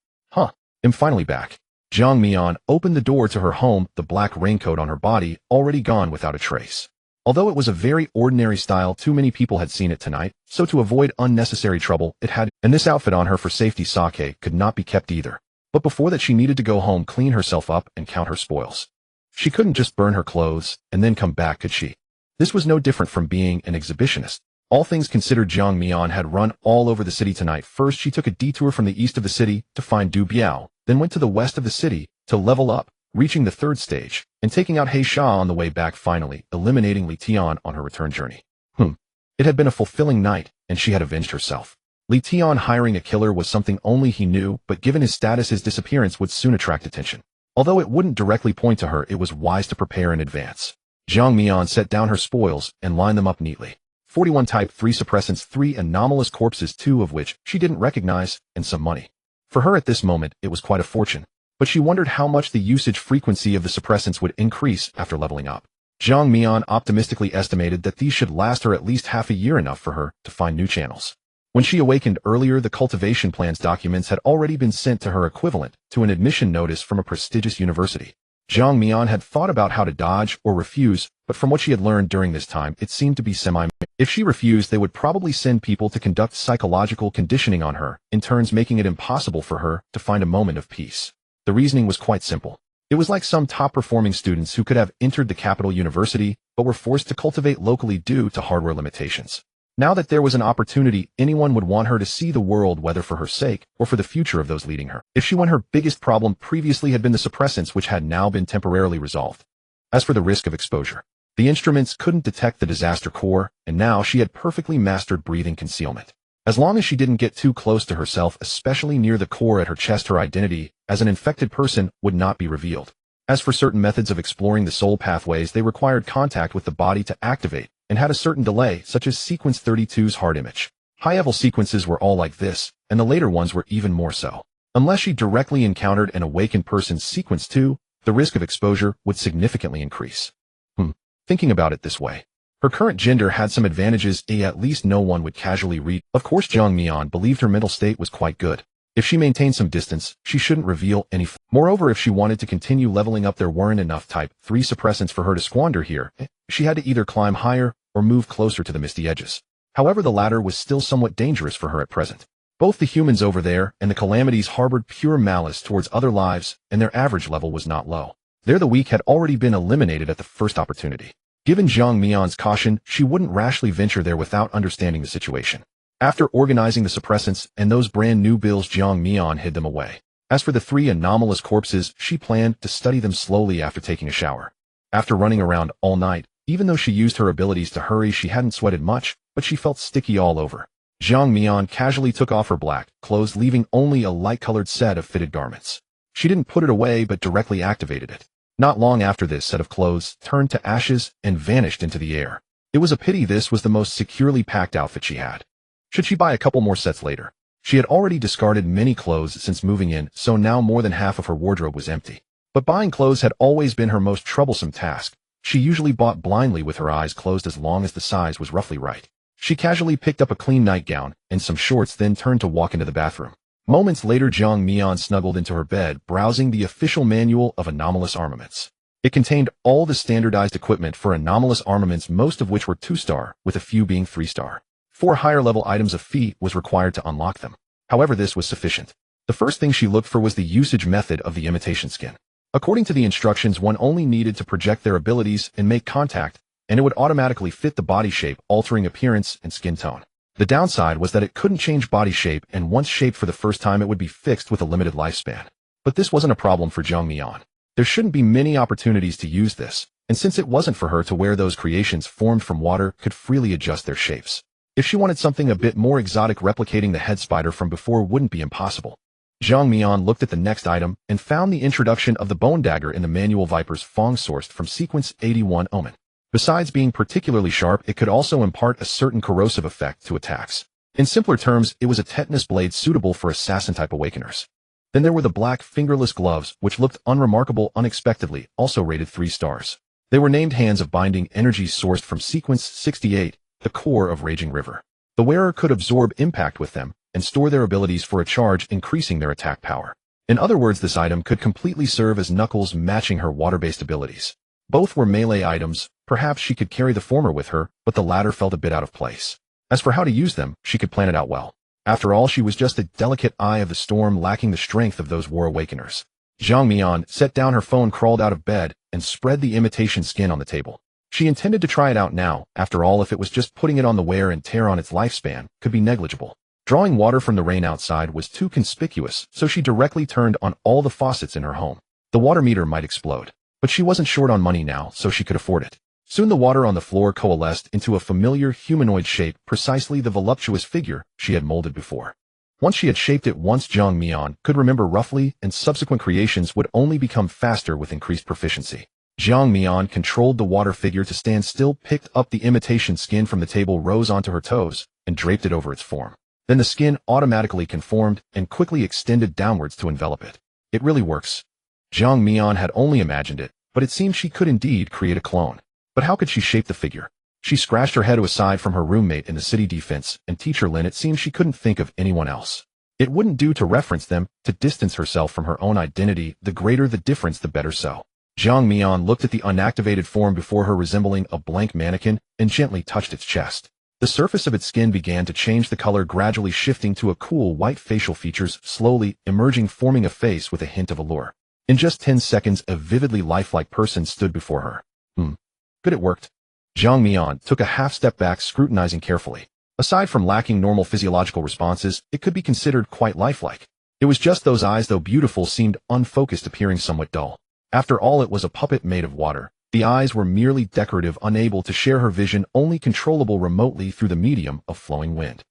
I'm finally back. Zhang Mian opened the door to her home, the black raincoat on her body already gone without a trace. Although it was a very ordinary style, too many people had seen it tonight, so to avoid unnecessary trouble, it had, and this outfit on her for safety, Sake, could not be kept either. But before that, she needed to go home, clean herself up, and count her spoils. She couldn't just burn her clothes and then come back, could she? This was no different from being an exhibitionist. All things considered, Zhang Mian had run all over the city tonight. First, she took a detour from the east of the city to find Du Biao, then went to the west of the city to level up, reaching the third stage, and taking out He Sha on the way back, finally eliminating Li Tian on her return journey. It had been a fulfilling night, and she had avenged herself. Li Tian hiring a killer was something only he knew, but given his status, his disappearance would soon attract attention. Although it wouldn't directly point to her, it was wise to prepare in advance. Zhang Mian set down her spoils and lined them up neatly. 41 type 3 suppressants, 3 anomalous corpses, 2 of which she didn't recognize, and some money. For her at this moment, it was quite a fortune, but she wondered how much the usage frequency of the suppressants would increase after leveling up. Zhang Mian optimistically estimated that these should last her at least half a year, enough for her to find new channels. When she awakened earlier, the cultivation plans documents had already been sent to her, equivalent to an admission notice from a prestigious university. Zhang Mian had thought about how to dodge or refuse, but from what she had learned during this time, it seemed to be If she refused, they would probably send people to conduct psychological conditioning on her, in turns making it impossible for her to find a moment of peace. The reasoning was quite simple. It was like some top-performing students who could have entered the capital university, but were forced to cultivate locally due to hardware limitations. Now that there was an opportunity, anyone would want her to see the world, whether for her sake or for the future of those leading her. If she won, her biggest problem previously had been the suppressants, which had now been temporarily resolved. As for the risk of exposure, the instruments couldn't detect the disaster core, and now she had perfectly mastered breathing concealment. As long as she didn't get too close to herself, especially near the core at her chest, her identity as an infected person would not be revealed. As for certain methods of exploring the soul pathways, they required contact with the body to activate, and had a certain delay, such as Sequence 32's heart image. High-level sequences were all like this, and the later ones were even more so. Unless she directly encountered an awakened person's Sequence 2, the risk of exposure would significantly increase. Thinking about it this way, her current gender had some advantages, at least no one would casually read. Of course, Zhang Mian believed her mental state was quite good. If she maintained some distance, she shouldn't reveal any. Moreover, if she wanted to continue leveling up, there weren't enough Type 3 suppressants for her to squander here. She had to either climb higher or move closer to the misty edges. However, the latter was still somewhat dangerous for her at present. Both the humans over there and the calamities harbored pure malice towards other lives, and their average level was not low. There the weak had already been eliminated at the first opportunity. Given Zhang Mian's caution, she wouldn't rashly venture there without understanding the situation. After organizing the suppressants and those brand new bills, Zhang Mian hid them away. As for the 3 anomalous corpses, she planned to study them slowly after taking a shower. After running around all night, even though she used her abilities to hurry, she hadn't sweated much, but she felt sticky all over. Zhang Mian casually took off her black clothes, leaving only a light-colored set of fitted garments. She didn't put it away but directly activated it. Not long after, this set of clothes turned to ashes and vanished into the air. It was a pity this was the most securely packed outfit she had. Should she buy a couple more sets later? She had already discarded many clothes since moving in, so now more than half of her wardrobe was empty. But buying clothes had always been her most troublesome task. She usually bought blindly with her eyes closed as long as the size was roughly right. She casually picked up a clean nightgown and some shorts, then turned to walk into the bathroom. Moments later, Zhang Mian snuggled into her bed, browsing the official manual of anomalous armaments. It contained all the standardized equipment for anomalous armaments, most of which were 2-star, with a few being 3-star. 4 higher-level items of feat was required to unlock them. However, this was sufficient. The first thing she looked for was the usage method of the imitation skin. According to the instructions, one only needed to project their abilities and make contact, and it would automatically fit the body shape, altering appearance and skin tone. The downside was that it couldn't change body shape, and once shaped for the first time, it would be fixed with a limited lifespan. But this wasn't a problem for Zhang Mian. There shouldn't be many opportunities to use this, and since it wasn't for her to wear, those creations formed from water could freely adjust their shapes. If she wanted something a bit more exotic, replicating the head spider from before wouldn't be impossible. Zhang Mian looked at the next item and found the introduction of the bone dagger in the manual. Viper's Fong, sourced from sequence 81 Omen. Besides being particularly sharp, it could also impart a certain corrosive effect to attacks. In simpler terms, it was a tetanus blade suitable for assassin-type awakeners. Then there were the black fingerless gloves, which looked unremarkable unexpectedly, also rated 3 stars. They were named Hands of Binding Energy, sourced from sequence 68, the core of Raging River. The wearer could absorb impact with them and store their abilities for a charge, increasing their attack power. In other words, this item could completely serve as knuckles, matching her water-based abilities. Both were melee items. Perhaps she could carry the former with her, but the latter felt a bit out of place. As for how to use them, she could plan it out well. After all, she was just a delicate eye of the storm, lacking the strength of those war awakeners. Zhang Mian set down her phone, crawled out of bed, and spread the imitation skin on the table. She intended to try it out now. After all, if it was just putting it on, the wear and tear on its lifespan could be negligible. Drawing water from the rain outside was too conspicuous, so she directly turned on all the faucets in her home. The water meter might explode, but she wasn't short on money now, so she could afford it. Soon the water on the floor coalesced into a familiar humanoid shape, precisely the voluptuous figure she had molded before. Once she had shaped it once, Zhang Mian could remember roughly, and subsequent creations would only become faster with increased proficiency. Zhang Mian controlled the water figure to stand still, picked up the imitation skin from the table, rose onto her toes, and draped it over its form. Then the skin automatically conformed and quickly extended downwards to envelop it. It really works. Zhang Mian had only imagined it, but it seemed she could indeed create a clone. But how could she shape the figure? She scratched her head. Aside from her roommate in the city defense and teacher Lin, it seemed she couldn't think of anyone else. It wouldn't do to reference them, to distance herself from her own identity. The greater the difference, the better. So Zhang Mian looked at the unactivated form before her, resembling a blank mannequin, and gently touched its chest. The surface of its skin began to change the color, gradually shifting to a cool white. Facial features slowly emerging, forming a face with a hint of allure. In just 10 seconds, a vividly lifelike person stood before her. Good, it worked. Zhang Mian took a half step back, scrutinizing carefully. Aside from lacking normal physiological responses, it could be considered quite lifelike. It was just those eyes, though beautiful, seemed unfocused, appearing somewhat dull. After all, it was a puppet made of water. The eyes were merely decorative, unable to share her vision, only controllable remotely through the medium of flowing wind.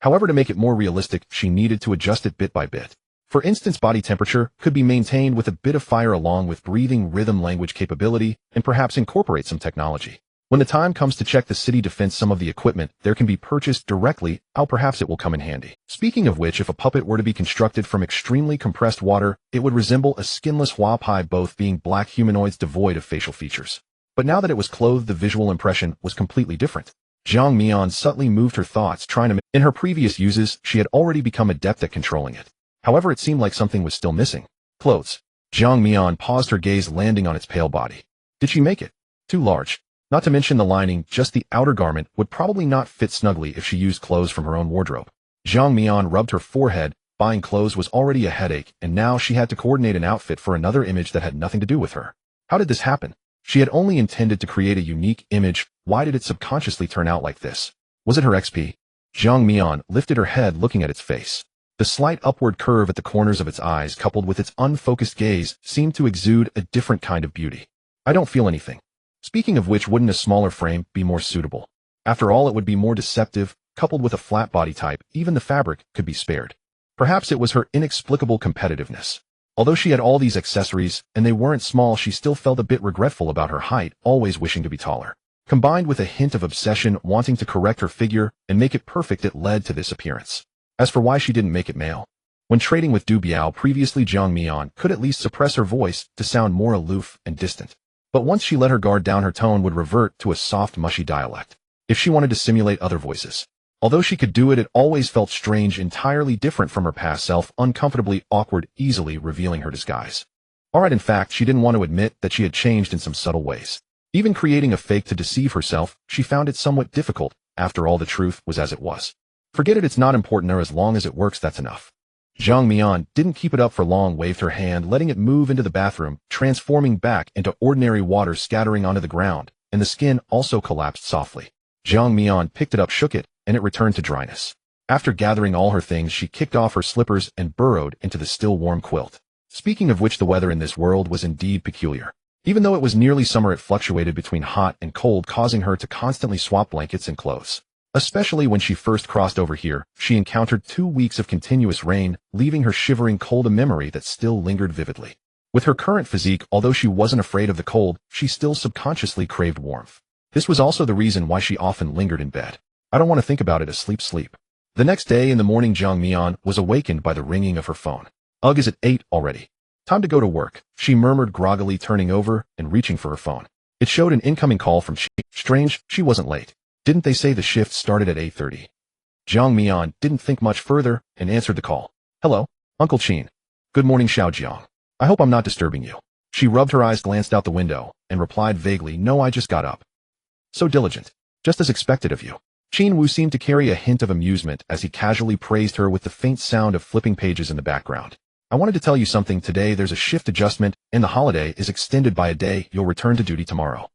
However, to make it more realistic, she needed to adjust it bit by bit. For instance, body temperature could be maintained with a bit of fire, along with breathing rhythm, language capability, and perhaps incorporate some technology. When the time comes to check the city defense, some of the equipment there can be purchased directly. Perhaps it will come in handy. Speaking of which, if a puppet were to be constructed from extremely compressed water, it would resemble a skinless huapai, both being black humanoids devoid of facial features. But now that it was clothed, the visual impression was completely different. Zhang Mian subtly moved her thoughts, trying to. In her previous uses, she had already become adept at controlling it. However, it seemed like something was still missing. Clothes. Jiang Mian paused, her gaze landing on its pale body. Did she make it? Too large. Not to mention the lining, just the outer garment would probably not fit snugly if she used clothes from her own wardrobe. Jiang Mian rubbed her forehead. Buying clothes was already a headache, and now she had to coordinate an outfit for another image that had nothing to do with her. How did this happen? She had only intended to create a unique image. Why did it subconsciously turn out like this? Was it her XP? Jiang Mian lifted her head, looking at its face. The slight upward curve at the corners of its eyes, coupled with its unfocused gaze, seemed to exude a different kind of beauty. I don't feel anything. Speaking of which, wouldn't a smaller frame be more suitable? After all, it would be more deceptive. Coupled with a flat body type, even the fabric could be spared. Perhaps it was her inexplicable competitiveness. Although she had all these accessories, and they weren't small, she still felt a bit regretful about her height, always wishing to be taller. Combined with a hint of obsession, wanting to correct her figure and make it perfect, it led to this appearance. As for why she didn't make it male, when trading with Du Biao previously, Jiang Mian could at least suppress her voice to sound more aloof and distant. But once she let her guard down, her tone would revert to a soft, mushy dialect. If she wanted to simulate other voices. Although she could do it, it always felt strange, entirely different from her past self, uncomfortably awkward, easily revealing her disguise. Alright, in fact, she didn't want to admit that she had changed in some subtle ways. Even creating a fake to deceive herself, she found it somewhat difficult. After all, the truth was as it was. Forget it, it's not important, or as long as it works, that's enough. Jiang Mian didn't keep it up for long, waved her hand, letting it move into the bathroom, transforming back into ordinary water scattering onto the ground, and the skin also collapsed softly. Jiang Mian picked it up, shook it, and it returned to dryness. After gathering all her things, she kicked off her slippers and burrowed into the still warm quilt. Speaking of which, the weather in this world was indeed peculiar. Even though it was nearly summer, it fluctuated between hot and cold, causing her to constantly swap blankets and clothes. Especially when she first crossed over here, she encountered 2 weeks of continuous rain, leaving her shivering cold, a memory that still lingered vividly. With her current physique, although she wasn't afraid of the cold, she still subconsciously craved warmth. This was also the reason why she often lingered in bed. I don't want to think about it, sleep. The next day in the morning, Jiang Mian was awakened by the ringing of her phone. Ugh, is it 8 already? Time to go to work, she murmured groggily, turning over and reaching for her phone. It showed an incoming call from Chi. Strange, she wasn't late. Didn't they say the shift started at 8:30? Jiang Mian didn't think much further and answered the call. Hello, Uncle Qin. Good morning, Xiao Jiang. I hope I'm not disturbing you. She rubbed her eyes, glanced out the window, and replied vaguely, no, I just got up. So diligent. Just as expected of you. Qin Wu seemed to carry a hint of amusement as he casually praised her, with the faint sound of flipping pages in the background. I wanted to tell you something today. There's a shift adjustment, and the holiday is extended by a day. You'll return to duty tomorrow.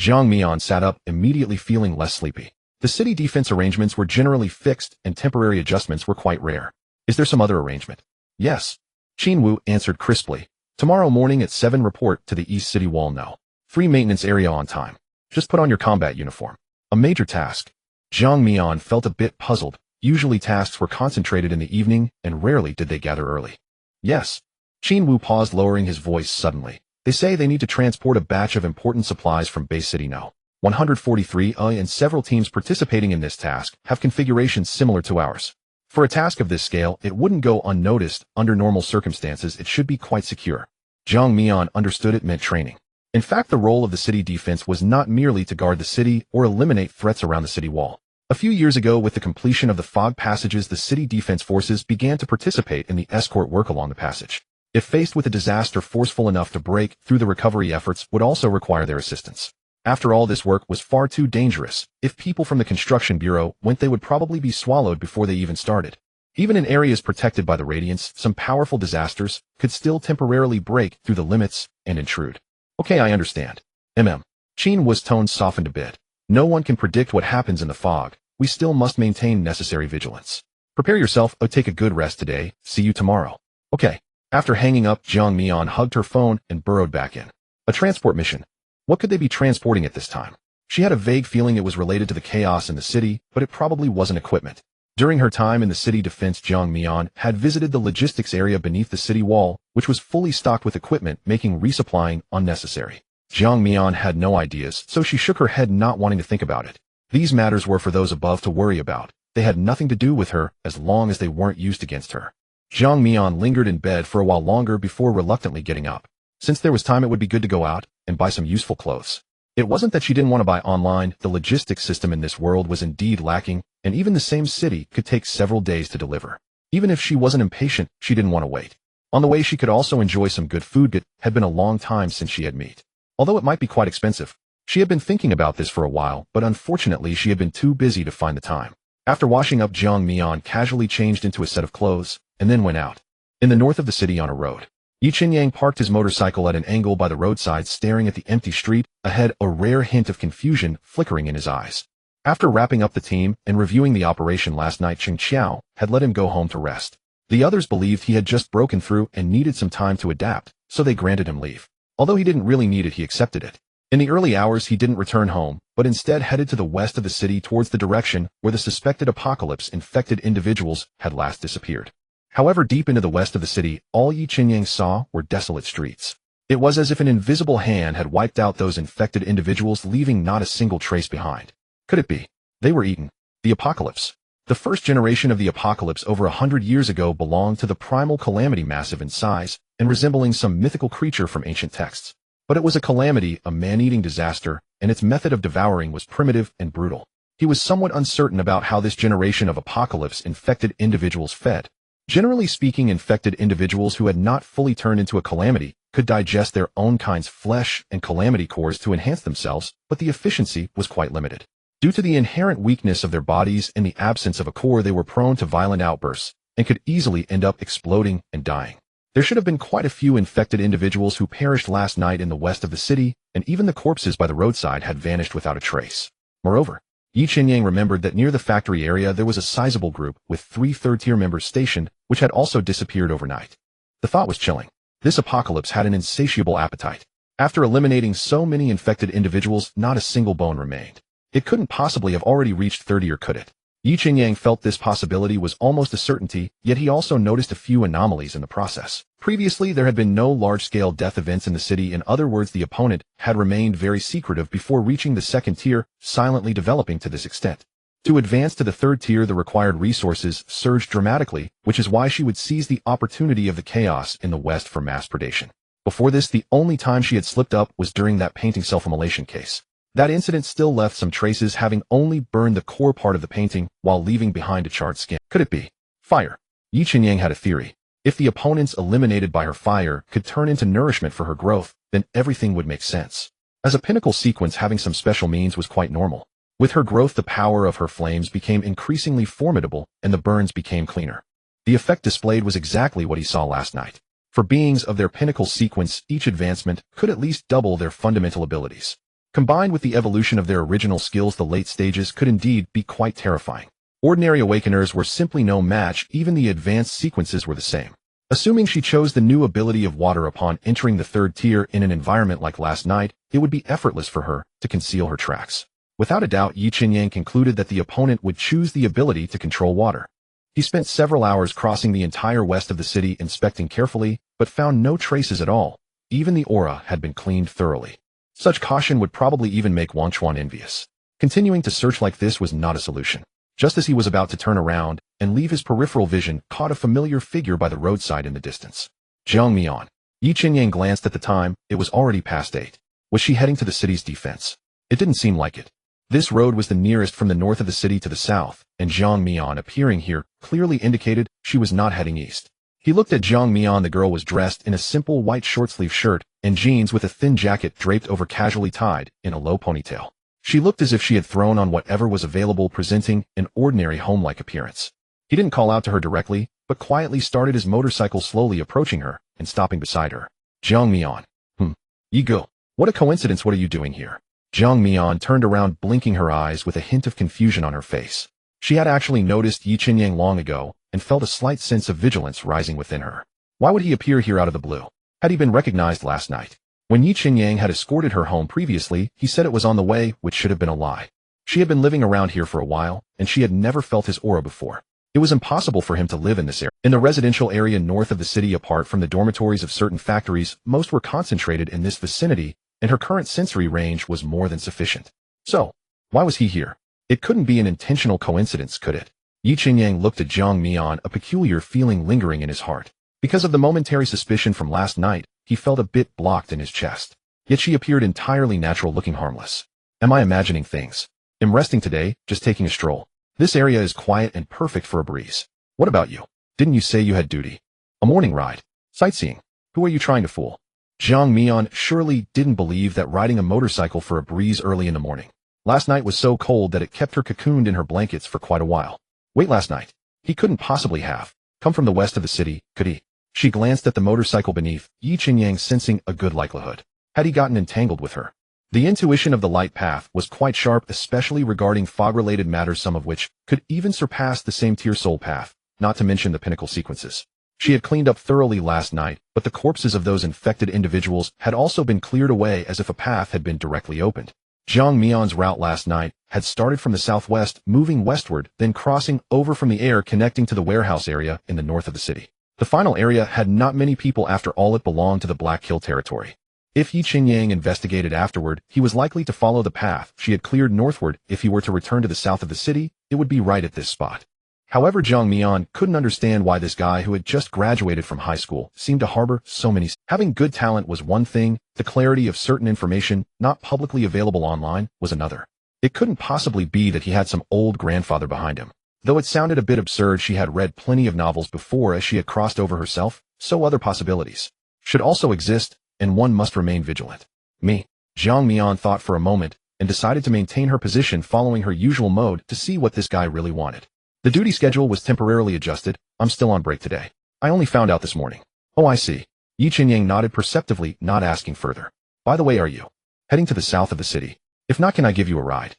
Jiang Mian sat up, immediately feeling less sleepy. The city defense arrangements were generally fixed, and temporary adjustments were quite rare. Is there some other arrangement? Yes. Qin Wu answered crisply. Tomorrow morning at 7, report to the East City Wall. No. Free maintenance area on time. Just put on your combat uniform. A major task. Jiang Mian felt a bit puzzled. Usually tasks were concentrated in the evening, and rarely did they gather early. Yes. Qin Wu paused, lowering his voice suddenly. They say they need to transport a batch of important supplies from Base City No. 143, and several teams participating in this task have configurations similar to ours. For a task of this scale, it wouldn't go unnoticed. Under normal circumstances, it should be quite secure. Jiang Mian understood it meant training. In fact, the role of the city defense was not merely to guard the city or eliminate threats around the city wall. A few years ago, with the completion of the fog passages, the city defense forces began to participate in the escort work along the passage. If faced with a disaster forceful enough to break through, the recovery efforts would also require their assistance. After all, this work was far too dangerous. If people from the construction bureau went, they would probably be swallowed before they even started. Even in areas protected by the radiance, some powerful disasters could still temporarily break through the limits and intrude. Okay, I understand. Qin Wu's tone softened a bit. No one can predict what happens in the fog. We still must maintain necessary vigilance. Prepare yourself. Take a good rest today. See you tomorrow. Okay. After hanging up, Jiang Mian hugged her phone and burrowed back in. A transport mission. What could they be transporting at this time? She had a vague feeling it was related to the chaos in the city, but it probably wasn't equipment. During her time in the city defense, Jiang Mian had visited the logistics area beneath the city wall, which was fully stocked with equipment, making resupplying unnecessary. Jiang Mian had no ideas, so she shook her head, not wanting to think about it. These matters were for those above to worry about. They had nothing to do with her, as long as they weren't used against her. Jiang Mian lingered in bed for a while longer before reluctantly getting up. Since there was time, it would be good to go out and buy some useful clothes. It wasn't that she didn't want to buy online. The logistics system in this world was indeed lacking, and even the same city could take several days to deliver. Even if she wasn't impatient, she didn't want to wait. On the way, she could also enjoy some good food. It had been a long time since she had meat. Although it might be quite expensive. She had been thinking about this for a while, but unfortunately she had been too busy to find the time. After washing up, Jiang Mian casually changed into a set of clothes, and then went out. In the north of the city on a road, Yi Qinyang parked his motorcycle at an angle by the roadside, staring at the empty street ahead, a rare hint of confusion flickering in his eyes. After wrapping up the team and reviewing the operation last night, Cheng Qiao had let him go home to rest. The others believed he had just broken through and needed some time to adapt, so they granted him leave. Although he didn't really need it, he accepted it. In the early hours, he didn't return home, but instead headed to the west of the city towards the direction where the suspected apocalypse-infected individuals had last disappeared. However, deep into the west of the city, all Yi Qinyang saw were desolate streets. It was as if an invisible hand had wiped out those infected individuals, leaving not a single trace behind. Could it be? They were eaten. The apocalypse. The first generation of the apocalypse over 100 years ago belonged to the primal calamity, massive in size and resembling some mythical creature from ancient texts. But it was a calamity, a man-eating disaster, and its method of devouring was primitive and brutal. He was somewhat uncertain about how this generation of apocalypse-infected individuals fed. Generally speaking, infected individuals who had not fully turned into a calamity could digest their own kind's flesh and calamity cores to enhance themselves, but the efficiency was quite limited. Due to the inherent weakness of their bodies and the absence of a core, they were prone to violent outbursts and could easily end up exploding and dying. There should have been quite a few infected individuals who perished last night in the west of the city, and even the corpses by the roadside had vanished without a trace. Moreover, Yi Qinyang remembered that near the factory area there was a sizable group with 3 third-tier members stationed, which had also disappeared overnight. The thought was chilling. This apocalypse had an insatiable appetite. After eliminating so many infected individuals, not a single bone remained. It couldn't possibly have already reached 30, or could it? Yi Qinyang felt this possibility was almost a certainty, yet he also noticed a few anomalies in the process. Previously, there had been no large-scale death events in the city. In other words, the opponent had remained very secretive before reaching the second tier, silently developing to this extent. To advance to the third tier, the required resources surged dramatically, which is why she would seize the opportunity of the chaos in the west for mass predation. Before this, the only time she had slipped up was during that painting self-immolation case. That incident still left some traces, having only burned the core part of the painting while leaving behind a charred skin. Could it be fire? Yi Qinyang had a theory. If the opponents eliminated by her fire could turn into nourishment for her growth, then everything would make sense. As a pinnacle sequence, having some special means was quite normal. With her growth, the power of her flames became increasingly formidable and the burns became cleaner. The effect displayed was exactly what he saw last night. For beings of their pinnacle sequence, each advancement could at least double their fundamental abilities. Combined with the evolution of their original skills, the late stages could indeed be quite terrifying. Ordinary awakeners were simply no match, even the advanced sequences were the same. Assuming she chose the new ability of water upon entering the third tier in an environment like last night, it would be effortless for her to conceal her tracks. Without a doubt, Yi Qinyang concluded that the opponent would choose the ability to control water. He spent several hours crossing the entire west of the city, inspecting carefully, but found no traces at all. Even the aura had been cleaned thoroughly. Such caution would probably even make Wang Chuan envious. Continuing to search like this was not a solution. Just as he was about to turn around and leave, his peripheral vision caught a familiar figure by the roadside in the distance. Jiang Mian. Yi Qinyang glanced at the time. It was already past 8. Was she heading to the city's defense? It didn't seem like it. This road was the nearest from the north of the city to the south, and Jiang Mian appearing here clearly indicated she was not heading east. He looked at Jiang Mian. The girl was dressed in a simple white short-sleeve shirt and jeans with a thin jacket draped over, casually tied in a low ponytail. She looked as if she had thrown on whatever was available, presenting an ordinary home-like appearance. He didn't call out to her directly, but quietly started his motorcycle, slowly approaching her and stopping beside her. Jiang Mian. Yi Go. What a coincidence. What are you doing here? Jiang Mian turned around, blinking her eyes with a hint of confusion on her face. She had actually noticed Yi Qinyang long ago and felt a slight sense of vigilance rising within her. Why would he appear here out of the blue? Had he been recognized last night? When Yi Qinyang had escorted her home previously, he said it was on the way, which should have been a lie. She had been living around here for a while, and she had never felt his aura before. It was impossible for him to live in this area. In the residential area north of the city, apart from the dormitories of certain factories, most were concentrated in this vicinity, and her current sensory range was more than sufficient. So, why was he here? It couldn't be an intentional coincidence, could it? Yi Qinyang looked at Jiang Mian, a peculiar feeling lingering in his heart. Because of the momentary suspicion from last night, he felt a bit blocked in his chest. Yet she appeared entirely natural, looking harmless. Am I imagining things? I'm resting today, just taking a stroll. This area is quiet and perfect for a breeze. What about you? Didn't you say you had duty? A morning ride. Sightseeing. Who are you trying to fool? Jiang Mian surely didn't believe that riding a motorcycle for a breeze early in the morning. Last night was so cold that it kept her cocooned in her blankets for quite a while. Wait, last night? He couldn't possibly have come from the west of the city, could he? She glanced at the motorcycle beneath, Yi Qinyang sensing a good likelihood. Had he gotten entangled with her? The intuition of the light path was quite sharp, especially regarding fog-related matters, some of which could even surpass the same tier soul path, not to mention the pinnacle sequences. She had cleaned up thoroughly last night, but the corpses of those infected individuals had also been cleared away as if a path had been directly opened. Jiang Mian's route last night had started from the southwest, moving westward, then crossing over from the air connecting to the warehouse area in the north of the city. The final area had not many people after all. It belonged to the Black Hill territory. If Yi Qinyang investigated afterward, he was likely to follow the path she had cleared northward. If he were to return to the south of the city, it would be right at this spot. However, Jiang Mian couldn't understand why this guy who had just graduated from high school seemed to harbor so many. Having good talent was one thing, the clarity of certain information not publicly available online was another. It couldn't possibly be that he had some old grandfather behind him. Though it sounded a bit absurd, she had read plenty of novels before as she had crossed over herself, so other possibilities should also exist, and one must remain vigilant. Jiang Mian thought for a moment and decided to maintain her position following her usual mode to see what this guy really wanted. The duty schedule was temporarily adjusted. I'm still on break today. I only found out this morning. Oh, I see. Yi Qinyang nodded perceptively, not asking further. By the way, are you heading to the south of the city? If not, can I give you a ride?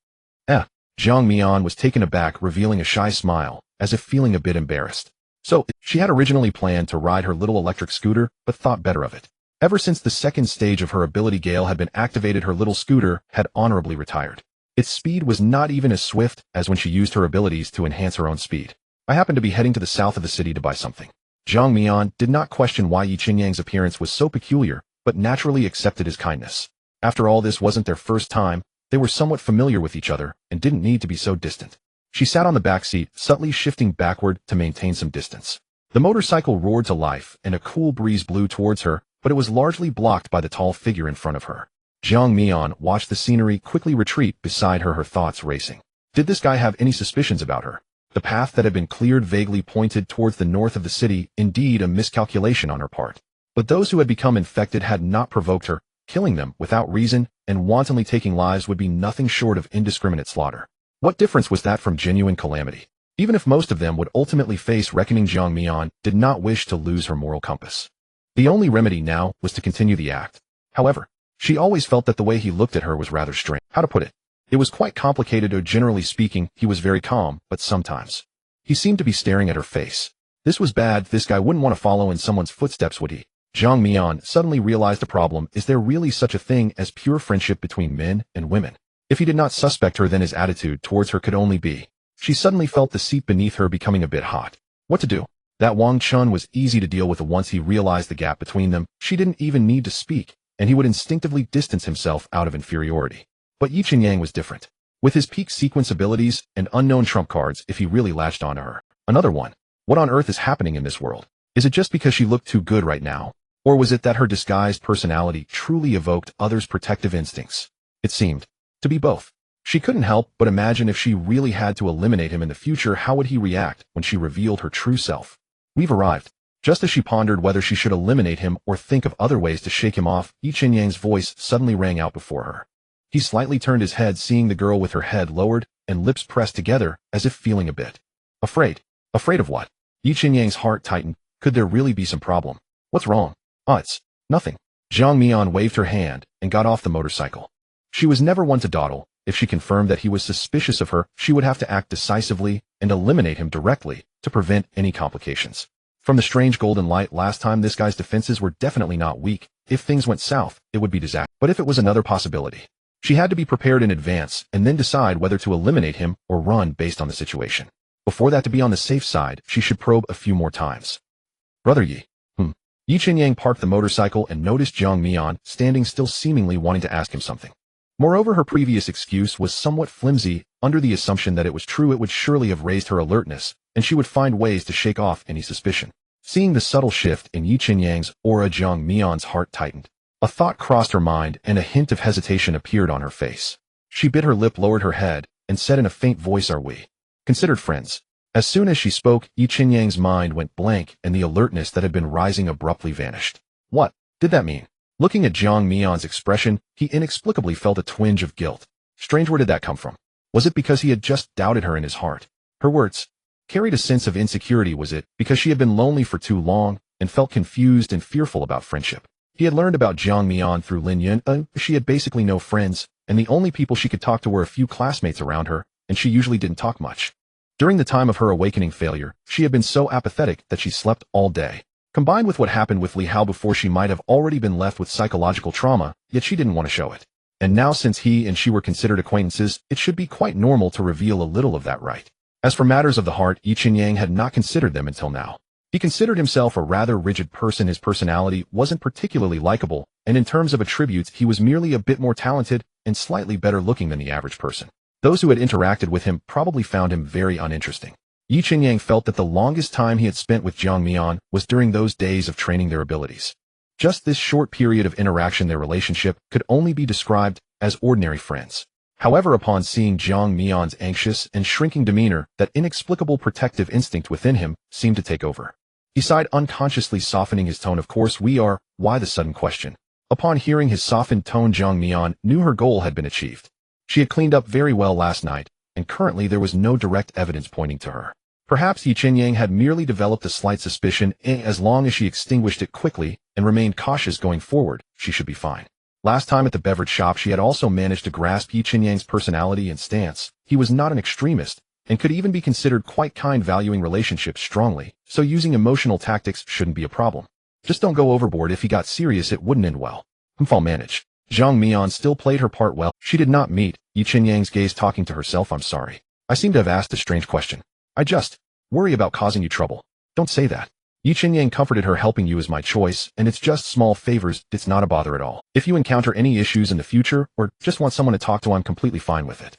Jiang Mian was taken aback, revealing a shy smile, as if feeling a bit embarrassed. So, she had originally planned to ride her little electric scooter, but thought better of it. Ever since the second stage of her ability Gale had been activated, her little scooter had honorably retired. Its speed was not even as swift as when she used her abilities to enhance her own speed. I happen to be heading to the south of the city to buy something. Jiang Mian did not question why Yi Qinyang's appearance was so peculiar, but naturally accepted his kindness. After all, this wasn't their first time. They were somewhat familiar with each other and didn't need to be so distant. She sat on the back seat, subtly shifting backward to maintain some distance. The motorcycle roared to life and a cool breeze blew towards her, but it was largely blocked by the tall figure in front of her. Jiang Mian watched the scenery quickly retreat beside her, her thoughts racing. Did this guy have any suspicions about her? The path that had been cleared vaguely pointed towards the north of the city, indeed a miscalculation on her part. But those who had become infected had not provoked her. Killing them without reason and wantonly taking lives would be nothing short of indiscriminate slaughter. What difference was that from genuine calamity? Even if most of them would ultimately face reckoning, Jiang Mian did not wish to lose her moral compass. The only remedy now was to continue the act. However, she always felt that the way he looked at her was rather strange. How to put it? It was quite complicated, or generally speaking, he was very calm, but sometimes he seemed to be staring at her face. This was bad. This guy wouldn't want to follow in someone's footsteps, would he? Jiang Mian suddenly realized a problem. Is there really such a thing as pure friendship between men and women? If he did not suspect her, then his attitude towards her could only be. She suddenly felt the seat beneath her becoming a bit hot. What to do? That Wang Chun was easy to deal with. Once he realized the gap between them, she didn't even need to speak, and he would instinctively distance himself out of inferiority. But Yi Qinyang was different. With his peak sequence abilities and unknown trump cards, if he really latched onto her. Another one. What on earth is happening in this world? Is it just because she looked too good right now? Or was it that her disguised personality truly evoked others' protective instincts? It seemed to be both. She couldn't help but imagine if she really had to eliminate him in the future, how would he react when she revealed her true self? We've arrived. Just as she pondered whether she should eliminate him or think of other ways to shake him off, Yi Qinyang's voice suddenly rang out before her. He slightly turned his head, seeing the girl with her head lowered and lips pressed together, as if feeling a bit afraid. Afraid of what? Yi Qinyang's heart tightened. Could there really be some problem? What's wrong? It's nothing. Jiang Mian waved her hand and got off the motorcycle. She was never one to dawdle. If she confirmed that he was suspicious of her, she would have to act decisively and eliminate him directly to prevent any complications. From the strange golden light last time, this guy's defenses were definitely not weak. If things went south, it would be disaster. But if it was another possibility, she had to be prepared in advance and then decide whether to eliminate him or run based on the situation. Before that, to be on the safe side, she should probe a few more times. Brother Yi. Yi Qinyang parked the motorcycle and noticed Jiang Mian standing still, seemingly wanting to ask him something. Moreover, her previous excuse was somewhat flimsy. Under the assumption that it was true, it would surely have raised her alertness, and she would find ways to shake off any suspicion. Seeing the subtle shift in Yi Qinyang's aura, Jiang Mian's heart tightened. A thought crossed her mind, and a hint of hesitation appeared on her face. She bit her lip, lowered her head, and said in a faint voice, "Are we considered friends?" As soon as she spoke, Yi Qinyang's mind went blank and the alertness that had been rising abruptly vanished. What did that mean? Looking at Jiang Mian's expression, he inexplicably felt a twinge of guilt. Strange, where did that come from? Was it because he had just doubted her in his heart? Her words carried a sense of insecurity. Was it because she had been lonely for too long and felt confused and fearful about friendship? He had learned about Jiang Mian through Lin Yun. She had basically no friends, and the only people she could talk to were a few classmates around her, and she usually didn't talk much. During the time of her awakening failure, she had been so apathetic that she slept all day. Combined with what happened with Li Hao before, she might have already been left with psychological trauma, yet she didn't want to show it. And now, since he and she were considered acquaintances, it should be quite normal to reveal a little of that, right? As for matters of the heart, Yi Qinyang had not considered them until now. He considered himself a rather rigid person. His personality wasn't particularly likable, and in terms of attributes, he was merely a bit more talented and slightly better looking than the average person. Those who had interacted with him probably found him very uninteresting. Yi Qinyang felt that the longest time he had spent with Jiang Mian was during those days of training their abilities. Just this short period of interaction, their relationship could only be described as ordinary friends. However, upon seeing Jiang Mian's anxious and shrinking demeanor, that inexplicable protective instinct within him seemed to take over. He sighed, unconsciously softening his tone. Of course we are. Why the sudden question? Upon hearing his softened tone, Jiang Mian knew her goal had been achieved. She had cleaned up very well last night, and currently there was no direct evidence pointing to her. Perhaps Yi Qinyang had merely developed a slight suspicion, and as long as she extinguished it quickly and remained cautious going forward, she should be fine. Last time at the beverage shop, she had also managed to grasp Yi Qinyang's personality and stance. He was not an extremist, and could even be considered quite kind, valuing relationships strongly, so using emotional tactics shouldn't be a problem. Just don't go overboard. If he got serious, it wouldn't end well. I'll manage. Jiang Mian still played her part well. She did not meet Yi Qinyang's gaze, talking to herself. I'm sorry. I seem to have asked a strange question. I just worry about causing you trouble. Don't say that. Yi Qinyang comforted her. Helping you is my choice, and it's just small favors. It's not a bother at all. If you encounter any issues in the future, or just want someone to talk to, I'm completely fine with it.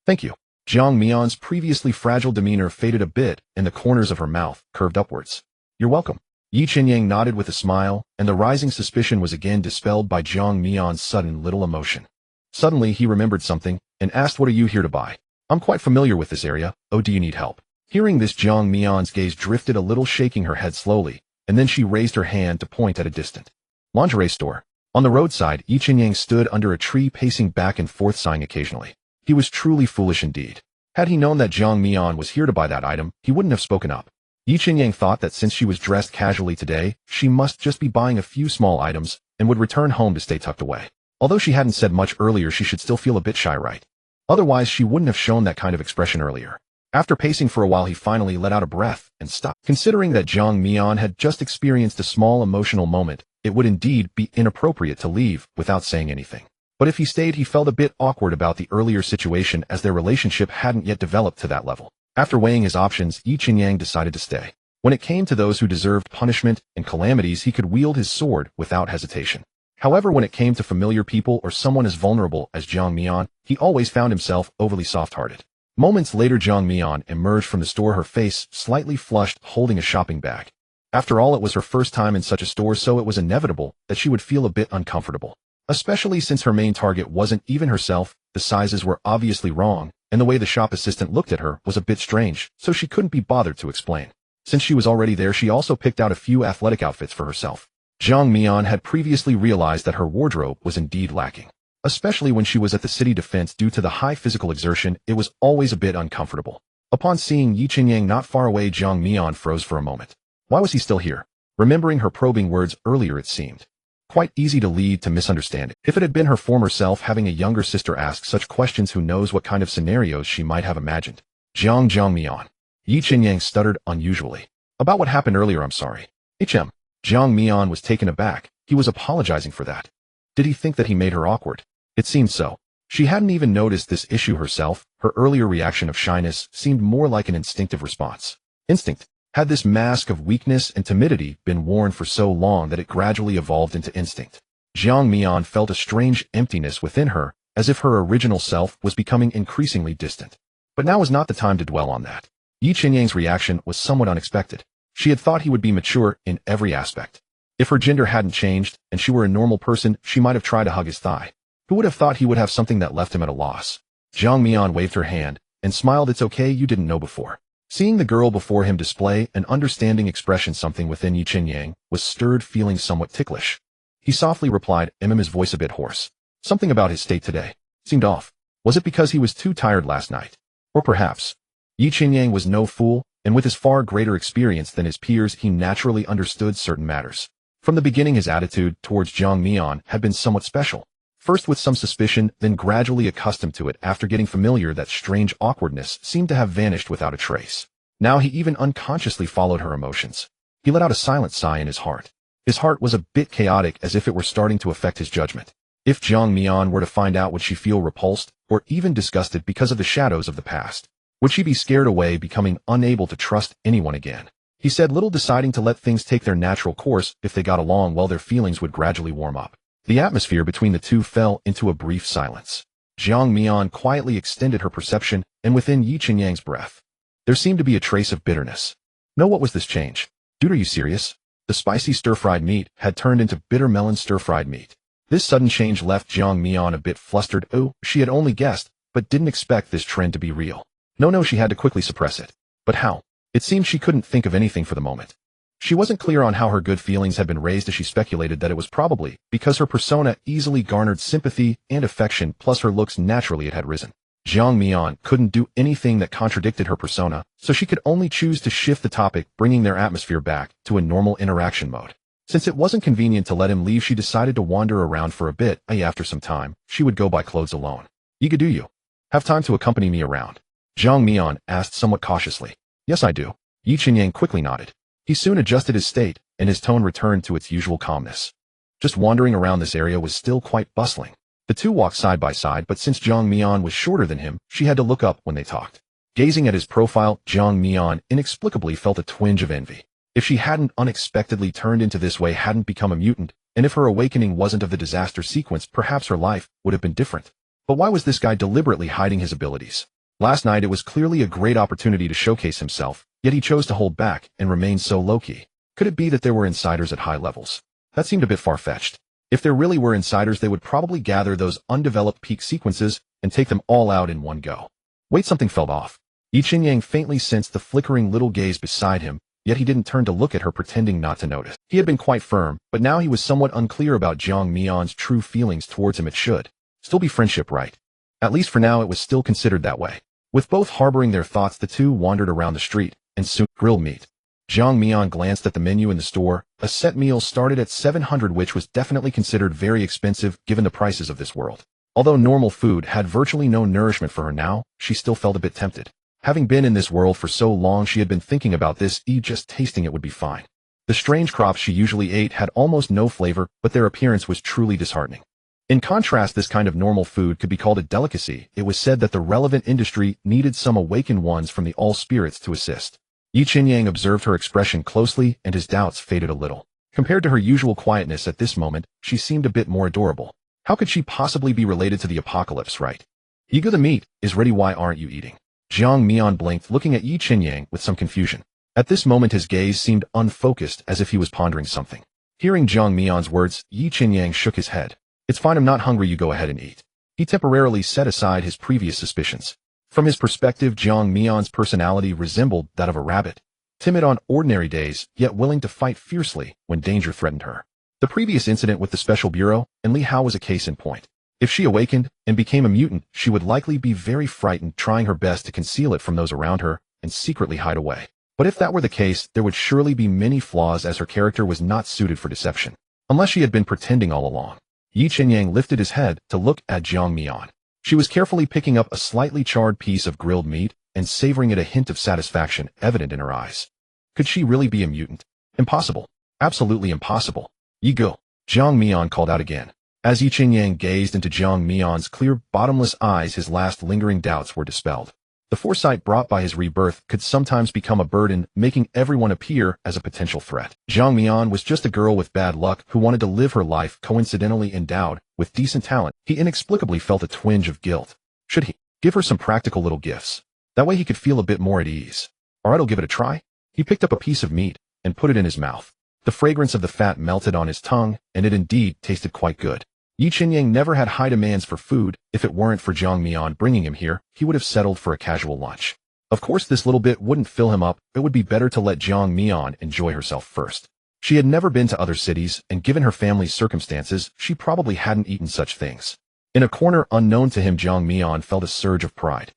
Thank you. Jiang Mian's previously fragile demeanor faded a bit, and the corners of her mouth curved upwards. You're welcome. Yi Qinyang nodded with a smile, and the rising suspicion was again dispelled by Jiang Mian's sudden little emotion. Suddenly he remembered something, and asked, what are you here to buy? I'm quite familiar with this area. Oh, do you need help? Hearing this, Jiang Mian's gaze drifted a little, shaking her head slowly, and then she raised her hand to point at a distant lingerie store. On the roadside, Yi Qinyang stood under a tree, pacing back and forth, sighing occasionally. He was truly foolish indeed. Had he known that Jiang Mian was here to buy that item, he wouldn't have spoken up. Yi Qinyang thought that since she was dressed casually today, she must just be buying a few small items and would return home to stay tucked away. Although she hadn't said much earlier, she should still feel a bit shy, right? Otherwise, she wouldn't have shown that kind of expression earlier. After pacing for a while, he finally let out a breath and stopped. Considering that Jiang Mian had just experienced a small emotional moment, it would indeed be inappropriate to leave without saying anything. But if he stayed, he felt a bit awkward about the earlier situation, as their relationship hadn't yet developed to that level. After weighing his options, Yi Qinyang decided to stay. When it came to those who deserved punishment and calamities, he could wield his sword without hesitation. However, when it came to familiar people or someone as vulnerable as Jiang Mian, he always found himself overly soft-hearted. Moments later, Jiang Mian emerged from the store, her face slightly flushed, holding a shopping bag. After all, it was her first time in such a store, so it was inevitable that she would feel a bit uncomfortable. Especially since her main target wasn't even herself. The sizes were obviously wrong, and the way the shop assistant looked at her was a bit strange, so she couldn't be bothered to explain. Since she was already there, she also picked out a few athletic outfits for herself. Jiang Mian had previously realized that her wardrobe was indeed lacking. Especially when she was at the city defense, due to the high physical exertion, it was always a bit uncomfortable. Upon seeing Yi Qinyang not far away, Jiang Mian froze for a moment. Why was he still here? Remembering her probing words earlier, it seemed quite easy to lead to misunderstanding. If it had been her former self having a younger sister ask such questions, who knows what kind of scenarios she might have imagined. Jiang Mian. Yi Qinyang stuttered unusually. About what happened earlier, I'm sorry. Jiang Mian was taken aback. He was apologizing for that. Did he think that he made her awkward? It seemed so. She hadn't even noticed this issue herself. Her earlier reaction of shyness seemed more like an instinctive response. Instinct. Had this mask of weakness and timidity been worn for so long that it gradually evolved into instinct? Jiang Mian felt a strange emptiness within her, as if her original self was becoming increasingly distant. But now was not the time to dwell on that. Yi Qinyang's reaction was somewhat unexpected. She had thought he would be mature in every aspect. If her gender hadn't changed, and she were a normal person, she might have tried to hug his thigh. Who would have thought he would have something that left him at a loss? Jiang Mian waved her hand, and smiled. It's okay, you didn't know before. Seeing the girl before him display an understanding expression, something within Yi Qinyang was stirred, feeling somewhat ticklish. He softly replied, his voice a bit hoarse. Something about his state today seemed off. Was it because he was too tired last night? Or perhaps Yi Qinyang was no fool, and with his far greater experience than his peers, he naturally understood certain matters. From the beginning, his attitude towards Jiang Mian had been somewhat special. First with some suspicion, then gradually accustomed to it. After getting familiar, that strange awkwardness seemed to have vanished without a trace. Now he even unconsciously followed her emotions. He let out a silent sigh in his heart. His heart was a bit chaotic, as if it were starting to affect his judgment. If Jiang Mian were to find out, would she feel repulsed, or even disgusted because of the shadows of the past? Would she be scared away, becoming unable to trust anyone again? He said little, deciding to let things take their natural course. If they got along well, their feelings would gradually warm up. The atmosphere between the two fell into a brief silence. Jiang Mian quietly extended her perception, and within Yi Qinyang's breath, there seemed to be a trace of bitterness. No, what was this change? Dude, are you serious? The spicy stir-fried meat had turned into bitter melon stir-fried meat. This sudden change left Jiang Mian a bit flustered. Oh, she had only guessed, but didn't expect this trend to be real. No, she had to quickly suppress it. But how? It seemed she couldn't think of anything for the moment. She wasn't clear on how her good feelings had been raised, as she speculated that it was probably because her persona easily garnered sympathy and affection, plus her looks naturally it had risen. Jiang Mian couldn't do anything that contradicted her persona, so she could only choose to shift the topic, bringing their atmosphere back to a normal interaction mode. Since it wasn't convenient to let him leave, she decided to wander around for a bit. After some time, she would go buy clothes alone. Yiga, do you have time to accompany me around? Jiang Mian asked somewhat cautiously. Yes, I do. Yi Qinyang quickly nodded. He soon adjusted his state, and his tone returned to its usual calmness. Just wandering around this area was still quite bustling. The two walked side by side, but since Jiang Mian was shorter than him, she had to look up when they talked. Gazing at his profile, Jiang Mian inexplicably felt a twinge of envy. If she hadn't unexpectedly turned into this way, hadn't become a mutant, and if her awakening wasn't of the disaster sequence, perhaps her life would have been different. But why was this guy deliberately hiding his abilities? Last night it was clearly a great opportunity to showcase himself, yet he chose to hold back and remain so low-key. Could it be that there were insiders at high levels? That seemed a bit far-fetched. If there really were insiders, they would probably gather those undeveloped peak sequences and take them all out in one go. Wait, something felt off. Yi Qinyang faintly sensed the flickering little gaze beside him, yet he didn't turn to look at her, pretending not to notice. He had been quite firm, but now he was somewhat unclear about Jiang Mian's true feelings towards him. It should still be friendship, right? At least for now it was still considered that way. With both harboring their thoughts, the two wandered around the street, and soon grilled meat. Jiang Mian glanced at the menu in the store. A set meal started at 700, which was definitely considered very expensive given the prices of this world. Although normal food had virtually no nourishment for her now, she still felt a bit tempted. Having been in this world for so long, she had been thinking about this. Just tasting it would be fine. The strange crops she usually ate had almost no flavor, but their appearance was truly disheartening. In contrast, this kind of normal food could be called a delicacy. It was said that the relevant industry needed some awakened ones from the all-spirits to assist. Yi Qinyang observed her expression closely, and his doubts faded a little. Compared to her usual quietness at this moment, she seemed a bit more adorable. How could she possibly be related to the apocalypse, right? Yiga, the meat is ready, why aren't you eating? Jiang Mian blinked, looking at Yi Qinyang with some confusion. At this moment his gaze seemed unfocused, as if he was pondering something. Hearing Jiang Mian's words, Yi Qinyang shook his head. It's fine, I'm not hungry, you go ahead and eat. He temporarily set aside his previous suspicions. From his perspective, Jiang Mian's personality resembled that of a rabbit, timid on ordinary days, yet willing to fight fiercely when danger threatened her. The previous incident with the Special Bureau and Li Hao was a case in point. If she awakened and became a mutant, she would likely be very frightened, trying her best to conceal it from those around her and secretly hide away. But if that were the case, there would surely be many flaws, as her character was not suited for deception, unless she had been pretending all along. Yi Qinyang lifted his head to look at Jiang Mian. She was carefully picking up a slightly charred piece of grilled meat and savoring it, a hint of satisfaction evident in her eyes. Could she really be a mutant? Impossible. Absolutely impossible. Yi go. Jiang Mian called out again. As Yi Qinyang gazed into Jiang Mian's clear, bottomless eyes, his last lingering doubts were dispelled. The foresight brought by his rebirth could sometimes become a burden, making everyone appear as a potential threat. Jiang Mian was just a girl with bad luck who wanted to live her life, coincidentally endowed with decent talent. He inexplicably felt a twinge of guilt. Should he give her some practical little gifts? That way he could feel a bit more at ease. Alright, I'll give it a try. He picked up a piece of meat and put it in his mouth. The fragrance of the fat melted on his tongue, and it indeed tasted quite good. Yi Qinyang never had high demands for food. If it weren't for Jiang Mian bringing him here, he would have settled for a casual lunch. Of course, this little bit wouldn't fill him up. It would be better to let Jiang Mian enjoy herself first. She had never been to other cities, and given her family's circumstances, she probably hadn't eaten such things. In a corner unknown to him, Jiang Mian felt a surge of pride.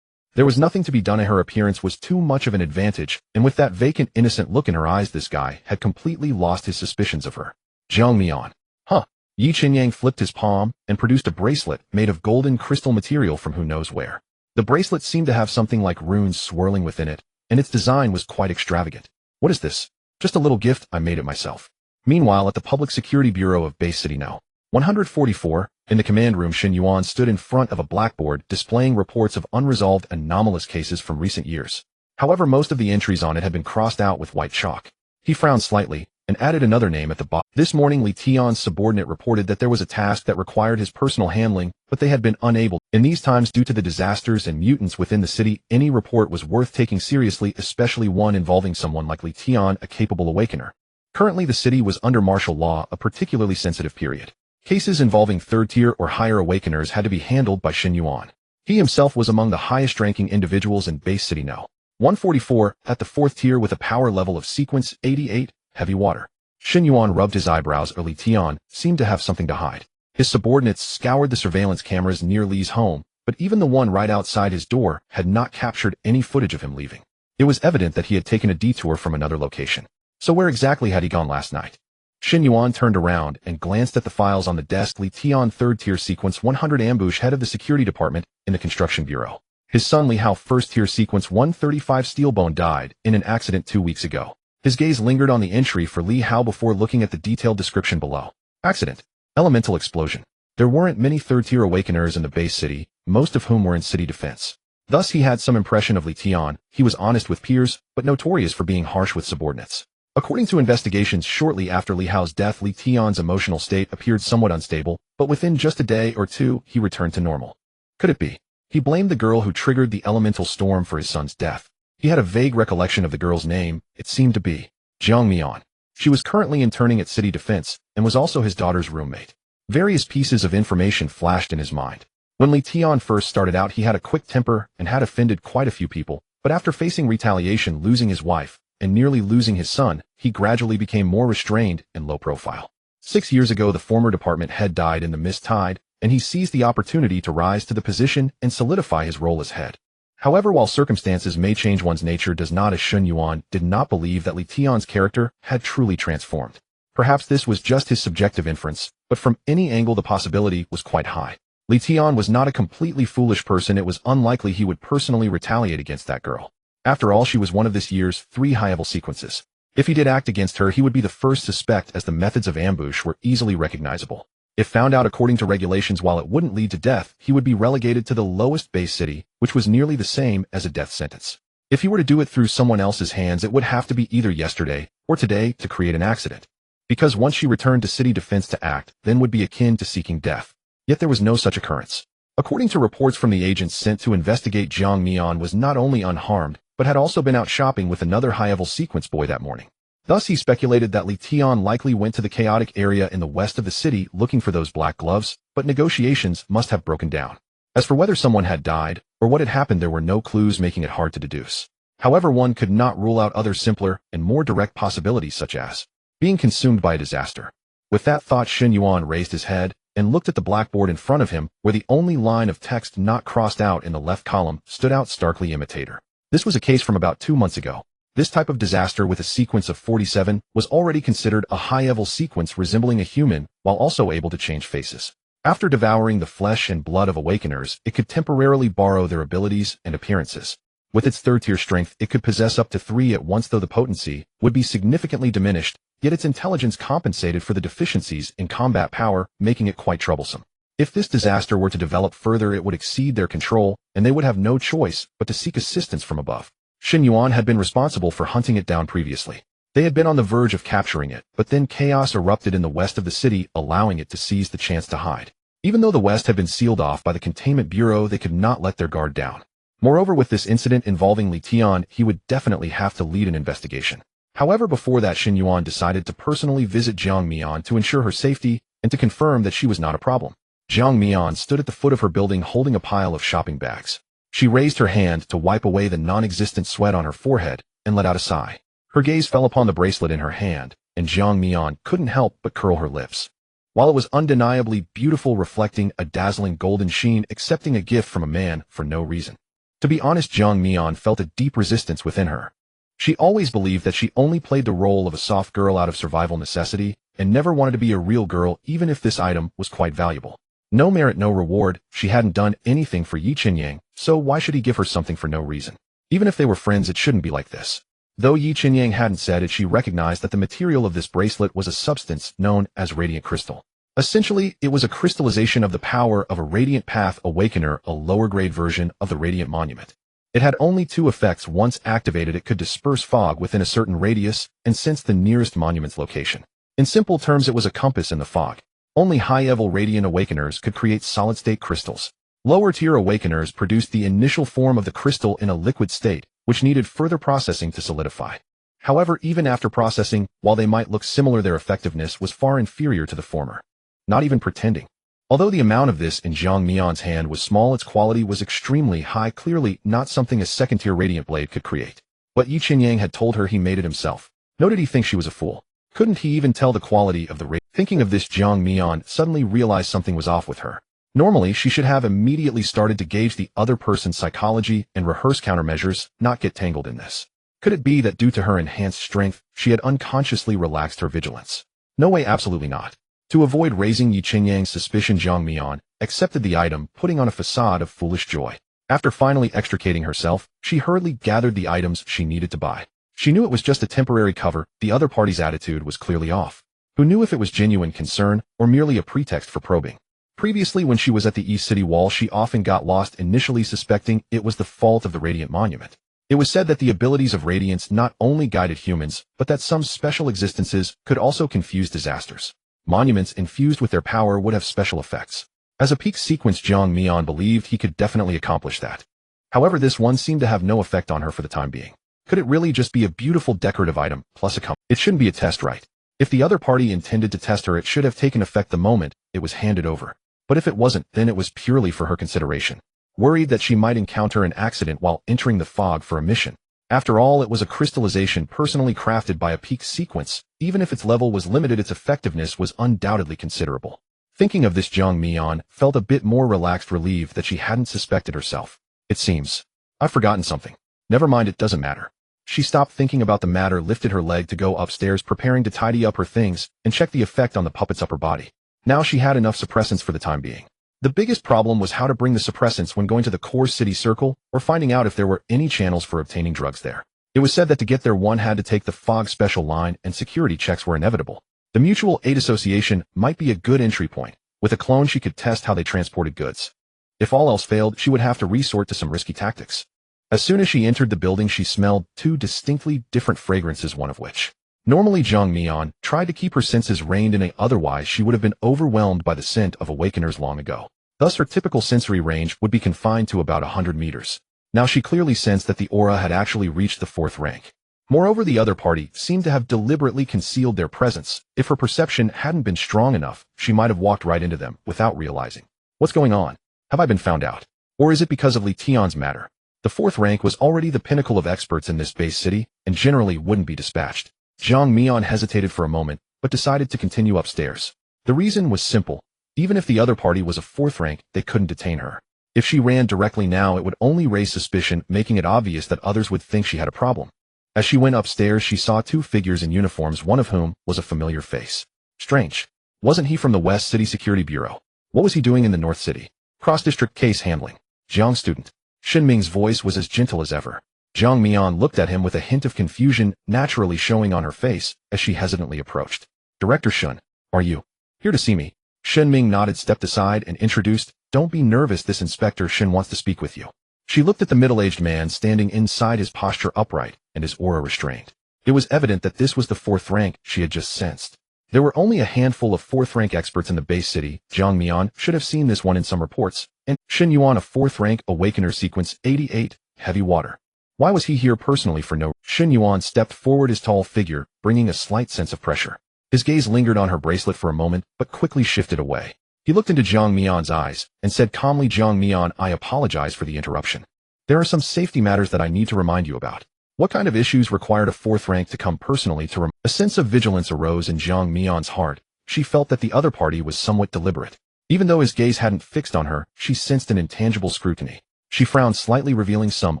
There was nothing to be done, and her appearance was too much of an advantage, and with that vacant, innocent look in her eyes, this guy had completely lost his suspicions of her. Jiang Mian. Huh. Yi Qinyang flipped his palm and produced a bracelet made of golden crystal material from who knows where. The bracelet seemed to have something like runes swirling within it, and its design was quite extravagant. What is this? Just a little gift, I made it myself. Meanwhile, at the Public Security Bureau of Bay City No. 144, in the command room, Shen Yuan stood in front of a blackboard displaying reports of unresolved anomalous cases from recent years. However, most of the entries on it had been crossed out with white chalk. He frowned slightly and added another name at the bottom. This morning, Li Tian's subordinate reported that there was a task that required his personal handling, but they had been unable. In these times, due to the disasters and mutants within the city, any report was worth taking seriously, especially one involving someone like Li Tian, a capable awakener. Currently, the city was under martial law, a particularly sensitive period. Cases involving third-tier or higher awakeners had to be handled by Shen Yuan. He himself was among the highest-ranking individuals in Bay City No. 144, at the 4th tier with a power level of sequence 88, heavy water. Shen Yuan rubbed his eyebrows. Li Tian seemed to have something to hide. His subordinates scoured the surveillance cameras near Li's home, but even the one right outside his door had not captured any footage of him leaving. It was evident that he had taken a detour from another location. So where exactly had he gone last night? Shen Yuan turned around and glanced at the files on the desk. Li Tian, 3rd tier sequence 100, ambush, head of the security department in the construction bureau. His son Li Hao, 1st tier sequence 135, Steelbone, died in an accident 2 weeks ago. His gaze lingered on the entry for Li Hao before looking at the detailed description below. Accident. Elemental explosion. There weren't many third-tier awakeners in the base city, most of whom were in city defense. Thus he had some impression of Li Tian. He was honest with peers, but notorious for being harsh with subordinates. According to investigations, shortly after Li Hao's death, Li Tian's emotional state appeared somewhat unstable, but within just a day or two, he returned to normal. Could it be? He blamed the girl who triggered the elemental storm for his son's death. He had a vague recollection of the girl's name. It seemed to be Jiang Mian. She was currently interning at City Defense and was also his daughter's roommate. Various pieces of information flashed in his mind. When Li Tian first started out, he had a quick temper and had offended quite a few people, but after facing retaliation, losing his wife, and nearly losing his son, he gradually became more restrained and low profile. 6 years ago, the former department head died in the mist tide, and he seized the opportunity to rise to the position and solidify his role as head. However, while circumstances may change, one's nature does not, as Shen Yuan did not believe that Li Tian's character had truly transformed. Perhaps this was just his subjective inference, but from any angle the possibility was quite high. Li Tian was not a completely foolish person. It was unlikely he would personally retaliate against that girl. After all, she was one of this year's 3 high-level sequences. If he did act against her, he would be the first suspect, as the methods of ambush were easily recognizable. If found out according to regulations, while it wouldn't lead to death, he would be relegated to the lowest base city, which was nearly the same as a death sentence. If he were to do it through someone else's hands, it would have to be either yesterday or today to create an accident. Because once she returned to city defense to act, then would be akin to seeking death. Yet there was no such occurrence. According to reports from the agents sent to investigate, Jiang Mian was not only unharmed, but had also been out shopping with another high-level sequence boy that morning. Thus he speculated that Li Tian likely went to the chaotic area in the west of the city looking for those black gloves, but negotiations must have broken down. As for whether someone had died, or what had happened, there were no clues, making it hard to deduce. However, one could not rule out other simpler and more direct possibilities, such as being consumed by a disaster. With that thought, Shen Yuan raised his head and looked at the blackboard in front of him, where the only line of text not crossed out in the left column stood out starkly: imitator. This was a case from about 2 months ago. This type of disaster with a sequence of 47 was already considered a high-level sequence resembling a human while also able to change faces. After devouring the flesh and blood of awakeners, it could temporarily borrow their abilities and appearances. With its third-tier strength, it could possess up to 3 at once, though the potency would be significantly diminished, yet its intelligence compensated for the deficiencies in combat power, making it quite troublesome. If this disaster were to develop further, it would exceed their control, and they would have no choice but to seek assistance from above. Shen Yuan had been responsible for hunting it down previously. They had been on the verge of capturing it, but then chaos erupted in the west of the city, allowing it to seize the chance to hide. Even though the west had been sealed off by the Containment Bureau, they could not let their guard down. Moreover, with this incident involving Li Tian, he would definitely have to lead an investigation. However, before that, Shen Yuan decided to personally visit Jiang Mian to ensure her safety and to confirm that she was not a problem. Jiang Mian stood at the foot of her building holding a pile of shopping bags. She raised her hand to wipe away the non-existent sweat on her forehead and let out a sigh. Her gaze fell upon the bracelet in her hand, and Jiang Mian couldn't help but curl her lips. While it was undeniably beautiful, reflecting a dazzling golden sheen, accepting a gift from a man for no reason. To be honest, Jiang Mian felt a deep resistance within her. She always believed that she only played the role of a soft girl out of survival necessity, and never wanted to be a real girl even if this item was quite valuable. No merit, no reward. She hadn't done anything for Yi Qinyang, so why should he give her something for no reason? Even if they were friends, it shouldn't be like this. Though Yi Qinyang hadn't said it, she recognized that the material of this bracelet was a substance known as radiant crystal. Essentially, it was a crystallization of the power of a radiant path awakener, a lower-grade version of the radiant monument. It had only two effects. Once activated, it could disperse fog within a certain radius and sense the nearest monument's location. In simple terms, it was a compass in the fog. Only high-level radiant awakeners could create solid-state crystals. Lower-tier awakeners produced the initial form of the crystal in a liquid state, which needed further processing to solidify. However, even after processing, while they might look similar, their effectiveness was far inferior to the former. Not even pretending. Although the amount of this in Jiang Mian's hand was small, its quality was extremely high, clearly not something a second-tier radiant blade could create. But Yi Qinyang had told her he made it himself. Nor did he think she was a fool. Couldn't he even tell the quality of the radiant? Thinking of this, Jiang Mian suddenly realized something was off with her. Normally, she should have immediately started to gauge the other person's psychology and rehearse countermeasures, not get tangled in this. Could it be that due to her enhanced strength, she had unconsciously relaxed her vigilance? No way, absolutely not. To avoid raising Yi Qinyang's suspicion, Jiang Mian accepted the item, putting on a facade of foolish joy. After finally extricating herself, she hurriedly gathered the items she needed to buy. She knew it was just a temporary cover. The other party's attitude was clearly off. Who knew if it was genuine concern or merely a pretext for probing? Previously, when she was at the East City Wall, she often got lost, initially suspecting it was the fault of the Radiant Monument. It was said that the abilities of Radiance not only guided humans, but that some special existences could also confuse disasters. Monuments infused with their power would have special effects. As a peak sequence, Jiang Mian believed he could definitely accomplish that. However, this one seemed to have no effect on her for the time being. Could it really just be a beautiful decorative item, plus a It shouldn't be a test, right? If the other party intended to test her, it should have taken effect the moment it was handed over. But if it wasn't, then it was purely for her consideration. Worried that she might encounter an accident while entering the fog for a mission. After all, it was a crystallization personally crafted by a peak sequence. Even if its level was limited, its effectiveness was undoubtedly considerable. Thinking of this, Jiang Mian felt a bit more relaxed, relieved that she hadn't suspected herself. It seems I've forgotten something. Never mind, it doesn't matter. She stopped thinking about the matter, lifted her leg to go upstairs, preparing to tidy up her things and check the effect on the puppet's upper body. Now she had enough suppressants for the time being. The biggest problem was how to bring the suppressants when going to the core city circle or finding out if there were any channels for obtaining drugs there. It was said that to get there, one had to take the fog special line, and security checks were inevitable. The mutual aid association might be a good entry point. With a clone, she could test how they transported goods. If all else failed, she would have to resort to some risky tactics. As soon as she entered the building, she smelled two distinctly different fragrances, one of which. Normally, Jiang Mian tried to keep her senses reined in, otherwise she would have been overwhelmed by the scent of awakeners long ago. Thus, her typical sensory range would be confined to about 100 meters. Now she clearly sensed that the aura had actually reached the 4th rank. Moreover, the other party seemed to have deliberately concealed their presence. If her perception hadn't been strong enough, she might have walked right into them without realizing. What's going on? Have I been found out? Or is it because of Li Tian's matter? The 4th rank was already the pinnacle of experts in this base city, and generally wouldn't be dispatched. Jiang Mian hesitated for a moment, but decided to continue upstairs. The reason was simple. Even if the other party was a 4th rank, they couldn't detain her. If she ran directly now, it would only raise suspicion, making it obvious that others would think she had a problem. As she went upstairs, she saw two figures in uniforms, one of whom was a familiar face. Strange. Wasn't he from the West City Security Bureau? What was he doing in the North City? Cross-district case handling. Jiang student. Shinming's voice was as gentle as ever. Jiang Mian looked at him with a hint of confusion naturally showing on her face as she hesitantly approached. Director Shun, are you here to see me? Shinming nodded, stepped aside, and introduced, Don't be nervous, this Inspector Shin wants to speak with you. She looked at the middle-aged man standing inside, his posture upright and his aura restrained. It was evident that this was the 4th rank she had just sensed. There were only a handful of 4th rank experts in the base city. Jiang Mian should have seen this one in some reports. And Shin Yuan, a 4th rank awakener, sequence 88, heavy water. Why was he here personally for no? Shin Yuan stepped forward, his tall figure bringing a slight sense of pressure. His gaze lingered on her bracelet for a moment, but quickly shifted away. He looked into Jiang Mian's eyes and said calmly, Jiang Mian, I apologize for the interruption. There are some safety matters that I need to remind you about. What kind of issues required a fourth rank to come personally to A sense of vigilance arose in Jiang Mian's heart. She felt that the other party was somewhat deliberate. Even though his gaze hadn't fixed on her, she sensed an intangible scrutiny. She frowned slightly, revealing some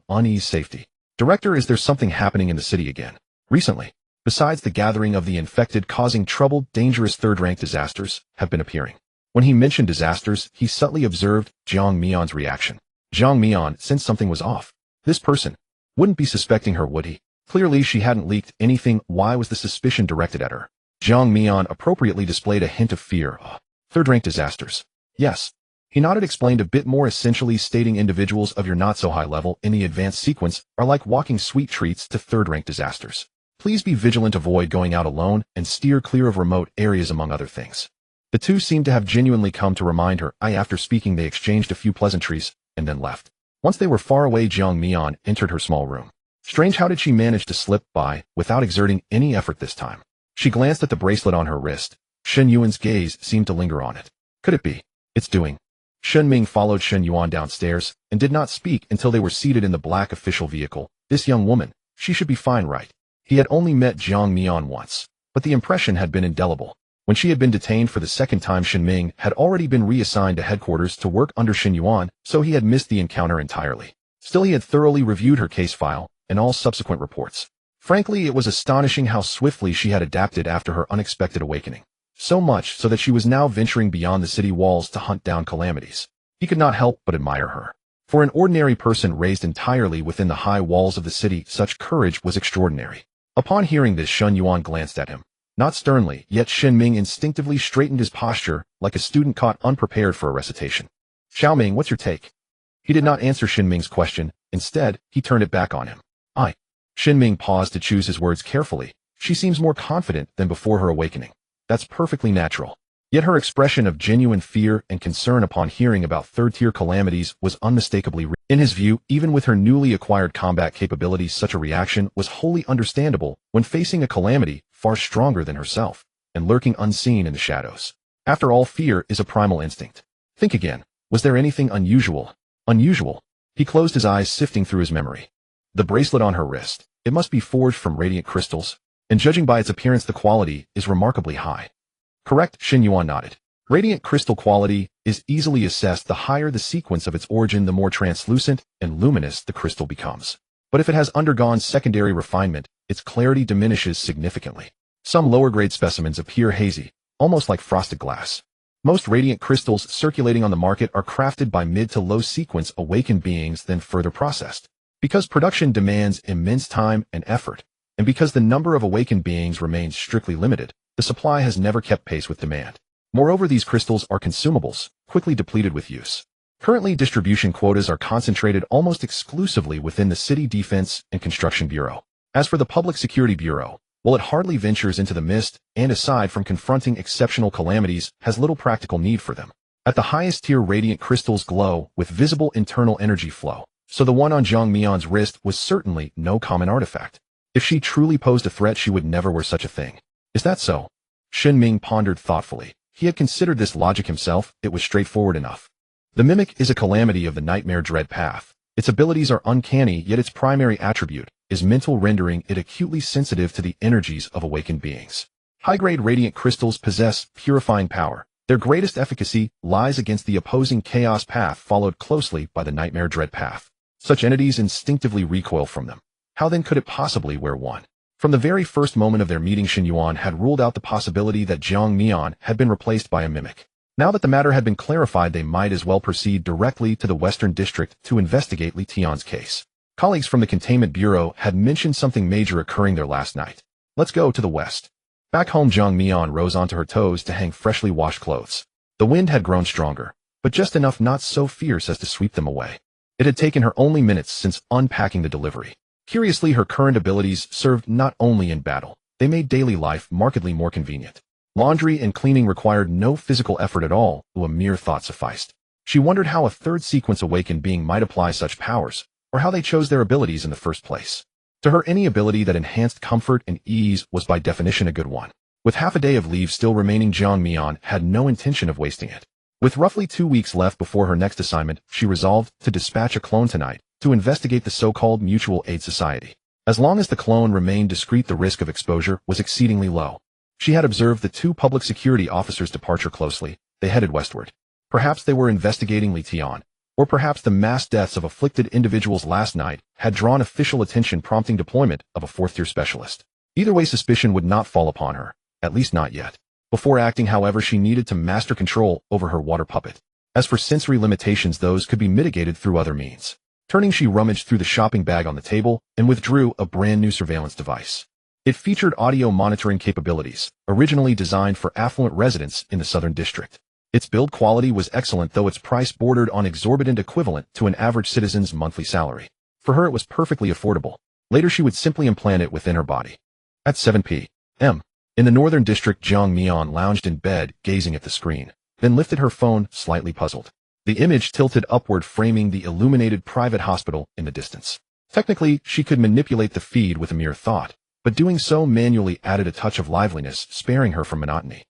unease. Safety. Director, is there something happening in the city again? Recently, besides the gathering of the infected causing trouble, dangerous third-rank disasters have been appearing. When he mentioned disasters, he subtly observed Jiang Mian's reaction. Jiang Mian sensed something was off. This person wouldn't be suspecting her, would he? Clearly she hadn't leaked anything. Why was the suspicion directed at her? Jiang Mian appropriately displayed a hint of fear. Third-rank disasters. Yes. He nodded, explained a bit more, essentially stating individuals of your not-so-high level in the advanced sequence are like walking sweet treats to third-rank disasters. Please be vigilant, avoid going out alone, and steer clear of remote areas, among other things. The two seemed to have genuinely come to remind her. After speaking, they exchanged a few pleasantries and then left. Once they were far away, Jiang Mian entered her small room. Strange, how did she manage to slip by without exerting any effort this time? She glanced at the bracelet on her wrist. Shen Yuan's gaze seemed to linger on it. Could it be? It's doing. Shen Ming followed Shen Yuan downstairs and did not speak until they were seated in the black official vehicle. This young woman, she should be fine, right? He had only met Jiang Mian once, but the impression had been indelible. When she had been detained for the second time, Shen Ming had already been reassigned to headquarters to work under Shen Yuan, so he had missed the encounter entirely. Still, he had thoroughly reviewed her case file and all subsequent reports. Frankly, it was astonishing how swiftly she had adapted after her unexpected awakening. So much so that she was now venturing beyond the city walls to hunt down calamities. He could not help but admire her. For an ordinary person raised entirely within the high walls of the city, such courage was extraordinary. Upon hearing this, Shen Yuan glanced at him. Not sternly, yet Shen Ming instinctively straightened his posture, like a student caught unprepared for a recitation. Xiao Ming, what's your take? He did not answer Shen Ming's question. Instead, he turned it back on him. Shen Ming paused to choose his words carefully. She seems more confident than before her awakening. That's perfectly natural. Yet her expression of genuine fear and concern upon hearing about third-tier calamities was unmistakably real. In his view, even with her newly acquired combat capabilities, such a reaction was wholly understandable when facing a calamity far stronger than herself and lurking unseen in the shadows. After all, fear is a primal instinct. Think again. Was there anything unusual? He closed his eyes, sifting through his memory. The bracelet on her wrist. It must be forged from radiant crystals, and judging by its appearance, the quality is remarkably high. Correct, Shen Yuan nodded. Radiant crystal quality is easily assessed. The higher the sequence of its origin, the more translucent and luminous the crystal becomes. But if it has undergone secondary refinement, its clarity diminishes significantly. Some lower-grade specimens appear hazy, almost like frosted glass. Most radiant crystals circulating on the market are crafted by mid to low sequence awakened beings, then further processed. Because production demands immense time and effort, and because the number of awakened beings remains strictly limited, the supply has never kept pace with demand. Moreover, these crystals are consumables, quickly depleted with use. Currently, distribution quotas are concentrated almost exclusively within the City Defense and Construction Bureau. As for the Public Security Bureau, while it hardly ventures into the mist, and aside from confronting exceptional calamities, has little practical need for them. At the highest tier, radiant crystals glow with visible internal energy flow, so the one on Jiang Mian's wrist was certainly no common artifact. If she truly posed a threat, she would never wear such a thing. Is that so? Shen Ming pondered thoughtfully. He had considered this logic himself. It was straightforward enough. The mimic is a calamity of the nightmare dread path. Its abilities are uncanny, yet its primary attribute is mental, rendering it acutely sensitive to the energies of awakened beings. High-grade radiant crystals possess purifying power. Their greatest efficacy lies against the opposing chaos path, followed closely by the nightmare dread path. Such entities instinctively recoil from them. How then could it possibly wear one? From the very first moment of their meeting, Shen Yuan had ruled out the possibility that Jiang Mian had been replaced by a mimic. Now that the matter had been clarified, they might as well proceed directly to the Western District to investigate Li Tian's case. Colleagues from the Containment Bureau had mentioned something major occurring there last night. Let's go to the west. Back home, Jiang Mian rose onto her toes to hang freshly washed clothes. The wind had grown stronger, but just enough not so fierce as to sweep them away. It had taken her only minutes since unpacking the delivery. Curiously, her current abilities served not only in battle, they made daily life markedly more convenient. Laundry and cleaning required no physical effort at all, though a mere thought sufficed. She wondered how a third sequence awakened being might apply such powers, or how they chose their abilities in the first place. To her, any ability that enhanced comfort and ease was by definition a good one. With half a day of leave still remaining, Jiang Mian had no intention of wasting it. With roughly 2 weeks left before her next assignment, she resolved to dispatch a clone tonight to investigate the so-called Mutual Aid Society. As long as the clone remained discreet, the risk of exposure was exceedingly low. She had observed the two public security officers' departure closely. They headed westward. Perhaps they were investigating Li Tian, or perhaps the mass deaths of afflicted individuals last night had drawn official attention, prompting deployment of a fourth-tier specialist. Either way, suspicion would not fall upon her, at least not yet. Before acting, however, she needed to master control over her water puppet. As for sensory limitations, those could be mitigated through other means. Turning, she rummaged through the shopping bag on the table and withdrew a brand new surveillance device. It featured audio monitoring capabilities, originally designed for affluent residents in the Southern District. Its build quality was excellent, though its price bordered on exorbitant, equivalent to an average citizen's monthly salary. For her, it was perfectly affordable. Later, she would simply implant it within her body. At 7 p.m. in the Northern District, Jiang Mian lounged in bed, gazing at the screen, then lifted her phone, slightly puzzled. The image tilted upward, framing the illuminated private hospital in the distance. Technically, she could manipulate the feed with a mere thought, but doing so manually added a touch of liveliness, sparing her from monotony.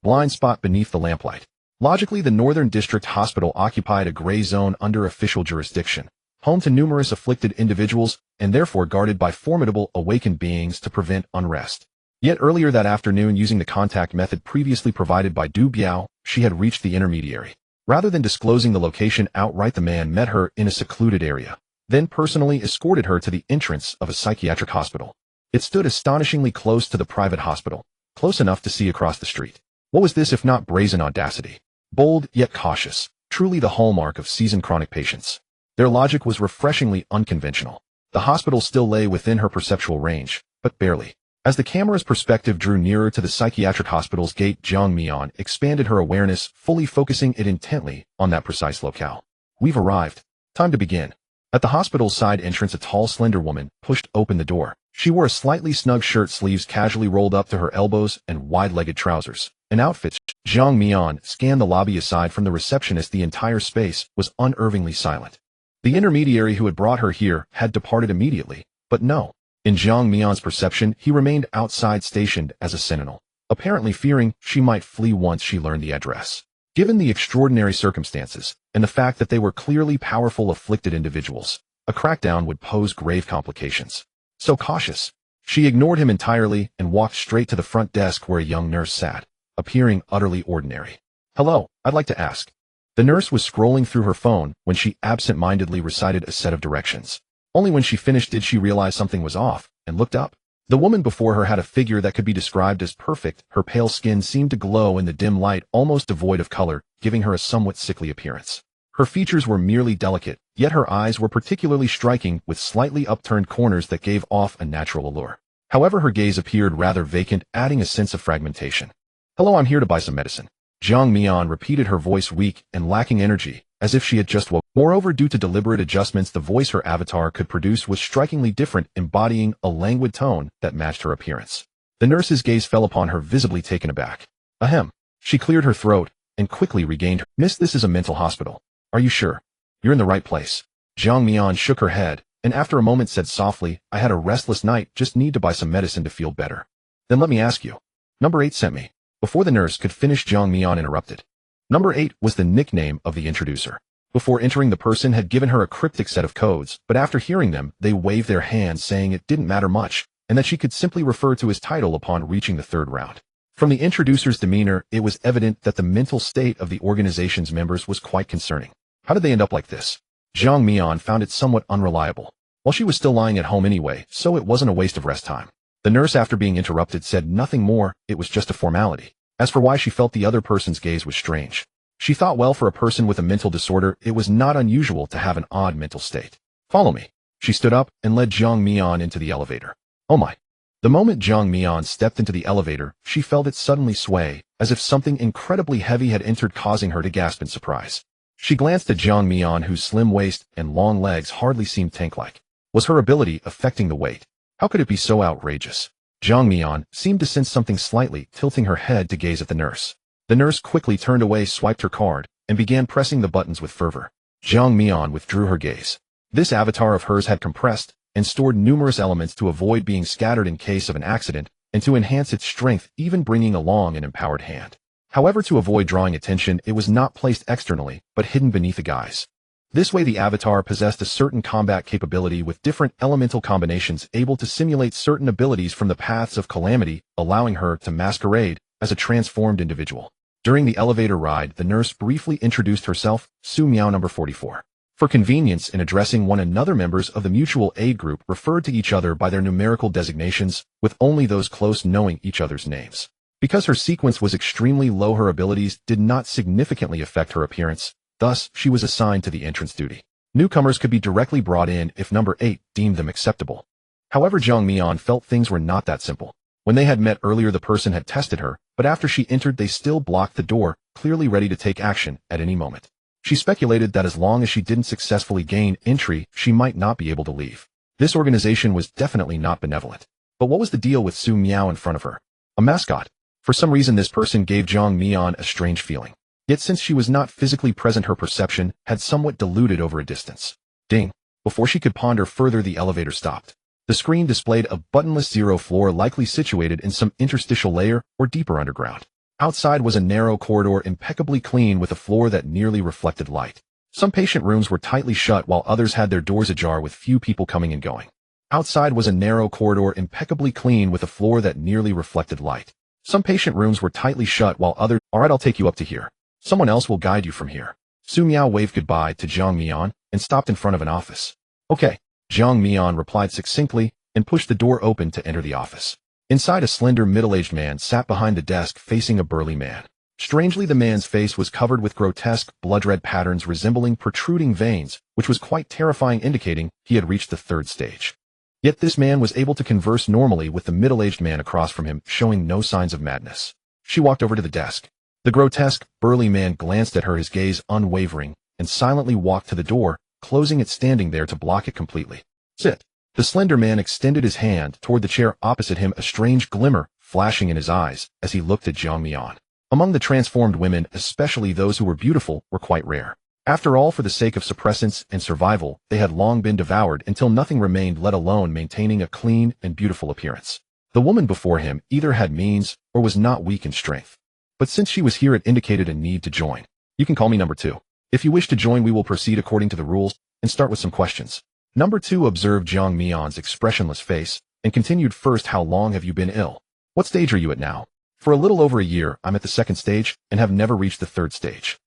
Blind spot beneath the lamplight. Logically, the Northern District Hospital occupied a gray zone under official jurisdiction, home to numerous afflicted individuals, and therefore guarded by formidable awakened beings to prevent unrest. Yet earlier that afternoon, using the contact method previously provided by Du Biao, she had reached the intermediary. Rather than disclosing the location outright, the man met her in a secluded area, then personally escorted her to the entrance of a psychiatric hospital. It stood astonishingly close to the private hospital, close enough to see across the street. What was this if not brazen audacity? Bold yet cautious, truly the hallmark of seasoned chronic patients. Their logic was refreshingly unconventional. The hospital still lay within her perceptual range, but barely. As the camera's perspective drew nearer to the psychiatric hospital's gate, Jiang Mian expanded her awareness, fully focusing it intently on that precise locale. We've arrived. Time to begin. At the hospital's side entrance, a tall, slender woman pushed open the door. She wore a slightly snug shirt, sleeves casually rolled up to her elbows, and wide-legged trousers. An outfit. Jiang Mian scanned the lobby. Aside from the receptionist, the entire space was unnervingly silent. The intermediary who had brought her here had departed immediately, but no. In Jiang Mian's perception, he remained outside, stationed as a sentinel, apparently fearing she might flee once she learned the address. Given the extraordinary circumstances, and the fact that they were clearly powerful afflicted individuals, a crackdown would pose grave complications. So cautious, she ignored him entirely and walked straight to the front desk where a young nurse sat, appearing utterly ordinary. "Hello, I'd like to ask." The nurse was scrolling through her phone when she absent-mindedly recited a set of directions. Only when she finished did she realize something was off, and looked up. The woman before her had a figure that could be described as perfect. Her pale skin seemed to glow in the dim light, almost devoid of color, giving her a somewhat sickly appearance. Her features were merely delicate, yet her eyes were particularly striking, with slightly upturned corners that gave off a natural allure. However, her gaze appeared rather vacant, adding a sense of fragmentation. "Hello, I'm here to buy some medicine." Jiang Mian repeated, her voice weak and lacking energy, as if she had just woke. Moreover, due to deliberate adjustments, the voice her avatar could produce was strikingly different, embodying a languid tone that matched her appearance. The nurse's gaze fell upon her, visibly taken aback. "Ahem." She cleared her throat and quickly regained her. "Miss, this is a mental hospital. Are you sure? You're in the right place." Jiang Mian shook her head, and after a moment said softly, "I had a restless night, just need to buy some medicine to feel better." "Then let me ask you. Number 8 sent me." Before the nurse could finish, Jiang Mian interrupted. Number 8 was the nickname of the introducer. Before entering, the person had given her a cryptic set of codes, but after hearing them, they waved their hands, saying it didn't matter much, and that she could simply refer to his title upon reaching the third round. From the introducer's demeanor, it was evident that the mental state of the organization's members was quite concerning. How did they end up like this? Jiang Mian found it somewhat unreliable. Well, she was still lying at home anyway, so it wasn't a waste of rest time. The nurse, after being interrupted, said nothing more. It was just a formality. As for why she felt the other person's gaze was strange, she thought, well, for a person with a mental disorder, it was not unusual to have an odd mental state. "Follow me." She stood up and led Jiang Mian into the elevator. Oh my. The moment Jiang Mian stepped into the elevator, she felt it suddenly sway, as if something incredibly heavy had entered, causing her to gasp in surprise. She glanced at Jiang Mian, whose slim waist and long legs hardly seemed tank-like. Was her ability affecting the weight? How could it be so outrageous? Jiang Mian seemed to sense something, slightly tilting her head to gaze at the nurse. The nurse quickly turned away, swiped her card, and began pressing the buttons with fervor. Jiang Mian withdrew her gaze. This avatar of hers had compressed and stored numerous elements to avoid being scattered in case of an accident, and to enhance its strength, even bringing along an empowered hand. However, to avoid drawing attention, it was not placed externally, but hidden beneath a guise. This way the avatar possessed a certain combat capability with different elemental combinations able to simulate certain abilities from the paths of calamity, allowing her to masquerade as a transformed individual. During the elevator ride, the nurse briefly introduced herself, Su Miao number 44. For convenience in addressing one another, members of the mutual aid group referred to each other by their numerical designations, with only those close knowing each other's names. Because her sequence was extremely low, her abilities did not significantly affect her appearance. Thus, she was assigned to the entrance duty. Newcomers could be directly brought in if number 8 deemed them acceptable. However, Jiang Mian felt things were not that simple. When they had met earlier, the person had tested her, but after she entered they still blocked the door, clearly ready to take action at any moment. She speculated that as long as she didn't successfully gain entry, she might not be able to leave. This organization was definitely not benevolent. But what was the deal with Su Miao in front of her? A mascot. For some reason this person gave Jiang Mian a strange feeling. Yet since she was not physically present, her perception had somewhat diluted over a distance. Ding! Before she could ponder further, the elevator stopped. The screen displayed a buttonless 0 floor, likely situated in some interstitial layer or deeper underground. Outside was a narrow corridor, impeccably clean, with a floor that nearly reflected light. Some patient rooms were tightly shut while others had their doors ajar with few people coming and going. Outside was a narrow corridor, impeccably clean, with a floor that nearly reflected light. Some patient rooms were tightly shut while others— "Alright, I'll take you up to here. Someone else will guide you from here." Su Miao waved goodbye to Jiang Mian and stopped in front of an office. "Okay," Jiang Mian replied succinctly and pushed the door open to enter the office. Inside, a slender middle-aged man sat behind the desk facing a burly man. Strangely, the man's face was covered with grotesque blood-red patterns resembling protruding veins, which was quite terrifying, indicating he had reached the 3rd stage. Yet this man was able to converse normally with the middle-aged man across from him, showing no signs of madness. She walked over to the desk. The grotesque, burly man glanced at her, his gaze unwavering, and silently walked to the door, closing it, standing there to block it completely. "Sit." The slender man extended his hand toward the chair opposite him, a strange glimmer flashing in his eyes as he looked at Jiang Mian. Among the transformed women, especially those who were beautiful, were quite rare. After all, for the sake of suppressance and survival, they had long been devoured until nothing remained, let alone maintaining a clean and beautiful appearance. The woman before him either had means or was not weak in strength. But since she was here, it indicated a need to join. "You can call me number 2. If you wish to join, we will proceed according to the rules and start with some questions." Number 2 observed Jiang Mian's expressionless face and continued, "First, how long have you been ill? What stage are you at now?" "For a little over a year. I'm at the 2nd stage and have never reached the 3rd stage."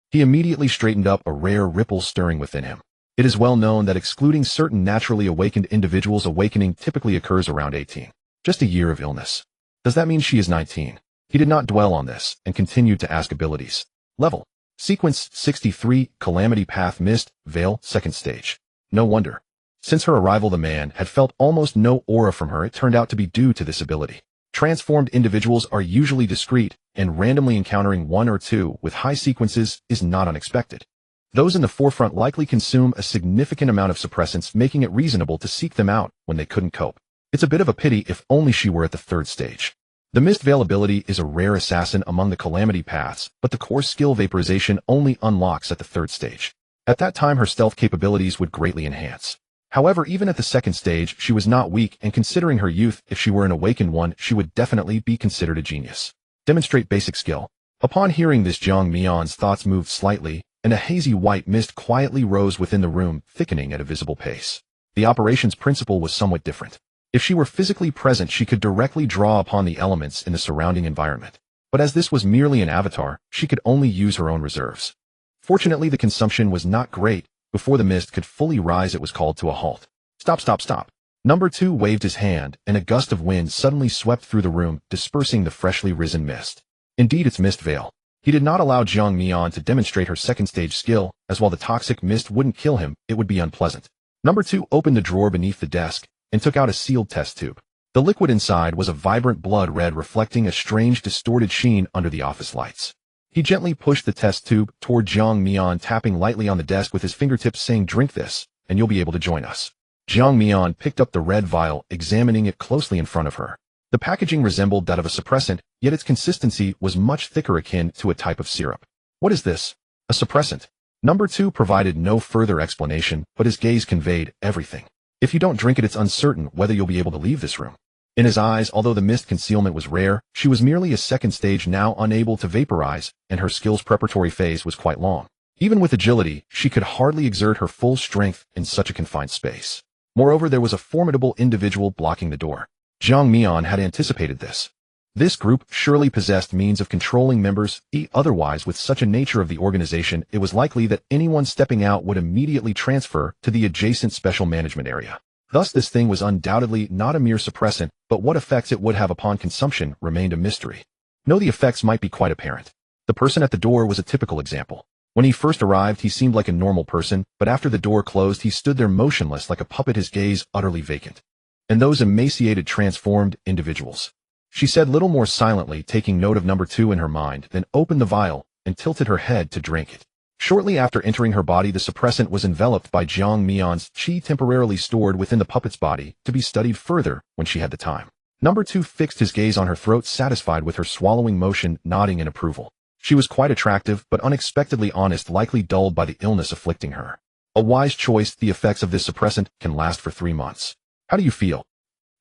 He immediately straightened up, a rare ripple stirring within him. It is well known that excluding certain naturally awakened individuals, awakening typically occurs around 18. Just a year of illness. Does that mean she is 19? He did not dwell on this and continued to ask abilities. Level. Sequence 63, Calamity Path Mist, Veil, 2nd stage. No wonder. Since her arrival, the man had felt almost no aura from her. It turned out to be due to this ability. Transformed individuals are usually discreet, and randomly encountering 1 or 2 with high sequences is not unexpected. Those in the forefront likely consume a significant amount of suppressants, making it reasonable to seek them out when they couldn't cope. It's a bit of a pity if only she were at the 3rd stage. The Mist Veil ability is a rare assassin among the Calamity Paths, but the core skill Vaporization only unlocks at the 3rd stage. At that time, her stealth capabilities would greatly enhance. However, even at the 2nd stage, she was not weak, and considering her youth, if she were an awakened one, she would definitely be considered a genius. Demonstrate basic skill. Upon hearing this, Jiang Mian's thoughts moved slightly, and a hazy white mist quietly rose within the room, thickening at a visible pace. The operations principle was somewhat different. If she were physically present, she could directly draw upon the elements in the surrounding environment. But as this was merely an avatar, she could only use her own reserves. Fortunately, the consumption was not great. Before the mist could fully rise, it was called to a halt. "Stop, stop, stop." Number 2 waved his hand, and a gust of wind suddenly swept through the room, dispersing the freshly risen mist. Indeed, it's Mist Veil. He did not allow Jiang Mian to demonstrate her 2nd stage skill, as while the toxic mist wouldn't kill him, it would be unpleasant. Number 2 opened the drawer beneath the desk and took out a sealed test tube. The liquid inside was a vibrant blood red, reflecting a strange distorted sheen under the office lights. He gently pushed the test tube toward Jiang Mian, tapping lightly on the desk with his fingertips, saying, "Drink this, and you'll be able to join us." Jiang Mian picked up the red vial, examining it closely in front of her. The packaging resembled that of a suppressant, yet its consistency was much thicker, akin to a type of syrup. "What is this? A suppressant?" Number 2 provided no further explanation, but his gaze conveyed everything. "If you don't drink it, it's uncertain whether you'll be able to leave this room." In his eyes, although the mist concealment was rare, she was merely a 2nd stage, now unable to vaporize, and her skill's preparatory phase was quite long. Even with agility, she could hardly exert her full strength in such a confined space. Moreover, there was a formidable individual blocking the door. Jiang Mian had anticipated this. This group surely possessed means of controlling members, otherwise with such a nature of the organization, it was likely that anyone stepping out would immediately transfer to the adjacent special management area. Thus this thing was undoubtedly not a mere suppressant, but what effects it would have upon consumption remained a mystery. No, the effects might be quite apparent. The person at the door was a typical example. When he first arrived, he seemed like a normal person, but after the door closed, he stood there motionless like a puppet, his gaze utterly vacant. And those emaciated, transformed individuals. She said little more silently, taking note of number 2 in her mind, then opened the vial and tilted her head to drink it. Shortly after entering her body, the suppressant was enveloped by Jiang Mian's qi, temporarily stored within the puppet's body, to be studied further when she had the time. Number 2 fixed his gaze on her throat, satisfied with her swallowing motion, nodding in approval. She was quite attractive, but unexpectedly honest, likely dulled by the illness afflicting her. A wise choice. The effects of this suppressant can last for 3 months. How do you feel?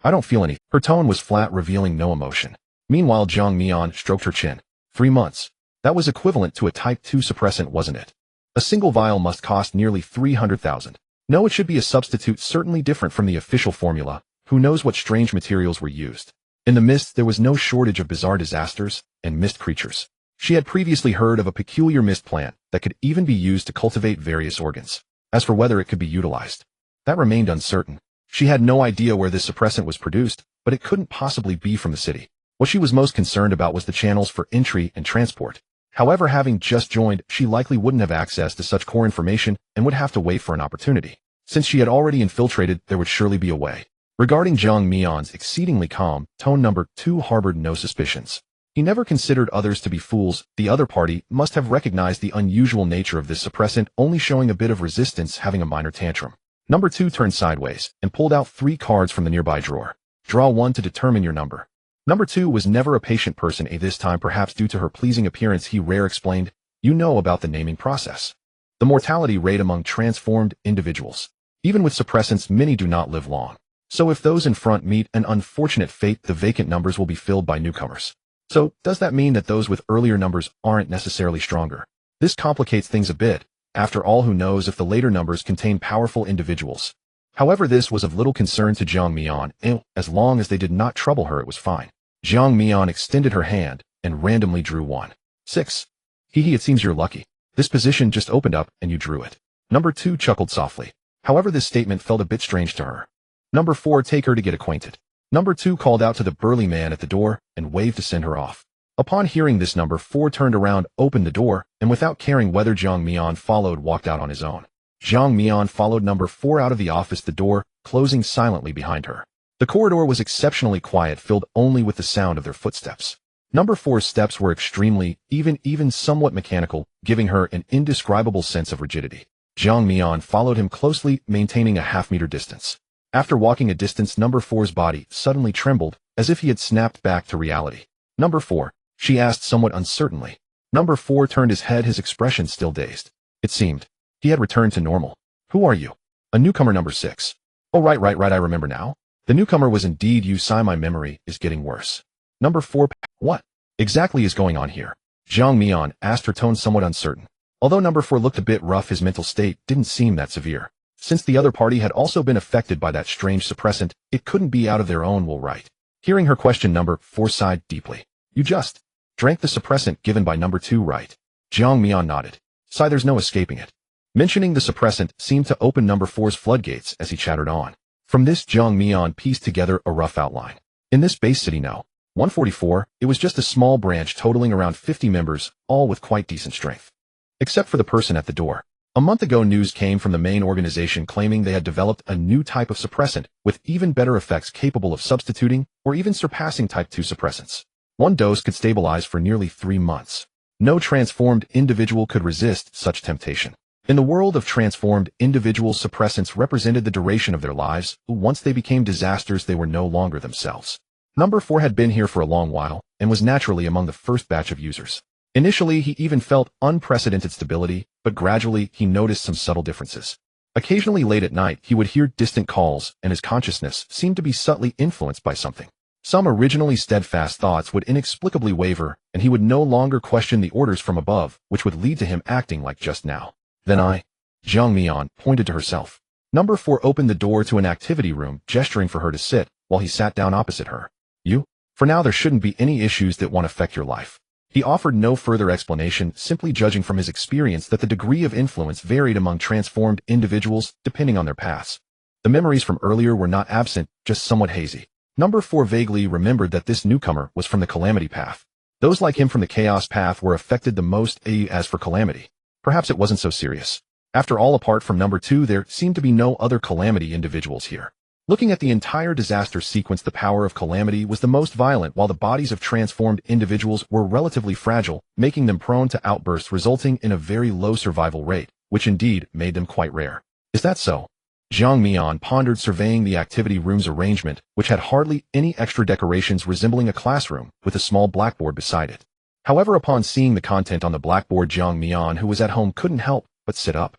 I don't feel any. Her tone was flat, revealing no emotion. Meanwhile, Jiang Mian stroked her chin. 3 months. That was equivalent to a type 2 suppressant, wasn't it? A single vial must cost nearly 300,000. No, it should be a substitute certainly different from the official formula. Who knows what strange materials were used. In the mist, there was no shortage of bizarre disasters and mist creatures. She had previously heard of a peculiar mist plant that could even be used to cultivate various organs. As for whether it could be utilized, that remained uncertain. She had no idea where this suppressant was produced, but it couldn't possibly be from the city. What she was most concerned about was the channels for entry and transport. However, having just joined, she likely wouldn't have access to such core information and would have to wait for an opportunity. Since she had already infiltrated, there would surely be a way. Regarding Jiang Mian's exceedingly calm tone, number 2 harbored no suspicions. He never considered others to be fools. The other party must have recognized the unusual nature of this suppressant, only showing a bit of resistance, having a minor tantrum. Number 2 turned sideways and pulled out 3 cards from the nearby drawer. Draw 1 to determine your number. Number 2 was never a patient person. This time, perhaps due to her pleasing appearance, he rare explained, "You know about the naming process. The mortality rate among transformed individuals. Even with suppressants, many do not live long. So if those in front meet an unfortunate fate, the vacant numbers will be filled by newcomers. So, does that mean that those with earlier numbers aren't necessarily stronger? This complicates things a bit. After all, who knows if the later numbers contain powerful individuals? However, this was of little concern to Jiang Mian, and as long as they did not trouble her, it was fine. Jiang Mian extended her hand and randomly drew 1. 6. Hee, it seems you're lucky. This position just opened up and you drew it. Number 2 chuckled softly. However, this statement felt a bit strange to her. Number 4, take her to get acquainted. Number 2 called out to the burly man at the door and waved to send her off. Upon hearing this, number 4 turned around, opened the door, and without caring whether Jiang Mian followed, walked out on his own. Jiang Mian followed number 4 out of the office, the door closing silently behind her. The corridor was exceptionally quiet, filled only with the sound of their footsteps. Number 4's steps were extremely, even somewhat mechanical, giving her an indescribable sense of rigidity. Jiang Mian followed him closely, maintaining a half-meter distance. After walking a distance, number 4's body suddenly trembled, as if he had snapped back to reality. Number 4, she asked somewhat uncertainly. Number 4 turned his head, his expression still dazed. It seemed he had returned to normal. Who are you? A newcomer, number 6. Oh, right, I remember now. The newcomer was indeed you. Sigh, my memory is getting worse. Number 4, what exactly is going on here? Jiang Mian asked, her tone somewhat uncertain. Although number 4 looked a bit rough, his mental state didn't seem that severe. Since the other party had also been affected by that strange suppressant, it couldn't be out of their own will, right? Hearing her question, number 4 sighed deeply. You just drank the suppressant given by number 2, right? Jiang Mian nodded. Sigh, there's no escaping it. Mentioning the suppressant seemed to open number 4's floodgates as he chattered on. From this, Jiang Mian pieced together a rough outline. In this base city No. 144, it was just a small branch totaling around 50 members, all with quite decent strength. Except for the person at the door. A month ago, news came from the main organization claiming they had developed a new type of suppressant with even better effects, capable of substituting or even surpassing type 2 suppressants. 1 dose could stabilize for nearly 3 months. No transformed individual could resist such temptation. In the world of transformed individuals, suppressants represented the duration of their lives. Once they became disasters, they were no longer themselves. Number 4 had been here for a long while and was naturally among the first batch of users. Initially, he even felt unprecedented stability, but gradually he noticed some subtle differences. Occasionally late at night, he would hear distant calls, and his consciousness seemed to be subtly influenced by something. Some originally steadfast thoughts would inexplicably waver, and he would no longer question the orders from above, which would lead to him acting like just now. Then Jiang Mian pointed to herself. Number 4 opened the door to an activity room, gesturing for her to sit, while he sat down opposite her. You? For now there shouldn't be any issues that won't affect your life. He offered no further explanation, simply judging from his experience that the degree of influence varied among transformed individuals depending on their paths. The memories from earlier were not absent, just somewhat hazy. Number 4 vaguely remembered that this newcomer was from the Calamity path. Those like him from the Chaos path were affected the most. As for Calamity, perhaps it wasn't so serious. After all, apart from number 2, there seemed to be no other Calamity individuals here. Looking at the entire disaster sequence, the power of Calamity was the most violent, while the bodies of transformed individuals were relatively fragile, making them prone to outbursts resulting in a very low survival rate, which indeed made them quite rare. Is that so? Jiang Mian pondered, surveying the activity room's arrangement, which had hardly any extra decorations, resembling a classroom, with a small blackboard beside it. However, upon seeing the content on the blackboard, Jiang Mian, who was at home, couldn't help but sit up.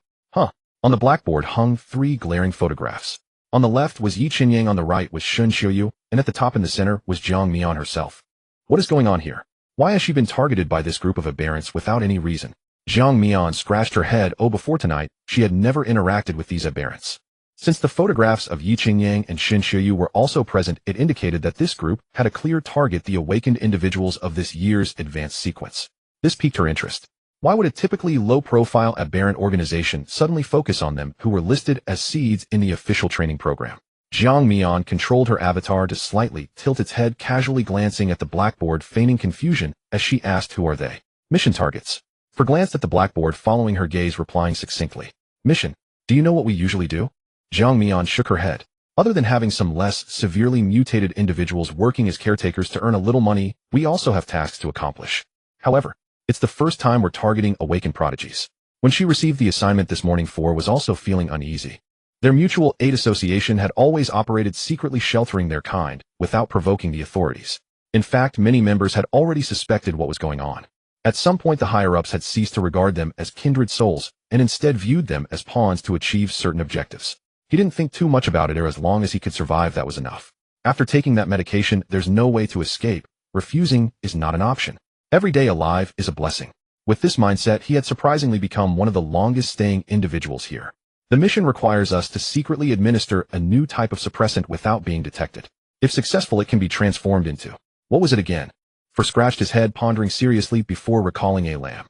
On the blackboard hung 3 glaring photographs. On the left was Yi Qinyang, on the right was Shun Xiuyu, and at the top in the center was Jiang Mian herself. What is going on here? Why has she been targeted by this group of aberrants without any reason? Jiang Mian scratched her head. Before tonight, she had never interacted with these aberrants. Since the photographs of Yi Qinyang and Shun Xiuyu were also present, it indicated that this group had a clear target: the awakened individuals of this year's advanced sequence. This piqued her interest. Why would a typically low-profile aberrant organization suddenly focus on them, who were listed as seeds in the official training program? Jiang Mian controlled her avatar to slightly tilt its head, casually glancing at the blackboard, feigning confusion as she asked, "Who are they?" "Mission targets." For glanced at the blackboard, following her gaze, replying succinctly, "Mission. Do you know what we usually do?" Jiang Mian shook her head. Other than having some less severely mutated individuals working as caretakers to earn a little money, we also have tasks to accomplish. However, it's the first time we're targeting awakened prodigies. When she received the assignment this morning, 4 was also feeling uneasy. Their mutual aid association had always operated secretly, sheltering their kind, without provoking the authorities. In fact, many members had already suspected what was going on. At some point, the higher-ups had ceased to regard them as kindred souls, and instead viewed them as pawns to achieve certain objectives. He didn't think too much about it, or as long as he could survive, that was enough. After taking that medication, there's no way to escape. Refusing is not an option. Every day alive is a blessing. With this mindset, he had surprisingly become one of the longest-staying individuals here. The mission requires us to secretly administer a new type of suppressant without being detected. If successful, it can be transformed into... What was it again? For scratched his head, pondering seriously before recalling a lamb.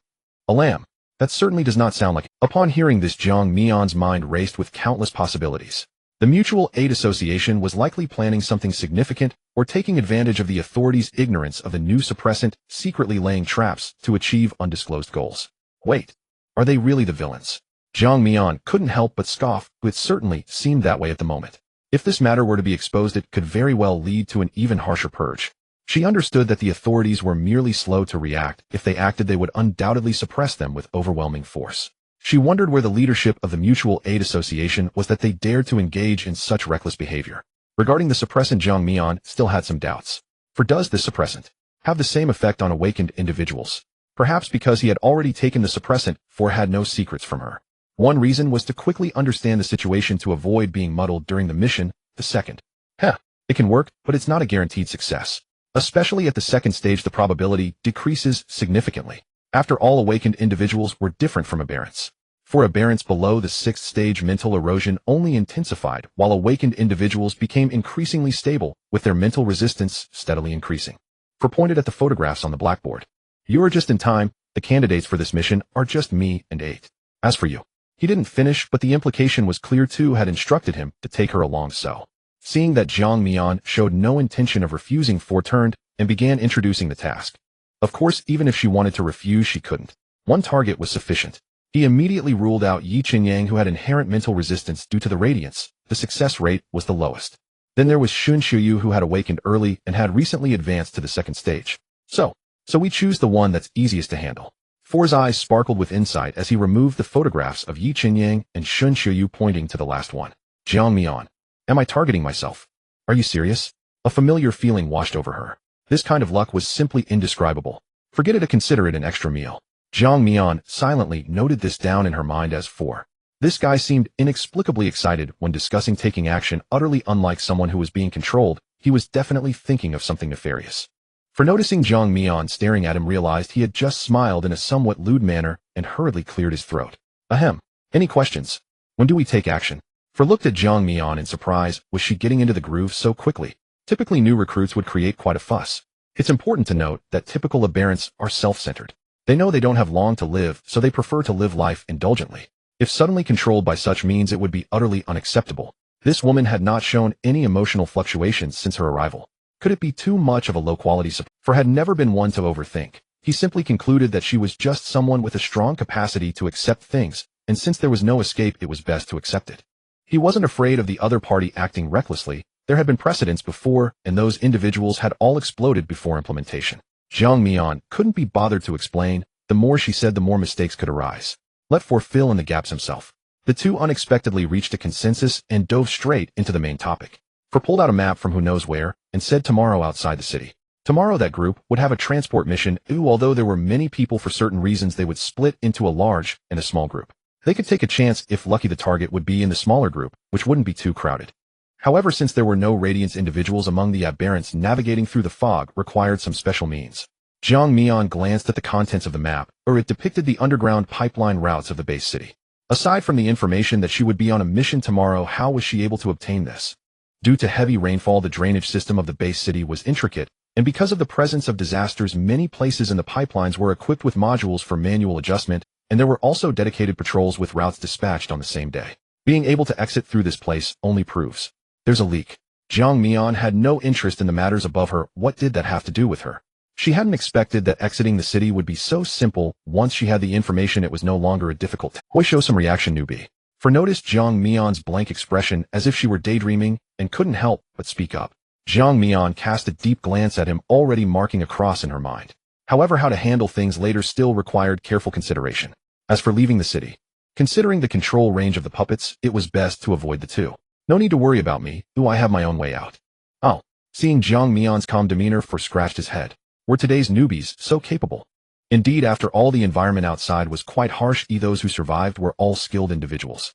A lamb? That certainly does not sound like it. Upon hearing this, Jiang Mian's mind raced with countless possibilities. The Mutual Aid Association was likely planning something significant, or taking advantage of the authorities' ignorance of the new suppressant, secretly laying traps to achieve undisclosed goals. Wait, are they really the villains? Jiang Mian couldn't help but scoff. It certainly seemed that way at the moment. If this matter were to be exposed, it could very well lead to an even harsher purge. She understood that the authorities were merely slow to react. If they acted, they would undoubtedly suppress them with overwhelming force. She wondered where the leadership of the Mutual Aid Association was, that they dared to engage in such reckless behavior. Regarding the suppressant, Jiang Mian still had some doubts. For does this suppressant have the same effect on awakened individuals? Perhaps because he had already taken the suppressant, for had no secrets from her. One reason was to quickly understand the situation to avoid being muddled during the mission. The second, it can work, but it's not a guaranteed success. Especially at the second stage, the probability decreases significantly. After all, awakened individuals were different from aberrants. For aberrants below the 6th stage, mental erosion only intensified, while awakened individuals became increasingly stable, with their mental resistance steadily increasing. For pointed at the photographs on the blackboard. You are just in time. The candidates for this mission are just me and 8. As for you. He didn't finish, but the implication was clear. 2 had instructed him to take her along, so. Seeing that Jiang Mian showed no intention of refusing, 4 turned and began introducing the task. Of course, even if she wanted to refuse, she couldn't. One target was sufficient. He immediately ruled out Yi Qinyang, who had inherent mental resistance due to the radiance. The success rate was the lowest. Then there was Shun Xiuyu, who had awakened early and had recently advanced to the 2nd stage. So we choose the one that's easiest to handle. 4's eyes sparkled with insight as he removed the photographs of Yi Qinyang and Shun Xiuyu, pointing to the last one. Jiang Mian, am I targeting myself? Are you serious? A familiar feeling washed over her. This kind of luck was simply indescribable. Forget it to consider it an extra meal. Jiang Mian silently noted this down in her mind as 4. This guy seemed inexplicably excited when discussing taking action, utterly unlike someone who was being controlled. he was definitely thinking of something nefarious. For noticing Zhang Mian staring at him, realized he had just smiled in a somewhat lewd manner and hurriedly cleared his throat. Ahem. Any questions? When do we take action? For looked at Zhang Mian in surprise. Was she getting into the groove so quickly? Typically new recruits would create quite a fuss. It's important to note that typical aberrants are self-centered. They know they don't have long to live, so they prefer to live life indulgently. If suddenly controlled by such means, it would be utterly unacceptable. This woman had not shown any emotional fluctuations since her arrival. Could it be too much of a low-quality support? For had never been one to overthink. He simply concluded that she was just someone with a strong capacity to accept things, and since there was no escape, it was best to accept it. He wasn't afraid of the other party acting recklessly. There had been precedents before, and those individuals had all exploded before implementation. Zhang Mian couldn't be bothered to explain. The more she said, the more mistakes could arise. Let for fill in the gaps himself. The two unexpectedly reached a consensus and dove straight into the main topic. For pulled out a map from who knows where and said tomorrow outside the city. Tomorrow that group would have a transport mission. Although there were many people, for certain reasons they would split into a large and a small group. They could take a chance if lucky the target would be in the smaller group, which wouldn't be too crowded. However, since there were no Radiance individuals among the aberrants, navigating through the fog required some special means. Zhang Mian glanced at the contents of the map, or it depicted the underground pipeline routes of the base city. Aside from the information that she would be on a mission tomorrow, how was she able to obtain this? Due to heavy rainfall, the drainage system of the base city was intricate, and because of the presence of disasters, many places in the pipelines were equipped with modules for manual adjustment, and there were also dedicated patrols with routes dispatched on the same day. Being able to exit through this place only proves there's a leak. Zhang Mian had no interest in the matters above her. What did that have to do with her? She hadn't expected that exiting the city would be so simple. Once she had the information, it was no longer a difficult task. Why show some reaction, newbie? For noticed Zhang Mian's blank expression as if she were daydreaming and couldn't help but speak up. Zhang Mian cast a deep glance at him, already marking a cross in her mind. However, how to handle things later still required careful consideration. As for leaving the city, considering the control range of the puppets, it was best to avoid the two. No need to worry about me. I have my own way out. Oh. Seeing Zhang Mian's calm demeanor, For scratched his head. Were today's newbies so capable? Indeed, after all, the environment outside was quite harsh. Those who survived were all skilled individuals.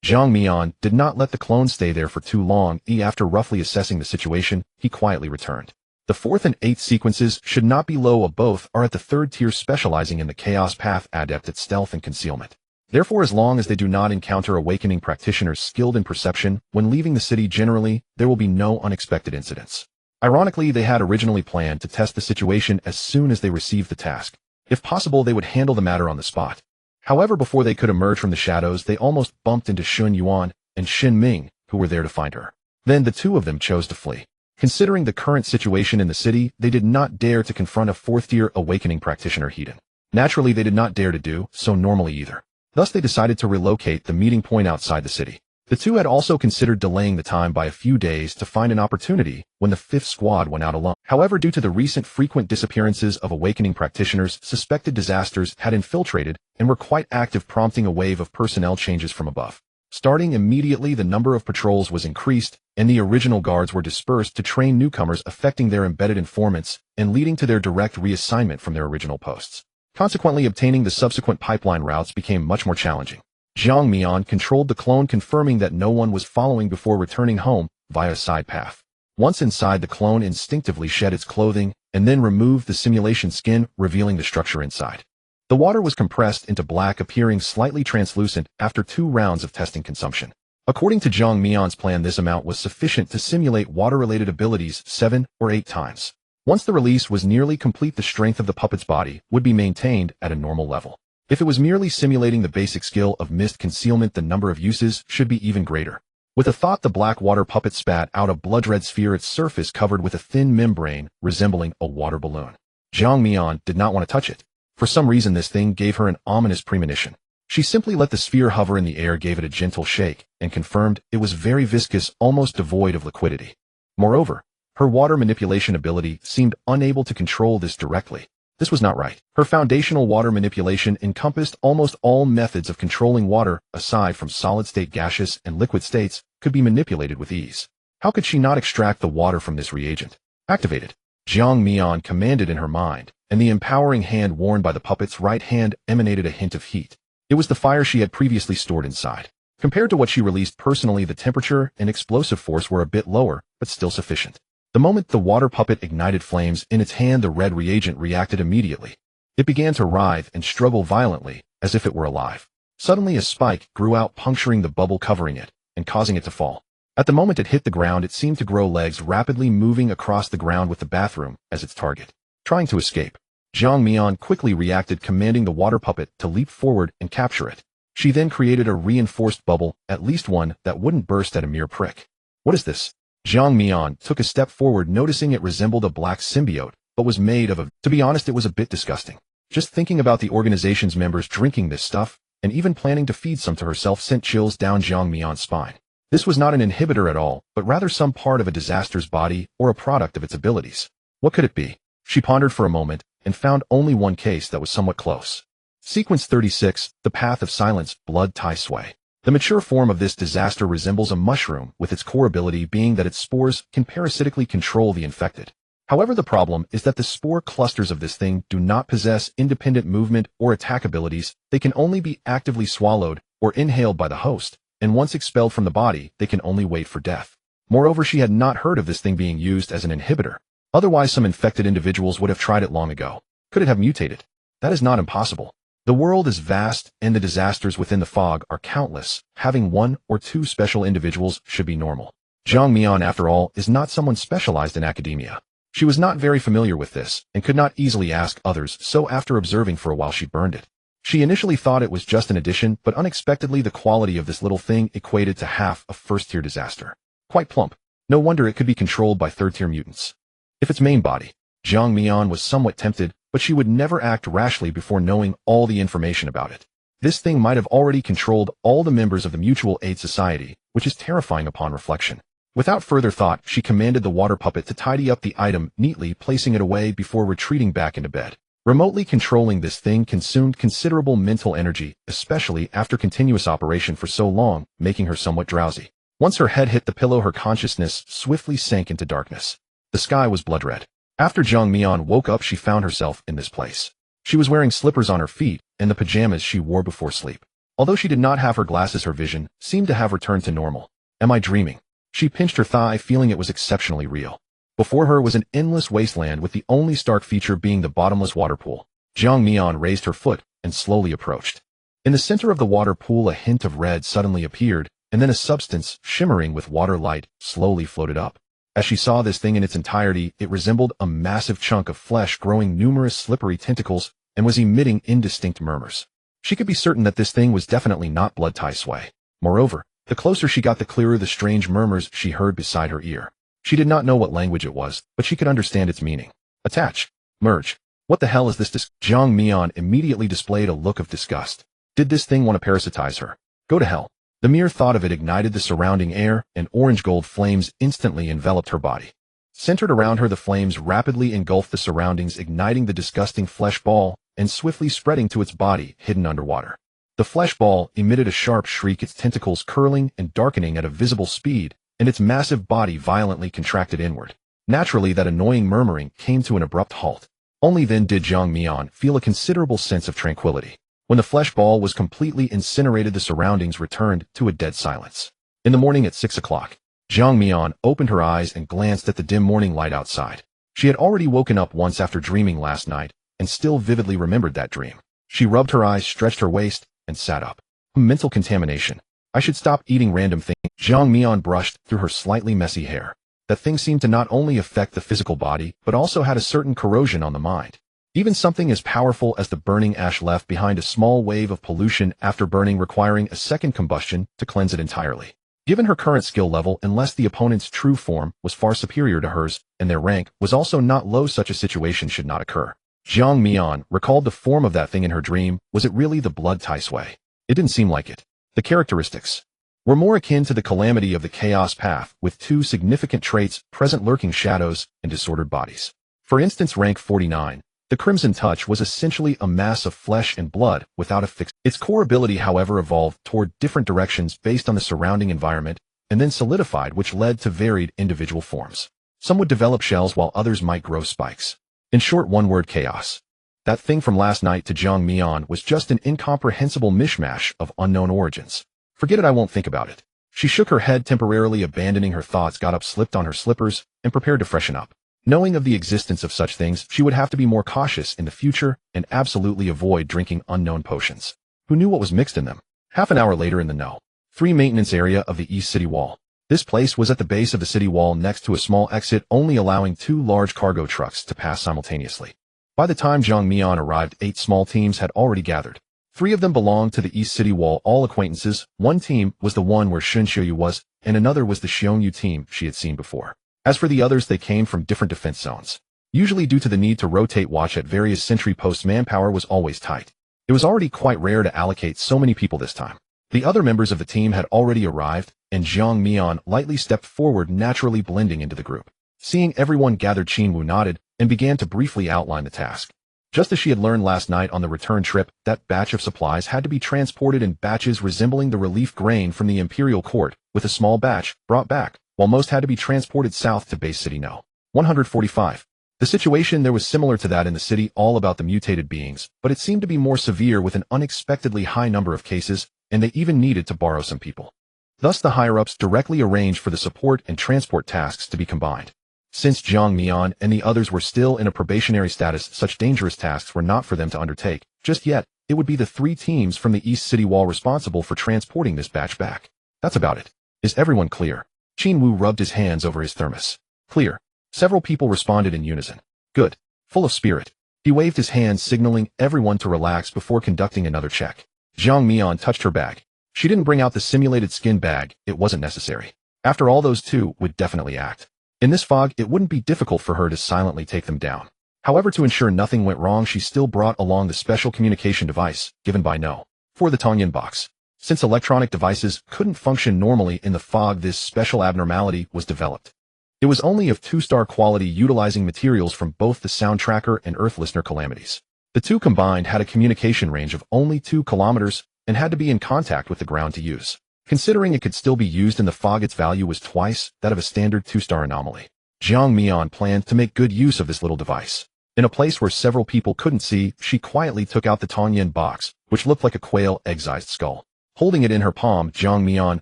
Zhang Mian did not let the clone stay there for too long. After roughly assessing the situation, he quietly returned. The 4th and 8th sequences should not be low. Both are at the 3rd tier, specializing in the chaos path, adept at stealth and concealment. Therefore, as long as they do not encounter awakening practitioners skilled in perception when leaving the city, generally, there will be no unexpected incidents. Ironically, they had originally planned to test the situation as soon as they received the task. If possible, they would handle the matter on the spot. However, before they could emerge from the shadows, they almost bumped into Xun Yuan and Xin Ming, who were there to find her. Then the two of them chose to flee. Considering the current situation in the city, they did not dare to confront a 4th-tier awakening practitioner hidden. Naturally, they did not dare to do so normally either. Thus, they decided to relocate the meeting point outside the city. The two had also considered delaying the time by a few days to find an opportunity when the 5th squad went out alone. However, due to the recent frequent disappearances of awakening practitioners, suspected disasters had infiltrated and were quite active, prompting a wave of personnel changes from above. Starting immediately, the number of patrols was increased, and the original guards were dispersed to train newcomers, affecting their embedded informants and leading to their direct reassignment from their original posts. Consequently, obtaining the subsequent pipeline routes became much more challenging. Zhang Mian controlled the clone, confirming that no one was following before returning home via a side path. Once inside, the clone instinctively shed its clothing and then removed the simulation skin, revealing the structure inside. The water was compressed into black, appearing slightly translucent after 2 rounds of testing consumption. According to Zhang Mian's plan, this amount was sufficient to simulate water-related abilities 7 or 8 times. Once the release was nearly complete, the strength of the puppet's body would be maintained at a normal level. If it was merely simulating the basic skill of mist concealment, the number of uses should be even greater. With a thought, the black water puppet spat out a blood-red sphere, its surface covered with a thin membrane resembling a water balloon. Zhang Mian did not want to touch it. For some reason, this thing gave her an ominous premonition. She simply let the sphere hover in the air, gave it a gentle shake, and confirmed it was very viscous, almost devoid of liquidity. Moreover, her water manipulation ability seemed unable to control this directly. This was not right. Her foundational water manipulation encompassed almost all methods of controlling water, aside from solid-state, gaseous, and liquid states, could be manipulated with ease. How could she not extract the water from this reagent? Activated. Zhang Mian commanded in her mind, and the empowering hand worn by the puppet's right hand emanated a hint of heat. It was the fire she had previously stored inside. Compared to what she released personally, the temperature and explosive force were a bit lower, but still sufficient. The moment the water puppet ignited flames in its hand, the red reagent reacted immediately. It began to writhe and struggle violently, as if it were alive. Suddenly a spike grew out, puncturing the bubble covering it, and causing it to fall. At the moment it hit the ground, it seemed to grow legs, rapidly moving across the ground with the bathroom as its target. Trying to escape, Jiang Mian quickly reacted, commanding the water puppet to leap forward and capture it. She then created a reinforced bubble, at least one that wouldn't burst at a mere prick. What is this? Jiang Mian took a step forward, noticing it resembled a black symbiote, but was made of To be honest, it was a bit disgusting. Just thinking about the organization's members drinking this stuff, and even planning to feed some to herself, sent chills down Jiang Mian's spine. This was not an inhibitor at all, but rather some part of a disaster's body or a product of its abilities. What could it be? She pondered for a moment, and found only one case that was somewhat close. Sequence 36, The Path of Silence, Blood Tai Sui. The mature form of this disaster resembles a mushroom, with its core ability being that its spores can parasitically control the infected. However, the problem is that the spore clusters of this thing do not possess independent movement or attack abilities. They can only be actively swallowed or inhaled by the host, and once expelled from the body, they can only wait for death. Moreover, she had not heard of this thing being used as an inhibitor. Otherwise, some infected individuals would have tried it long ago. Could it have mutated? That is not impossible. The world is vast, and the disasters within the fog are countless. Having one or two special individuals should be normal. Jiang Mian, after all, is not someone specialized in academia. She was not very familiar with this, and could not easily ask others, so after observing for a while she burned it. She initially thought it was just an addition, but unexpectedly the quality of this little thing equated to half a first-tier disaster. Quite plump. No wonder it could be controlled by third-tier mutants. If its main body, Jiang Mian was somewhat tempted, but she would never act rashly before knowing all the information about it. This thing might have already controlled all the members of the Mutual Aid Society, which is terrifying upon reflection. Without further thought, she commanded the water puppet to tidy up the item neatly, placing it away before retreating back into bed. Remotely controlling this thing consumed considerable mental energy, especially after continuous operation for so long, making her somewhat drowsy. Once her head hit the pillow, her consciousness swiftly sank into darkness. The sky was blood red. After Jiang Mian woke up, she found herself in this place. She was wearing slippers on her feet and the pajamas she wore before sleep. Although she did not have her glasses, her vision seemed to have returned to normal. Am I dreaming? She pinched her thigh, feeling it was exceptionally real. Before her was an endless wasteland, with the only stark feature being the bottomless water pool. Jiang Mian raised her foot and slowly approached. In the center of the water pool, a hint of red suddenly appeared, and then a substance shimmering with water light slowly floated up. As she saw this thing in its entirety, it resembled a massive chunk of flesh growing numerous slippery tentacles and was emitting indistinct murmurs. She could be certain that this thing was definitely not blood Tai Sui. Moreover, the closer she got, the clearer the strange murmurs she heard beside her ear. She did not know what language it was, but she could understand its meaning. Attach. Merge. What the hell is this? Jiang Mian immediately displayed a look of disgust. Did this thing want to parasitize her? Go to hell. The mere thought of it ignited the surrounding air, and orange-gold flames instantly enveloped her body. Centered around her, the flames rapidly engulfed the surroundings, igniting the disgusting flesh ball and swiftly spreading to its body hidden underwater. The flesh ball emitted a sharp shriek, its tentacles curling and darkening at a visible speed, and its massive body violently contracted inward. Naturally, that annoying murmuring came to an abrupt halt. Only then did Jiang Mian feel a considerable sense of tranquility. When the flesh ball was completely incinerated, the surroundings returned to a dead silence. In the morning at 6 o'clock, Jiang Mian opened her eyes and glanced at the dim morning light outside. She had already woken up once after dreaming last night, and still vividly remembered that dream. She rubbed her eyes, stretched her waist, and sat up. Mental contamination. I should stop eating random things. Jiang Mian brushed through her slightly messy hair. That thing seemed to not only affect the physical body, but also had a certain corrosion on the mind. Even something as powerful as the burning ash left behind a small wave of pollution after burning, requiring a second combustion to cleanse it entirely. Given her current skill level, unless the opponent's true form was far superior to hers, and their rank was also not low, such a situation should not occur. Jiang Mian recalled the form of that thing in her dream. Was it really the blood Tai Sui? It didn't seem like it. The characteristics were more akin to the calamity of the chaos path, with two significant traits present: lurking shadows and disordered bodies. For instance, rank 49. The Crimson Touch was essentially a mass of flesh and blood without a fixed. Its core ability, however, evolved toward different directions based on the surrounding environment, and then solidified, which led to varied individual forms. Some would develop shells while others might grow spikes. In short, one word: chaos. That thing from last night to Jiang Mian was just an incomprehensible mishmash of unknown origins. Forget it, I won't think about it. She shook her head, temporarily abandoning her thoughts, got up, slipped on her slippers, and prepared to freshen up. Knowing of the existence of such things, she would have to be more cautious in the future and absolutely avoid drinking unknown potions. Who knew what was mixed in them? Half an hour later in the No. 3 maintenance area of the East City Wall. This place was at the base of the city wall next to a small exit, only allowing 2 large cargo trucks to pass simultaneously. By the time Zhang Mian arrived, 8 small teams had already gathered. 3 of them belonged to the East City Wall, all acquaintances. One team was the one where Shun Xiuyu was, and another was the Xiongyu team she had seen before. As for the others, they came from different defense zones. Usually due to the need to rotate watch at various sentry posts, manpower was always tight. It was already quite rare to allocate so many people this time. The other members of the team had already arrived, and Zhang Mian lightly stepped forward, naturally blending into the group. Seeing everyone gathered, Qin Wu nodded and began to briefly outline the task. Just as she had learned last night on the return trip, that batch of supplies had to be transported in batches resembling the relief grain from the imperial court, with a small batch brought back, while most had to be transported south to base city No. 145. The situation there was similar to that in the city, all about the mutated beings, but it seemed to be more severe with an unexpectedly high number of cases, and they even needed to borrow some people. Thus the higher-ups directly arranged for the support and transport tasks to be combined. Since Zhang Mian and the others were still in a probationary status, such dangerous tasks were not for them to undertake. Just yet, it would be the 3 teams from the East City Wall responsible for transporting this batch back. That's about it. Is everyone clear? Qin Wu rubbed his hands over his thermos. Clear. Several people responded in unison. Good. Full of spirit. He waved his hand, signaling everyone to relax before conducting another check. Zhang Mian touched her bag. She didn't bring out the simulated skin bag, it wasn't necessary. After all, those 2 would definitely act. In this fog, it wouldn't be difficult for her to silently take them down. However, to ensure nothing went wrong, she still brought along the special communication device, given by No. for the Tonyan box. Since electronic devices couldn't function normally in the fog, this special abnormality was developed. It was only of 2-star quality, utilizing materials from both the Sound Tracker and Earth Listener calamities. The 2 combined had a communication range of only 2 kilometers and had to be in contact with the ground to use. Considering it could still be used in the fog, its value was twice that of a standard 2-star anomaly. Zhang Mian planned to make good use of this little device. In a place where several people couldn't see, she quietly took out the Tonyan box, which looked like a quail egg-sized skull. Holding it in her palm, Zhang Mian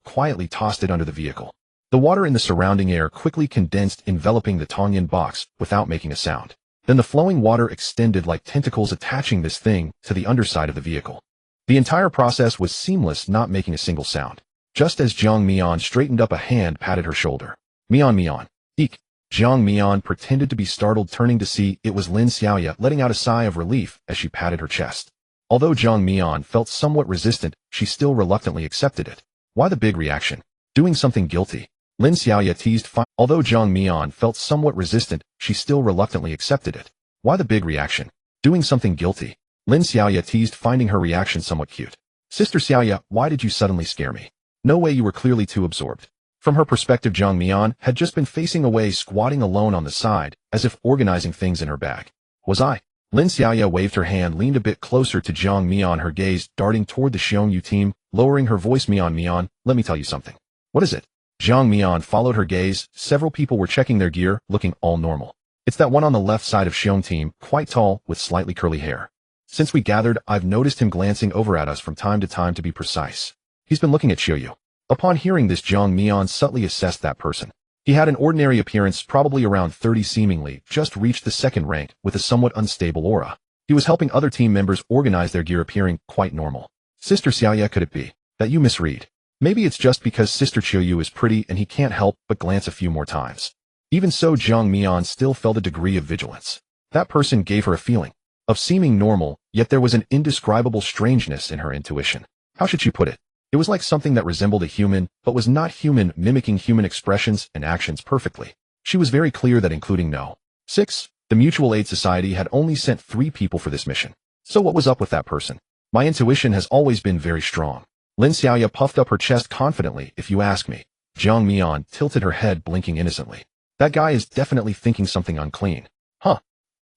quietly tossed it under the vehicle. The water in the surrounding air quickly condensed, enveloping the Tonyan box without making a sound. Then the flowing water extended like tentacles, attaching this thing to the underside of the vehicle. The entire process was seamless, not making a single sound. Just as Zhang Mian straightened up, a hand patted her shoulder. Mian. Eek. Zhang Mian pretended to be startled, turning to see it was Lin Xiaoya, letting out a sigh of relief as she patted her chest. Although Zhang Mian felt somewhat resistant, she still reluctantly accepted it. Why the big reaction? Doing something guilty? Lin Xiaoya teased. Although Zhang Mian felt somewhat resistant, she still reluctantly accepted it. Why the big reaction? Doing something guilty? Lin Xiaoya teased, finding her reaction somewhat cute. Sister Xiaoya, why did you suddenly scare me? No way, you were clearly too absorbed. From her perspective, Zhang Mian had just been facing away, squatting alone on the side, as if organizing things in her bag. Was I? Lin Xiaoya waved her hand, leaned a bit closer to Zhang Mian, her gaze darting toward the Xiongyu team, lowering her voice. Mian, let me tell you something. What is it? Zhang Mian followed her gaze. Several people were checking their gear, looking all normal. It's that one on the left side of Xiong team, quite tall, with slightly curly hair. Since we gathered, I've noticed him glancing over at us from time to time, to be precise. He's been looking at Xiuyu. Upon hearing this, Zhang Mian subtly assessed that person. He had an ordinary appearance, probably around 30, seemingly just reached the 2nd rank, with a somewhat unstable aura. He was helping other team members organize their gear, appearing quite normal. Sister Xiaoya, could it be that you misread? Maybe it's just because Sister Xiuyu is pretty and he can't help but glance a few more times. Even so, Zhang Mian still felt a degree of vigilance. That person gave her a feeling of seeming normal, yet there was an indescribable strangeness in her intuition. How should she put it? It was like something that resembled a human, but was not human, mimicking human expressions and actions perfectly. She was very clear that including No. 6, the Mutual Aid Society had only sent 3 people for this mission. So what was up with that person? My intuition has always been very strong. Lin Xiaoya puffed up her chest confidently. If you ask me. Zhang Mian tilted her head, blinking innocently. That guy is definitely thinking something unclean. Huh.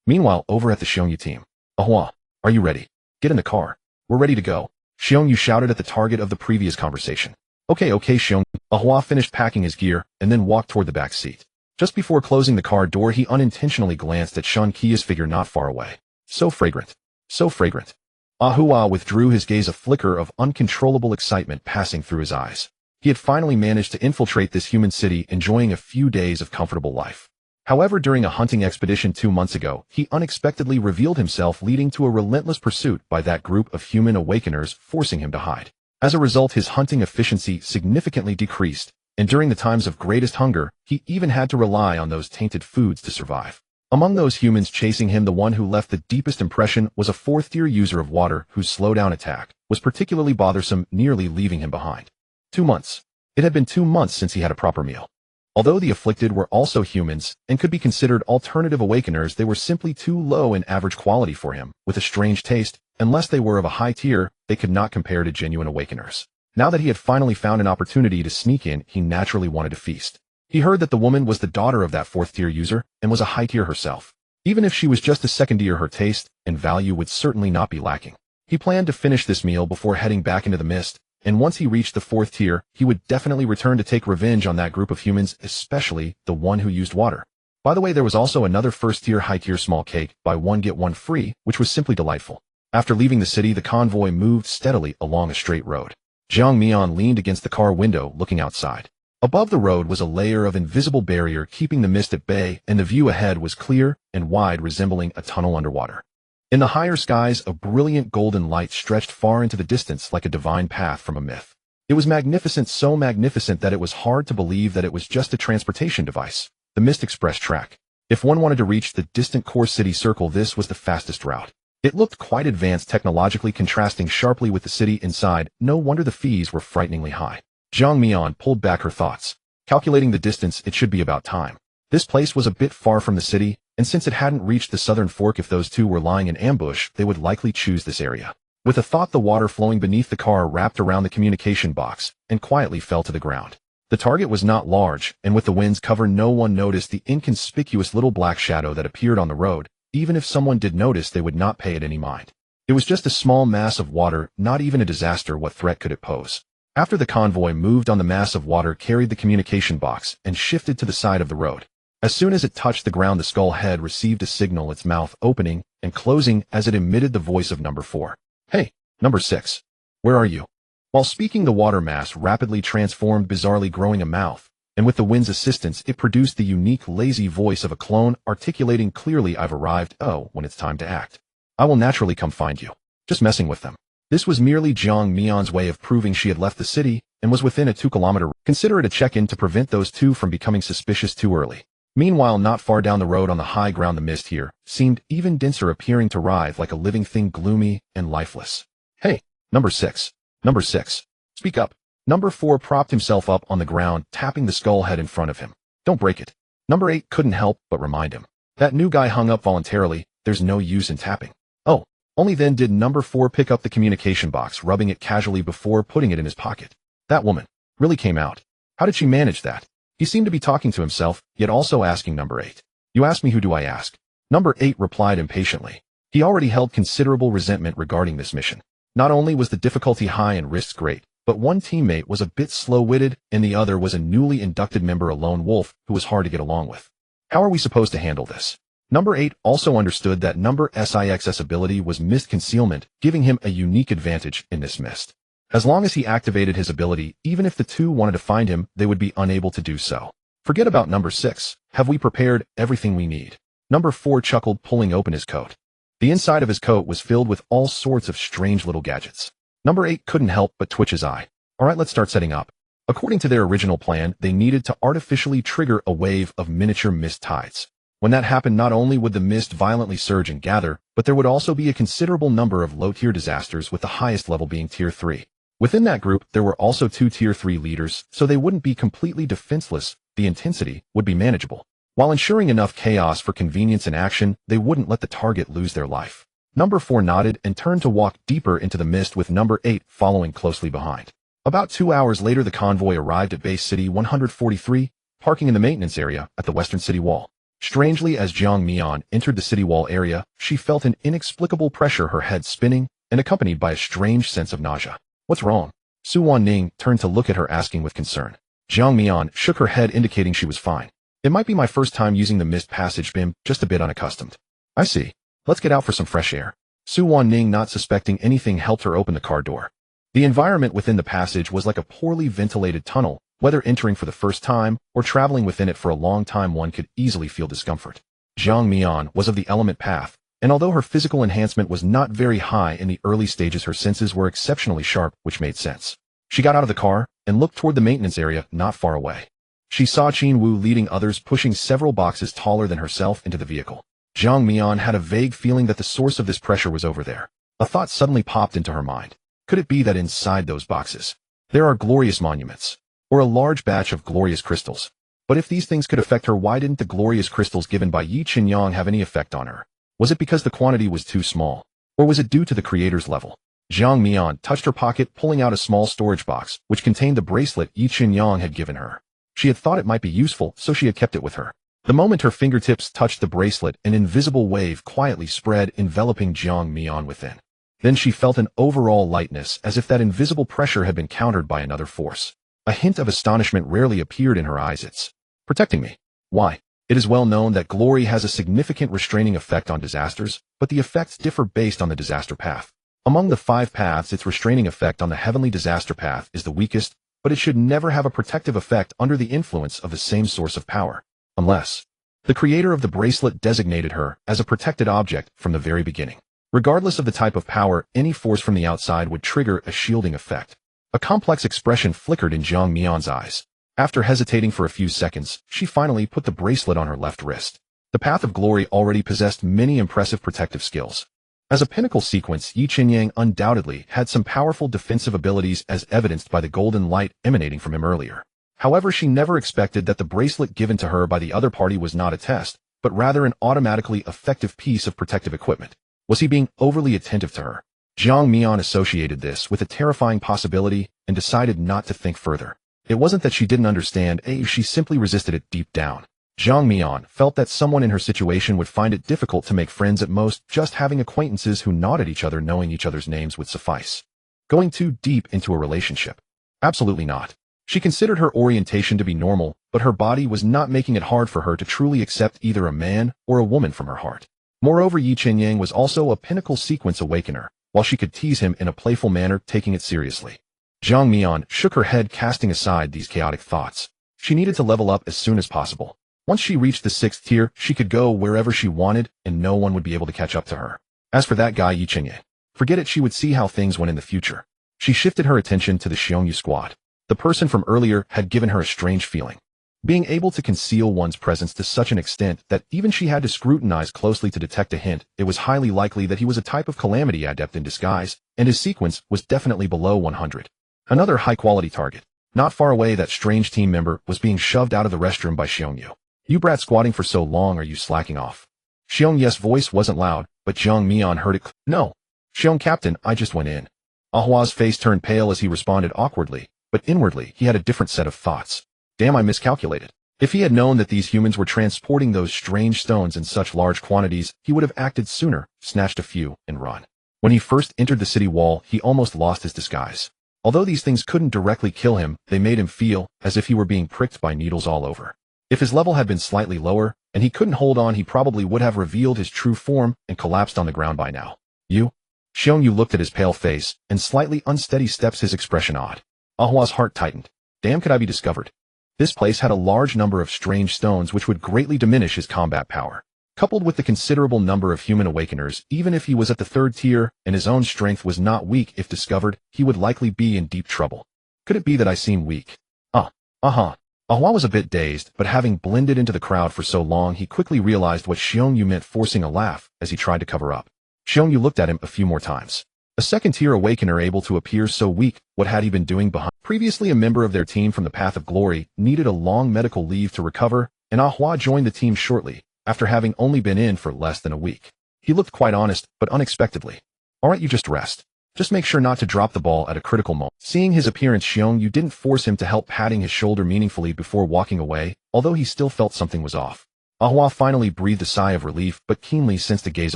Meanwhile, over at the Xiongyu team. Ahua, are you ready? Get in the car. We're ready to go. Xiongyu shouted at the target of the previous conversation. Okay, Xiongyu. Ahua finished packing his gear and then walked toward the back seat. Just before closing the car door, he unintentionally glanced at Shun Qia's figure not far away. So fragrant. So fragrant. Ahua withdrew his gaze, a flicker of uncontrollable excitement passing through his eyes. He had finally managed to infiltrate this human city, enjoying a few days of comfortable life. However, during a hunting expedition 2 months ago, he unexpectedly revealed himself, leading to a relentless pursuit by that group of human awakeners, forcing him to hide. As a result, his hunting efficiency significantly decreased, and during the times of greatest hunger, he even had to rely on those tainted foods to survive. Among those humans chasing him, the one who left the deepest impression was a 4th-tier user of water whose slowdown attack was particularly bothersome, nearly leaving him behind. 2 months. It had been 2 months since he had a proper meal. Although the afflicted were also humans and could be considered alternative awakeners, they were simply too low in average quality for him, with a strange taste. Unless they were of a high tier, they could not compare to genuine awakeners. Now that he had finally found an opportunity to sneak in, he naturally wanted to feast. He heard that the woman was the daughter of that 4th-tier user and was a high tier herself. Even if she was just a 2nd tier, her taste and value would certainly not be lacking. He planned to finish this meal before heading back into the mist, and once he reached the 4th tier, he would definitely return to take revenge on that group of humans, especially the one who used water. By the way, there was also another 1st-tier high-tier small cake, buy one get one free, which was simply delightful. After leaving the city, the convoy moved steadily along a straight road. Jiang Mian leaned against the car window, looking outside. Above the road was a layer of invisible barrier keeping the mist at bay, and the view ahead was clear and wide, resembling a tunnel underwater. In the higher skies, a brilliant golden light stretched far into the distance like a divine path from a myth. It was magnificent, so magnificent that it was hard to believe that it was just a transportation device. The Mist Express track. If one wanted to reach the distant core city circle, this was the fastest route. It looked quite advanced technologically, contrasting sharply with the city inside. No wonder the fees were frighteningly high. Jiang Mian pulled back her thoughts. Calculating the distance, it should be about time. This place was a bit far from the city, and since it hadn't reached the southern fork, if those two were lying in ambush, they would likely choose this area. With a thought, the water flowing beneath the car wrapped around the communication box and quietly fell to the ground. The target was not large, and with the wind's cover, no one noticed the inconspicuous little black shadow that appeared on the road. Even if someone did notice, they would not pay it any mind. It was just a small mass of water, not even a disaster. What threat could it pose? After the convoy moved on, the mass of water carried the communication box and shifted to the side of the road. As soon as it touched the ground, the skull head received a signal, its mouth opening and closing as it emitted the voice of number 4. Hey, number 6. Where are you? While speaking, the water mass rapidly transformed, bizarrely growing a mouth, and with the wind's assistance, it produced the unique, lazy voice of a clone, articulating clearly, I've arrived. Oh, when it's time to act, I will naturally come find you. Just messing with them. This was merely Jiang Mian's way of proving she had left the city and was within a 2-kilometer. Consider it a check-in to prevent those two from becoming suspicious too early. Meanwhile, not far down the road on the high ground, the mist here seemed even denser, appearing to writhe like a living thing, gloomy and lifeless. Hey, number 6. Number 6. Speak up. Number 4 propped himself up on the ground, tapping the skull head in front of him. Don't break it. Number 8 couldn't help but remind him. That new guy hung up voluntarily. There's no use in tapping. Oh, only then did number 4 pick up the communication box, rubbing it casually before putting it in his pocket. That woman really came out. How did she manage that? He seemed to be talking to himself, yet also asking number 8. You ask me, who do I ask? Number 8 replied impatiently. He already held considerable resentment regarding this mission. Not only was the difficulty high and risks great, but one teammate was a bit slow-witted, and the other was a newly inducted member, a lone wolf, who was hard to get along with. How are we supposed to handle this? Number 8 also understood that number 6's ability was mist concealment, giving him a unique advantage in this mist. As long as he activated his ability, even if the two wanted to find him, they would be unable to do so. Forget about number 6. Have we prepared everything we need? Number 4 chuckled, pulling open his coat. The inside of his coat was filled with all sorts of strange little gadgets. Number 8 couldn't help but twitch his eye. Alright, let's start setting up. According to their original plan, they needed to artificially trigger a wave of miniature mist tides. When that happened, not only would the mist violently surge and gather, but there would also be a considerable number of low-tier disasters, with the highest level being Tier 3. Within that group, there were also 2 Tier 3 leaders, so they wouldn't be completely defenseless. The intensity would be manageable. While ensuring enough chaos for convenience and action, they wouldn't let the target lose their life. Number 4 nodded and turned to walk deeper into the mist, with number 8 following closely behind. About 2 hours later, the convoy arrived at Base City 143, parking in the maintenance area at the western city wall. Strangely, as Jiang Mian entered the city wall area, she felt an inexplicable pressure, her head spinning, and accompanied by a strange sense of nausea. What's wrong? Su Wanning turned to look at her, asking with concern. Jiang Mian shook her head, indicating she was fine. It might be my first time using the mist passage, been just a bit unaccustomed. I see. Let's get out for some fresh air. Su Wanning, not suspecting anything, helped her open the car door. The environment within the passage was like a poorly ventilated tunnel. Whether entering for the first time or traveling within it for a long time, one could easily feel discomfort. Jiang Mian was of the element path, and although her physical enhancement was not very high in the early stages, her senses were exceptionally sharp, which made sense. She got out of the car and looked toward the maintenance area not far away. She saw Qin Wu leading others, pushing several boxes taller than herself into the vehicle. Jiang Mian had a vague feeling that the source of this pressure was over there. A thought suddenly popped into her mind. Could it be that inside those boxes there are glorious monuments, or a large batch of glorious crystals? But if these things could affect her, why didn't the glorious crystals given by Yi Qinyang have any effect on her? Was it because the quantity was too small? Or was it due to the creator's level? Jiang Mian touched her pocket, pulling out a small storage box, which contained the bracelet Yi Qinyang had given her. She had thought it might be useful, so she had kept it with her. The moment her fingertips touched the bracelet, an invisible wave quietly spread, enveloping Jiang Mian within. Then she felt an overall lightness, as if that invisible pressure had been countered by another force. A hint of astonishment rarely appeared in her eyes. It's protecting me. Why? It is well known that glory has a significant restraining effect on disasters, but the effects differ based on the disaster path. Among the 5 paths, its restraining effect on the heavenly disaster path is the weakest, but it should never have a protective effect under the influence of the same source of power. Unless the creator of the bracelet designated her as a protected object from the very beginning. Regardless of the type of power, any force from the outside would trigger a shielding effect. A complex expression flickered in Jiang Mian's eyes. After hesitating for a few seconds, she finally put the bracelet on her left wrist. The Path of Glory already possessed many impressive protective skills. As a pinnacle sequence, Yi Qinyang undoubtedly had some powerful defensive abilities, as evidenced by the golden light emanating from him earlier. However, she never expected that the bracelet given to her by the other party was not a test, but rather an automatically effective piece of protective equipment. Was he being overly attentive to her? Jiang Mian associated this with a terrifying possibility and decided not to think further. It wasn't that she didn't understand, she simply resisted it deep down. Jiang Mian felt that someone in her situation would find it difficult to make friends. At most, just having acquaintances who nod at each other, knowing each other's names, would suffice. Going too deep into a relationship? Absolutely not. She considered her orientation to be normal, but her body was not making it hard for her to truly accept either a man or a woman from her heart. Moreover, Yi Qinyang was also a pinnacle sequence awakener, while she could tease him in a playful manner, taking it seriously. Jiang Mian shook her head, casting aside these chaotic thoughts. She needed to level up as soon as possible. Once she reached the 6th tier, she could go wherever she wanted, and no one would be able to catch up to her. As for that guy Yi Qinyang, forget it. She would see how things went in the future. She shifted her attention to the Xiongyu squad. The person from earlier had given her a strange feeling. Being able to conceal one's presence to such an extent that even she had to scrutinize closely to detect a hint, it was highly likely that he was a type of calamity adept in disguise, and his sequence was definitely below 100. Another high-quality target. Not far away, that strange team member was being shoved out of the restroom by Xiongyu. You brat squatting for so long, are you slacking off? Xiongyu's voice wasn't loud, but Jiang Mian heard it. No. Xiong Captain, I just went in. Ahua's face turned pale as he responded awkwardly, but inwardly he had a different set of thoughts. Damn, I miscalculated. If he had known that these humans were transporting those strange stones in such large quantities, he would have acted sooner, snatched a few, and run. When he first entered the city wall, he almost lost his disguise. Although these things couldn't directly kill him, they made him feel as if he were being pricked by needles all over. If his level had been slightly lower, and he couldn't hold on, he probably would have revealed his true form and collapsed on the ground by now. You? Xiongyu looked at his pale face, and slightly unsteady steps, his expression odd. Ahua's heart tightened. Damn, could I be discovered? This place had a large number of strange stones which would greatly diminish his combat power. Coupled with the considerable number of human awakeners, even if he was at the 3rd tier and his own strength was not weak, if discovered, he would likely be in deep trouble. Could it be that I seem weak? Ahua was a bit dazed, but having blended into the crowd for so long, he quickly realized what Xiongyu meant, forcing a laugh as he tried to cover up. Xiongyu looked at him a few more times. A 2nd tier awakener able to appear so weak, what had he been doing behind? Previously a member of their team from the Path of Glory, needed a long medical leave to recover, and Ahua joined the team shortly, after having only been in for less than a week. He looked quite honest, but unexpectedly. Alright, you just rest. Just make sure not to drop the ball at a critical moment. Seeing his appearance, Xiongyu didn't force him to help, patting his shoulder meaningfully before walking away, although he still felt something was off. Ahua finally breathed a sigh of relief, but keenly sensed a gaze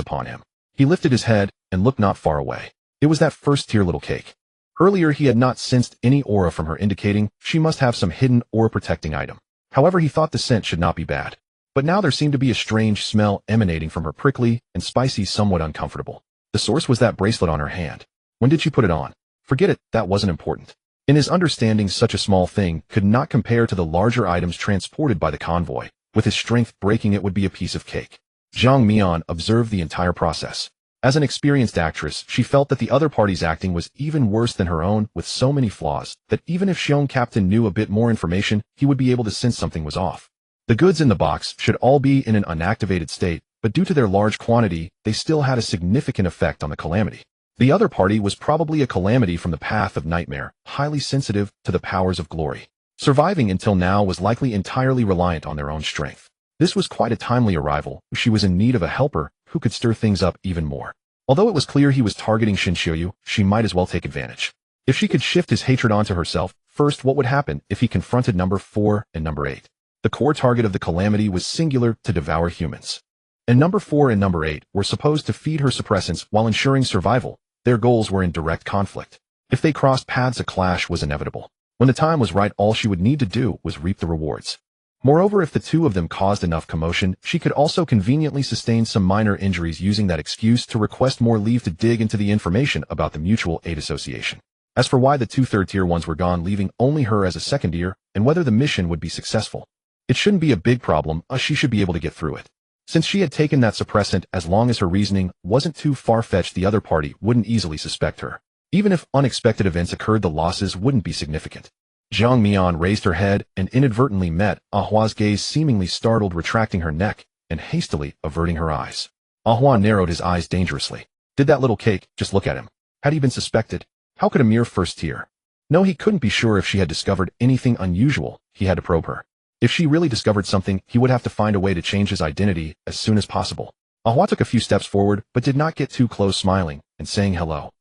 upon him. He lifted his head and looked not far away. It was that 1st tier little cake. Earlier he had not sensed any aura from her, indicating she must have some hidden aura protecting item. However, he thought the scent should not be bad. But now there seemed to be a strange smell emanating from her, prickly and spicy, somewhat uncomfortable. The source was that bracelet on her hand. When did she put it on? Forget it, that wasn't important. In his understanding, such a small thing could not compare to the larger items transported by the convoy. With his strength, breaking it would be a piece of cake. Zhang Mian observed the entire process. As an experienced actress, she felt that the other party's acting was even worse than her own, with so many flaws, that even if Xiong Captain knew a bit more information, he would be able to sense something was off. The goods in the box should all be in an unactivated state, but due to their large quantity, they still had a significant effect on the calamity. The other party was probably a calamity from the path of nightmare, highly sensitive to the powers of glory. Surviving until now was likely entirely reliant on their own strength. This was quite a timely arrival. She was in need of a helper who could stir things up even more. Although it was clear he was targeting Shinshouyu, she might as well take advantage. If she could shift his hatred onto herself, first, what would happen if he confronted number 4 and number 8? The core target of the calamity was singular: to devour humans. And number 4 and number 8 were supposed to feed her suppressants while ensuring survival. Their goals were in direct conflict. If they crossed paths, a clash was inevitable. When the time was right, all she would need to do was reap the rewards. Moreover, if the two of them caused enough commotion, she could also conveniently sustain some minor injuries, using that excuse to request more leave to dig into the information about the Mutual Aid Association. As for why the 2 third-tier ones were gone, leaving only her as a second-tier, and whether the mission would be successful, it shouldn't be a big problem, she should be able to get through it. Since she had taken that suppressant, as long as her reasoning wasn't too far-fetched, the other party wouldn't easily suspect her. Even if unexpected events occurred, the losses wouldn't be significant. Zhang Mian raised her head and inadvertently met Ahua's gaze, seemingly startled, retracting her neck and hastily averting her eyes. Ahua narrowed his eyes dangerously. Did that little cake just look at him? Had he been suspected? How could a mere first tier? No, he couldn't be sure if she had discovered anything unusual. He had to probe her. If she really discovered something, he would have to find a way to change his identity as soon as possible. Ahua took a few steps forward, but did not get too close, smiling and saying hello.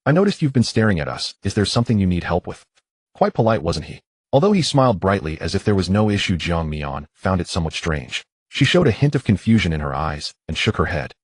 I noticed you've been staring at us. Is there something you need help with? Quite polite, wasn't he? Although he smiled brightly as if there was no issue, Zhang Mian found it somewhat strange. She showed a hint of confusion in her eyes and shook her head.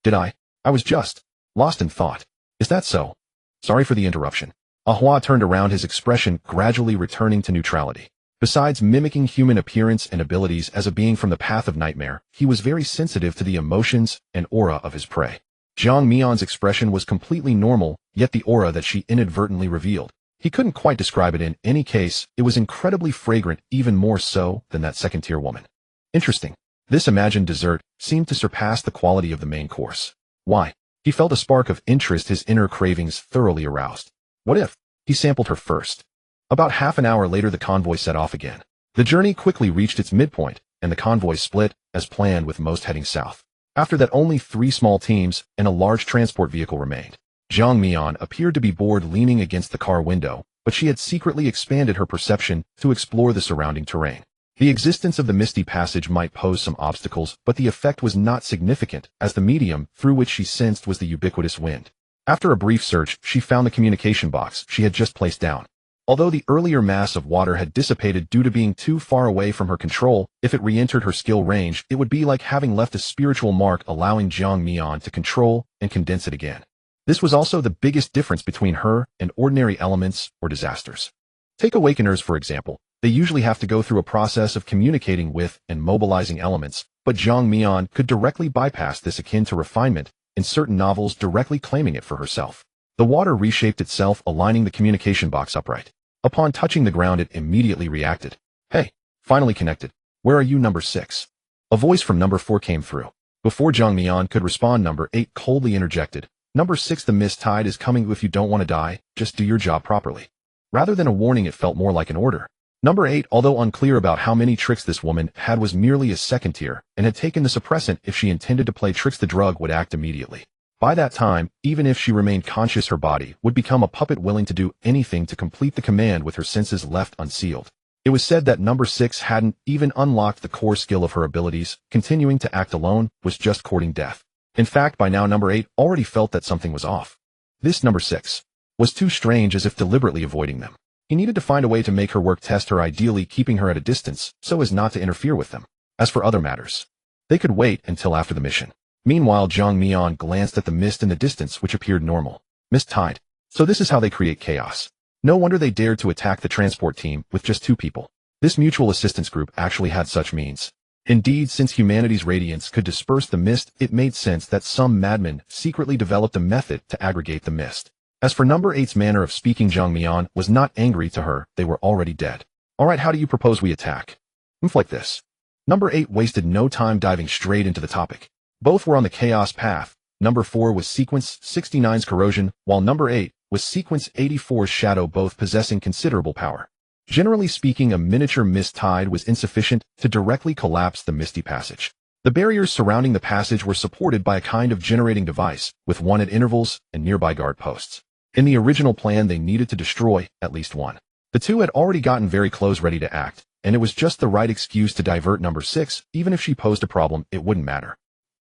Did I? I was just lost in thought. Is that so? Sorry for the interruption. Ahua turned around, his expression gradually returning to neutrality. Besides mimicking human appearance and abilities as a being from the path of nightmare, he was very sensitive to the emotions and aura of his prey. Zhang Mian's expression was completely normal, yet the aura that she inadvertently revealed, he couldn't quite describe it. In any case, it was incredibly fragrant, even more so than that second-tier woman. Interesting. This imagined dessert seemed to surpass the quality of the main course. Why? He felt a spark of interest, his inner cravings thoroughly aroused. What if he sampled her first? About half an hour later, the convoy set off again. The journey quickly reached its midpoint, and the convoy split, as planned, with most heading south. After that, only 3 small teams and a large transport vehicle remained. Zhang Mian appeared to be bored, leaning against the car window, but she had secretly expanded her perception to explore the surrounding terrain. The existence of the misty passage might pose some obstacles, but the effect was not significant, as the medium through which she sensed was the ubiquitous wind. After a brief search, she found the communication box she had just placed down. Although the earlier mass of water had dissipated due to being too far away from her control, if it re-entered her skill range, it would be like having left a spiritual mark, allowing Zhang Mian to control and condense it again. This was also the biggest difference between her and ordinary elements or disasters. Take awakeners, for example. They usually have to go through a process of communicating with and mobilizing elements, but Zhang Mian could directly bypass this, akin to refinement in certain novels, directly claiming it for herself. The water reshaped itself, aligning the communication box upright. Upon touching the ground, it immediately reacted. Hey, finally connected. Where are you, number 6? A voice from number 4 came through. Before Zhang Mian could respond, number 8 coldly interjected. Number 6, the mist tide is coming. If you don't want to die, just do your job properly. Rather than a warning, it felt more like an order. Number 8, although unclear about how many tricks this woman had, was merely a second tier and had taken the suppressant. If she intended to play tricks, the drug would act immediately. By that time, even if she remained conscious, her body would become a puppet, willing to do anything to complete the command with her senses left unsealed. It was said that number 6 hadn't even unlocked the core skill of her abilities. Continuing to act alone was just courting death. In fact, by now number 8 already felt that something was off. This number 6 was too strange, as if deliberately avoiding them. He needed to find a way to make her work, test her, ideally keeping her at a distance so as not to interfere with them. As for other matters, they could wait until after the mission. Meanwhile, Zhang Mian glanced at the mist in the distance, which appeared normal. Mist tide. So this is how they create chaos. No wonder they dared to attack the transport team with just 2 people. This mutual assistance group actually had such means. Indeed, since humanity's radiance could disperse the mist, it made sense that some madman secretly developed a method to aggregate the mist. As for number 8's manner of speaking, Zhang Mian was not angry. To her, they were already dead. Alright, how do you propose we attack? Like this. Number 8 wasted no time diving straight into the topic. Both were on the chaos path. Number 4 was Sequence 69's corrosion, while number 8 was Sequence 84's shadow, both possessing considerable power. Generally speaking, a miniature mist tide was insufficient to directly collapse the misty passage. The barriers surrounding the passage were supported by a kind of generating device, with one at intervals and nearby guard posts. In the original plan, they needed to destroy at least one. The two had already gotten very close, ready to act, and it was just the right excuse to divert number 6. Even if she posed a problem, it wouldn't matter.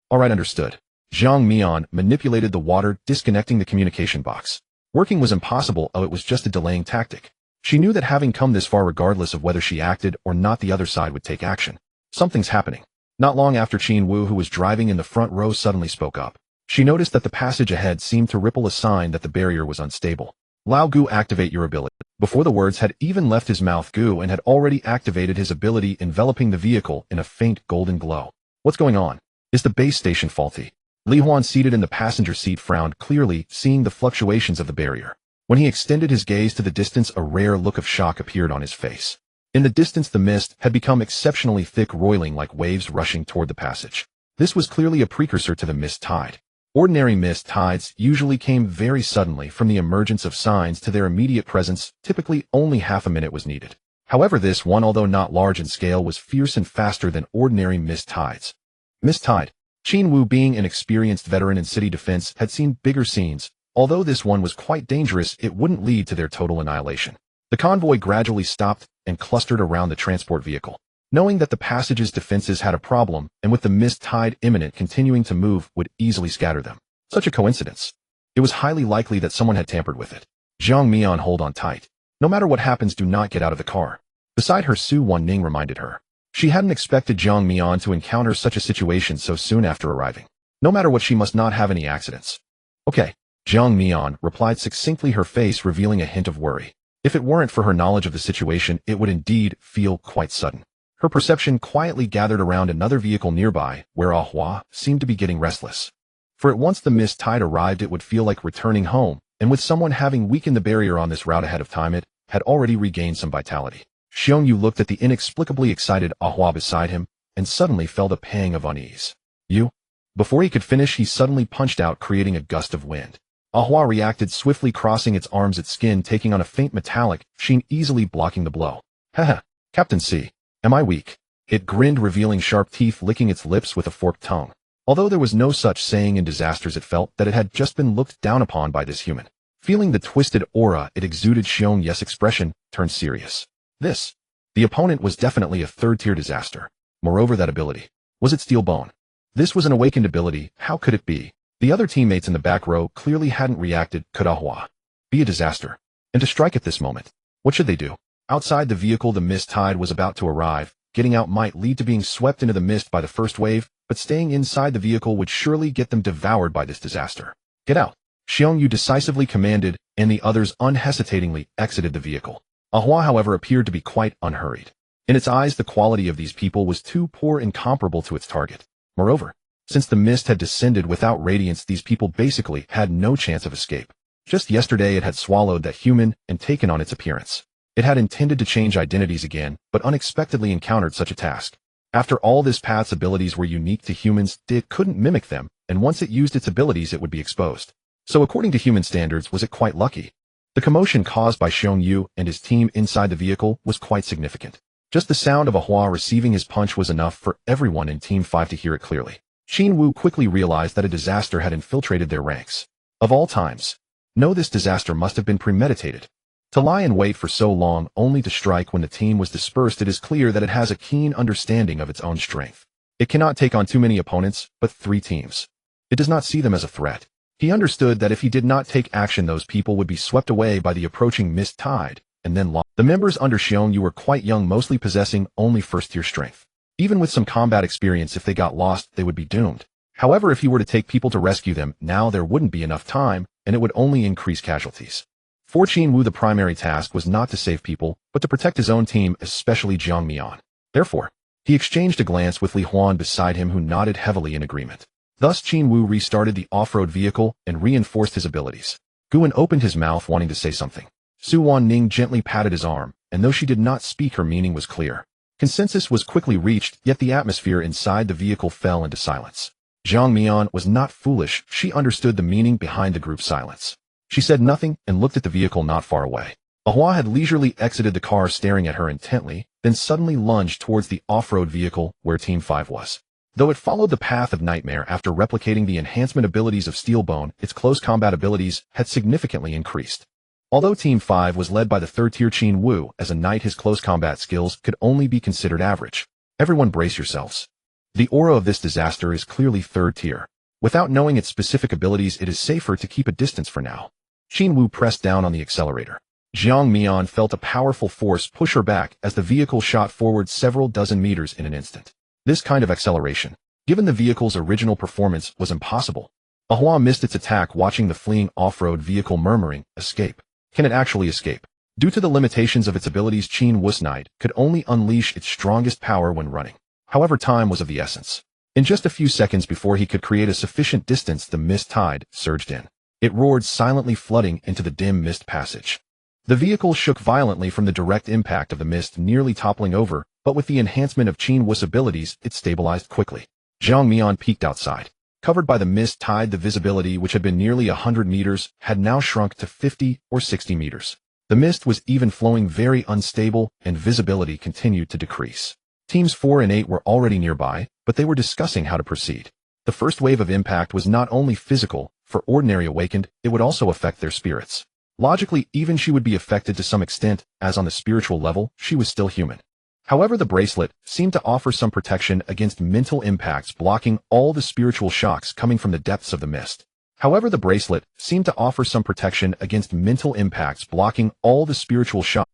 Alright, understood. Zhang Mian manipulated the water, disconnecting the communication box. Working was impossible, it was just a delaying tactic. She knew that having come this far, regardless of whether she acted or not, the other side would take action. Something's happening. Not long after, Qin Wu, who was driving in the front row, suddenly spoke up. She noticed that the passage ahead seemed to ripple, a sign that the barrier was unstable. Lao Gu, activate your ability. Before the words had even left his mouth, Gu and had already activated his ability, enveloping the vehicle in a faint golden glow. What's going on? Is the base station faulty? Li Huan, seated in the passenger seat, frowned, clearly seeing the fluctuations of the barrier. When he extended his gaze to the distance, a rare look of shock appeared on his face. In the distance, the mist had become exceptionally thick, roiling like waves rushing toward the passage. This was clearly a precursor to the mist tide. Ordinary mist tides usually came very suddenly from the emergence of signs to their immediate presence. Typically, only half a minute was needed. However, this one, although not large in scale, was fierce and faster than ordinary mist tides. Mist tide. Qin Wu, being an experienced veteran in city defense, had seen bigger scenes. Although this one was quite dangerous, it wouldn't lead to their total annihilation. The convoy gradually stopped and clustered around the transport vehicle. Knowing that the passage's defenses had a problem, and with the mist tide imminent, continuing to move would easily scatter them. Such a coincidence. It was highly likely that someone had tampered with it. Zhang Mian, hold on tight. No matter what happens, do not get out of the car. Beside her, Su Wanning reminded her. She hadn't expected Zhang Mian to encounter such a situation so soon after arriving. No matter what, she must not have any accidents. Okay, Zhang Mian replied succinctly, her face revealing a hint of worry. If it weren't for her knowledge of the situation, it would indeed feel quite sudden. Her perception quietly gathered around another vehicle nearby, where Ahua seemed to be getting restless. For at once the mist tide arrived, it would feel like returning home, and with someone having weakened the barrier on this route ahead of time, it had already regained some vitality. Xiongyu looked at the inexplicably excited Ahua beside him, and suddenly felt a pang of unease. You? Before he could finish, he suddenly punched out, creating a gust of wind. Ahua reacted swiftly, crossing its arms, its skin taking on a faint metallic sheen, easily blocking the blow. Haha, Captain C. Am I weak? It grinned, revealing sharp teeth, licking its lips with a forked tongue. Although there was no such saying in disasters, it felt that it had just been looked down upon by this human. Feeling the twisted aura it exuded, Xiong expression turned serious. The opponent was definitely a third-tier disaster. Moreover, that ability. Was it Steel Bone? This was an awakened ability. How could it be? The other teammates in the back row clearly hadn't reacted. Could Ahua be a disaster? And to strike at this moment? What should they do? Outside the vehicle, the mist tide was about to arrive. Getting out might lead to being swept into the mist by the first wave, but staying inside the vehicle would surely get them devoured by this disaster. Get out! Xiongyu decisively commanded, and the others unhesitatingly exited the vehicle. Ahua, however, appeared to be quite unhurried. In its eyes, the quality of these people was too poor and comparable to its target. Moreover, since the mist had descended without radiance, these people basically had no chance of escape. Just yesterday it had swallowed that human and taken on its appearance. It had intended to change identities again, but unexpectedly encountered such a task. After all, this path's abilities were unique to humans. It couldn't mimic them, and once it used its abilities, it would be exposed. So according to human standards, was it quite lucky? The commotion caused by Xiongyu and his team inside the vehicle was quite significant. Just the sound of Ahua receiving his punch was enough for everyone in Team 5 to hear it clearly. Qin Wu quickly realized that a disaster had infiltrated their ranks. Of all times. No, this disaster must have been premeditated. To lie in wait for so long only to strike when the team was dispersed, it is clear that it has a keen understanding of its own strength. It cannot take on too many opponents, but 3 teams. It does not see them as a threat. He understood that if he did not take action, those people would be swept away by the approaching mist tide, and then lost. The members under Xiongyu were quite young, mostly possessing only first-tier strength. Even with some combat experience, if they got lost, they would be doomed. However, if he were to take people to rescue them, now there wouldn't be enough time, and it would only increase casualties. For Qin Wu, the primary task was not to save people, but to protect his own team, especially Zhang Mian. Therefore, he exchanged a glance with Li Huan beside him, who nodded heavily in agreement. Thus, Qin Wu restarted the off-road vehicle and reinforced his abilities. Guan opened his mouth wanting to say something. Su Wanning gently patted his arm, and though she did not speak, her meaning was clear. Consensus was quickly reached, yet the atmosphere inside the vehicle fell into silence. Zhang Mian was not foolish, she understood the meaning behind the group's silence. She said nothing and looked at the vehicle not far away. Ahua had leisurely exited the car staring at her intently, then suddenly lunged towards the off-road vehicle where Team 5 was. Though it followed the path of Nightmare after replicating the enhancement abilities of Steelbone, its close combat abilities had significantly increased. Although Team 5 was led by the third-tier Qin Wu, as a knight his close combat skills could only be considered average. Everyone brace yourselves. The aura of this disaster is clearly third-tier. Without knowing its specific abilities, it is safer to keep a distance for now. Qin Wu pressed down on the accelerator. Zhang Mian felt a powerful force push her back as the vehicle shot forward several dozen meters in an instant. This kind of acceleration, given the vehicle's original performance, was impossible. Ahua missed its attack, watching the fleeing off-road vehicle, murmuring, "Escape. Can it actually escape?" Due to the limitations of its abilities, Qin Wu's knight could only unleash its strongest power when running. However, time was of the essence. In just a few seconds before he could create a sufficient distance, the mist tide surged in. It roared silently, flooding into the dim mist passage. The vehicle shook violently from the direct impact of the mist, nearly toppling over, but with the enhancement of Qin Wu's abilities, it stabilized quickly. Zhang Mian peeked outside. Covered by the mist tide, the visibility, which had been nearly 100 meters, had now shrunk to 50 or 60 meters. The mist was even flowing very unstable, and visibility continued to decrease. Teams 4 and 8 were already nearby, but they were discussing how to proceed. The first wave of impact was not only physical. For ordinary awakened, it would also affect their spirits. Logically, even she would be affected to some extent, as on the spiritual level, she was still human. However, the bracelet seemed to offer some protection against mental impacts, blocking all the spiritual shocks coming from the depths of the mist.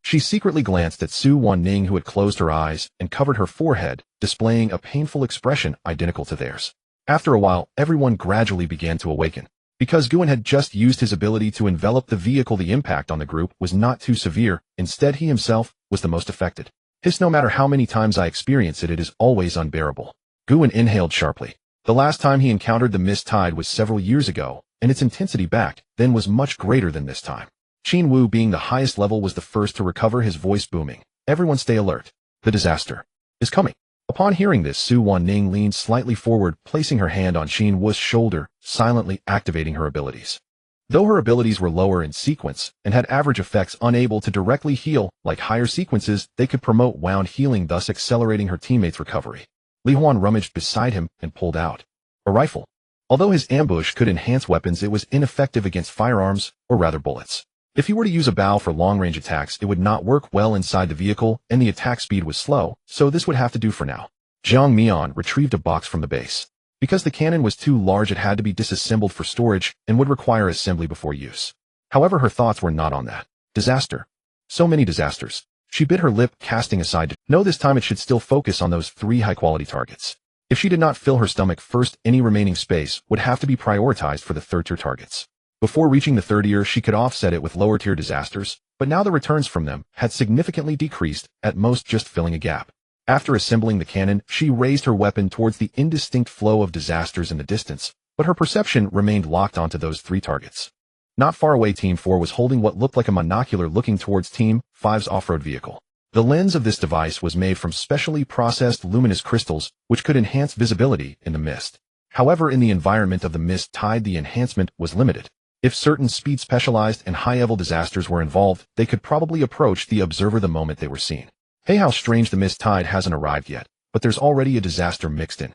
She secretly glanced at Su Wanning, who had closed her eyes and covered her forehead, displaying a painful expression identical to theirs. After a while, everyone gradually began to awaken. Because Guan had just used his ability to envelop the vehicle, the impact on the group was not too severe. Instead, he himself was the most affected. No matter how many times I experience it, it is always unbearable. Guan inhaled sharply. The last time he encountered the mist tide was several years ago, and its intensity back then was much greater than this time. Qin Wu, being the highest level, was the first to recover, his voice booming. Everyone stay alert. The disaster is coming. Upon hearing this, Su Wanning leaned slightly forward, placing her hand on Qin Wu's shoulder, silently activating her abilities. Though her abilities were lower in sequence and had average effects, unable to directly heal, like higher sequences, they could promote wound healing, thus accelerating her teammates' recovery. Li Huan rummaged beside him and pulled out a rifle. Although his ambush could enhance weapons, it was ineffective against firearms, or rather bullets. If he were to use a bow for long-range attacks, it would not work well inside the vehicle, and the attack speed was slow, so this would have to do for now. Zhang Mian retrieved a box from the base. Because the cannon was too large, it had to be disassembled for storage and would require assembly before use. However, her thoughts were not on that. Disaster. So many disasters. She bit her lip, casting aside. No, this time it should still focus on those 3 high-quality targets. If she did not fill her stomach first, any remaining space would have to be prioritized for the third-tier targets. Before reaching the third tier, she could offset it with lower-tier disasters, but now the returns from them had significantly decreased, at most just filling a gap. After assembling the cannon, she raised her weapon towards the indistinct flow of disasters in the distance, but her perception remained locked onto those 3 targets. Not far away, Team 4 was holding what looked like a monocular, looking towards Team 5's off-road vehicle. The lens of this device was made from specially processed luminous crystals, which could enhance visibility in the mist. However, in the environment of the mist tide, the enhancement was limited. If certain speed-specialized and high-level disasters were involved, they could probably approach the observer the moment they were seen. Hey, how strange, the mist tide hasn't arrived yet, but there's already a disaster mixed in.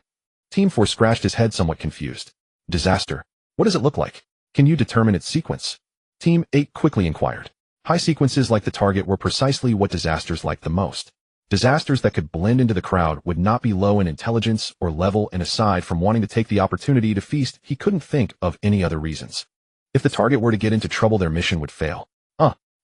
Team 4 scratched his head, somewhat confused. Disaster? What does it look like? Can you determine its sequence? Team 8 quickly inquired. High sequences like the target were precisely what disasters liked the most. Disasters that could blend into the crowd would not be low in intelligence or level, and aside from wanting to take the opportunity to feast, he couldn't think of any other reasons. If the target were to get into trouble, their mission would fail.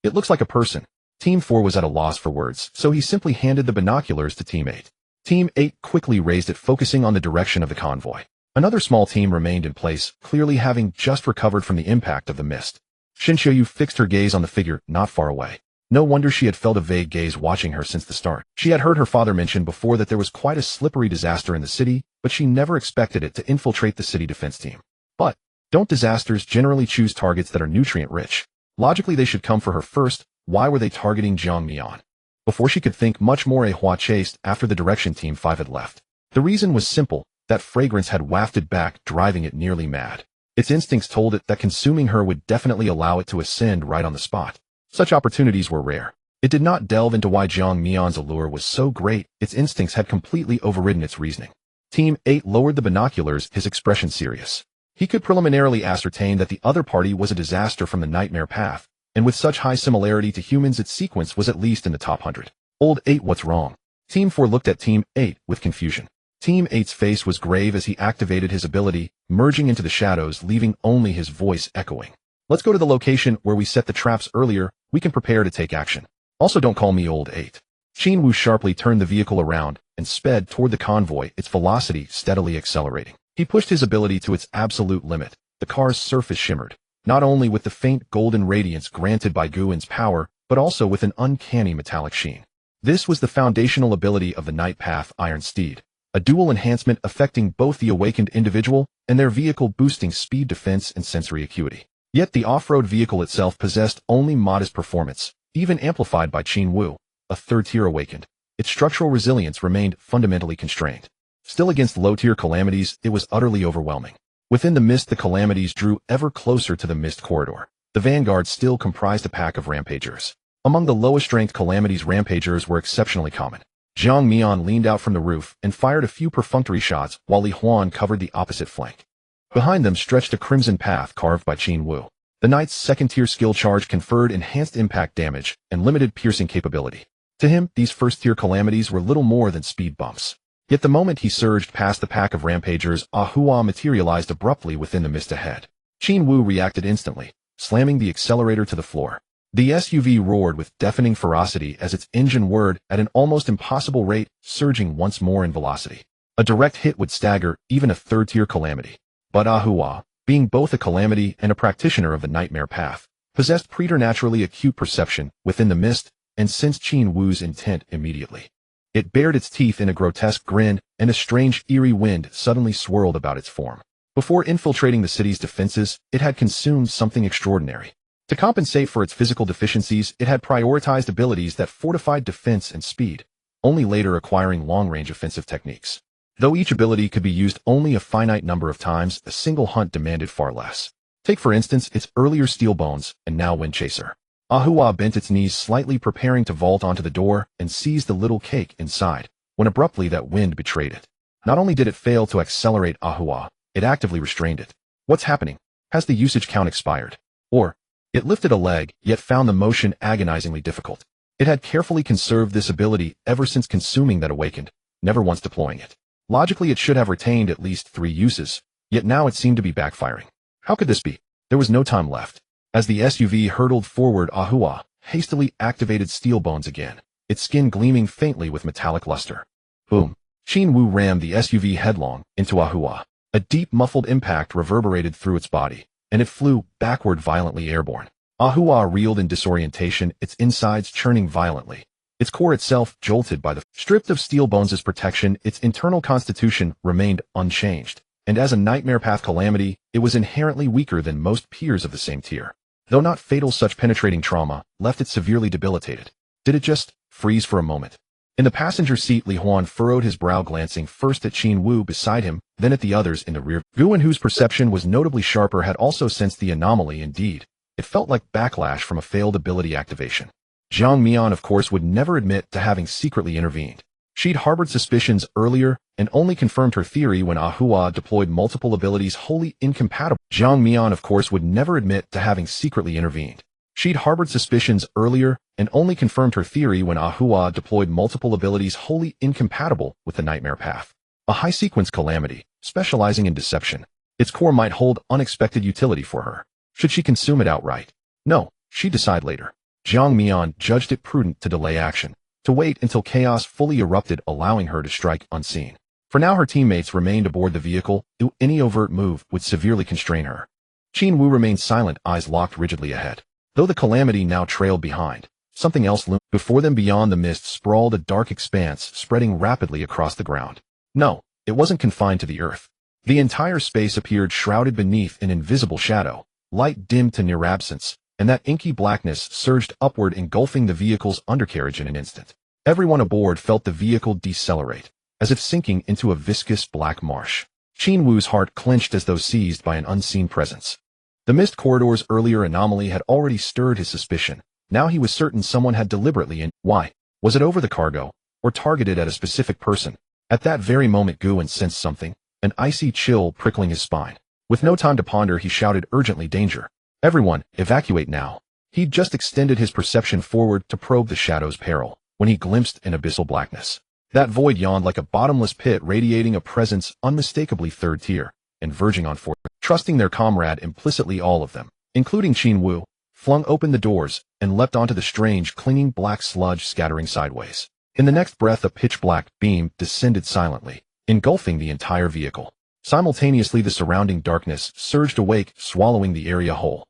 It looks like a person. Team 4 was at a loss for words, so he simply handed the binoculars to Team 8. Team 8 quickly raised it, focusing on the direction of the convoy. Another small team remained in place, clearly having just recovered from the impact of the mist. Shin Xiaoyu fixed her gaze on the figure not far away. No wonder she had felt a vague gaze watching her since the start. She had heard her father mention before that there was quite a slippery disaster in the city, but she never expected it to infiltrate the city defense team. But Don't disasters generally choose targets that are nutrient-rich? Logically, they should come for her first. Why were they targeting Jiang Mian? Before she could think much more, Hua chased after the direction Team 5 had left. The reason was simple. That fragrance had wafted back, driving it nearly mad. Its instincts told it that consuming her would definitely allow it to ascend right on the spot. Such opportunities were rare. It did not delve into why Jiang Mian's allure was so great. Its instincts had completely overridden its reasoning. Team 8 lowered the binoculars, his expression serious. He could preliminarily ascertain that the other party was a disaster from the nightmare path, and with such high similarity to humans, its sequence was at least in the top 100. Old 8, what's wrong? Team 4 looked at Team 8 with confusion. Team 8's face was grave as he activated his ability, merging into the shadows, leaving only his voice echoing. Let's go to the location where we set the traps earlier. We can prepare to take action. Also, don't call me Old 8. Qin Wu sharply turned the vehicle around and sped toward the convoy, its velocity steadily accelerating. He pushed his ability to its absolute limit. The car's surface shimmered, not only with the faint golden radiance granted by Guin's power, but also with an uncanny metallic sheen. This was the foundational ability of the Night Path Iron Steed, a dual enhancement affecting both the awakened individual and their vehicle, boosting speed, defense, and sensory acuity. Yet the off-road vehicle itself possessed only modest performance, even amplified by Qin Wu, a third-tier awakened. Its structural resilience remained fundamentally constrained. Still, against low-tier calamities, it was utterly overwhelming. Within the mist, the calamities drew ever closer to the mist corridor. The vanguard still comprised a pack of rampagers. Among the lowest-ranked calamities, rampagers were exceptionally common. Jiang Mian leaned out from the roof and fired a few perfunctory shots while Li Huan covered the opposite flank. Behind them stretched a crimson path carved by Qin Wu. The knight's second-tier skill charge conferred enhanced impact damage and limited piercing capability. To him, these first-tier calamities were little more than speed bumps. Yet the moment he surged past the pack of rampagers, Ahua materialized abruptly within the mist ahead. Qin Wu reacted instantly, slamming the accelerator to the floor. The SUV roared with deafening ferocity as its engine whirred at an almost impossible rate, surging once more in velocity. A direct hit would stagger even a third-tier calamity. But Ahua, being both a calamity and a practitioner of the nightmare path, possessed preternaturally acute perception within the mist and sensed Qin Wu's intent immediately. It bared its teeth in a grotesque grin, and a strange, eerie wind suddenly swirled about its form. Before infiltrating the city's defenses, it had consumed something extraordinary. To compensate for its physical deficiencies, it had prioritized abilities that fortified defense and speed, only later acquiring long-range offensive techniques. Though each ability could be used only a finite number of times, a single hunt demanded far less. Take for instance its earlier Steel Bones and now Wind Chaser. Ahua bent its knees slightly, preparing to vault onto the door and seize the little cake inside, when abruptly that wind betrayed it. Not only did it fail to accelerate Ahua, it actively restrained it. What's happening? Has the usage count expired? Or, it lifted a leg, yet found the motion agonizingly difficult. It had carefully conserved this ability ever since consuming that awakened, never once deploying it. Logically, it should have retained at least 3 uses, yet now it seemed to be backfiring. How could this be? There was no time left. As the SUV hurtled forward, Ahua hastily activated Steel Bones again, its skin gleaming faintly with metallic luster. Boom! Qin Wu rammed the SUV headlong into Ahua. A deep, muffled impact reverberated through its body, and it flew backward, violently airborne. Ahua reeled in disorientation, its insides churning violently. Its core itself jolted by the stripped of Steel Bones' protection. Its internal constitution remained unchanged, and as a nightmare path calamity, it was inherently weaker than most peers of the same tier. Though not fatal, such penetrating trauma left it severely debilitated. Did it just freeze for a moment? In the passenger seat, Li Huan furrowed his brow, glancing first at Qin Wu beside him, then at the others in the rear. Guin, whose perception was notably sharper, had also sensed the anomaly. Indeed, it felt like backlash from a failed ability activation. Jiang Mian, of course, would never admit to having secretly intervened. She'd harbored suspicions earlier and only confirmed her theory when Ahua deployed multiple abilities wholly incompatible. Jiang Mian, of course, would never admit to having secretly intervened. She'd harbored suspicions earlier and only confirmed her theory when Ahua deployed multiple abilities wholly incompatible with the nightmare path. A high-sequence calamity, specializing in deception. Its core might hold unexpected utility for her. Should she consume it outright? No, she'd decide later. Jiang Mian judged it prudent to delay action, to wait until chaos fully erupted, allowing her to strike unseen. For now, her teammates remained aboard the vehicle. Any overt move would severely constrain her. Qin Wu remained silent, eyes locked rigidly ahead. Though the calamity now trailed behind, something else loomed. Before them, beyond the mist, sprawled a dark expanse, spreading rapidly across the ground. No, it wasn't confined to the earth. The entire space appeared shrouded beneath an invisible shadow, light dimmed to near absence, and that inky blackness surged upward, engulfing the vehicle's undercarriage in an instant. Everyone aboard felt the vehicle decelerate, as if sinking into a viscous black marsh. Qin Wu's heart clenched as though seized by an unseen presence. The mist corridor's earlier anomaly had already stirred his suspicion. Now he was certain someone had deliberately why? Was it over the cargo, or targeted at a specific person? At that very moment Guan sensed something, an icy chill prickling his spine. With no time to ponder, he shouted urgently, "Danger! Everyone, evacuate now!" He'd just extended his perception forward to probe the shadow's peril, when he glimpsed an abyssal blackness. That void yawned like a bottomless pit, radiating a presence unmistakably third tier, and verging on fourth. Trusting their comrade implicitly, all of them, including Qin Wu, flung open the doors and leapt onto the strange, clinging black sludge scattering sideways. In the next breath, a pitch-black beam descended silently, engulfing the entire vehicle. Simultaneously, the surrounding darkness surged awake, swallowing the area whole.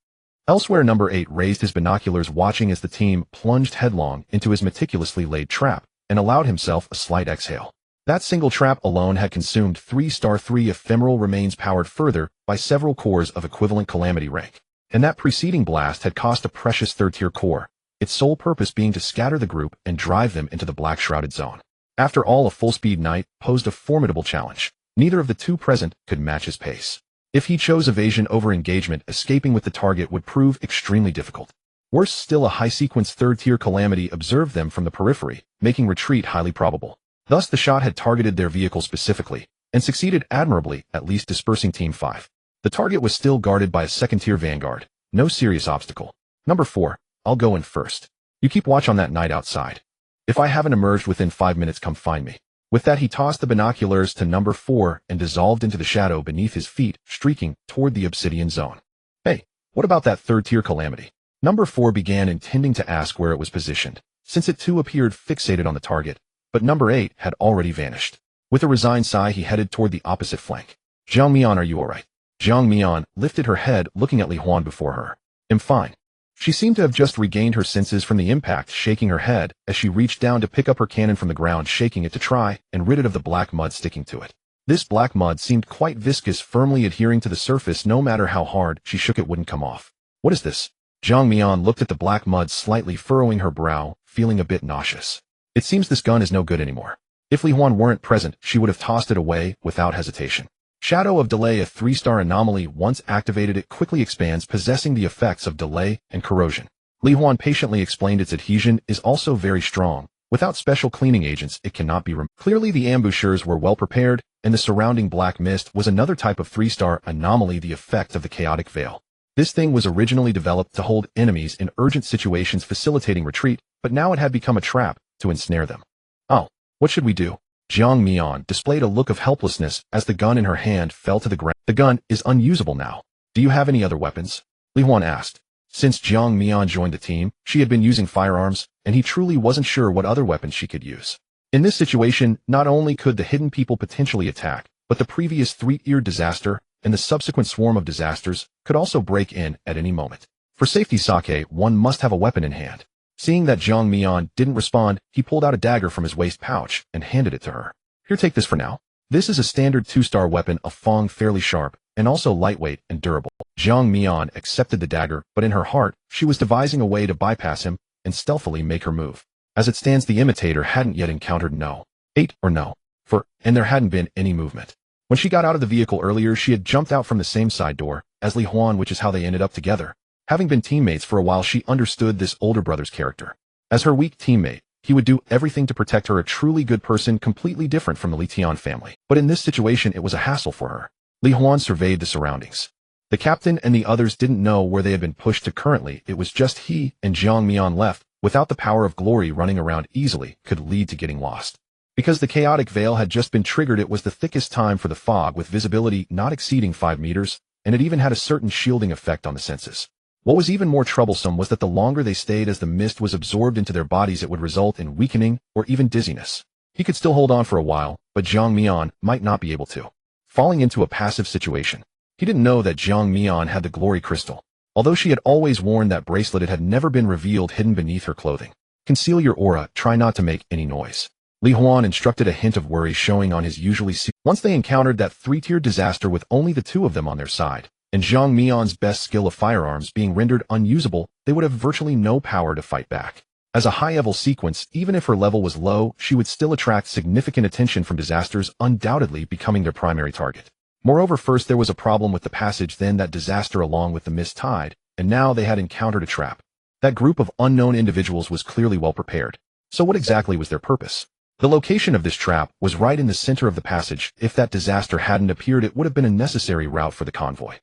Elsewhere, Number 8 raised his binoculars, watching as the team plunged headlong into his meticulously laid trap, and allowed himself a slight exhale. That single trap alone had consumed 3-3 ephemeral remains, powered further by several cores of equivalent calamity rank. And that preceding blast had cost a precious third-tier core, its sole purpose being to scatter the group and drive them into the black-shrouded zone. After all, a full-speed knight posed a formidable challenge. Neither of the two present could match his pace. If he chose evasion over engagement, escaping with the target would prove extremely difficult. Worse still, a high-sequence third-tier calamity observed them from the periphery, making retreat highly probable. Thus, the shot had targeted their vehicle specifically, and succeeded admirably, at least dispersing Team 5. The target was still guarded by a second-tier vanguard. No serious obstacle. Number 4, I'll go in first. You keep watch on that knight outside. If I haven't emerged within 5 minutes, come find me. With that, he tossed the binoculars to Number 4 and dissolved into the shadow beneath his feet, streaking toward the obsidian zone. Hey, what about that third-tier calamity? Number 4 began, intending to ask where it was positioned, since it too appeared fixated on the target, but Number 8 had already vanished. With a resigned sigh, he headed toward the opposite flank. "Jiang Mian, are you all right?" Jiang Mian lifted her head, looking at Li Huan before her. "I'm fine." She seemed to have just regained her senses from the impact, shaking her head as she reached down to pick up her cannon from the ground, shaking it to try and rid it of the black mud sticking to it. This black mud seemed quite viscous, firmly adhering to the surface. No matter how hard she shook, it wouldn't come off. "What is this?" Jiang Mian looked at the black mud, slightly furrowing her brow, feeling a bit nauseous. "It seems this gun is no good anymore." If Li Huan weren't present, she would have tossed it away without hesitation. Shadow of Delay, a 3-star anomaly. Once activated, it quickly expands, possessing the effects of delay and corrosion. Li Huan patiently explained its adhesion is also very strong. Without special cleaning agents, it cannot be removed. Clearly, the ambushers were well prepared, and the surrounding black mist was another type of 3-star anomaly, the effect of the chaotic veil. This thing was originally developed to hold enemies in urgent situations, facilitating retreat, but now it had become a trap to ensnare them. "Oh, what should we do?" Jiang Mian displayed a look of helplessness as the gun in her hand fell to the ground. "The gun is unusable now. Do you have any other weapons?" Li Huan asked. Since Jiang Mian joined the team, she had been using firearms, and he truly wasn't sure what other weapons she could use. In this situation, not only could the hidden people potentially attack, but the previous 3-year disaster and the subsequent swarm of disasters could also break in at any moment. For safety's sake, one must have a weapon in hand. Seeing that Jiang Mian didn't respond, he pulled out a dagger from his waist pouch and handed it to her. "Here, take this for now. This is a standard 2-star weapon, a fong, fairly sharp, and also lightweight and durable." Jiang Mian accepted the dagger, but in her heart, she was devising a way to bypass him and stealthily make her move. As it stands, the imitator hadn't yet encountered No. 8 or No. And there hadn't been any movement. When she got out of the vehicle earlier, she had jumped out from the same side door as Li Huan, which is how they ended up together. Having been teammates for a while, she understood this older brother's character. As her weak teammate, he would do everything to protect her, a truly good person, completely different from the Li Tian family. But in this situation, it was a hassle for her. Li Huan surveyed the surroundings. The captain and the others didn't know where they had been pushed to. Currently, it was just he and Jiang Mian left. Without the power of glory, running around easily could lead to getting lost. Because the chaotic veil had just been triggered, it was the thickest time for the fog, with visibility not exceeding 5 meters, and it even had a certain shielding effect on the senses. What was even more troublesome was that the longer they stayed as the mist was absorbed into their bodies, it would result in weakening or even dizziness. He could still hold on for a while, but Jiang Mian might not be able to. Falling into a passive situation. He didn't know that Jiang Mian had the glory crystal. Although she had always worn that bracelet, it had never been revealed, hidden beneath her clothing. "Conceal your aura, try not to make any noise." Li Huan instructed, a hint of worry showing on his usually once they encountered that three-tiered disaster with only the two of them on their side, and Zhang Mian's best skill of firearms being rendered unusable, they would have virtually no power to fight back. As a high-level sequence, even if her level was low, she would still attract significant attention from disasters, undoubtedly becoming their primary target. Moreover, first there was a problem with the passage, then that disaster along with the mist tide, and now they had encountered a trap. That group of unknown individuals was clearly well prepared. So what exactly was their purpose? The location of this trap was right in the center of the passage. If that disaster hadn't appeared, it would have been a necessary route for the convoy.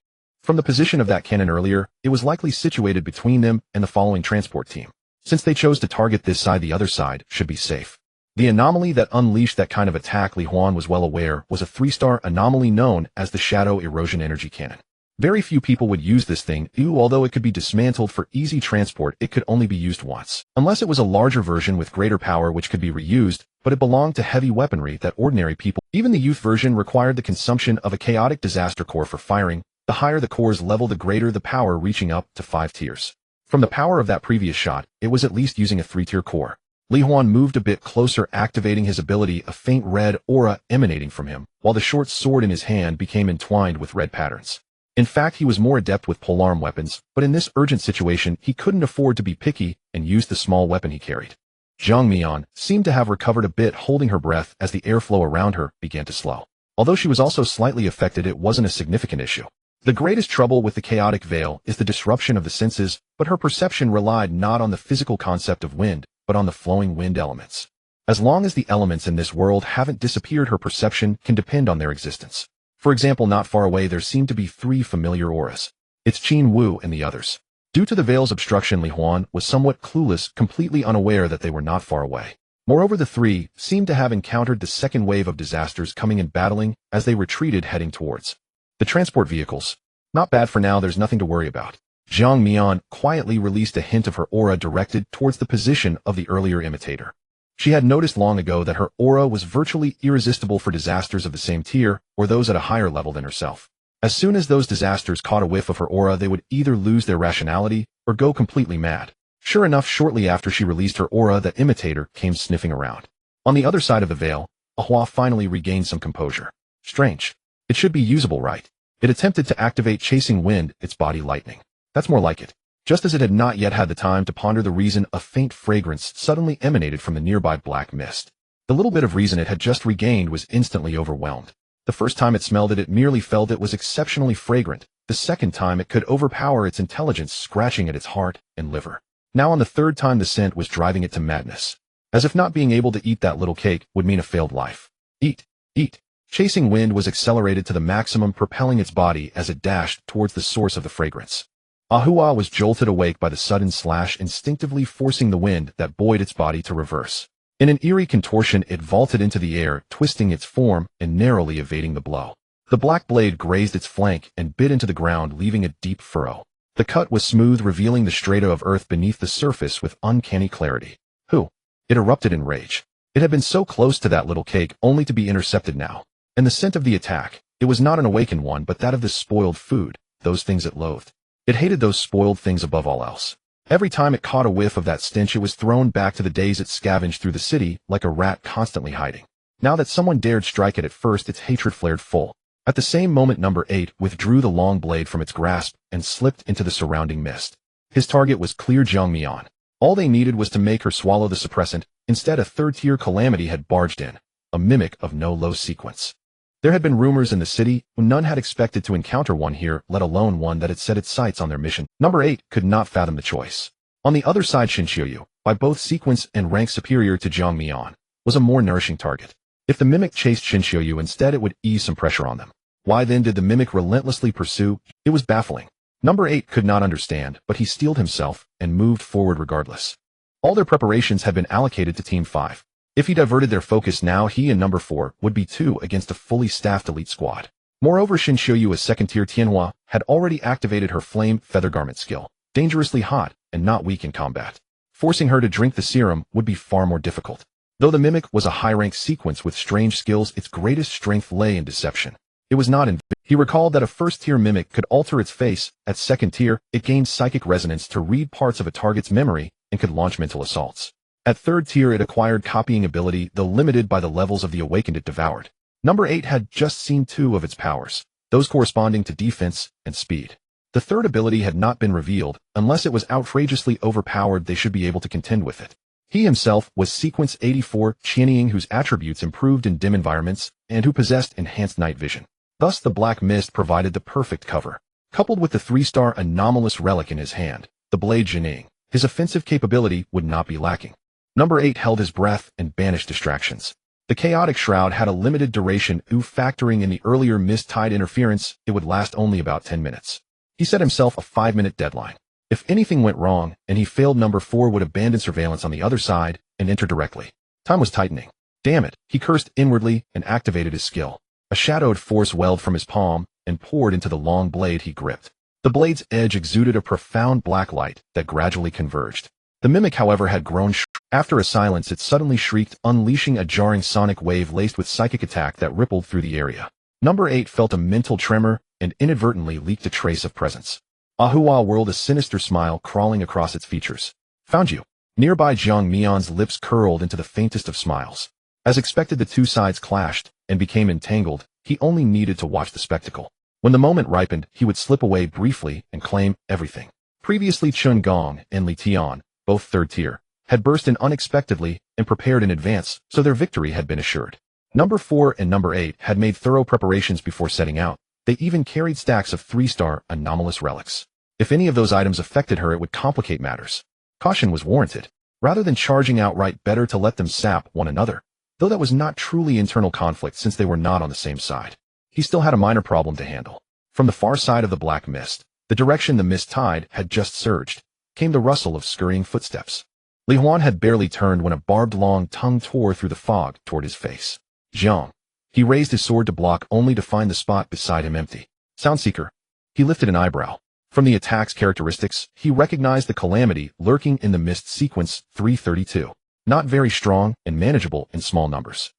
From the position of that cannon earlier, it was likely situated between them and the following transport team. Since they chose to target this side, the other side should be safe. The anomaly that unleashed that kind of attack, Li Huan was well aware, was a 3-star anomaly known as the Shadow Erosion Energy Cannon. Very few people would use this thing, although it could be dismantled for easy transport, it could only be used once. Unless it was a larger version with greater power which could be reused, but it belonged to heavy weaponry that ordinary people, even the youth version, required the consumption of a chaotic disaster core for firing. The higher the core's level, the greater the power, reaching up to 5 tiers. From the power of that previous shot, it was at least using a 3-tier core. Li Huan moved a bit closer, activating his ability, a faint red aura emanating from him, while the short sword in his hand became entwined with red patterns. In fact, he was more adept with polearm weapons, but in this urgent situation, he couldn't afford to be picky and used the small weapon he carried. Zhang Mian seemed to have recovered a bit, holding her breath as the airflow around her began to slow. Although she was also slightly affected, it wasn't a significant issue. The greatest trouble with the chaotic veil is the disruption of the senses, but her perception relied not on the physical concept of wind, but on the flowing wind elements. As long as the elements in this world haven't disappeared, her perception can depend on their existence. For example, not far away there seemed to be 3 familiar auras. It's Qin Wu and the others. Due to the veil's obstruction, Li Huan was somewhat clueless, completely unaware that they were not far away. Moreover, the 3 seemed to have encountered the second wave of disasters coming and battling as they retreated, heading towards the transport vehicles. Not bad for now, there's nothing to worry about. Zhang Mian quietly released a hint of her aura directed towards the position of the earlier imitator. She had noticed long ago that her aura was virtually irresistible for disasters of the same tier or those at a higher level than herself. As soon as those disasters caught a whiff of her aura, they would either lose their rationality or go completely mad. Sure enough, shortly after she released her aura, that imitator came sniffing around. On the other side of the veil, Ahua finally regained some composure. Strange. It should be usable, right? It attempted to activate Chasing Wind, its body lightning. That's more like it. Just as it had not yet had the time to ponder the reason, a faint fragrance suddenly emanated from the nearby black mist. The little bit of reason it had just regained was instantly overwhelmed. The first time it smelled it, it merely felt it was exceptionally fragrant. The second time, it could overpower its intelligence, scratching at its heart and liver. Now on the third time, the scent was driving it to madness. As if not being able to eat that little cake would mean a failed life. Eat, eat. Chasing Wind was accelerated to the maximum, propelling its body as it dashed towards the source of the fragrance. Ahua was jolted awake by the sudden slash, instinctively forcing the wind that buoyed its body to reverse. In an eerie contortion, it vaulted into the air, twisting its form and narrowly evading the blow. The black blade grazed its flank and bit into the ground, leaving a deep furrow. The cut was smooth, revealing the strata of earth beneath the surface with uncanny clarity. Who? It erupted in rage. It had been so close to that little cake, only to be intercepted now. And the scent of the attack, it was not an awakened one, but that of the spoiled food, those things it loathed. It hated those spoiled things above all else. Every time it caught a whiff of that stench, it was thrown back to the days it scavenged through the city, like a rat constantly hiding. Now that someone dared strike it, at first its hatred flared full. At the same moment, number 8 withdrew the long blade from its grasp and slipped into the surrounding mist. His target was clear, Zhang Mian. All they needed was to make her swallow the suppressant. Instead, a third-tier calamity had barged in, a mimic of no low sequence. There had been rumors in the city, when none had expected to encounter one here, let alone one that had set its sights on their mission. Number 8 could not fathom the choice. On the other side, Shinshouyu, by both sequence and rank superior to Zhang Mian, was a more nourishing target. If the mimic chased Shinshouyu instead, it would ease some pressure on them. Why then did the mimic relentlessly pursue? It was baffling. Number 8 could not understand, but he steeled himself and moved forward regardless. All their preparations had been allocated to Team 5. If he diverted their focus now, he and number 4 would be 2 against a fully staffed elite squad. Moreover, Shinshouyu, a second-tier Tianhua, had already activated her flame feather garment skill, dangerously hot and not weak in combat. Forcing her to drink the serum would be far more difficult. Though the mimic was a high-rank sequence with strange skills, its greatest strength lay in deception. It was not in. He recalled that a first-tier mimic could alter its face. At second tier, it gained psychic resonance to read parts of a target's memory and could launch mental assaults. At third tier, it acquired copying ability, though limited by the levels of the awakened it devoured. Number 8 had just seen 2 of its powers, those corresponding to defense and speed. The third ability had not been revealed. Unless it was outrageously overpowered, they should be able to contend with it. He himself was Sequence 84, Qianying, whose attributes improved in dim environments, and who possessed enhanced night vision. Thus the black mist provided the perfect cover. Coupled with the 3-star anomalous relic in his hand, the blade Jining, his offensive capability would not be lacking. Number 8 held his breath and banished distractions. The chaotic shroud had a limited duration, factoring in the earlier mist-tide interference, it would last only about 10 minutes. He set himself a 5-minute deadline. If anything went wrong, and he failed, number 4 would abandon surveillance on the other side and enter directly. Time was tightening. Damn it, he cursed inwardly and activated his skill. A shadowed force welled from his palm and poured into the long blade he gripped. The blade's edge exuded a profound black light that gradually converged. The mimic, however, had grown. After a silence, it suddenly shrieked, unleashing a jarring sonic wave laced with psychic attack that rippled through the area. Number 8 felt a mental tremor and inadvertently leaked a trace of presence. Ahua whirled a sinister smile crawling across its features. Found you. Nearby, Jiang Mian's lips curled into the faintest of smiles. As expected, the two sides clashed and became entangled. He only needed to watch the spectacle. When the moment ripened, he would slip away briefly and claim everything. Previously, Chun Gong and Li Tian, both third tier, had burst in unexpectedly and prepared in advance, so their victory had been assured. Number 4 and Number 8 had made thorough preparations before setting out. They even carried stacks of 3-star anomalous relics. If any of those items affected her, it would complicate matters. Caution was warranted. Rather than charging outright, better to let them sap one another, though that was not truly internal conflict since they were not on the same side. He still had a minor problem to handle. From the far side of the black mist, the direction the mist tide had just surged, came the rustle of scurrying footsteps. Li Huan had barely turned when a barbed long tongue tore through the fog toward his face. Jiang. He raised his sword to block, only to find the spot beside him empty. Soundseeker. He lifted an eyebrow. From the attack's characteristics, he recognized the calamity lurking in the mist. Sequence 332. Not very strong and manageable in small numbers.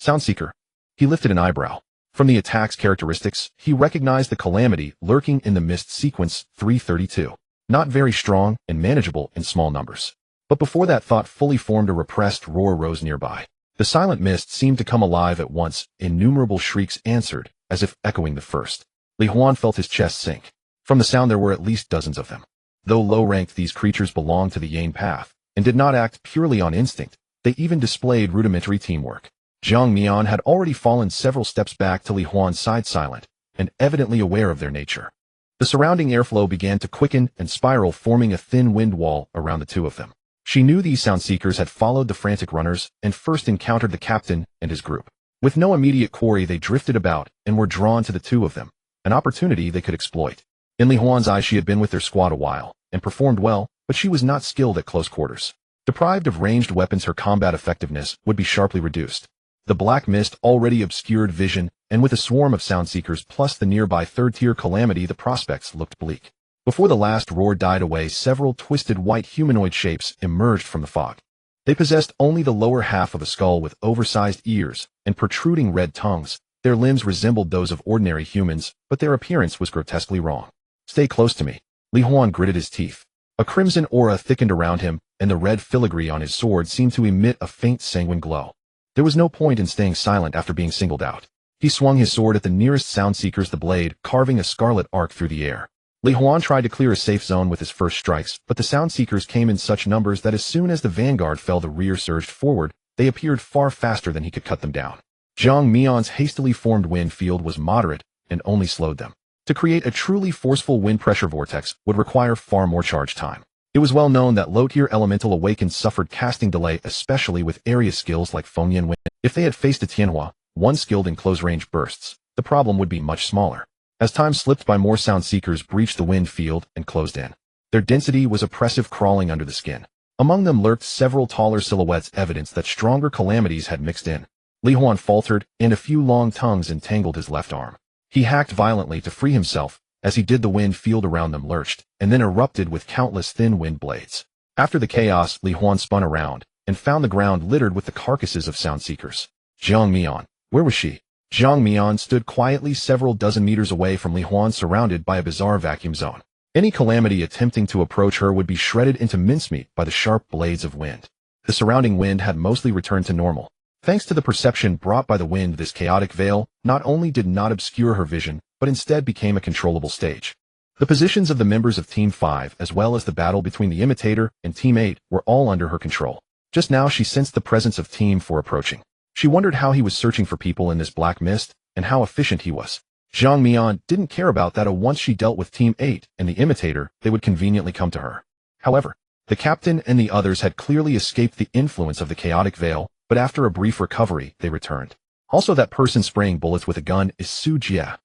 Soundseeker. He lifted an eyebrow. From the attack's characteristics, he recognized the calamity lurking in the mist. Sequence 332. Not very strong and manageable in small numbers. But before that thought fully formed, a repressed roar rose nearby. The silent mist seemed to come alive at once. Innumerable shrieks answered, as if echoing the first. Li Huan felt his chest sink. From the sound, there were at least dozens of them. Though low-ranked, these creatures belonged to the Yang path, and did not act purely on instinct. They even displayed rudimentary teamwork. Jiang Mian had already fallen several steps back to Li Huan's side, silent, and evidently aware of their nature. The surrounding airflow began to quicken and spiral, forming a thin wind wall around the two of them. She knew these sound seekers had followed the frantic runners and first encountered the captain and his group. With no immediate quarry, they drifted about and were drawn to the two of them, an opportunity they could exploit. In Li Huan's eyes, she had been with their squad a while and performed well, but she was not skilled at close quarters. Deprived of ranged weapons, her combat effectiveness would be sharply reduced. The black mist already obscured vision, and with a swarm of sound seekers plus the nearby third-tier calamity, the prospects looked bleak. Before the last roar died away, several twisted white humanoid shapes emerged from the fog. They possessed only the lower half of a skull with oversized ears and protruding red tongues. Their limbs resembled those of ordinary humans, but their appearance was grotesquely wrong. Stay close to me. Li Huan gritted his teeth. A crimson aura thickened around him, and the red filigree on his sword seemed to emit a faint sanguine glow. There was no point in staying silent after being singled out. He swung his sword at the nearest sound seekers, the blade carving a scarlet arc through the air. Li Huan tried to clear a safe zone with his first strikes, but the sound seekers came in such numbers that as soon as the vanguard fell, the rear surged forward. They appeared far faster than he could cut them down. Jiang Mian's hastily formed wind field was moderate and only slowed them. To create a truly forceful wind pressure vortex would require far more charge time. It was well known that low-tier elemental awakened suffered casting delay, especially with area skills like Fengyan Wind. If they had faced a Tianhua, one skilled in close-range bursts, the problem would be much smaller. As time slipped by, more sound seekers breached the wind field and closed in. Their density was oppressive, crawling under the skin. Among them lurked several taller silhouettes, evidence that stronger calamities had mixed in. Li Huan faltered, and a few long tongues entangled his left arm. He hacked violently to free himself. As he did, the wind field around them lurched, and then erupted with countless thin wind blades. After the chaos, Li Huan spun around, and found the ground littered with the carcasses of sound seekers. Jiang Mian. Where was she? Jiang Mian stood quietly several dozen meters away from Li Huan, surrounded by a bizarre vacuum zone. Any calamity attempting to approach her would be shredded into mincemeat by the sharp blades of wind. The surrounding wind had mostly returned to normal. Thanks to the perception brought by the wind, this chaotic veil not only did not obscure her vision, but instead became a controllable stage. The positions of the members of Team 5, as well as the battle between the imitator and Team 8, were all under her control. Just now she sensed the presence of Team 4 approaching. She wondered how he was searching for people in this black mist, and how efficient he was. Zhang Mian didn't care about that. Once she dealt with Team 8 and the imitator, they would conveniently come to her. However, the captain and the others had clearly escaped the influence of the chaotic veil, but after a brief recovery, they returned. Also, that person spraying bullets with a gun is Su Jia.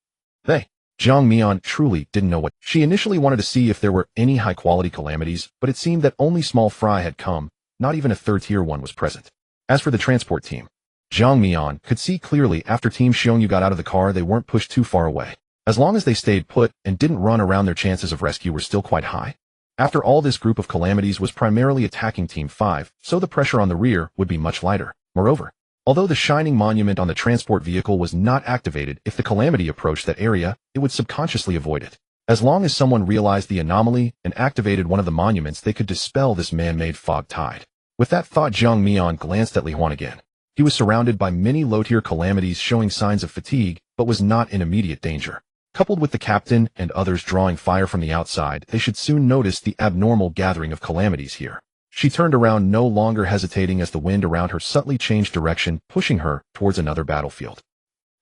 Zhang Mian truly didn't know what. She initially wanted to see if there were any high-quality calamities, but it seemed that only small fry had come, not even a third-tier one was present. As for the transport team, Zhang Mian could see clearly after Team Xiongyu got out of the car they weren't pushed too far away. As long as they stayed put and didn't run around, their chances of rescue were still quite high. After all, this group of calamities was primarily attacking Team 5, so the pressure on the rear would be much lighter. Moreover, although the shining monument on the transport vehicle was not activated, if the calamity approached that area, it would subconsciously avoid it. As long as someone realized the anomaly and activated one of the monuments, they could dispel this man-made fog tide. With that thought, Zhang Mian glanced at Li Huan again. He was surrounded by many low-tier calamities showing signs of fatigue, but was not in immediate danger. Coupled with the captain and others drawing fire from the outside, they should soon notice the abnormal gathering of calamities here. She turned around, no longer hesitating as the wind around her subtly changed direction, pushing her towards another battlefield.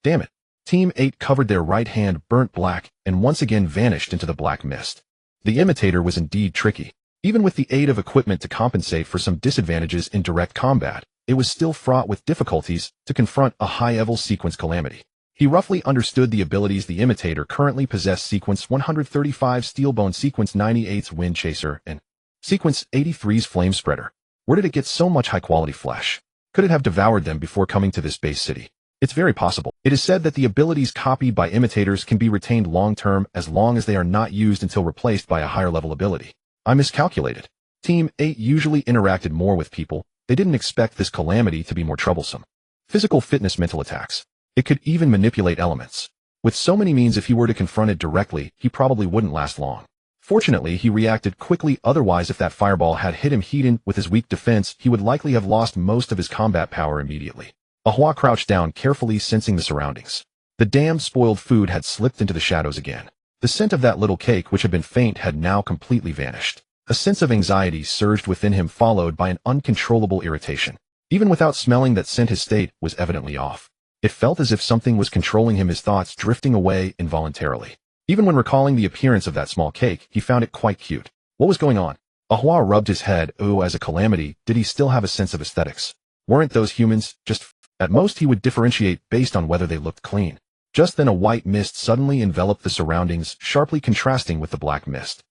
Damn it! Team 8 covered their right hand burnt black and once again vanished into the black mist. The imitator was indeed tricky. Even with the aid of equipment to compensate for some disadvantages in direct combat, it was still fraught with difficulties to confront a high-level sequence calamity. He roughly understood the abilities the imitator currently possessed: Sequence 135 Steelbone, Sequence 98's Wind Chaser, and Sequence 83's Flame Spreader. Where did it get so much high-quality flesh? Could it have devoured them before coming to this base city? It's very possible. It is said that the abilities copied by imitators can be retained long-term as long as they are not used until replaced by a higher-level ability. I miscalculated. Team 8 usually interacted more with people. They didn't expect this calamity to be more troublesome. Physical fitness, mental attacks. It could even manipulate elements. With so many means, if he were to confront it directly, he probably wouldn't last long. Fortunately, he reacted quickly. Otherwise, if that fireball had hit him hidden with his weak defense, he would likely have lost most of his combat power immediately. Ahua crouched down, carefully sensing the surroundings. The damned spoiled food had slipped into the shadows again. The scent of that little cake, which had been faint, had now completely vanished. A sense of anxiety surged within him, followed by an uncontrollable irritation. Even without smelling that scent, his state was evidently off. It felt as if something was controlling him, his thoughts drifting away involuntarily. Even when recalling the appearance of that small cake, he found it quite cute. What was going on? Ahua rubbed his head. Oh, as a calamity, did he still have a sense of aesthetics? Weren't those humans just... At most, he would differentiate based on whether they looked clean. Just then a white mist suddenly enveloped the surroundings, sharply contrasting with the black mist.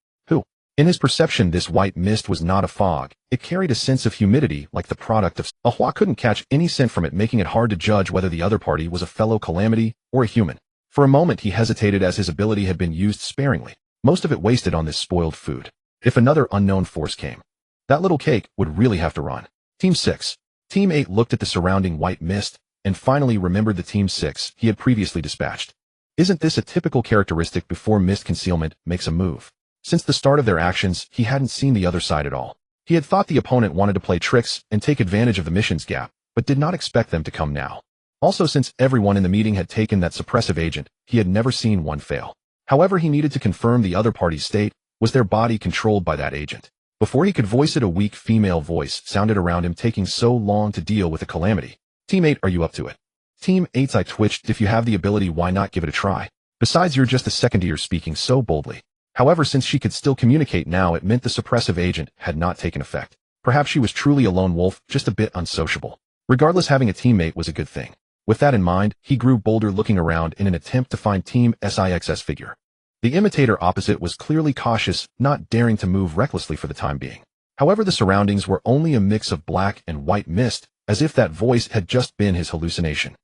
In his perception, this white mist was not a fog. It carried a sense of humidity, like the product of... Ahua couldn't catch any scent from it, making it hard to judge whether the other party was a fellow calamity or a human. For a moment he hesitated, as his ability had been used sparingly, most of it wasted on this spoiled food. If another unknown force came, that little cake would really have to run. Team 6. Team 8 looked at the surrounding white mist, and finally remembered the Team 6 he had previously dispatched. Isn't this a typical characteristic before mist concealment makes a move? Since the start of their actions, he hadn't seen the other side at all. He had thought the opponent wanted to play tricks and take advantage of the mission's gap, but did not expect them to come now. Also, since everyone in the meeting had taken that suppressive agent, he had never seen one fail. However, he needed to confirm the other party's state. Was their body controlled by that agent? Before he could voice it, a weak female voice sounded around him, taking so long to deal with a calamity. Team 8, are you up to it? Team 8's eye twitched. If you have the ability, why not give it a try? Besides, you're just a second year, speaking so boldly. However, since she could still communicate now, it meant the suppressive agent had not taken effect. Perhaps she was truly a lone wolf, just a bit unsociable. Regardless, having a teammate was a good thing. With that in mind, he grew bolder, looking around in an attempt to find Team SIX's figure. The imitator opposite was clearly cautious, not daring to move recklessly for the time being. However, the surroundings were only a mix of black and white mist, as if that voice had just been his hallucination.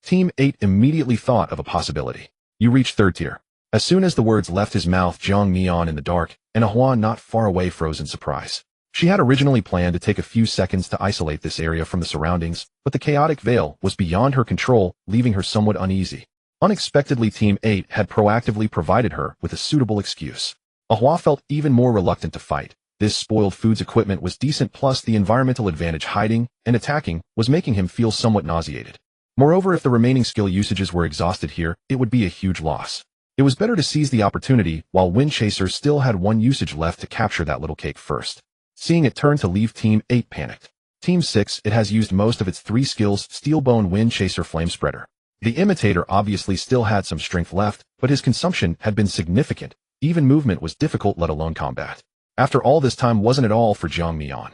Team 8 immediately thought of a possibility. You reach third tier. As soon as the words left his mouth, Zhang Mian in the dark, and Ahua not far away froze in surprise. She had originally planned to take a few seconds to isolate this area from the surroundings, but the chaotic veil was beyond her control, leaving her somewhat uneasy. Unexpectedly, Team 8 had proactively provided her with a suitable excuse. Ahua felt even more reluctant to fight. This spoiled foods equipment was decent, plus the environmental advantage hiding and attacking was making him feel somewhat nauseated. Moreover, if the remaining skill usages were exhausted here, it would be a huge loss. It was better to seize the opportunity while Wind Chaser still had one usage left to capture that little cake first. Seeing it turn to leave, Team 8 panicked. Team 6, it has used most of its 3 skills: Steelbone, Wind Chaser, Flame Spreader. The imitator obviously still had some strength left, but his consumption had been significant. Even movement was difficult, let alone combat. After all this time, wasn't it all for Jiang Mian?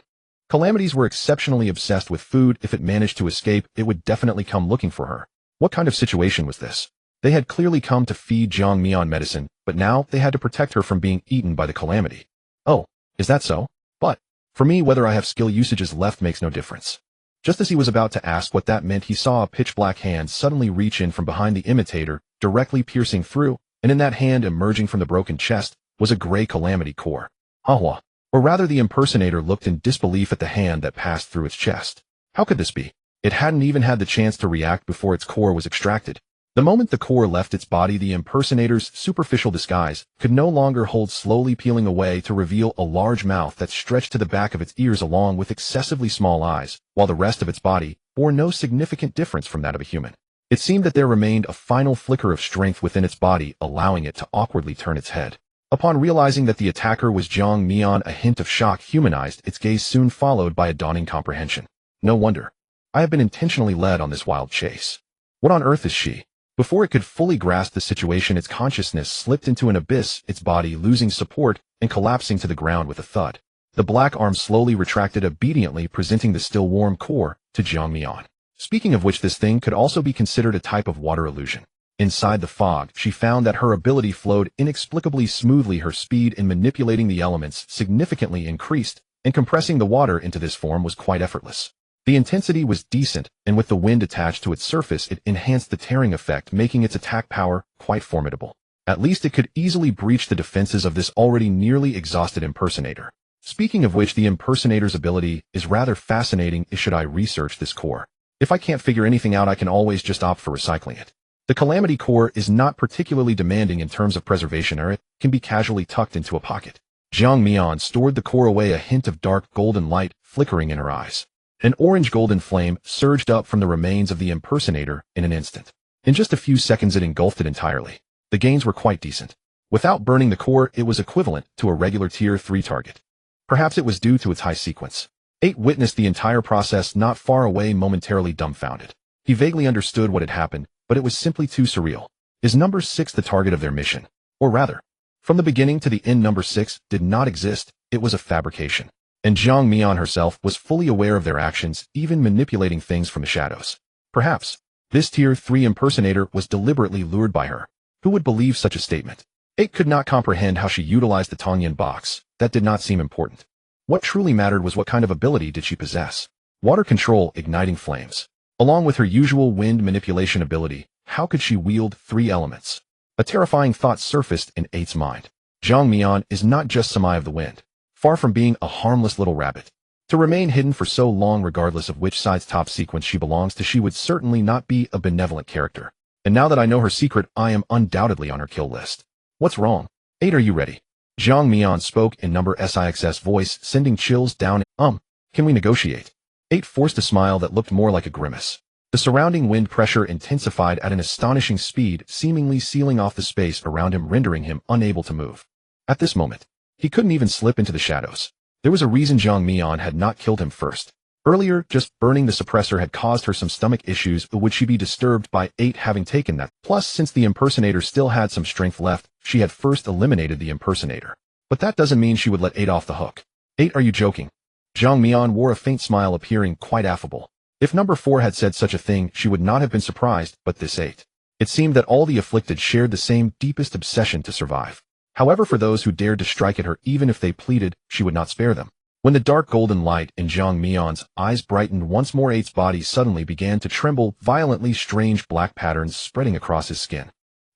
Calamities were exceptionally obsessed with food. If it managed to escape, it would definitely come looking for her. What kind of situation was this? They had clearly come to feed Jiang Mian medicine, but now they had to protect her from being eaten by the calamity. Oh, is that so? But, for me, whether I have skill usages left makes no difference. Just as he was about to ask what that meant, he saw a pitch-black hand suddenly reach in from behind the imitator, directly piercing through, and in that hand, emerging from the broken chest, was a gray calamity core. Ahwa. Or rather, the impersonator looked in disbelief at the hand that passed through its chest. How could this be? It hadn't even had the chance to react before its core was extracted. The moment the core left its body, the impersonator's superficial disguise could no longer hold, slowly peeling away to reveal a large mouth that stretched to the back of its ears along with excessively small eyes, while the rest of its body bore no significant difference from that of a human. It seemed that there remained a final flicker of strength within its body, allowing it to awkwardly turn its head. Upon realizing that the attacker was Jiang Mian, a hint of shock humanized its gaze, soon followed by a dawning comprehension. No wonder. I have been intentionally led on this wild chase. What on earth is she? Before it could fully grasp the situation, its consciousness slipped into an abyss, its body losing support and collapsing to the ground with a thud. The black arm slowly retracted, obediently presenting the still warm core to Jiang Mian. Speaking of which, this thing could also be considered a type of water illusion. Inside the fog, she found that her ability flowed inexplicably smoothly. Her speed in manipulating the elements significantly increased, and compressing the water into this form was quite effortless. The intensity was decent, and with the wind attached to its surface, it enhanced the tearing effect, making its attack power quite formidable. At least it could easily breach the defenses of this already nearly exhausted impersonator. Speaking of which, the impersonator's ability is rather fascinating. Should I research this core? If I can't figure anything out, I can always just opt for recycling it. The Calamity Core is not particularly demanding in terms of preservation, or it can be casually tucked into a pocket. Jiang Mian stored the core away, a hint of dark golden light flickering in her eyes. An orange-golden flame surged up from the remains of the impersonator in an instant. In just a few seconds, it engulfed it entirely. The gains were quite decent. Without burning the core, it was equivalent to a regular Tier 3 target. Perhaps it was due to its high sequence. 8 witnessed the entire process not far away, momentarily dumbfounded. He vaguely understood what had happened, but it was simply too surreal. Is number 6 the target of their mission? Or rather, from the beginning to the end, number 6 did not exist. It was a fabrication. And Jiang Mian herself was fully aware of their actions, even manipulating things from the shadows. Perhaps this Tier 3 impersonator was deliberately lured by her. Who would believe such a statement? 8 could not comprehend how she utilized the Tongyan box. That did not seem important. What truly mattered was what kind of ability did she possess. Water control, igniting flames. Along with her usual wind manipulation ability, how could she wield 3 elements? A terrifying thought surfaced in 8's mind. Jiang Mian is not just some eye of the wind. Far from being a harmless little rabbit. To remain hidden for so long, regardless of which side's top sequence she belongs to, she would certainly not be a benevolent character. And now that I know her secret, I am undoubtedly on her kill list. What's wrong? 8, are you ready? Jiang Mian spoke in number 6's voice, sending chills down. Can we negotiate? 8 forced a smile that looked more like a grimace. The surrounding wind pressure intensified at an astonishing speed, seemingly sealing off the space around him, rendering him unable to move. At this moment, he couldn't even slip into the shadows. There was a reason Jiang Mian had not killed him first. Earlier, just burning the suppressor had caused her some stomach issues. Would she be disturbed by 8 having taken that? Plus, since the impersonator still had some strength left, she had first eliminated the impersonator. But that doesn't mean she would let 8 off the hook. 8, are you joking? Jiang Mian wore a faint smile, appearing quite affable. If number 4 had said such a thing, she would not have been surprised, but this 8. It seemed that all the afflicted shared the same deepest obsession to survive. However, for those who dared to strike at her, even if they pleaded, she would not spare them. When the dark golden light in Jiang Mian's eyes brightened once more, 8's body suddenly began to tremble violently, strange black patterns spreading across his skin.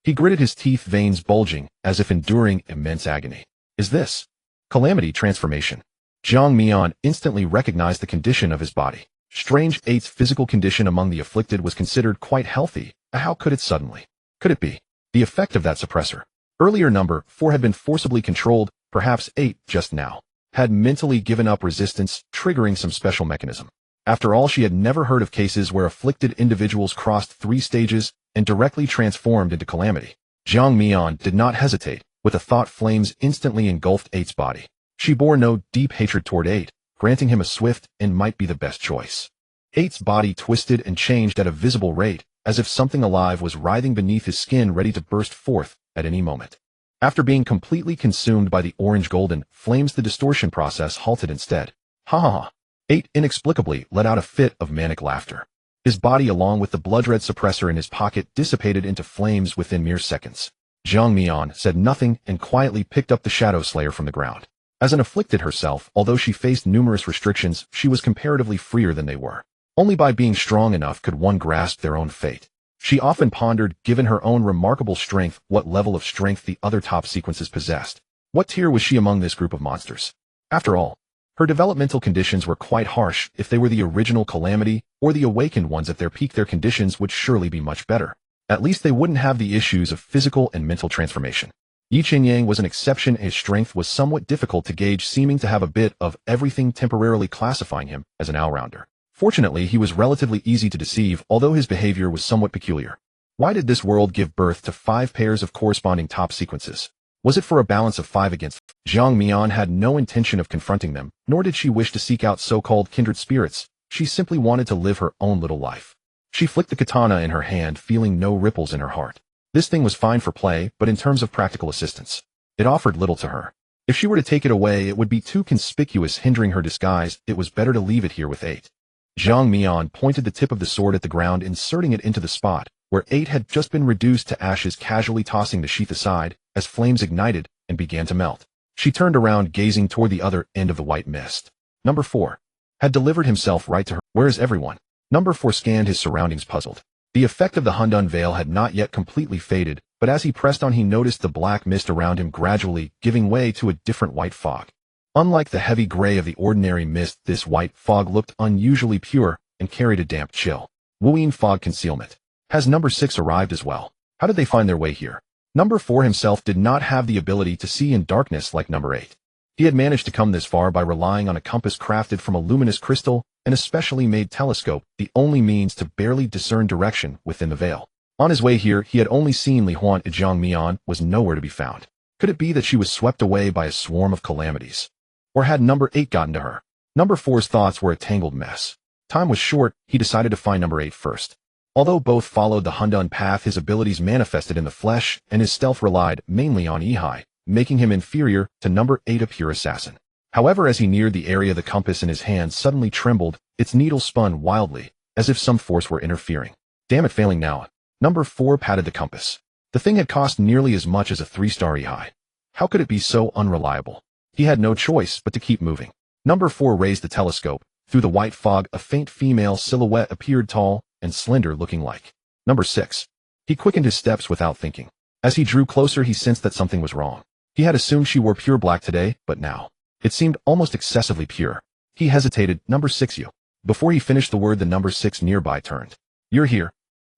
He gritted his teeth, veins bulging, as if enduring immense agony. Is this calamity transformation? Jiang Mian instantly recognized the condition of his body. Strange, 8's physical condition among the afflicted was considered quite healthy. How could it suddenly? Could it be the effect of that suppressor? Earlier number 4 had been forcibly controlled, perhaps 8 just now. had mentally given up resistance, triggering some special mechanism. After all, she had never heard of cases where afflicted individuals crossed 3 stages and directly transformed into calamity. Jiang Mian did not hesitate. With a thought, flames instantly engulfed 8's body. She bore no deep hatred toward 8, granting him a swift and might be the best choice. 8's body twisted and changed at a visible rate, as if something alive was writhing beneath his skin, ready to burst forth at any moment. After being completely consumed by the orange-golden flames, the distortion process halted instead. Ha ha ha. 8 inexplicably let out a fit of manic laughter. His body, along with the blood-red suppressor in his pocket, dissipated into flames within mere seconds. Jiang Mian said nothing and quietly picked up the Shadow Slayer from the ground. As an afflicted herself, although she faced numerous restrictions, she was comparatively freer than they were. Only by being strong enough could one grasp their own fate. She often pondered, given her own remarkable strength, what level of strength the other top sequences possessed. What tier was she among this group of monsters? After all, her developmental conditions were quite harsh. If they were the original Calamity or the awakened ones at their peak, their conditions would surely be much better. At least they wouldn't have the issues of physical and mental transformation. Yi Qingyang was an exception. His strength was somewhat difficult to gauge, seeming to have a bit of everything, temporarily classifying him as an all-rounder. Fortunately, he was relatively easy to deceive, although his behavior was somewhat peculiar. Why did this world give birth to 5 pairs of corresponding top sequences? Was it for a balance of 5 against? Jiang Mian had no intention of confronting them, nor did she wish to seek out so-called kindred spirits. She simply wanted to live her own little life. She flicked the katana in her hand, feeling no ripples in her heart. This thing was fine for play, but in terms of practical assistance, it offered little to her. If she were to take it away, it would be too conspicuous, hindering her disguise. It was better to leave it here with 8. Jiang Mian pointed the tip of the sword at the ground, inserting it into the spot where 8 had just been reduced to ashes, casually tossing the sheath aside as flames ignited and began to melt. She turned around, gazing toward the other end of the white mist. Number 4 had delivered himself right to her. Where is everyone? Number 4 scanned his surroundings, puzzled. The effect of the Hundun veil had not yet completely faded, but as he pressed on, he noticed the black mist around him gradually giving way to a different white fog. Unlike the heavy gray of the ordinary mist, this white fog looked unusually pure and carried a damp chill. Wuyin fog concealment. Has number 6 arrived as well? How did they find their way here? Number 4 himself did not have the ability to see in darkness like number 8. He had managed to come this far by relying on a compass crafted from a luminous crystal and a specially made telescope, the only means to barely discern direction within the veil. On his way here, he had only seen Li Huan. Jiang Mian was nowhere to be found. Could it be that she was swept away by a swarm of calamities? Or had number 8 gotten to her? Number 4's thoughts were a tangled mess. Time was short. He decided to find number 8 first. Although both followed the Hundun path, his abilities manifested in the flesh, and his stealth relied mainly on Ihai, making him inferior to number 8, a pure assassin. However, as he neared the area, the compass in his hand suddenly trembled. Its needle spun wildly, as if some force were interfering. Damn it, failing now. Number 4 patted the compass. The thing had cost nearly as much as a 3-star Ihai. How could it be so unreliable? He had no choice but to keep moving. Number 4 raised the telescope. Through the white fog, a faint female silhouette appeared, tall and slender, looking like number 6. He quickened his steps without thinking. As he drew closer, he sensed that something was wrong. He had assumed she wore pure black today, but now it seemed almost excessively pure. He hesitated. Number 6, you. Before he finished the word, the number 6 nearby turned. You're here.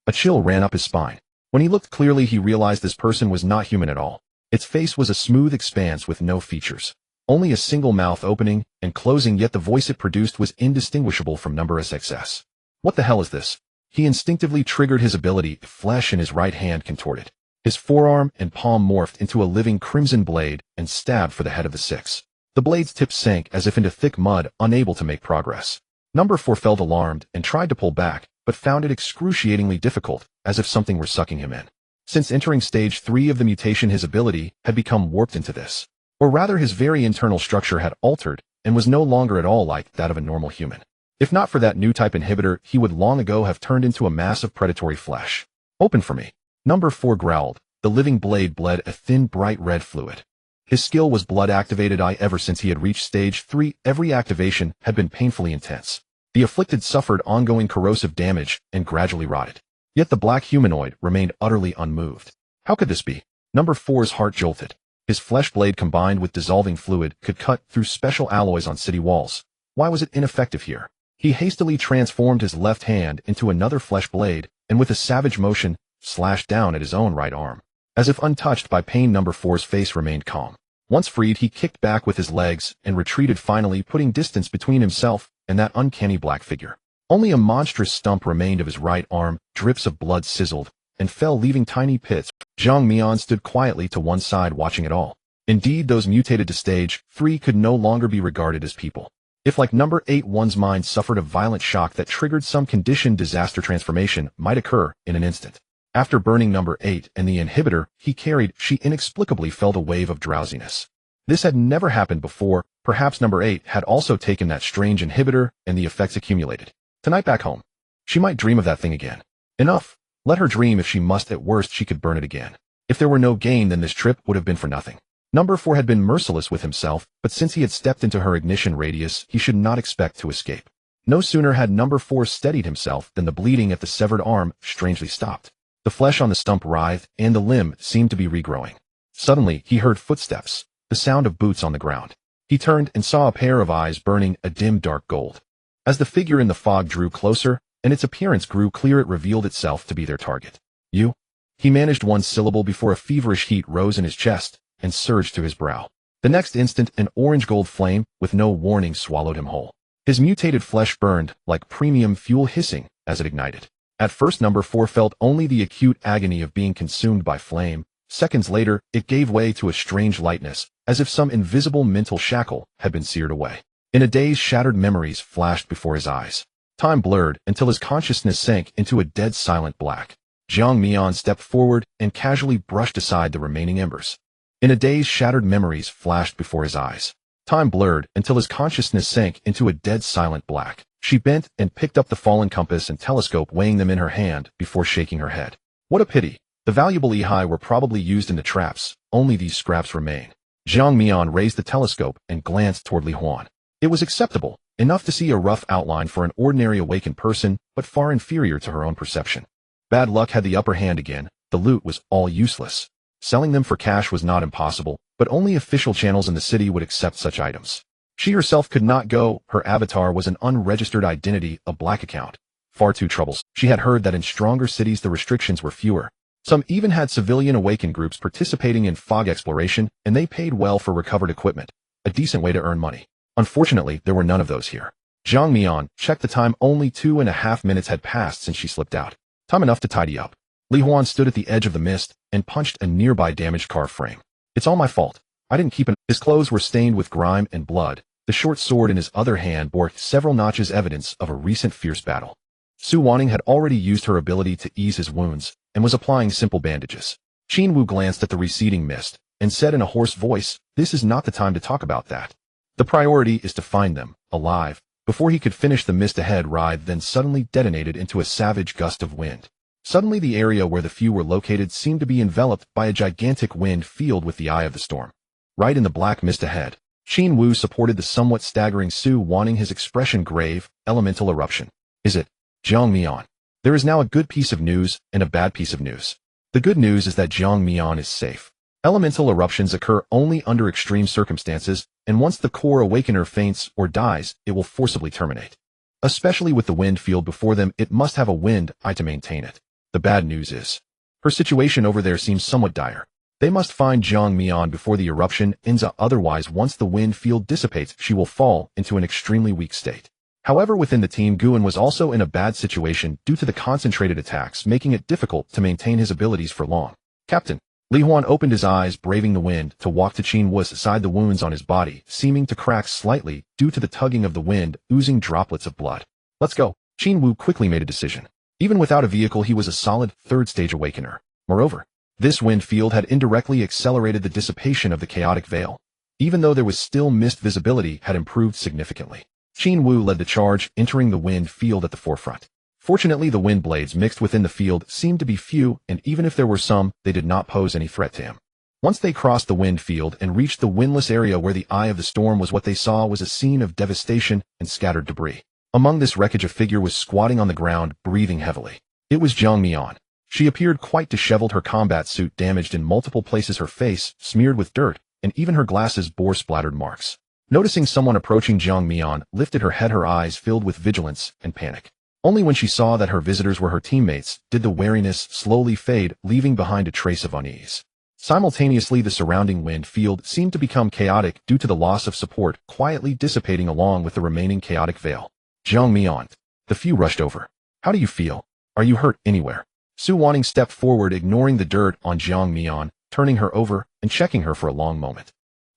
A chill ran up his spine. When he looked clearly, he realized this person was not human at all. Its face was a smooth expanse with no features. Only a single mouth opening and closing, yet the voice it produced was indistinguishable from number SXS. What the hell is this? He instinctively triggered his ability. Flesh in his right hand contorted. His forearm and palm morphed into a living crimson blade and stabbed for the head of the 6. The blade's tip sank as if into thick mud, unable to make progress. Number 4 felt alarmed and tried to pull back, but found it excruciatingly difficult, as if something were sucking him in. Since entering stage 3 of the mutation, his ability had become warped into this. Or rather, his very internal structure had altered and was no longer at all like that of a normal human. If not for that new type inhibitor, he would long ago have turned into a mass of predatory flesh. Open for me. Number 4 growled. The living blade bled a thin, bright red fluid. His skill was blood-activated. Ever since he had reached stage 3, every activation had been painfully intense. The afflicted suffered ongoing corrosive damage and gradually rotted. Yet the black humanoid remained utterly unmoved. How could this be? Number 4's heart jolted. His flesh blade, combined with dissolving fluid, could cut through special alloys on city walls. Why was it ineffective here? He hastily transformed his left hand into another flesh blade, and with a savage motion, slashed down at his own right arm. As if untouched by pain, Number 4's face remained calm. Once freed, he kicked back with his legs and retreated, finally putting distance between himself and that uncanny black figure. Only a monstrous stump remained of his right arm, drips of blood sizzled and fell, leaving tiny pits. Jiang Mian stood quietly to one side, watching it all. Indeed, those mutated to stage 3 could no longer be regarded as people. If, like number 8, one's mind suffered a violent shock that triggered some conditioned disaster, transformation might occur in an instant. After burning number 8 and the inhibitor he carried, she inexplicably felt a wave of drowsiness. This had never happened before. Perhaps number 8 had also taken that strange inhibitor and the effects accumulated. Tonight back home, she might dream of that thing again. Enough. Let her dream. If she must, at worst she could burn it again. If there were no gain, then this trip would have been for nothing. Number 4 had been merciless with himself, but since he had stepped into her ignition radius, he should not expect to escape. No sooner had number 4 steadied himself than the bleeding at the severed arm strangely stopped. The flesh on the stump writhed, and the limb seemed to be regrowing. Suddenly, he heard footsteps, the sound of boots on the ground. He turned and saw a pair of eyes burning a dim dark gold. As the figure in the fog drew closer, and its appearance grew clear, it revealed itself to be their target. You? He managed one syllable before a feverish heat rose in his chest and surged to his brow. The next instant, an orange-gold flame, with no warning, swallowed him whole. His mutated flesh burned like premium fuel, hissing as it ignited. At first, number 4 felt only the acute agony of being consumed by flame. Seconds later, it gave way to a strange lightness, as if some invisible mental shackle had been seared away. In a daze, shattered memories flashed before his eyes. Time blurred until his consciousness sank into a dead silent black. Jiang Mian stepped forward and casually brushed aside the remaining embers. In a daze, shattered memories flashed before his eyes. Time blurred until his consciousness sank into a dead silent black. She bent and picked up the fallen compass and telescope, weighing them in her hand before shaking her head. What a pity. The valuable ihai were probably used in the traps. Only these scraps remain. Jiang Mian raised the telescope and glanced toward Li Huan. It was acceptable, enough to see a rough outline for an ordinary awakened person, but far inferior to her own perception. Bad luck had the upper hand again. The loot was all useless. Selling them for cash was not impossible, but only official channels in the city would accept such items. She herself could not go. Her avatar was an unregistered identity, a black account. Far too troublesome. She had heard that in stronger cities the restrictions were fewer. Some even had civilian awakened groups participating in fog exploration, and they paid well for recovered equipment. A decent way to earn money. Unfortunately, there were none of those here. Jiang Mian checked the time. Only 2.5 minutes had passed since she slipped out. Time enough to tidy up. Li Huan stood at the edge of the mist and punched a nearby damaged car frame. It's all my fault. I didn't keep an... His clothes were stained with grime and blood. The short sword in his other hand bore several notches, evidence of a recent fierce battle. Su Wanning had already used her ability to ease his wounds and was applying simple bandages. Qin Wu glanced at the receding mist and said in a hoarse voice, "This is not the time to talk about that. The priority is to find them, alive." Before he could finish, the mist ahead writhed, then suddenly detonated into a savage gust of wind. Suddenly, the area where the few were located seemed to be enveloped by a gigantic wind field with the eye of the storm. Right in the black mist ahead, Qin Wu supported the somewhat staggering Su Wanning, his expression grave. Elemental eruption. Is it? Jiang Mian. There is now a good piece of news and a bad piece of news. The good news is that Jiang Mian is safe. Elemental eruptions occur only under extreme circumstances, and once the core awakener faints or dies, it will forcibly terminate. Especially with the wind field before them, it must have a wind eye to maintain it. The bad news is, her situation over there seems somewhat dire. They must find Jiang Mian before the eruption ends, otherwise once the wind field dissipates, she will fall into an extremely weak state. However, within the team, Guan was also in a bad situation due to the concentrated attacks, making it difficult to maintain his abilities for long. Captain. Li Huan opened his eyes, braving the wind, to walk to Qin Wu's side, the wounds on his body seeming to crack slightly due to the tugging of the wind, oozing droplets of blood. Let's go. Qin Wu quickly made a decision. Even without a vehicle, he was a solid third-stage awakener. Moreover, this wind field had indirectly accelerated the dissipation of the chaotic veil. Even though there was still mist, visibility had improved significantly. Qin Wu led the charge, entering the wind field at the forefront. Fortunately, the wind blades mixed within the field seemed to be few, and even if there were some, they did not pose any threat to him. Once they crossed the wind field and reached the windless area where the eye of the storm was, what they saw was a scene of devastation and scattered debris. Among this wreckage, a figure was squatting on the ground, breathing heavily. It was Jiang Mian. She appeared quite disheveled, her combat suit damaged in multiple places, her face smeared with dirt, and even her glasses bore splattered marks. Noticing someone approaching, Jiang Mian lifted her head, her eyes filled with vigilance and panic. Only when she saw that her visitors were her teammates did the wariness slowly fade, leaving behind a trace of unease. Simultaneously, the surrounding wind field seemed to become chaotic due to the loss of support, quietly dissipating along with the remaining chaotic veil. Jiang Mian. The few rushed over. How do you feel? Are you hurt anywhere? Su Wanning stepped forward, ignoring the dirt on Jiang Mian, turning her over and checking her for a long moment.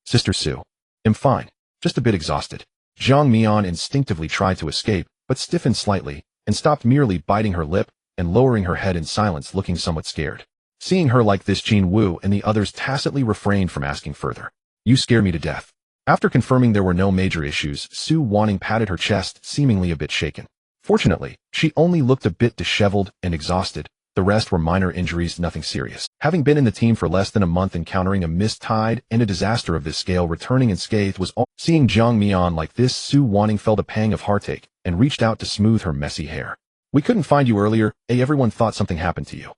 Sister Su. I'm fine. Just a bit exhausted. Jiang Mian instinctively tried to escape, but stiffened slightly, and stopped, merely biting her lip and lowering her head in silence, looking somewhat scared. Seeing her like this, Qin Wu and the others tacitly refrained from asking further. You scare me to death. After confirming there were no major issues, Su Wanning patted her chest, seemingly a bit shaken. Fortunately, she only looked a bit disheveled and exhausted. The rest were minor injuries, nothing serious. Having been in the team for less than a month, encountering a mist tide and a disaster of this scale, returning unscathed was all. Seeing Jiang Mian like this, Su Wanning felt a pang of heartache and reached out to smooth her messy hair. We couldn't find you earlier. Everyone thought something happened to you.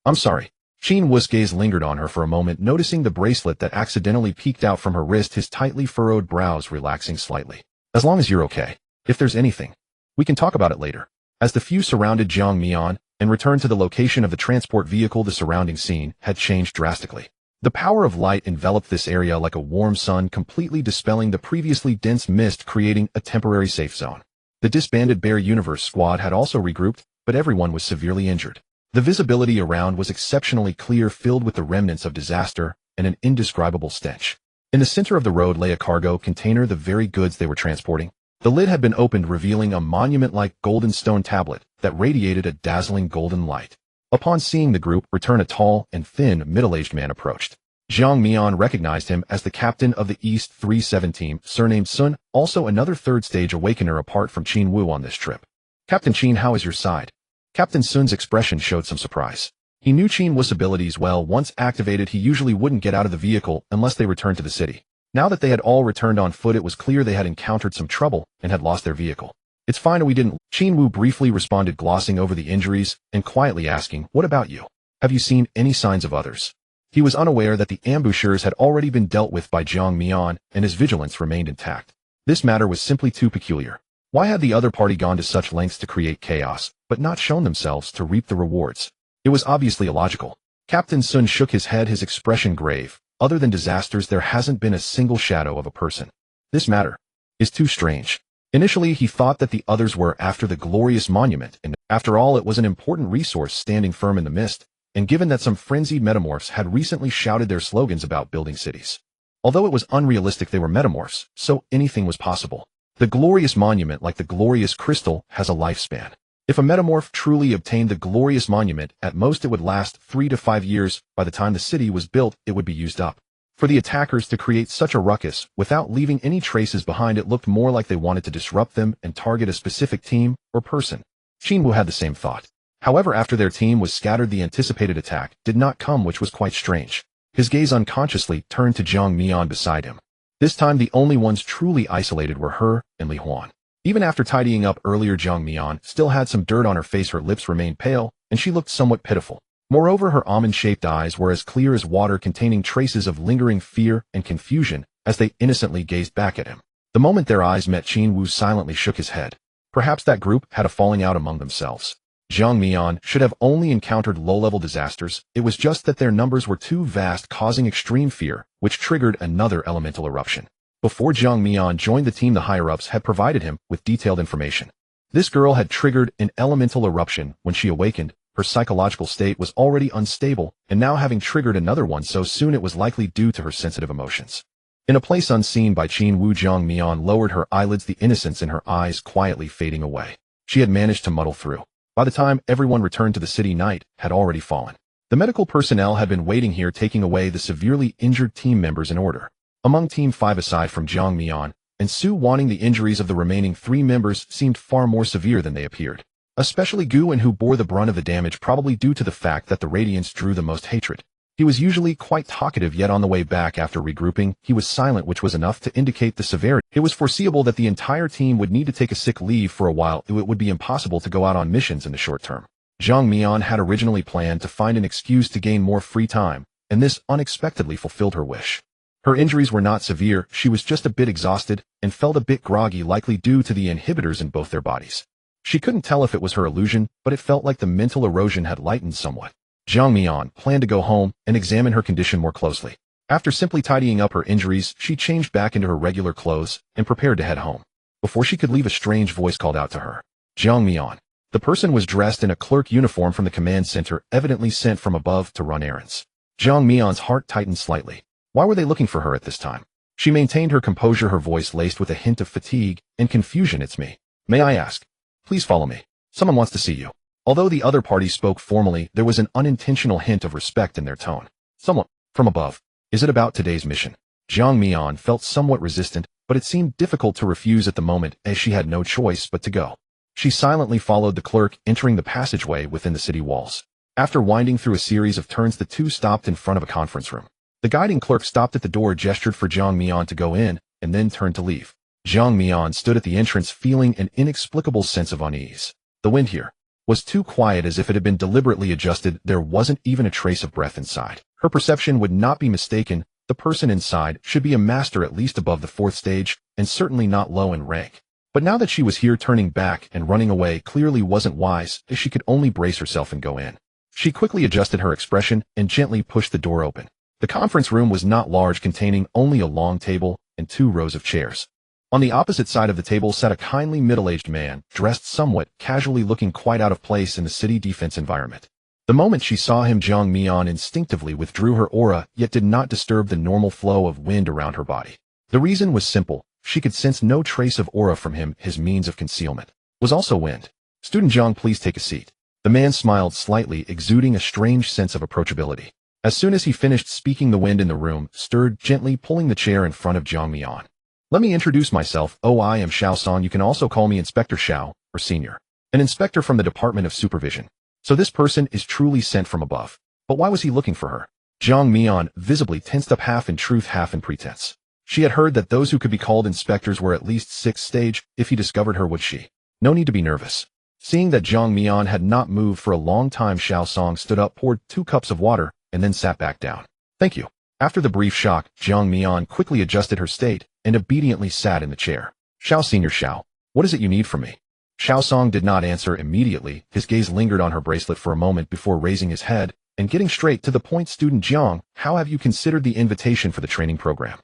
I'm sorry. Qin Wu's gaze lingered on her for a moment, noticing the bracelet that accidentally peeked out from her wrist, his tightly furrowed brows relaxing slightly. As long as you're okay. If there's anything, we can talk about it later. As the few surrounded Jiang Mian and returned to the location of the transport vehicle, the surrounding scene had changed drastically. The power of light enveloped this area like a warm sun, completely dispelling the previously dense mist, creating a temporary safe zone. The disbanded Bear Universe squad had also regrouped, but everyone was severely injured. The visibility around was exceptionally clear, filled with the remnants of disaster and an indescribable stench. In the center of the road lay a cargo container, the very goods they were transporting. The lid had been opened, revealing a monument-like golden stone tablet that radiated a dazzling golden light. Upon seeing the group return, a tall and thin, middle-aged man approached. Jiang Mian recognized him as the captain of the East 37 team, surnamed Sun, also another third-stage awakener apart from Qin Wu on this trip. Captain Qin, how is your side? Captain Sun's expression showed some surprise. He knew Qin Wu's abilities well. Once activated, he usually wouldn't get out of the vehicle unless they returned to the city. Now that they had all returned on foot, it was clear they had encountered some trouble and had lost their vehicle. It's fine, we didn't. Qin Wu briefly responded, glossing over the injuries and quietly asking, what about you? Have you seen any signs of others? He was unaware that the ambushers had already been dealt with by Jiang Mian, and his vigilance remained intact. This matter was simply too peculiar. Why had the other party gone to such lengths to create chaos, but not shown themselves to reap the rewards? It was obviously illogical. Captain Sun shook his head, his expression grave. Other than disasters, there hasn't been a single shadow of a person. This matter is too strange. Initially, he thought that the others were after the glorious monument, and after all, it was an important resource standing firm in the mist, and given that some frenzied metamorphs had recently shouted their slogans about building cities. Although it was unrealistic they were metamorphs, so anything was possible. The glorious monument, like the glorious crystal, has a lifespan. If a metamorph truly obtained the glorious monument, at most it would last 3 to 5 years. By the time the city was built, it would be used up. For the attackers to create such a ruckus without leaving any traces behind, it looked more like they wanted to disrupt them and target a specific team or person. Qin Wu had the same thought. However, after their team was scattered, the anticipated attack did not come, which was quite strange. His gaze unconsciously turned to Jiang Mian beside him. This time, the only ones truly isolated were her and Li Huan. Even after tidying up earlier, Jiang Mian still had some dirt on her face, her lips remained pale, and she looked somewhat pitiful. Moreover, her almond-shaped eyes were as clear as water, containing traces of lingering fear and confusion as they innocently gazed back at him. The moment their eyes met, Qin Wu silently shook his head. Perhaps that group had a falling out among themselves. Jiang Mian should have only encountered low-level disasters. It was just that their numbers were too vast, causing extreme fear, which triggered another elemental eruption. Before Jiang Mian joined the team, the higher-ups had provided him with detailed information. This girl had triggered an elemental eruption when she awakened. Her psychological state was already unstable, and now having triggered another one so soon, it was likely due to her sensitive emotions. In a place unseen by Qin Wu, Jiang Mian lowered her eyelids, the innocence in her eyes quietly fading away. She had managed to muddle through. By the time everyone returned to the city, night had already fallen. The medical personnel had been waiting here, taking away the severely injured team members in order. Among Team 5, aside from Jiang Mian and Su Wanning, the injuries of the remaining 3 members seemed far more severe than they appeared. Especially Gu En, who bore the brunt of the damage, probably due to the fact that the radiance drew the most hatred. He was usually quite talkative, yet on the way back after regrouping, he was silent, which was enough to indicate the severity. It was foreseeable that the entire team would need to take a sick leave for a while. It would be impossible to go out on missions in the short term. Jiang Mian had originally planned to find an excuse to gain more free time, and this unexpectedly fulfilled her wish. Her injuries were not severe, she was just a bit exhausted and felt a bit groggy, likely due to the inhibitors in both their bodies. She couldn't tell if it was her illusion, but it felt like the mental erosion had lightened somewhat. Jiang Mian planned to go home and examine her condition more closely. After simply tidying up her injuries, she changed back into her regular clothes and prepared to head home. Before she could leave, a strange voice called out to her. Jiang Mian. The person was dressed in a clerk uniform from the command center, evidently sent from above to run errands. Jiang Mian's heart tightened slightly. Why were they looking for her at this time? She maintained her composure, her voice laced with a hint of fatigue and confusion. It's me. May I ask? Please follow me. Someone wants to see you. Although the other party spoke formally, there was an unintentional hint of respect in their tone. Someone from above. Is it about today's mission? Jiang Mian felt somewhat resistant, but it seemed difficult to refuse at the moment as she had no choice but to go. She silently followed the clerk, entering the passageway within the city walls. After winding through a series of turns, the two stopped in front of a conference room. The guiding clerk stopped at the door, gestured for Jiang Mian to go in, and then turned to leave. Jiang Mian stood at the entrance, feeling an inexplicable sense of unease. The wind here was too quiet, as if it had been deliberately adjusted. There wasn't even a trace of breath inside. Her perception would not be mistaken. The person inside should be a master, at least above the 4th stage, and certainly not low in rank. But now that she was here, turning back and running away clearly wasn't wise, as she could only brace herself and go in. She quickly adjusted her expression and gently pushed the door open. The conference room was not large, containing only a long table and 2 rows of chairs. On the opposite side of the table sat a kindly middle-aged man, dressed somewhat casually, looking quite out of place in the city defense environment. The moment she saw him, Jiang Mian instinctively withdrew her aura, yet did not disturb the normal flow of wind around her body. The reason was simple. She could sense no trace of aura from him. His means of concealment was also wind. Student Jiang, please take a seat. The man smiled slightly, exuding a strange sense of approachability. As soon as he finished speaking, the wind in the room stirred gently, pulling the chair in front of Jiang Mian. Let me introduce myself. Oh, I am Xiao Song. You can also call me Inspector Xiao, or Senior. An inspector from the Department of Supervision. So this person is truly sent from above. But why was he looking for her? Jiang Mian visibly tensed up, half in truth, half in pretense. She had heard that those who could be called inspectors were at least 6th stage. If he discovered her, would she? No need to be nervous. Seeing that Jiang Mian had not moved for a long time, Xiao Song stood up, poured 2 cups of water, and then sat back down. Thank you. After the brief shock, Jiang Mian quickly adjusted her state and obediently sat in the chair. Xiao, Senior Xiao, what is it you need from me? Xiao Song did not answer immediately. His gaze lingered on her bracelet for a moment before raising his head and getting straight to the point. Student Jiang, how have you considered the invitation for the training program?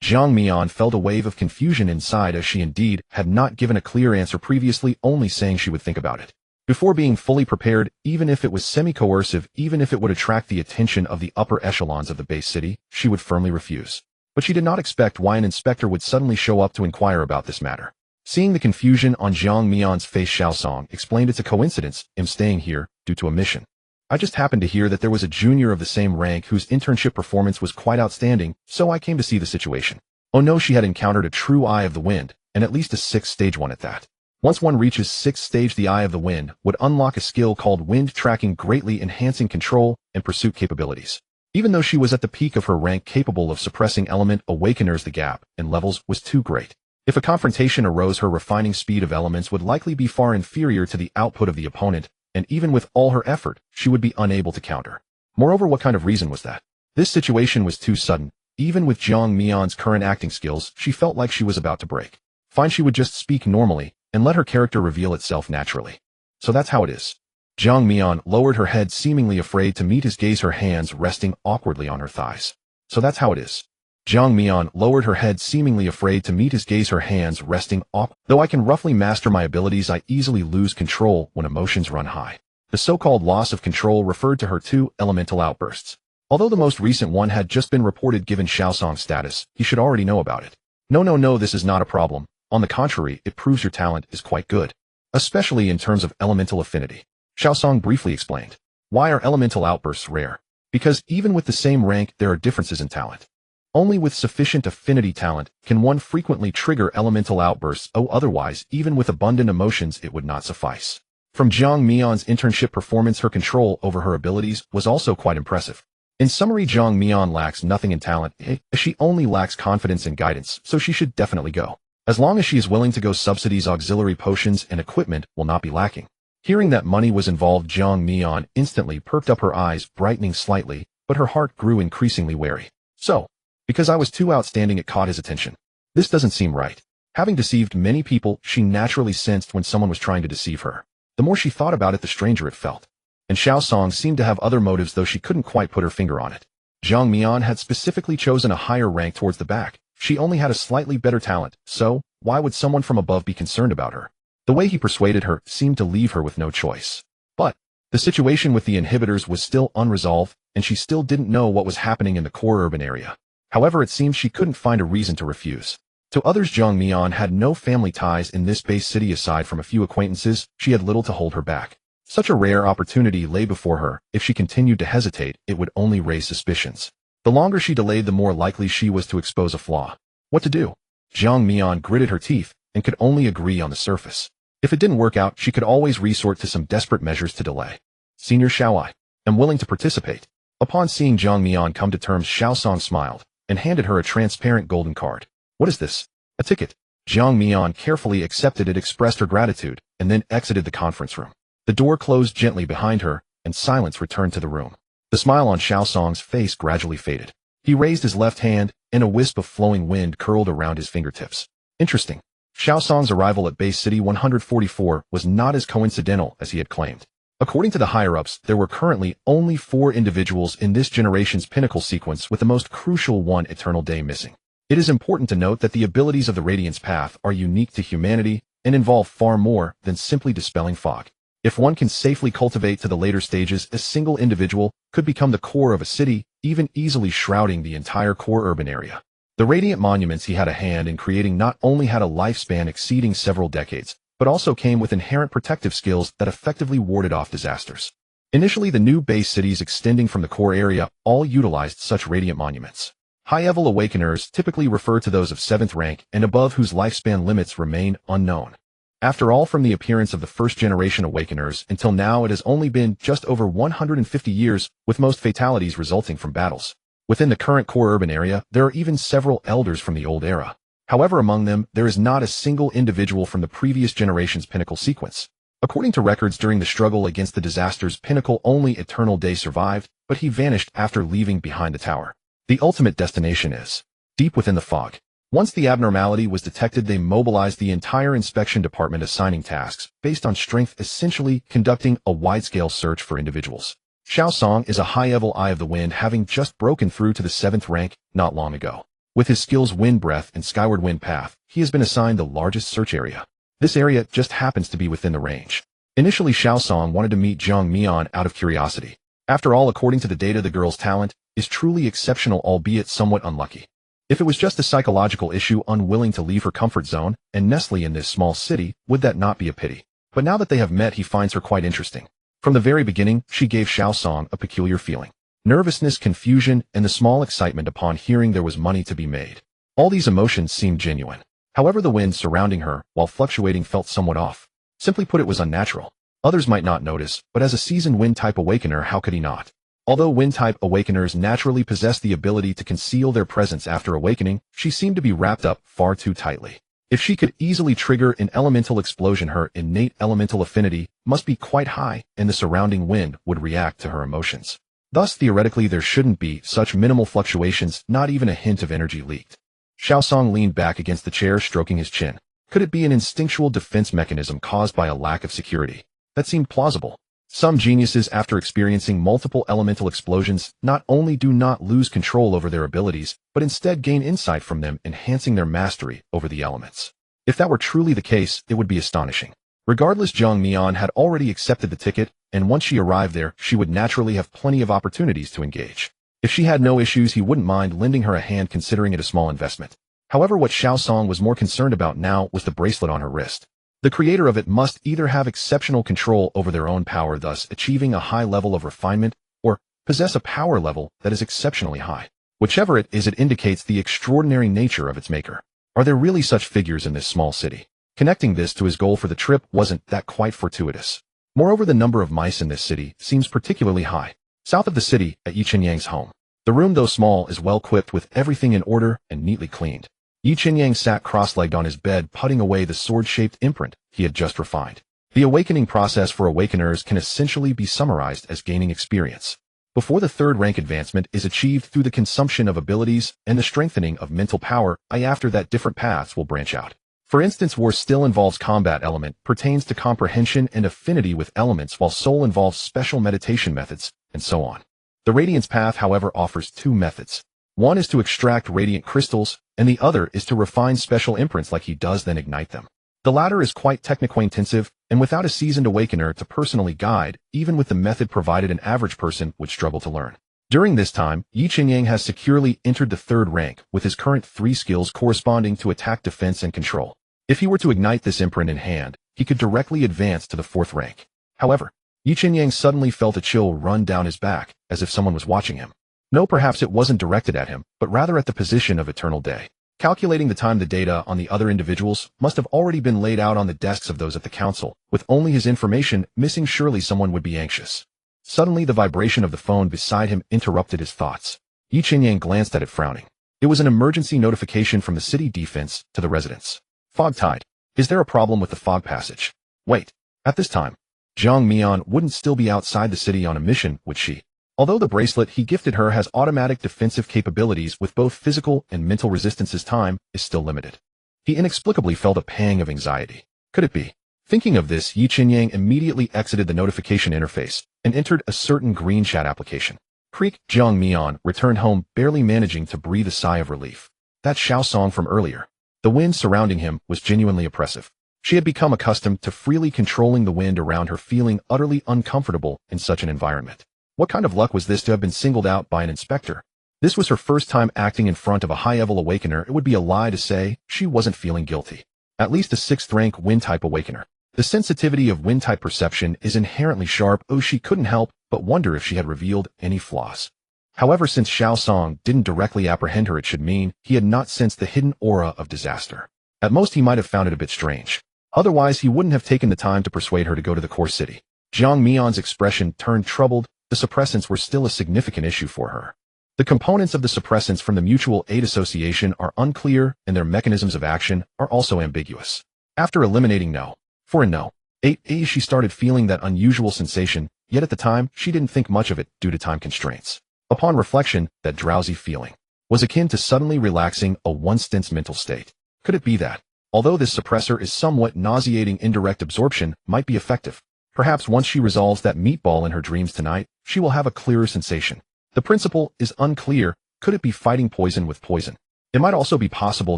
Jiang Mian felt a wave of confusion inside, as she indeed had not given a clear answer previously, only saying she would think about it. Before being fully prepared, even if it was semi-coercive, even if it would attract the attention of the upper echelons of the base city, she would firmly refuse. But she did not expect why an inspector would suddenly show up to inquire about this matter. Seeing the confusion on Jiang Mian's face, Xiao Song explained, it's a coincidence. I'm staying here due to a mission. I just happened to hear that there was a junior of the same rank whose internship performance was quite outstanding, so I came to see the situation. Oh no, she had encountered a true Eye of the Wind, and at least a 6th stage one at that. Once one reaches 6th stage, the Eye of the Wind would unlock a skill called wind tracking, greatly enhancing control and pursuit capabilities. Even though she was at the peak of her rank, capable of suppressing element awakeners, the gap in levels was too great. If a confrontation arose, her refining speed of elements would likely be far inferior to the output of the opponent, and even with all her effort, she would be unable to counter. Moreover, what kind of reason was that? This situation was too sudden. Even with Jiang Mian's current acting skills, she felt like she was about to break. Fine, she would just speak normally and let her character reveal itself naturally. So that's how it is. Jiang Mian lowered her head, seemingly afraid to meet his gaze, her hands resting awkwardly on her thighs. So that's how it is. Jiang Mian lowered her head, seemingly afraid to meet his gaze, her hands resting awkwardly. Though I can roughly master my abilities, I easily lose control when emotions run high. The so-called loss of control referred to her 2 elemental outbursts. Although the most recent one had just been reported, given Xiao Song's status, he should already know about it. No, this is not a problem. On the contrary, it proves your talent is quite good, especially in terms of elemental affinity. Xiao Song briefly explained. Why are elemental outbursts rare? Because even with the same rank, there are differences in talent. Only with sufficient affinity talent can one frequently trigger elemental outbursts. Otherwise, even with abundant emotions, it would not suffice. From Jiang Mian's internship performance, her control over her abilities was also quite impressive. In summary, Jiang Mian lacks nothing in talent. She only lacks confidence and guidance, so she should definitely go. As long as she is willing to go, subsidies, auxiliary potions, and equipment will not be lacking. Hearing that money was involved, Jiang Mian instantly perked up, her eyes brightening slightly, but her heart grew increasingly wary. So, because I was too outstanding, it caught his attention. This doesn't seem right. Having deceived many people, she naturally sensed when someone was trying to deceive her. The more she thought about it, the stranger it felt. and Xiao Song seemed to have other motives, though she couldn't quite put her finger on it. Zhang Mian had specifically chosen a higher rank towards the back. She only had a slightly better talent, so why would someone from above be concerned about her? The way he persuaded her seemed to leave her with no choice. But the situation with the inhibitors was still unresolved, and she still didn't know what was happening in the core urban area. However, it seemed she couldn't find a reason to refuse. To others, Zhang Mian had no family ties in this base city aside from a few acquaintances. She had little to hold her back. Such a rare opportunity lay before her. If she continued to hesitate, it would only raise suspicions. The longer she delayed, the more likely she was to expose a flaw. What to do? Zhang Mian gritted her teeth and could only agree on the surface. If it didn't work out, she could always resort to some desperate measures to delay. Senior Xiao, I am willing to participate. Upon seeing Zhang Mian come to terms, Xiao Song smiled and handed her a transparent golden card. What is this? A ticket. Zhang Mian carefully accepted it, expressed her gratitude, and then exited the conference room. The door closed gently behind her, and silence returned to the room. The smile on Xiao Song's face gradually faded. He raised his left hand, and a wisp of flowing wind curled around his fingertips. Interesting. Xiao Song's arrival at Base City 144 was not as coincidental as he had claimed. According to the higher-ups, there were currently only 4 individuals in this generation's pinnacle sequence, with the most crucial one, Eternal Day, missing. It is important to note that the abilities of the Radiance Path are unique to humanity and involve far more than simply dispelling fog. If one can safely cultivate to the later stages, a single individual could become the core of a city, even easily shrouding the entire core urban area. The radiant monuments he had a hand in creating not only had a lifespan exceeding several decades, but also came with inherent protective skills that effectively warded off disasters. Initially, the new base cities extending from the core area all utilized such radiant monuments. High-level awakeners typically refer to those of 7th rank and above, whose lifespan limits remain unknown. After all, from the appearance of the first-generation awakeners until now, it has only been just over 150 years, with most fatalities resulting from battles. Within the current core urban area, there are even several elders from the old era. However, among them, there is not a single individual from the previous generation's pinnacle sequence. According to records, during the struggle against the disaster's pinnacle, only Eternal Day survived, but he vanished after leaving behind the tower. The ultimate destination is deep within the fog. Once the abnormality was detected, they mobilized the entire inspection department, assigning tasks based on strength, essentially conducting a wide-scale search for individuals. Xiao Song is a high-level Eye of the Wind, having just broken through to the 7th rank not long ago. With his skills Wind Breath and Skyward Wind Path, he has been assigned the largest search area. This area just happens to be within the range. Initially, Xiao Song wanted to meet Zhang Mian out of curiosity. After all, according to the data, the girl's talent is truly exceptional, albeit somewhat unlucky. If it was just a psychological issue, unwilling to leave her comfort zone and nestling in this small city, would that not be a pity? But now that they have met, he finds her quite interesting. From the very beginning, she gave Xiao Song a peculiar feeling. Nervousness, confusion, and the small excitement upon hearing there was money to be made. All these emotions seemed genuine. However, the wind surrounding her, while fluctuating, felt somewhat off. Simply put, it was unnatural. Others might not notice, but as a seasoned wind-type awakener, how could he not? Although wind-type awakeners naturally possess the ability to conceal their presence after awakening, she seemed to be wrapped up far too tightly. If she could easily trigger an elemental explosion, her innate elemental affinity must be quite high, and the surrounding wind would react to her emotions. Thus, theoretically, there shouldn't be such minimal fluctuations, not even a hint of energy leaked. Xiao Song leaned back against the chair, stroking his chin. Could it be an instinctual defense mechanism caused by a lack of security? That seemed plausible. Some geniuses, after experiencing multiple elemental explosions, not only do not lose control over their abilities, but instead gain insight from them, enhancing their mastery over the elements. If that were truly the case, it would be astonishing. Regardless, Zhang Mian had already accepted the ticket, and once she arrived there, she would naturally have plenty of opportunities to engage. If she had no issues, he wouldn't mind lending her a hand, considering it a small investment. However, what Xiao Song was more concerned about now was the bracelet on her wrist. The creator of it must either have exceptional control over their own power, thus achieving a high level of refinement, or possess a power level that is exceptionally high. Whichever it is, it indicates the extraordinary nature of its maker. Are there really such figures in this small city? Connecting this to his goal for the trip wasn't that quite fortuitous. Moreover, the number of mice in this city seems particularly high. South of the city, at Yi Qinyang's home. The room, though small, is well equipped with everything in order and neatly cleaned. Yi Qinyang sat cross-legged on his bed, putting away the sword-shaped imprint he had just refined. The awakening process for awakeners can essentially be summarized as gaining experience. Before the 3rd rank advancement is achieved through the consumption of abilities and the strengthening of mental power, after that different paths will branch out. For instance, War still involves combat element, pertains to comprehension and affinity with elements, while Soul involves special meditation methods, and so on. The Radiance Path, however, offers two methods. One is to extract radiant crystals, and the other is to refine special imprints like he does, then ignite them. The latter is quite technico-intensive, and without a seasoned awakener to personally guide, even with the method provided, an average person would struggle to learn. During this time, Yi Qinyang has securely entered the 3rd rank, with his current 3 skills corresponding to attack, defense, and control. If he were to ignite this imprint in hand, he could directly advance to the 4th rank. However, Yi Qinyang suddenly felt a chill run down his back, as if someone was watching him. No, perhaps it wasn't directed at him, but rather at the position of Eternal Day. Calculating the time, the data on the other individuals must have already been laid out on the desks of those at the council. With only his information missing, surely someone would be anxious. Suddenly, the vibration of the phone beside him interrupted his thoughts. Yi Qinyang glanced at it, frowning. It was an emergency notification from the city defense to the residents. Fog tide. Is there a problem with the fog passage? Wait. At this time, Zhang Mian wouldn't still be outside the city on a mission, would she? Although the bracelet he gifted her has automatic defensive capabilities with both physical and mental resistances, time is still limited. He inexplicably felt a pang of anxiety. Could it be? Thinking of this, Yi Qinyang immediately exited the notification interface and entered a certain green chat application. Creak. Zhang Mian returned home, barely managing to breathe a sigh of relief. That Xiao song from earlier. The wind surrounding him was genuinely oppressive. She had become accustomed to freely controlling the wind around her, feeling utterly uncomfortable in such an environment. What kind of luck was this to have been singled out by an inspector? This was her first time acting in front of a high-level awakener. It would be a lie to say she wasn't feeling guilty. At least a 6th-rank wind-type awakener. The sensitivity of wind-type perception is inherently sharp. Oh, she couldn't help but wonder if she had revealed any flaws. However, since Xiao Song didn't directly apprehend her, it should mean he had not sensed the hidden aura of disaster. At most, he might have found it a bit strange. Otherwise, he wouldn't have taken the time to persuade her to go to the core city. Zhang Mian's expression turned troubled. The suppressants were still a significant issue for her. The components of the suppressants from the Mutual Aid Association are unclear, and their mechanisms of action are also ambiguous. After eliminating No. 4 and No. 8, she started feeling that unusual sensation, yet at the time, she didn't think much of it due to time constraints. Upon reflection, that drowsy feeling was akin to suddenly relaxing a once-tense mental state. Could it be that, although this suppressor is somewhat nauseating, indirect absorption might be effective? Perhaps once she resolves that meatball in her dreams tonight, she will have a clearer sensation. The principle is unclear. Could it be fighting poison with poison? It might also be possible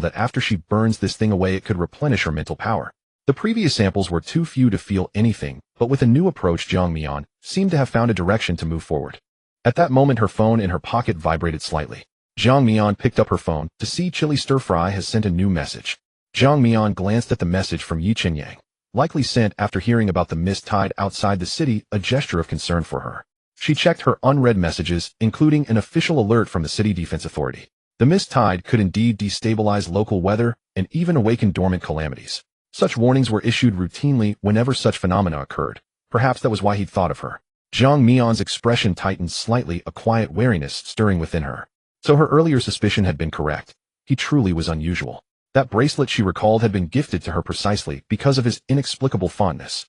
that after she burns this thing away, it could replenish her mental power. The previous samples were too few to feel anything, but with a new approach, Zhang Mian seemed to have found a direction to move forward. At that moment, her phone in her pocket vibrated slightly. Zhang Mian picked up her phone to see Chili Stir Fry has sent a new message. Zhang Mian glanced at the message from Yi Qinyang, likely sent after hearing about the mist tide outside the city, a gesture of concern for her. She checked her unread messages, including an official alert from the City Defense Authority. The mist tide could indeed destabilize local weather and even awaken dormant calamities. Such warnings were issued routinely whenever such phenomena occurred. Perhaps that was why he'd thought of her. Zhang Mian's expression tightened slightly, a quiet wariness stirring within her. So her earlier suspicion had been correct. He truly was unusual. That bracelet, she recalled, had been gifted to her precisely because of his inexplicable fondness.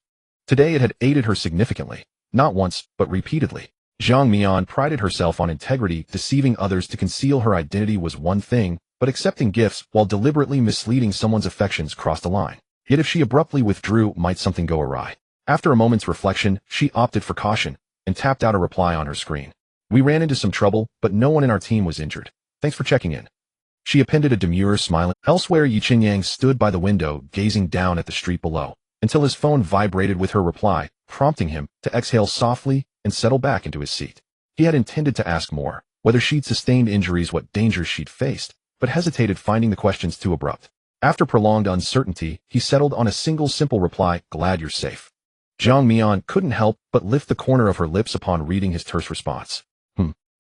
Today it had aided her significantly, not once, but repeatedly. Zhang Mian prided herself on integrity. Deceiving others to conceal her identity was one thing, but accepting gifts while deliberately misleading someone's affections crossed a line. Yet if she abruptly withdrew, might something go awry? After a moment's reflection, she opted for caution and tapped out a reply on her screen. We ran into some trouble, but no one in our team was injured. Thanks for checking in. She appended a demure smile. Elsewhere, Yi Qinyang stood by the window, gazing down at the street below, until his phone vibrated with her reply, prompting him to exhale softly and settle back into his seat. He had intended to ask more, whether she'd sustained injuries, what dangers she'd faced, but hesitated, finding the questions too abrupt. After prolonged uncertainty, he settled on a single simple reply, "Glad you're safe." Zhang Mian couldn't help but lift the corner of her lips upon reading his terse response.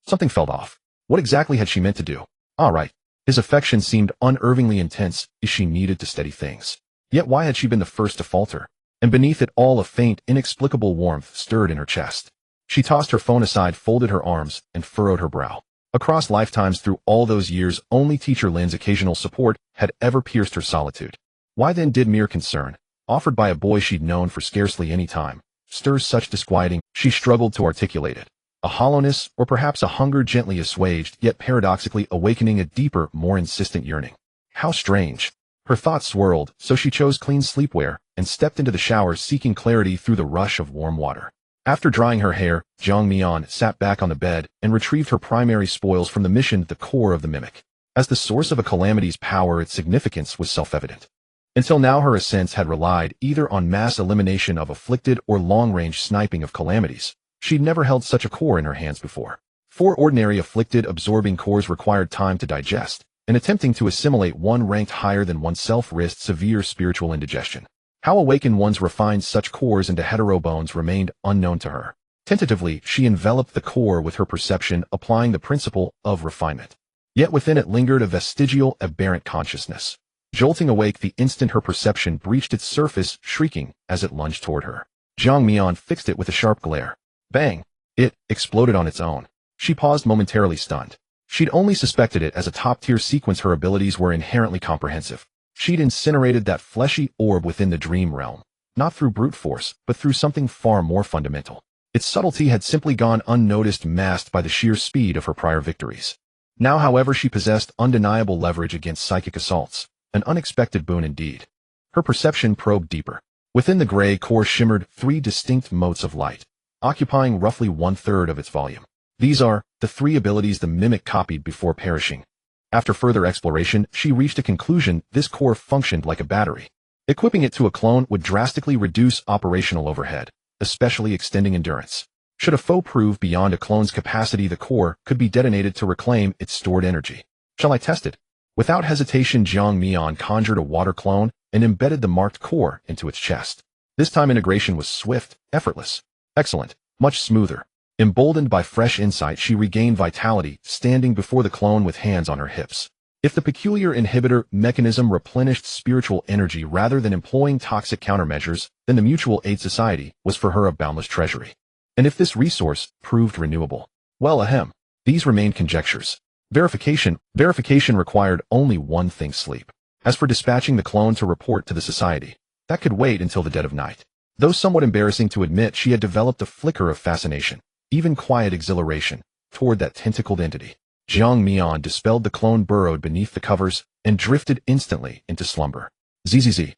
Something felt off. What exactly had she meant to do? All right. His affection seemed unervingly intense as she needed to steady things. Yet why had she been the first to falter? And beneath it all, a faint, inexplicable warmth stirred in her chest. She tossed her phone aside, folded her arms, and furrowed her brow. Across lifetimes, through all those years, only Teacher Lin's occasional support had ever pierced her solitude. Why then did mere concern, offered by a boy she'd known for scarcely any time, stir such disquieting? She struggled to articulate it. A hollowness, or perhaps a hunger gently assuaged, yet paradoxically awakening a deeper, more insistent yearning. How strange. Her thoughts swirled, so she chose clean sleepwear and stepped into the shower seeking clarity through the rush of warm water. After drying her hair, Jiang Mian sat back on the bed and retrieved her primary spoils from the mission, the core of the mimic. As the source of a calamity's power, its significance was self-evident. Until now, her ascents had relied either on mass elimination of afflicted or long-range sniping of calamities. She'd never held such a core in her hands before. 4 ordinary afflicted absorbing cores required time to digest, and attempting to assimilate one ranked higher than oneself risked severe spiritual indigestion. How awaken one's refined such cores into heterobones remained unknown to her. Tentatively, she enveloped the core with her perception, applying the principle of refinement. Yet within it lingered a vestigial, aberrant consciousness. Jolting awake the instant her perception breached its surface, shrieking as it lunged toward her. Jiang Mian fixed it with a sharp glare. Bang! It exploded on its own. She paused momentarily, stunned. She'd only suspected it as a top-tier sequence. Her abilities were inherently comprehensive. She'd incinerated that fleshy orb within the dream realm, not through brute force, but through something far more fundamental. Its subtlety had simply gone unnoticed, masked by the sheer speed of her prior victories. Now, however, she possessed undeniable leverage against psychic assaults, an unexpected boon indeed. Her perception probed deeper. Within the gray core shimmered 3 distinct motes of light, occupying roughly 1/3 of its volume. These are the 3 abilities the mimic copied before perishing. After further exploration, she reached a conclusion: this core functioned like a battery. Equipping it to a clone would drastically reduce operational overhead, especially extending endurance. Should a foe prove beyond a clone's capacity, the core could be detonated to reclaim its stored energy. Shall I test it? Without hesitation, Jiang Mian conjured a water clone and embedded the marked core into its chest. This time integration was swift, effortless. Excellent, much smoother. Emboldened by fresh insight, she regained vitality, standing before the clone with hands on her hips. If the peculiar inhibitor mechanism replenished spiritual energy rather than employing toxic countermeasures, then the Mutual Aid Society was for her a boundless treasury. And if this resource proved renewable, well, these remained conjectures. Verification required only one thing: sleep. As for dispatching the clone to report to the society, that could wait until the dead of night. Though somewhat embarrassing to admit, she had developed a flicker of fascination, even quiet exhilaration, toward that tentacled entity. Jiang Mian dispelled the clone, burrowed beneath the covers, and drifted instantly into slumber. Zzz.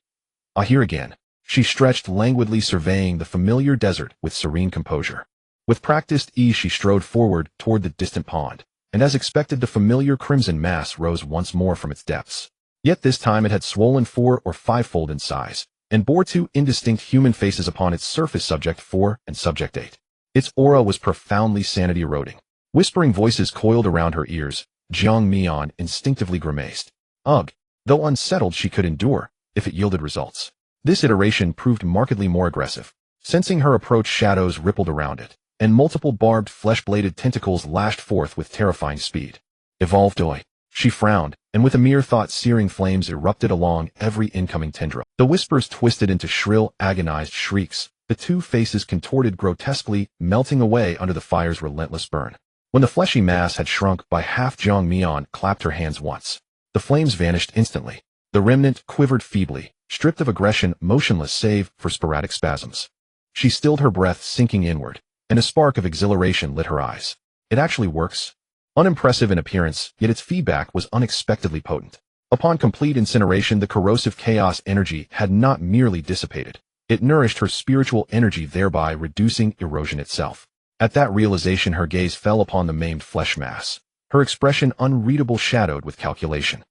Ah, here again. She stretched languidly, surveying the familiar desert with serene composure. With practiced ease, she strode forward toward the distant pond, and as expected, the familiar crimson mass rose once more from its depths. Yet this time it had swollen 4 or 5-fold in size, and bore 2 indistinct human faces upon its surface, Subject 4 and Subject 8. Its aura was profoundly sanity-eroding. Whispering voices coiled around her ears. Jiang Mian instinctively grimaced. Ugh! Though unsettled, she could endure, if it yielded results. This iteration proved markedly more aggressive. Sensing her approach, shadows rippled around it, and multiple barbed, flesh-bladed tentacles lashed forth with terrifying speed. Evolved Oi. She frowned, and with a mere thought, searing flames erupted along every incoming tendril. The whispers twisted into shrill, agonized shrieks. The 2 faces contorted grotesquely, melting away under the fire's relentless burn. When the fleshy mass had shrunk by half, Jiang Mian clapped her hands once. The flames vanished instantly. The remnant quivered feebly, stripped of aggression, motionless save for sporadic spasms. She stilled her breath, sinking inward, and a spark of exhilaration lit her eyes. It actually works. Unimpressive in appearance, yet its feedback was unexpectedly potent. Upon complete incineration, the corrosive chaos energy had not merely dissipated. It nourished her spiritual energy, thereby reducing erosion itself. At that realization, her gaze fell upon the maimed flesh mass, her expression unreadable, shadowed with calculation.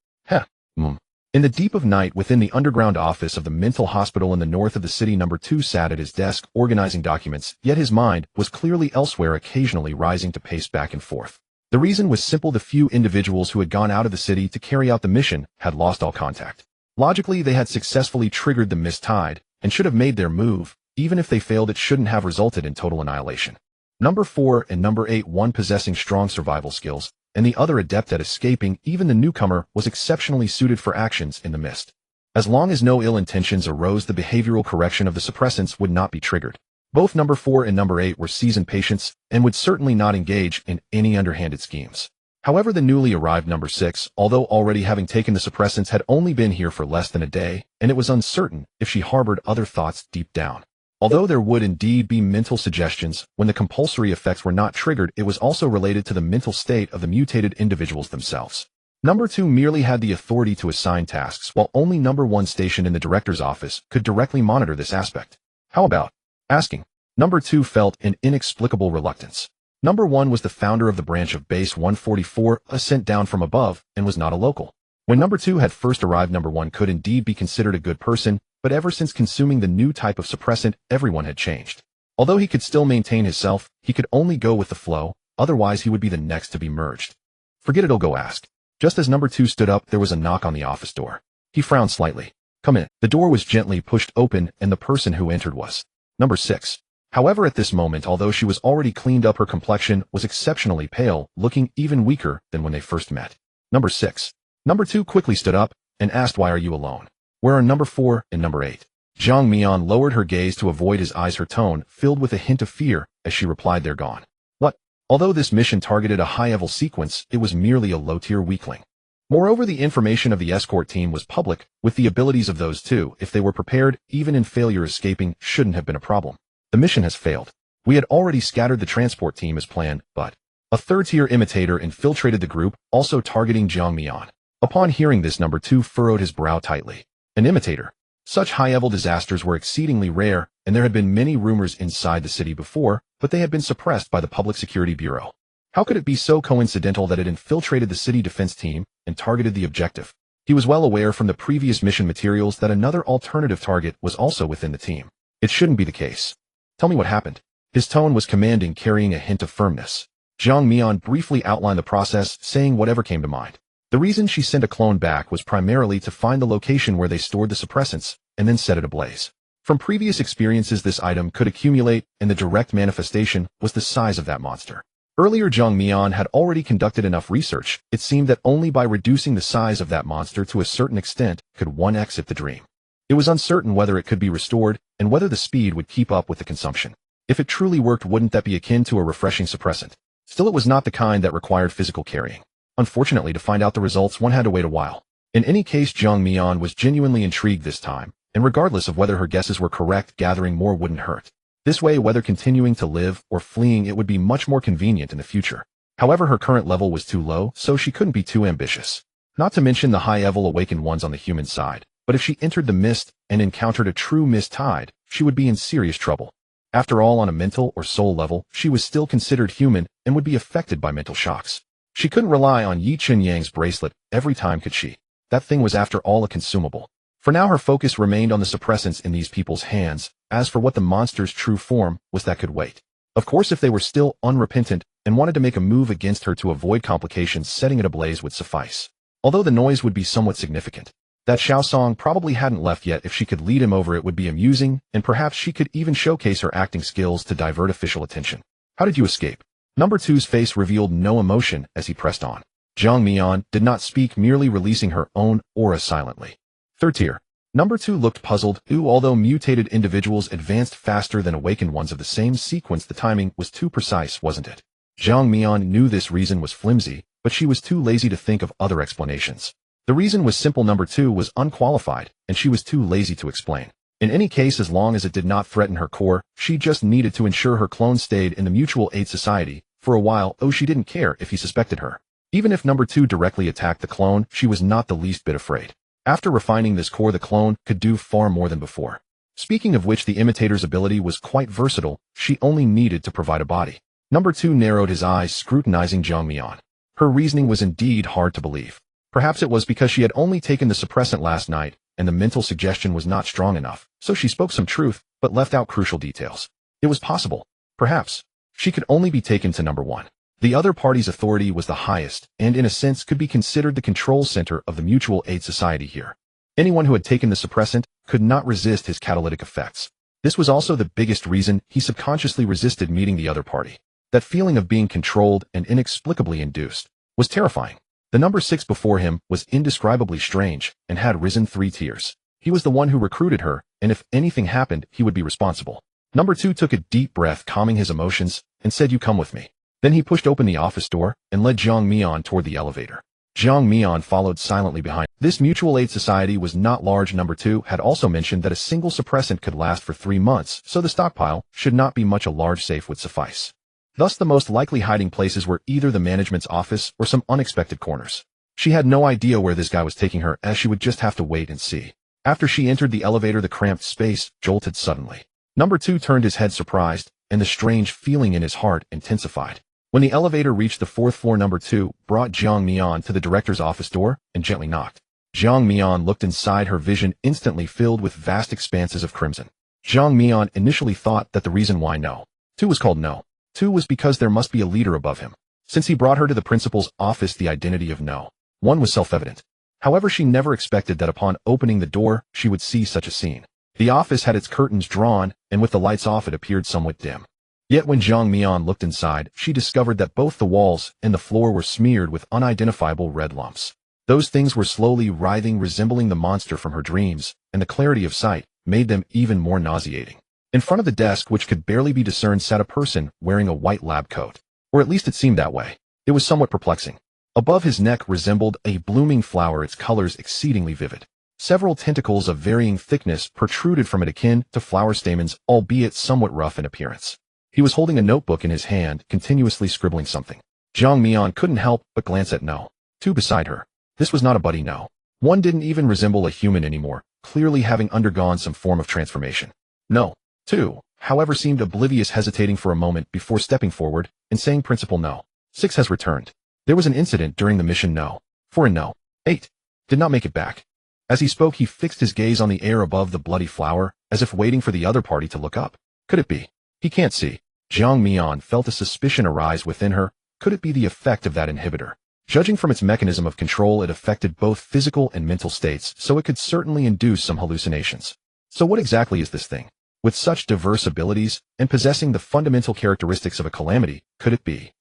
In the deep of night, within the underground office of the mental hospital in the north of the city, Number 2 sat at his desk, organizing documents, yet his mind was clearly elsewhere, occasionally rising to pace back and forth. The reason was simple: the few individuals who had gone out of the city to carry out the mission had lost all contact. Logically, they had successfully triggered the mist tide, and should have made their move. Even if they failed, it shouldn't have resulted in total annihilation. Number 4 and Number 8, one possessing strong survival skills, and the other adept at escaping, even the newcomer was exceptionally suited for actions in the mist. As long as no ill intentions arose, the behavioral correction of the suppressants would not be triggered. Both Number 4 and Number 8 were seasoned patients, and would certainly not engage in any underhanded schemes. However, the newly arrived Number 6, although already having taken the suppressants, had only been here for less than a day, and it was uncertain if she harbored other thoughts deep down. Although there would indeed be mental suggestions, when the compulsory effects were not triggered, it was also related to the mental state of the mutated individuals themselves. Number 2 merely had the authority to assign tasks, while only Number 1 stationed in the director's office could directly monitor this aspect. How about asking? Number 2 felt an inexplicable reluctance. Number 1 was the founder of the branch of Base 144, sent down from above, and was not a local. When Number 2 had first arrived, Number 1 could indeed be considered a good person, but ever since consuming the new type of suppressant, everyone had changed. Although he could still maintain himself, he could only go with the flow, otherwise he would be the next to be merged. Forget it, go ask. Just as Number 2 stood up, there was a knock on the office door. He frowned slightly. Come in. The door was gently pushed open, and the person who entered was Number 6. However, at this moment, although she was already cleaned up, her complexion was exceptionally pale, looking even weaker than when they first met. Number 6. Number 2 quickly stood up and asked, why are you alone? Where are Number 4 and Number 8? Zhang Mian lowered her gaze to avoid his eyes, her tone filled with a hint of fear as she replied, they're gone. What? Although this mission targeted a high-level sequence, it was merely a low-tier weakling. Moreover, the information of the escort team was public, with the abilities of those two, if they were prepared, even in failure, escaping shouldn't have been a problem. The mission has failed. We had already scattered the transport team as planned, but a third-tier imitator infiltrated the group, also targeting Zhang Mian. Upon hearing this, Number 2 furrowed his brow tightly. An imitator. Such high-level disasters were exceedingly rare, and there had been many rumors inside the city before, but they had been suppressed by the Public Security Bureau. How could it be so coincidental that it infiltrated the city defense team and targeted the objective? He was well aware from the previous mission materials that another alternative target was also within the team. It shouldn't be the case. Tell me what happened. His tone was commanding, carrying a hint of firmness. Zhang Mian briefly outlined the process, saying whatever came to mind. The reason she sent a clone back was primarily to find the location where they stored the suppressants, and then set it ablaze. From previous experiences, this item could accumulate, and the direct manifestation was the size of that monster. Earlier, Zhang Mian had already conducted enough research. It seemed that only by reducing the size of that monster to a certain extent could one exit the dream. It was uncertain whether it could be restored, and whether the speed would keep up with the consumption. If it truly worked, wouldn't that be akin to a refreshing suppressant? Still, it was not the kind that required physical carrying. Unfortunately, to find out the results, one had to wait a while. In any case, Zhang Mian was genuinely intrigued this time, and regardless of whether her guesses were correct, gathering more wouldn't hurt. This way, whether continuing to live or fleeing, it would be much more convenient in the future. However, her current level was too low, so she couldn't be too ambitious. Not to mention the high-level awakened ones on the human side. But if she entered the mist and encountered a true mist tide, she would be in serious trouble. After all, on a mental or soul level, she was still considered human and would be affected by mental shocks. She couldn't rely on Yi Chen-Yang's bracelet every time, could she? That thing was after all a consumable. For now, her focus remained on the suppressants in these people's hands. As for what the monster's true form was, that could wait. Of course, if they were still unrepentant and wanted to make a move against her to avoid complications, setting it ablaze would suffice. Although the noise would be somewhat significant. That Xiao Song probably hadn't left yet. If she could lead him over, it would be amusing, and perhaps she could even showcase her acting skills to divert official attention. How did you escape? Number 2's face revealed no emotion as he pressed on. Zhang Mian did not speak, merely releasing her own aura silently. Third tier. Number 2 looked puzzled. Although mutated individuals advanced faster than awakened ones of the same sequence, the timing was too precise, wasn't it? Zhang Mian knew this reason was flimsy, but she was too lazy to think of other explanations. The reason was simple. Number 2 was unqualified, and she was too lazy to explain. In any case, as long as it did not threaten her core, she just needed to ensure her clone stayed in the Mutual Aid Society for a while. She didn't care if he suspected her. Even if Number 2 directly attacked the clone, she was not the least bit afraid. After refining this core, the clone could do far more than before. Speaking of which, the imitator's ability was quite versatile. She only needed to provide a body. Number 2 narrowed his eyes, scrutinizing Zhang Mian. Her reasoning was indeed hard to believe. Perhaps it was because she had only taken the suppressant last night, and the mental suggestion was not strong enough, so she spoke some truth, but left out crucial details. It was possible. Perhaps. She could only be taken to Number 1. The other party's authority was the highest, and in a sense could be considered the control center of the Mutual Aid Society here. Anyone who had taken the suppressant could not resist his catalytic effects. This was also the biggest reason he subconsciously resisted meeting the other party. That feeling of being controlled and inexplicably induced was terrifying. The Number 6 before him was indescribably strange and had risen 3 tiers. He was the one who recruited her, and if anything happened, he would be responsible. Number 2 took a deep breath, calming his emotions, and said, "You come with me." Then he pushed open the office door and led Zhang Mian toward the elevator. Zhang Mian followed silently behind. This Mutual Aid Society was not large. Number 2 had also mentioned that a single suppressant could last for 3 months, so the stockpile should not be much. A large safe would suffice. Thus, the most likely hiding places were either the management's office or some unexpected corners. She had no idea where this guy was taking her, as she would just have to wait and see. After she entered the elevator, the cramped space jolted suddenly. Number 2 turned his head surprised, and the strange feeling in his heart intensified. When the elevator reached the 4th floor, Number 2 brought Jiang Mian to the director's office door and gently knocked. Jiang Mian looked inside, her vision instantly filled with vast expanses of crimson. Jiang Mian initially thought that the reason why No. 2 was called No. 2 was because there must be a leader above him. Since he brought her to the principal's office, the identity of No. 1 was self-evident. However, she never expected that upon opening the door, she would see such a scene. The office had its curtains drawn, and with the lights off it appeared somewhat dim. Yet when Jiang Mian looked inside, she discovered that both the walls and the floor were smeared with unidentifiable red lumps. Those things were slowly writhing, resembling the monster from her dreams, and the clarity of sight made them even more nauseating. In front of the desk, which could barely be discerned, sat a person wearing a white lab coat. Or at least it seemed that way. It was somewhat perplexing. Above his neck resembled a blooming flower, its colors exceedingly vivid. Several tentacles of varying thickness protruded from it, akin to flower stamens, albeit somewhat rough in appearance. He was holding a notebook in his hand, continuously scribbling something. Jiang Mian couldn't help but glance at No. 2 beside her. This was not a buddy No. 1 didn't even resemble a human anymore, clearly having undergone some form of transformation. No. 2, however, seemed oblivious, hesitating for a moment before stepping forward and saying, "Principal No. 6 has returned. There was an incident during the mission. No. 4 and No. 8 did not make it back." As he spoke, he fixed his gaze on the air above the bloody flower, as if waiting for the other party to look up. Could it be? He can't see. Jiang Mian felt a suspicion arise within her. Could it be the effect of that inhibitor? Judging from its mechanism of control, it affected both physical and mental states, so it could certainly induce some hallucinations. So what exactly is this thing? With such diverse abilities, and possessing the fundamental characteristics of a calamity, could it be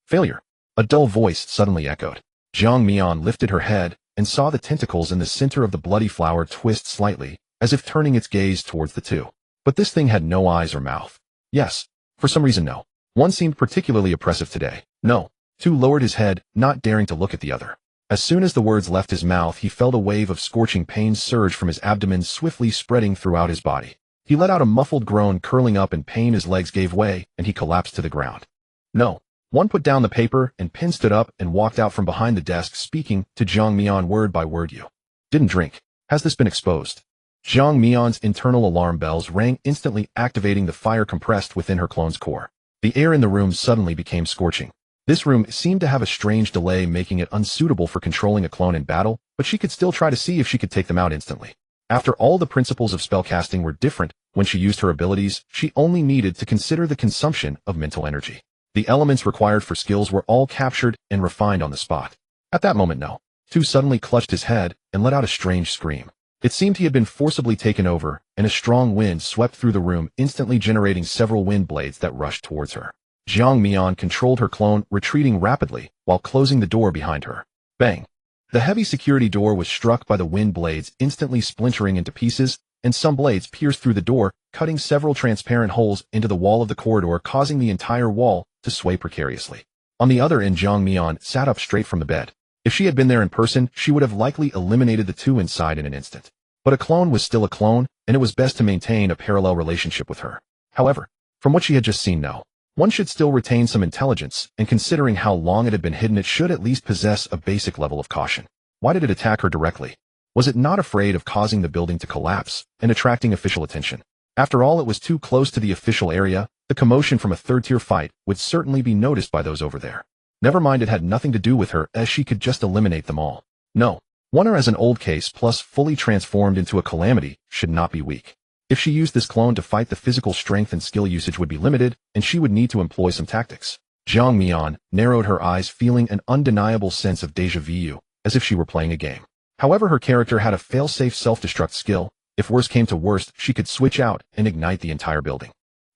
failure? A dull voice suddenly echoed. Jiang Mian lifted her head and saw the tentacles in the center of the bloody flower twist slightly, as if turning its gaze towards the 2. But this thing had no eyes or mouth. Yes, for some reason No. 1 seemed particularly oppressive today. No. 2 lowered his head, not daring to look at the other. As soon as the words left his mouth, he felt a wave of scorching pain surge from his abdomen, swiftly spreading throughout his body. He let out a muffled groan, curling up in pain. His legs gave way, and he collapsed to the ground. No. 1 put down the paper and pen, stood up, and walked out from behind the desk, speaking to Jiang Mian word by word. "You didn't drink. Has this been exposed?" Jiang Mian's internal alarm bells rang, instantly activating the fire compressed within her clone's core. The air in the room suddenly became scorching. This room seemed to have a strange delay, making it unsuitable for controlling a clone in battle, but she could still try to see if she could take them out instantly. After all, the principles of spellcasting were different. When she used her abilities, she only needed to consider the consumption of mental energy. The elements required for skills were all captured and refined on the spot. At that moment, No. 2 suddenly clutched his head and let out a strange scream. It seemed he had been forcibly taken over, and a strong wind swept through the room, instantly generating several wind blades that rushed towards her. Jiang Mian controlled her clone, retreating rapidly while closing the door behind her. Bang! The heavy security door was struck by the wind blades, instantly splintering into pieces, and some blades pierced through the door, cutting several transparent holes into the wall of the corridor, causing the entire wall to sway precariously. On the other end, Jiang Mian sat up straight from the bed. If she had been there in person, she would have likely eliminated the 2 inside in an instant. But a clone was still a clone, and it was best to maintain a parallel relationship with her. However, from what she had just seen, No. 1 should still retain some intelligence, and considering how long it had been hidden, it should at least possess a basic level of caution. Why did it attack her directly? Was it not afraid of causing the building to collapse and attracting official attention? After all, it was too close to the official area. The commotion from a third-tier fight would certainly be noticed by those over there. Never mind, it had nothing to do with her, as she could just eliminate them all. No. 1 as an old case plus fully transformed into a calamity should not be weak. If she used this clone to fight, the physical strength and skill usage would be limited, and she would need to employ some tactics. Jiang Mian narrowed her eyes, feeling an undeniable sense of déjà vu, as if she were playing a game. However, her character had a fail-safe self-destruct skill. If worst came to worst, she could switch out and ignite the entire building.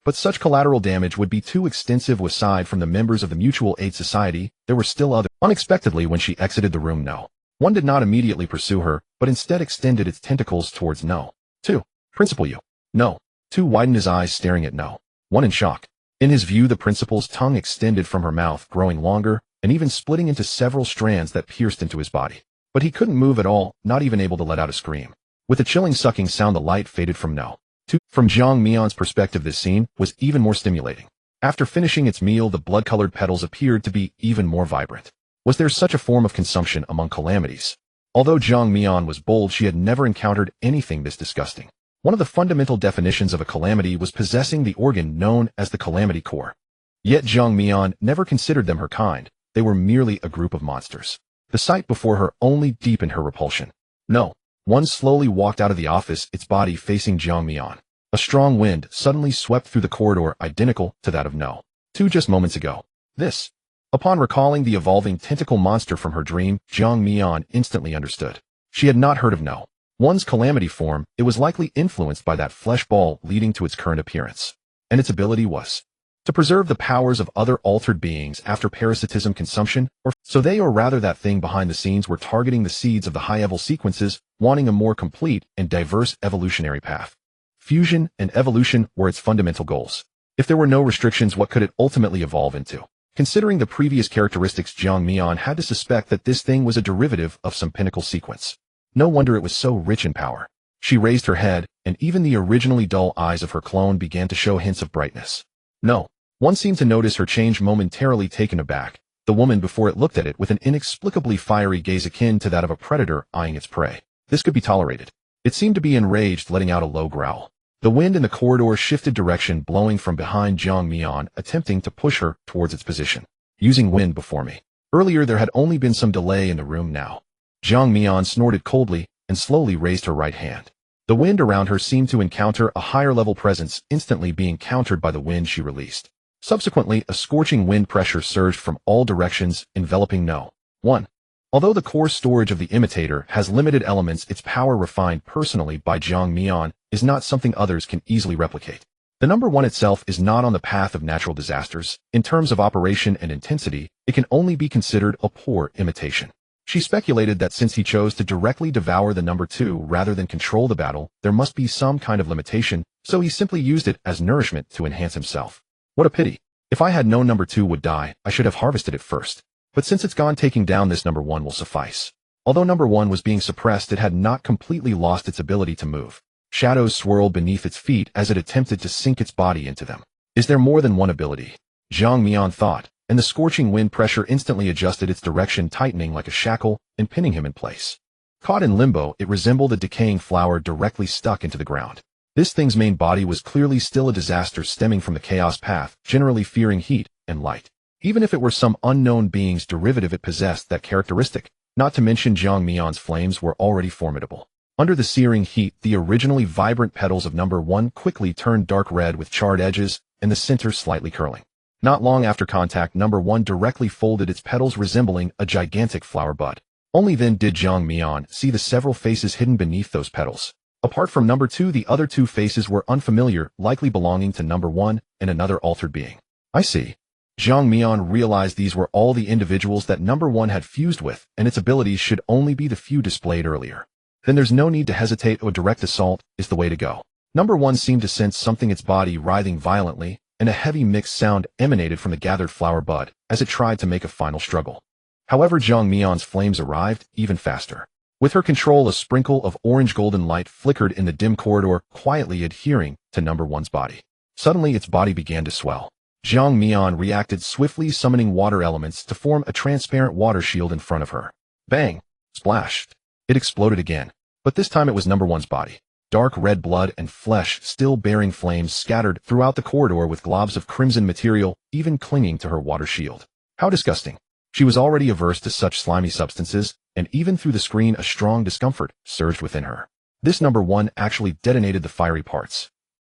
But such collateral damage would be too extensive. Aside from the members of the Mutual Aid Society, there were still others. Unexpectedly, when she exited the room, No. 1 did not immediately pursue her, but instead extended its tentacles towards No. 2. "Principal, you." No. 2 widened his eyes, staring at No. 1 in shock. In his view, the principal's tongue extended from her mouth, growing longer, and even splitting into several strands that pierced into his body. But he couldn't move at all, not even able to let out a scream. With a chilling sucking sound, the light faded from No. 2. From Jiang Mian's perspective, this scene was even more stimulating. After finishing its meal, the blood-colored petals appeared to be even more vibrant. Was there such a form of consumption among calamities? Although Jiang Mian was bold, she had never encountered anything this disgusting. One of the fundamental definitions of a calamity was possessing the organ known as the calamity core. Yet Jiang Mian never considered them her kind. They were merely a group of monsters. The sight before her only deepened her repulsion. No. One slowly walked out of the office, its body facing Jiang Mian. A strong wind suddenly swept through the corridor, identical to that of No. 2 just moments ago. This. Upon recalling the evolving tentacle monster from her dream, Jiang Mian instantly understood. She had not heard of No. 1's calamity form. It was likely influenced by that flesh ball leading to its current appearance. And its ability was to preserve the powers of other altered beings after parasitism consumption, or so they, or rather that thing behind the scenes, were targeting the seeds of the high-eval sequences, wanting a more complete and diverse evolutionary path. Fusion and evolution were its fundamental goals. If there were no restrictions, what could it ultimately evolve into? Considering the previous characteristics, Jiang Mian had to suspect that this thing was a derivative of some pinnacle sequence. No wonder it was so rich in power. She raised her head, and even the originally dull eyes of her clone began to show hints of brightness. No. One seemed to notice her change, momentarily taken aback. The woman before it looked at it with an inexplicably fiery gaze akin to that of a predator eyeing its prey. This could be tolerated. It seemed to be enraged, letting out a low growl. The wind in the corridor shifted direction, blowing from behind Jiang Mian, attempting to push her towards its position. Using wind before me. Earlier there had only been some delay in the room now. Jiang Mian snorted coldly and slowly raised her right hand. The wind around her seemed to encounter a higher-level presence, instantly being countered by the wind she released. Subsequently, a scorching wind pressure surged from all directions, enveloping No. 1. Although the core storage of the imitator has limited elements, its power, refined personally by Jiang Mian, is not something others can easily replicate. The number 1 itself is not on the path of natural disasters. In terms of operation and intensity, it can only be considered a poor imitation. She speculated that since he chose to directly devour the number 2 rather than control the battle, there must be some kind of limitation, so he simply used it as nourishment to enhance himself. What a pity. If I had known number 2 would die, I should have harvested it first. But since it's gone, taking down this number 1 will suffice. Although number 1 was being suppressed, it had not completely lost its ability to move. Shadows swirled beneath its feet as it attempted to sink its body into them. Is there more than one ability? Jiang Mian thought, and the scorching wind pressure instantly adjusted its direction, tightening like a shackle and pinning him in place. Caught in limbo, it resembled a decaying flower directly stuck into the ground. This thing's main body was clearly still a disaster, stemming from the chaos path, generally fearing heat and light. Even if it were some unknown being's derivative, it possessed that characteristic. Not to mention Jiang Mian's flames were already formidable. Under the searing heat, the originally vibrant petals of number 1 quickly turned dark red with charred edges, and the center slightly curling. Not long after contact, number 1 directly folded, its petals resembling a gigantic flower bud. Only then did Jiang Mian see the several faces hidden beneath those petals. Apart from number 2, the other 2 faces were unfamiliar, likely belonging to number 1 and another altered being. I see. Jiang Mian realized these were all the individuals that number 1 had fused with, and its abilities should only be the few displayed earlier. Then there's no need to hesitate. A direct assault is the way to go. Number 1 seemed to sense something, its body writhing violently, and a heavy mixed sound emanated from the gathered flower bud as it tried to make a final struggle. However, Jiang Mian's flames arrived even faster. With her control, a sprinkle of orange-golden light flickered in the dim corridor, quietly adhering to number 1's body. Suddenly, its body began to swell. Jiang Mian reacted swiftly, summoning water elements to form a transparent water shield in front of her. Bang! Splashed. It exploded again, but this time it was number 1's body. Dark red blood and flesh, still bearing flames, scattered throughout the corridor with globs of crimson material, even clinging to her water shield. How disgusting. She was already averse to such slimy substances, and even through the screen a strong discomfort surged within her. This number 1 actually detonated the fiery parts.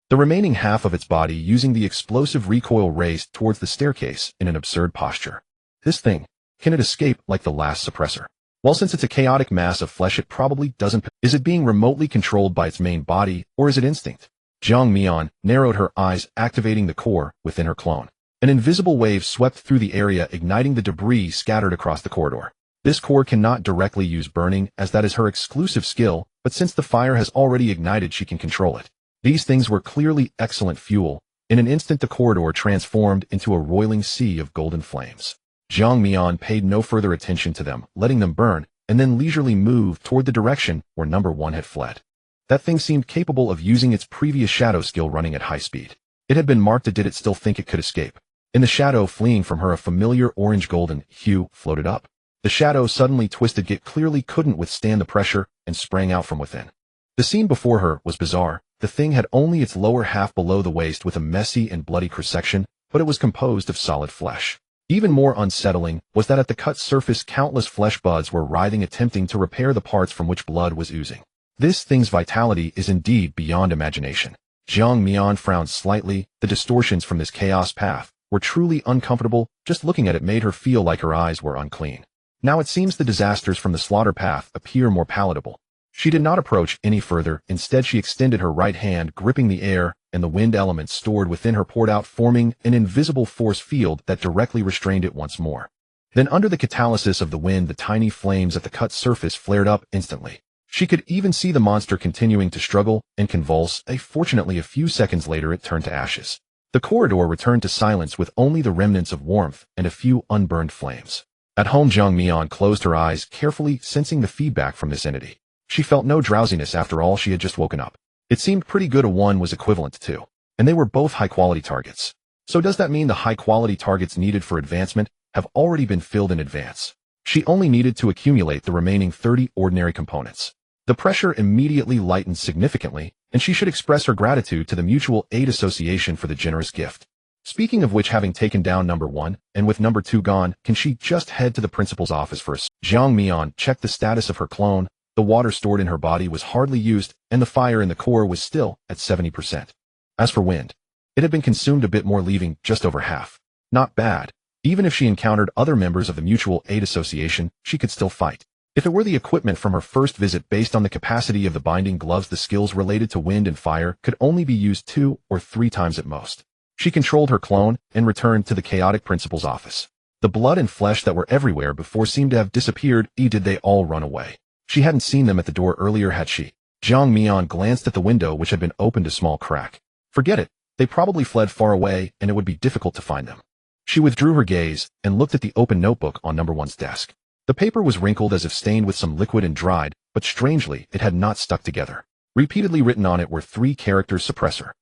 The remaining half of its body, using the explosive recoil, raced towards the staircase in an absurd posture. This thing, can it escape like the last suppressor? Well, since it's a chaotic mass of flesh, it probably doesn't. Is it being remotely controlled by its main body, or is it instinct? Jiang Mian narrowed her eyes, activating the core within her clone. An invisible wave swept through the area, igniting the debris scattered across the corridor. This core cannot directly use burning, as that is her exclusive skill, but since the fire has already ignited, she can control it. These things were clearly excellent fuel. In an instant, the corridor transformed into a roiling sea of golden flames. Jiang Mian paid no further attention to them, letting them burn, and then leisurely moved toward the direction where number 1 had fled. That thing seemed capable of using its previous shadow skill, running at high speed. It had been marked. Did it still think it could escape? In the shadow fleeing from her, a familiar orange-golden hue floated up. The shadow suddenly twisted it clearly couldn't withstand the pressure and sprang out from within. The scene before her was bizarre. The thing had only its lower half below the waist with a messy and bloody cross-section, but it was composed of solid flesh. Even more unsettling was that at the cut surface countless flesh buds were writhing attempting to repair the parts from which blood was oozing. This thing's vitality is indeed beyond imagination. Jiang Mian frowned slightly. The distortions from this chaos path were truly uncomfortable. Just looking at it made her feel like her eyes were unclean. Now it seems the disasters from the slaughter path appear more palatable. She did not approach any further. Instead, she extended her right hand, gripping the air, and the wind element stored within her poured out, forming an invisible force field that directly restrained it once more. Then under the catalysis of the wind, the tiny flames at the cut surface flared up instantly. She could even see the monster continuing to struggle and convulse. Fortunately, a few seconds later it turned to ashes. The corridor returned to silence with only the remnants of warmth and a few unburned flames. At home, Jiang Mian closed her eyes, carefully sensing the feedback from this entity. She felt no drowsiness after all. She had just woken up. It seemed pretty good. A 1 was equivalent to 2. And they were both high-quality targets. So does that mean the high-quality targets needed for advancement have already been filled in advance? She only needed to accumulate the remaining 30 ordinary components. The pressure immediately lightened significantly, and she should express her gratitude to the Mutual Aid Association for the generous gift. Speaking of which, having taken down number 1, and with number 2 gone, can she just head to the principal's office first? Jiang Mian checked the status of her clone. The water stored in her body was hardly used, and the fire in the core was still at 70%. As for wind, it had been consumed a bit more, leaving just over half. Not bad. Even if she encountered other members of the Mutual Aid Association, she could still fight. If it were the equipment from her first visit, based on the capacity of the binding gloves, the skills related to wind and fire could only be used 2 or 3 times at most. She controlled her clone and returned to the chaotic principal's office. The blood and flesh that were everywhere before seemed to have disappeared. Did they all run away? She hadn't seen them at the door earlier, had she? Jiang Mian glanced at the window, which had been opened a small crack. Forget it. They probably fled far away, and it would be difficult to find them. She withdrew her gaze and looked at the open notebook on number 1's desk. The paper was wrinkled as if stained with some liquid and dried, but strangely, it had not stuck together. Repeatedly written on it were 3 characters: suppressor.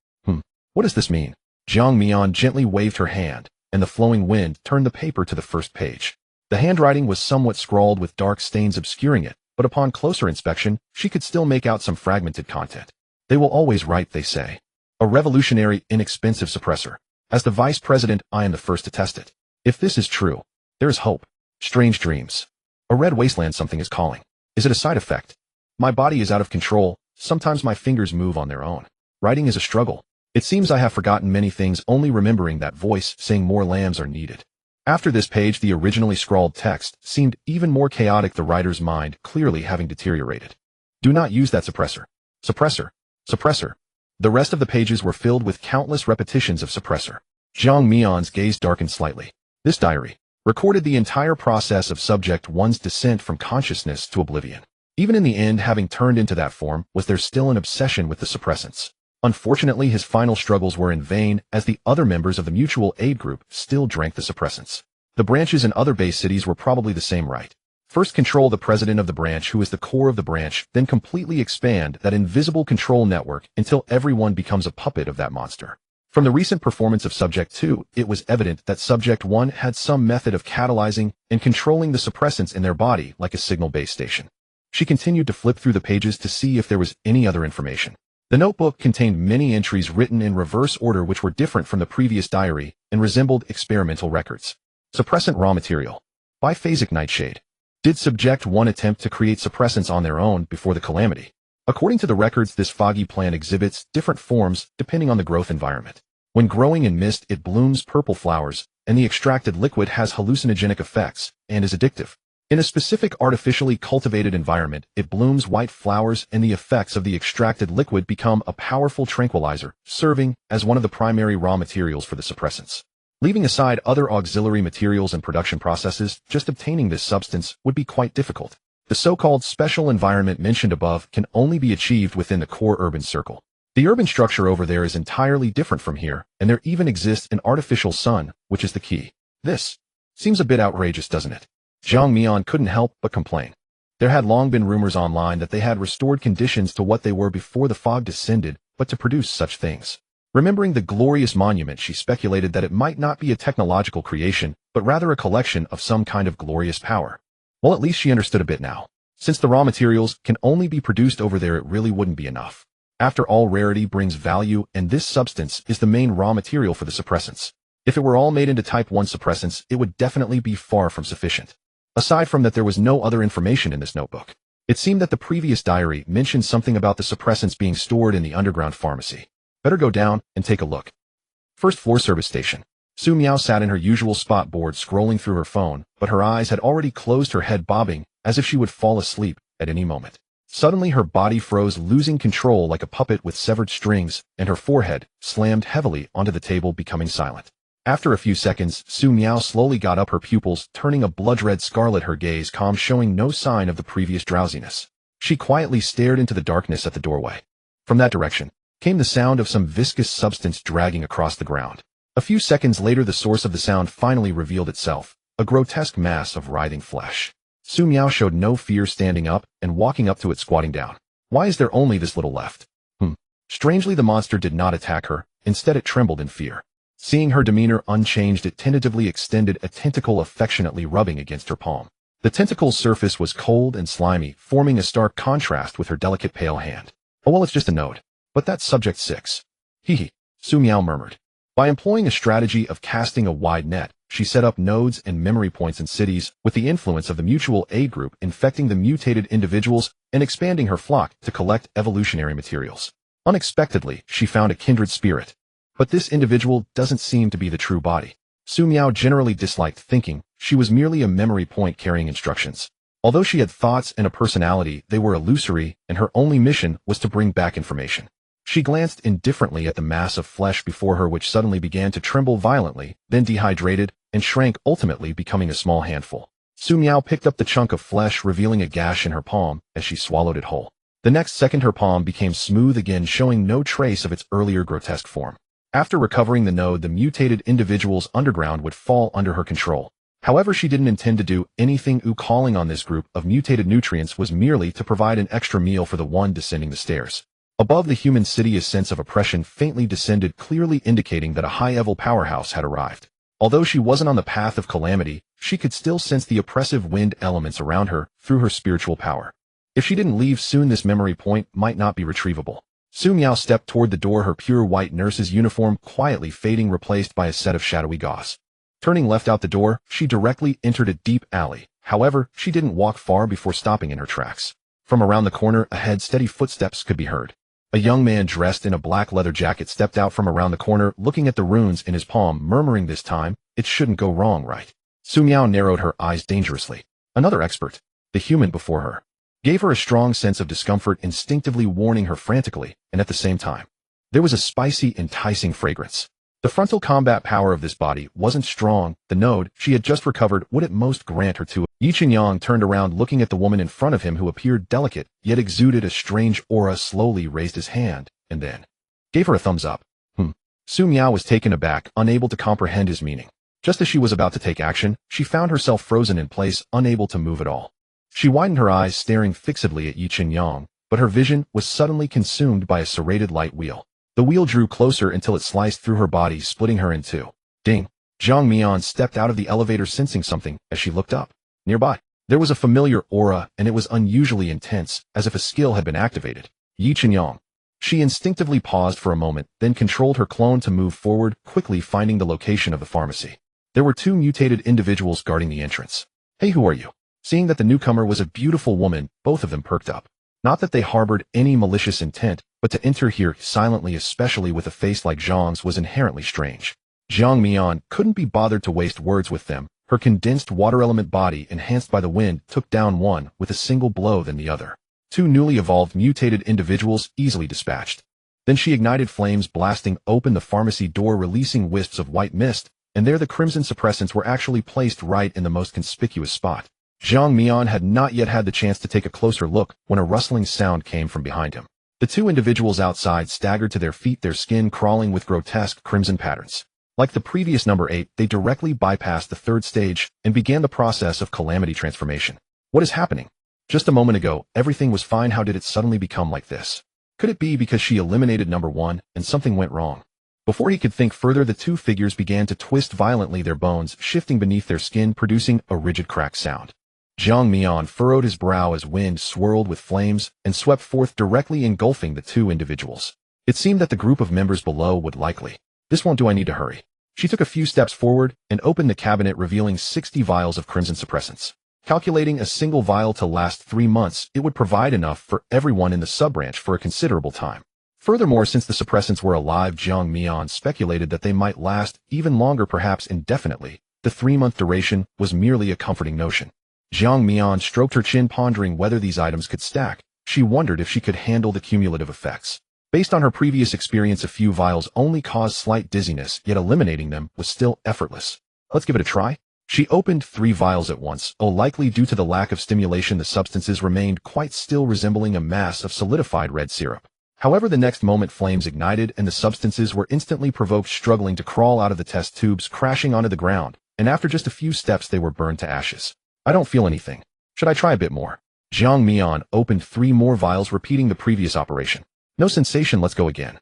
What does this mean? Jiang Mian gently waved her hand, and the flowing wind turned the paper to the first page. The handwriting was somewhat scrawled with dark stains obscuring it, but upon closer inspection, she could still make out some fragmented content. They will always write, they say. A revolutionary, inexpensive suppressor. As the vice president, I am the first to test it. If this is true, there is hope. Strange dreams. A red wasteland. Something is calling. Is it a side effect? My body is out of control. Sometimes my fingers move on their own. Writing is a struggle. It seems I have forgotten many things, only remembering that voice saying more lambs are needed. After this page, the originally scrawled text seemed even more chaotic, the writer's mind clearly having deteriorated. Do not use that suppressor. Suppressor. Suppressor. The rest of the pages were filled with countless repetitions of suppressor. Jiang Mian's gaze darkened slightly. This diary recorded the entire process of Subject 1's descent from consciousness to oblivion. Even in the end, having turned into that form, was there still an obsession with the suppressants? Unfortunately, his final struggles were in vain, as the other members of the mutual aid group still drank the suppressants. The branches in other base cities were probably the same, right? First, control the president of the branch, who is the core of the branch, then completely expand that invisible control network until everyone becomes a puppet of that monster. From the recent performance of Subject 2, it was evident that Subject 1 had some method of catalyzing and controlling the suppressants in their body like a signal base station. She continued to flip through the pages to see if there was any other information. The notebook contained many entries written in reverse order which were different from the previous diary and resembled experimental records. Suppressant raw material. Biphasic nightshade. Did Subject 1 attempt to create suppressants on their own before the calamity? According to the records, this foggy plant exhibits different forms depending on the growth environment. When growing in mist, it blooms purple flowers, and the extracted liquid has hallucinogenic effects and is addictive. In a specific artificially cultivated environment, it blooms white flowers, and the effects of the extracted liquid become a powerful tranquilizer, serving as one of the primary raw materials for the suppressants. Leaving aside other auxiliary materials and production processes, just obtaining this substance would be quite difficult. The so-called special environment mentioned above can only be achieved within the core urban circle. The urban structure over there is entirely different from here, and there even exists an artificial sun, which is the key. This seems a bit outrageous, doesn't it? Jiang Mian couldn't help but complain. There had long been rumors online that they had restored conditions to what they were before the fog descended, but to produce such things. Remembering the glorious monument, she speculated that it might not be a technological creation, but rather a collection of some kind of glorious power. Well, at least she understood a bit now. Since the raw materials can only be produced over there, it really wouldn't be enough. After all, rarity brings value, and this substance is the main raw material for the suppressants. If it were all made into type 1 suppressants, it would definitely be far from sufficient. Aside from that, there was no other information in this notebook. It seemed that the previous diary mentioned something about the suppressants being stored in the underground pharmacy. Better go down and take a look. First floor service station. Su Miao sat in her usual spot board scrolling through her phone, but her eyes had already closed, her head bobbing, as if she would fall asleep at any moment. Suddenly her body froze, losing control like a puppet with severed strings, and her forehead slammed heavily onto the table, becoming silent. After a few seconds, Su Miao slowly got up, her pupils turning a blood-red scarlet, her gaze calm, showing no sign of the previous drowsiness. She quietly stared into the darkness at the doorway. From that direction came the sound of some viscous substance dragging across the ground. A few seconds later, the source of the sound finally revealed itself, a grotesque mass of writhing flesh. Su Miao showed no fear, standing up and walking up to it, squatting down. Why is there only this little left? Strangely, the monster did not attack her. Instead, it trembled in fear. Seeing her demeanor unchanged, it tentatively extended a tentacle, affectionately rubbing against her palm. The tentacle's surface was cold and slimy, forming a stark contrast with her delicate pale hand. Oh well, it's just a node. But that's subject 6. Hee, Su Miao murmured. By employing a strategy of casting a wide net, she set up nodes and memory points in cities, with the influence of the mutual aid group infecting the mutated individuals and expanding her flock to collect evolutionary materials. Unexpectedly, she found a kindred spirit. But this individual doesn't seem to be the true body. Su Miao generally disliked thinking. She was merely a memory point carrying instructions. Although she had thoughts and a personality, they were illusory, and her only mission was to bring back information. She glanced indifferently at the mass of flesh before her, which suddenly began to tremble violently, then dehydrated, and shrank, ultimately becoming a small handful. Su Miao picked up the chunk of flesh, revealing a gash in her palm as she swallowed it whole. The next second, her palm became smooth again, showing no trace of its earlier grotesque form. After recovering the node, the mutated individuals underground would fall under her control. However, she didn't intend to do anything. Calling on this group of mutated nutrients was merely to provide an extra meal for the one descending the stairs. Above the human city, a sense of oppression faintly descended, clearly indicating that a high-level powerhouse had arrived. Although she wasn't on the path of calamity, she could still sense the oppressive wind elements around her through her spiritual power. If she didn't leave soon, this memory point might not be retrievable. Su Miao stepped toward the door, her pure white nurse's uniform quietly fading, replaced by a set of shadowy gauze. Turning left out the door, she directly entered a deep alley. However, she didn't walk far before stopping in her tracks. From around the corner ahead, steady footsteps could be heard. A young man dressed in a black leather jacket stepped out from around the corner, looking at the runes in his palm, murmuring, "This time, it shouldn't go wrong, right?" Su Miao narrowed her eyes dangerously. Another expert, the human before her, gave her a strong sense of discomfort, instinctively warning her frantically, and at the same time, there was a spicy, enticing fragrance. The frontal combat power of this body wasn't strong. The node she had just recovered would at most grant her to. Yi Qinyang turned around, looking at the woman in front of him, who appeared delicate, yet exuded a strange aura, slowly raised his hand, and then gave her a thumbs up. Su Miao was taken aback, unable to comprehend his meaning. Just as she was about to take action, she found herself frozen in place, unable to move at all. She widened her eyes, staring fixedly at Yi Qinyang, but her vision was suddenly consumed by a serrated light wheel. The wheel drew closer until it sliced through her body, splitting her in two. Ding! Zhang Mian stepped out of the elevator, sensing something as she looked up. Nearby, there was a familiar aura, and it was unusually intense, as if a skill had been activated. Yi Qinyang. She instinctively paused for a moment, then controlled her clone to move forward, quickly finding the location of the pharmacy. There were 2 mutated individuals guarding the entrance. "Hey, who are you?" Seeing that the newcomer was a beautiful woman, both of them perked up. Not that they harbored any malicious intent, but to enter here silently, especially with a face like Zhang's, was inherently strange. Zhang Mian couldn't be bothered to waste words with them. Her condensed water element body, enhanced by the wind, took down one with a single blow, then the other. 2 newly evolved mutated individuals easily dispatched. Then she ignited flames, blasting open the pharmacy door, releasing wisps of white mist, and there the crimson suppressants were actually placed right in the most conspicuous spot. Zhang Mian had not yet had the chance to take a closer look when a rustling sound came from behind him. The 2 individuals outside staggered to their feet, their skin crawling with grotesque crimson patterns. Like the previous number 8, they directly bypassed the 3rd stage and began the process of calamity transformation. What is happening? Just a moment ago, everything was fine. How did it suddenly become like this? Could it be because she eliminated number 1 and something went wrong? Before he could think further, the 2 figures began to twist violently, their bones shifting beneath their skin, producing a rigid crack sound. Jiang Mian furrowed his brow as wind swirled with flames and swept forth, directly engulfing the two individuals. It seemed that the group of members below would likely. This won't do, I need to hurry. She took a few steps forward and opened the cabinet, revealing 60 vials of crimson suppressants. Calculating a single vial to last 3 months, it would provide enough for everyone in the sub-branch for a considerable time. Furthermore, since the suppressants were alive, Jiang Mian speculated that they might last even longer, perhaps indefinitely. The 3-month duration was merely a comforting notion. Jiang Mian stroked her chin, pondering whether these items could stack. She wondered if she could handle the cumulative effects. Based on her previous experience, a few vials only caused slight dizziness, yet eliminating them was still effortless. Let's give it a try. She opened 3 vials at once, likely due to the lack of stimulation. The substances remained quite still, resembling a mass of solidified red syrup. However, the next moment flames ignited and the substances were instantly provoked, struggling to crawl out of the test tubes, crashing onto the ground, and after just a few steps they were burned to ashes. I don't feel anything. Should I try a bit more? Jiang Mian opened 3 more vials, repeating the previous operation. No sensation, let's go again.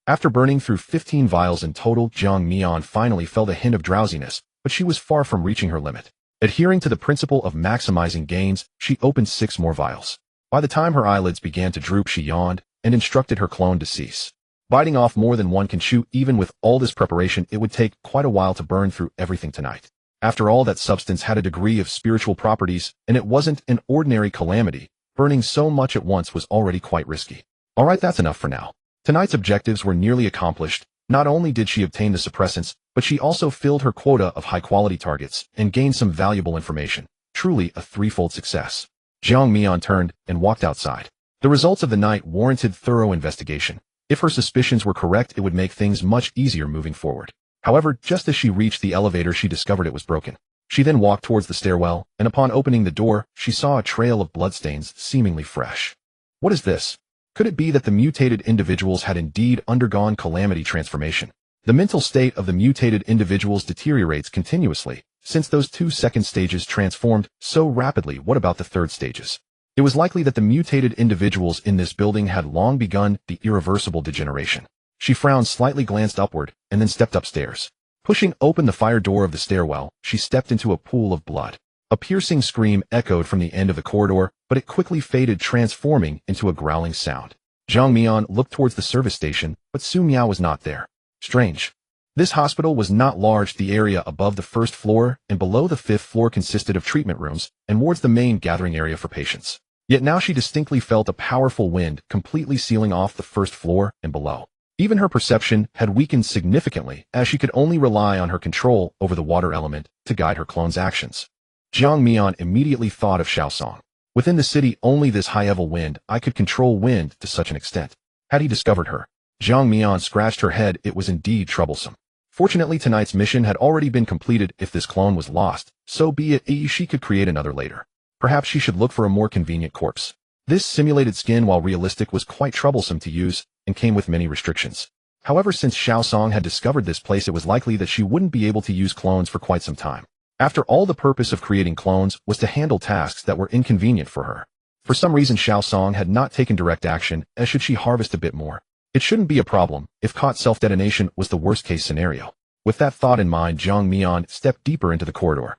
After burning through 15 vials in total, Jiang Mian finally felt a hint of drowsiness, but she was far from reaching her limit. Adhering to the principle of maximizing gains, she opened 6 more vials. By the time her eyelids began to droop, she yawned and instructed her clone to cease. Biting off more than one can chew. Even with all this preparation, it would take quite a while to burn through everything tonight. After all, that substance had a degree of spiritual properties, and it wasn't an ordinary calamity. Burning so much at once was already quite risky. Alright, that's enough for now. Tonight's objectives were nearly accomplished. Not only did she obtain the suppressants, but she also filled her quota of high-quality targets and gained some valuable information. Truly a threefold success. Jiang Mian turned and walked outside. The results of the night warranted thorough investigation. If her suspicions were correct, it would make things much easier moving forward. However, just as she reached the elevator, she discovered it was broken. She then walked towards the stairwell, and upon opening the door, she saw a trail of bloodstains, seemingly fresh. What is this? Could it be that the mutated individuals had indeed undergone calamity transformation? The mental state of the mutated individuals deteriorates continuously, since those 2 second stages transformed so rapidly. What about the third stages? It was likely that the mutated individuals in this building had long begun the irreversible degeneration. She frowned slightly, glanced upward, and then stepped upstairs. Pushing open the fire door of the stairwell, she stepped into a pool of blood. A piercing scream echoed from the end of the corridor, but it quickly faded, transforming into a growling sound. Jiang Mian looked towards the service station, but Su Miao was not there. Strange. This hospital was not large. The area above the 1st floor and below the 5th floor consisted of treatment rooms and wards, the main gathering area for patients. Yet now she distinctly felt a powerful wind completely sealing off the 1st floor and below. Even her perception had weakened significantly, as she could only rely on her control over the water element to guide her clone's actions. Jiang Mian immediately thought of Xiaosong. Within the city, only this high-level wind could control wind to such an extent. Had he discovered her? Jiang Mian scratched her head. It was indeed troublesome. Fortunately, tonight's mission had already been completed. If this clone was lost, so be it. She could create another later. Perhaps she should look for a more convenient corpse. This simulated skin, while realistic, was quite troublesome to use and came with many restrictions. However, since Xiaosong had discovered this place, it was likely that she wouldn't be able to use clones for quite some time. After all, the purpose of creating clones was to handle tasks that were inconvenient for her. For some reason, Xiaosong had not taken direct action, as should she harvest a bit more. It shouldn't be a problem if caught. Self-detonation was the worst-case scenario. With that thought in mind, Jiang Mian stepped deeper into the corridor.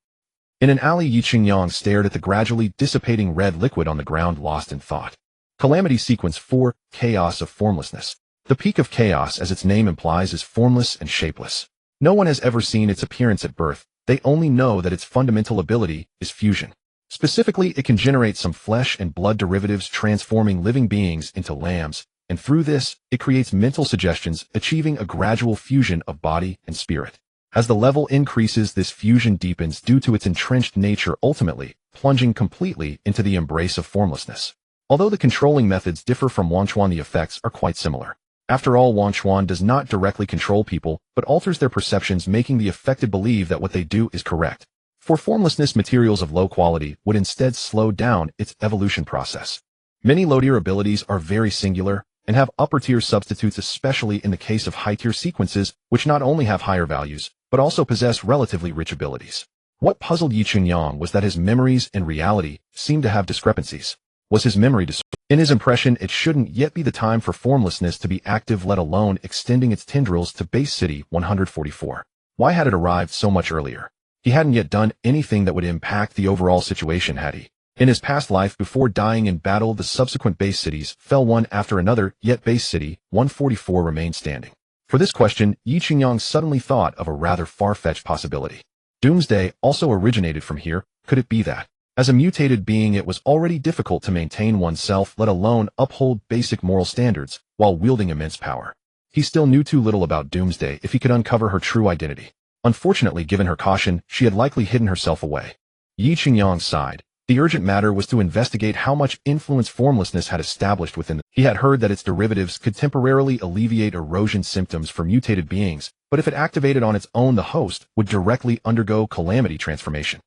In an alley, Yi Qingyang stared at the gradually dissipating red liquid on the ground, lost in thought. Calamity Sequence 4, Chaos of Formlessness. The peak of chaos, as its name implies, is formless and shapeless. No one has ever seen its appearance at birth. They only know that its fundamental ability is fusion. Specifically, it can generate some flesh and blood derivatives, transforming living beings into lambs, and through this, it creates mental suggestions, achieving a gradual fusion of body and spirit. As the level increases, this fusion deepens due to its entrenched nature, ultimately plunging completely into the embrace of formlessness. Although the controlling methods differ from Wanchuan, the effects are quite similar. After all, Wanchuan does not directly control people, but alters their perceptions, making the affected believe that what they do is correct. For formlessness, materials of low quality would instead slow down its evolution process. Many low-tier abilities are very singular and have upper-tier substitutes, especially in the case of high-tier sequences, which not only have higher values, but also possess relatively rich abilities. What puzzled Yi Qingyang was that his memories and reality seemed to have discrepancies. Was his memory disordered? In his impression, it shouldn't yet be the time for formlessness to be active, let alone extending its tendrils to base city 144. Why had it arrived so much earlier? He hadn't yet done anything that would impact the overall situation had he. In his past life before dying in battle, the subsequent base cities fell one after another, yet base city 144 remained standing. For this question, Yi Qingyang suddenly thought of a rather far-fetched possibility. Doomsday also originated from here. Could it be that, as a mutated being, it was already difficult to maintain oneself, let alone uphold basic moral standards, while wielding immense power? He still knew too little about Doomsday if he could uncover her true identity. Unfortunately, given her caution, she had likely hidden herself away. Yi Qingyang sighed. The urgent matter was to investigate how much influence formlessness had established within them. He had heard that its derivatives could temporarily alleviate erosion symptoms for mutated beings, but if it activated on its own, the host would directly undergo calamity transformation.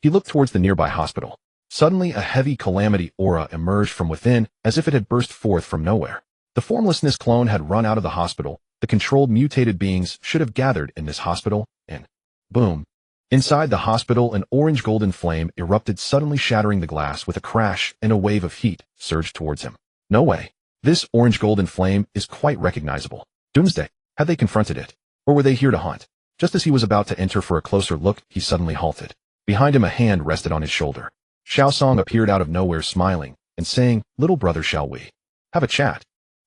He looked towards the nearby hospital. Suddenly, a heavy calamity aura emerged from within, as if it had burst forth from nowhere. The formlessness clone had run out of the hospital. The controlled mutated beings should have gathered in this hospital, and boom. Inside the hospital, an orange-golden flame erupted, suddenly shattering the glass with a crash, and a wave of heat surged towards him. No way. This orange-golden flame is quite recognizable. Doomsday. Had they confronted it? Or were they here to hunt? Just as he was about to enter for a closer look, he suddenly halted. Behind him, a hand rested on his shoulder. Xiaosong appeared out of nowhere, smiling, and saying, "Little brother, shall we have a chat?"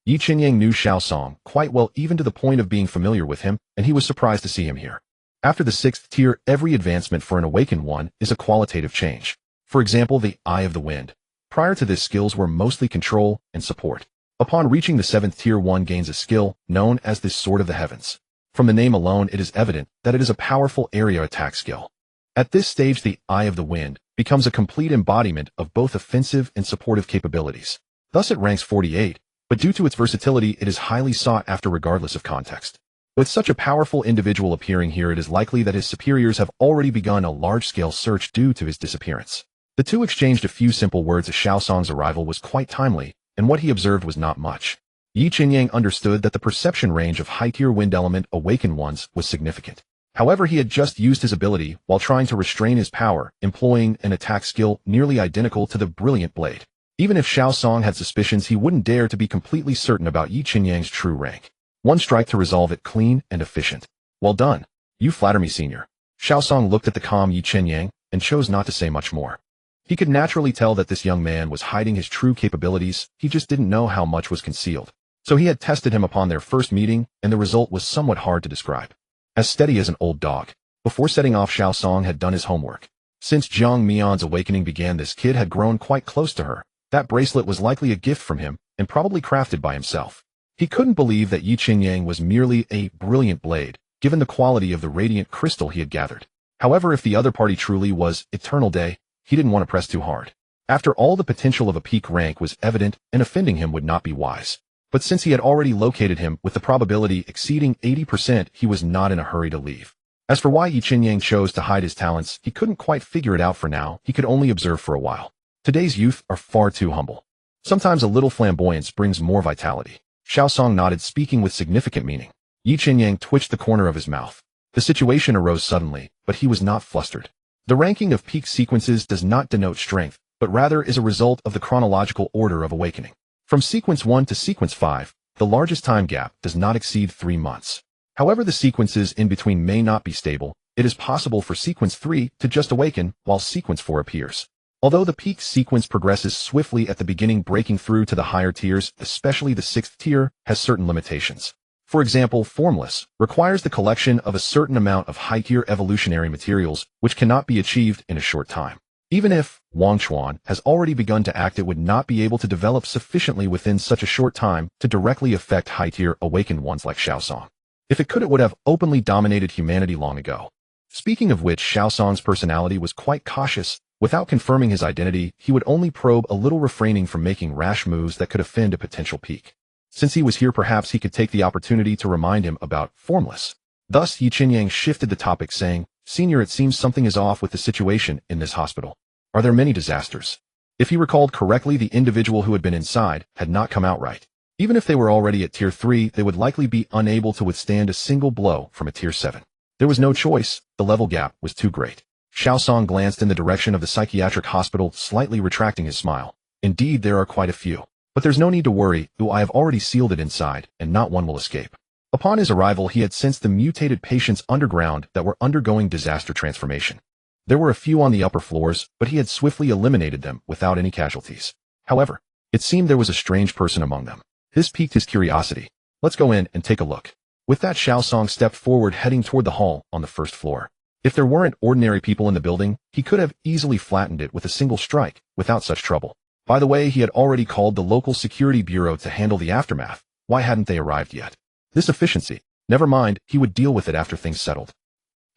Yi Qinyang knew Xiaosong quite well, even to the point of being familiar with him, and he was surprised to see him here. After the 6th tier, every advancement for an awakened one is a qualitative change. For example, the Eye of the Wind. Prior to this, skills were mostly control and support. Upon reaching the 7th tier, one gains a skill known as the Sword of the Heavens. From the name alone, it is evident that it is a powerful area attack skill. At this stage, the Eye of the Wind becomes a complete embodiment of both offensive and supportive capabilities. Thus it ranks 48, but due to its versatility, it is highly sought after regardless of context. With such a powerful individual appearing here, it is likely that his superiors have already begun a large-scale search due to his disappearance. The two exchanged a few simple words as Xiaosong's arrival was quite timely, and what he observed was not much. Yi Qinyang understood that the perception range of high-tier wind element awakened ones was significant. However, he had just used his ability while trying to restrain his power, employing an attack skill nearly identical to the brilliant blade. Even if Xiaosong had suspicions, he wouldn't dare to be completely certain about Yi Qinyang's true rank. One strike to resolve it, clean and efficient. Well done. You flatter me, senior. Xiaosong looked at the calm Yi Qinyang and chose not to say much more. He could naturally tell that this young man was hiding his true capabilities, he just didn't know how much was concealed. So he had tested him upon their first meeting, and the result was somewhat hard to describe. As steady as an old dog. Before setting off, Xiaosong had done his homework. Since Jiang Mian's awakening began, this kid had grown quite close to her. That bracelet was likely a gift from him, and probably crafted by himself. He couldn't believe that Yi Qinyang was merely a brilliant blade, given the quality of the radiant crystal he had gathered. However, if the other party truly was Eternal Day, he didn't want to press too hard. After all, the potential of a peak rank was evident, and offending him would not be wise. But since he had already located him with the probability exceeding 80%, he was not in a hurry to leave. As for why Yi Qinyang chose to hide his talents, he couldn't quite figure it out for now. He could only observe for a while. Today's youth are far too humble. Sometimes a little flamboyance brings more vitality. Xiaosong nodded, speaking with significant meaning. Yi Qinyang twitched the corner of his mouth. The situation arose suddenly, but he was not flustered. The ranking of peak sequences does not denote strength, but rather is a result of the chronological order of awakening. From sequence 1 to sequence 5, the largest time gap does not exceed 3 months. However, the sequences in between may not be stable. It is possible for sequence 3 to just awaken, while sequence 4 appears. Although the peak sequence progresses swiftly at the beginning, breaking through to the higher tiers, especially the 6th tier, has certain limitations. For example, Formless requires the collection of a certain amount of high-tier evolutionary materials, which cannot be achieved in a short time. Even if Wangchuan has already begun to act, it would not be able to develop sufficiently within such a short time to directly affect high-tier awakened ones like Xiaosong. If it could, it would have openly dominated humanity long ago. Speaking of which, Xiaosong's personality was quite cautious. Without confirming his identity, he would only probe a little, refraining from making rash moves that could offend a potential peak. Since he was here, perhaps he could take the opportunity to remind him about Formless. Thus, Yi Qinyang shifted the topic, saying, "Senior, it seems something is off with the situation in this hospital. Are there many disasters?" If he recalled correctly, the individual who had been inside had not come out right. Even if they were already at tier 3, they would likely be unable to withstand a single blow from a tier 7. There was no choice, the level gap was too great. Xiaosong glanced in the direction of the psychiatric hospital, slightly retracting his smile. Indeed, there are quite a few. But there's no need to worry, I have already sealed it inside, and not one will escape. Upon his arrival, he had sensed the mutated patients underground that were undergoing disaster transformation. There were a few on the upper floors, but he had swiftly eliminated them without any casualties. However, it seemed there was a strange person among them. This piqued his curiosity. Let's go in and take a look. With that, Xiaosong stepped forward, heading toward the hall on the first floor. If there weren't ordinary people in the building, he could have easily flattened it with a single strike without such trouble. By the way, he had already called the local security bureau to handle the aftermath. Why hadn't they arrived yet? This efficiency. Never mind, he would deal with it after things settled.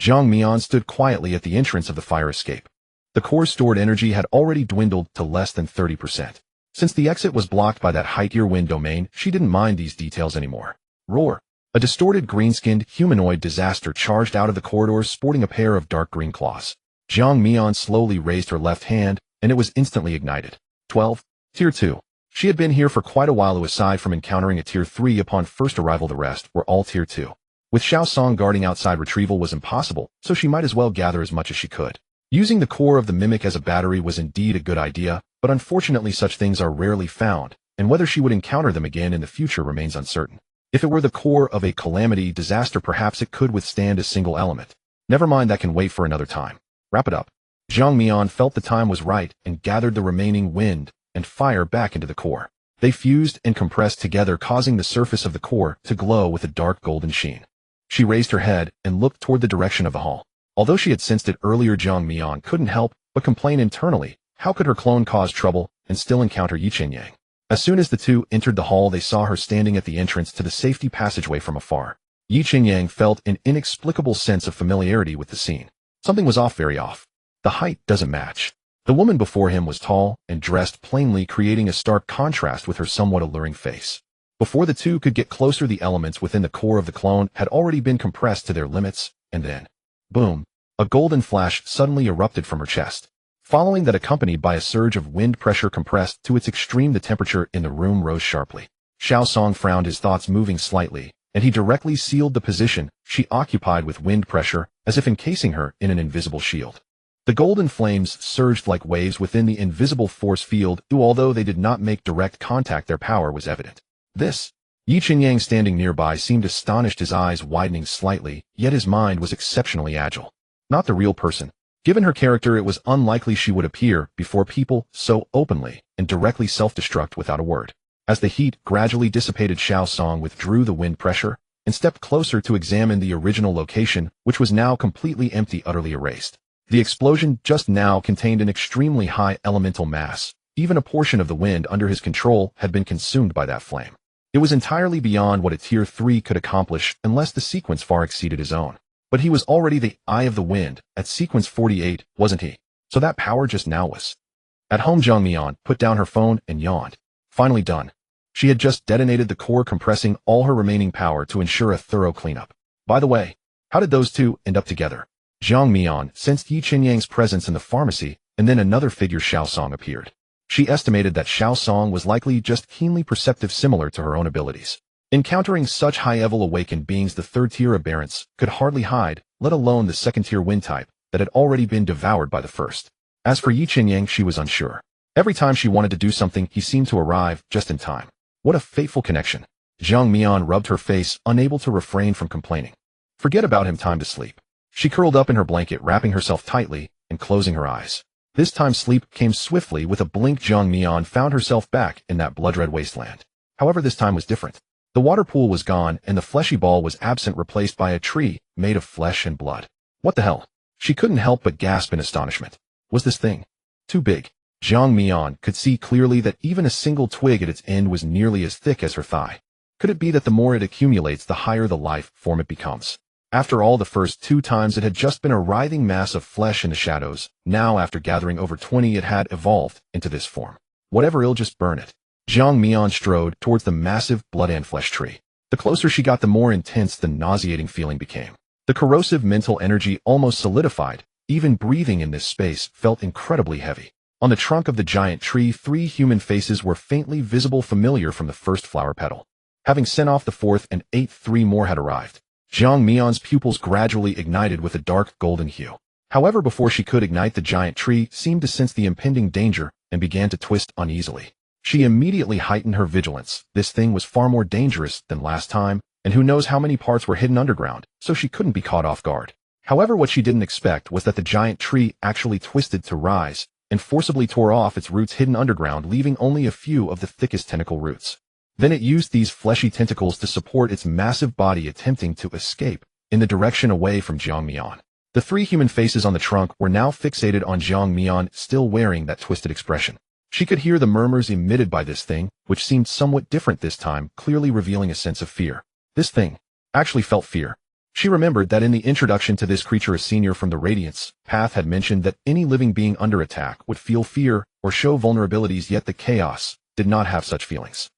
Zhang Mian stood quietly at the entrance of the fire escape. The core's stored energy had already dwindled to less than 30%. Since the exit was blocked by that high-tier wind domain, she didn't mind these details anymore. Roar! A distorted green-skinned humanoid disaster charged out of the corridors, sporting a pair of dark green claws. Zhang Mian slowly raised her left hand, and it was instantly ignited. 12. Tier 2. She had been here for quite a while, aside from encountering a Tier 3 upon first arrival. The rest were all Tier 2. With Xiaosong guarding outside, retrieval was impossible, so she might as well gather as much as she could. Using the core of the mimic as a battery was indeed a good idea, but unfortunately such things are rarely found, and whether she would encounter them again in the future remains uncertain. If it were the core of a calamity disaster, perhaps it could withstand a single element. Never mind, that can wait for another time. Wrap it up. Zhang Mian felt the time was right and gathered the remaining wind and fire back into the core. They fused and compressed together, causing the surface of the core to glow with a dark golden sheen. She raised her head and looked toward the direction of the hall. Although she had sensed it earlier, Zhang Mian couldn't help but complain internally. How could her clone cause trouble and still encounter Yi Qinyang? As soon as the two entered the hall, they saw her standing at the entrance to the safety passageway from afar. Yi Qinyang felt an inexplicable sense of familiarity with the scene. Something was off, very off. The height doesn't match. The woman before him was tall and dressed plainly, creating a stark contrast with her somewhat alluring face. Before the two could get closer, the elements within the core of the clone had already been compressed to their limits, and then, boom, a golden flash suddenly erupted from her chest. Following that, accompanied by a surge of wind pressure compressed to its extreme, the temperature in the room rose sharply. Xiaosong frowned, his thoughts moving slightly, and he directly sealed the position she occupied with wind pressure, as if encasing her in an invisible shield. The golden flames surged like waves within the invisible force field, although they did not make direct contact, their power was evident. This. Yi Qinyang, standing nearby, seemed astonished, his eyes widening slightly, yet his mind was exceptionally agile. Not the real person. Given her character, it was unlikely she would appear before people so openly and directly self-destruct without a word. As the heat gradually dissipated, Xiaosong withdrew the wind pressure and stepped closer to examine the original location, which was now completely empty, utterly erased. The explosion just now contained an extremely high elemental mass. Even a portion of the wind under his control had been consumed by that flame. It was entirely beyond what a Tier 3 could accomplish, unless the sequence far exceeded his own. But he was already the eye of the wind at sequence 48, wasn't he? So that power just now was. At home, Zhang Mian put down her phone and yawned. Finally done. She had just detonated the core, compressing all her remaining power to ensure a thorough cleanup. By the way, how did those two end up together? Zhang Mian sensed Yi Qinyang's presence in the pharmacy, and then another figure, Xiaosong, appeared. She estimated that Xiaosong was likely just keenly perceptive, similar to her own abilities. Encountering such high-level awakened beings, the third-tier aberrants could hardly hide, let alone the second-tier wind type that had already been devoured by the first. As for Yi Qinyang, she was unsure. Every time she wanted to do something, he seemed to arrive just in time. What a fateful connection. Zhang Mian rubbed her face, unable to refrain from complaining. Forget about him, time to sleep. She curled up in her blanket, wrapping herself tightly and closing her eyes. This time sleep came swiftly. With a blink, Zhang Mian found herself back in that blood-red wasteland. However, this time was different. The water pool was gone, and the fleshy ball was absent, replaced by a tree made of flesh and blood. What the hell? She couldn't help but gasp in astonishment. Was this thing too big? Zhang Mian could see clearly that even a single twig at its end was nearly as thick as her thigh. Could it be that the more it accumulates, the higher the life form it becomes? After all, the first 2 times it had just been a writhing mass of flesh in the shadows. Now, after gathering over 20, it had evolved into this form. Whatever, it'll just burn it. Zhang Mian strode towards the massive blood and flesh tree. The closer she got, the more intense the nauseating feeling became. The corrosive mental energy almost solidified. Even breathing in this space felt incredibly heavy. On the trunk of the giant tree, 3 human faces were faintly visible, familiar from the first flower petal. Having sent off the 4th and 8th, 3 more had arrived. Zhang Mian's pupils gradually ignited with a dark golden hue. However, before she could ignite, the giant tree seemed to sense the impending danger and began to twist uneasily. She immediately heightened her vigilance. This thing was far more dangerous than last time, and who knows how many parts were hidden underground, so she couldn't be caught off guard. However, what she didn't expect was that the giant tree actually twisted to rise, and forcibly tore off its roots hidden underground, leaving only a few of the thickest tentacle roots. Then it used these fleshy tentacles to support its massive body, attempting to escape in the direction away from Jiang Mian. The three human faces on the trunk were now fixated on Jiang Mian, still wearing that twisted expression. She could hear the murmurs emitted by this thing, which seemed somewhat different this time, clearly revealing a sense of fear. This thing actually felt fear. She remembered that in the introduction to this creature, a senior from the Radiance Path had mentioned that any living being under attack would feel fear or show vulnerabilities, yet the chaos did not have such feelings.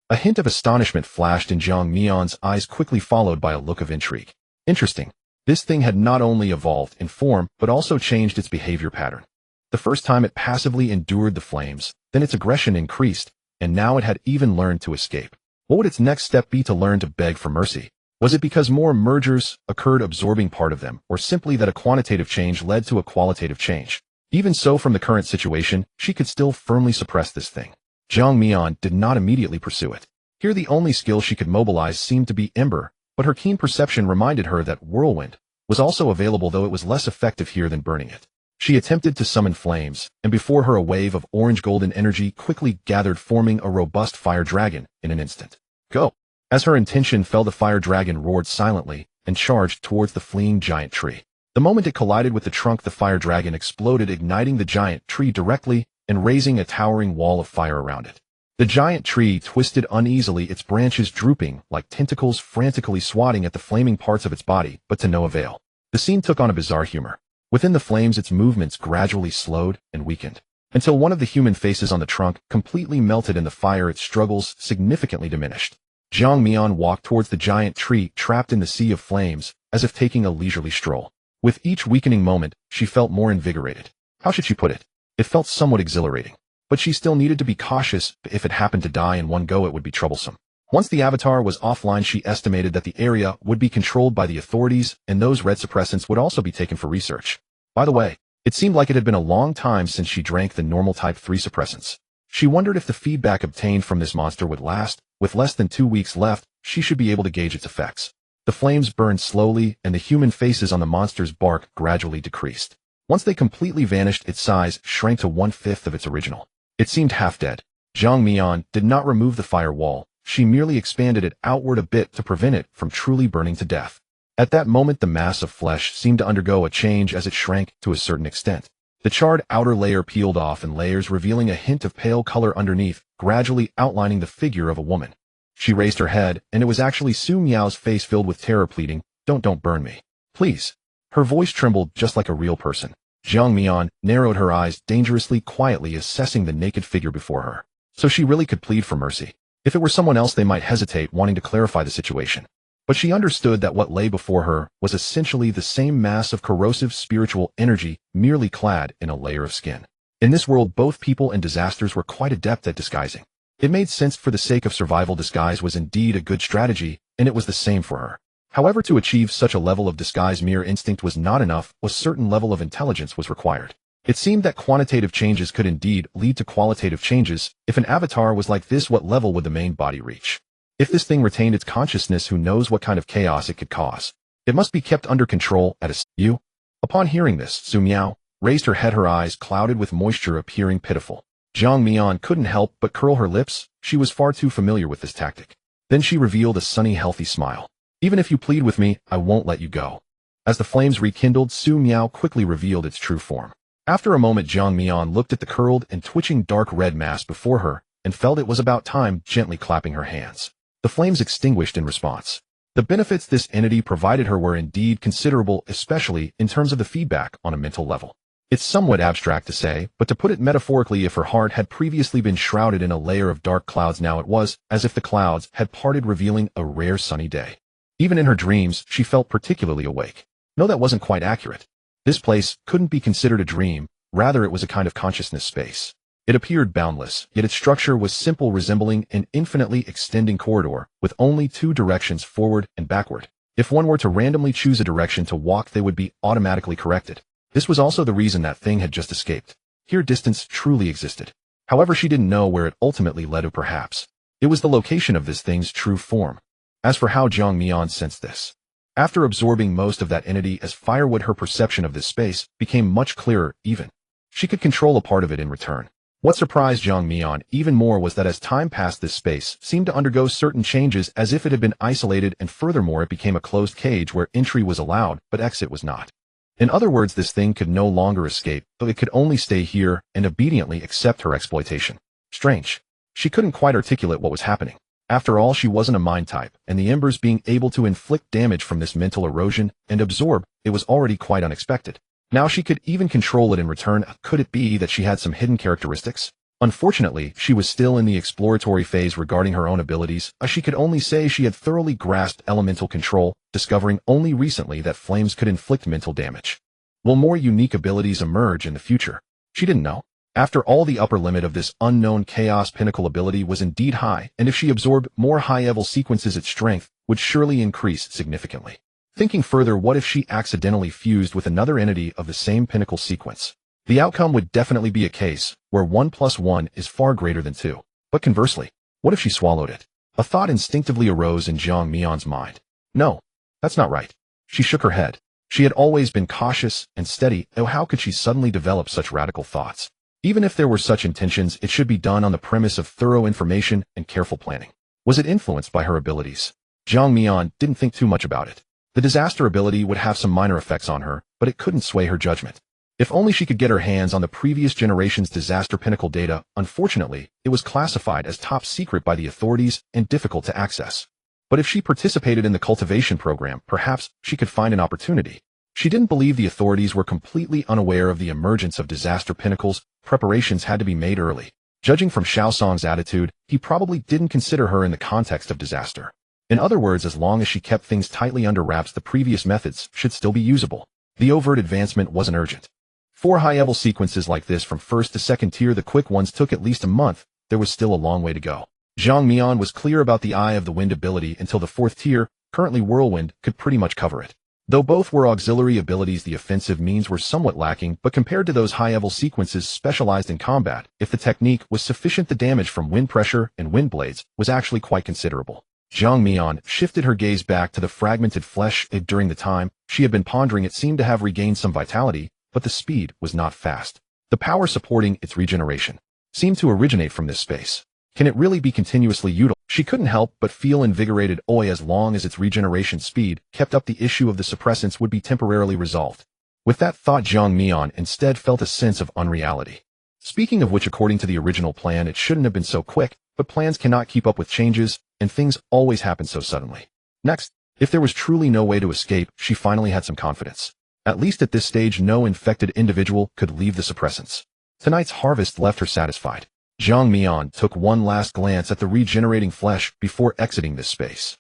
A hint of astonishment flashed in Jiang Mian's eyes, quickly followed by a look of intrigue. Interesting. This thing had not only evolved in form, but also changed its behavior pattern. The first time it passively endured the flames, then its aggression increased, and now it had even learned to escape. What would its next step be? To learn to beg for mercy? Was it because more mergers occurred, absorbing part of them, or simply that a quantitative change led to a qualitative change? Even so, from the current situation, she could still firmly suppress this thing. Jiang Mian did not immediately pursue it. Here the only skill she could mobilize seemed to be Ember, but her keen perception reminded her that Whirlwind was also available, though it was less effective here than burning it. She attempted to summon flames, and before her a wave of orange-golden energy quickly gathered, forming a robust fire dragon in an instant. Go! As her intention fell, the fire dragon roared silently and charged towards the fleeing giant tree. The moment it collided with the trunk, the fire dragon exploded, igniting the giant tree directly and raising a towering wall of fire around it. The giant tree twisted uneasily, its branches drooping like tentacles, frantically swatting at the flaming parts of its body, but to no avail. The scene took on a bizarre humor. Within the flames, its movements gradually slowed and weakened, until one of the human faces on the trunk completely melted in the fire. Its struggles significantly diminished. Jiang Mian walked towards the giant tree, trapped in the sea of flames, as if taking a leisurely stroll. With each weakening moment, she felt more invigorated. How should she put it? It felt somewhat exhilarating. But she still needed to be cautious. If it happened to die in one go, it would be troublesome. Once the avatar was offline, she estimated that the area would be controlled by the authorities, and those red suppressants would also be taken for research. By the way, it seemed like it had been a long time since she drank the normal type 3 suppressants. She wondered if the feedback obtained from this monster would last. With less than 2 weeks left, she should be able to gauge its effects. The flames burned slowly, and the human faces on the monster's bark gradually decreased. Once they completely vanished, its size shrank to 1/5 of its original. It seemed half dead. Jiang Mian did not remove the firewall. She merely expanded it outward a bit to prevent it from truly burning to death. At that moment, the mass of flesh seemed to undergo a change as it shrank to a certain extent. The charred outer layer peeled off in layers, revealing a hint of pale color underneath, gradually outlining the figure of a woman. She raised her head, and it was actually Su Miao's face, filled with terror, pleading, Don't burn me. Please." Her voice trembled just like a real person. Jiang Mian narrowed her eyes dangerously, quietly assessing the naked figure before her. So she really could plead for mercy. If it were someone else, they might hesitate, wanting to clarify the situation. But she understood that what lay before her was essentially the same mass of corrosive spiritual energy, merely clad in a layer of skin. In this world, both people and disasters were quite adept at disguising. It made sense. For the sake of survival, disguise was indeed a good strategy, and it was the same for her. However, to achieve such a level of disguise, mere instinct was not enough. A certain level of intelligence was required. It seemed that quantitative changes could indeed lead to qualitative changes. If an avatar was like this, what level would the main body reach? If this thing retained its consciousness, who knows what kind of chaos it could cause? It must be kept under control at a you. Upon hearing this, Su Miao raised her head, her eyes clouded with moisture, appearing pitiful. Jiang Mian couldn't help but curl her lips. She was far too familiar with this tactic. Then she revealed a sunny, healthy smile. Even if you plead with me, I won't let you go. As the flames rekindled, Su Miao quickly revealed its true form. After a moment, Jiang Mian looked at the curled and twitching dark red mass before her and felt it was about time, gently clapping her hands. The flames extinguished in response. The benefits this entity provided her were indeed considerable, especially in terms of the feedback on a mental level. It's somewhat abstract to say, but to put it metaphorically, if her heart had previously been shrouded in a layer of dark clouds, now it was as if the clouds had parted, revealing a rare sunny day. Even in her dreams, she felt particularly awake. No, that wasn't quite accurate. This place couldn't be considered a dream, rather it was a kind of consciousness space. It appeared boundless, yet its structure was simple, resembling an infinitely extending corridor, with only 2 directions, forward and backward. If one were to randomly choose a direction to walk, they would be automatically corrected. This was also the reason that thing had just escaped. Here distance truly existed. However, she didn't know where it ultimately led to. Perhaps it was the location of this thing's true form. As for how Jiang Mian sensed this, after absorbing most of that entity as firewood, her perception of this space became much clearer. Even she could control a part of it in return. What surprised Jiang Mian even more was that as time passed, this space seemed to undergo certain changes, as if it had been isolated, and furthermore it became a closed cage where entry was allowed but exit was not. In other words, this thing could no longer escape, though it could only stay here and obediently accept her exploitation. Strange. She couldn't quite articulate what was happening. After all, she wasn't a mind type, and the embers being able to inflict damage from this mental erosion and absorb it was already quite unexpected. Now she could even control it in return. Could it be that she had some hidden characteristics? Unfortunately, she was still in the exploratory phase regarding her own abilities. She could only say she had thoroughly grasped elemental control, discovering only recently that flames could inflict mental damage. Will more unique abilities emerge in the future? She didn't know. After all, the upper limit of this unknown chaos pinnacle ability was indeed high, and if she absorbed more high-level sequences, its strength would surely increase significantly. Thinking further, what if she accidentally fused with another entity of the same pinnacle sequence? The outcome would definitely be a case where 1 + 1 is far greater than 2. But conversely, what if she swallowed it? A thought instinctively arose in Jiang Mian's mind. No, that's not right. She shook her head. She had always been cautious and steady, though how could she suddenly develop such radical thoughts? Even if there were such intentions, it should be done on the premise of thorough information and careful planning. Was it influenced by her abilities? Jiang Mian didn't think too much about it. The disaster ability would have some minor effects on her, but it couldn't sway her judgment. If only she could get her hands on the previous generation's disaster pinnacle data. Unfortunately, it was classified as top secret by the authorities and difficult to access. But if she participated in the cultivation program, perhaps she could find an opportunity. She didn't believe the authorities were completely unaware of the emergence of disaster pinnacles. Preparations had to be made early. Judging from Xiaosong's attitude, he probably didn't consider her in the context of disaster. In other words, as long as she kept things tightly under wraps, the previous methods should still be usable. The overt advancement wasn't urgent. 4 high-level sequences like this from first to second tier, the quick ones took at least a month. There was still a long way to go. Jiang Mian was clear about the Eye of the Wind ability until the 4th tier, currently Whirlwind, could pretty much cover it. Though both were auxiliary abilities, the offensive means were somewhat lacking, but compared to those high-level sequences specialized in combat, if the technique was sufficient, the damage from wind pressure and wind blades was actually quite considerable. Jiang Mian shifted her gaze back to the fragmented flesh. During the time she had been pondering, it seemed to have regained some vitality, but the speed was not fast. The power supporting its regeneration seemed to originate from this space. Can it really be continuously utilized? She couldn't help but feel invigorated. As long as its regeneration speed kept up, the issue of the suppressants would be temporarily resolved. With that thought, Jiang Mian instead felt a sense of unreality. Speaking of which, according to the original plan, it shouldn't have been so quick, but plans cannot keep up with changes, and things always happen so suddenly. Next, if there was truly no way to escape, she finally had some confidence. At least at this stage, no infected individual could leave the suppressants. Tonight's harvest left her satisfied. Jiang Mian took one last glance at the regenerating flesh before exiting this space.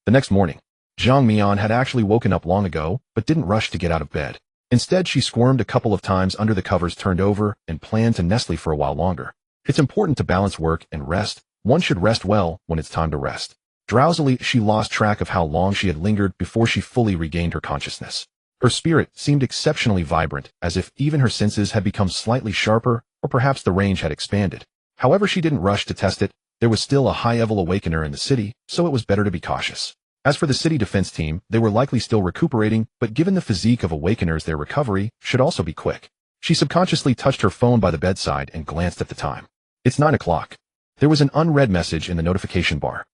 The next morning, Jiang Mian had actually woken up long ago, but didn't rush to get out of bed. Instead, she squirmed a couple of times under the covers turned over and planned to nest for a while longer. It's important to balance work and rest. One should rest well when it's time to rest. Drowsily, she lost track of how long she had lingered before she fully regained her consciousness. Her spirit seemed exceptionally vibrant, as if even her senses had become slightly sharper, or perhaps the range had expanded. However, she didn't rush to test it. There was still a high-level awakener in the city, so it was better to be cautious. As for the city defense team, they were likely still recuperating, but given the physique of awakeners, their recovery should also be quick. She subconsciously touched her phone by the bedside and glanced at the time. It's 9 o'clock. There was an unread message in the notification bar.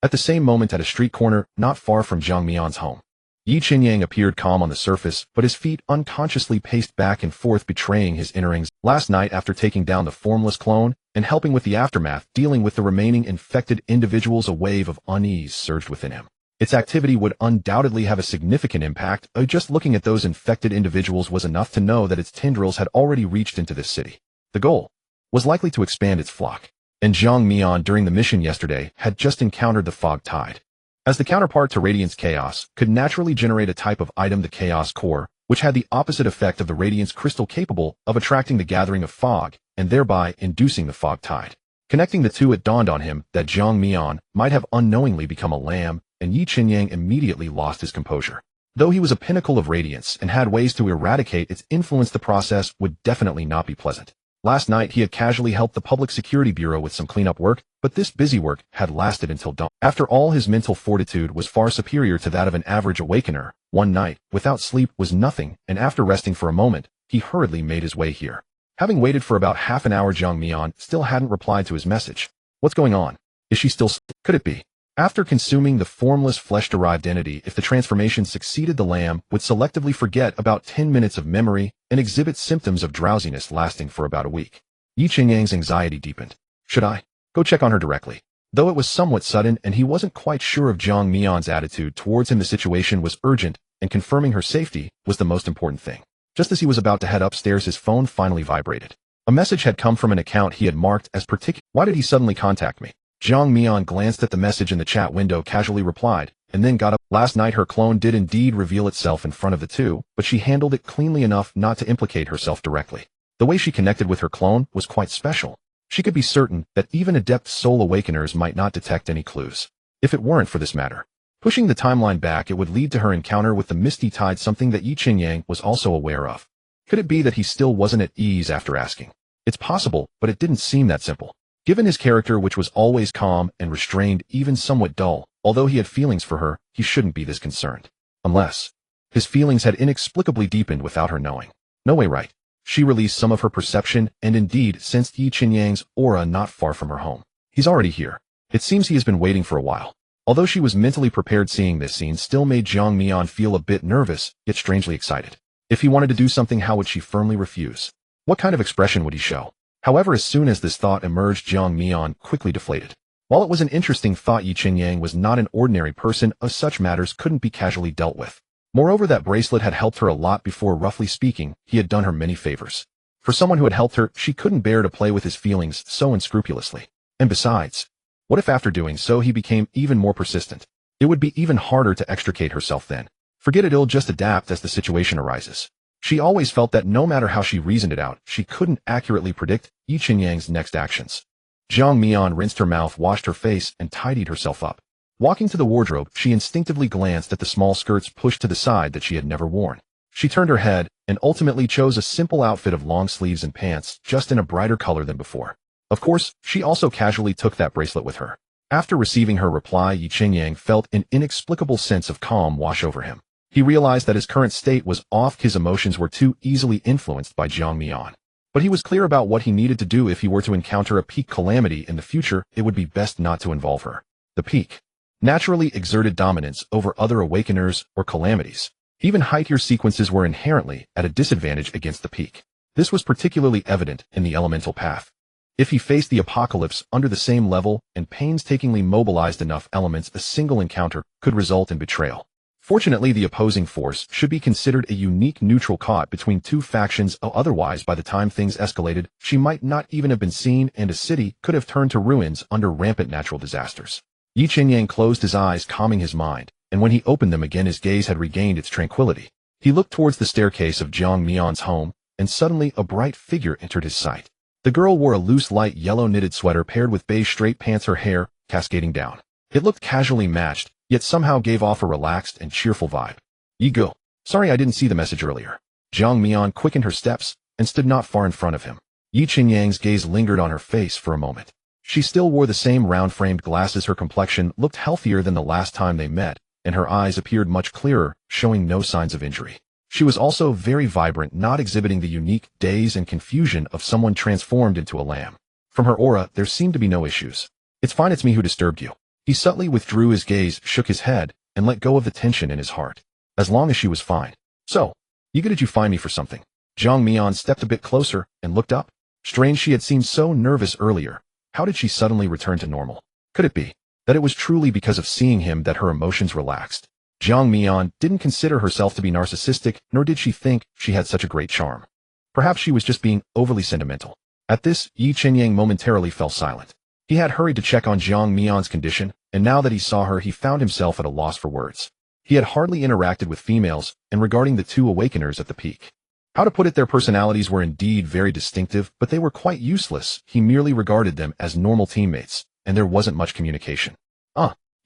At the same moment, at a street corner, not far from Jiang Mian's home, Yi Qinyang appeared calm on the surface, but his feet unconsciously paced back and forth, betraying his inner anxiety. Last night, after taking down the formless clone and helping with the aftermath, dealing with the remaining infected individuals, a wave of unease surged within him. Its activity would undoubtedly have a significant impact. Just looking at those infected individuals was enough to know that its tendrils had already reached into this city. The goal was likely to expand its flock. And Jiang Mian, during the mission yesterday, had just encountered the fog tide. As the counterpart to Radiance Chaos, could naturally generate a type of item, the Chaos Core, which had the opposite effect of the Radiance Crystal, capable of attracting the gathering of fog, and thereby inducing the fog tide. Connecting the two, it dawned on him that Jiang Mian might have unknowingly become a lamb, and Yi Qinyang immediately lost his composure. Though he was a pinnacle of radiance and had ways to eradicate its influence, the process would definitely not be pleasant. Last night he had casually helped the Public Security Bureau with some cleanup work, but this busy work had lasted until dawn. After all, his mental fortitude was far superior to that of an average awakener. One night, without sleep, was nothing, and after resting for a moment, he hurriedly made his way here. Having waited for about half an hour, Jiang Mian still hadn't replied to his message. What's going on? Is she still asleep? Could it be? After consuming the formless flesh-derived entity, if the transformation succeeded, the lamb would selectively forget about 10 minutes of memory and exhibit symptoms of drowsiness lasting for about a week. Yi Qingyang's anxiety deepened. Should I go check on her directly? Though it was somewhat sudden and he wasn't quite sure of Jiang Mian's attitude towards him, the situation was urgent, and confirming her safety was the most important thing. Just as he was about to head upstairs, his phone finally vibrated. A message had come from an account he had marked as particular. Why did he suddenly contact me? Jiang Mian glanced at the message in the chat window, casually replied, and then got up. Last night her clone did indeed reveal itself in front of the two, but she handled it cleanly enough not to implicate herself directly. The way she connected with her clone was quite special. She could be certain that even adept soul awakeners might not detect any clues. If it weren't for this matter. Pushing the timeline back, it would lead to her encounter with the Misty Tide, something that Yi Qingyang was also aware of. Could it be that he still wasn't at ease after asking? It's possible, but it didn't seem that simple. Given his character, which was always calm and restrained, even somewhat dull, although he had feelings for her, he shouldn't be this concerned. Unless his feelings had inexplicably deepened without her knowing. No way, right? She released some of her perception and indeed sensed Yi Qingyang's aura not far from her home. He's already here. It seems he has been waiting for a while. Although she was mentally prepared, seeing this scene still made Jiang Mian feel a bit nervous, yet strangely excited. If he wanted to do something, how would she firmly refuse? What kind of expression would he show? However, as soon as this thought emerged, Jiang Mian quickly deflated. While it was an interesting thought, Yi Qingyang was not an ordinary person. Of such matters couldn't be casually dealt with. Moreover, that bracelet had helped her a lot before. Roughly speaking, he had done her many favors. For someone who had helped her, she couldn't bear to play with his feelings so unscrupulously. And besides, what if after doing so he became even more persistent? It would be even harder to extricate herself then. Forget it, he'll just adapt as the situation arises. She always felt that no matter how she reasoned it out, she couldn't accurately predict Yi Qingyang's next actions. Jiang Mian rinsed her mouth, washed her face, and tidied herself up. Walking to the wardrobe, she instinctively glanced at the small skirts pushed to the side that she had never worn. She turned her head and ultimately chose a simple outfit of long sleeves and pants, just in a brighter color than before. Of course, she also casually took that bracelet with her. After receiving her reply, Yi Qingyang felt an inexplicable sense of calm wash over him. He realized that his current state was off. His emotions were too easily influenced by Jiang Mian. But he was clear about what he needed to do. If he were to encounter a peak calamity in the future, it would be best not to involve her. The peak naturally exerted dominance over other awakeners or calamities. Even height year sequences were inherently at a disadvantage against the peak. This was particularly evident in the elemental path. If he faced the apocalypse under the same level and painstakingly mobilized enough elements, a single encounter could result in betrayal. Fortunately, the opposing force should be considered a unique neutral caught between two factions. Otherwise, by the time things escalated, she might not even have been seen, and a city could have turned to ruins under rampant natural disasters. Yi Qingyang closed his eyes, calming his mind, and when he opened them again, his gaze had regained its tranquility. He looked towards the staircase of Jiang Mian's home, and suddenly a bright figure entered his sight. The girl wore a loose light yellow knitted sweater paired with beige straight pants, her hair cascading down. It looked casually matched, yet somehow gave off a relaxed and cheerful vibe. Yi Gu. Sorry I didn't see the message earlier. Jiang Mian quickened her steps and stood not far in front of him. Yi Qingyang's gaze lingered on her face for a moment. She still wore the same round-framed glasses. Her complexion looked healthier than the last time they met, and her eyes appeared much clearer, showing no signs of injury. She was also very vibrant, not exhibiting the unique daze and confusion of someone transformed into a lamb. From her aura, there seemed to be no issues. It's fine, it's me who disturbed you. He subtly withdrew his gaze, shook his head, and let go of the tension in his heart. As long as she was fine. So, Yiga, did you find me for something? Jiang Mian stepped a bit closer and looked up. Strange, she had seemed so nervous earlier. How did she suddenly return to normal? Could it be that it was truly because of seeing him that her emotions relaxed? Jiang Mian didn't consider herself to be narcissistic, nor did she think she had such a great charm. Perhaps she was just being overly sentimental. At this, Yi Qingyang momentarily fell silent. He had hurried to check on Jiang Mian's condition, and now that he saw her, he found himself at a loss for words. He had hardly interacted with females, and regarding the two awakeners at the peak. How to put it, their personalities were indeed very distinctive, but they were quite useless. He merely regarded them as normal teammates, and there wasn't much communication.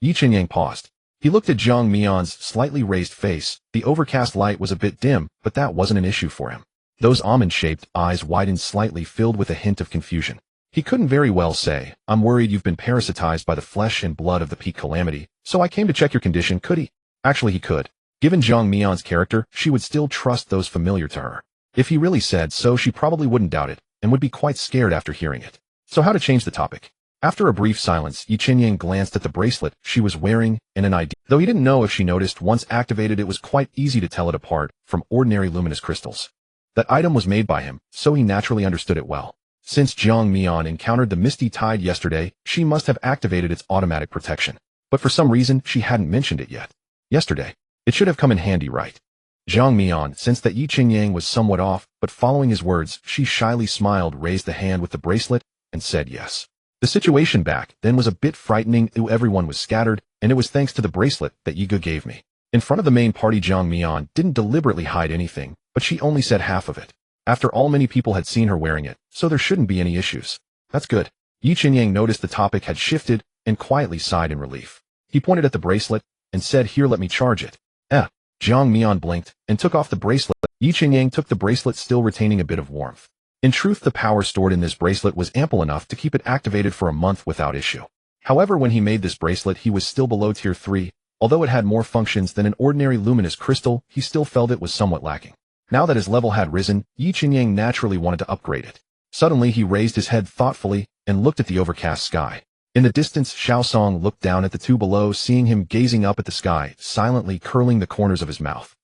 Yi Qingyang paused. He looked at Jiang Mian's slightly raised face. The overcast light was a bit dim, but that wasn't an issue for him. Those almond-shaped eyes widened slightly, filled with a hint of confusion. He couldn't very well say, "I'm worried you've been parasitized by the flesh and blood of the peak calamity, so I came to check your condition," could he? Actually, he could. Given Jang Mion's character, she would still trust those familiar to her. If he really said so, she probably wouldn't doubt it, and would be quite scared after hearing it. So how to change the topic? After a brief silence, Yi Qinyang glanced at the bracelet she was wearing, and an idea. Though he didn't know if she noticed, once activated it was quite easy to tell it apart from ordinary luminous crystals. That item was made by him, so he naturally understood it well. Since Jiang Mian encountered the Misty Tide yesterday, she must have activated its automatic protection. But for some reason, she hadn't mentioned it yet. Yesterday. It should have come in handy, right? Jiang Mian sensed that Yi Qinyang was somewhat off, but following his words, she shyly smiled, raised the hand with the bracelet, and said yes. The situation back then was a bit frightening. Everyone was scattered, and it was thanks to the bracelet that Yiga gave me. In front of the main party, Jiang Mian didn't deliberately hide anything, but she only said half of it. After all, many people had seen her wearing it, so there shouldn't be any issues. That's good. Yi Qinyang noticed the topic had shifted, and quietly sighed in relief. He pointed at the bracelet, and said, "Here, let me charge it." Jiang Mian blinked, and took off the bracelet. Yi Qinyang took the bracelet, still retaining a bit of warmth. In truth, the power stored in this bracelet was ample enough to keep it activated for a month without issue. However, when he made this bracelet, he was still below tier 3. Although it had more functions than an ordinary luminous crystal, he still felt it was somewhat lacking. Now that his level had risen, Yi Qinyang naturally wanted to upgrade it. Suddenly, he raised his head thoughtfully and looked at the overcast sky. In the distance, Xiaosong looked down at the two below, seeing him gazing up at the sky, silently curling the corners of his mouth.